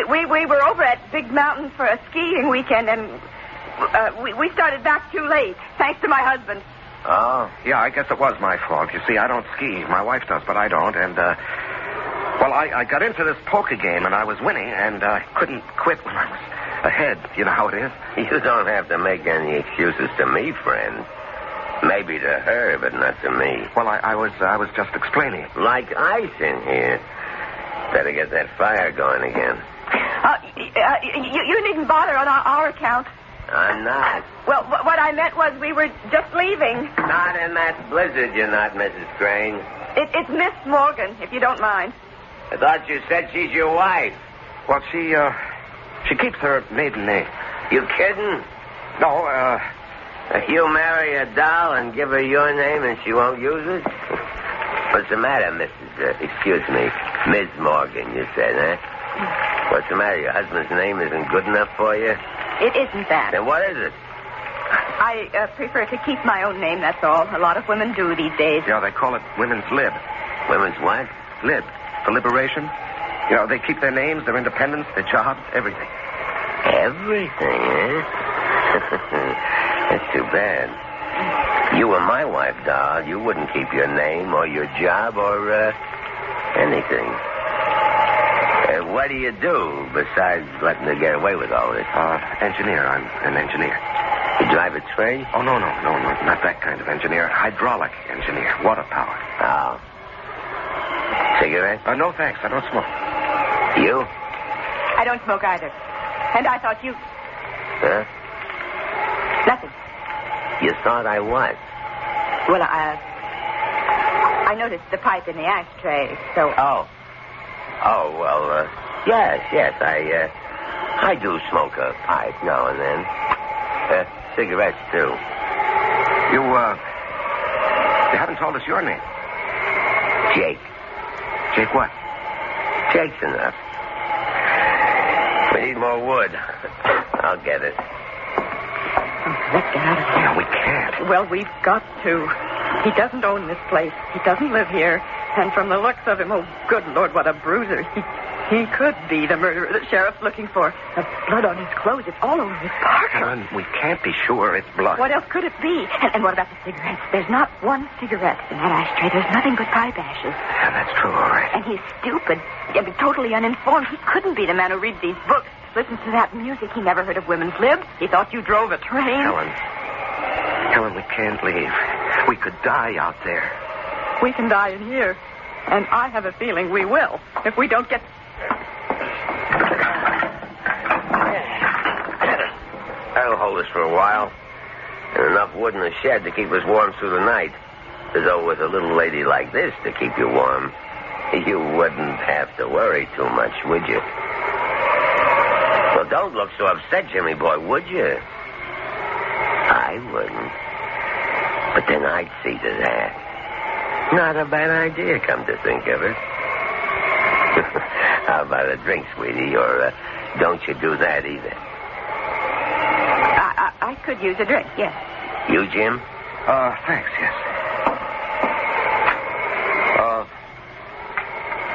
We were over at Big Mountain for a skiing weekend, and we started back too late, thanks to my husband. Oh? Yeah, I guess it was my fault. You see, I don't ski. My wife does, but I don't. And, I got into this poker game, and I was winning, and I couldn't quit when I was ahead. You know how it is? You don't have to make any excuses to me, friend. Maybe to her, but not to me. Well, I was just explaining. Like ice in here. Better get that fire going again. You needn't bother on our account. I'm not. Well, what I meant was we were just leaving. Not in that blizzard, you're not, Mrs. Crane. It's Miss Morgan, if you don't mind. I thought you said she's your wife. Well, she keeps her maiden name. You kidding? No, You marry a doll and give her your name and she won't use it? What's the matter, excuse me, Miss Morgan, you said, eh? What's the matter? Your husband's name isn't good enough for you? It isn't that. Then what is it? I prefer to keep my own name, that's all. A lot of women do these days. Yeah, they call it women's lib. Women's what? Lib. For liberation. You know, they keep their names, their independence, their jobs, everything. Everything, eh? That's too bad. You were my wife, doll. You wouldn't keep your name or your job or, anything. What do you do besides letting her get away with all this? Engineer. I'm an engineer. You drive a train? Oh, no, not that kind of engineer. Hydraulic engineer. Water power. Oh. Cigarette? No, thanks. I don't smoke. You? I don't smoke either. And I thought you... Huh? Nothing. You thought I what? Well, I noticed the pipe in the ashtray, so... Oh, well, yes, I do smoke a pipe now and then. Cigarettes, too. You haven't told us your name. Jake. Jake what? Jake's enough. We need more wood. I'll get it. Let's get out of here. No, we can't. Well, we've got to. He doesn't own this place. He doesn't live here. And from the looks of him, oh, good Lord, what a bruiser. He could be the murderer the sheriff's looking for. The blood on his clothes, it's all over his pocket. Helen, we can't be sure it's blood. What else could it be? And what about the cigarettes? There's not one cigarette in that ashtray. There's nothing but pipe ashes. Yeah, that's true, all right. And he's stupid. Totally uninformed. He couldn't be the man who reads these books, listens to that music. He never heard of women's lib. He thought you drove a train. Helen, we can't leave. We could die out there. We can die in here. And I have a feeling we will, if we don't get... That'll hold us for a while. And enough wood in the shed to keep us warm through the night. As though with a little lady like this to keep you warm, you wouldn't have to worry too much, would you? Well, don't look so upset, Jimmy boy, would you? I wouldn't. But then I'd see to that. Not a bad idea, come to think of it. How about a drink, sweetie? Or don't you do that either? I could use a drink, yes. You, Jim? Thanks, yes.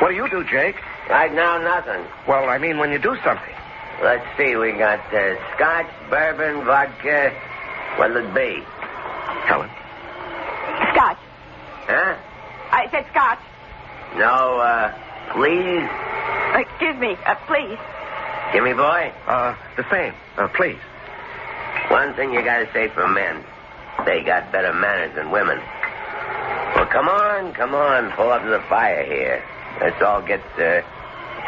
What do you do, Jake? Right now, nothing. Well, I mean when you do something. Let's see, we got scotch, bourbon, vodka. What'll it be? Helen? Scotch. Huh? I said scotch. No, please? Excuse me, please. Jimmy boy? The same. Please. One thing you gotta say for men. They got better manners than women. Well, come on. Pull up to the fire here. Let's all get,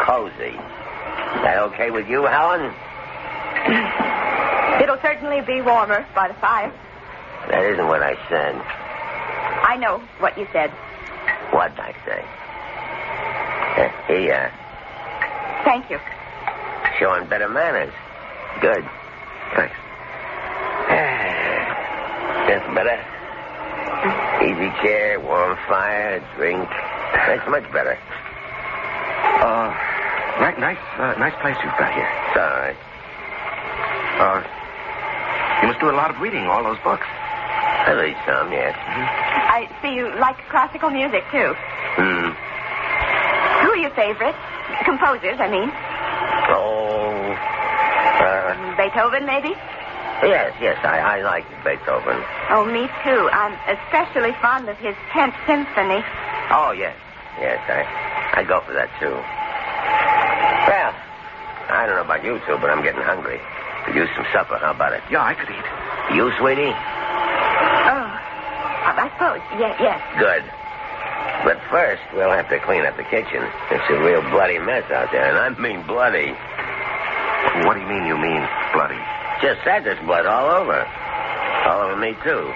cozy. That okay with you, Helen? It'll certainly be warmer by the fire. That isn't what I said. I know what you said. What'd I say? Here you are. Thank you. Showing better manners. Good. Thanks. That's better. Easy chair, warm fire, drink. That's much better. Nice place you've got here. It's all right. You must do a lot of reading, all those books. I read some, yes. I see you like classical music, too. Who are your favorites? Composers, I mean. Beethoven, maybe? Yes, I like Beethoven. Oh, me too. I'm especially fond of his 10th Symphony. Oh, yes, I go for that, too. Well, I don't know about you two, but I'm getting hungry. Could use some supper. How about it? Yeah, I could eat. You, sweetie? Oh, I suppose. Yes. Good. But first, we'll have to clean up the kitchen. It's a real bloody mess out there, and I mean bloody. What do you mean bloody? Just said there's blood all over. All over me, too.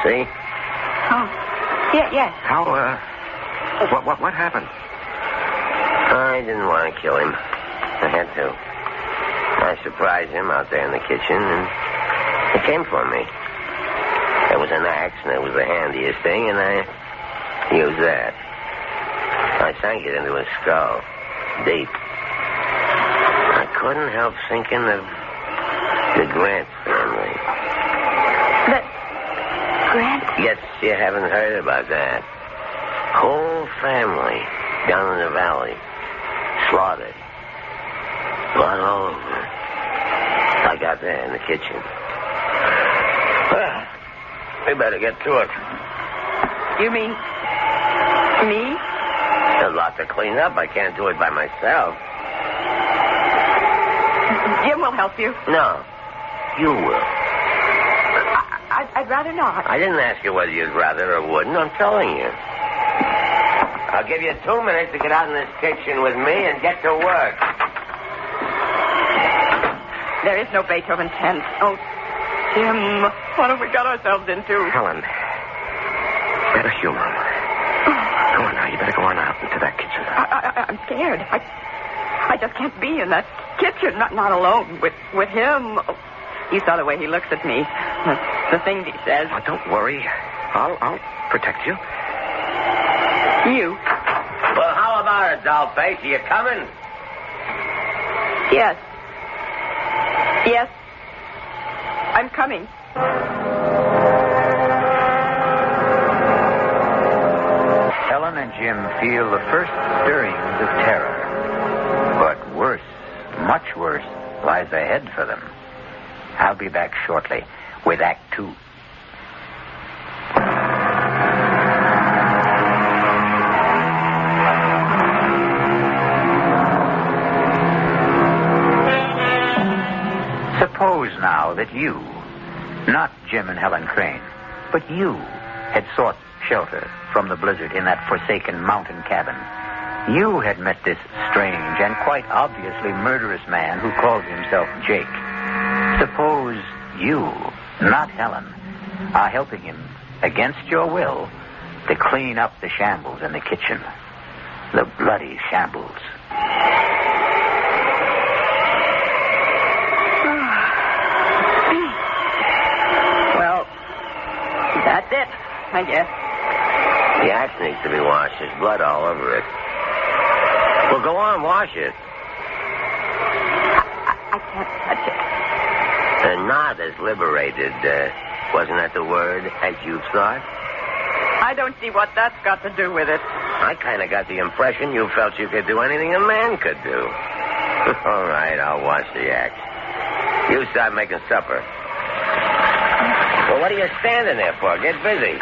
See? Oh, yes. How, what happened? I didn't want to kill him. I had to. I surprised him out there in the kitchen, and he came for me. There was an axe, and it was the handiest thing, and I used that. I sank it into his skull, deep. I couldn't help thinking of the Grant family. The Grant? Yes, you haven't heard about that. Whole family down in the valley. Slaughtered. Blood all over. I got there in the kitchen. Well, we better get to it. You mean me? There's a lot to clean up. I can't do it by myself. Jim will help you. No. You will. I'd rather not. I didn't ask you whether you'd rather or wouldn't. I'm telling you. I'll give you 2 minutes to get out in this kitchen with me and get to work. There is no Beethoven 10th. Oh, Jim, what have we got ourselves into? Helen, better humor him. Come on now, you better go on out into that kitchen. I'm scared. I just can't be in that kitchen, not alone with him. Oh, you saw the way he looks at me. The things he says. Oh, don't worry. I'll protect you. You? Well, how about it, dollface? Are you coming? Yes. I'm coming. Helen and Jim feel the first stirrings of terror. But worse, much worse, lies ahead for them. I'll be back shortly with Act 2. Suppose now that you, not Jim and Helen Crane, but you had sought shelter from the blizzard in that forsaken mountain cabin. You had met this strange and quite obviously murderous man who called himself Jake. Suppose you, not Helen, are helping him, against your will, to clean up the shambles in the kitchen. The bloody shambles. Well, that's it, I guess. The axe needs to be washed. There's blood all over it. Well, go on, wash it. I can't touch it. And not as liberated, wasn't that the word, as you thought? I don't see what that's got to do with it. I kind of got the impression you felt you could do anything a man could do. All right, I'll wash the axe. You start making supper. Well, what are you standing there for? Get busy.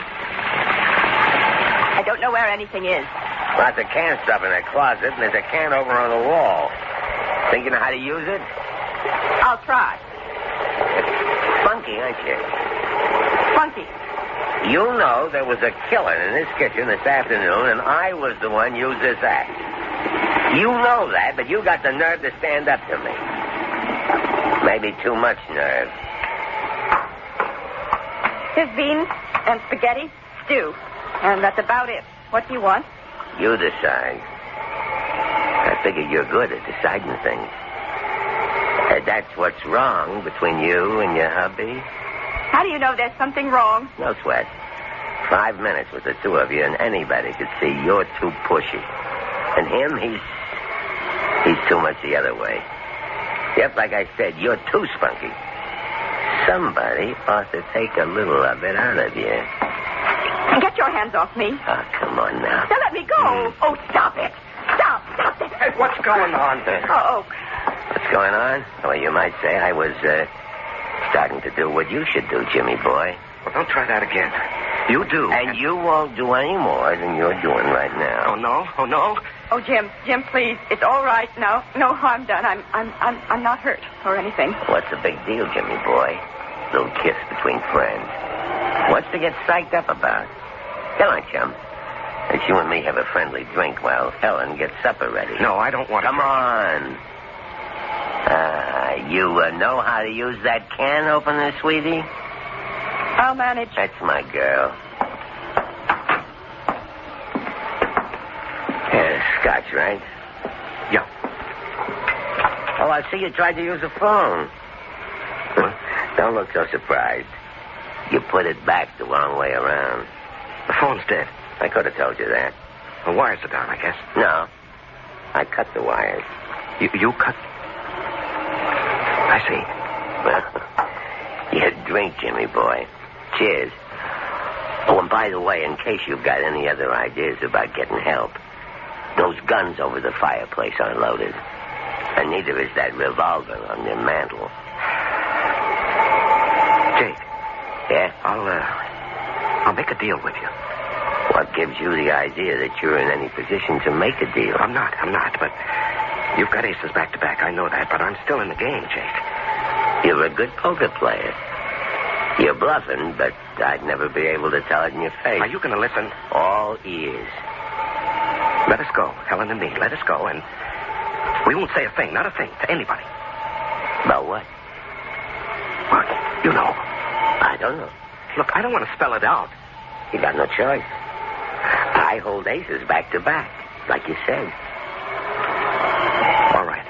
I don't know where anything is. Lots of can stuff in that closet, and there's a can over on the wall. Think you know how to use it? I'll try. Funky, aren't you? Funky. You know there was a killer in this kitchen this afternoon, and I was the one used this axe. You know that, but you got the nerve to stand up to me. Maybe too much nerve. Here's beans and spaghetti, stew. And that's about it. What do you want? You decide. I figure you're good at deciding things. That's what's wrong between you and your hubby. How do you know there's something wrong? No sweat. 5 minutes with the two of you, and anybody could see you're too pushy. And him, he's too much the other way. Yep, like I said, you're too spunky. Somebody ought to take a little of it out of you. Get your hands off me. Oh, come on now. Now let me go. Oh, stop it. Stop it. Hey, what's going on there? Oh. What's going on? Well, you might say I was starting to do what you should do, Jimmy boy. Well, don't try that again. You do. And you won't do any more than you're doing right now. Oh, no? Oh, no? Oh, Jim, please. It's all right now. No harm done. I'm not hurt or anything. What's the big deal, Jimmy boy? Little kiss between friends. What's to get psyched up about? Come on, chum. Let's you and me have a friendly drink while Helen gets supper ready. No, I don't want to. Come on. You know how to use that can opener, sweetie? I'll manage. That's my girl. Scotch, right? Yeah. Oh, I see you tried to use a phone. Don't look so surprised. You put it back the wrong way around. The phone's dead. I could have told you that. The wires are down, I guess. No. I cut the wires. You cut? I see. Well, you drink, Jimmy boy. Cheers. Oh, and by the way, in case you've got any other ideas about getting help, those guns over the fireplace aren't loaded. And neither is that revolver on your mantel. Jake. Yeah? I'll make a deal with you. What gives you the idea that you're in any position to make a deal? I'm not, but you've got aces back to back. I know that, but I'm still in the game, Jake. You're a good poker player. You're bluffing, but I'd never be able to tell it in your face. Are you going to listen? All ears. Let us go, Helen and me. Let us go, and we won't say a thing, not a thing, to anybody. About what? What? You know. I don't know. Look, I don't want to spell it out. You got no choice. I hold aces back to back, like you said. All right.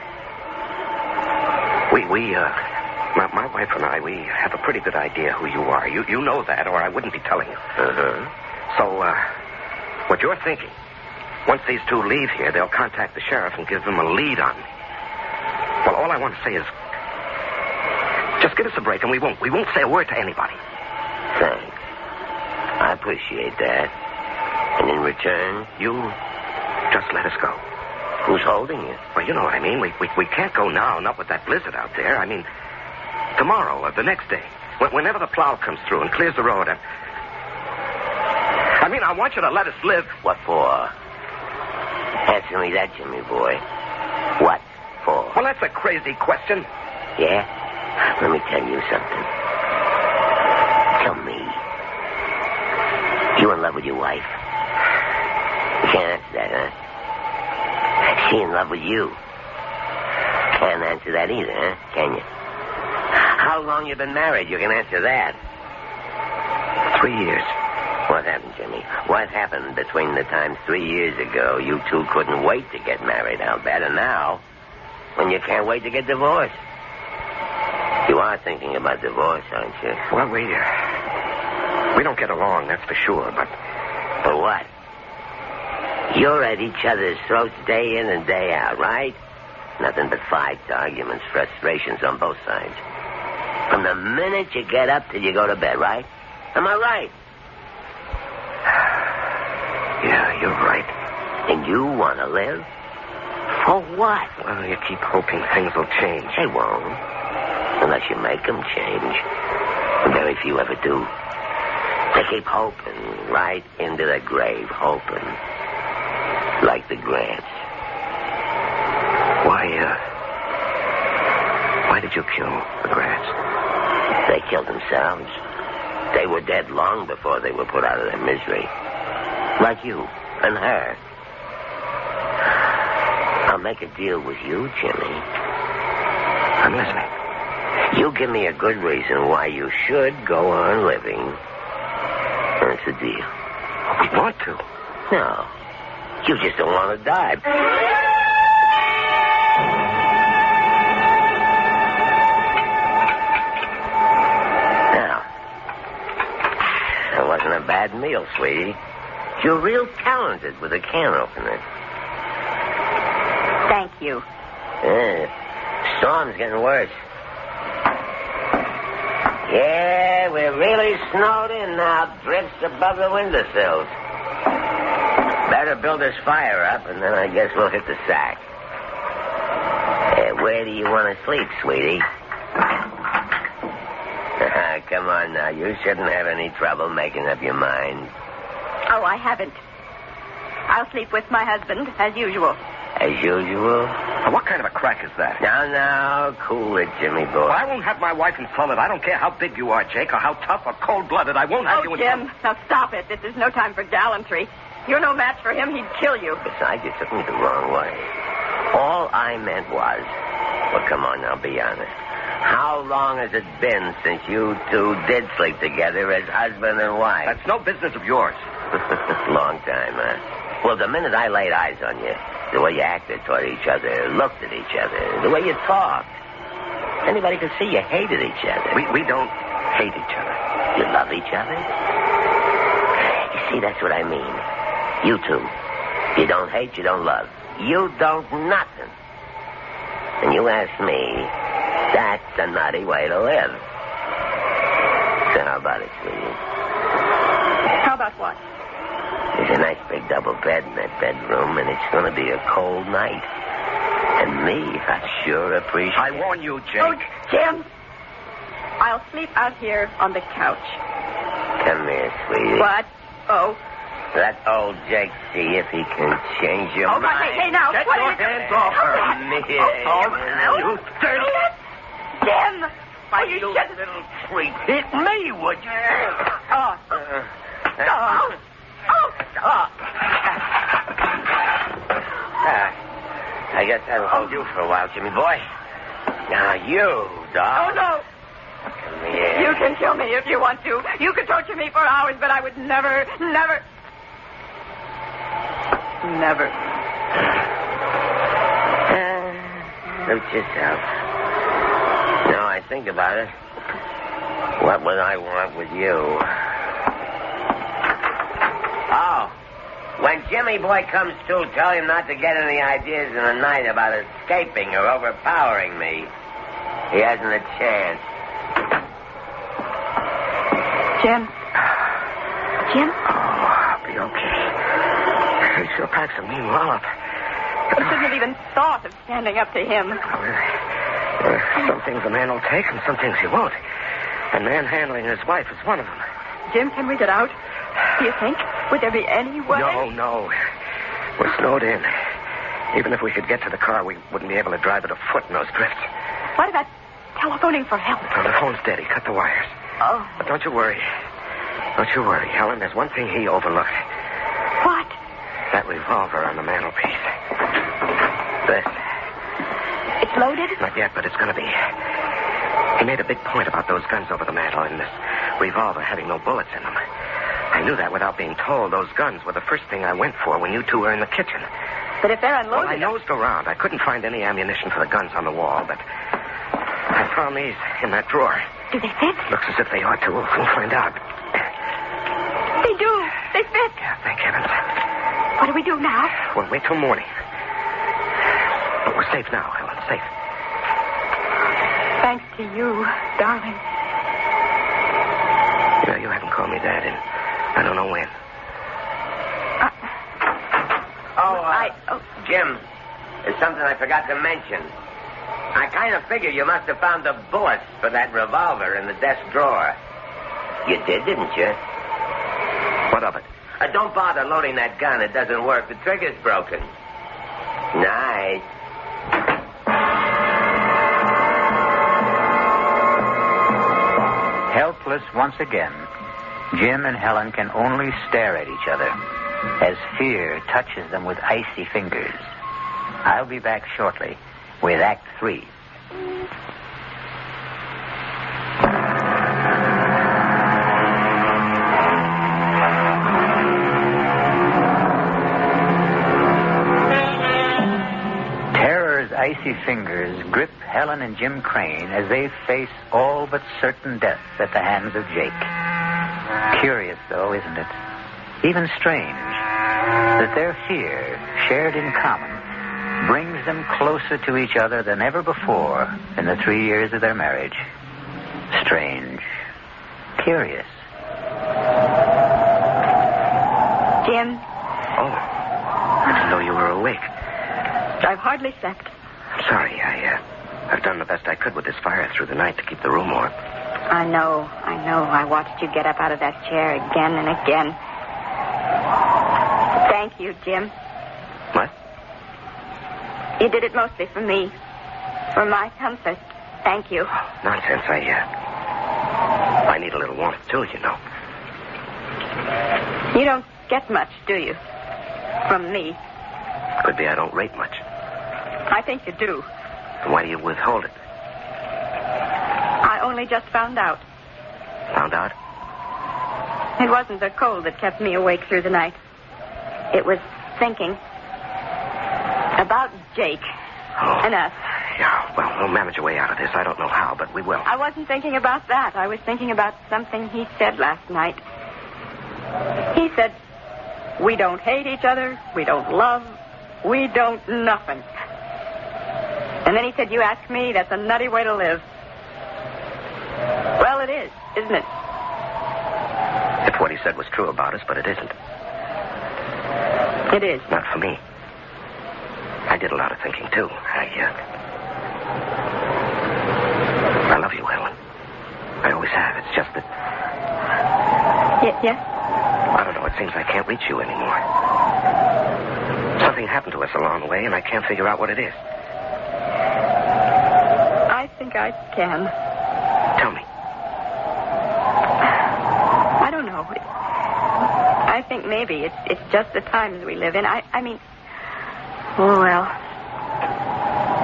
My wife and I, we have a pretty good idea who you are. You know that, or I wouldn't be telling you. Uh-huh. So, what you're thinking, once these two leave here, they'll contact the sheriff and give them a lead on me. Well, all I want to say is, just give us a break, and we won't say a word to anybody. Thanks. I appreciate that. And in return, you just let us go. Who's holding you? Well, you know what I mean. We can't go now, not with that blizzard out there. I mean, tomorrow or the next day, whenever the plow comes through and clears the road. I want you to let us live. What for? Answer me that, Jimmy boy. What for? Well, that's a crazy question. Yeah? Let me tell you something. Tell me. You in love with your wife? You can't answer that, huh? She in love with you? Can't answer that either, huh? Can you? How long you been married? You can answer that. 3 years. What happened, Jimmy? What happened between the time 3 years ago you two couldn't wait to get married, I'll bet, and now, when you can't wait to get divorced? You are thinking about divorce, aren't you? Well, we don't get along, that's for sure, but... For what? You're at each other's throats day in and day out, right? Nothing but fights, arguments, frustrations on both sides. From the minute you get up till you go to bed, right? Am I right? Yeah, you're right. And you want to live? For what? Well, you keep hoping things will change. They won't. Unless you make them change. And very few ever do. They keep hoping right into the grave, hoping. Like the Grants. Why did you kill the Grants? They killed themselves. They were dead long before they were put out of their misery. Like you and her. I'll make a deal with you, Jimmy. I'm listening. You give me a good reason why you should go on living. That's a deal. We want to. No. You just don't want to die. Now, that wasn't a bad meal, sweetie. You're real talented with a can opener. Thank you. Storm's getting worse. Yeah, we're really snowed in now. Drifts above the windowsills. Better build this fire up, and then I guess we'll hit the sack. Where do you want to sleep, sweetie? Come on now. You shouldn't have any trouble making up your mind. Oh, I haven't. I'll sleep with my husband, as usual. As usual? What kind of a crack is that? Now, cool it, Jimmy boy. Well, I won't have my wife insulted. I don't care how big you are, Jake, or how tough or cold-blooded. I won't have you Jim, now stop it. This is no time for gallantry. You're no match for him. He'd kill you. Besides, you took me the wrong way. All I meant was... Well, come on now, be honest. How long has it been since you two did sleep together as husband and wife? That's no business of yours. Long time, huh? Well, the minute I laid eyes on you, the way you acted toward each other, looked at each other, the way you talked, anybody could see you hated each other. We don't hate each other. You love each other? You see, that's what I mean. You two. You don't hate, you don't love. You don't nothing. And you ask me, that's a nutty way to live. So how about it, sweetie? How about what? There's a nice big double bed in that bedroom, and it's going to be a cold night. And me, I sure appreciate it. I warn you, Jake. Oh, Jim. I'll sleep out here on the couch. Come here, sweetie. What? Oh. Let old Jake see if he can change your mind. Hey, now. Get what your are you hands off her. You dirty. Jim. Why, you little freak. Hit me, would you? I guess that'll hold you for a while, Jimmy boy. Now, you, dog. Oh, no. Come here. You can kill me if you want to. You could torture me for hours, but I would never. Suit yourself. Now I think about it. What would I want with you? Oh, when Jimmy boy comes to, tell him not to get any ideas in the night about escaping or overpowering me. He hasn't a chance. Jim? Jim? Oh, I'll be okay. He sure packs a mean wallop. I shouldn't have even thought of standing up to him. Some things a man will take and some things he won't. And manhandling his wife is one of them. Jim, can we get out? Do you think? Would there be any way? No. We're snowed in. Even if we could get to the car, we wouldn't be able to drive it afoot in those drifts. What about telephoning for help? Well, the phone's dead. He cut the wires. Oh. But don't you worry. Don't you worry, Helen. There's one thing he overlooked. What? That revolver on the mantelpiece. This. It's loaded? Not yet, but it's going to be. He made a big point about those guns over the mantel and this revolver having no bullets in them. I knew that without being told. Those guns were the first thing I went for when you two were in the kitchen. But if they're unloaded... Well, I nosed around. I couldn't find any ammunition for the guns on the wall, but I found these in that drawer. Do they fit? Looks as if they ought to. We'll find out. They do. They fit. Yeah, thank heavens. What do we do now? We'll wait till morning. But we're safe now, Helen. Safe. Thanks to you, darling. You know, you haven't called me Dad in I don't know when. Jim, there's something I forgot to mention. I kind of figure you must have found the bullets for that revolver in the desk drawer. You did, didn't you? What of it? Don't bother loading that gun. It doesn't work. The trigger's broken. Nice. Helpless once again, Jim and Helen can only stare at each other as fear touches them with icy fingers. I'll be back shortly with Act 3. Terror's icy fingers grip Helen and Jim Crane as they face all but certain death at the hands of Jake. Curious, though, isn't it? Even strange that their fear, shared in common, brings them closer to each other than ever before in the 3 years of their marriage. Strange. Curious. Jim? Oh. I didn't know you were awake. I've hardly slept. Sorry, I've done the best I could with this fire through the night to keep the room warm. I know. I watched you get up out of that chair again and again. Thank you, Jim. What? You did it mostly for me. For my comfort. Thank you. Nonsense. I need a little warmth, too, you know. You don't get much, do you? From me. Could be I don't rate much. I think you do. Then why do you withhold it? I only just found out. Found out? It wasn't the cold that kept me awake through the night. It was thinking about Jake and us. Yeah, well, we'll manage a way out of this. I don't know how, but we will. I wasn't thinking about that. I was thinking about something he said last night. He said, we don't hate each other, we don't love, we don't nothing. And then he said, you ask me, that's a nutty way to live. Well, it is, isn't it? If what he said was true about us, but it isn't. It is. Not for me. I did a lot of thinking, too. I love you, Helen. I always have. It's just that... Yes? I don't know. It seems I can't reach you anymore. Something happened to us along the way, and I can't figure out what it is. I think I can. Tell me. I don't know. I think maybe it's just the times we live in. I mean... Oh, well.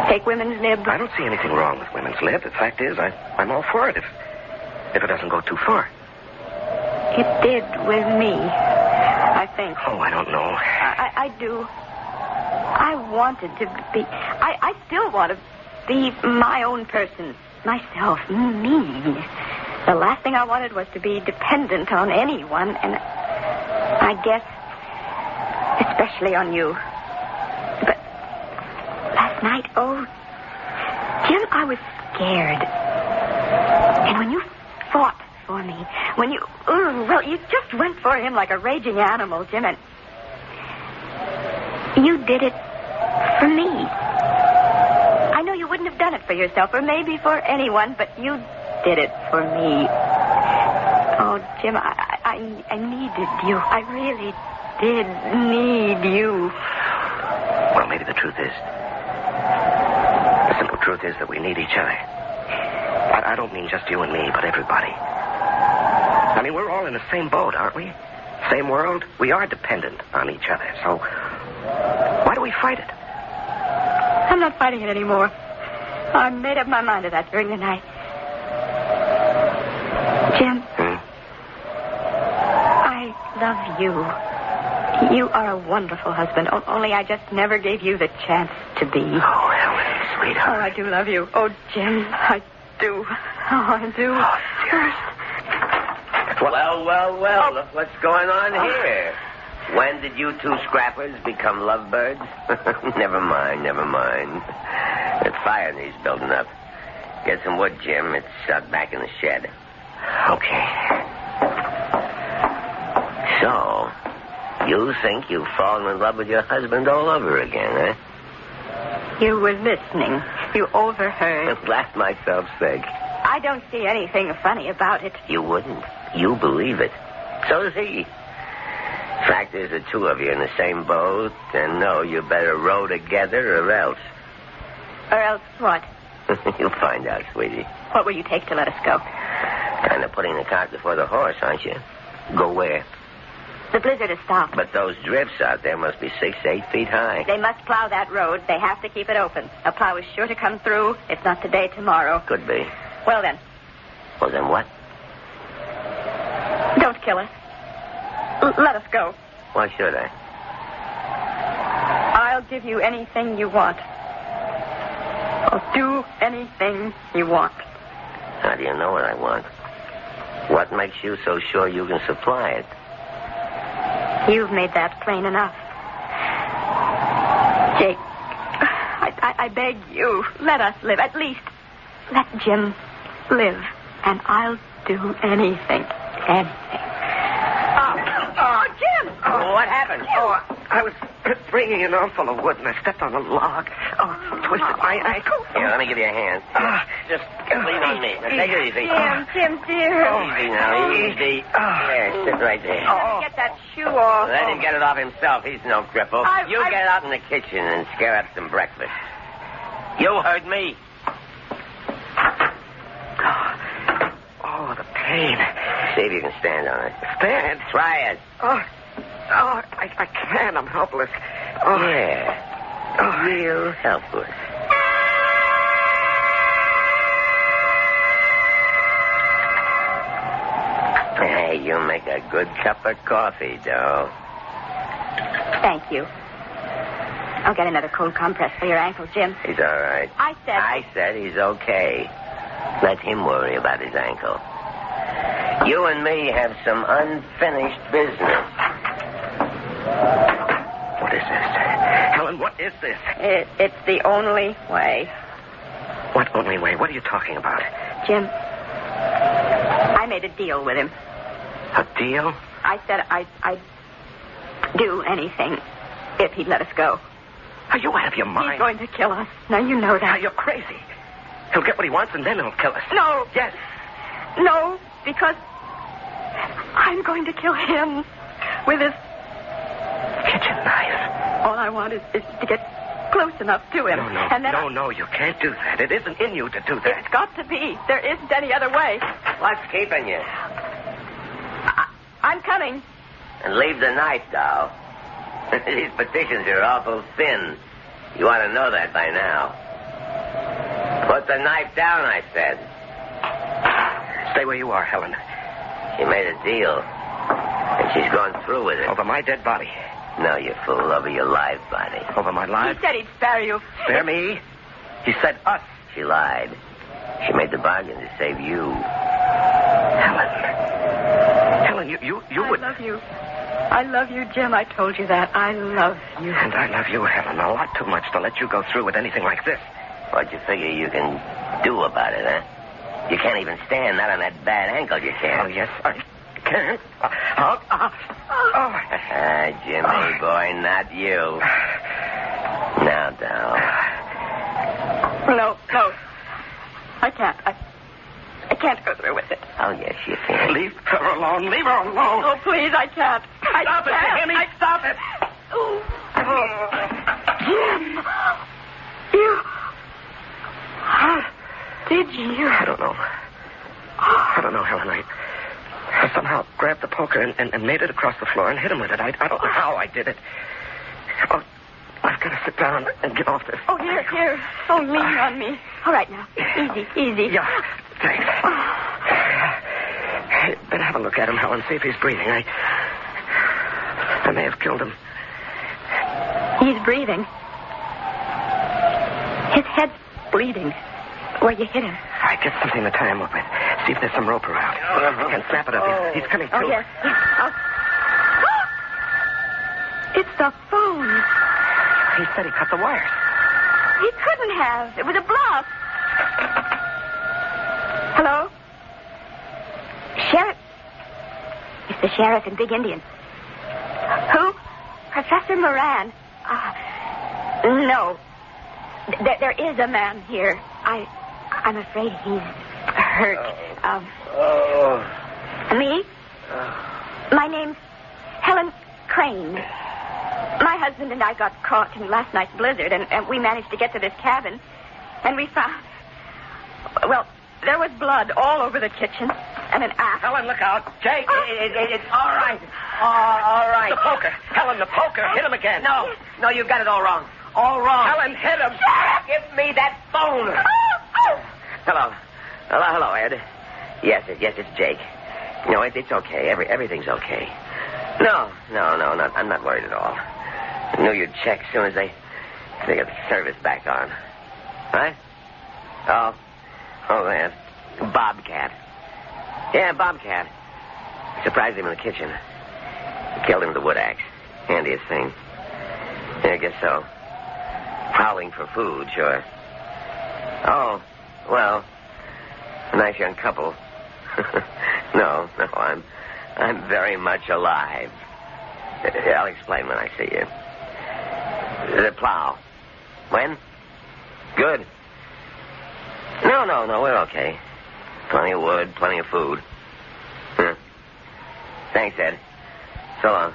Take women's lib. I don't see anything wrong with women's lib. The fact is, I'm all for it if it doesn't go too far. It did with me, I think. Oh, I don't know. I do. I wanted to be... I still want to be my own person. Myself. Me. The last thing I wanted was to be dependent on anyone, and I guess especially on you. But last night, oh, Jim, I was scared. And when you fought for me, when you just went for him like a raging animal, Jim, and you did it for me. I know you wouldn't have done it for yourself, or maybe for anyone, but you did it for me. Oh, Jim, I needed you. I really did need you. Well, maybe the truth is... The simple truth is that we need each other. I don't mean just you and me, but everybody. I mean, we're all in the same boat, aren't we? Same world. We are dependent on each other, so... Why do we fight it? I'm not fighting it anymore. I made up my mind to that during the night. Jim, I love you. You are a wonderful husband, only I just never gave you the chance to be. Oh, Helen, sweetheart. Oh, I do love you. Oh, Jim, I do. Oh, I do. Oh, dearest. Well, look what's going on here. When did you two scrappers become lovebirds? Never mind. The fire needs building up. Get some wood, Jim. It's back in the shed. Okay. So, you think you've fallen in love with your husband all over again, eh? You were listening. You overheard. Laughed myself sick. I don't see anything funny about it. You wouldn't. You believe it. So does he. Fact is, the two of you in the same boat, and no, you better row together or else. Or else what? You'll find out, sweetie. What will you take to let us go? Kind of putting the cart before the horse, aren't you? Go where? The blizzard has stopped. But those drifts out there must be 6-8 feet high. They must plow that road. They have to keep it open. A plow is sure to come through. If not today, tomorrow. Could be. Well, then. Well, then what? Don't kill us. Let us go. Why should I? I'll give you anything you want. I'll do anything you want. How do you know what I want? What makes you so sure you can supply it? You've made that plain enough. Jake, I beg you, let us live. At least, let Jim live. And I'll do anything. Anything. Oh, Jim! Oh, what happened? Oh, I was bringing an armful of wood, and I stepped on a log. Oh, twisted my ankle. Here, let me give you a hand. Just lean on me. Now, take it easy. Jim, dear. Easy now, easy. There, sit right there. Get that shoe off. Let him get it off himself. He's no cripple. You get out in the kitchen and scare up some breakfast. You heard me. Oh, the pain. See if you can stand on it. Stand? Try it. I can't. I'm helpless. Oh. Yeah. Real helpless. Hey, you make a good cup of coffee, Doe. Thank you. I'll get another cold compress for your ankle, Jim. He's all right. I said he's okay. Let him worry about his ankle. You and me have some unfinished business. What is this? Helen, what is this? It's the only way. What only way? What are you talking about? Jim, I made a deal with him. A deal? I said I'd do anything if he'd let us go. Are you out of your mind? He's going to kill us. Now, you know that. Now, you're crazy. He'll get what he wants, and then he'll kill us. No. Yes. No, because I'm going to kill him with his kitchen knife. All I want is to get close enough to him. No, you can't do that. It isn't in you to do that. It's got to be. There isn't any other way. What's keeping you? I'm coming. And leave the knife, Dow. These petitions are awful thin. You ought to know that by now. Put the knife down, I said. Stay where you are, Helen. She made a deal. And she's gone through with it. Over my dead body. No, you fool. Over your live body. Over my live? He said he'd spare you. Spare me? He said us. She lied. She made the bargain to save you. Helen, you would... I love you. I love you, Jim. I told you that. I love you. And I love you, Helen, a lot too much to let you go through with anything like this. What you figure you can do about it, huh? You can't even stand, not on that bad ankle you can't. Oh, yes, I can. Jimmy, boy, not you. Now, Dow. No. I can't. I can't go through with it. Oh, yes, you can. Leave her alone. Leave her alone. Oh, please, I can't. Stop it, Jimmy. Stop it. Jim. You... How did you? I don't know, Helen. I somehow grabbed the poker and made it across the floor and hit him with it. I don't know how I did it. Oh, I've got to sit down and get off this. Oh, here. Oh, lean on me. All right, now. Easy. Yeah, thanks. Better have a look at him, Helen, see if he's breathing. I may have killed him. He's breathing. His head's bleeding. Where you hit him. I get something to tie him up with. See if there's some rope around. And snap it up. He's coming through. Oh, yes. It's the phone. He said he cut the wires. He couldn't have. It was a bluff. Hello? Sheriff? It's the sheriff and Big Indian. Who? Professor Moran. No. There is a man here. I'm afraid he's hurt. Me? My name's Helen train. My husband and I got caught in last night's blizzard, and we managed to get to this cabin. And we found... Well, there was blood all over the kitchen and an axe. Helen, look out. Jake, it's all right. All right. The poker. Helen, the poker. Hit him again. No, you've got it all wrong. All wrong. Helen, hit him. Give me that phone. Hello, Ed. Yes, it's Jake. No, it's okay. Everything's okay. No, I'm not worried at all. I knew you'd check as soon as they get the service back on. What? Oh, that. Bobcat. Yeah, Bobcat. Surprised him in the kitchen. Killed him with a wood axe. Handiest thing. Yeah, I guess so. Prowling for food, sure. Oh, well, a nice young couple. No, I'm very much alive. I'll explain when I see you. The plow. When? Good. No, we're okay. Plenty of wood, plenty of food. Thanks, Ed. So long.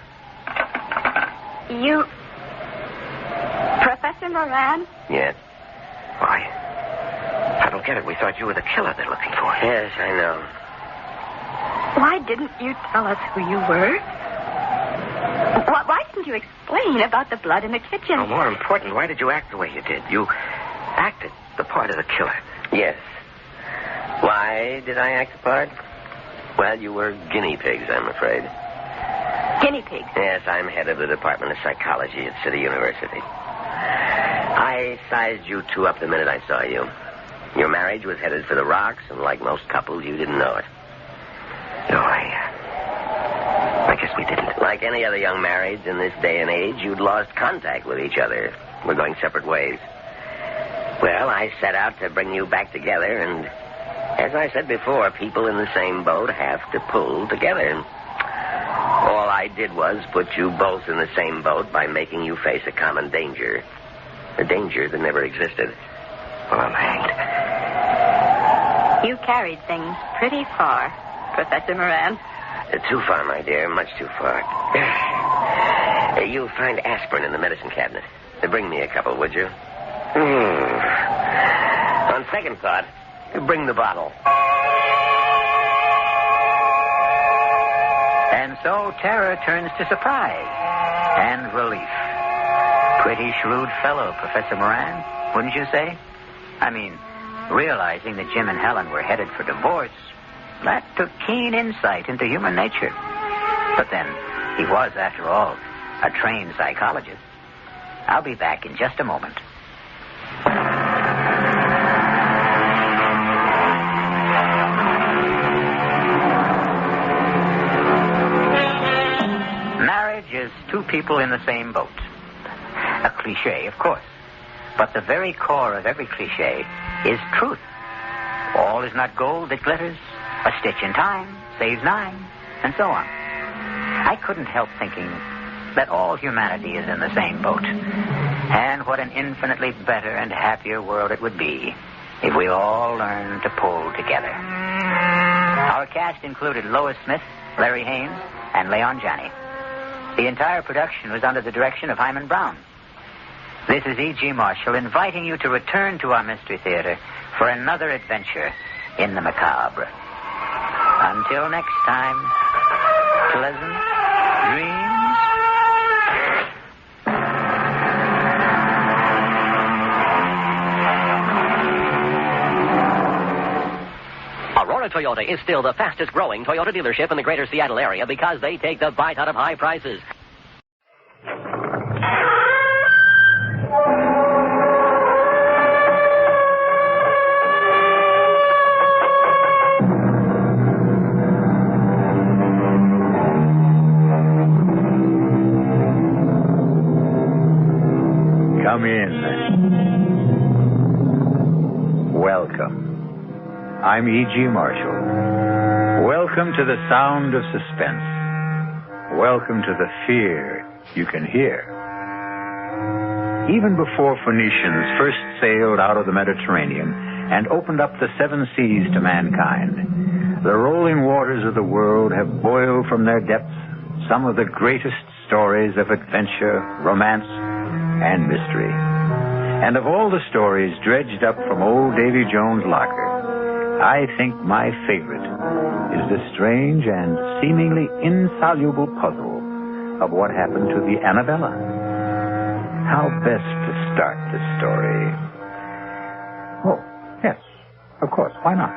You... Professor Moran? Yes. Why? I don't get it. We thought you were the killer they're looking for. Yes, I know. Why didn't you tell us who you were? Why didn't you explain about the blood in the kitchen? No, more important, why did you act the way you did? You acted the part of the killer. Yes. Why did I act the part? Well, you were guinea pigs, I'm afraid. Guinea pigs? Yes, I'm head of the Department of Psychology at City University. I sized you two up the minute I saw you. Your marriage was headed for the rocks, and like most couples, you didn't know it. No, I guess we didn't. Like any other young marrieds in this day and age, you'd lost contact with each other. We're going separate ways. Well, I set out to bring you back together, and as I said before, people in the same boat have to pull together. All I did was put you both in the same boat by making you face a common danger. A danger that never existed. Well, I'm hanged. You carried things pretty far, Professor Moran. Too far, my dear. Much too far. You'll find aspirin in the medicine cabinet. Bring me a couple, would you? On second thought, bring the bottle. And so terror turns to surprise and relief. Pretty shrewd fellow, Professor Moran, wouldn't you say? I mean, realizing that Jim and Helen were headed for divorce, that took keen insight into human nature. But then, he was, after all, a trained psychologist. I'll be back in just a moment. Marriage is two people in the same boat. A cliche, of course. But the very core of every cliche is truth. All is not gold that glitters. A stitch in time saves 9, and so on. I couldn't help thinking that all humanity is in the same boat. And what an infinitely better and happier world it would be if we all learned to pull together. Our cast included Lois Smith, Larry Haynes, and Leon Janney. The entire production was under the direction of Himan Brown. This is E.G. Marshall inviting you to return to our Mystery Theater for another adventure in the macabre. Until next time, pleasant dreams. Aurora Toyota is still the fastest growing Toyota dealership in the greater Seattle area because they take the bite out of high prices. Come in. Welcome. I'm E.G. Marshall. Welcome to the sound of suspense. Welcome to the fear you can hear. Even before Phoenicians first sailed out of the Mediterranean and opened up the 7 seas to mankind, the rolling waters of the world have boiled from their depths some of the greatest stories of adventure, romance, and mystery. And of all the stories dredged up from old Davy Jones' locker, I think my favorite is the strange and seemingly insoluble puzzle of what happened to the Annabella. How best to start the story? Oh, yes, of course, why not?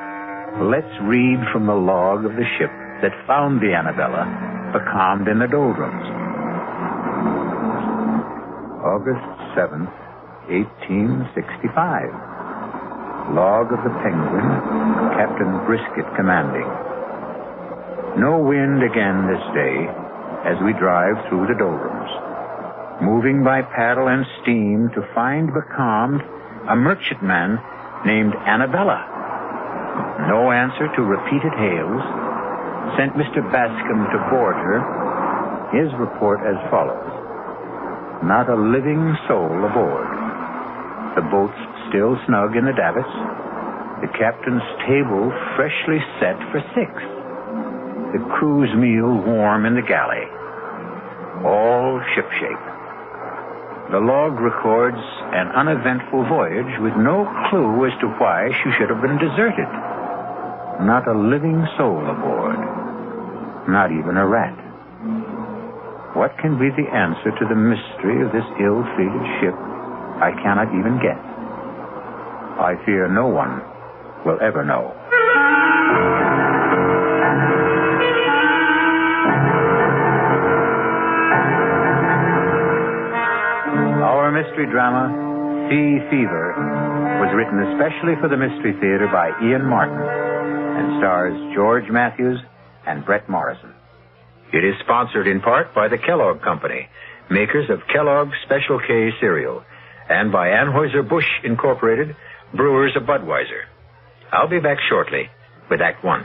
Let's read from the log of the ship that found the Annabella becalmed in the doldrums. August 7th, 1865. Log of the Penguin, Captain Brisket commanding. No wind again this day as we drive through the doldrums, moving by paddle and steam to find becalmed a merchantman named Annabella. No answer to repeated hails. Sent Mr. Bascom to board her. His report as follows. Not a living soul aboard. The boat's still snug in the davits. The captain's table freshly set for 6. The crew's meal warm in the galley. All shipshape. The log records an uneventful voyage with no clue as to why she should have been deserted. Not a living soul aboard. Not even a rat. What can be the answer to the mystery of this ill-fated ship? I cannot even guess. I fear no one will ever know. Our mystery drama, Sea Fever, was written especially for the Mystery Theater by Ian Martin and stars George Matthews and Brett Morrison. It is sponsored in part by the Kellogg Company, makers of Kellogg's Special K cereal, and by Anheuser-Busch Incorporated, brewers of Budweiser. I'll be back shortly with Act One.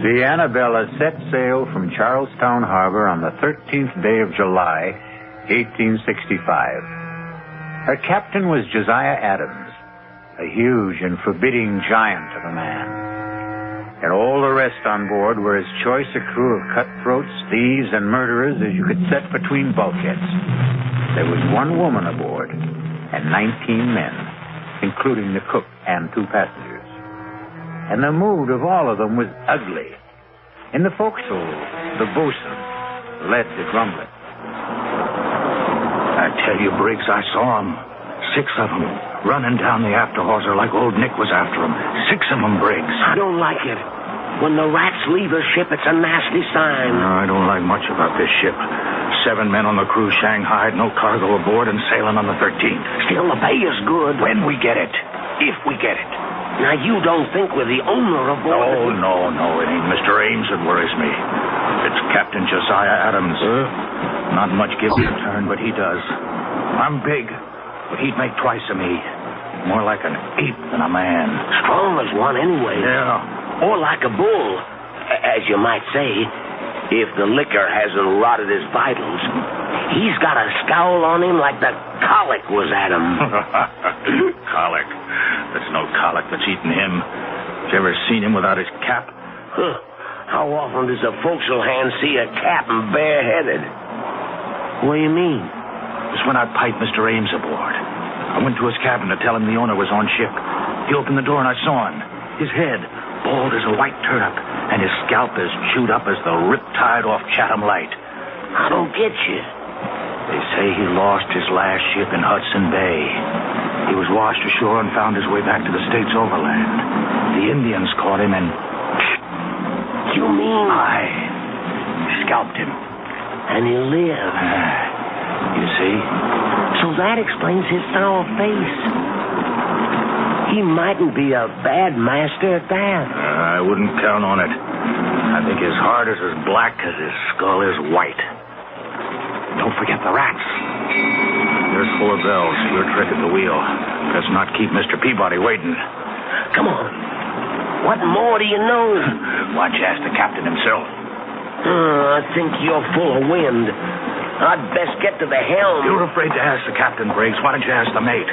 The Annabella set sail from Charlestown Harbor on the 13th day of July, 1865. Her captain was Josiah Adams, a huge and forbidding giant of a man. And all the rest on board were as choice a crew of cutthroats, thieves, and murderers as you could set between bulkheads. There was one woman aboard and 19 men, including the cook and 2 passengers. And the mood of all of them was ugly. In the forecastle, the boatswain led the grumbling. I tell you, Briggs, I saw them. 6 of them running down the after hawser like old Nick was after them. 6 of them, Briggs. I don't like it. When the rats leave a ship, it's a nasty sign. No, I don't like much about this ship. 7 men on the crew shanghaied, no cargo aboard, and sailing on the 13th. Still, the pay is good. When we get it. If we get it. Now, you don't think we're the owner of board? No. It ain't Mr. Ames that worries me. It's Captain Josiah Adams. Not much gives in return, but he does. I'm big, but he'd make twice of me. More like an ape than a man. Strong as one, anyway. Yeah. Or like a bull, as you might say, if the liquor hasn't rotted his vitals. He's got a scowl on him like the colic was at him. Colic? There's no colic that's eaten him. Did you ever seen him without his cap? How often does a forecastle hand see a cap and bareheaded? What do you mean? It was when I piped Mr. Ames aboard. I went to his cabin to tell him the owner was on ship. He opened the door and I saw him. His head, bald as a white turnip, and his scalp as chewed up as the riptide off Chatham Light. I don't get you. They say he lost his last ship in Hudson Bay. He was washed ashore and found his way back to the States overland. The Indians caught him and... You mean... I scalped him. And he lived. You see? So that explains his sour face. He mightn't be a bad master at that. I wouldn't count on it. I think his heart is as black as his skull is white. Don't forget the rats. There's 4 bells. Your trick at the wheel. Let's not keep Mr. Peabody waiting. Come on. What more do you know? Why don't you ask the captain himself? I think you're full of wind. I'd best get to the helm. You're afraid to ask the captain, Briggs. Why don't you ask the mate?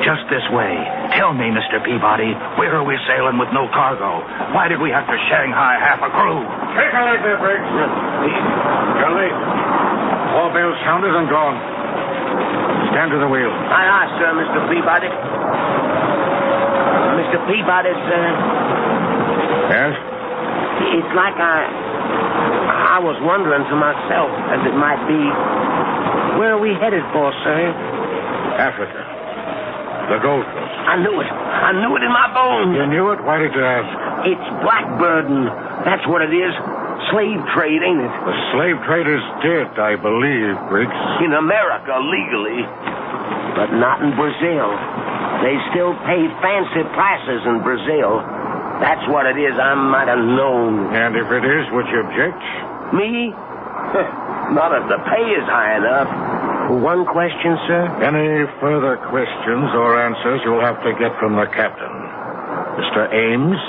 Just this way. Tell me, Mr. Peabody, where are we sailing with no cargo? Why did we have to Shanghai half a crew? Take a leg there, Briggs. You're late. All bells sounded and gone. Stand to the wheel. Aye, sir, Mr. Peabody. Mr. Peabody, sir. Yes? It's like I was wondering to myself, as it might be, where are we headed for, sir? Africa. The Gold Coast. I knew it. I knew it in my bones. You knew it? Why did you ask? It's blackbirding. That's what it is. Slave trade, ain't it? The slave trade is dead, I believe, Briggs. In America, legally. But not in Brazil. They still pay fancy prices in Brazil. That's what it is. I might have known. And if it is, would you object? Me? Not if the pay is high enough. One question, sir? Any further questions or answers you'll have to get from the captain, Mr. Ames,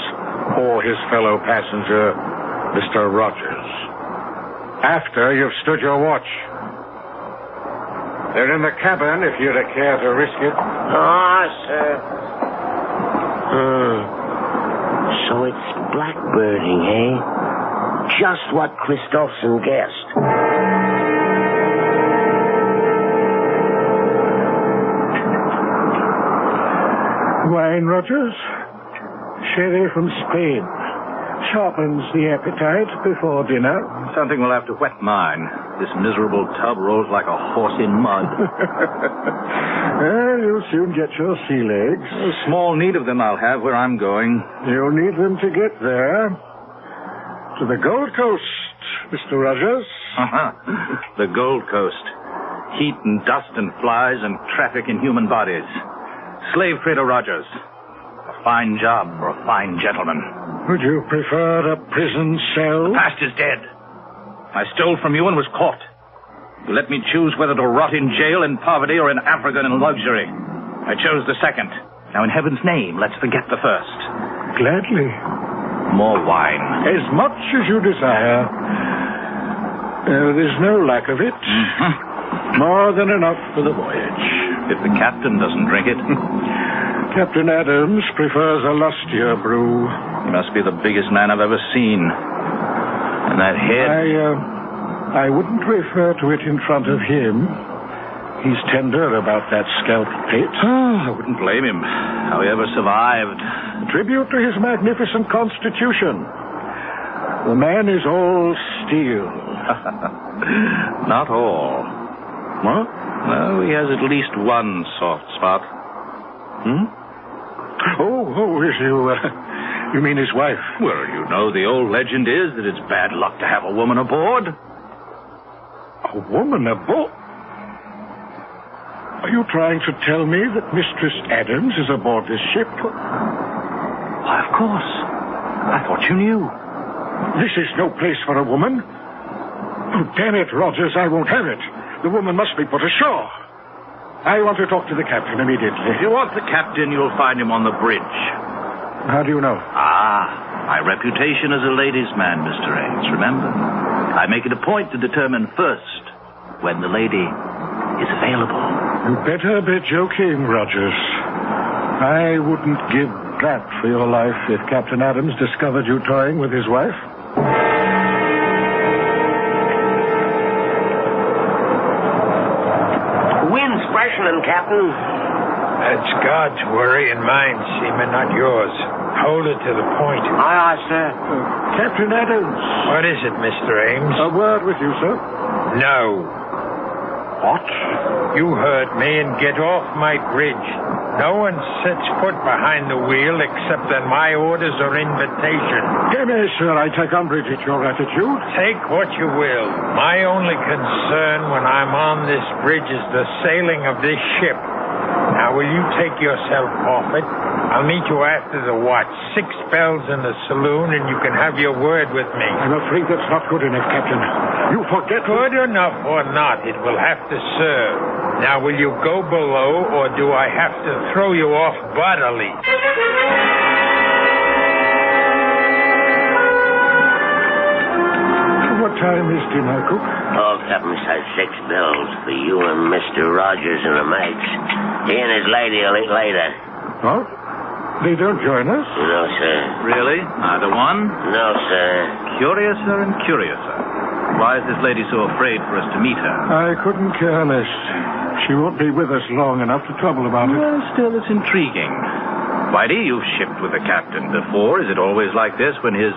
or his fellow passenger, Mr. Rogers. After you've stood your watch. They're in the cabin if you'd care to risk it. Sir. So it's blackbirding, eh? Just what Christofson guessed. Wine, Rogers? Sherry from Spain. Sharpens the appetite before dinner. Something will have to wet mine. This miserable tub rolls like a horse in mud. Well, you'll soon get your sea legs. Small need of them I'll have where I'm going. You'll need them to get there. To the Gold Coast, Mr. Rogers. The Gold Coast. Heat and dust and flies and traffic in human bodies. Slave trader Rogers. A fine job for a fine gentleman. Would you prefer a prison cell? The past is dead. I stole from you and was caught. You let me choose whether to rot in jail in poverty or in Africa in luxury. I chose the second. Now, in heaven's name, let's forget the first. Gladly. More wine. As much as you desire. There's no lack of it. Mm-hmm. More than enough for the voyage. If the captain doesn't drink it. Captain Adams prefers a lustier brew. He must be the biggest man I've ever seen. And that head... I wouldn't refer to it in front of him. He's tender about that scalp pit. I wouldn't blame him. How he ever survived. Tribute to his magnificent constitution. The man is all steel. Not all. What? No, he has at least one soft spot. You mean his wife? Well, you know, the old legend is that it's bad luck to have a woman aboard. A woman aboard? Are you trying to tell me that Mistress Adams is aboard this ship? Why, of course. I thought you knew. This is no place for a woman. Oh, damn it, Rogers, I won't have it. The woman must be put ashore. I want to talk to the captain immediately. If you want the captain, you'll find him on the bridge. How do you know? My reputation as a ladies' man, Mr. Ames, remember? I make it a point to determine first when the lady is available. You better be joking, Rogers. I wouldn't give that for your life if Captain Adams discovered you toying with his wife. Wind's freshening, Captain. That's God's worry and mine, Seaman, not yours. Hold it to the point. Aye, sir. Captain Adams. What is it, Mr. Ames? A word with you, sir. No. What? You heard me and get off my bridge. No one sets foot behind the wheel except on my orders or invitation. Dear sir, I take umbrage at your attitude. Take what you will. My only concern when I'm on this bridge is the sailing of this ship. Now, will you take yourself off it? I'll meet you after the watch. 6 bells in the saloon, and you can have your word with me. I'm afraid that's not good enough, Captain. You forget... Good enough or not, it will have to serve. Now, will you go below, or do I have to throw you off bodily? What time is dinner, cook? All Captain has 6 bills for you and Mr. Rogers and the mates. He and his lady will eat later. Oh? They don't join us? No, sir. Really? Neither one? No, sir. Curiouser and curiouser. Why is this lady so afraid for us to meet her? I couldn't care less. She won't be with us long enough to trouble about it. Well, still, it's intriguing. Whitey, you've shipped with the captain before. Is it always like this when his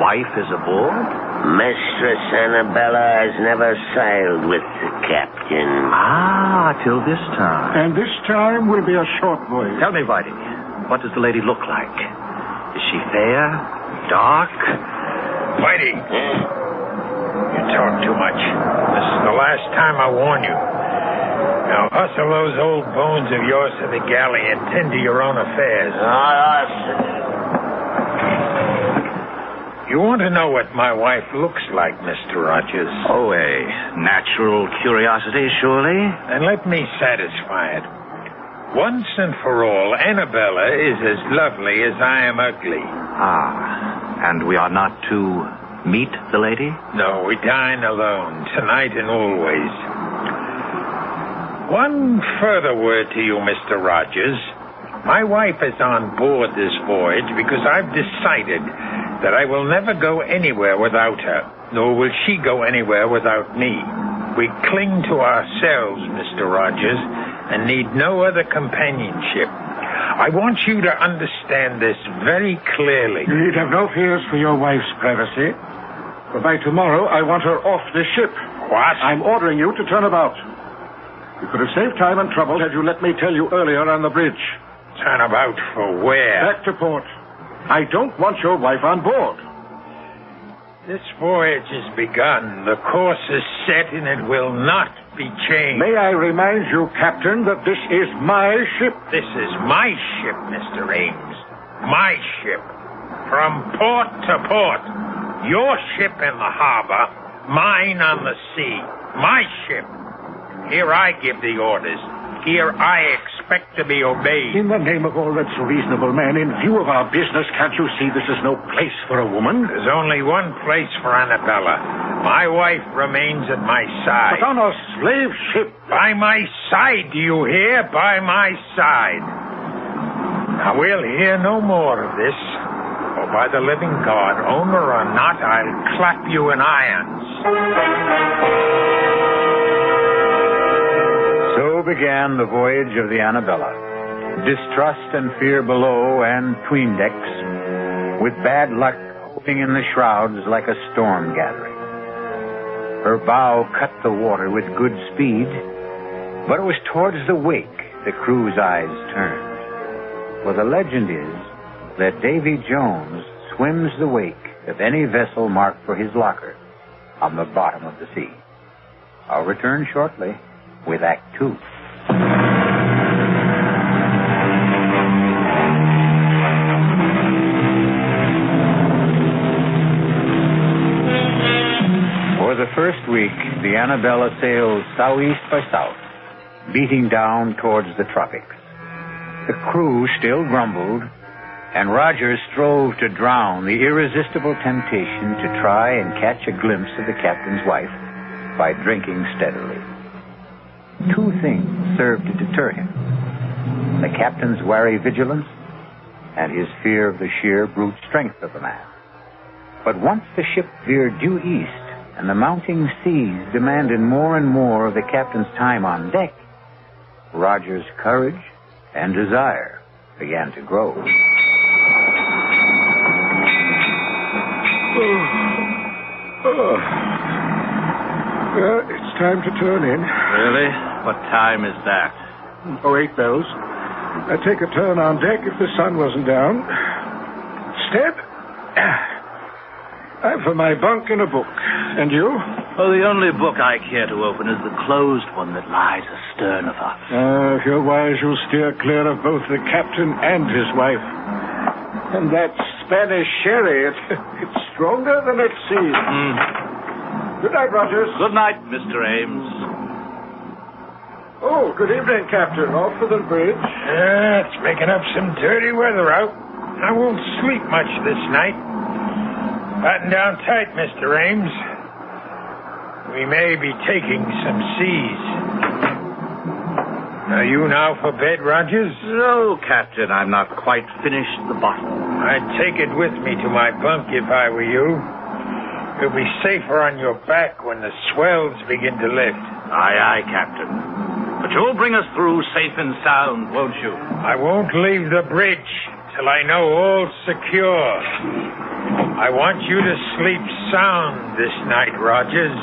wife is aboard? Mistress Annabella has never sailed with the captain. Ah, till this time. And this time will be a short voyage. Tell me, Whitey, what does the lady look like? Is she fair? Dark? Whitey, you talk too much. This is the last time I warn you. Now hustle those old bones of yours to the galley and tend to your own affairs. You want to know what my wife looks like, Mr. Rogers? Oh, a natural curiosity, surely? Then let me satisfy it. Once and for all, Annabella is as lovely as I am ugly. Ah, and we are not to meet the lady? No, we dine alone, tonight and always. One further word to you, Mr. Rogers. My wife is on board this voyage because I've decided that I will never go anywhere without her, nor will she go anywhere without me. We cling to ourselves, Mr. Rogers, and need no other companionship. I want you to understand this very clearly. You need have no fears for your wife's privacy. For by tomorrow, I want her off this ship. What? I'm ordering you to turn about. You could have saved time and trouble had you let me tell you earlier on the bridge. Turn about for where? Back to port. I don't want your wife on board. This voyage has begun. The course is set and it will not be changed. May I remind you, Captain, that this is my ship? This is my ship, Mr. Ames. My ship. From port to port. Your ship in the harbor, mine on the sea. My ship. Here I give the orders. Here I expect to be obeyed. In the name of all that's reasonable, man, in view of our business, can't you see this is no place for a woman? There's only one place for Annabella. My wife remains at my side. But on a slave ship. By my side, do you hear? By my side. Now, we'll hear no more of this. For by the living God, owner or not, I'll clap you in irons. So began the voyage of the Annabella. Distrust and fear below and 'tween decks, with bad luck hovering in the shrouds like a storm gathering. Her bow cut the water with good speed, but it was towards the wake the crew's eyes turned. For the legend is that Davy Jones swims the wake of any vessel marked for his locker on the bottom of the sea. I'll return shortly with Act 2. For the first week, the Annabella sailed southeast by south, beating down towards the tropics. The crew still grumbled, and Rogers strove to drown the irresistible temptation to try and catch a glimpse of the captain's wife by drinking steadily. 2 things served to deter him: the captain's wary vigilance and his fear of the sheer brute strength of the man. But once the ship veered due east and the mounting seas demanded more and more of the captain's time on deck, Roger's courage and desire began to grow. Well, it's time to turn in. Really? What time is that? 8 bells. I'd take a turn on deck if the sun wasn't down. Step. I'm for my bunk and a book. And you? Oh, the only book I care to open is the closed one that lies astern of us. If you're wise, you'll steer clear of both the captain and his wife. And that Spanish sherry, it's stronger than it seems. Good night, Rogers. Good night, Mr. Ames. Oh, good evening, Captain. Off for the bridge. It's making up some dirty weather out. I won't sleep much this night. Batten down tight, Mr. Ames. We may be taking some seas. Are you now for bed, Rogers? No, Captain, I'm not quite finished the bottle. I'd take it with me to my bunk if I were you. You'll be safer on your back when the swells begin to lift. Aye, aye, Captain. But you'll bring us through safe and sound, won't you? I won't leave the bridge till I know all's secure. I want you to sleep sound this night, Rogers.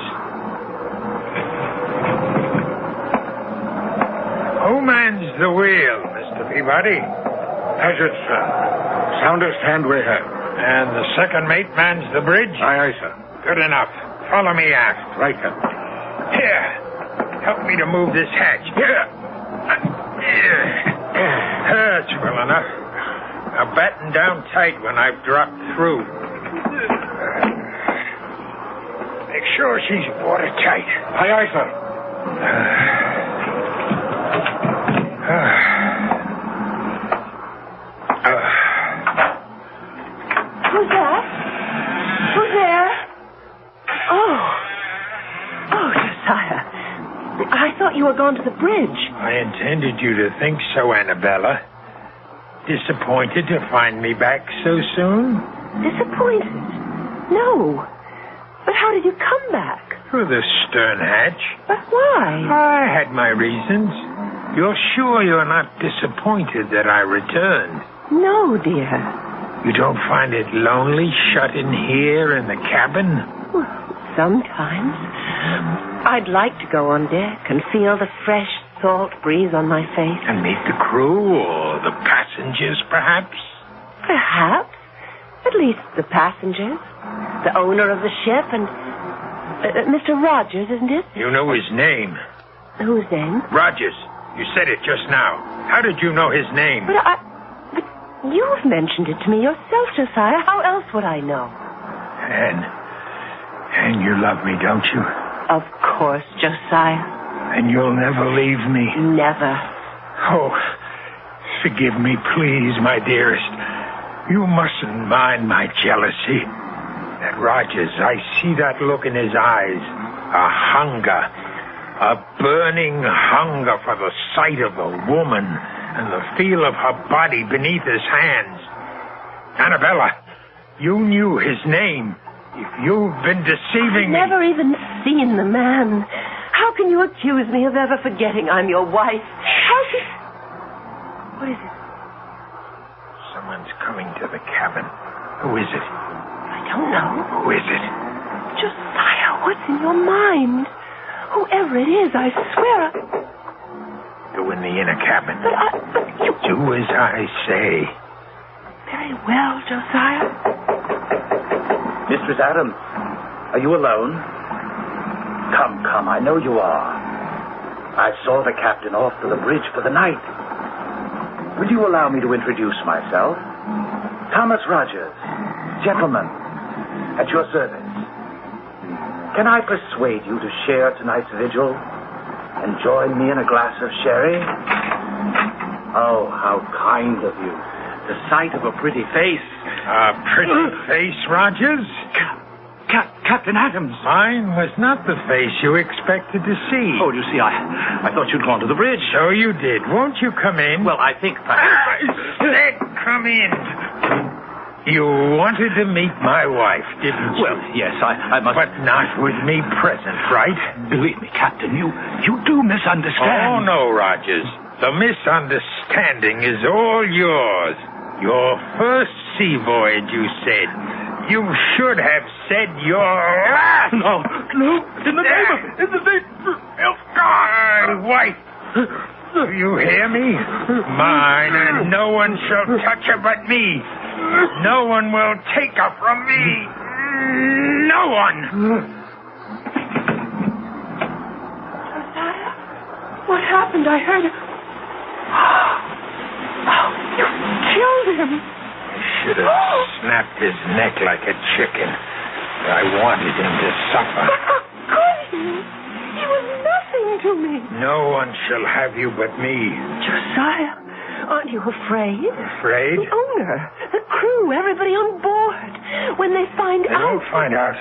Who mans the wheel, Mr. Peabody? Hazard, sir. Soundest hand we have. And the second mate mans the bridge? Aye, aye, sir. Good enough. Follow me aft. Right, Captain. Here. Help me to move this hatch. Here. That's well enough. Now batten down tight when I've dropped through. Make sure she's watertight. Aye, aye, sir. Who's that? Who's there? Oh, Josiah. I thought you were gone to the bridge. I intended you to think so, Annabella. Disappointed to find me back so soon? Disappointed? No. But how did you come back? Through the stern hatch. But why? I had my reasons. You're sure you're not disappointed that I returned? No, dear. You don't find it lonely shut in here in the cabin? Well, sometimes. I'd like to go on deck and feel the fresh, salt breeze on my face. And meet the crew or the passengers, perhaps? Perhaps. At least the passengers. The owner of the ship and... Mr. Rogers, isn't it? You know his name. Whose name? Rogers. You said it just now. How did you know his name? But you've mentioned it to me yourself, Josiah. How else would I know? And you love me, don't you? Of course, Josiah. And you'll never leave me? Never. Oh, forgive me, please, my dearest. You mustn't mind my jealousy. That Rogers, I see that look in his eyes. A hunger. A burning hunger for the sight of a woman and the feel of her body beneath his hands. Annabella, you knew his name. If you've been deceiving me... I've never even seen the man. How can you accuse me of ever forgetting I'm your wife? How can... What is it? Someone's coming to the cabin. Who is it? I don't know. Who is it? Josiah, what's in your mind? Whoever it is, I swear... Go in the inner cabin. But you... Do as I say. Very well, Josiah. Mistress Adams, are you alone? Come, I know you are. I saw the captain off to the bridge for the night. Will you allow me to introduce myself? Thomas Rogers, gentleman, at your service. Can I persuade you to share tonight's vigil and join me in a glass of sherry? Oh, how kind of you. The sight of a pretty face. A pretty face, Rogers? Captain Adams. Mine was not the face you expected to see. Oh, you see, I thought you'd gone to the bridge. So you did. Won't you come in? Well, I think Said come in. You wanted to meet my wife, didn't you? Well, yes, I must... But not with me present, right? Believe me, Captain, you do misunderstand. Oh, no, Rogers. The misunderstanding is all yours. Your first sea voyage, you said. You should have said your last. No. In the name of God, wife. Do you hear me? Mine, and no one shall touch her but me. No one will take her from me. No one. Josiah, what happened? I heard it. Oh, you killed him. Should have snapped his neck like a chicken. I wanted him to suffer. But how could he? He was nothing to me. No one shall have you but me. Josiah, aren't you afraid? Afraid? The owner, the crew, everybody on board. When they find out... They won't find out.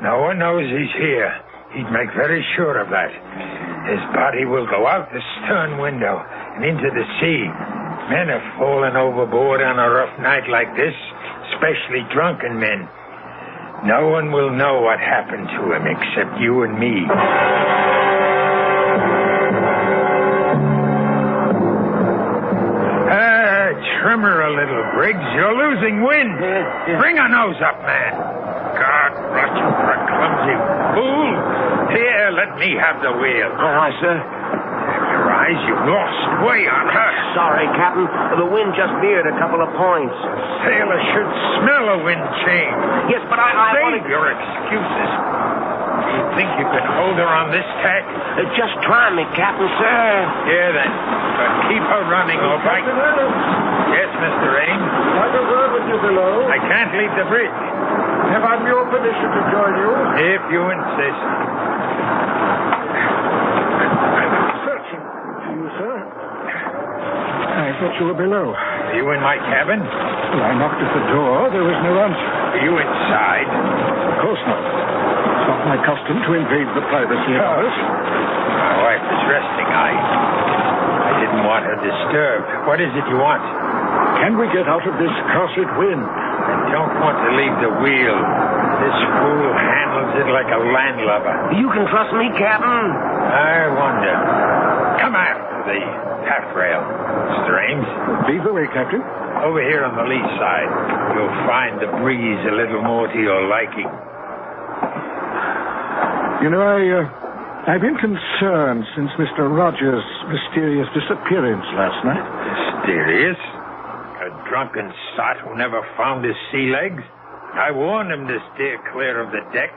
No one knows he's here. He'd make very sure of that. His body will go out the stern window and into the sea. Men have fallen overboard on a rough night like this, especially drunken men. No one will know what happened to him except you and me. Trim her a little, Briggs. You're losing wind. Bring her nose up, man. God, rot you for a clumsy fool. Here, let me have the wheel. Aye, sir. Your eyes, you've lost way on her. Sorry, Captain. The wind just veered a couple of points. Sailor should smell a wind change. Yes, but I Save your excuses. Do you think you can hold her on this tack? Just try me, Captain, sir. Here, then. But keep her running, all right? Yes, Mr. Ames. Like a word with you below. I can't leave the bridge. Have I your permission to join you? If you insist. Searching for you, sir. I thought you were below. Are you in my cabin? Well, I knocked at the door. There was no answer. Are you inside? Of course not. It's not my custom to invade the privacy of others. My wife is resting. I didn't want her disturbed. What is it you want? Can we get out of this cursed wind? I don't want to leave the wheel. This fool handles it like a landlubber. You can trust me, Captain. I wonder. Come after the taffrail, Mr. Ames. Lead the way, Captain. Over here on the lee side. You'll find the breeze a little more to your liking. You know, I've been concerned since Mr. Rogers' mysterious disappearance last night. Mysterious? A drunken sot who never found his sea legs? I warned him to steer clear of the deck.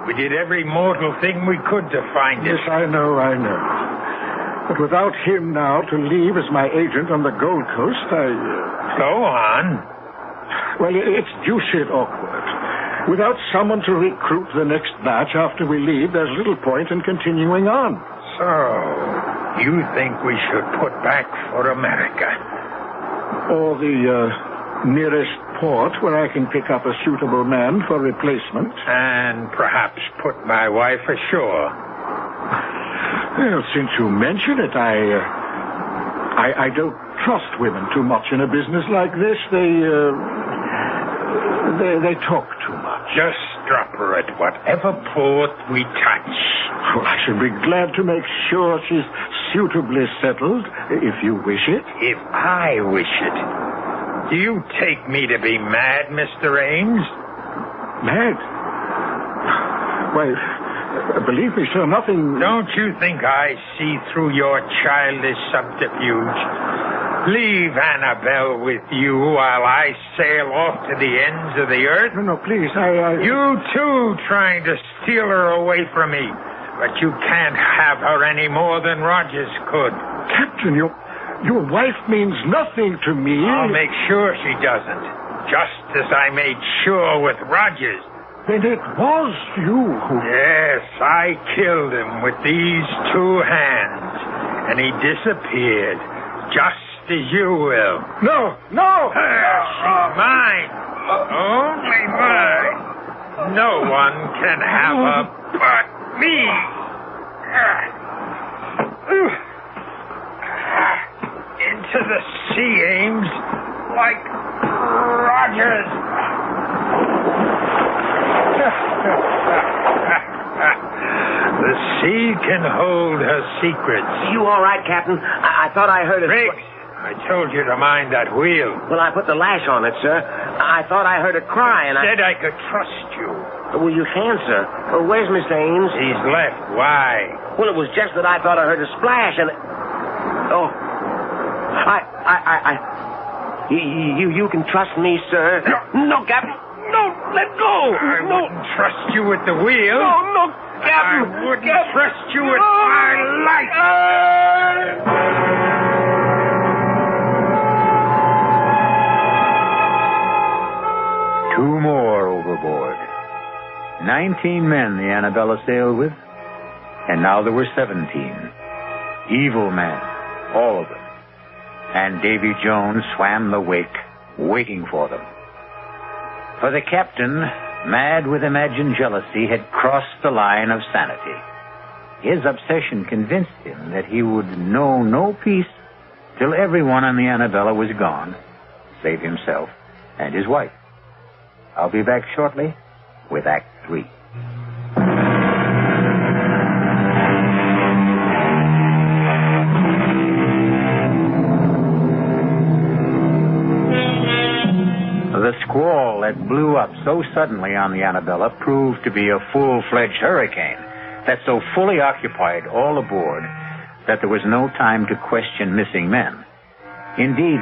We did every mortal thing we could to find him. Yes, I know. But without him now to leave as my agent on the Gold Coast, Go on. Well, it's deuced awkward. Without someone to recruit the next batch after we leave, there's little point in continuing on. So, you think we should put back for America? Or the nearest port where I can pick up a suitable man for replacement. And perhaps put my wife ashore. Well, since you mention it, I don't trust women too much in a business like this. They talk too much. Just drop her at whatever port we touch. Well, I should be glad to make sure she's suitably settled, if you wish it. If I wish it. Do you take me to be mad, Mr. Ames? Mad? Why, believe me, sir, nothing... Don't you think I see through your childish subterfuge? Leave Annabelle with you while I sail off to the ends of the earth? No, please, You, too, trying to steal her away from me. But you can't have her any more than Rogers could. Captain, your wife means nothing to me. I'll make sure she doesn't. Just as I made sure with Rogers. Then it was you who... Yes, I killed him with these two hands. And he disappeared. Just as you will. No! She's mine. Only mine. No one can have her but me. Into the sea, Ames. Like Rogers. The sea can hold her secrets. You all right, Captain? I thought I heard it. Briggs, I told you to mind that wheel. Well, I put the lash on it, sir. I thought I heard it cry, and Said I could trust you. Well, you can, sir. Where's Mr. Ames? He's left. Why? Well, it was just that I thought I heard a splash, and... Oh. You can trust me, sir. No, Captain. No, let go. I wouldn't trust you with the wheel. No, Captain. I wouldn't trust you with my life. Two more overboard. 19 men the Annabella sailed with, and now there were 17. Evil men, all of them. And Davy Jones swam the wake, waiting for them. For the captain, mad with imagined jealousy, had crossed the line of sanity. His obsession convinced him that he would know no peace till everyone on the Annabella was gone, save himself and his wife. I'll be back shortly with Act 3. The squall that blew up so suddenly on the Annabella proved to be a full-fledged hurricane that so fully occupied all aboard that there was no time to question missing men. Indeed,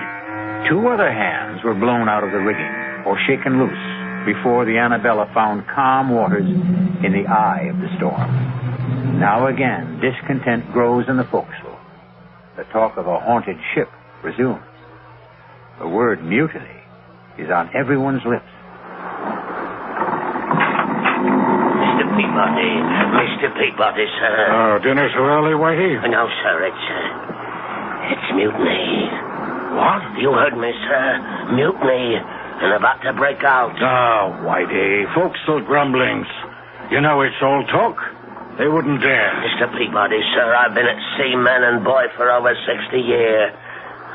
2 other hands were blown out of the rigging or shaken loose before the Annabella found calm waters in the eye of the storm. Now again, discontent grows in the forecastle. The talk of a haunted ship resumes. The word mutiny is on everyone's lips. Mr. Peabody, sir. Oh, dinner so early, Whitey? No, sir, it's mutiny. What? You heard me, sir. Mutiny. And about to break out. Oh, Whitey, forecastle grumblings. You know it's all talk. They wouldn't dare. Mr. Peabody, sir, I've been at sea, man and boy, for over 60 years.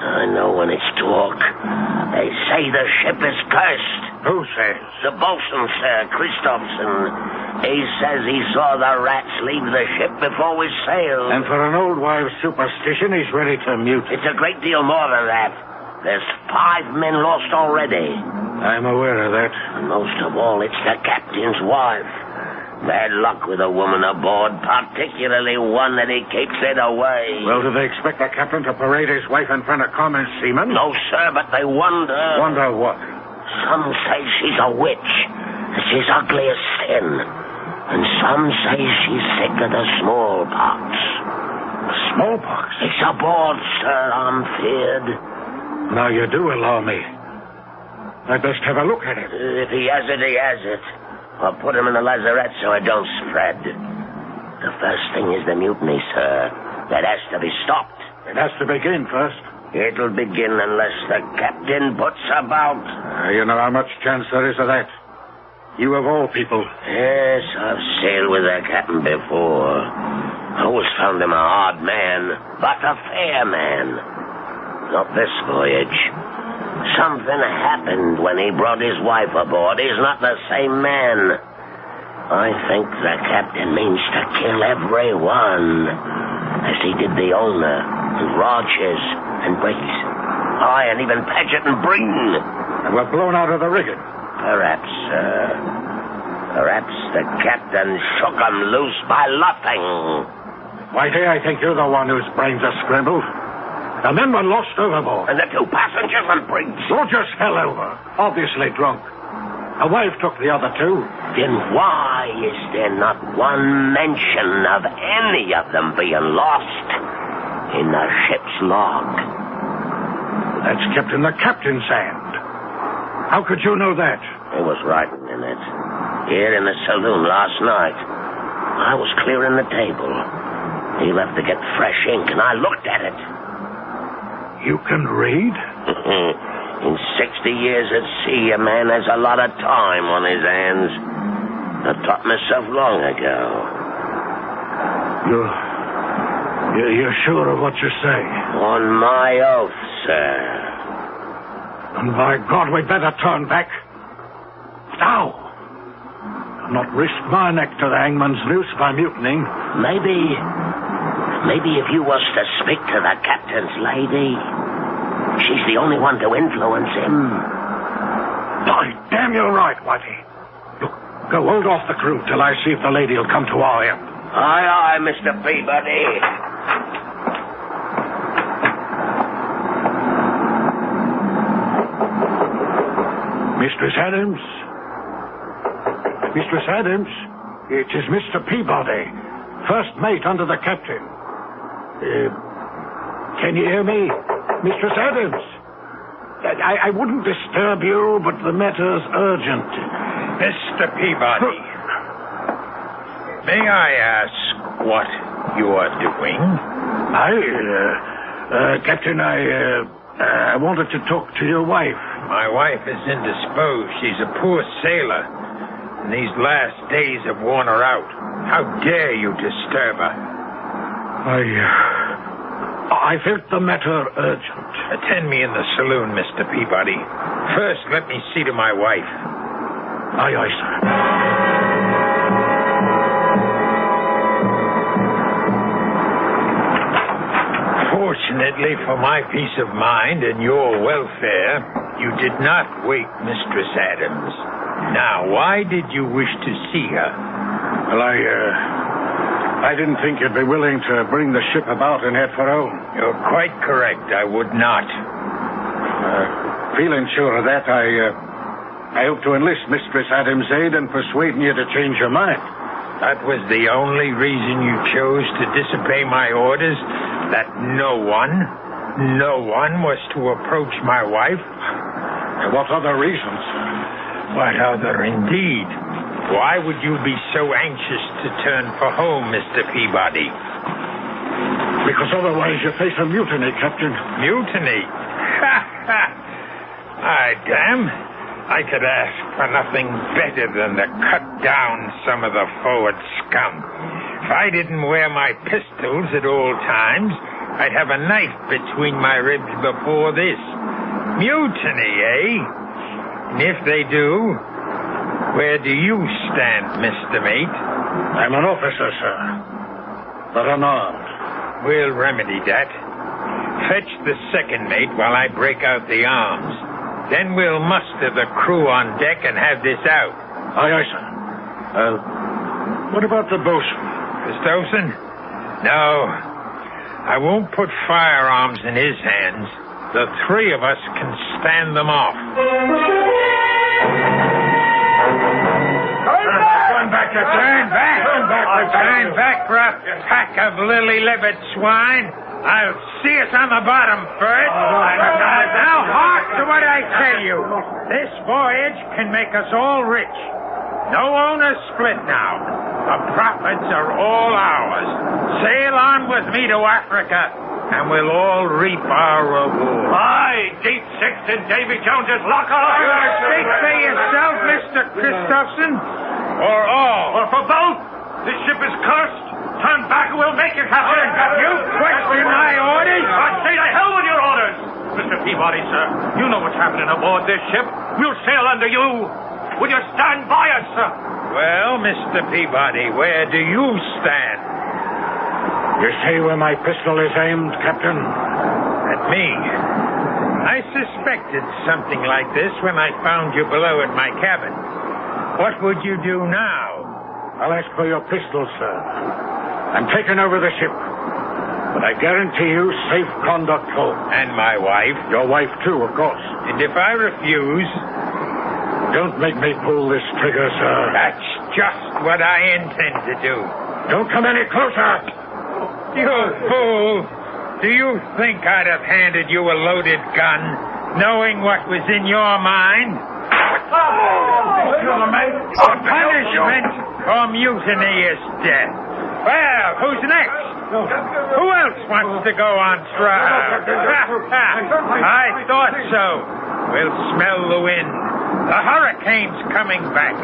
I know when it's talk. They say the ship is cursed. Who says? The bosun, sir, Christopherson. He says he saw the rats leave the ship before we sailed. And for an old wives' superstition, he's ready to mute. It's a great deal more than that. There's 5 men lost already. I'm aware of that. And most of all, it's the captain's wife. Bad luck with a woman aboard, particularly one that he keeps it away. Well, do they expect the captain to parade his wife in front of common seamen? No, sir, but they wonder. Wonder what? Some say she's a witch. She's ugly as sin. And some say she's sick of the smallpox. Smallpox? It's aboard, sir, I'm feared. Now you do allow me. I'd best have a look at it. If he has it, he has it. I'll put him in the lazarette so it don't spread. The first thing is the mutiny, sir. That has to be stopped. It has to begin first. It'll begin unless the captain puts about. You know how much chance there is of that. You of all people. Yes, I've sailed with the captain before. I always found him a hard man, but a fair man. Not this voyage. Something happened when he brought his wife aboard. He's not the same man. I think the captain means to kill everyone, as he did the owner, and Rogers, and Briggs. Aye, and even Paget and Breen. And we're blown out of the rigging. Perhaps, sir. Perhaps the captain shook 'em loose by luffing. Whitey, I think you're the one whose brains are scrambled. The men were lost overboard. And the 2 passengers and Briggs. Rogers fell over, obviously drunk. A wife took the other 2. Then why is there not one mention of any of them being lost in the ship's log? That's kept in the captain's hand. How could you know that? It was writing in it. Here in the saloon last night. I was clearing the table. He left to get fresh ink, and I looked at it. You can read? In 60 years at sea, a man has a lot of time on his hands. I taught myself long ago. You're sure of what you say? On my oath, sir. And by God, we'd better turn back. Now. I'll not risk my neck to the hangman's noose by mutinying. Maybe if you was to speak to the captain's lady, she's the only one to influence him. By damn, you're right, Whitey. Look, go hold off the crew till I see if the lady will come to our help. Aye, aye, Mr. Peabody. Mistress Adams? Mistress Adams? It is Mr. Peabody, first mate under the captain. Can you hear me? Mistress Adams? I wouldn't disturb you, but the matter's urgent. Mr. Peabody, may I ask what you are doing? Captain, I wanted to talk to your wife. My wife is indisposed. She's a poor sailor. and these last days have worn her out. How dare you disturb her? I felt the matter urgent. Attend me in the saloon, Mr. Peabody. First, let me see to my wife. Aye, aye, sir. Fortunately for my peace of mind and your welfare, you did not wake Mistress Adams. Now, why did you wish to see her? Well, I didn't think you'd be willing to bring the ship about and head for home. You're quite correct. I would not. Feeling sure of that, I hope to enlist Mistress Adams' aid in persuading you to change your mind. That was the only reason you chose to disobey my orders? That no one was to approach my wife? What other reasons? What other, indeed? Why would you be so anxious to turn for home, Mr. Peabody? Because otherwise you face a mutiny, Captain. Mutiny? Damn. I could ask for nothing better than to cut down some of the forward scum. If I didn't wear my pistols at all times, I'd have a knife between my ribs before this. Mutiny, eh? And if they do, where do you stand, Mr. Mate? I'm an officer, sir, but unarmed. We'll remedy that. Fetch the second mate while I break out the arms. Then we'll muster the crew on deck and have this out. Aye, aye, sir. What about the bosun? Christopherson? No. I won't put firearms in his hands. The three of us can stand them off. Turn back, Turn back, rough pack of lily-livered swine. I'll see us on the bottom first. Now hark to what I tell you. This voyage can make us all rich. No owners split now. The profits are all ours. Sail on with me to Africa, and we'll all reap our reward. Aye, Deep Six in Davy Jones's locker. Speak for yourself, Mr. Christopherson, or all. Or for both. This ship is cursed. Turn back and we'll make you captain. You question my orders? I say to hell with your orders. Mr. Peabody, sir, you know what's happening aboard this ship. We'll sail under you. Will you stand by us, sir? Well, Mr. Peabody, where do you stand? You see where my pistol is aimed, Captain? At me. I suspected something like this when I found you below at my cabin. What would you do now? I'll ask for your pistol, sir. I'm taking over the ship. But I guarantee you safe conduct home. And my wife? Your wife, too, of course. And if I refuse? Don't make me pull this trigger, sir. That's just what I intend to do. Don't come any closer. You fool. Do you think I'd have handed you a loaded gun, knowing what was in your mind? Punishment for mutiny is death. Well, who's next? Who else wants to go on trial? I thought so. We'll smell the wind. The hurricane's coming back.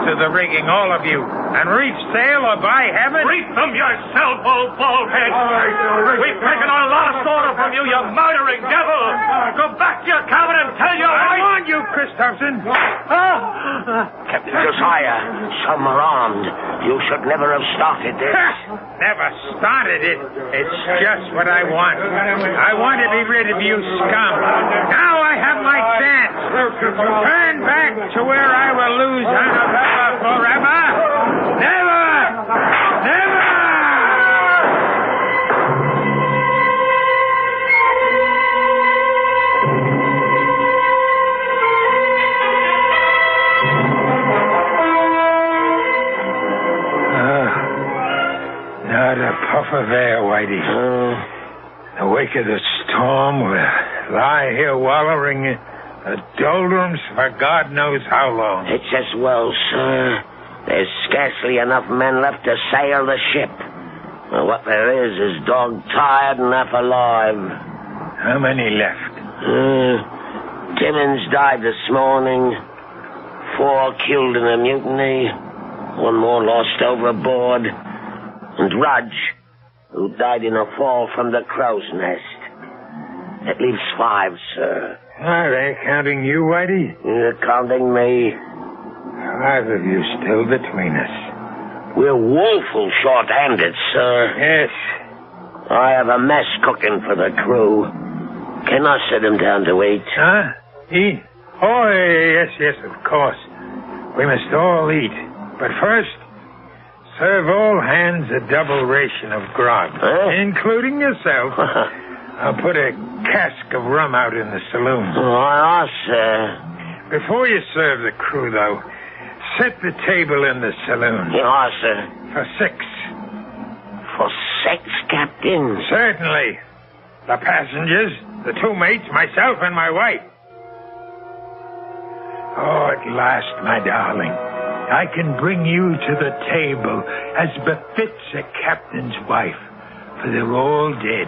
To the rigging, all of you. And reef sail, or by heaven... Reef them yourself, old baldhead. We've taken a lot of slaughter from you, you murdering devil. Go back to your cabin and tell your wife... I warned you, Christopherson. Captain Josiah, some are armed. You should never have started this. Never started it. It's just what I want. I want to be rid of you scum. Now I have my chance. Turn back to where I will lose Annabella forever. Never! Never! Not a puff of air, Whitey. In the wake of the storm, we'll lie here wallowing in the doldrums for God knows how long. It's as well, sir. There's scarcely enough men left to sail the ship. Well, what there is dog-tired and half alive. How many left? Timmins died this morning. 4 killed in a mutiny. 1 more lost overboard. And Rudge, who died in a fall from the crow's nest. That leaves 5, sir. Are they counting you, Whitey? You're counting me. 5 of you still between us. We're woeful short-handed, sir. Yes. I have a mess cooking for the crew. Can I sit him down to eat? Huh? Eat? Oh, yes, of course. We must all eat. But first, serve all hands a double ration of grog, including yourself. I'll put a cask of rum out in the saloon. Oh, sir. Before you serve the crew, though, set the table in the saloon. Yes, sir. For 6. For 6, Captain? Certainly. The passengers, the 2 mates, myself, and my wife. Oh, at last, my darling, I can bring you to the table as befits a captain's wife, for they're all dead.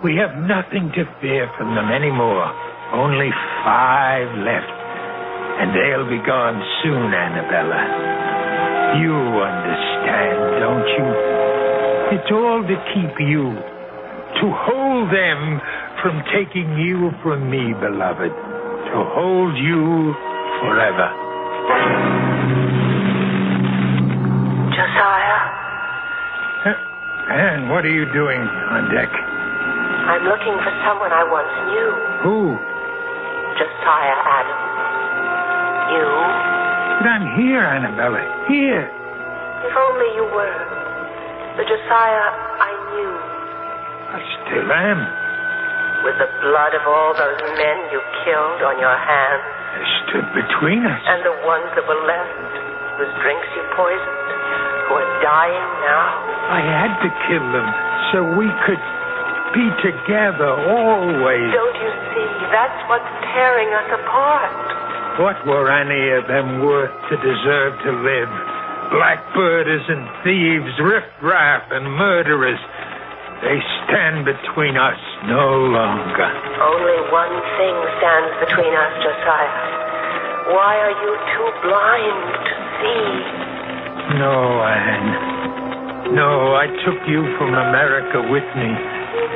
We have nothing to fear from them anymore. Only 5 left. And they'll be gone soon, Annabella. You understand, don't you? It's all to keep you. To hold them from taking you from me, beloved. To hold you forever. Josiah? Anne, what are you doing on deck? I'm looking for someone I once knew. Who? Josiah Adams. You? But I'm here, Annabella. Here. If only you were. The Josiah I knew. I still am. With the blood of all those men you killed on your hands. They stood between us. And the ones that were left, whose drinks you poisoned, who are dying now. I had to kill them so we could be together always. Don't you see? That's what's tearing us apart. What were any of them worth to deserve to live? Blackbirders and thieves, riffraff and murderers. They stand between us no longer. Only one thing stands between us, Josiah. Why are you too blind to see? No, Anne. No, I took you from America with me.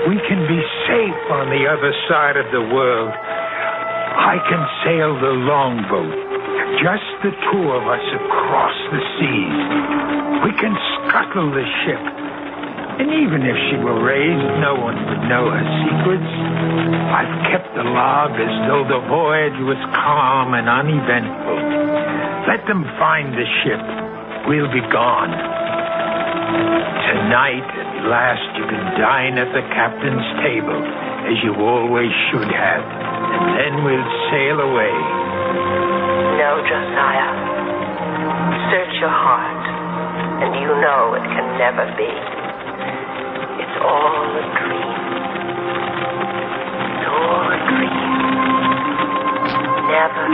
We can be safe on the other side of the world. I can sail the longboat. Just the 2 of us across the seas. We can scuttle the ship. And even if she were raised, no one would know her secrets. I've kept the log as though the voyage was calm and uneventful. Let them find the ship. We'll be gone. Tonight, at last, you can dine at the captain's table, as you always should have. And then we'll sail away. No, Josiah. Search your heart, and you know it can never be. It's all a dream. It's all a dream. Never,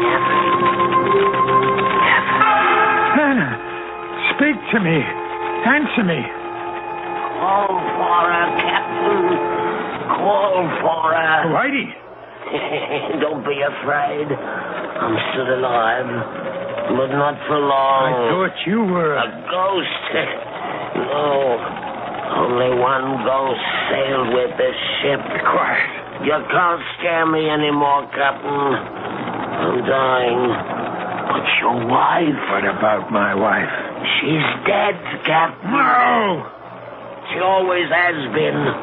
never, never. Anna, speak to me. Answer me. Call for her, Captain. Call for her. Whitey. Don't be afraid. I'm still alive, but not for long. I thought you were a ghost. No, only one ghost sailed with this ship. Quiet. You can't scare me anymore, Captain. I'm dying. But your wife... What about my wife? She's dead, Captain. No! She always has been.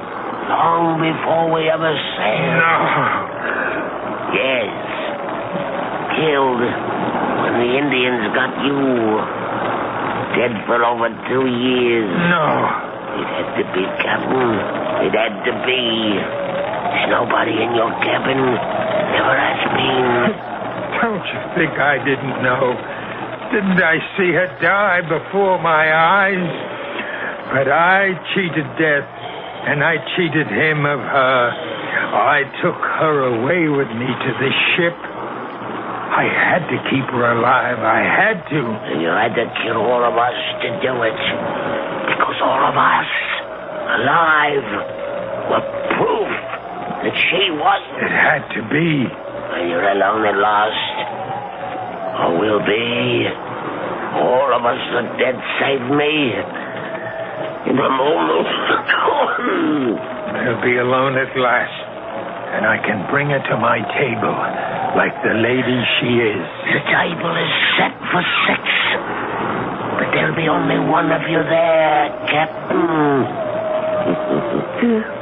Long before we ever sailed. No. Yes. Killed when the Indians got you. Dead for over 2 years. No. It had to be, Captain. It had to be. There's nobody in your cabin. Never has been. Don't you think I didn't know? Didn't I see her die before my eyes? But I cheated death, and I cheated him of her. I took her away with me to this ship. I had to keep her alive. I had to. And you had to kill all of us to do it. Because all of us, alive, were proof that she wasn't. It had to be. And you're alone at last. or will be. All of us the dead save me. In a moment. I'll be alone at last, and I can bring her to my table like the lady she is. The table is set for 6, but there'll be only one of you there, Captain.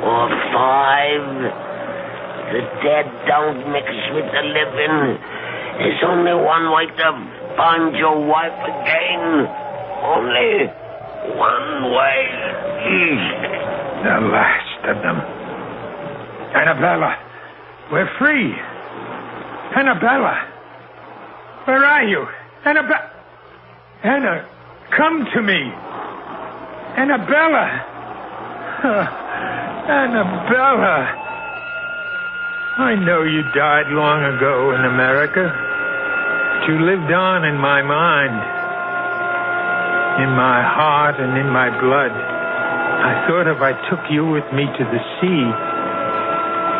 Or 5. The dead don't mix with the living. There's only one way to find your wife again. Only one way. The last of them. Annabella, we're free. Annabella, where are you? Anna, come to me. Annabella. Annabella. I know you died long ago in America, but you lived on in my mind, in my heart, and in my blood. I thought if I took you with me to the sea,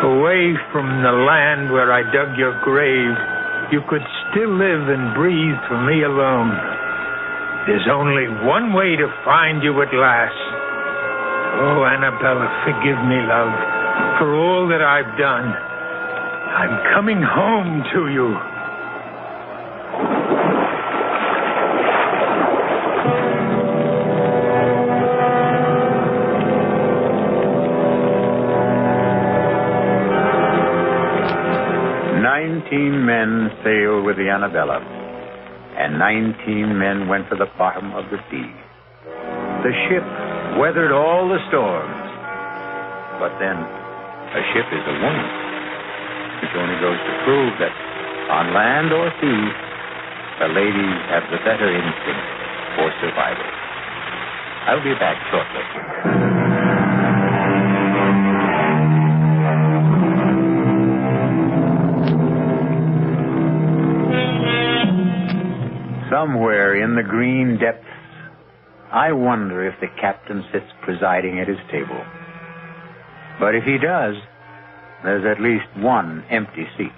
away from the land where I dug your grave, you could still live and breathe for me alone. There's only one way to find you at last. Oh, Annabella, forgive me, love, for all that I've done. I'm coming home to you. Men sailed with the Annabella, and 19 men went to the bottom of the sea. The ship weathered all the storms, but then a ship is a woman, which only goes to prove that on land or sea, the ladies have the better instinct for survival. I'll be back shortly. Somewhere in the green depths, I wonder if the captain sits presiding at his table. But if he does, there's at least one empty seat.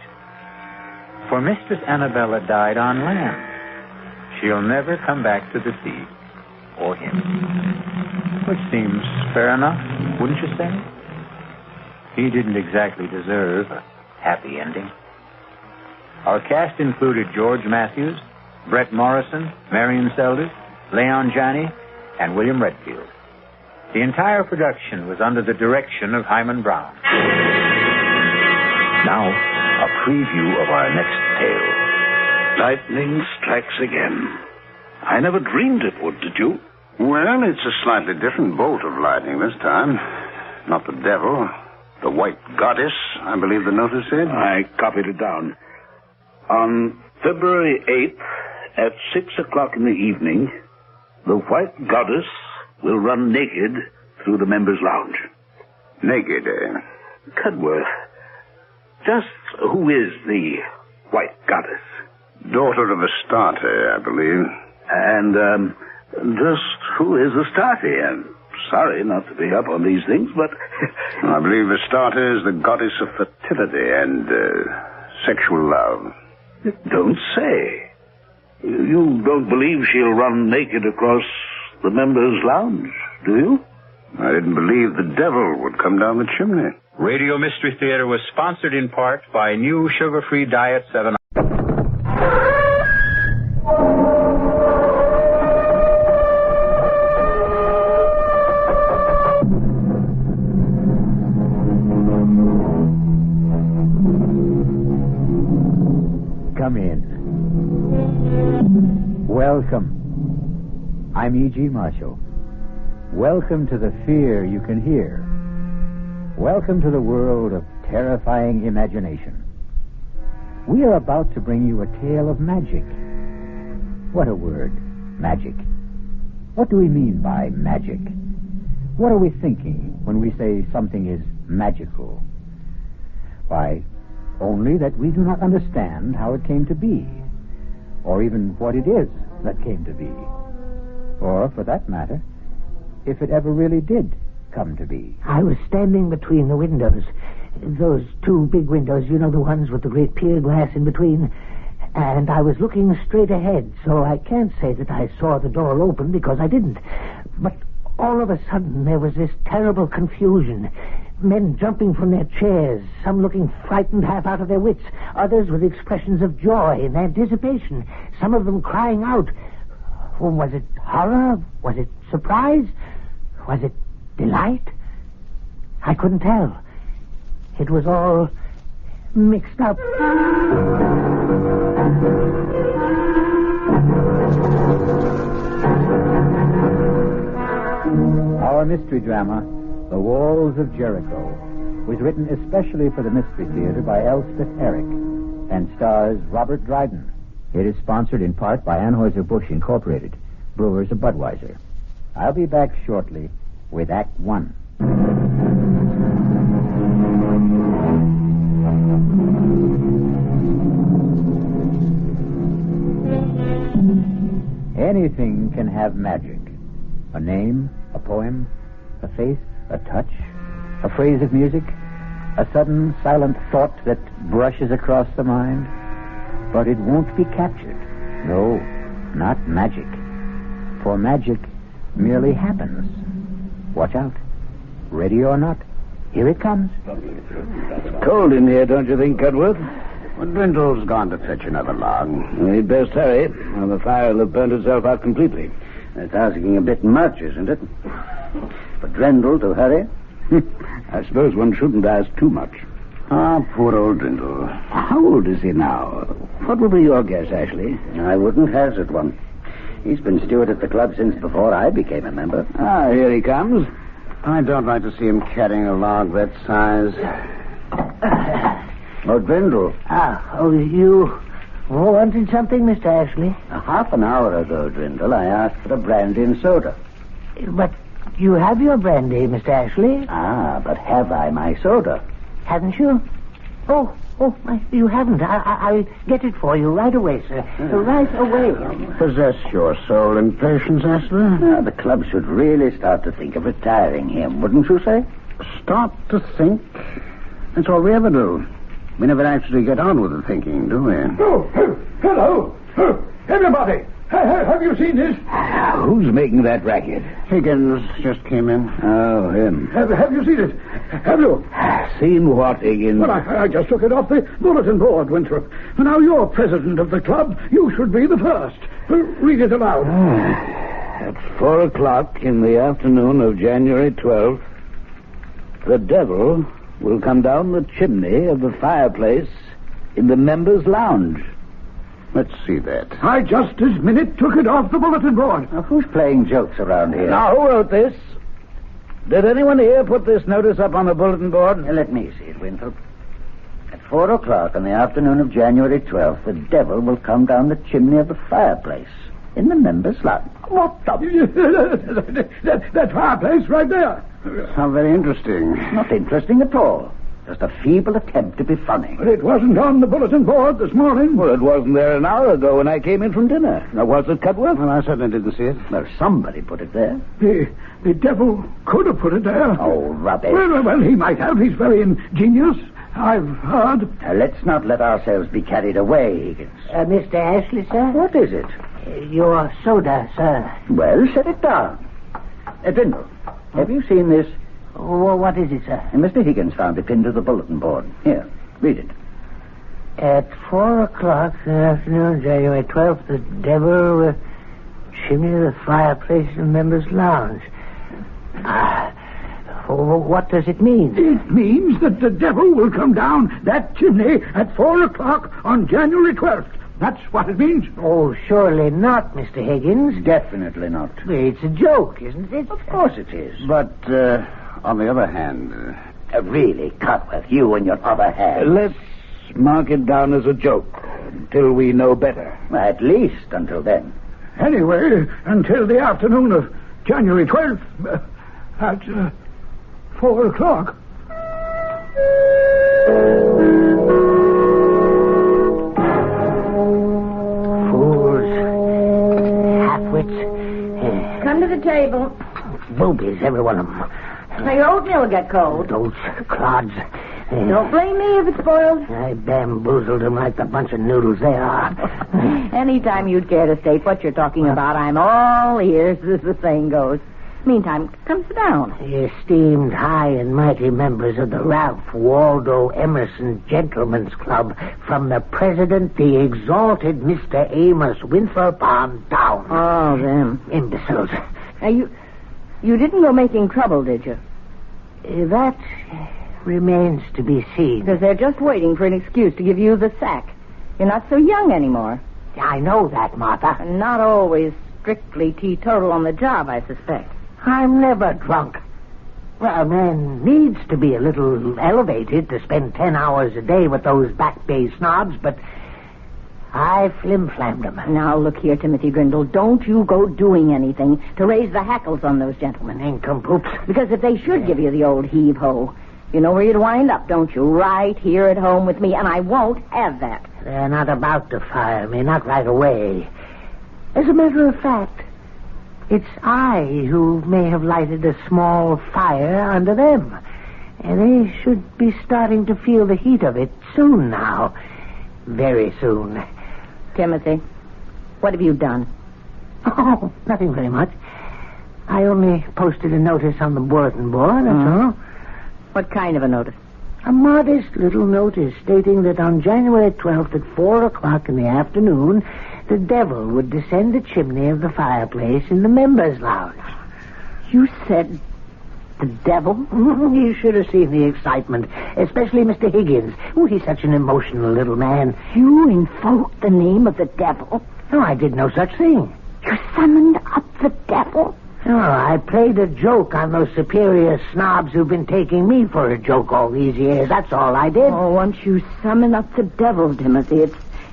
For Mistress Annabella died on land. She'll never come back to the sea, or him. Which seems fair enough, wouldn't you say? He didn't exactly deserve a happy ending. Our cast included George Matthews, Brett Morrison, Marion Seldes, Leon Janney, and William Redfield. The entire production was under the direction of Himan Brown. Now, a preview of our next tale. Lightning strikes again. I never dreamed it would, did you? Well, it's a slightly different bolt of lightning this time. Not the devil, the white goddess, I believe the notice said. I copied it down. On February 8th, at 6 o'clock in the evening, the white goddess will run naked through the members' lounge. Naked, eh? Cudworth, just who is the white goddess? Daughter of Astarte, I believe. And, just who is Astarte? I'm sorry not to be up on these things, but... I believe Astarte is the goddess of fertility and, sexual love. Don't say. You don't believe she'll run naked across the members' lounge, do you? I didn't believe the devil would come down the chimney. Radio Mystery Theater was sponsored in part by new sugar-free Diet 7. Come in. Welcome. I'm E.G. Marshall. Welcome to the fear you can hear. Welcome to the world of terrifying imagination. We are about to bring you a tale of magic. What a word, magic. What do we mean by magic? What are we thinking when we say something is magical? Why, only that we do not understand how it came to be, or even what it is that came to be, or, for that matter, if it ever really did come to be. I was standing between the windows, those two big windows, you know, the ones with the great pier glass in between, And I was looking straight ahead, so I can't say that I saw the door open because I didn't. But all of a sudden, there was this terrible confusion. Men jumping from their chairs, some looking frightened half out of their wits, others with expressions of joy and anticipation, some of them crying out. Was it horror? Was it surprise? Was it delight? I couldn't tell. It was all mixed up. Our mystery drama, The Walls of Jericho, was written especially for the Mystery Theater by Elspeth Eric and stars Robert Dryden. It is sponsored in part by Anheuser-Busch Incorporated, brewers of Budweiser. I'll be back shortly with Act One. Anything can have magic. A name, a poem, a face, a touch, a phrase of music, a sudden silent thought that brushes across the mind. But it won't be captured. No, not magic. For magic merely happens. Watch out. Ready or not, here it comes. It's cold in here, don't you think, Cudworth? Well, Dwindle's gone to fetch another log. We'd best hurry, or the fire will have burnt itself out completely. That's asking a bit much, isn't it? For Drendel to hurry? I suppose one shouldn't ask too much. Ah, poor old Drendel. How old is he now? What would be your guess, Ashley? I wouldn't hazard one. He's been steward at the club since before I became a member. Ah, here he comes. I don't like to see him carrying a log that size. Oh, Drendel. You wanted something, Mr. Ashley? A half an hour ago, Drendel, I asked for a brandy and soda. But you have your brandy, Mr. Ashley. Ah, but have I my soda? Haven't you? Oh, you haven't. I'll get it for you right away, sir. Right away. Possess your soul in patience, Ashley. The club should really start to think of retiring him, wouldn't you say? Start to think? That's all we ever do. We never actually get on with the thinking, do we? Oh, hello. Everybody, have you seen this? Who's making that racket? Higgins just came in. Oh, him. Have you seen it? Have you? Seen what, Higgins? Well, I just took it off the bulletin board, Winthrop. Now, you're president of the club. You should be the first. Read it aloud. At 4:00 in the afternoon of January 12th, the devil will come down the chimney of the fireplace in the members' lounge. Let's see that. I just this minute took it off the bulletin board. Now, who's playing jokes around here? Now, who wrote this? Did anyone here put this notice up on the bulletin board? Let me see it, Winthrop. At 4:00 in the afternoon of January 12th, the devil will come down the chimney of the fireplace in the members' lounge. What the... that fireplace right there. How very interesting. Not interesting at all. Just a feeble attempt to be funny. But it wasn't on the bulletin board this morning. Well, it wasn't there an hour ago when I came in from dinner. Now, was it, Cudworth? Well, I certainly didn't see it. Well, somebody put it there. The devil could have put it there. Oh, rubbish. Well, he might have. He's very ingenious. I've heard. Let's not let ourselves be carried away, Higgins. Mr. Ashley, sir? What is it? Your soda, sir. Well, set it down. Drendel, have you seen this? Well, what is it, sir? Mr. Higgins found it pinned to the bulletin board. Here, read it. At 4:00 in the afternoon, January 12th, the devil will chimney the fireplace in the members' lounge. What does it mean? It means that the devil will come down that chimney at 4:00 on January 12th. That's what it means. Oh, surely not, Mr. Higgins. Definitely not. It's a joke, isn't it? Of course it is. But, on the other hand... really, Cudworth, you and your other hand. Let's mark it down as a joke until we know better. At least until then. Anyway, until the afternoon of January 12th at 4:00. Come to the table. Boobies, every one of them. Now, your oatmeal will get cold. Those clods. Don't blame me if it's spoiled. I bamboozled them like the bunch of noodles they are. Anytime you'd care to state what you're talking about, I'm all ears, as the saying goes. Meantime, come sit down. Esteemed high and mighty members of the Ralph Waldo Emerson Gentlemen's Club, from the president, the exalted Mr. Amos Winthrop on down. Oh, them. Imbeciles. You didn't go making trouble, did you? That remains to be seen. Because they're just waiting for an excuse to give you the sack. You're not so young anymore. I know that, Martha. And not always strictly teetotal on the job, I suspect. I'm never drunk. Well, a man needs to be a little elevated to spend 10 hours a day with those Back Bay snobs, but I flim-flammed them. Now, look here, Timothy Grindle. Don't you go doing anything to raise the hackles on those gentlemen. Nincompoops. Because if they should give you the old heave-ho, you know where you'd wind up, don't you? Right here at home with me, and I won't have that. They're not about to fire me, not right away. As a matter of fact, it's I who may have lighted a small fire under them. And they should be starting to feel the heat of it soon now. Very soon. Timothy, what have you done? Oh, nothing very much. I only posted a notice on the bulletin board, that's all. What kind of a notice? A modest little notice stating that on January 12th at 4 o'clock in the afternoon, the devil would descend the chimney of the fireplace in the members' lounge. You said the devil? You should have seen the excitement, especially Mr. Higgins. Oh, he's such an emotional little man. You invoked the name of the devil? No, I did no such thing. You summoned up the devil? No, I played a joke on those superior snobs who've been taking me for a joke all these years. That's all I did. Oh, once you summon up the devil, Timothy,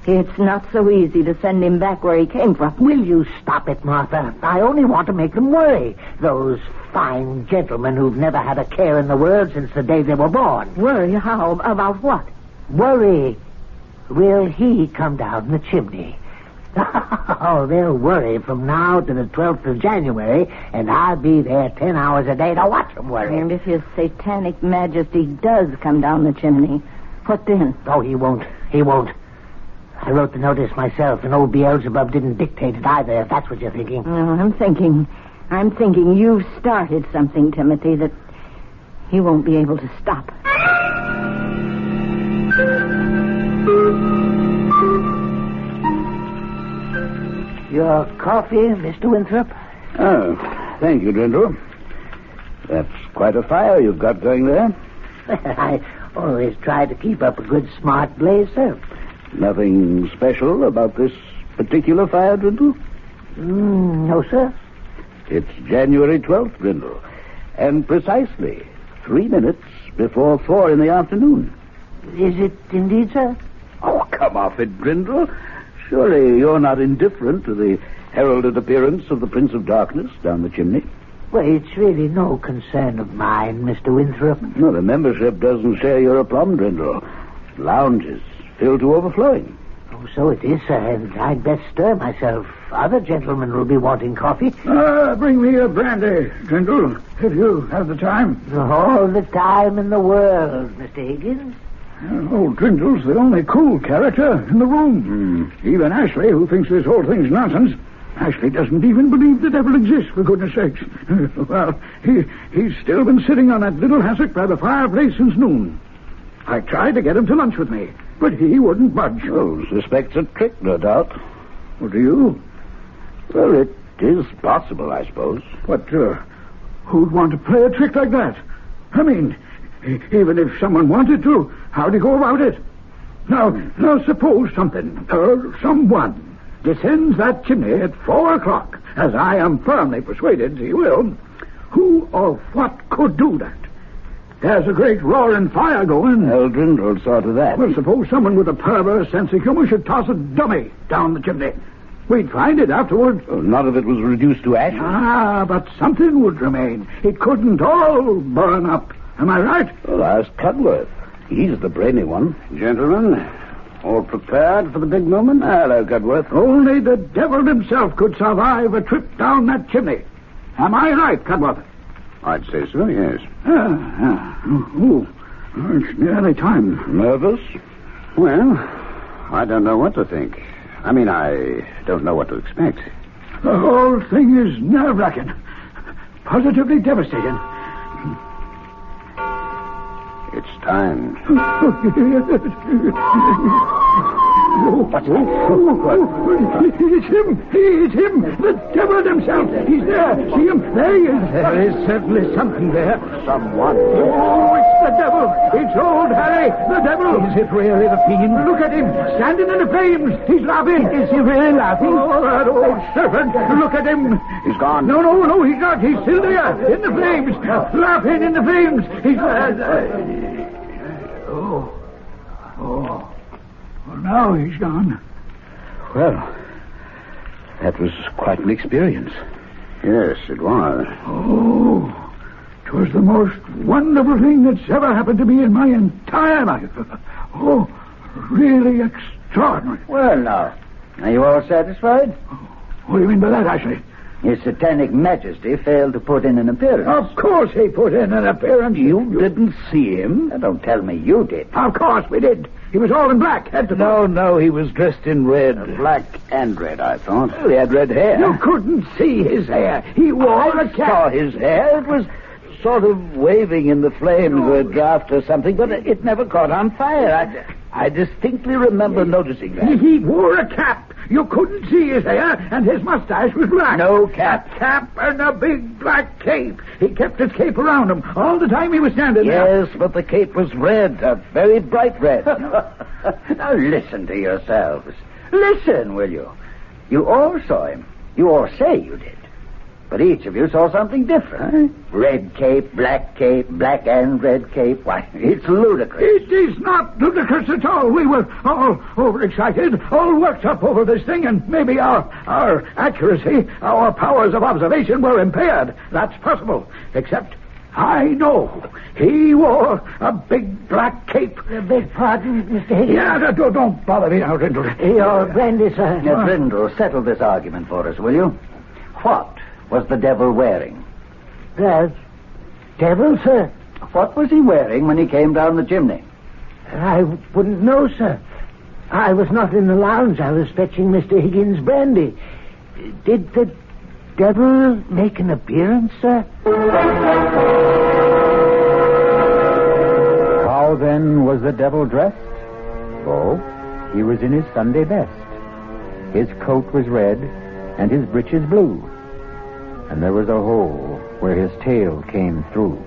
it's not so easy to send him back where he came from. Will you stop it, Martha? I only want to make them worry. Those fine gentlemen who've never had a care in the world since the day they were born. Worry? How? About what? Worry. Will he come down the chimney? Oh, they'll worry from now to the 12th of January, and I'll be there 10 hours a day to watch them worry. And if his satanic majesty does come down the chimney, what then? Oh, he won't. He won't. I wrote the notice myself, and old Beelzebub didn't dictate it either, if that's what you're thinking. No, I'm thinking you've started something, Timothy, that he won't be able to stop. Your coffee, Mr. Winthrop? Oh, thank you, Grindle. That's quite a fire you've got going there. I always try to keep up a good, smart blaze, sir. Nothing special about this particular fire, Grindle? No, sir. It's January 12th, Grindle, and precisely 3 minutes before 4 in the afternoon. Is it indeed, sir? Oh, come off it, Grindle. Surely you're not indifferent to the heralded appearance of the Prince of Darkness down the chimney? Well, it's really no concern of mine, Mr. Winthrop. No, the membership doesn't share your aplomb, Grindle. Lounges filled to overflowing. Oh, so it is, sir, and I'd best stir myself. Other gentlemen will be wanting coffee. Bring me a brandy, Grindle, if you have the time. All the time in the world, Mr. Higgins. Old Grindle's the only cool character in the room. Even Ashley, who thinks this whole thing's nonsense. Ashley doesn't even believe the devil exists, for goodness sakes. Well, he's still been sitting on that little hassock by the fireplace since noon. I tried to get him to lunch with me, but he wouldn't budge. Oh, suspects a trick, no doubt. What do you? Well, it is possible, I suppose. But who'd want to play a trick like that? I mean, even if someone wanted to, how'd he go about it? Now suppose someone descends that chimney at 4 o'clock, as I am firmly persuaded he will. Who or what could do that? There's a great roaring fire going. Grindle saw to that. Well, suppose someone with a perverse sense of humor should toss a dummy down the chimney. We'd find it afterwards. Oh, none of it was reduced to ashes. But something would remain. It couldn't all burn up. Am I right? Well, ask Cudworth. He's the brainy one. Gentlemen, all prepared for the big moment? Hello, Cudworth. Only the devil himself could survive a trip down that chimney. Am I right, Cudworth? I'd say so, yes. It's nearly time. Nervous? Well, I don't know what to think. I mean, I don't know what to expect. The whole thing is nerve-wracking. Positively devastating. It's time. What's that? It's him. It's him. The devil himself. He's there. See him? There he is. There is certainly something there. Someone. Oh, it's the devil. It's old Harry, the devil. Is it really the fiend? Look at him, standing in the flames. He's laughing. Is he really laughing? Oh, that old serpent. Look at him. He's gone. No, he's not. He's still there, in the flames. Laughing in the flames. He's... Oh, well, now he's gone. Well, that was quite an experience. Yes, it was. Oh, it was the most wonderful thing that's ever happened to me in my entire life. Oh, really extraordinary. Well, now, are you all satisfied? What do you mean by that, Ashley? His Satanic Majesty failed to put in an appearance. Of course he put in an appearance. You didn't see him? Now, don't tell me you did. Of course we did. He was all in black. No, he was dressed in red. Black and red, I thought. Well, he had red hair. You couldn't see his hair. He wore a cap. I saw his hair. It was sort of waving in the flames of a draft or something, but it never caught on fire. I distinctly remember noticing that. He wore a cap. You couldn't see his hair, and his mustache was black. No cap. A cap and a big black cape. He kept his cape around him all the time he was standing there. Yes, but the cape was red, a very bright red. Now listen to yourselves. Listen, will you? You all saw him. You all say you did. But each of you saw something different. Huh? Red cape, black and red cape. Why, it's ludicrous. It is not ludicrous at all. We were all overexcited, all worked up over this thing, and maybe our accuracy, our powers of observation were impaired. That's possible. Except, I know, he wore a big black cape. Beg pardon, Mr. Higgins? Yeah, don't bother me now, Brindle. Your brandy, sir. Now, Brindle, settle this argument for us, will you? What was the devil wearing? The devil, sir? What was he wearing when he came down the chimney? I wouldn't know, sir. I was not in the lounge. I was fetching Mr. Higgins' brandy. Did the devil make an appearance, sir? How then was the devil dressed? Oh, he was in his Sunday best. His coat was red and his breeches blue. And there was a hole where his tail came through.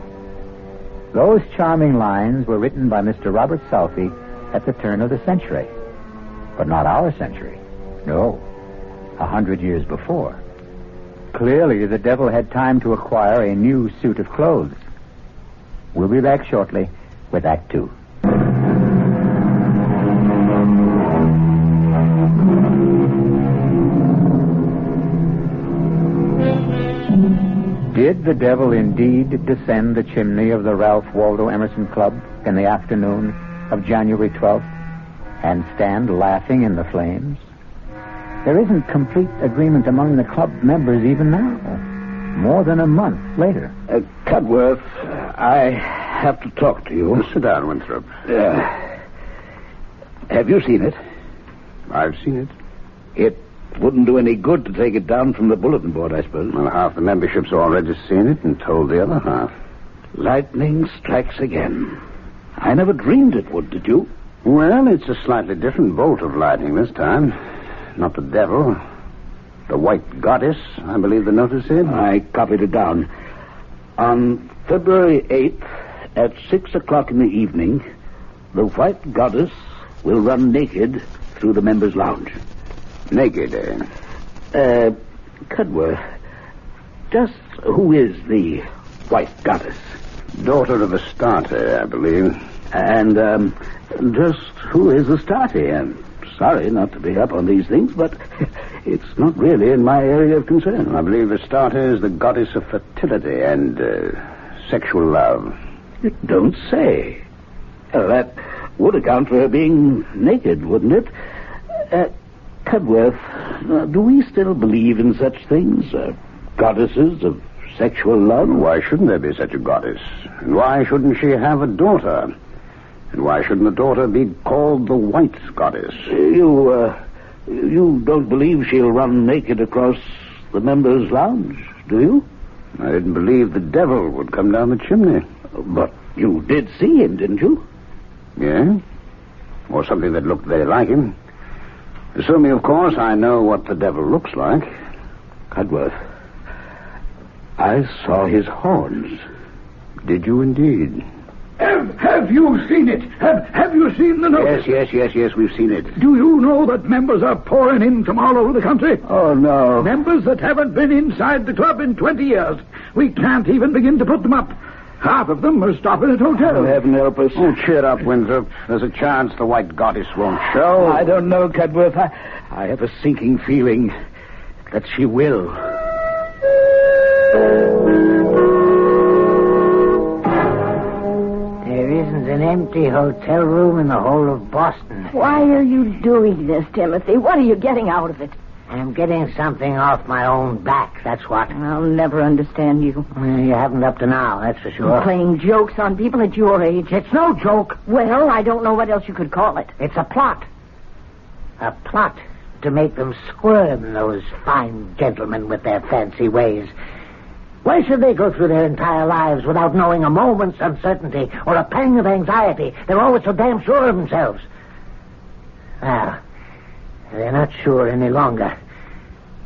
Those charming lines were written by Mr. Robert Southey at the turn of the century. But not our century. No, 100 years before. Clearly, the devil had time to acquire a new suit of clothes. We'll be back shortly with Act 2. Did the devil indeed descend the chimney of the Ralph Waldo Emerson Club in the afternoon of January 12th and stand laughing in the flames? There isn't complete agreement among the club members even now, more than a month later. Cudworth, I have to talk to you. Sit down, Winthrop. Have you seen it? I've seen it. It wouldn't do any good to take it down from the bulletin board, I suppose. Well, half the membership's already seen it and told the other half. Lightning strikes again. I never dreamed it would, did you? Well, it's a slightly different bolt of lightning this time. Not the devil. The white goddess, I believe the notice said. I copied it down. On February 8th, at 6 o'clock in the evening, the white goddess will run naked through the members' lounge. Naked, eh? Cudworth, just who is the white goddess? Daughter of Astarte, I believe. And, just who is Astarte? I'm sorry not to be up on these things, but it's not really in my area of concern. I believe Astarte is the goddess of fertility and sexual love. You don't say. That would account for her being naked, wouldn't it? Cudworth, do we still believe in such things? Goddesses of sexual love? Why shouldn't there be such a goddess? And why shouldn't she have a daughter? And why shouldn't the daughter be called the White Goddess? You don't believe she'll run naked across the members' lounge, do you? I didn't believe the devil would come down the chimney. But you did see him, didn't you? Yeah? Or something that looked very like him. Assuming, of course, I know what the devil looks like. Cudworth, I saw his horns. Did you indeed? Have you seen it? Have you seen the notice? Yes, we've seen it. Do you know that members are pouring in from all over the country? Oh, no. Members that haven't been inside the club in 20 years. We can't even begin to put them up. Half of them are stopping at hotels. Oh, heaven help us. Oh, cheer up, Winthrop. There's a chance the White Goddess won't show. I don't know, Cudworth. I have a sinking feeling that she will. There isn't an empty hotel room in the whole of Boston. Why are you doing this, Timothy? What are you getting out of it? I'm getting something off my own back, that's what. I'll never understand you. You haven't up to now, that's for sure. Playing jokes on people at your age. It's no joke. Well, I don't know what else you could call it. It's a plot. A plot to make them squirm, those fine gentlemen with their fancy ways. Why should they go through their entire lives without knowing a moment's uncertainty or a pang of anxiety? They're always so damn sure of themselves. Well, they're not sure any longer.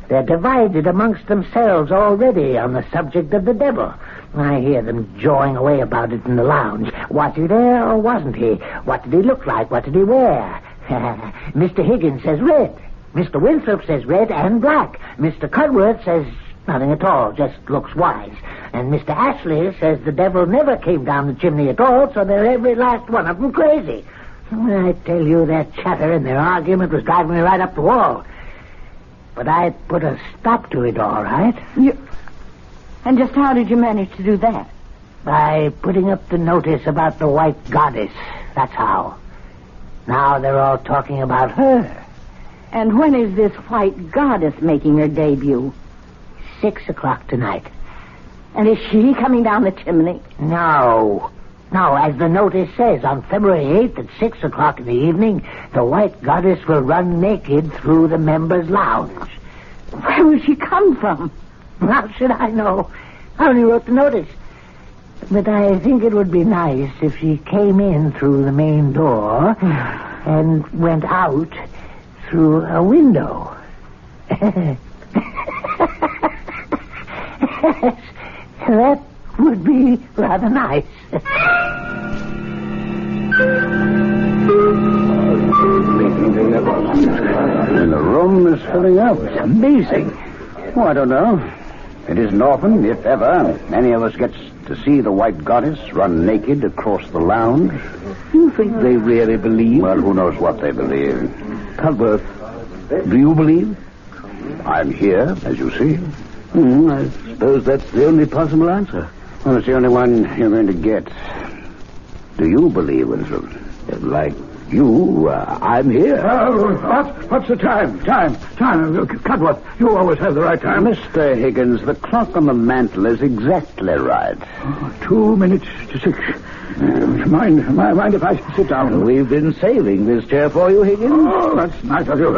They're divided amongst themselves already on the subject of the devil. I hear them jawing away about it in the lounge. Was he there or wasn't he? What did he look like? What did he wear? Mr. Higgins says red. Mr. Winthrop says red and black. Mr. Cudworth says nothing at all, just looks wise. And Mr. Ashley says the devil never came down the chimney at all, so they're every last one of them crazy. I tell you, their chatter and their argument was driving me right up the wall. But I put a stop to it, all right. And just how did you manage to do that? By putting up the notice about the White Goddess. That's how. Now they're all talking about her. And when is this White Goddess making her debut? 6 o'clock tonight. And is she coming down the chimney? No, as the notice says, on February 8th at 6 o'clock in the evening, the White Goddess will run naked through the members' lounge. Where will she come from? How should I know? I only wrote the notice. But I think it would be nice if she came in through the main door and went out through a window. That would be rather nice. And the room is filling up. It's amazing. Oh, I don't know. It isn't often, if ever, any of us gets to see the White Goddess run naked across the lounge. You think they really believe? Well, who knows what they believe. Cudworth, do you believe? I'm here, as you see. I suppose that's the only possible answer. Well, it's the only one you're going to get. Do you believe, Winthrop? Like you, I'm here. What's the time? Time. Cudworth, you always have the right time. Mr. Higgins, the clock on the mantel is exactly right. 2 minutes to 6. Mind if I sit down? We've been saving this chair for you, Higgins. Oh, that's nice of you.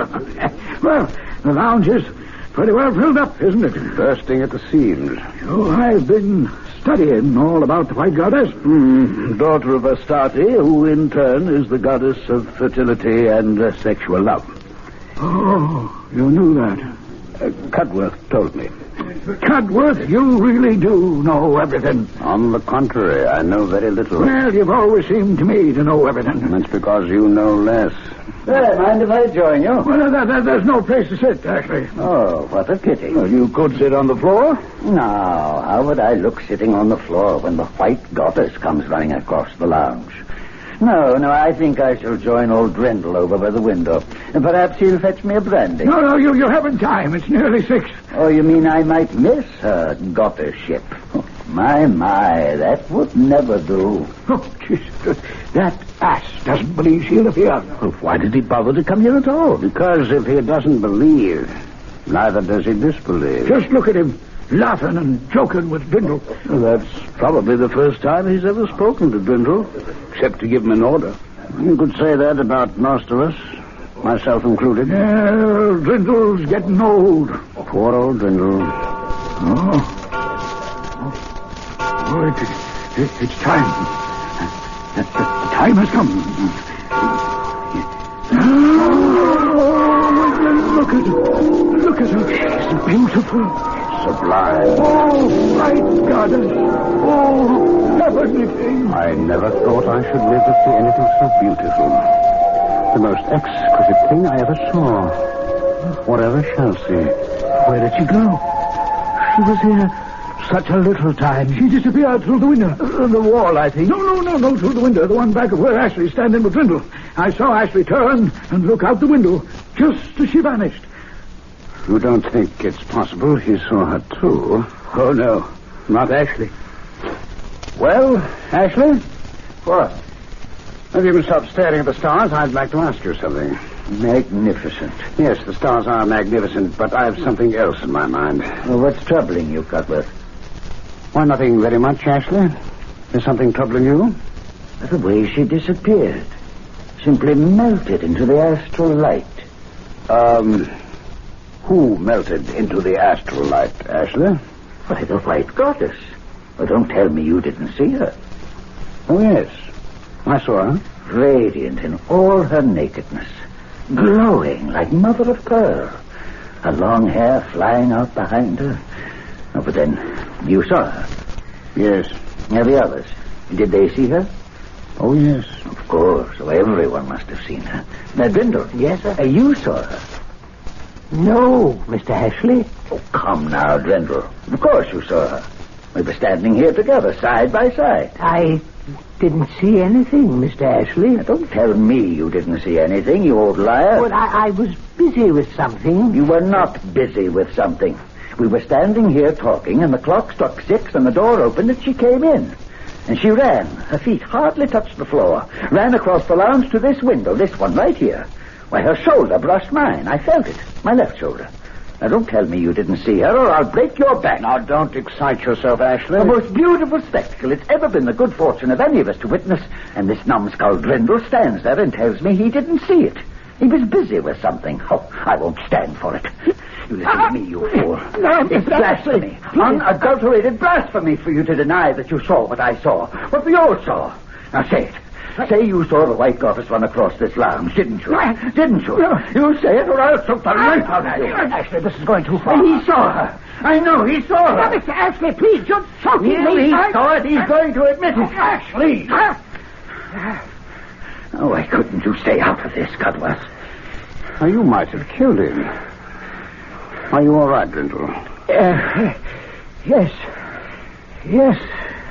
Well, the lounge is pretty well filled up, isn't it? Bursting at the seams. Oh, I've been studying all about the White Goddess. Daughter of Astarte, who in turn is the goddess of fertility and sexual love. Oh, you knew that. Cudworth told me. Cudworth, you really do know everything. On the contrary, I know very little. Well, you've always seemed to me to know everything. That's because you know less. Mind if I join you? Well, there's no place to sit, actually. Oh, what a pity. Well, you could sit on the floor. Now, how would I look sitting on the floor when the White Goddess comes running across the lounge? No, I think I shall join old Drendel over by the window. And perhaps he'll fetch me a brandy. No, you haven't time. It's nearly 6. Oh, you mean I might miss her goddessship? Oh, my, that would never do. Oh, Jesus. That ass doesn't believe she'll appear. Well, why did he bother to come here at all? Because if he doesn't believe, neither does he disbelieve. Just look at him. laughing and joking with Dwindle. Well, that's probably the first time he's ever spoken to Dwindle, except to give him an order. You could say that about most of us, myself included. Yeah, Dwindle's getting old. Poor old Dwindle. Oh, it's time. The time has come. Oh, look at her. Look at her. She's beautiful. Sublime. Oh, my goddess. Oh, heavenly thing. I never thought I should live to see anything so beautiful. The most exquisite thing I ever saw. Whatever shall see. Where did she go? She was here such a little time. She disappeared through the window. The wall, I think. No, through the window. The one back of where Ashley's standing with Dwindle. I saw Ashley turn and look out the window just as she vanished. You don't think it's possible he saw her too? Oh, no. Not Ashley. Well, Ashley? What? If you can stop staring at the stars, I'd like to ask you something. Magnificent. Yes, the stars are magnificent, but I have something else in my mind. Well, what's troubling you, Cutworth? Why, nothing very much, Ashley. Is something troubling you? The way she disappeared. Simply melted into the astral light. Who melted into the astral light, Ashley? Why, the White Goddess. Well, don't tell me you didn't see her. Oh, yes. I saw her. Radiant in all her nakedness. Glowing like mother of pearl. Her long hair flying out behind her. Oh, but then, you saw her? Yes. Now, the others, did they see her? Oh, yes. Of course. So everyone must have seen her. Now, Dwindle. Yes, sir? You saw her. No, Mr. Ashley. Oh, come now, Dwindle. Of course you saw her. We were standing here together, side by side. I didn't see anything, Mr. Ashley. Now, don't tell me you didn't see anything, you old liar. Well, I was busy with something. You were not busy with something. We were standing here talking, and the clock struck 6, and the door opened, and she came in. And she ran. Her feet hardly touched the floor. Ran across the lounge to this window, this one right here. Why, her shoulder brushed mine. I felt it. My left shoulder. Now, don't tell me you didn't see her, or I'll break your back. Now, don't excite yourself, Ashley. The most beautiful spectacle it's ever been the good fortune of any of us to witness. And this numbskull Dwindle stands there and tells me he didn't see it. He was busy with something. Oh, I won't stand for it. You listen to me, you fool. No, it's blasphemy. Unadulterated blasphemy for you to deny that you saw what I saw. What we all saw. Now, say it. Say you saw the White Goddess run across this lounge, didn't you? Didn't you? You say it, or I'll choke the life out of you. Ashley, this is going too far. He saw her. I know he saw her. Mr. Ashley, please, you're choking me. He saw it. He's going to admit it. Ashley! Oh, why couldn't you stay out of this, Cudworth? Now, you might have killed him. Are you all right, Dwindle? Yes. Yes,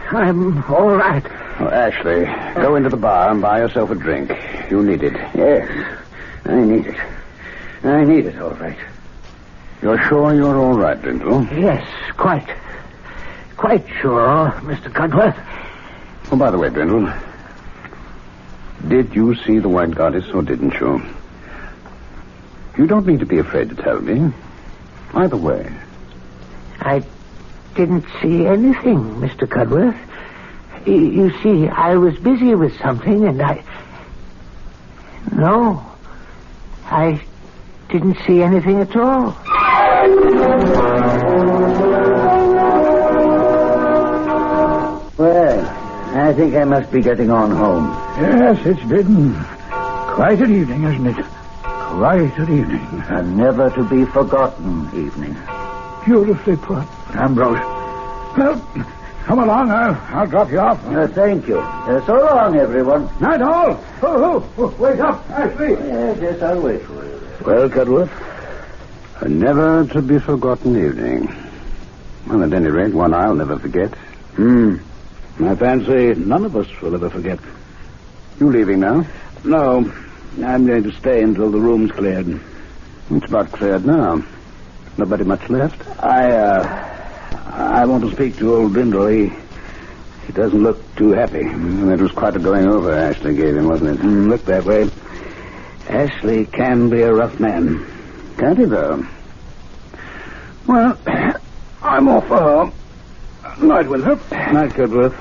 I'm all right. Oh, Ashley, go into the bar and buy yourself a drink. You need it. Yes, I need it. I need it, all right. You're sure you're all right, Dwindle? Yes, quite sure, Mr. Cudworth. Oh, by the way, Dwindle, did you see the White Goddess or didn't you? You don't need to be afraid to tell me. Either way. I didn't see anything, Mr. Cudworth. You see, I was busy with something, and No, I didn't see anything at all. Well, I think I must be getting on home. Yes, it's been quite an evening, isn't it? Quite an evening. A never to be forgotten evening. Beautifully put, Ambrose. Well, come along. I'll drop you off. Thank you. So long, everyone. Night all. Oh, wake up, Ashley. Yes, I'll wait for you. Well, Cudworth, a never to be forgotten evening. Well, at any rate, one I'll never forget. I fancy none of us will ever forget. You leaving now? No, I'm going to stay until the room's cleared. It's about cleared now. Nobody much left? I want to speak to old Dwindle. He doesn't look too happy. That was quite a going over Ashley gave him, wasn't it? Looked that way. Ashley can be a rough man. Can't he, though? Well, I I'm off for home. Night, Winthrop. Night, Goodworth.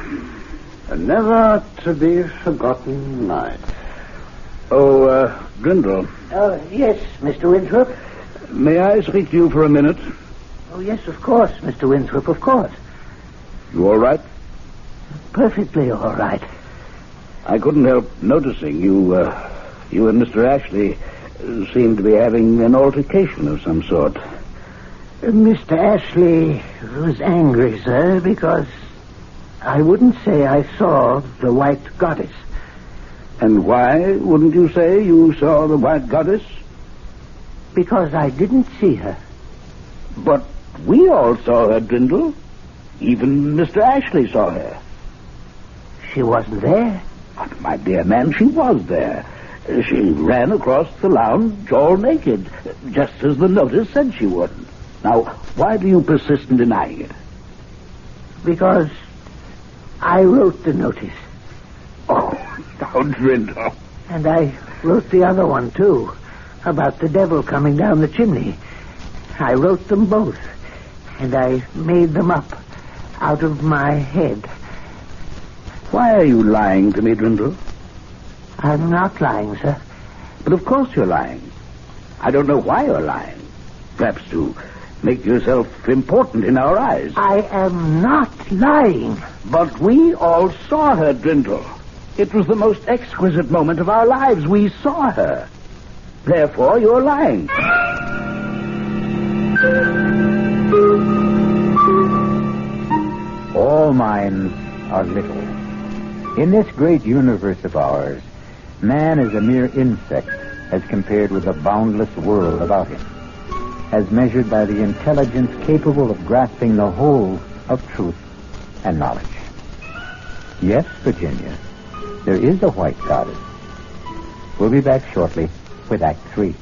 A never to be forgotten night. Oh, Grindle. Yes, Mr. Winthrop. May I speak to you for a minute? Oh, yes, of course, Mr. Winthrop, of course. You all right? Perfectly all right. I couldn't help noticing you and Mr. Ashley seem to be having an altercation of some sort. Mr. Ashley was angry, sir, because I wouldn't say I saw the White Goddess. And why wouldn't you say you saw the White Goddess? Because I didn't see her. But we all saw her, Grindle. Even Mr. Ashley saw her. She wasn't there. But, my dear man, she was there. She ran across the lounge all naked, just as the notice said she would. Now, why do you persist in denying it? Because I wrote the notice. Oh, now, Grindle. And I wrote the other one, too, about the devil coming down the chimney. I wrote them both, and I made them up out of my head. Why are you lying to me, Grindle? I'm not lying, sir. But of course you're lying. I don't know why you're lying. Perhaps to make yourself important in our eyes. I am not lying. But we all saw her, Grindle. It was the most exquisite moment of our lives. We saw her. Therefore, you're lying. All minds are little. In this great universe of ours, man is a mere insect as compared with the boundless world about him, as measured by the intelligence capable of grasping the whole of truth and knowledge. Yes, Virginia, there is a White Goddess. We'll be back shortly with Act 3.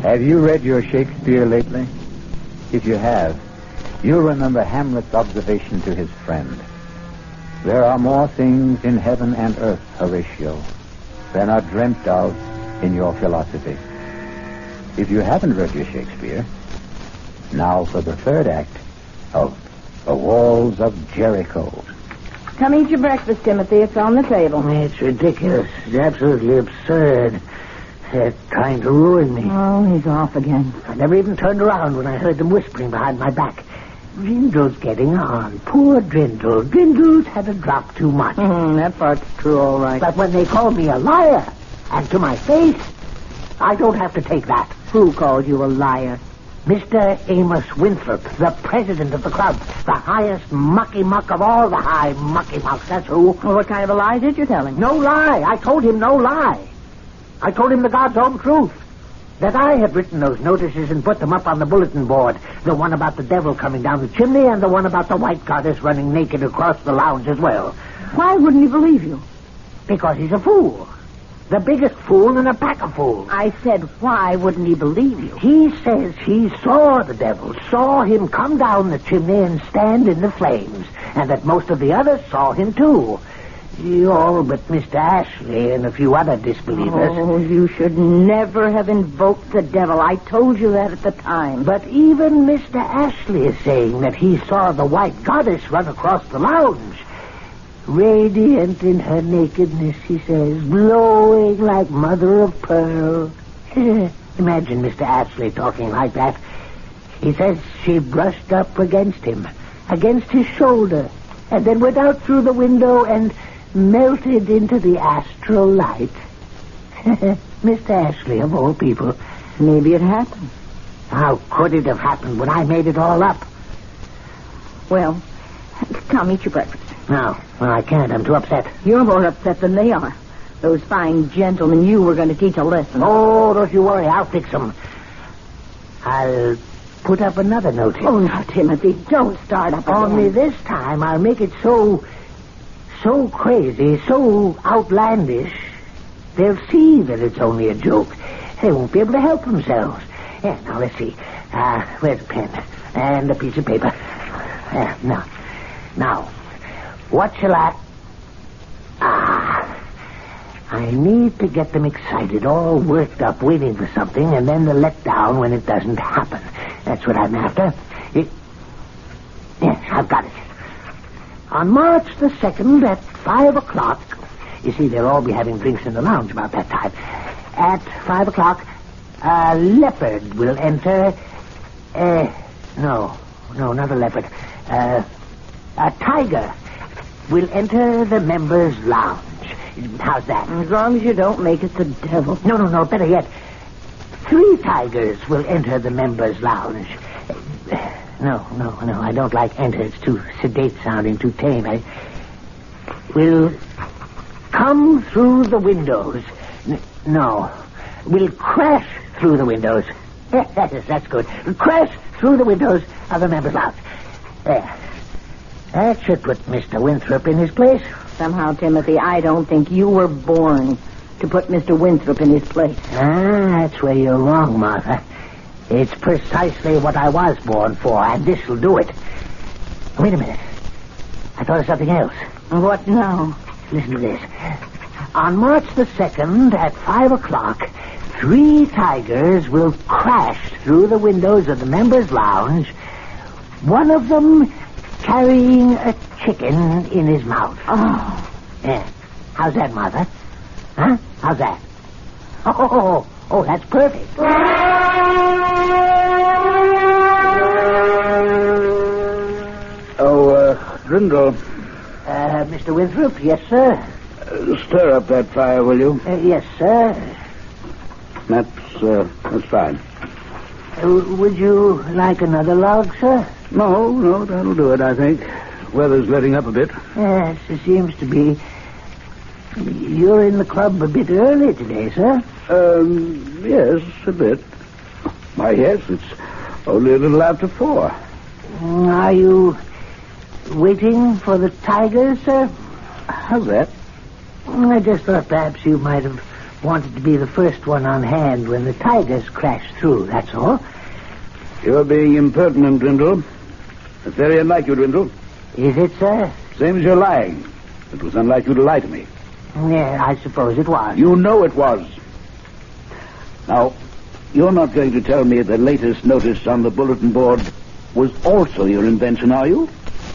Have you read your Shakespeare lately? If you have, you'll remember Hamlet's observation to his friend. There are more things in heaven and earth, Horatio, than are dreamt of in your philosophy. If you haven't read your Shakespeare, now for the third act of The Walls of Jericho. Come eat your breakfast, Timothy. It's on the table. It's ridiculous. It's absolutely absurd. They're trying to ruin me. Oh, he's off again. I never even turned around when I heard them whispering behind my back. Drindle's getting on. Poor Drindle. Drindle's had a drop too much. That part's true, all right. But when they call me a liar, and to my face, I don't have to take that. Who called you a liar? Mr. Amos Winthrop, the president of the club, the highest mucky-muck of all the high mucky-mucks, that's who. Well, what kind of a lie did you tell him? No lie. I told him no lie. I told him the God's own truth. That I had written those notices and put them up on the bulletin board. The one about the devil coming down the chimney and the one about the White Goddess running naked across the lounge as well. Why wouldn't he believe you? Because he's a fool. The biggest fool in a pack of fools. I said, why wouldn't he believe you? He says he saw the devil, saw him come down the chimney and stand in the flames, and that most of the others saw him too. All but Mr. Ashley and a few other disbelievers. Oh, you should never have invoked the devil. I told you that at the time. But even Mr. Ashley is saying that he saw the White Goddess run across the lounge. Radiant in her nakedness, he says, glowing like mother of pearl. Imagine Mr. Ashley talking like that. He says she brushed up against him, against his shoulder, and then went out through the window and melted into the astral light. Mr. Ashley, of all people. Maybe it happened. How could it have happened when I made it all up? Well, come eat your breakfast. No, I can't. I'm too upset. You're more upset than they are. Those fine gentlemen you were going to teach a lesson. Oh, don't you worry. I'll fix them. I'll put up another notice. Oh, now, Timothy, don't start up again. Only this time I'll make it so crazy, so outlandish, they'll see that it's only a joke. They won't be able to help themselves. Yeah, now, let's see. Where's a pen? And a piece of paper. Now, what shall I... I need to get them excited, all worked up, waiting for something, and then they're let down when it doesn't happen. That's what I'm after. Yes, I've got it. On March the 2nd at 5 o'clock, you see, they'll all be having drinks in the lounge about that time. At 5 o'clock, a leopard will enter... No, not a leopard. A tiger will enter the members' lounge. How's that? As long as you don't make it the devil. No, better yet. 3 tigers will enter the members' lounge. No, I don't like enter. It's too sedate sounding, too tame. I will come through the windows. We'll crash through the windows. That's good. We'll crash through the windows of the members' lounge. There. That should put Mr. Winthrop in his place. Somehow, Timothy, I don't think you were born to put Mr. Winthrop in his place. That's where you're wrong, Martha. It's precisely what I was born for, and this'll do it. Wait a minute. I thought of something else. What now? Listen to this. On March the 2nd at 5 o'clock, 3 tigers will crash through the windows of the members' lounge, one of them carrying a chicken in his mouth. Oh. Yeah. How's that, Martha? Huh? How's that? Oh, that's perfect. Grindle. Mr. Winthrop, yes, sir? Stir up that fire, will you? Yes, sir. That's fine. Would you like another log, sir? No, that'll do it, I think. Weather's letting up a bit. Yes, it seems to be. You're in the club a bit early today, sir? Yes, a bit. Why, yes, it's only a little after 4. Are you waiting for the tigers, sir? How's that? I just thought perhaps you might have wanted to be the first one on hand when the tigers crashed through, that's all. You're being impertinent, Dwindle. It's very unlike you, Dwindle. Is it, sir? Same as you're lying. It was unlike you to lie to me. Yeah, I suppose it was. You know it was. Now, you're not going to tell me the latest notice on the bulletin board was also your invention, are you?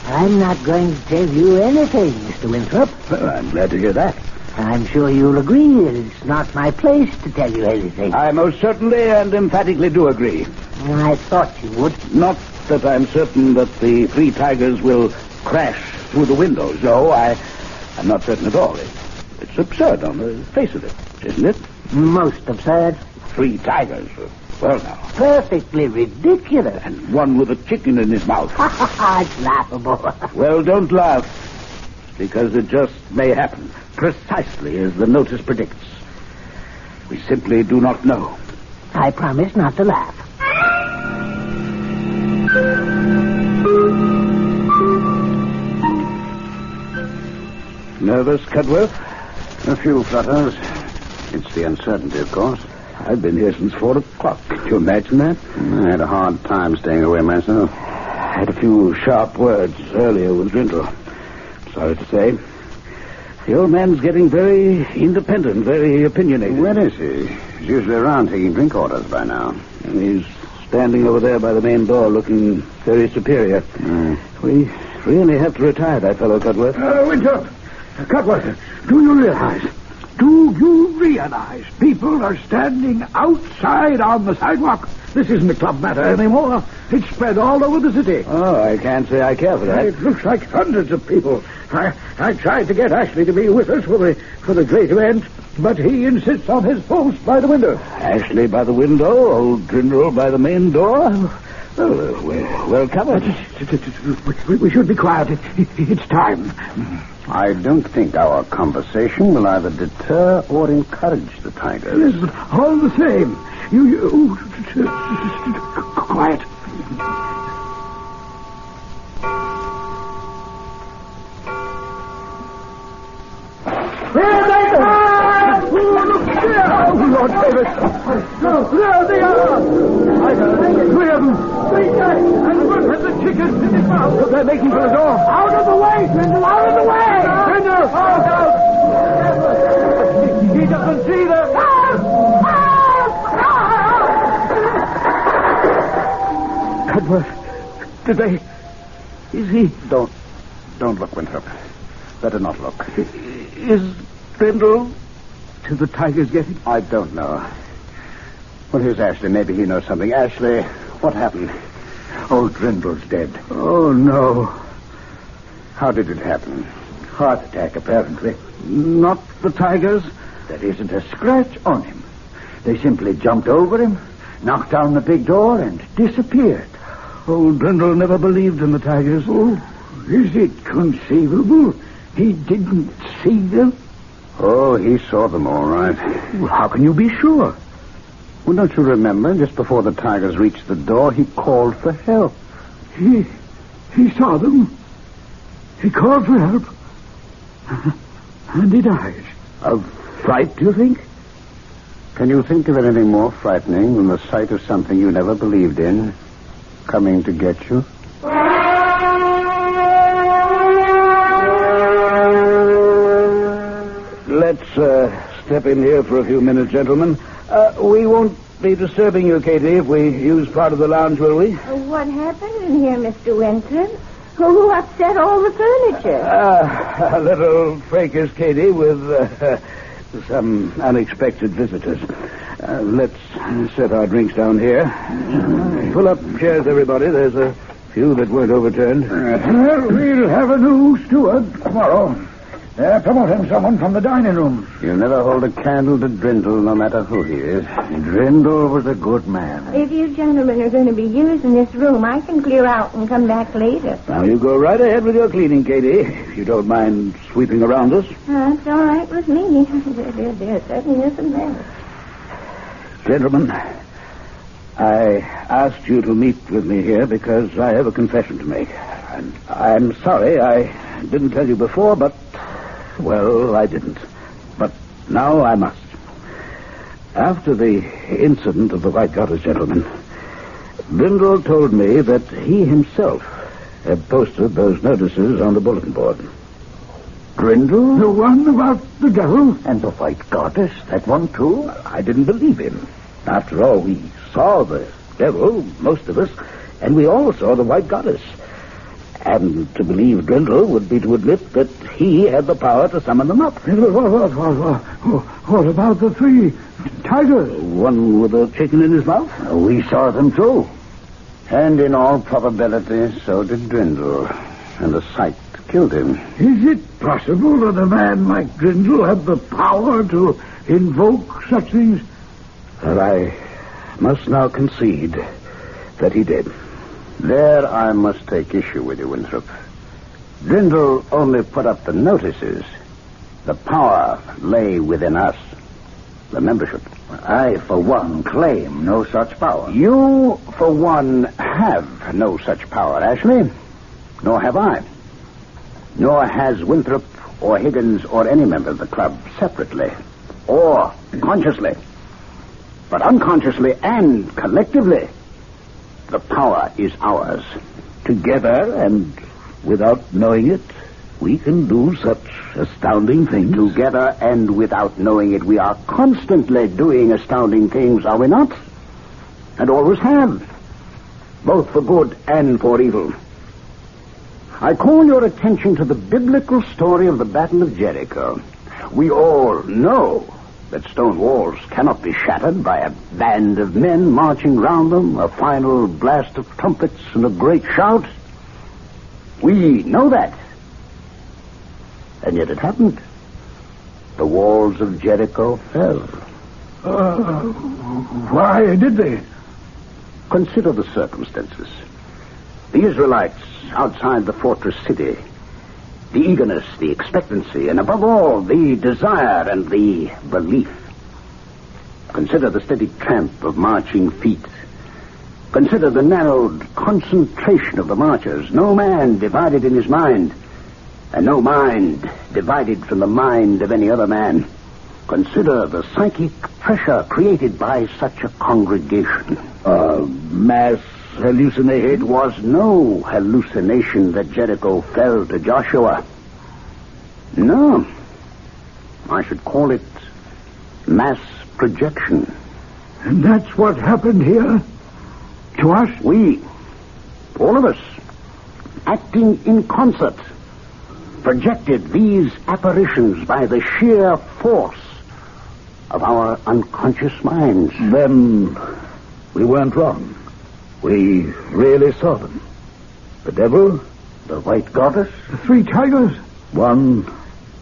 I'm not going to tell you anything, Mr. Winthrop. Well, I'm glad to hear that. I'm sure you'll agree that it's not my place to tell you anything. I most certainly and emphatically do agree. I thought you would. Not that I'm certain that the 3 tigers will crash through the windows. No, I'm not certain at all. It's absurd on the face of it, isn't it? Most absurd. 3 tigers. Well, now. Perfectly ridiculous. And one with a chicken in his mouth. It's laughable. Well, don't laugh. Because it just may happen. Precisely as the notice predicts. We simply do not know. I promise not to laugh. Nervous, Cudworth? A few flutters. It's the uncertainty, of course. I've been here since 4 o'clock. Can you imagine that? I had a hard time staying away myself. I had a few sharp words earlier with Grindle. Sorry to say. The old man's getting very independent, very opinionated. Where is he? He's usually around taking drink orders by now. And he's standing over there by the main door looking very superior. We really have to retire that fellow, Cudworth. Winthrop! Cudworth, do you realize people are standing outside on the sidewalk? This isn't a club matter anymore. It's spread all over the city. Oh, I can't say I care for that. It looks like hundreds of people. I tried to get Ashley to be with us for the great event, but he insists on his post by the window. Ashley by the window, old Grindle by the main door? Well covered. We should be quiet. It's time. I don't think our conversation will either deter or encourage the tigers. Yes, but all the same, you quiet. There they are! Look there! Oh, Lord Davis! There they are! Three of them! And one has a chicken in his mouth. They're making for the door. Out of the way, Grindle! Out of the way! Grindle! Did they... Is he... Don't look, Winthrop. Better not look. Is Brindle... to the tigers getting... I don't know. Well, here's Ashley. Maybe he knows something. Ashley, what happened? Old Brindle's dead. Oh, no. How did it happen? Heart attack, apparently. Not the tigers. There isn't a scratch on him. They simply jumped over him, knocked down the big door, and disappeared. Old Brindle never believed in the tigers. Oh, is it conceivable he didn't see them? Oh, he saw them all right. Well, how can you be sure? Well, don't you remember, just before the tigers reached the door, he called for help. He saw them. He called for help. And he died. Of fright, do you think? Can you think of anything more frightening than the sight of something you never believed in coming to get you? Let's step in here for a few minutes, gentlemen. We won't be disturbing you, Katie, if we use part of the lounge, will we? What happened in here, Mr. Winthrop? Who upset all the furniture? A little fracas, Katie, with some unexpected visitors. Let's set our drinks down here. Pull up chairs, everybody. There's a few that weren't overturned. We'll have a new steward tomorrow. They're promoting someone from the dining room. You never hold a candle to Drindle, no matter who he is. Drindle was a good man. If you gentlemen are going to be using this room, I can clear out and come back later. Now, you go right ahead with your cleaning, Katie, if you don't mind sweeping around us. That's all right with me. There certainly isn't that. Gentlemen, I asked you to meet with me here because I have a confession to make. And I'm sorry I didn't tell you before, but... well, I didn't. But now I must. After the incident of the White Goddess, gentlemen, Brindle told me that he himself had posted those notices on the bulletin board. Brindle? The one about the devil? And the White Goddess, that one too? I didn't believe him. After all, we saw the devil, most of us, and we all saw the White Goddess. And to believe Brindle would be to admit that he had the power to summon them up. What about the three tigers? One with a chicken in his mouth? We saw them too. And in all probability, so did Drindle. And the sight killed him. Is it possible that a man like Drindle had the power to invoke such things? Well, I must now concede that he did. There I must take issue with you, Winthrop. Drindle only put up the notices. The power lay within us, the membership. I, for one, claim no such power. You, for one, have no such power, Ashley. Nor have I. Nor has Winthrop or Higgins or any member of the club separately or consciously. But unconsciously and collectively, the power is ours. Together and without knowing it, we can do such astounding things. Together and without knowing it, we are constantly doing astounding things, are we not? And always have. Both for good and for evil. I call your attention to the biblical story of the Battle of Jericho. We all know that stone walls cannot be shattered by a band of men marching round them, a final blast of trumpets and a great shout. We know that. And yet it happened. The walls of Jericho fell. Why did they? Consider the circumstances. The Israelites outside the fortress city, the eagerness, the expectancy, and above all, the desire and the belief. Consider the steady tramp of marching feet. Consider the narrowed concentration of the marchers. No man divided in his mind, and no mind divided from the mind of any other man. Consider the psychic pressure created by such a congregation. Mass hallucination? It was no hallucination that Jericho fell to Joshua. No. I should call it mass projection. And that's what happened here? To us? We, all of us, acting in concert, projected these apparitions by the sheer force of our unconscious minds. Then we weren't wrong. We really saw them. The devil, the white goddess, The 3 tigers. one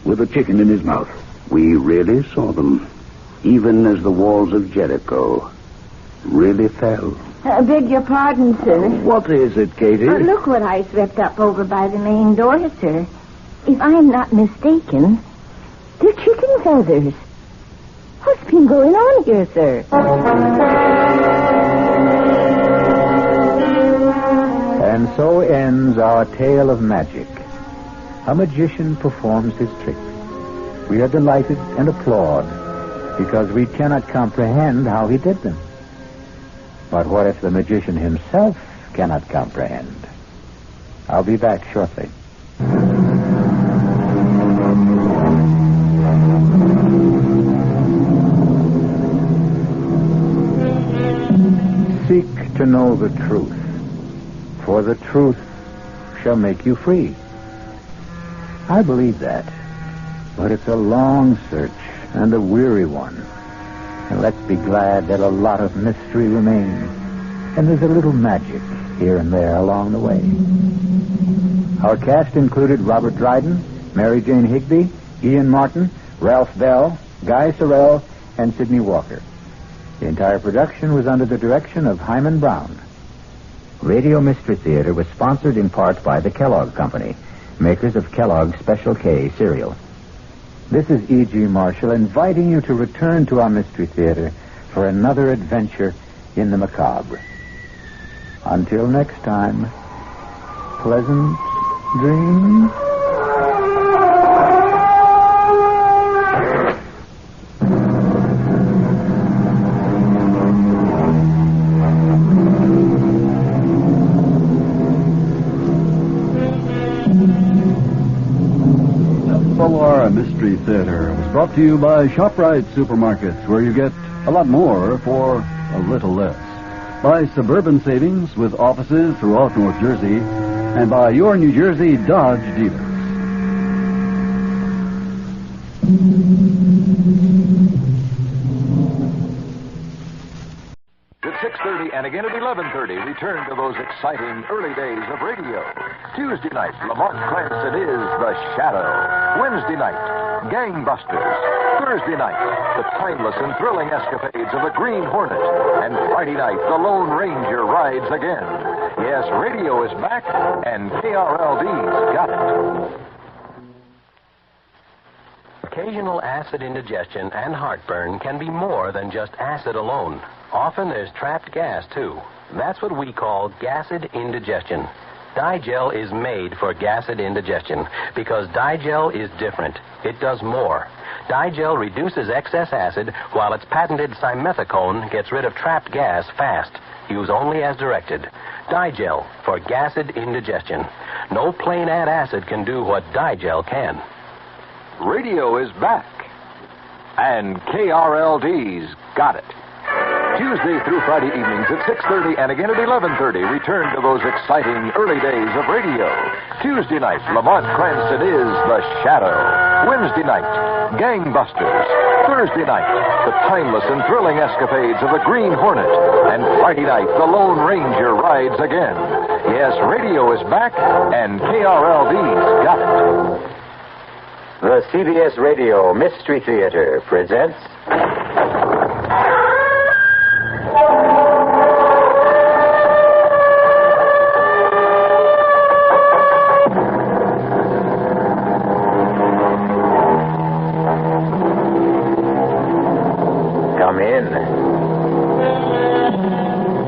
with a chicken in his mouth. We really saw them, even as the walls of Jericho really fell. I beg your pardon, sir. What is it, Katie? Look what I swept up over by the main door, sir. If I'm not mistaken, they're chicken feathers. What's been going on here, sir? And so ends our tale of magic. A magician performs his tricks. We are delighted and applaud because we cannot comprehend how he did them. But what if the magician himself cannot comprehend? I'll be back shortly. Seek to know the truth, for the truth shall make you free. I believe that, but it's a long search and a weary one. And let's be glad that a lot of mystery remains, and there's a little magic here and there along the way. Our cast included Robert Dryden, Mary Jane Higby, Ian Martin, Ralph Bell, Guy Sorrell, and Sidney Walker. The entire production was under the direction of Himan Brown. Radio Mystery Theater was sponsored in part by the Kellogg Company, makers of Kellogg's Special K cereal. This is E.G. Marshall inviting you to return to our Mystery Theater for another adventure in the macabre. Until next time, pleasant dreams. Mystery Theater was brought to you by ShopRite Supermarkets, where you get a lot more for a little less. By Suburban Savings, with offices throughout North Jersey, and by your New Jersey Dodge dealers. At 6:30 and again at 11:30, return to those exciting early days of radio. Tuesday night, Lamont Cranston is The Shadow. Wednesday night, Gangbusters. Thursday night, the timeless and thrilling escapades of the Green Hornet. And Friday night, the Lone Ranger rides again. Yes, radio is back, and KRLD's got it. Occasional acid indigestion and heartburn can be more than just acid alone. Often there's trapped gas, too. That's what we call gasid indigestion. Digel is made for gasid indigestion because Digel is different. It does more. Digel reduces excess acid while its patented simethicone gets rid of trapped gas fast. Use only as directed. Digel for gasid indigestion. No plain add acid can do what Digel can. Radio is back, and KRLD's got it. Tuesday through Friday evenings at 6:30 and again at 11:30, return to those exciting early days of radio. Tuesday night, Lamont Cranston is The Shadow. Wednesday night, Gangbusters. Thursday night, the timeless and thrilling escapades of the Green Hornet. And Friday night, the Lone Ranger rides again. Yes, radio is back, and KRLD's got it. The CBS Radio Mystery Theater presents... Come in.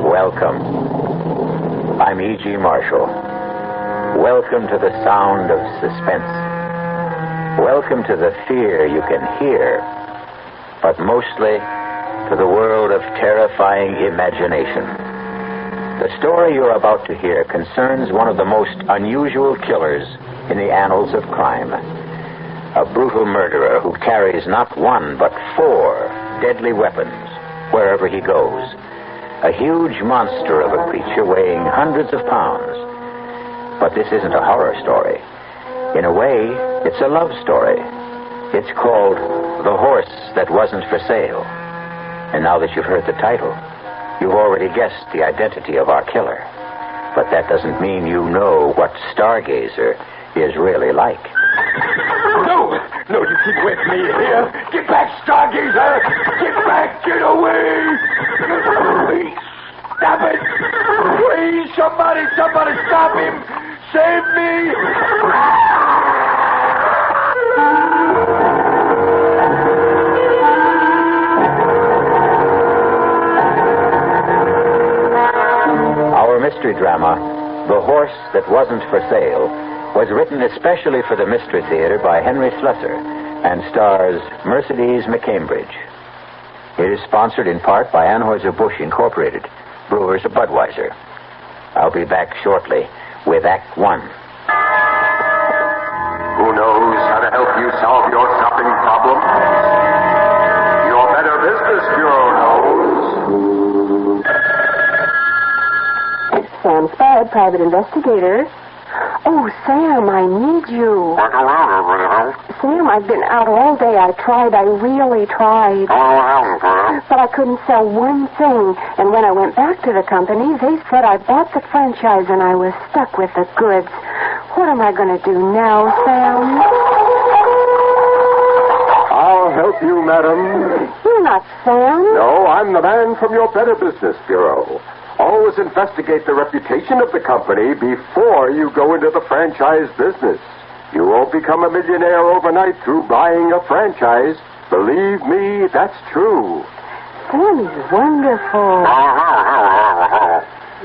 Welcome. I'm E.G. Marshall. Welcome to the sound of suspense. Welcome to the fear you can hear, but mostly to the world of terrifying imagination. The story you're about to hear concerns one of the most unusual killers in the annals of crime. A brutal murderer who carries not one but 4 deadly weapons wherever he goes. A huge monster of a creature weighing hundreds of pounds. But this isn't a horror story. In a way, it's a love story. It's called The Horse That Wasn't for Sale. And now that you've heard the title, you've already guessed the identity of our killer. But that doesn't mean you know what Stargazer is really like. No, you keep away from me here. Get back, Stargazer! Get back, get away! Please, stop it! Please, somebody stop him! Save me! Our mystery drama, The Horse That Wasn't for Sale, was written especially for the Mystery Theater by Henry Slessor and stars Mercedes McCambridge. It is sponsored in part by Anheuser-Busch Incorporated, brewers of Budweiser. I'll be back shortly with Act One. Who knows how to help you solve your shopping problem? Your Better Business Bureau knows. Sam Spade, private investigator. Oh, Sam, I need you. What's around over there? Sam, I've been out all day. I really tried. But I couldn't sell one thing. And when I went back to the company, they said I bought the franchise and I was stuck with the goods. What am I going to do now, Sam? I'll help you, madam. You're not Sam. No, I'm the man from your Better Business Bureau. Always investigate the reputation of the company before you go into the franchise business. You won't become a millionaire overnight through buying a franchise. Believe me, that's true. Sam is wonderful.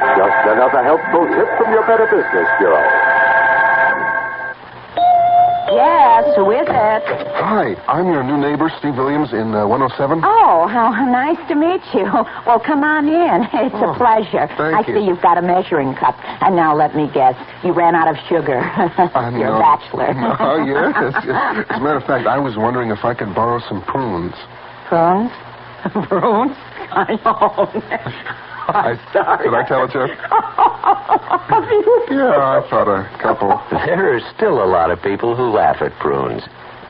Just another helpful tip from your Better Business Bureau. Yes, who is it? Hi, I'm your new neighbor, Steve Williams, in 107. Oh, how nice to meet you. Well, come on in. It's a pleasure. Thank you. I see you've got a measuring cup. And now let me guess, you ran out of sugar. You're a bachelor. Oh, yes. As a matter of fact, I was wondering if I could borrow some prunes. Prunes? Prunes? I know. Did I tell a joke? Yeah, I thought a couple. There are still a lot of people who laugh at prunes.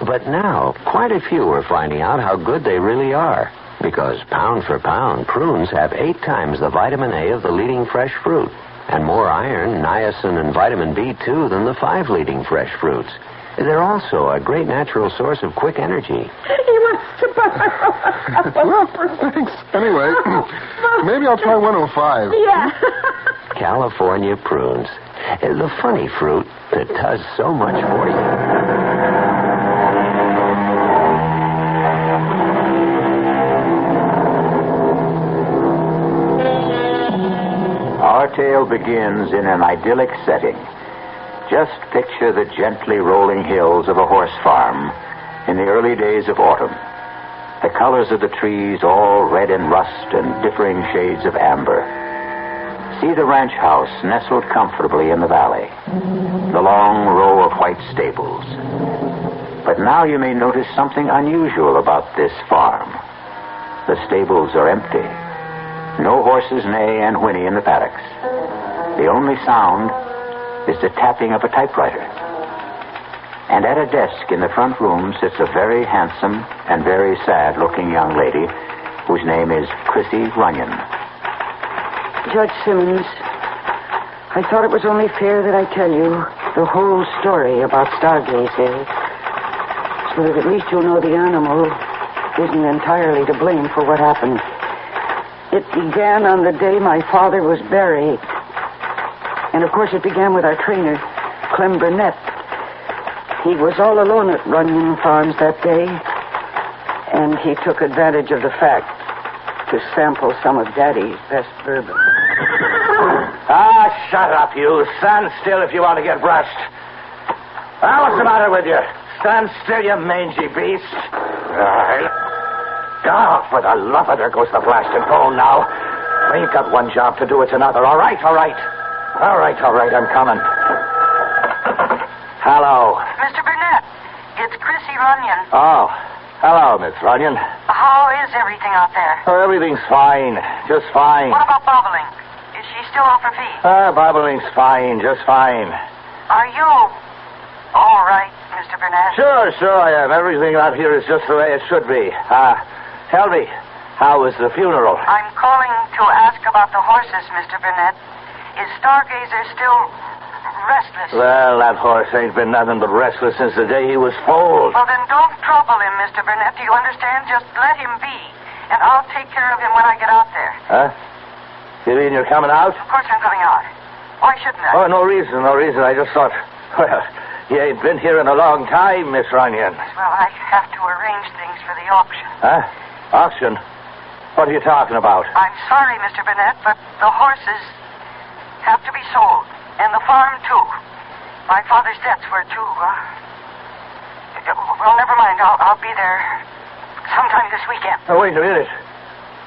But now, quite a few are finding out how good they really are. Because pound for pound, prunes have 8 times the vitamin A of the leading fresh fruit. And more iron, niacin, and vitamin B2 than the 5 leading fresh fruits. They're also a great natural source of quick energy. Well, thanks. Anyway, maybe I'll try 105. Yeah. California prunes. The funny fruit that does so much for you. Our tale begins in an idyllic setting. Just picture the gently rolling hills of a horse farm in the early days of autumn. The colors of the trees all red and rust and differing shades of amber. See the ranch house nestled comfortably in the valley. The long row of white stables. But now you may notice something unusual about this farm. The stables are empty. No horses neigh and whinny in the paddocks. The only sound is the tapping of a typewriter. And at a desk in the front room sits a very handsome and very sad-looking young lady whose name is Chrissy Runyon. Judge Simmons, I thought it was only fair that I tell you the whole story about Stargazer, so that at least you'll know the animal isn't entirely to blame for what happened. It began on the day my father was buried. And, of course, it began with our trainer, Clem Burnett. He was all alone at Runyon Farms that day, and he took advantage of the fact to sample some of Daddy's best bourbon. Shut up, you. Stand still if you want to get brushed. What's the matter with you? Stand still, you mangy beast. For the love of... There goes the blasted phone now. We ain't got one job to do, it's another. All right. I'm coming. Hello. Mr. Burnett, it's Chrissy Runyon. Oh, hello, Miss Runyon. How is everything out there? Oh, everything's fine. Just fine. What about Bobolink? Is she still off her feet? Bobbling's fine, just fine. Are you all right, Mr. Burnett? Sure, I am. Everything out here is just the way it should be. Tell me, how was the funeral? I'm calling to ask about the horses, Mr. Burnett. Is Stargazer still restless? Well, that horse ain't been nothing but restless since the day he was foaled. Well, then don't trouble him, Mr. Burnett. Do you understand? Just let him be. And I'll take care of him when I get out there. Huh? You mean you're coming out? Of course I'm coming out. Why shouldn't I? Oh, no reason. I just thought, well, you ain't been here in a long time, Miss Runyon. Well, I have to arrange things for the auction. Huh? Auction? What are you talking about? I'm sorry, Mr. Burnett, but the horses have to be sold. And the farm, too. My father's debts were, too. Well, never mind. I'll be there sometime this weekend. Oh, wait a minute.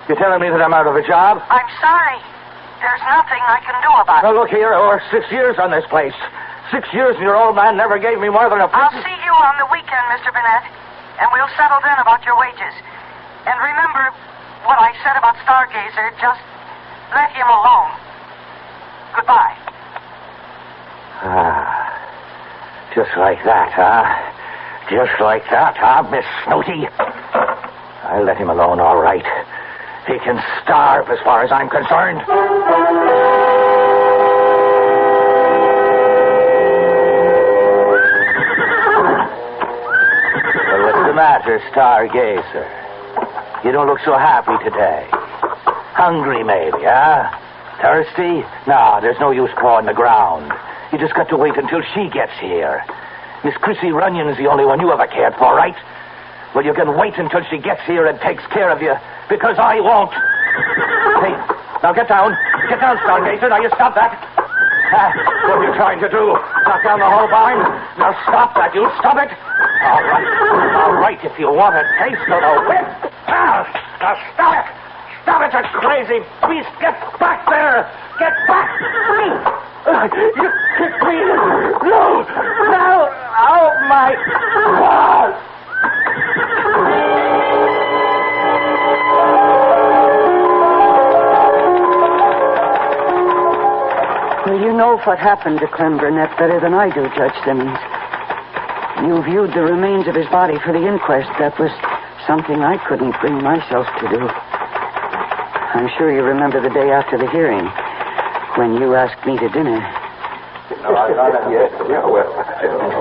You're telling me that I'm out of a job? I'm sorry. There's nothing I can do about it. Now, look here. I worked 6 years on this place. 6 years, and your old man never gave me more than a... I'll see you on the weekend, Mr. Burnett, and we'll settle then about your wages. And remember what I said about Stargazer. Just let him alone. Goodbye. Just like that, huh? Just like that, huh, Miss Snooty? I let him alone, all right. He can starve as far as I'm concerned. Well, what's the matter, Stargazer? You don't look so happy today. Hungry, maybe, huh? Thirsty? No, there's no use clawing the ground. You just got to wait until she gets here. Miss Chrissy Runyon is the only one you ever cared for, right? Well, you can wait until she gets here and takes care of you, because I won't. Hey, now get down. Get down, Stargazer. Now you stop that. What are you trying to do? Knock down the whole barn? Now stop that. You stop it. All right, if you want a taste of the whip. Now stop it. Stop it, you crazy beast. Get back there. Get back. You kicked me. No. Oh, my God. Well, you know what happened to Clem Burnett better than I do, Judge Simmons. You viewed the remains of his body for the inquest. That was something I couldn't bring myself to do. I'm sure you remember the day after the hearing, when you asked me to dinner.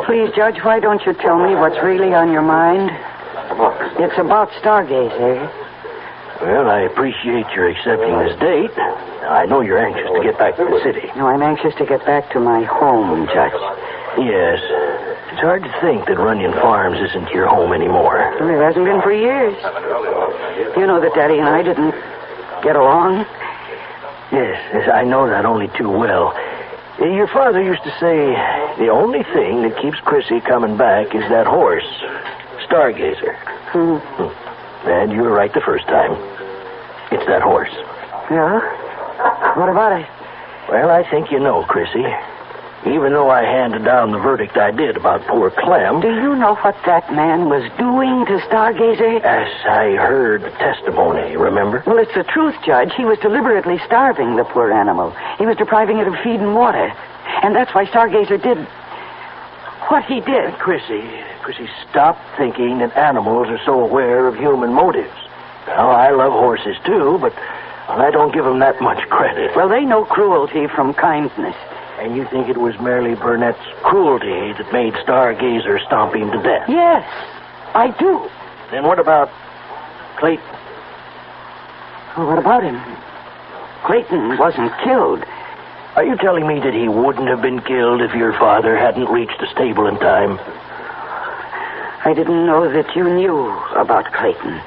Please, Judge, why don't you tell me what's really on your mind? It's about Stargazer. Well, I appreciate your accepting this date. I know you're anxious to get back to the city. No, I'm anxious to get back to my home, Judge. Yes. It's hard to think that Runyon Farms isn't your home anymore. Well, it hasn't been for years. You know that Daddy and I didn't get along? Yes, I know that only too well. Your father used to say the only thing that keeps Chrissy coming back is that horse, Stargazer. And you were right the first time. It's that horse. Yeah? What about it? Well, I think you know, Chrissy. Even though I handed down the verdict I did about poor Clem... Do you know what that man was doing to Stargazer? Yes, I heard the testimony, remember? Well, it's the truth, Judge. He was deliberately starving the poor animal. He was depriving it of feed and water. And that's why Stargazer did what he did. Chrissy, stop thinking that animals are so aware of human motives. Now, I love horses, too, but I don't give them that much credit. Well, they know cruelty from kindness. And you think it was merely Burnett's cruelty that made Stargazer stomp him to death? Yes, I do. Then what about Clayton? Well, what about him? Clayton wasn't killed. Are you telling me that he wouldn't have been killed if your father hadn't reached the stable in time? I didn't know that you knew about Clayton.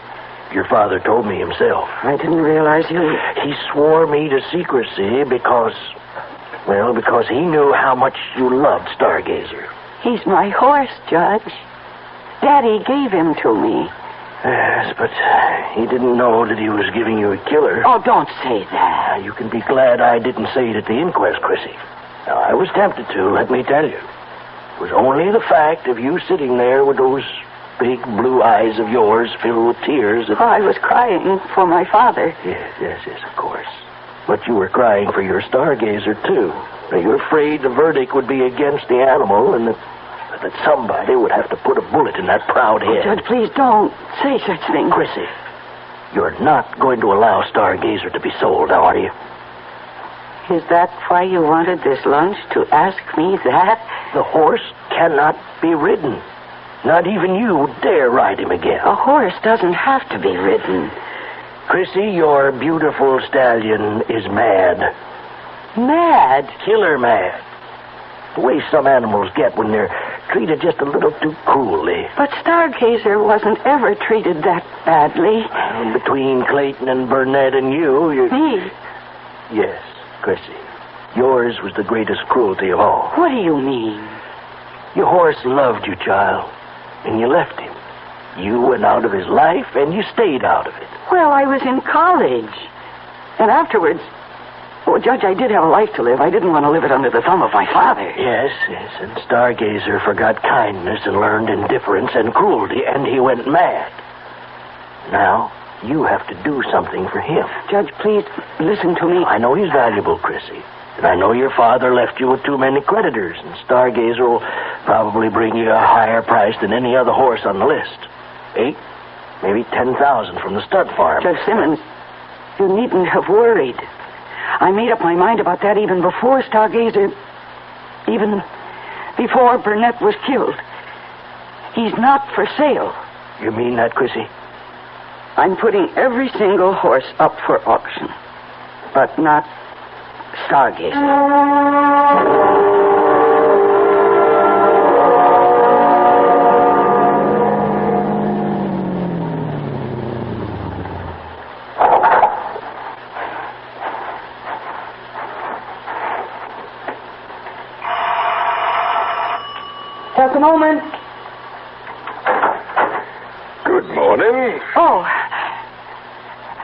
Your father told me himself. I didn't realize you... He swore me to secrecy because he knew how much you loved Stargazer. He's my horse, Judge. Daddy gave him to me. Yes, but he didn't know that he was giving you a killer. Oh, don't say that. You can be glad I didn't say it at the inquest, Chrissy. Now, I was tempted to, let me tell you. It was only the fact of you sitting there with those big blue eyes of yours filled with tears that... Oh, I was crying for my father. Yes, of course. But you were crying for your Stargazer, too. Now, you're afraid the verdict would be against the animal and that somebody would have to put a bullet in that proud head. Judge, please don't say such things. Chrissy, you're not going to allow Stargazer to be sold, are you? Is that why you wanted this lunch, to ask me that? The horse cannot be ridden. Not even you dare ride him again. A horse doesn't have to be ridden. Chrissy, your beautiful stallion is mad. Mad? Killer mad. The way some animals get when they're treated just a little too cruelly. But Stargazer wasn't ever treated that badly. Between Clayton and Burnett and you... Me? Yes, Chrissy. Yours was the greatest cruelty of all. What do you mean? Your horse loved you, child, and you left him. You went out of his life, and you stayed out of it. Well, I was in college. And afterwards... Oh, Judge, I did have a life to live. I didn't want to live it under the thumb of my father. Yes, and Stargazer forgot kindness and learned indifference and cruelty, and he went mad. Now, you have to do something for him. Judge, please, listen to me. I know he's valuable, Chrissy. And I know your father left you with too many creditors, and Stargazer will probably bring you a higher price than any other horse on the list. 8, maybe 10,000 from the stud farm. Judge Simmons, you needn't have worried. I made up my mind about that even before Stargazer... even before Burnett was killed. He's not for sale. You mean that, Chrissy? I'm putting every single horse up for auction. But not Stargazer. Just a moment. Good morning. Oh.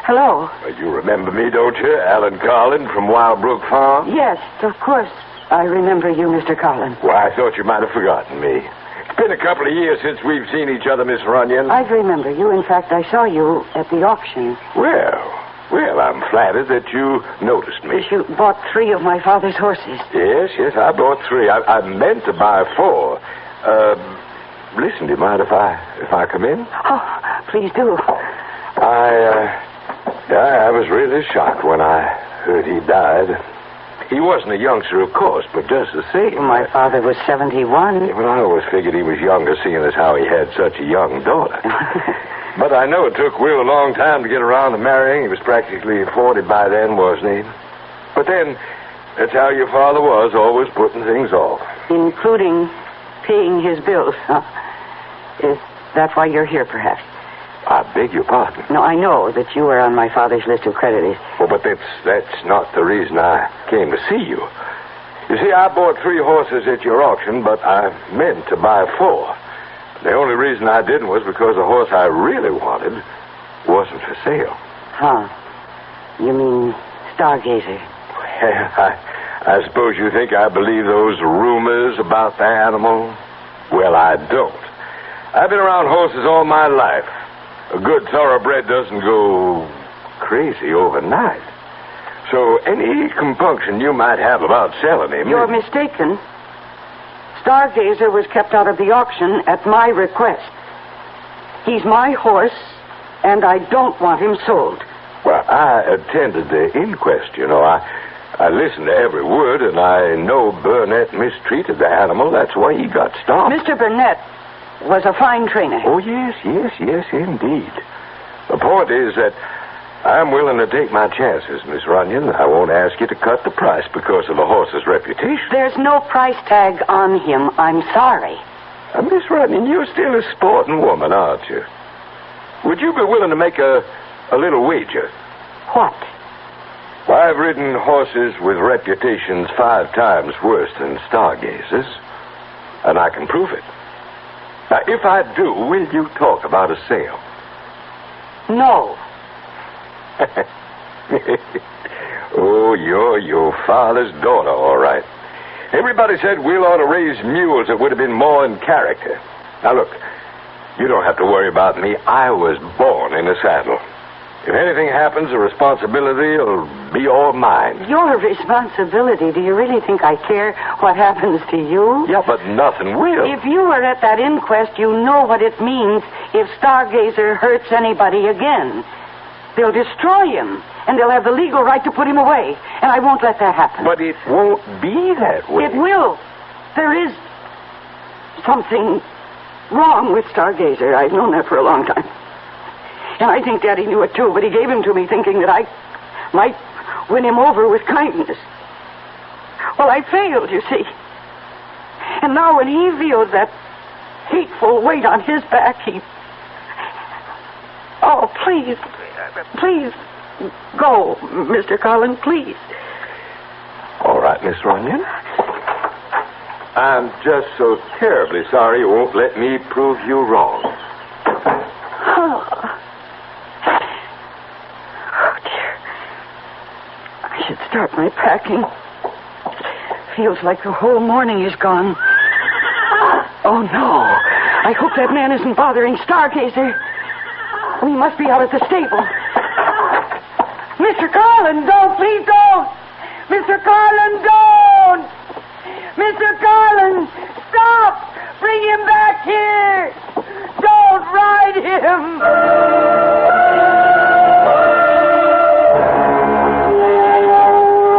Hello. You remember me, don't you? Alan Carlin from Wild Brook Farm? Yes, of course. I remember you, Mr. Carlin. Well, I thought you might have forgotten me. It's been a couple of years since we've seen each other, Miss Runyon. I remember you. In fact, I saw you at the auction. Well, I'm flattered that you noticed me. You bought 3 of my father's horses. Yes, I bought 3. I meant to buy 4. Listen, do you mind if I come in? Oh, please do. I was really shocked when I heard he died. He wasn't a youngster, of course, but just the same. My father was 71. Yeah, well, I always figured he was younger, seeing as how he had such a young daughter. But I know it took Will a long time to get around to marrying. He was practically 40 by then, wasn't he? But then, that's how your father was, always putting things off. Including paying his bills, huh? Is that why you're here, perhaps? I beg your pardon. No, I know that you were on my father's list of creditors. Oh, but that's not the reason I came to see you. You see, I bought 3 horses at your auction, but I meant to buy 4. The only reason I didn't was because the horse I really wanted wasn't for sale. Huh. You mean Stargazer? I suppose you think I believe those rumors about the animal? Well, I don't. I've been around horses all my life. A good thoroughbred doesn't go crazy overnight. So any compunction you might have about selling him... You're mistaken. Stargazer was kept out of the auction at my request. He's my horse, and I don't want him sold. Well, I attended the inquest, you know. I listened to every word, and I know Burnett mistreated the animal. That's why he got stopped. Mr. Burnett was a fine trainer. Oh, yes, indeed. The point is that I'm willing to take my chances, Miss Runyon. I won't ask you to cut the price because of the horse's reputation. There's no price tag on him. I'm sorry. Miss Runyon, you're still a sporting woman, aren't you? Would you be willing to make a little wager? What? Well, I've ridden horses with reputations 5 times worse than Stargazer's, and I can prove it. Now, if I do, will you talk about a sale? No. Oh, you're your father's daughter, all right. Everybody said Will ought to raise mules that would have been more in character. Now, look, you don't have to worry about me. I was born in a saddle. If anything happens, the responsibility will be all mine. Your responsibility? Do you really think I care what happens to you? Yeah, but nothing will. If you were at that inquest, you know what it means if Stargazer hurts anybody again. They'll destroy him, and they'll have the legal right to put him away, and I won't let that happen. But it won't be that way. It will. There is something wrong with Stargazer. I've known that for a long time. And I think Daddy knew it too, but he gave him to me thinking that I might win him over with kindness. Well, I failed, you see. And now when he feels that hateful weight on his back, he... Oh, please go, Mr. Collins, please. All right, Miss Runyon. I'm just so terribly sorry you won't let me prove you wrong. Oh, dear. I should start my packing. Feels like the whole morning is gone. Oh, no. I hope that man isn't bothering Stargazer. We must be out at the stable. Mr. Collins, don't. Please don't. Mr. Collins, don't. Mr. Collins, stop. Bring him back here. Don't ride him.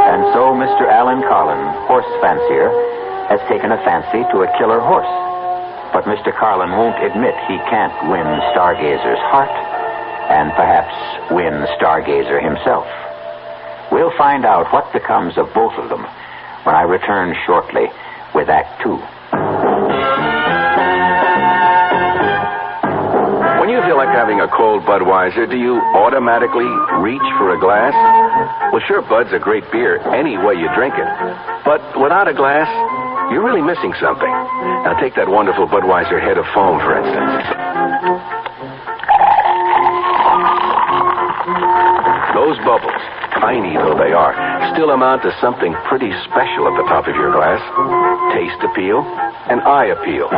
And so Mr. Alan Carlin, horse fancier, has taken a fancy to a killer horse. But Mr. Carlin won't admit he can't win Stargazer's heart and perhaps win Stargazer himself. We'll find out what becomes of both of them when I return shortly with Act 2. When you feel like having a cold Budweiser, do you automatically reach for a glass? Well, sure, Bud's a great beer any way you drink it. But without a glass, you're really missing something. Now, take that wonderful Budweiser head of foam, for instance. Those bubbles, tiny though they are, still amount to something pretty special at the top of your glass. Taste appeal and eye appeal.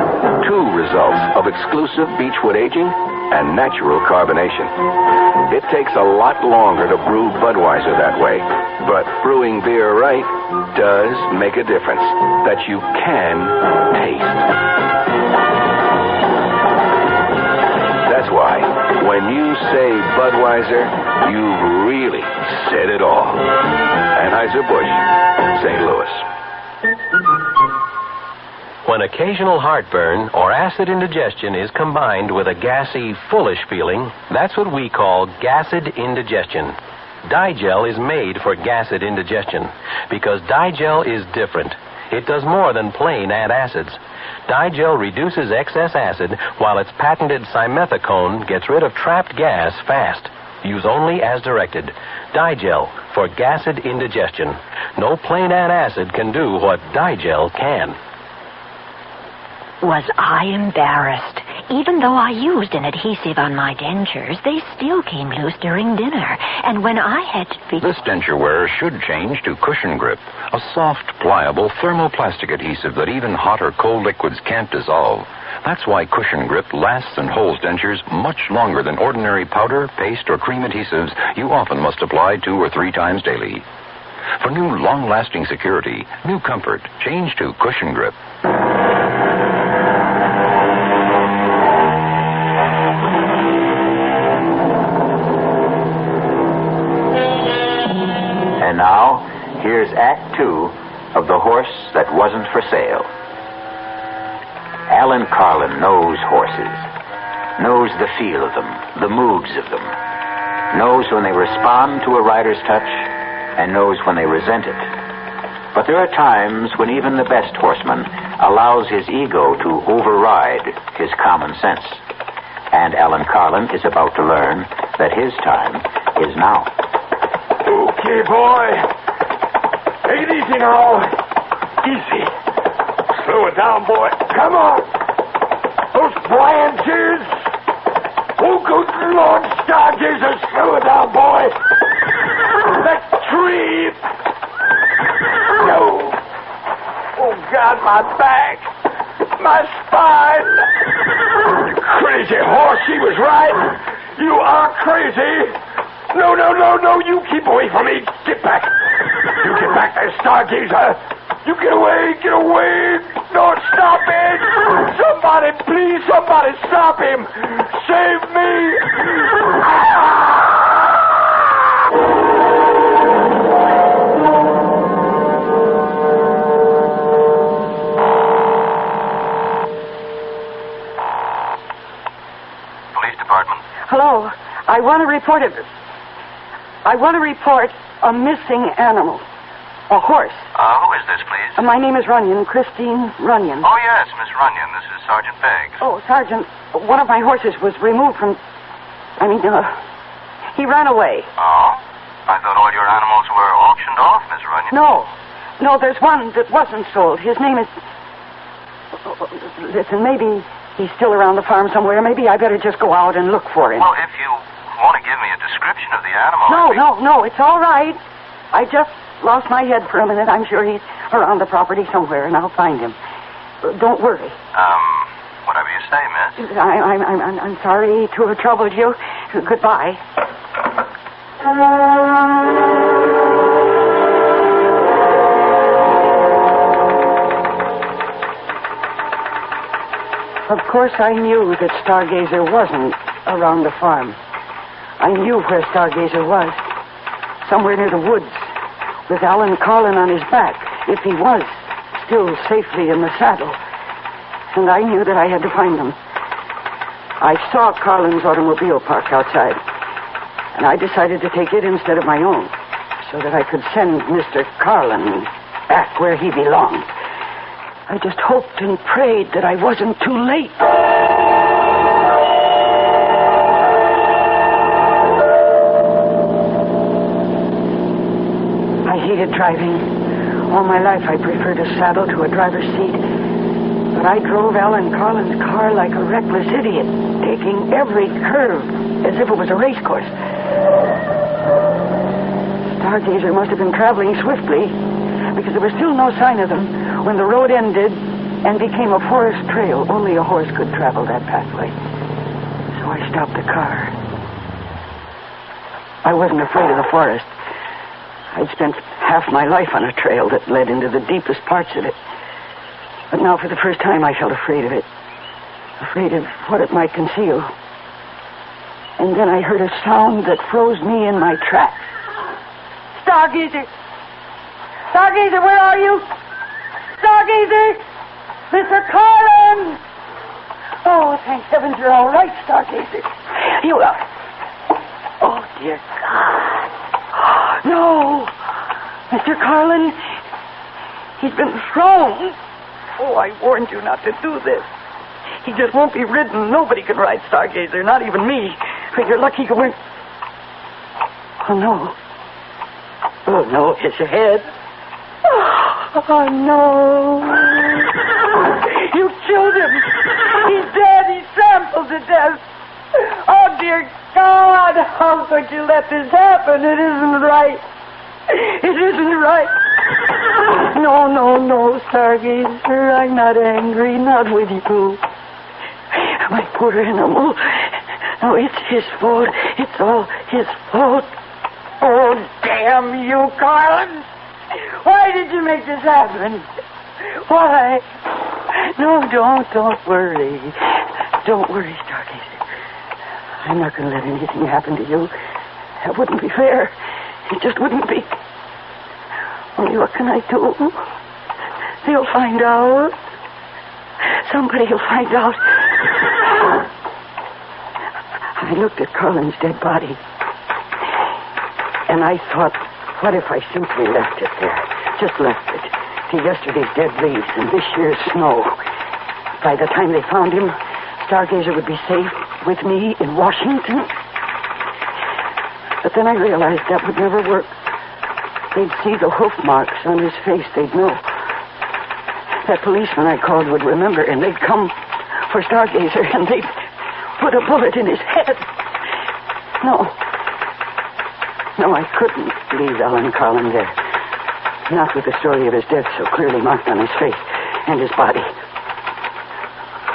Two results of exclusive beechwood aging and natural carbonation. It takes a lot longer to brew Budweiser that way, but brewing beer right does make a difference that you can taste. That's why when you say Budweiser, you've really said it all. Anheuser-Busch, St. Louis. When occasional heartburn or acid indigestion is combined with a gassy, foolish feeling, that's what we call gassed indigestion. Digel is made for gassed indigestion because Digel is different. It does more than plain add acids. Digel reduces excess acid while its patented simethicone gets rid of trapped gas fast. Use only as directed. Digel for gassed indigestion. No plain add acid can do what Digel can. Was I embarrassed? Even though I used an adhesive on my dentures, they still came loose during dinner. And when I had to be... This denture wearer should change to Cushion Grip, a soft, pliable thermoplastic adhesive that even hot or cold liquids can't dissolve. That's why Cushion Grip lasts and holds dentures much longer than ordinary powder, paste, or cream adhesives you often must apply 2 or 3 times daily. For new, long-lasting security, new comfort, change to Cushion Grip. And now, here's Act 2 of The Horse That Wasn't for Sale. Alan Carlin knows horses, knows the feel of them, the moods of them, knows when they respond to a rider's touch, and knows when they resent it. But there are times when even the best horseman allows his ego to override his common sense. And Alan Carlin is about to learn that his time is now. Okay, boy. Take it easy now. Easy. Slow it down, boy. Come on. Those flanges. Oh, good Lord, Stargazer, slow it down, boy. That tree. No. Oh, God, my back. My spine. Crazy horse, she was right. You are crazy. No, you keep away from me. Get back. You get back there, Stargazer. You get away. No, stop it. Somebody, please, stop him. Save me. Police department. Hello. I want to report a missing animal. A horse. Who is this, please? My name is Runyon, Christine Runyon. Oh, yes, Miss Runyon. This is Sergeant Beggs. Oh, Sergeant, one of my horses was removed from... he ran away. Oh? I thought all your animals were auctioned off, Miss Runyon. No, there's one that wasn't sold. His name is... Listen, maybe he's still around the farm somewhere. Maybe I better just go out and look for him. Well, if you want to give me a description of the animal... No, it's all right. I just lost my head for a minute. I'm sure he's around the property somewhere, and I'll find him. Don't worry. Whatever you say, miss. I'm sorry to have troubled you. Goodbye. Of course, I knew that Stargazer wasn't around the farm. I knew where Stargazer was. Somewhere near the woods, with Alan Carlin on his back, if he was still safely in the saddle. And I knew that I had to find him. I saw Carlin's automobile parked outside, and I decided to take it instead of my own, so that I could send Mr. Carlin back where he belonged. I just hoped and prayed that I wasn't too late. I hated driving. All my life I preferred a saddle to a driver's seat. But I drove Alan Carlin's car like a reckless idiot, taking every curve as if it was a race course. Stargazer must have been traveling swiftly, because there was still no sign of them when the road ended and became a forest trail. Only a horse could travel that pathway. So I stopped the car. I wasn't afraid of the forest. I'd spent half my life on a trail that led into the deepest parts of it. But now for the first time I felt afraid of it. Afraid of what it might conceal. And then I heard a sound that froze me in my tracks. Stargazer! Stargazer, where are you? Stargazer! Mr. Carlin! Oh, thank heavens you're all right, Stargazer. You are. Oh, dear God. No! Mr. Carlin, he's been thrown. Oh, I warned you not to do this. He just won't be ridden. Nobody can ride Stargazer, not even me. But you're lucky you weren't... Oh, no. Oh, no, his head. Oh, no. You killed him. He's dead. He's trampled to death. Oh, dear God, how could you let this happen? It isn't right. It isn't right. No, Stargazer. I'm not angry. Not with you. My poor animal. No, it's his fault. It's all his fault. Oh, damn you, Carlin. Why did you make this happen? Why? No, don't worry. Don't worry, Stargazer. I'm not going to let anything happen to you. That wouldn't be fair. It just wouldn't be. Only what can I do? They'll find out. Somebody will find out. I looked at Carlin's dead body. And I thought, what if I simply left it there? Just left it to yesterday's dead leaves and this year's snow. By the time they found him, Stargazer would be safe with me in Washington. But then I realized that would never work. They'd see the hoof marks on his face. They'd know. That policeman I called would remember, and they'd come for Stargazer, and they'd put a bullet in his head. No, I couldn't leave Alan Carlin there. Not with the story of his death so clearly marked on his face and his body.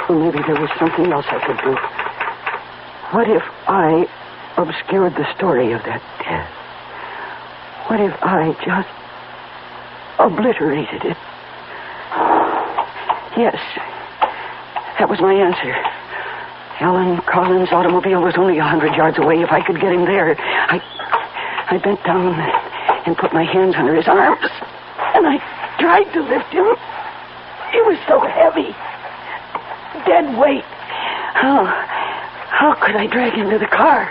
Well, maybe there was something else I could do. What if I obscured the story of that death? What if I just obliterated it? Yes, that was my answer. Alan Collins' automobile was only 100 yards away. If I could get him there, I bent down and put my hands under his arms, and I tried to lift him. He was so heavy. Dead weight. How could I drag him to the car?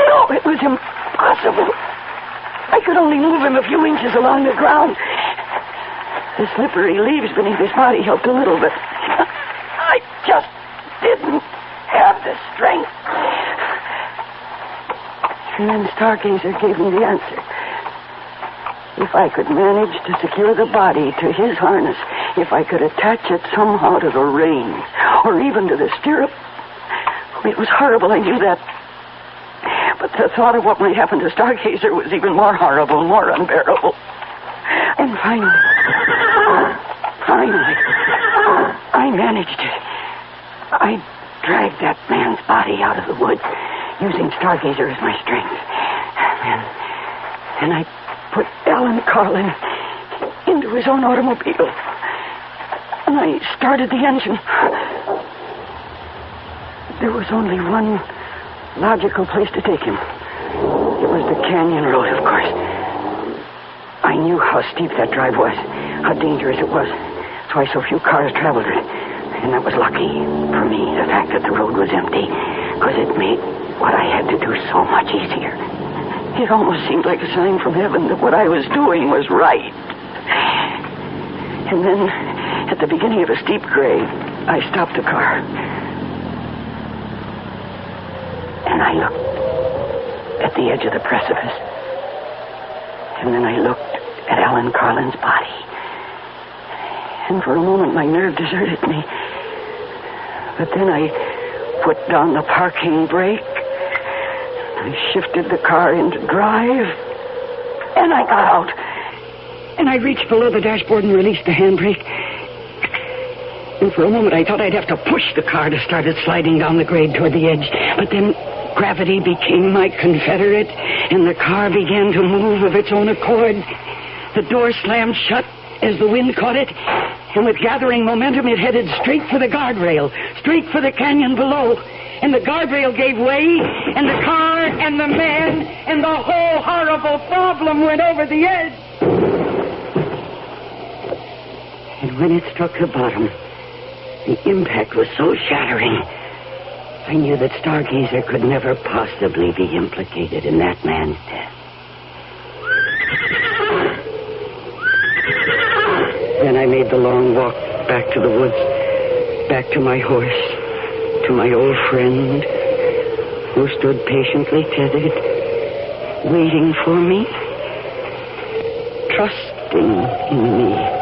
No, it was impossible. I could only move him a few inches along the ground. The slippery leaves beneath his body helped a little, but I just didn't have the strength. And then Stargazer gave me the answer. If I could manage to secure the body to his harness, if I could attach it somehow to the reins, or even to the stirrup. It was horrible, I knew that. But the thought of what might happen to Stargazer was even more horrible, more unbearable. And finally, I managed it. I dragged that man's body out of the woods, using Stargazer as my strength. And I put Alan Carlin into his own automobile. And I started the engine. There was only one logical place to take him. It was the canyon road, of course. I knew how steep that drive was, how dangerous it was. That's why so few cars traveled it. And that was lucky for me, the fact that the road was empty, because it made what I had to do so much easier. It almost seemed like a sign from heaven that what I was doing was right. And then, at the beginning of a steep grade, I stopped the car. And I looked at the edge of the precipice. And then I looked at Alan Carlin's body. And for a moment, my nerve deserted me. But then I put down the parking brake. I shifted the car into drive. And I got out. And I reached below the dashboard and released the handbrake. And for a moment, I thought I'd have to push the car to start it sliding down the grade toward the edge. But then gravity became my confederate, and the car began to move of its own accord. The door slammed shut as the wind caught it, and with gathering momentum, it headed straight for the guardrail, straight for the canyon below. And the guardrail gave way, and the car and the man and the whole horrible problem went over the edge. And when it struck the bottom, the impact was so shattering, I knew that Stargazer could never possibly be implicated in that man's death. Then I made the long walk back to the woods, back to my horse, to my old friend, who stood patiently tethered, waiting for me, trusting in me.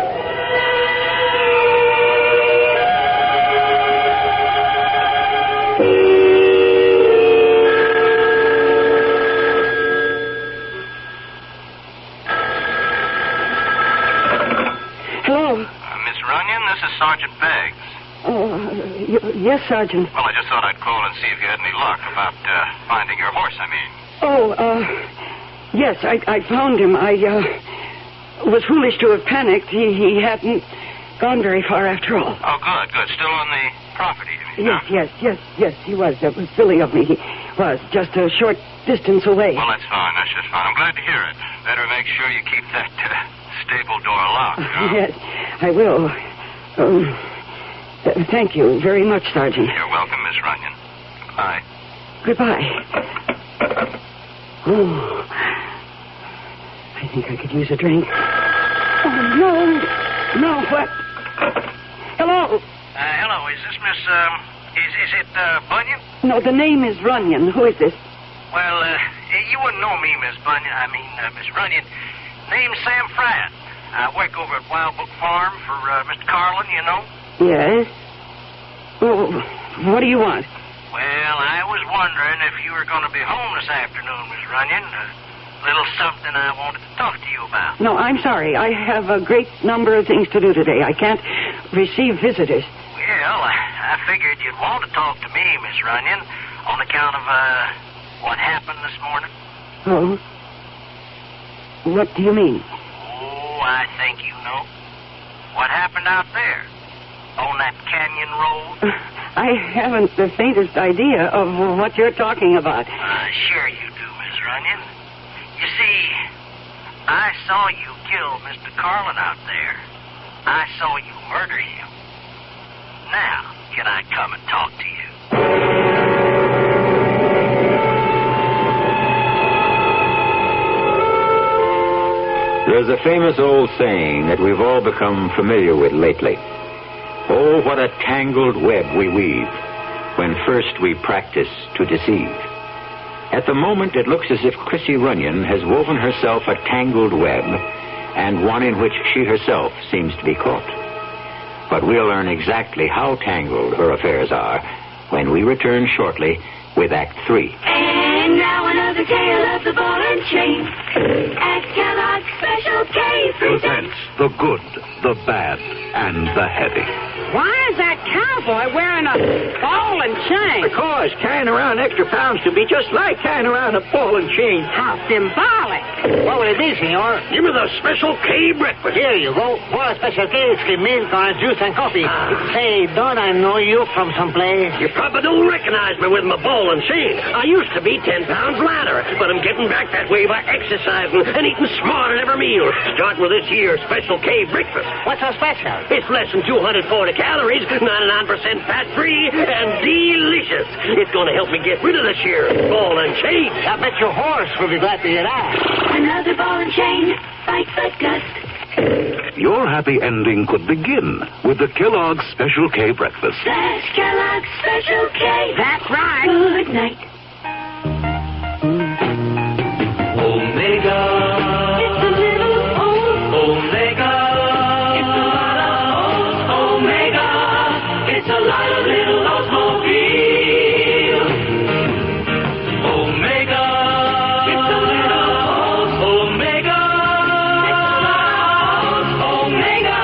Sergeant Beggs. Yes, Sergeant. Well, I just thought I'd call and see if you had any luck about finding your horse, I mean. Yes, I found him. I was foolish to have panicked. He hadn't gone very far after all. Oh, good. Still on the property, you mean? Yes, he was. That was silly of me. He was just a short distance away. Well, that's fine. That's just fine. I'm glad to hear it. Better make sure you keep that stable door locked, huh? Yes, I will. Thank you very much, Sergeant. You're welcome, Miss Runyon. Goodbye. Goodbye. Oh, I think I could use a drink. Oh, no, what? Hello? Hello, is this Miss, is it, Bunyan? No, the name is Runyon. Who is this? Well, you wouldn't know me, Miss Bunyan. Miss Runyon. Name's Sam Pratt. I work over at Wild Book Farm for Mr. Carlin, you know. Yes? Oh, what do you want? Well, I was wondering if you were going to be home this afternoon, Miss Runyon. A little something I wanted to talk to you about. No, I'm sorry. I have a great number of things to do today. I can't receive visitors. Well, I figured you'd want to talk to me, Miss Runyon. On account of, what happened this morning? Oh? What do you mean? Oh, I think you know. What happened out there? On that canyon road? I haven't the faintest idea of what you're talking about. Sure you do, Miss Runyon. You see, I saw you kill Mr. Carlin out there. I saw you murder him. Now, can I come and talk to you? There's a famous old saying that we've all become familiar with lately. Oh, what a tangled web we weave when first we practice to deceive. At the moment, it looks as if Chrissy Runyon has woven herself a tangled web, and one in which she herself seems to be caught. But we'll learn exactly how tangled her affairs are when we return shortly with Act 3. And now another tale of the ball and chain. At Kellogg's Special K presents the good, the bad, and the heavy. Why is that cowboy wearing a ball and chain? Because carrying around extra pounds can be just like carrying around a ball and chain. How symbolic. What will it be, senor? Give me the Special K breakfast. Here you go. For a Special K, it's the milk, orange juice, and coffee. Say, don't I know you from someplace? You probably don't recognize me with my ball and chain. I used to be 10 pounds lighter, but I'm getting back that way by exercising and eating smart at every meal. Starting with this year's Special K breakfast. What's so special? It's less than 240 calories, 99% fat-free, and delicious. It's going to help me get rid of this year's ball and chain. I bet your horse will be glad to hear that. Another ball and chain. Fight but gust. Your happy ending could begin with the Kellogg's Special K breakfast. That's Kellogg's Special K. That's right. Good night. Omega. It's a little Omega. It's a lot of Omega. It's a lot of little Oldsmobile. Omega. It's a little Omega. Omega.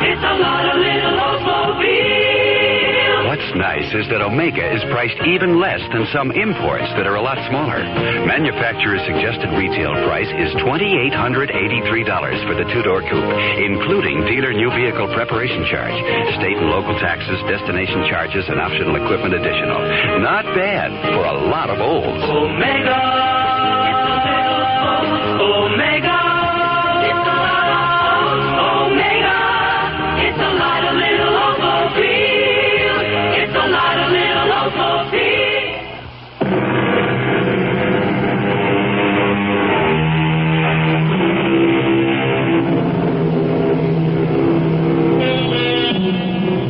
It's a lot of little Oldsmobile. What's nice is that Omega is priced even less than some imports that are a lot smaller. Manufacturer's suggested retail price is $2,883 for the two-door coupe, including dealer new vehicle preparation charge, state and local taxes, destination charges, and optional equipment additional. Not bad for a lot of olds. Omega. Omega. It's a lot of Omega. It's a lot of little Oldsmobile. It's a lot of little Oldsmobile.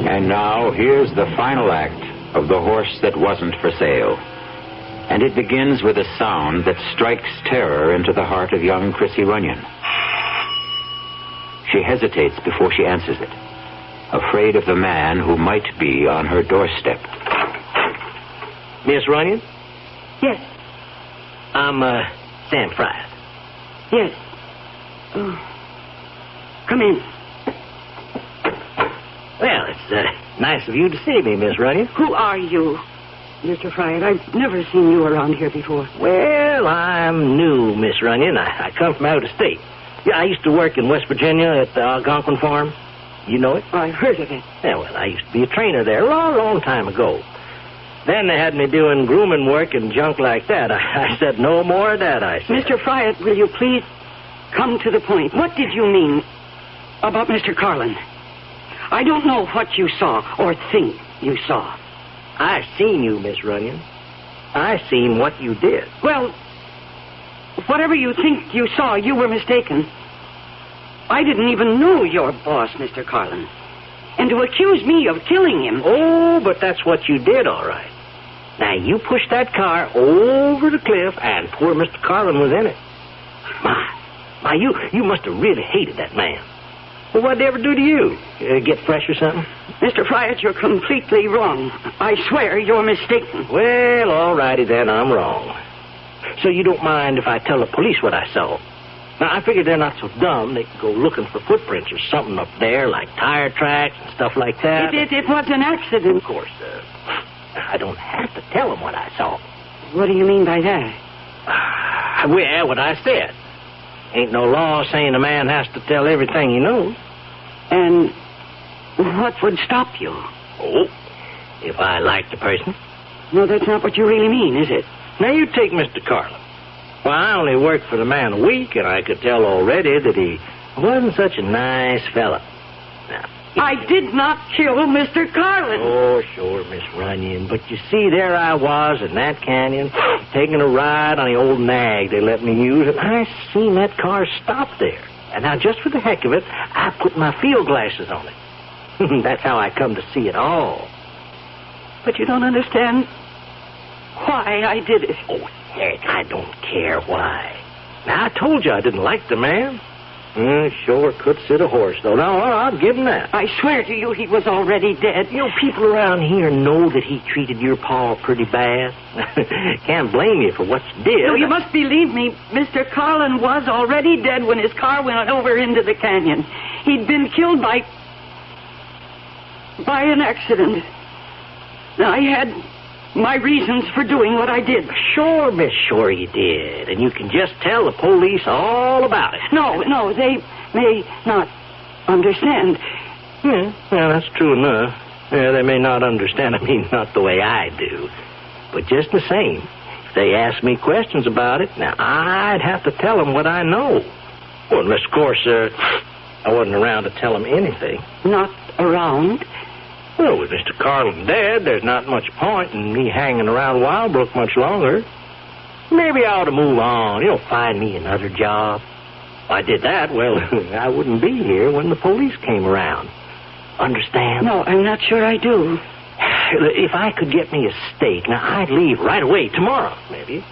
And now, here's the final act of The Horse That Wasn't for Sale. And it begins with a sound that strikes terror into the heart of young Chrissy Runyon. She hesitates before she answers it, afraid of the man who might be on her doorstep. Miss Runyon? Yes. I'm, Sam Fry. Yes. Oh. Come in. Well, it's nice of you to see me, Miss Runyon. Who are you, Mr. Fryatt? I've never seen you around here before. Well, I'm new, Miss Runyon. I come from out of state. Yeah, I used to work in West Virginia at the Algonquin Farm. You know it? I've heard of it. Yeah, well, I used to be a trainer there a long, long time ago. Then they had me doing grooming work and junk like that. I said, no more of that, I said. Mr. Fryatt, will you please come to the point? What did you mean about Mr. Carlin? I don't know what you saw or think you saw. I seen you, Miss Runyon. I seen what you did. Well, whatever you think you saw, you were mistaken. I didn't even know your boss, Mr. Carlin. And to accuse me of killing him... Oh, but that's what you did, all right. Now, you pushed that car over the cliff, and poor Mr. Carlin was in it. My, you must have really hated that man. Well, what'd they ever do to you? Get fresh or something? Mr. Fryatt, you're completely wrong. I swear you're mistaken. Well, all righty then, I'm wrong. So you don't mind if I tell the police what I saw? Now, I figure they're not so dumb. They could go looking for footprints or something up there, like tire tracks and stuff like that. It was an accident. Of course. I don't have to tell him what I saw. What do you mean by that? Well, what I said. Ain't no law saying a man has to tell everything he knows. And what would stop you? Oh, if I liked the person. No, that's not what you really mean, is it? Now, you take Mr. Carlin. Well, I only worked for the man a week, and I could tell already that he wasn't such a nice fella. Now, I did not kill Mr. Carlin. Oh, sure, Miss Runyon. But you see, there I was in that canyon, taking a ride on the old nag they let me use, and I seen that car stop there. And now, just for the heck of it, I put my field glasses on it. That's how I come to see it all. But you don't understand why I did it. Oh, heck, I don't care why. Now, I told you I didn't like the man. Sure could sit a horse, though. Now, I'll give him that. I swear to you he was already dead. You know, people around here know that he treated your pa pretty bad. Can't blame you for what you did. No, you must believe me. Mr. Carlin was already dead when his car went over into the canyon. He'd been killed by an accident. I had my reasons for doing what I did. Sure, Miss, sure you did. And you can just tell the police all about it. No, they may not understand. Yeah, that's true enough. Yeah, they may not understand. I mean, not the way I do. But just the same, if they ask me questions about it, now, I'd have to tell them what I know. Well, unless, of course, I wasn't around to tell them anything. Not around? Well, with Mr. Carlin dead, there's not much point in me hanging around Wildbrook much longer. Maybe I ought to move on, find me another job. If I did that, well, I wouldn't be here when the police came around. Understand? No, I'm not sure I do. If I could get me a stake, now, I'd leave right away, tomorrow, maybe.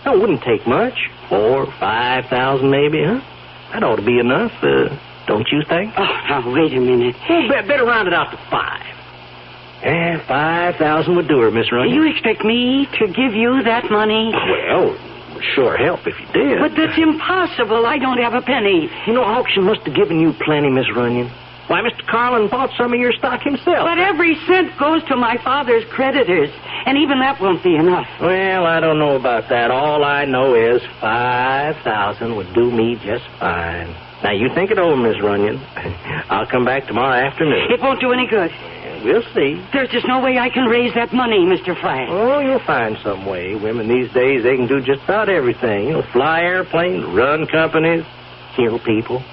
No, it wouldn't take much. 4,000 or 5,000, maybe, huh? That ought to be enough, don't you think? Oh, now, wait a minute. Well, better round it out to 5. Yeah, 5,000 would do her, Miss Runyon. You expect me to give you that money? Well, it would sure help if you did. But that's impossible. I don't have a penny. Auction must have given you plenty, Miss Runyon. Why, Mr. Carlin bought some of your stock himself. But every cent goes to my father's creditors, and even that won't be enough. Well, I don't know about that. All I know is 5,000 would do me just fine. Now, you think it over, Miss Runyon. I'll come back tomorrow afternoon. It won't do any good. We'll see. There's just no way I can raise that money, Mr. Fry. Oh, you'll find some way. Women these days, they can do just about everything. Fly airplanes, run companies, kill people.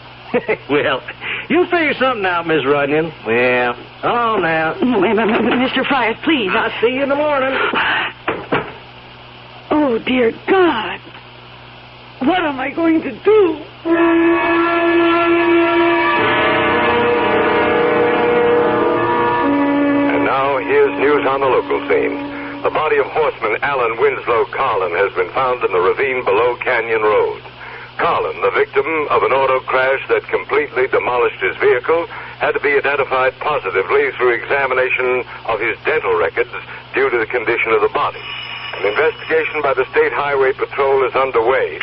Well, you'll figure something out, Miss Runyon. Well, on now. Mr. Fry, please. I'll see you in the morning. Oh, dear God. What am I going to do? Now, here's news on the local scene. The body of horseman Alan Winslow Carlin has been found in the ravine below Canyon Road. Carlin, the victim of an auto crash that completely demolished his vehicle, had to be identified positively through examination of his dental records due to the condition of the body. An investigation by the State Highway Patrol is underway.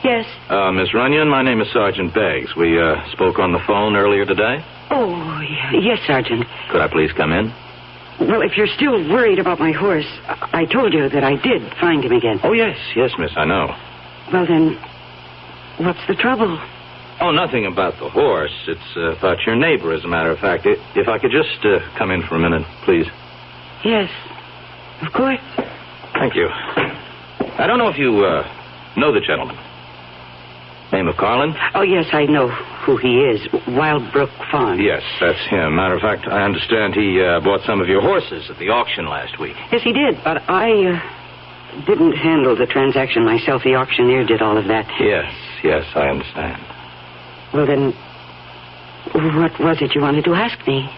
Yes? Miss Runyon, my name is Sergeant Beggs. We spoke on the phone earlier today. Oh, yes, Sergeant. Could I please come in? Well, if you're still worried about my horse, I told you that I did find him again. Oh, yes, miss, I know. Well, then, what's the trouble? Oh, nothing about the horse. It's about your neighbor, as a matter of fact. If I could just come in for a minute, please. Yes, of course. Thank you. I don't know if you know the gentleman. Name of Carlin? Oh, yes, I know who he is. Wildbrook Farm. Yes, that's him. Matter of fact, I understand he bought some of your horses at the auction last week. Yes, he did, but I didn't handle the transaction myself. The auctioneer did all of that. Yes, I understand. Well, then, what was it you wanted to ask me?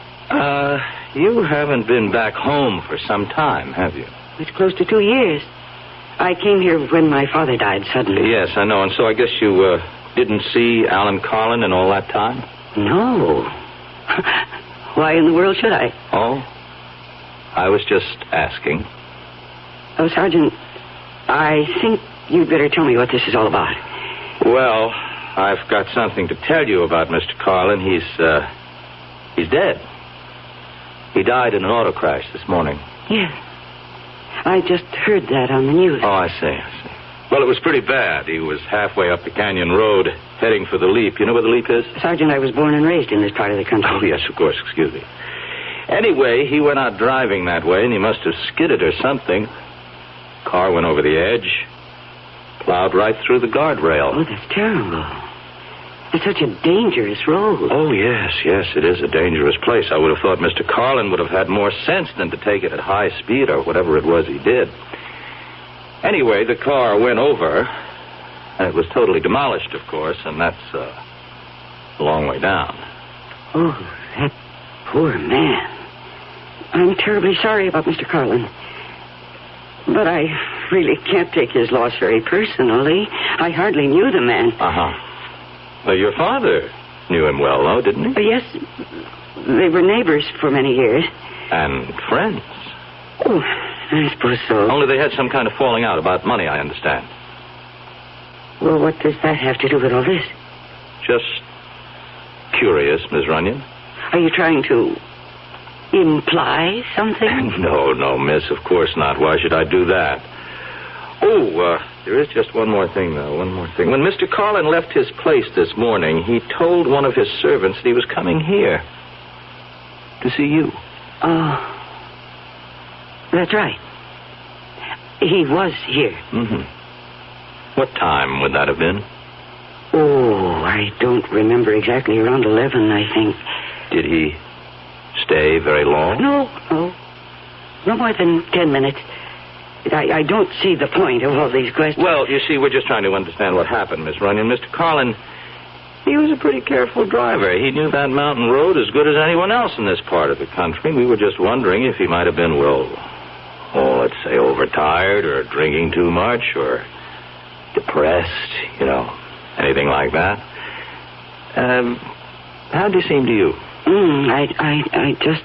You haven't been back home for some time, have you? It's close to 2 years. I came here when my father died suddenly. Yes, I know, and so I guess you didn't see Alan Carlin in all that time? No. Why in the world should I? Oh, I was just asking. Oh, Sergeant, I think you'd better tell me what this is all about. Well, I've got something to tell you about Mr. Carlin. He's dead. He died in an auto crash this morning. Yes. I just heard that on the news. Oh, I see. Well, it was pretty bad. He was halfway up the canyon road, heading for the Leap. You know where the Leap is? Sergeant, I was born and raised in this part of the country. Oh, yes, of course. Excuse me. Anyway, he went out driving that way, and he must have skidded or something. Car went over the edge, plowed right through the guardrail. Oh, that's terrible. It's such a dangerous road. Oh, yes, it is a dangerous place. I would have thought Mr. Carlin would have had more sense than to take it at high speed or whatever it was he did. Anyway, the car went over, and it was totally demolished, of course, and that's a long way down. Oh, that poor man. I'm terribly sorry about Mr. Carlin. But I really can't take his loss very personally. I hardly knew the man. Uh-huh. Well, your father knew him well, though, didn't he? Yes. They were neighbors for many years. And friends. Oh, I suppose so. Only they had some kind of falling out about money, I understand. Well, what does that have to do with all this? Just curious, Miss Runyon. Are you trying to imply something? No, miss, of course not. Why should I do that? Oh, there is just one more thing, though. One more thing. When Mr. Carlin left his place this morning, he told one of his servants that he was coming here to see you. Oh, that's right. He was here. Mm-hmm. What time would that have been? Oh, I don't remember exactly. Around 11, I think. Did he stay very long? No. No more than 10 minutes. I don't see the point of all these questions. Well, you see, we're just trying to understand what happened, Miss Runyon. Mr. Carlin, he was a pretty careful driver. He knew that mountain road as good as anyone else in this part of the country. We were just wondering if he might have been, let's say overtired or drinking too much or depressed, anything like that. How'd he seem to you? I just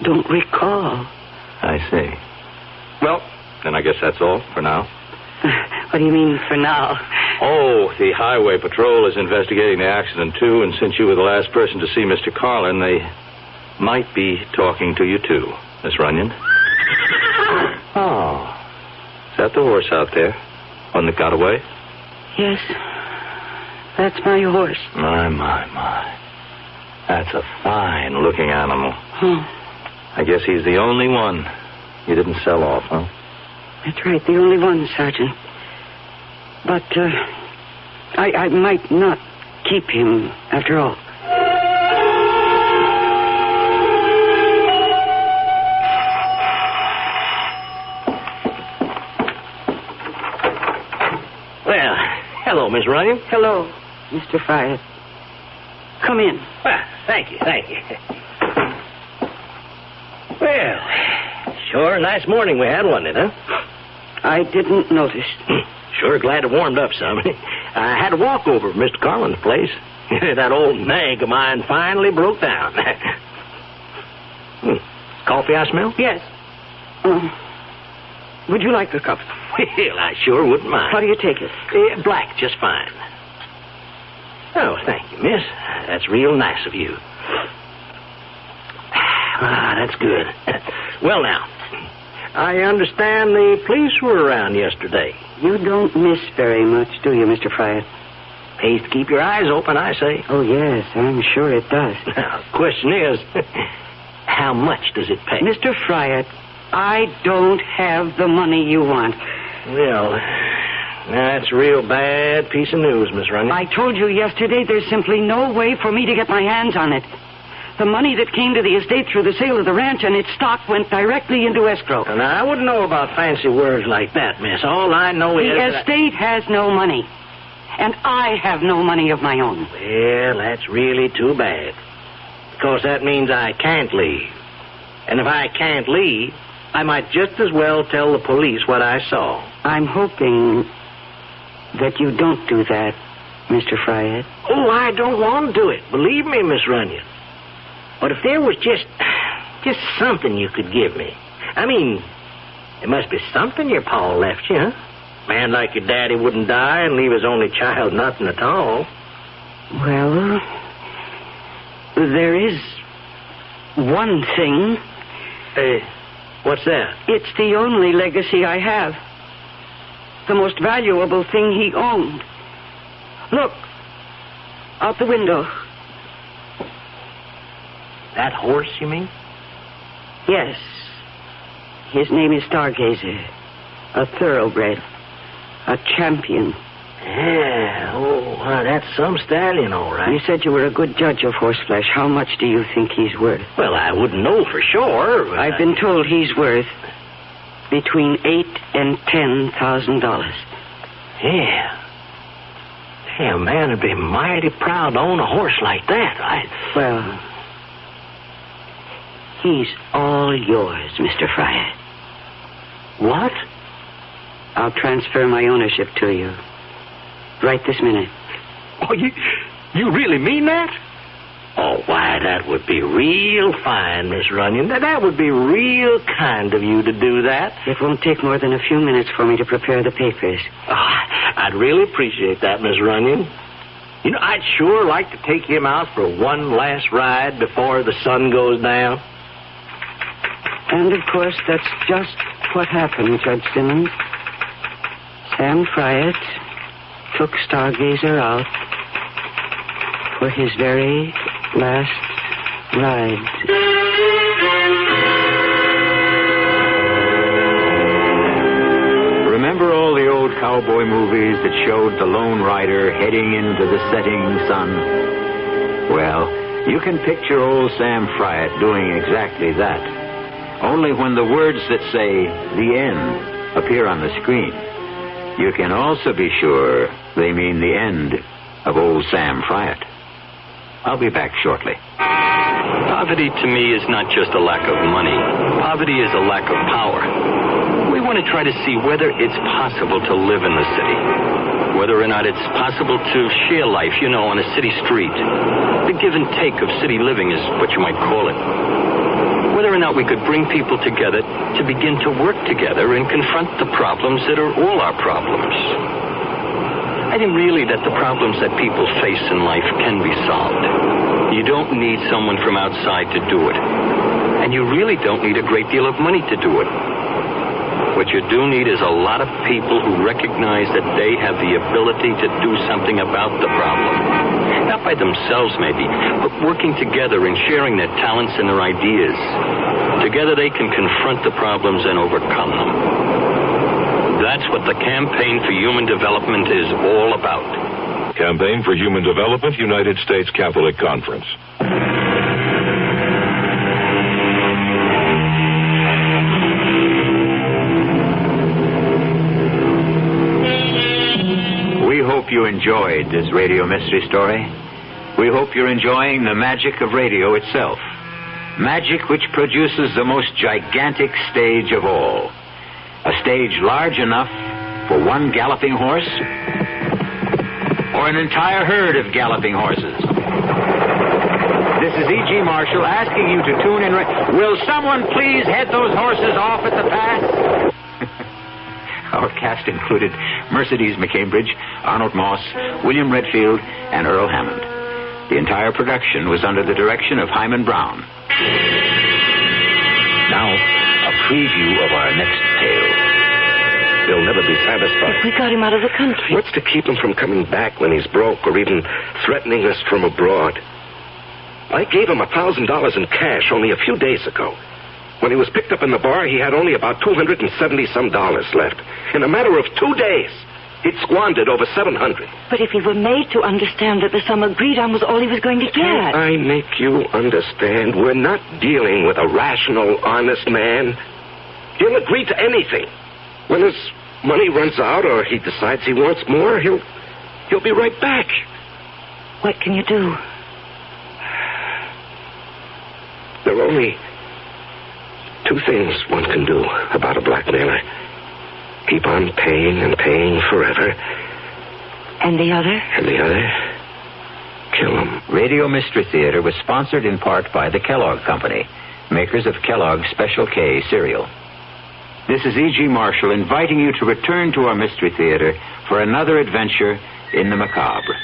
don't recall. I see. Well, then I guess that's all for now. What do you mean, for now? Oh, the Highway Patrol is investigating the accident, too, and since you were the last person to see Mr. Carlin, they might be talking to you, too, Miss Runyon. Oh. Is that the horse out there? One that got away? Yes. That's my horse. My. That's a fine-looking animal. I guess he's the only one you didn't sell off, huh? That's right, the only one, Sergeant. But, I might not keep him after all. Well, hello, Miss Runyon. Hello, Mr. Fryer. Come in. Well, thank you. Well, sure a nice morning we had, wasn't it, huh? I didn't notice. Sure glad it warmed up some. I had to walk over to Mr. Carlin's place. That old nag of mine finally broke down. Coffee, I smell? Yes. Would you like a cup? Well, I sure wouldn't mind. How do you take it? Black, just fine. Oh, thank you, miss. That's real nice of you. That's good. Well, now, I understand the police were around yesterday. You don't miss very much, do you, Mr. Fryer? Pays to keep your eyes open, I say. Oh, yes, I'm sure it does. Now, the question is, how much does it pay? Mr. Fryer, I don't have the money you want. Well, that's a real bad piece of news, Miss Runyon. I told you yesterday there's simply no way for me to get my hands on it. The money that came to the estate through the sale of the ranch and its stock went directly into escrow. Now, I wouldn't know about fancy words like that, miss. All I know is the estate has no money. And I have no money of my own. Well, that's really too bad. Because that means I can't leave. And if I can't leave, I might just as well tell the police what I saw. I'm hoping that you don't do that, Mr. Fryer. Oh, I don't want to do it. Believe me, Miss Runyon. But if there was just something you could give me. I mean, there must be something your pa left you, huh? Man like your daddy wouldn't die and leave his only child nothing at all. Well, there is one thing. Hey, what's that? It's the only legacy I have. The most valuable thing he owned. Look, out the window. That horse, you mean? Yes. His name is Stargazer. A thoroughbred. A champion. Yeah, that's some stallion, all right. You said you were a good judge of horseflesh. How much do you think he's worth? Well, I wouldn't know for sure. I've been told he's worth between $8,000 and $10,000. Yeah. Yeah, a man would be mighty proud to own a horse like that, right? Well, he's all yours, Mr. Fryer. What? I'll transfer my ownership to you. Right this minute. Oh, you really mean that? Oh, why, that would be real fine, Miss Runyon. That would be real kind of you to do that. It won't take more than a few minutes for me to prepare the papers. Oh, I'd really appreciate that, Miss Runyon. You know, I'd sure like to take him out for one last ride before the sun goes down. And, of course, that's just what happened, Judge Simmons. Sam Fryatt took Stargazer out for his very last ride. Remember all the old cowboy movies that showed the lone rider heading into the setting sun? Well, you can picture old Sam Fryatt doing exactly that. Only when the words that say "the end" appear on the screen, you can also be sure they mean the end of old Sam Fryatt. I'll be back shortly. Poverty to me is not just a lack of money. Poverty is a lack of power. We want to try to see whether it's possible to live in the city. Whether or not it's possible to share life, on a city street. The give and take of city living is what you might call it. Whether or not we could bring people together to begin to work together and confront the problems that are all our problems. I think really that the problems that people face in life can be solved. You don't need someone from outside to do it. And you really don't need a great deal of money to do it. What you do need is a lot of people who recognize that they have the ability to do something about the problem. Not by themselves, maybe, but working together and sharing their talents and their ideas. Together they can confront the problems and overcome them. That's what the Campaign for Human Development is all about. Campaign for Human Development, United States Catholic Conference. We hope you enjoyed this radio mystery story. We hope you're enjoying the magic of radio itself. Magic which produces the most gigantic stage of all. A stage large enough for one galloping horse or an entire herd of galloping horses. This is E.G. Marshall asking you to tune in. Will someone please head those horses off at the pass? Our cast included Mercedes McCambridge, Arnold Moss, William Redfield, and Earl Hammond. The entire production was under the direction of Himan Brown. Now, a preview of our next tale. They'll never be satisfied. If we got him out of the country. What's to keep him from coming back when he's broke or even threatening us from abroad? I gave him $1,000 in cash only a few days ago. When he was picked up in the bar, he had only about $270-some left. In a matter of 2 days, he'd squandered over $700. But if he were made to understand that the sum agreed on was all he was going to get. Can't I make you understand? We're not dealing with a rational, honest man. He'll agree to anything. When his money runs out or he decides he wants more, he'll be right back. What can you do? There are only 2 things one can do about a blackmailer. Keep on paying and paying forever. And the other? And the other? Kill him. Radio Mystery Theater was sponsored in part by the Kellogg Company, makers of Kellogg's Special K cereal. This is E.G. Marshall inviting you to return to our Mystery Theater for another adventure in the macabre.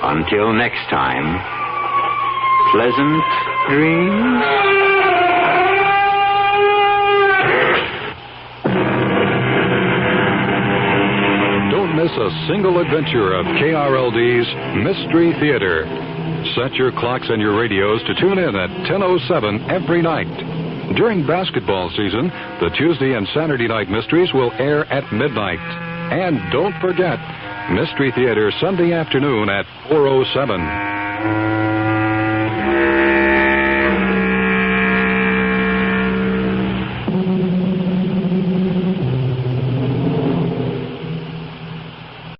Until next time, pleasant dreams. single adventure of KRLD's Mystery Theater. Set your clocks and your radios to tune in at 10:07 every night. During basketball season, the Tuesday and Saturday night mysteries will air at midnight. And don't forget, Mystery Theater Sunday afternoon at 4:07.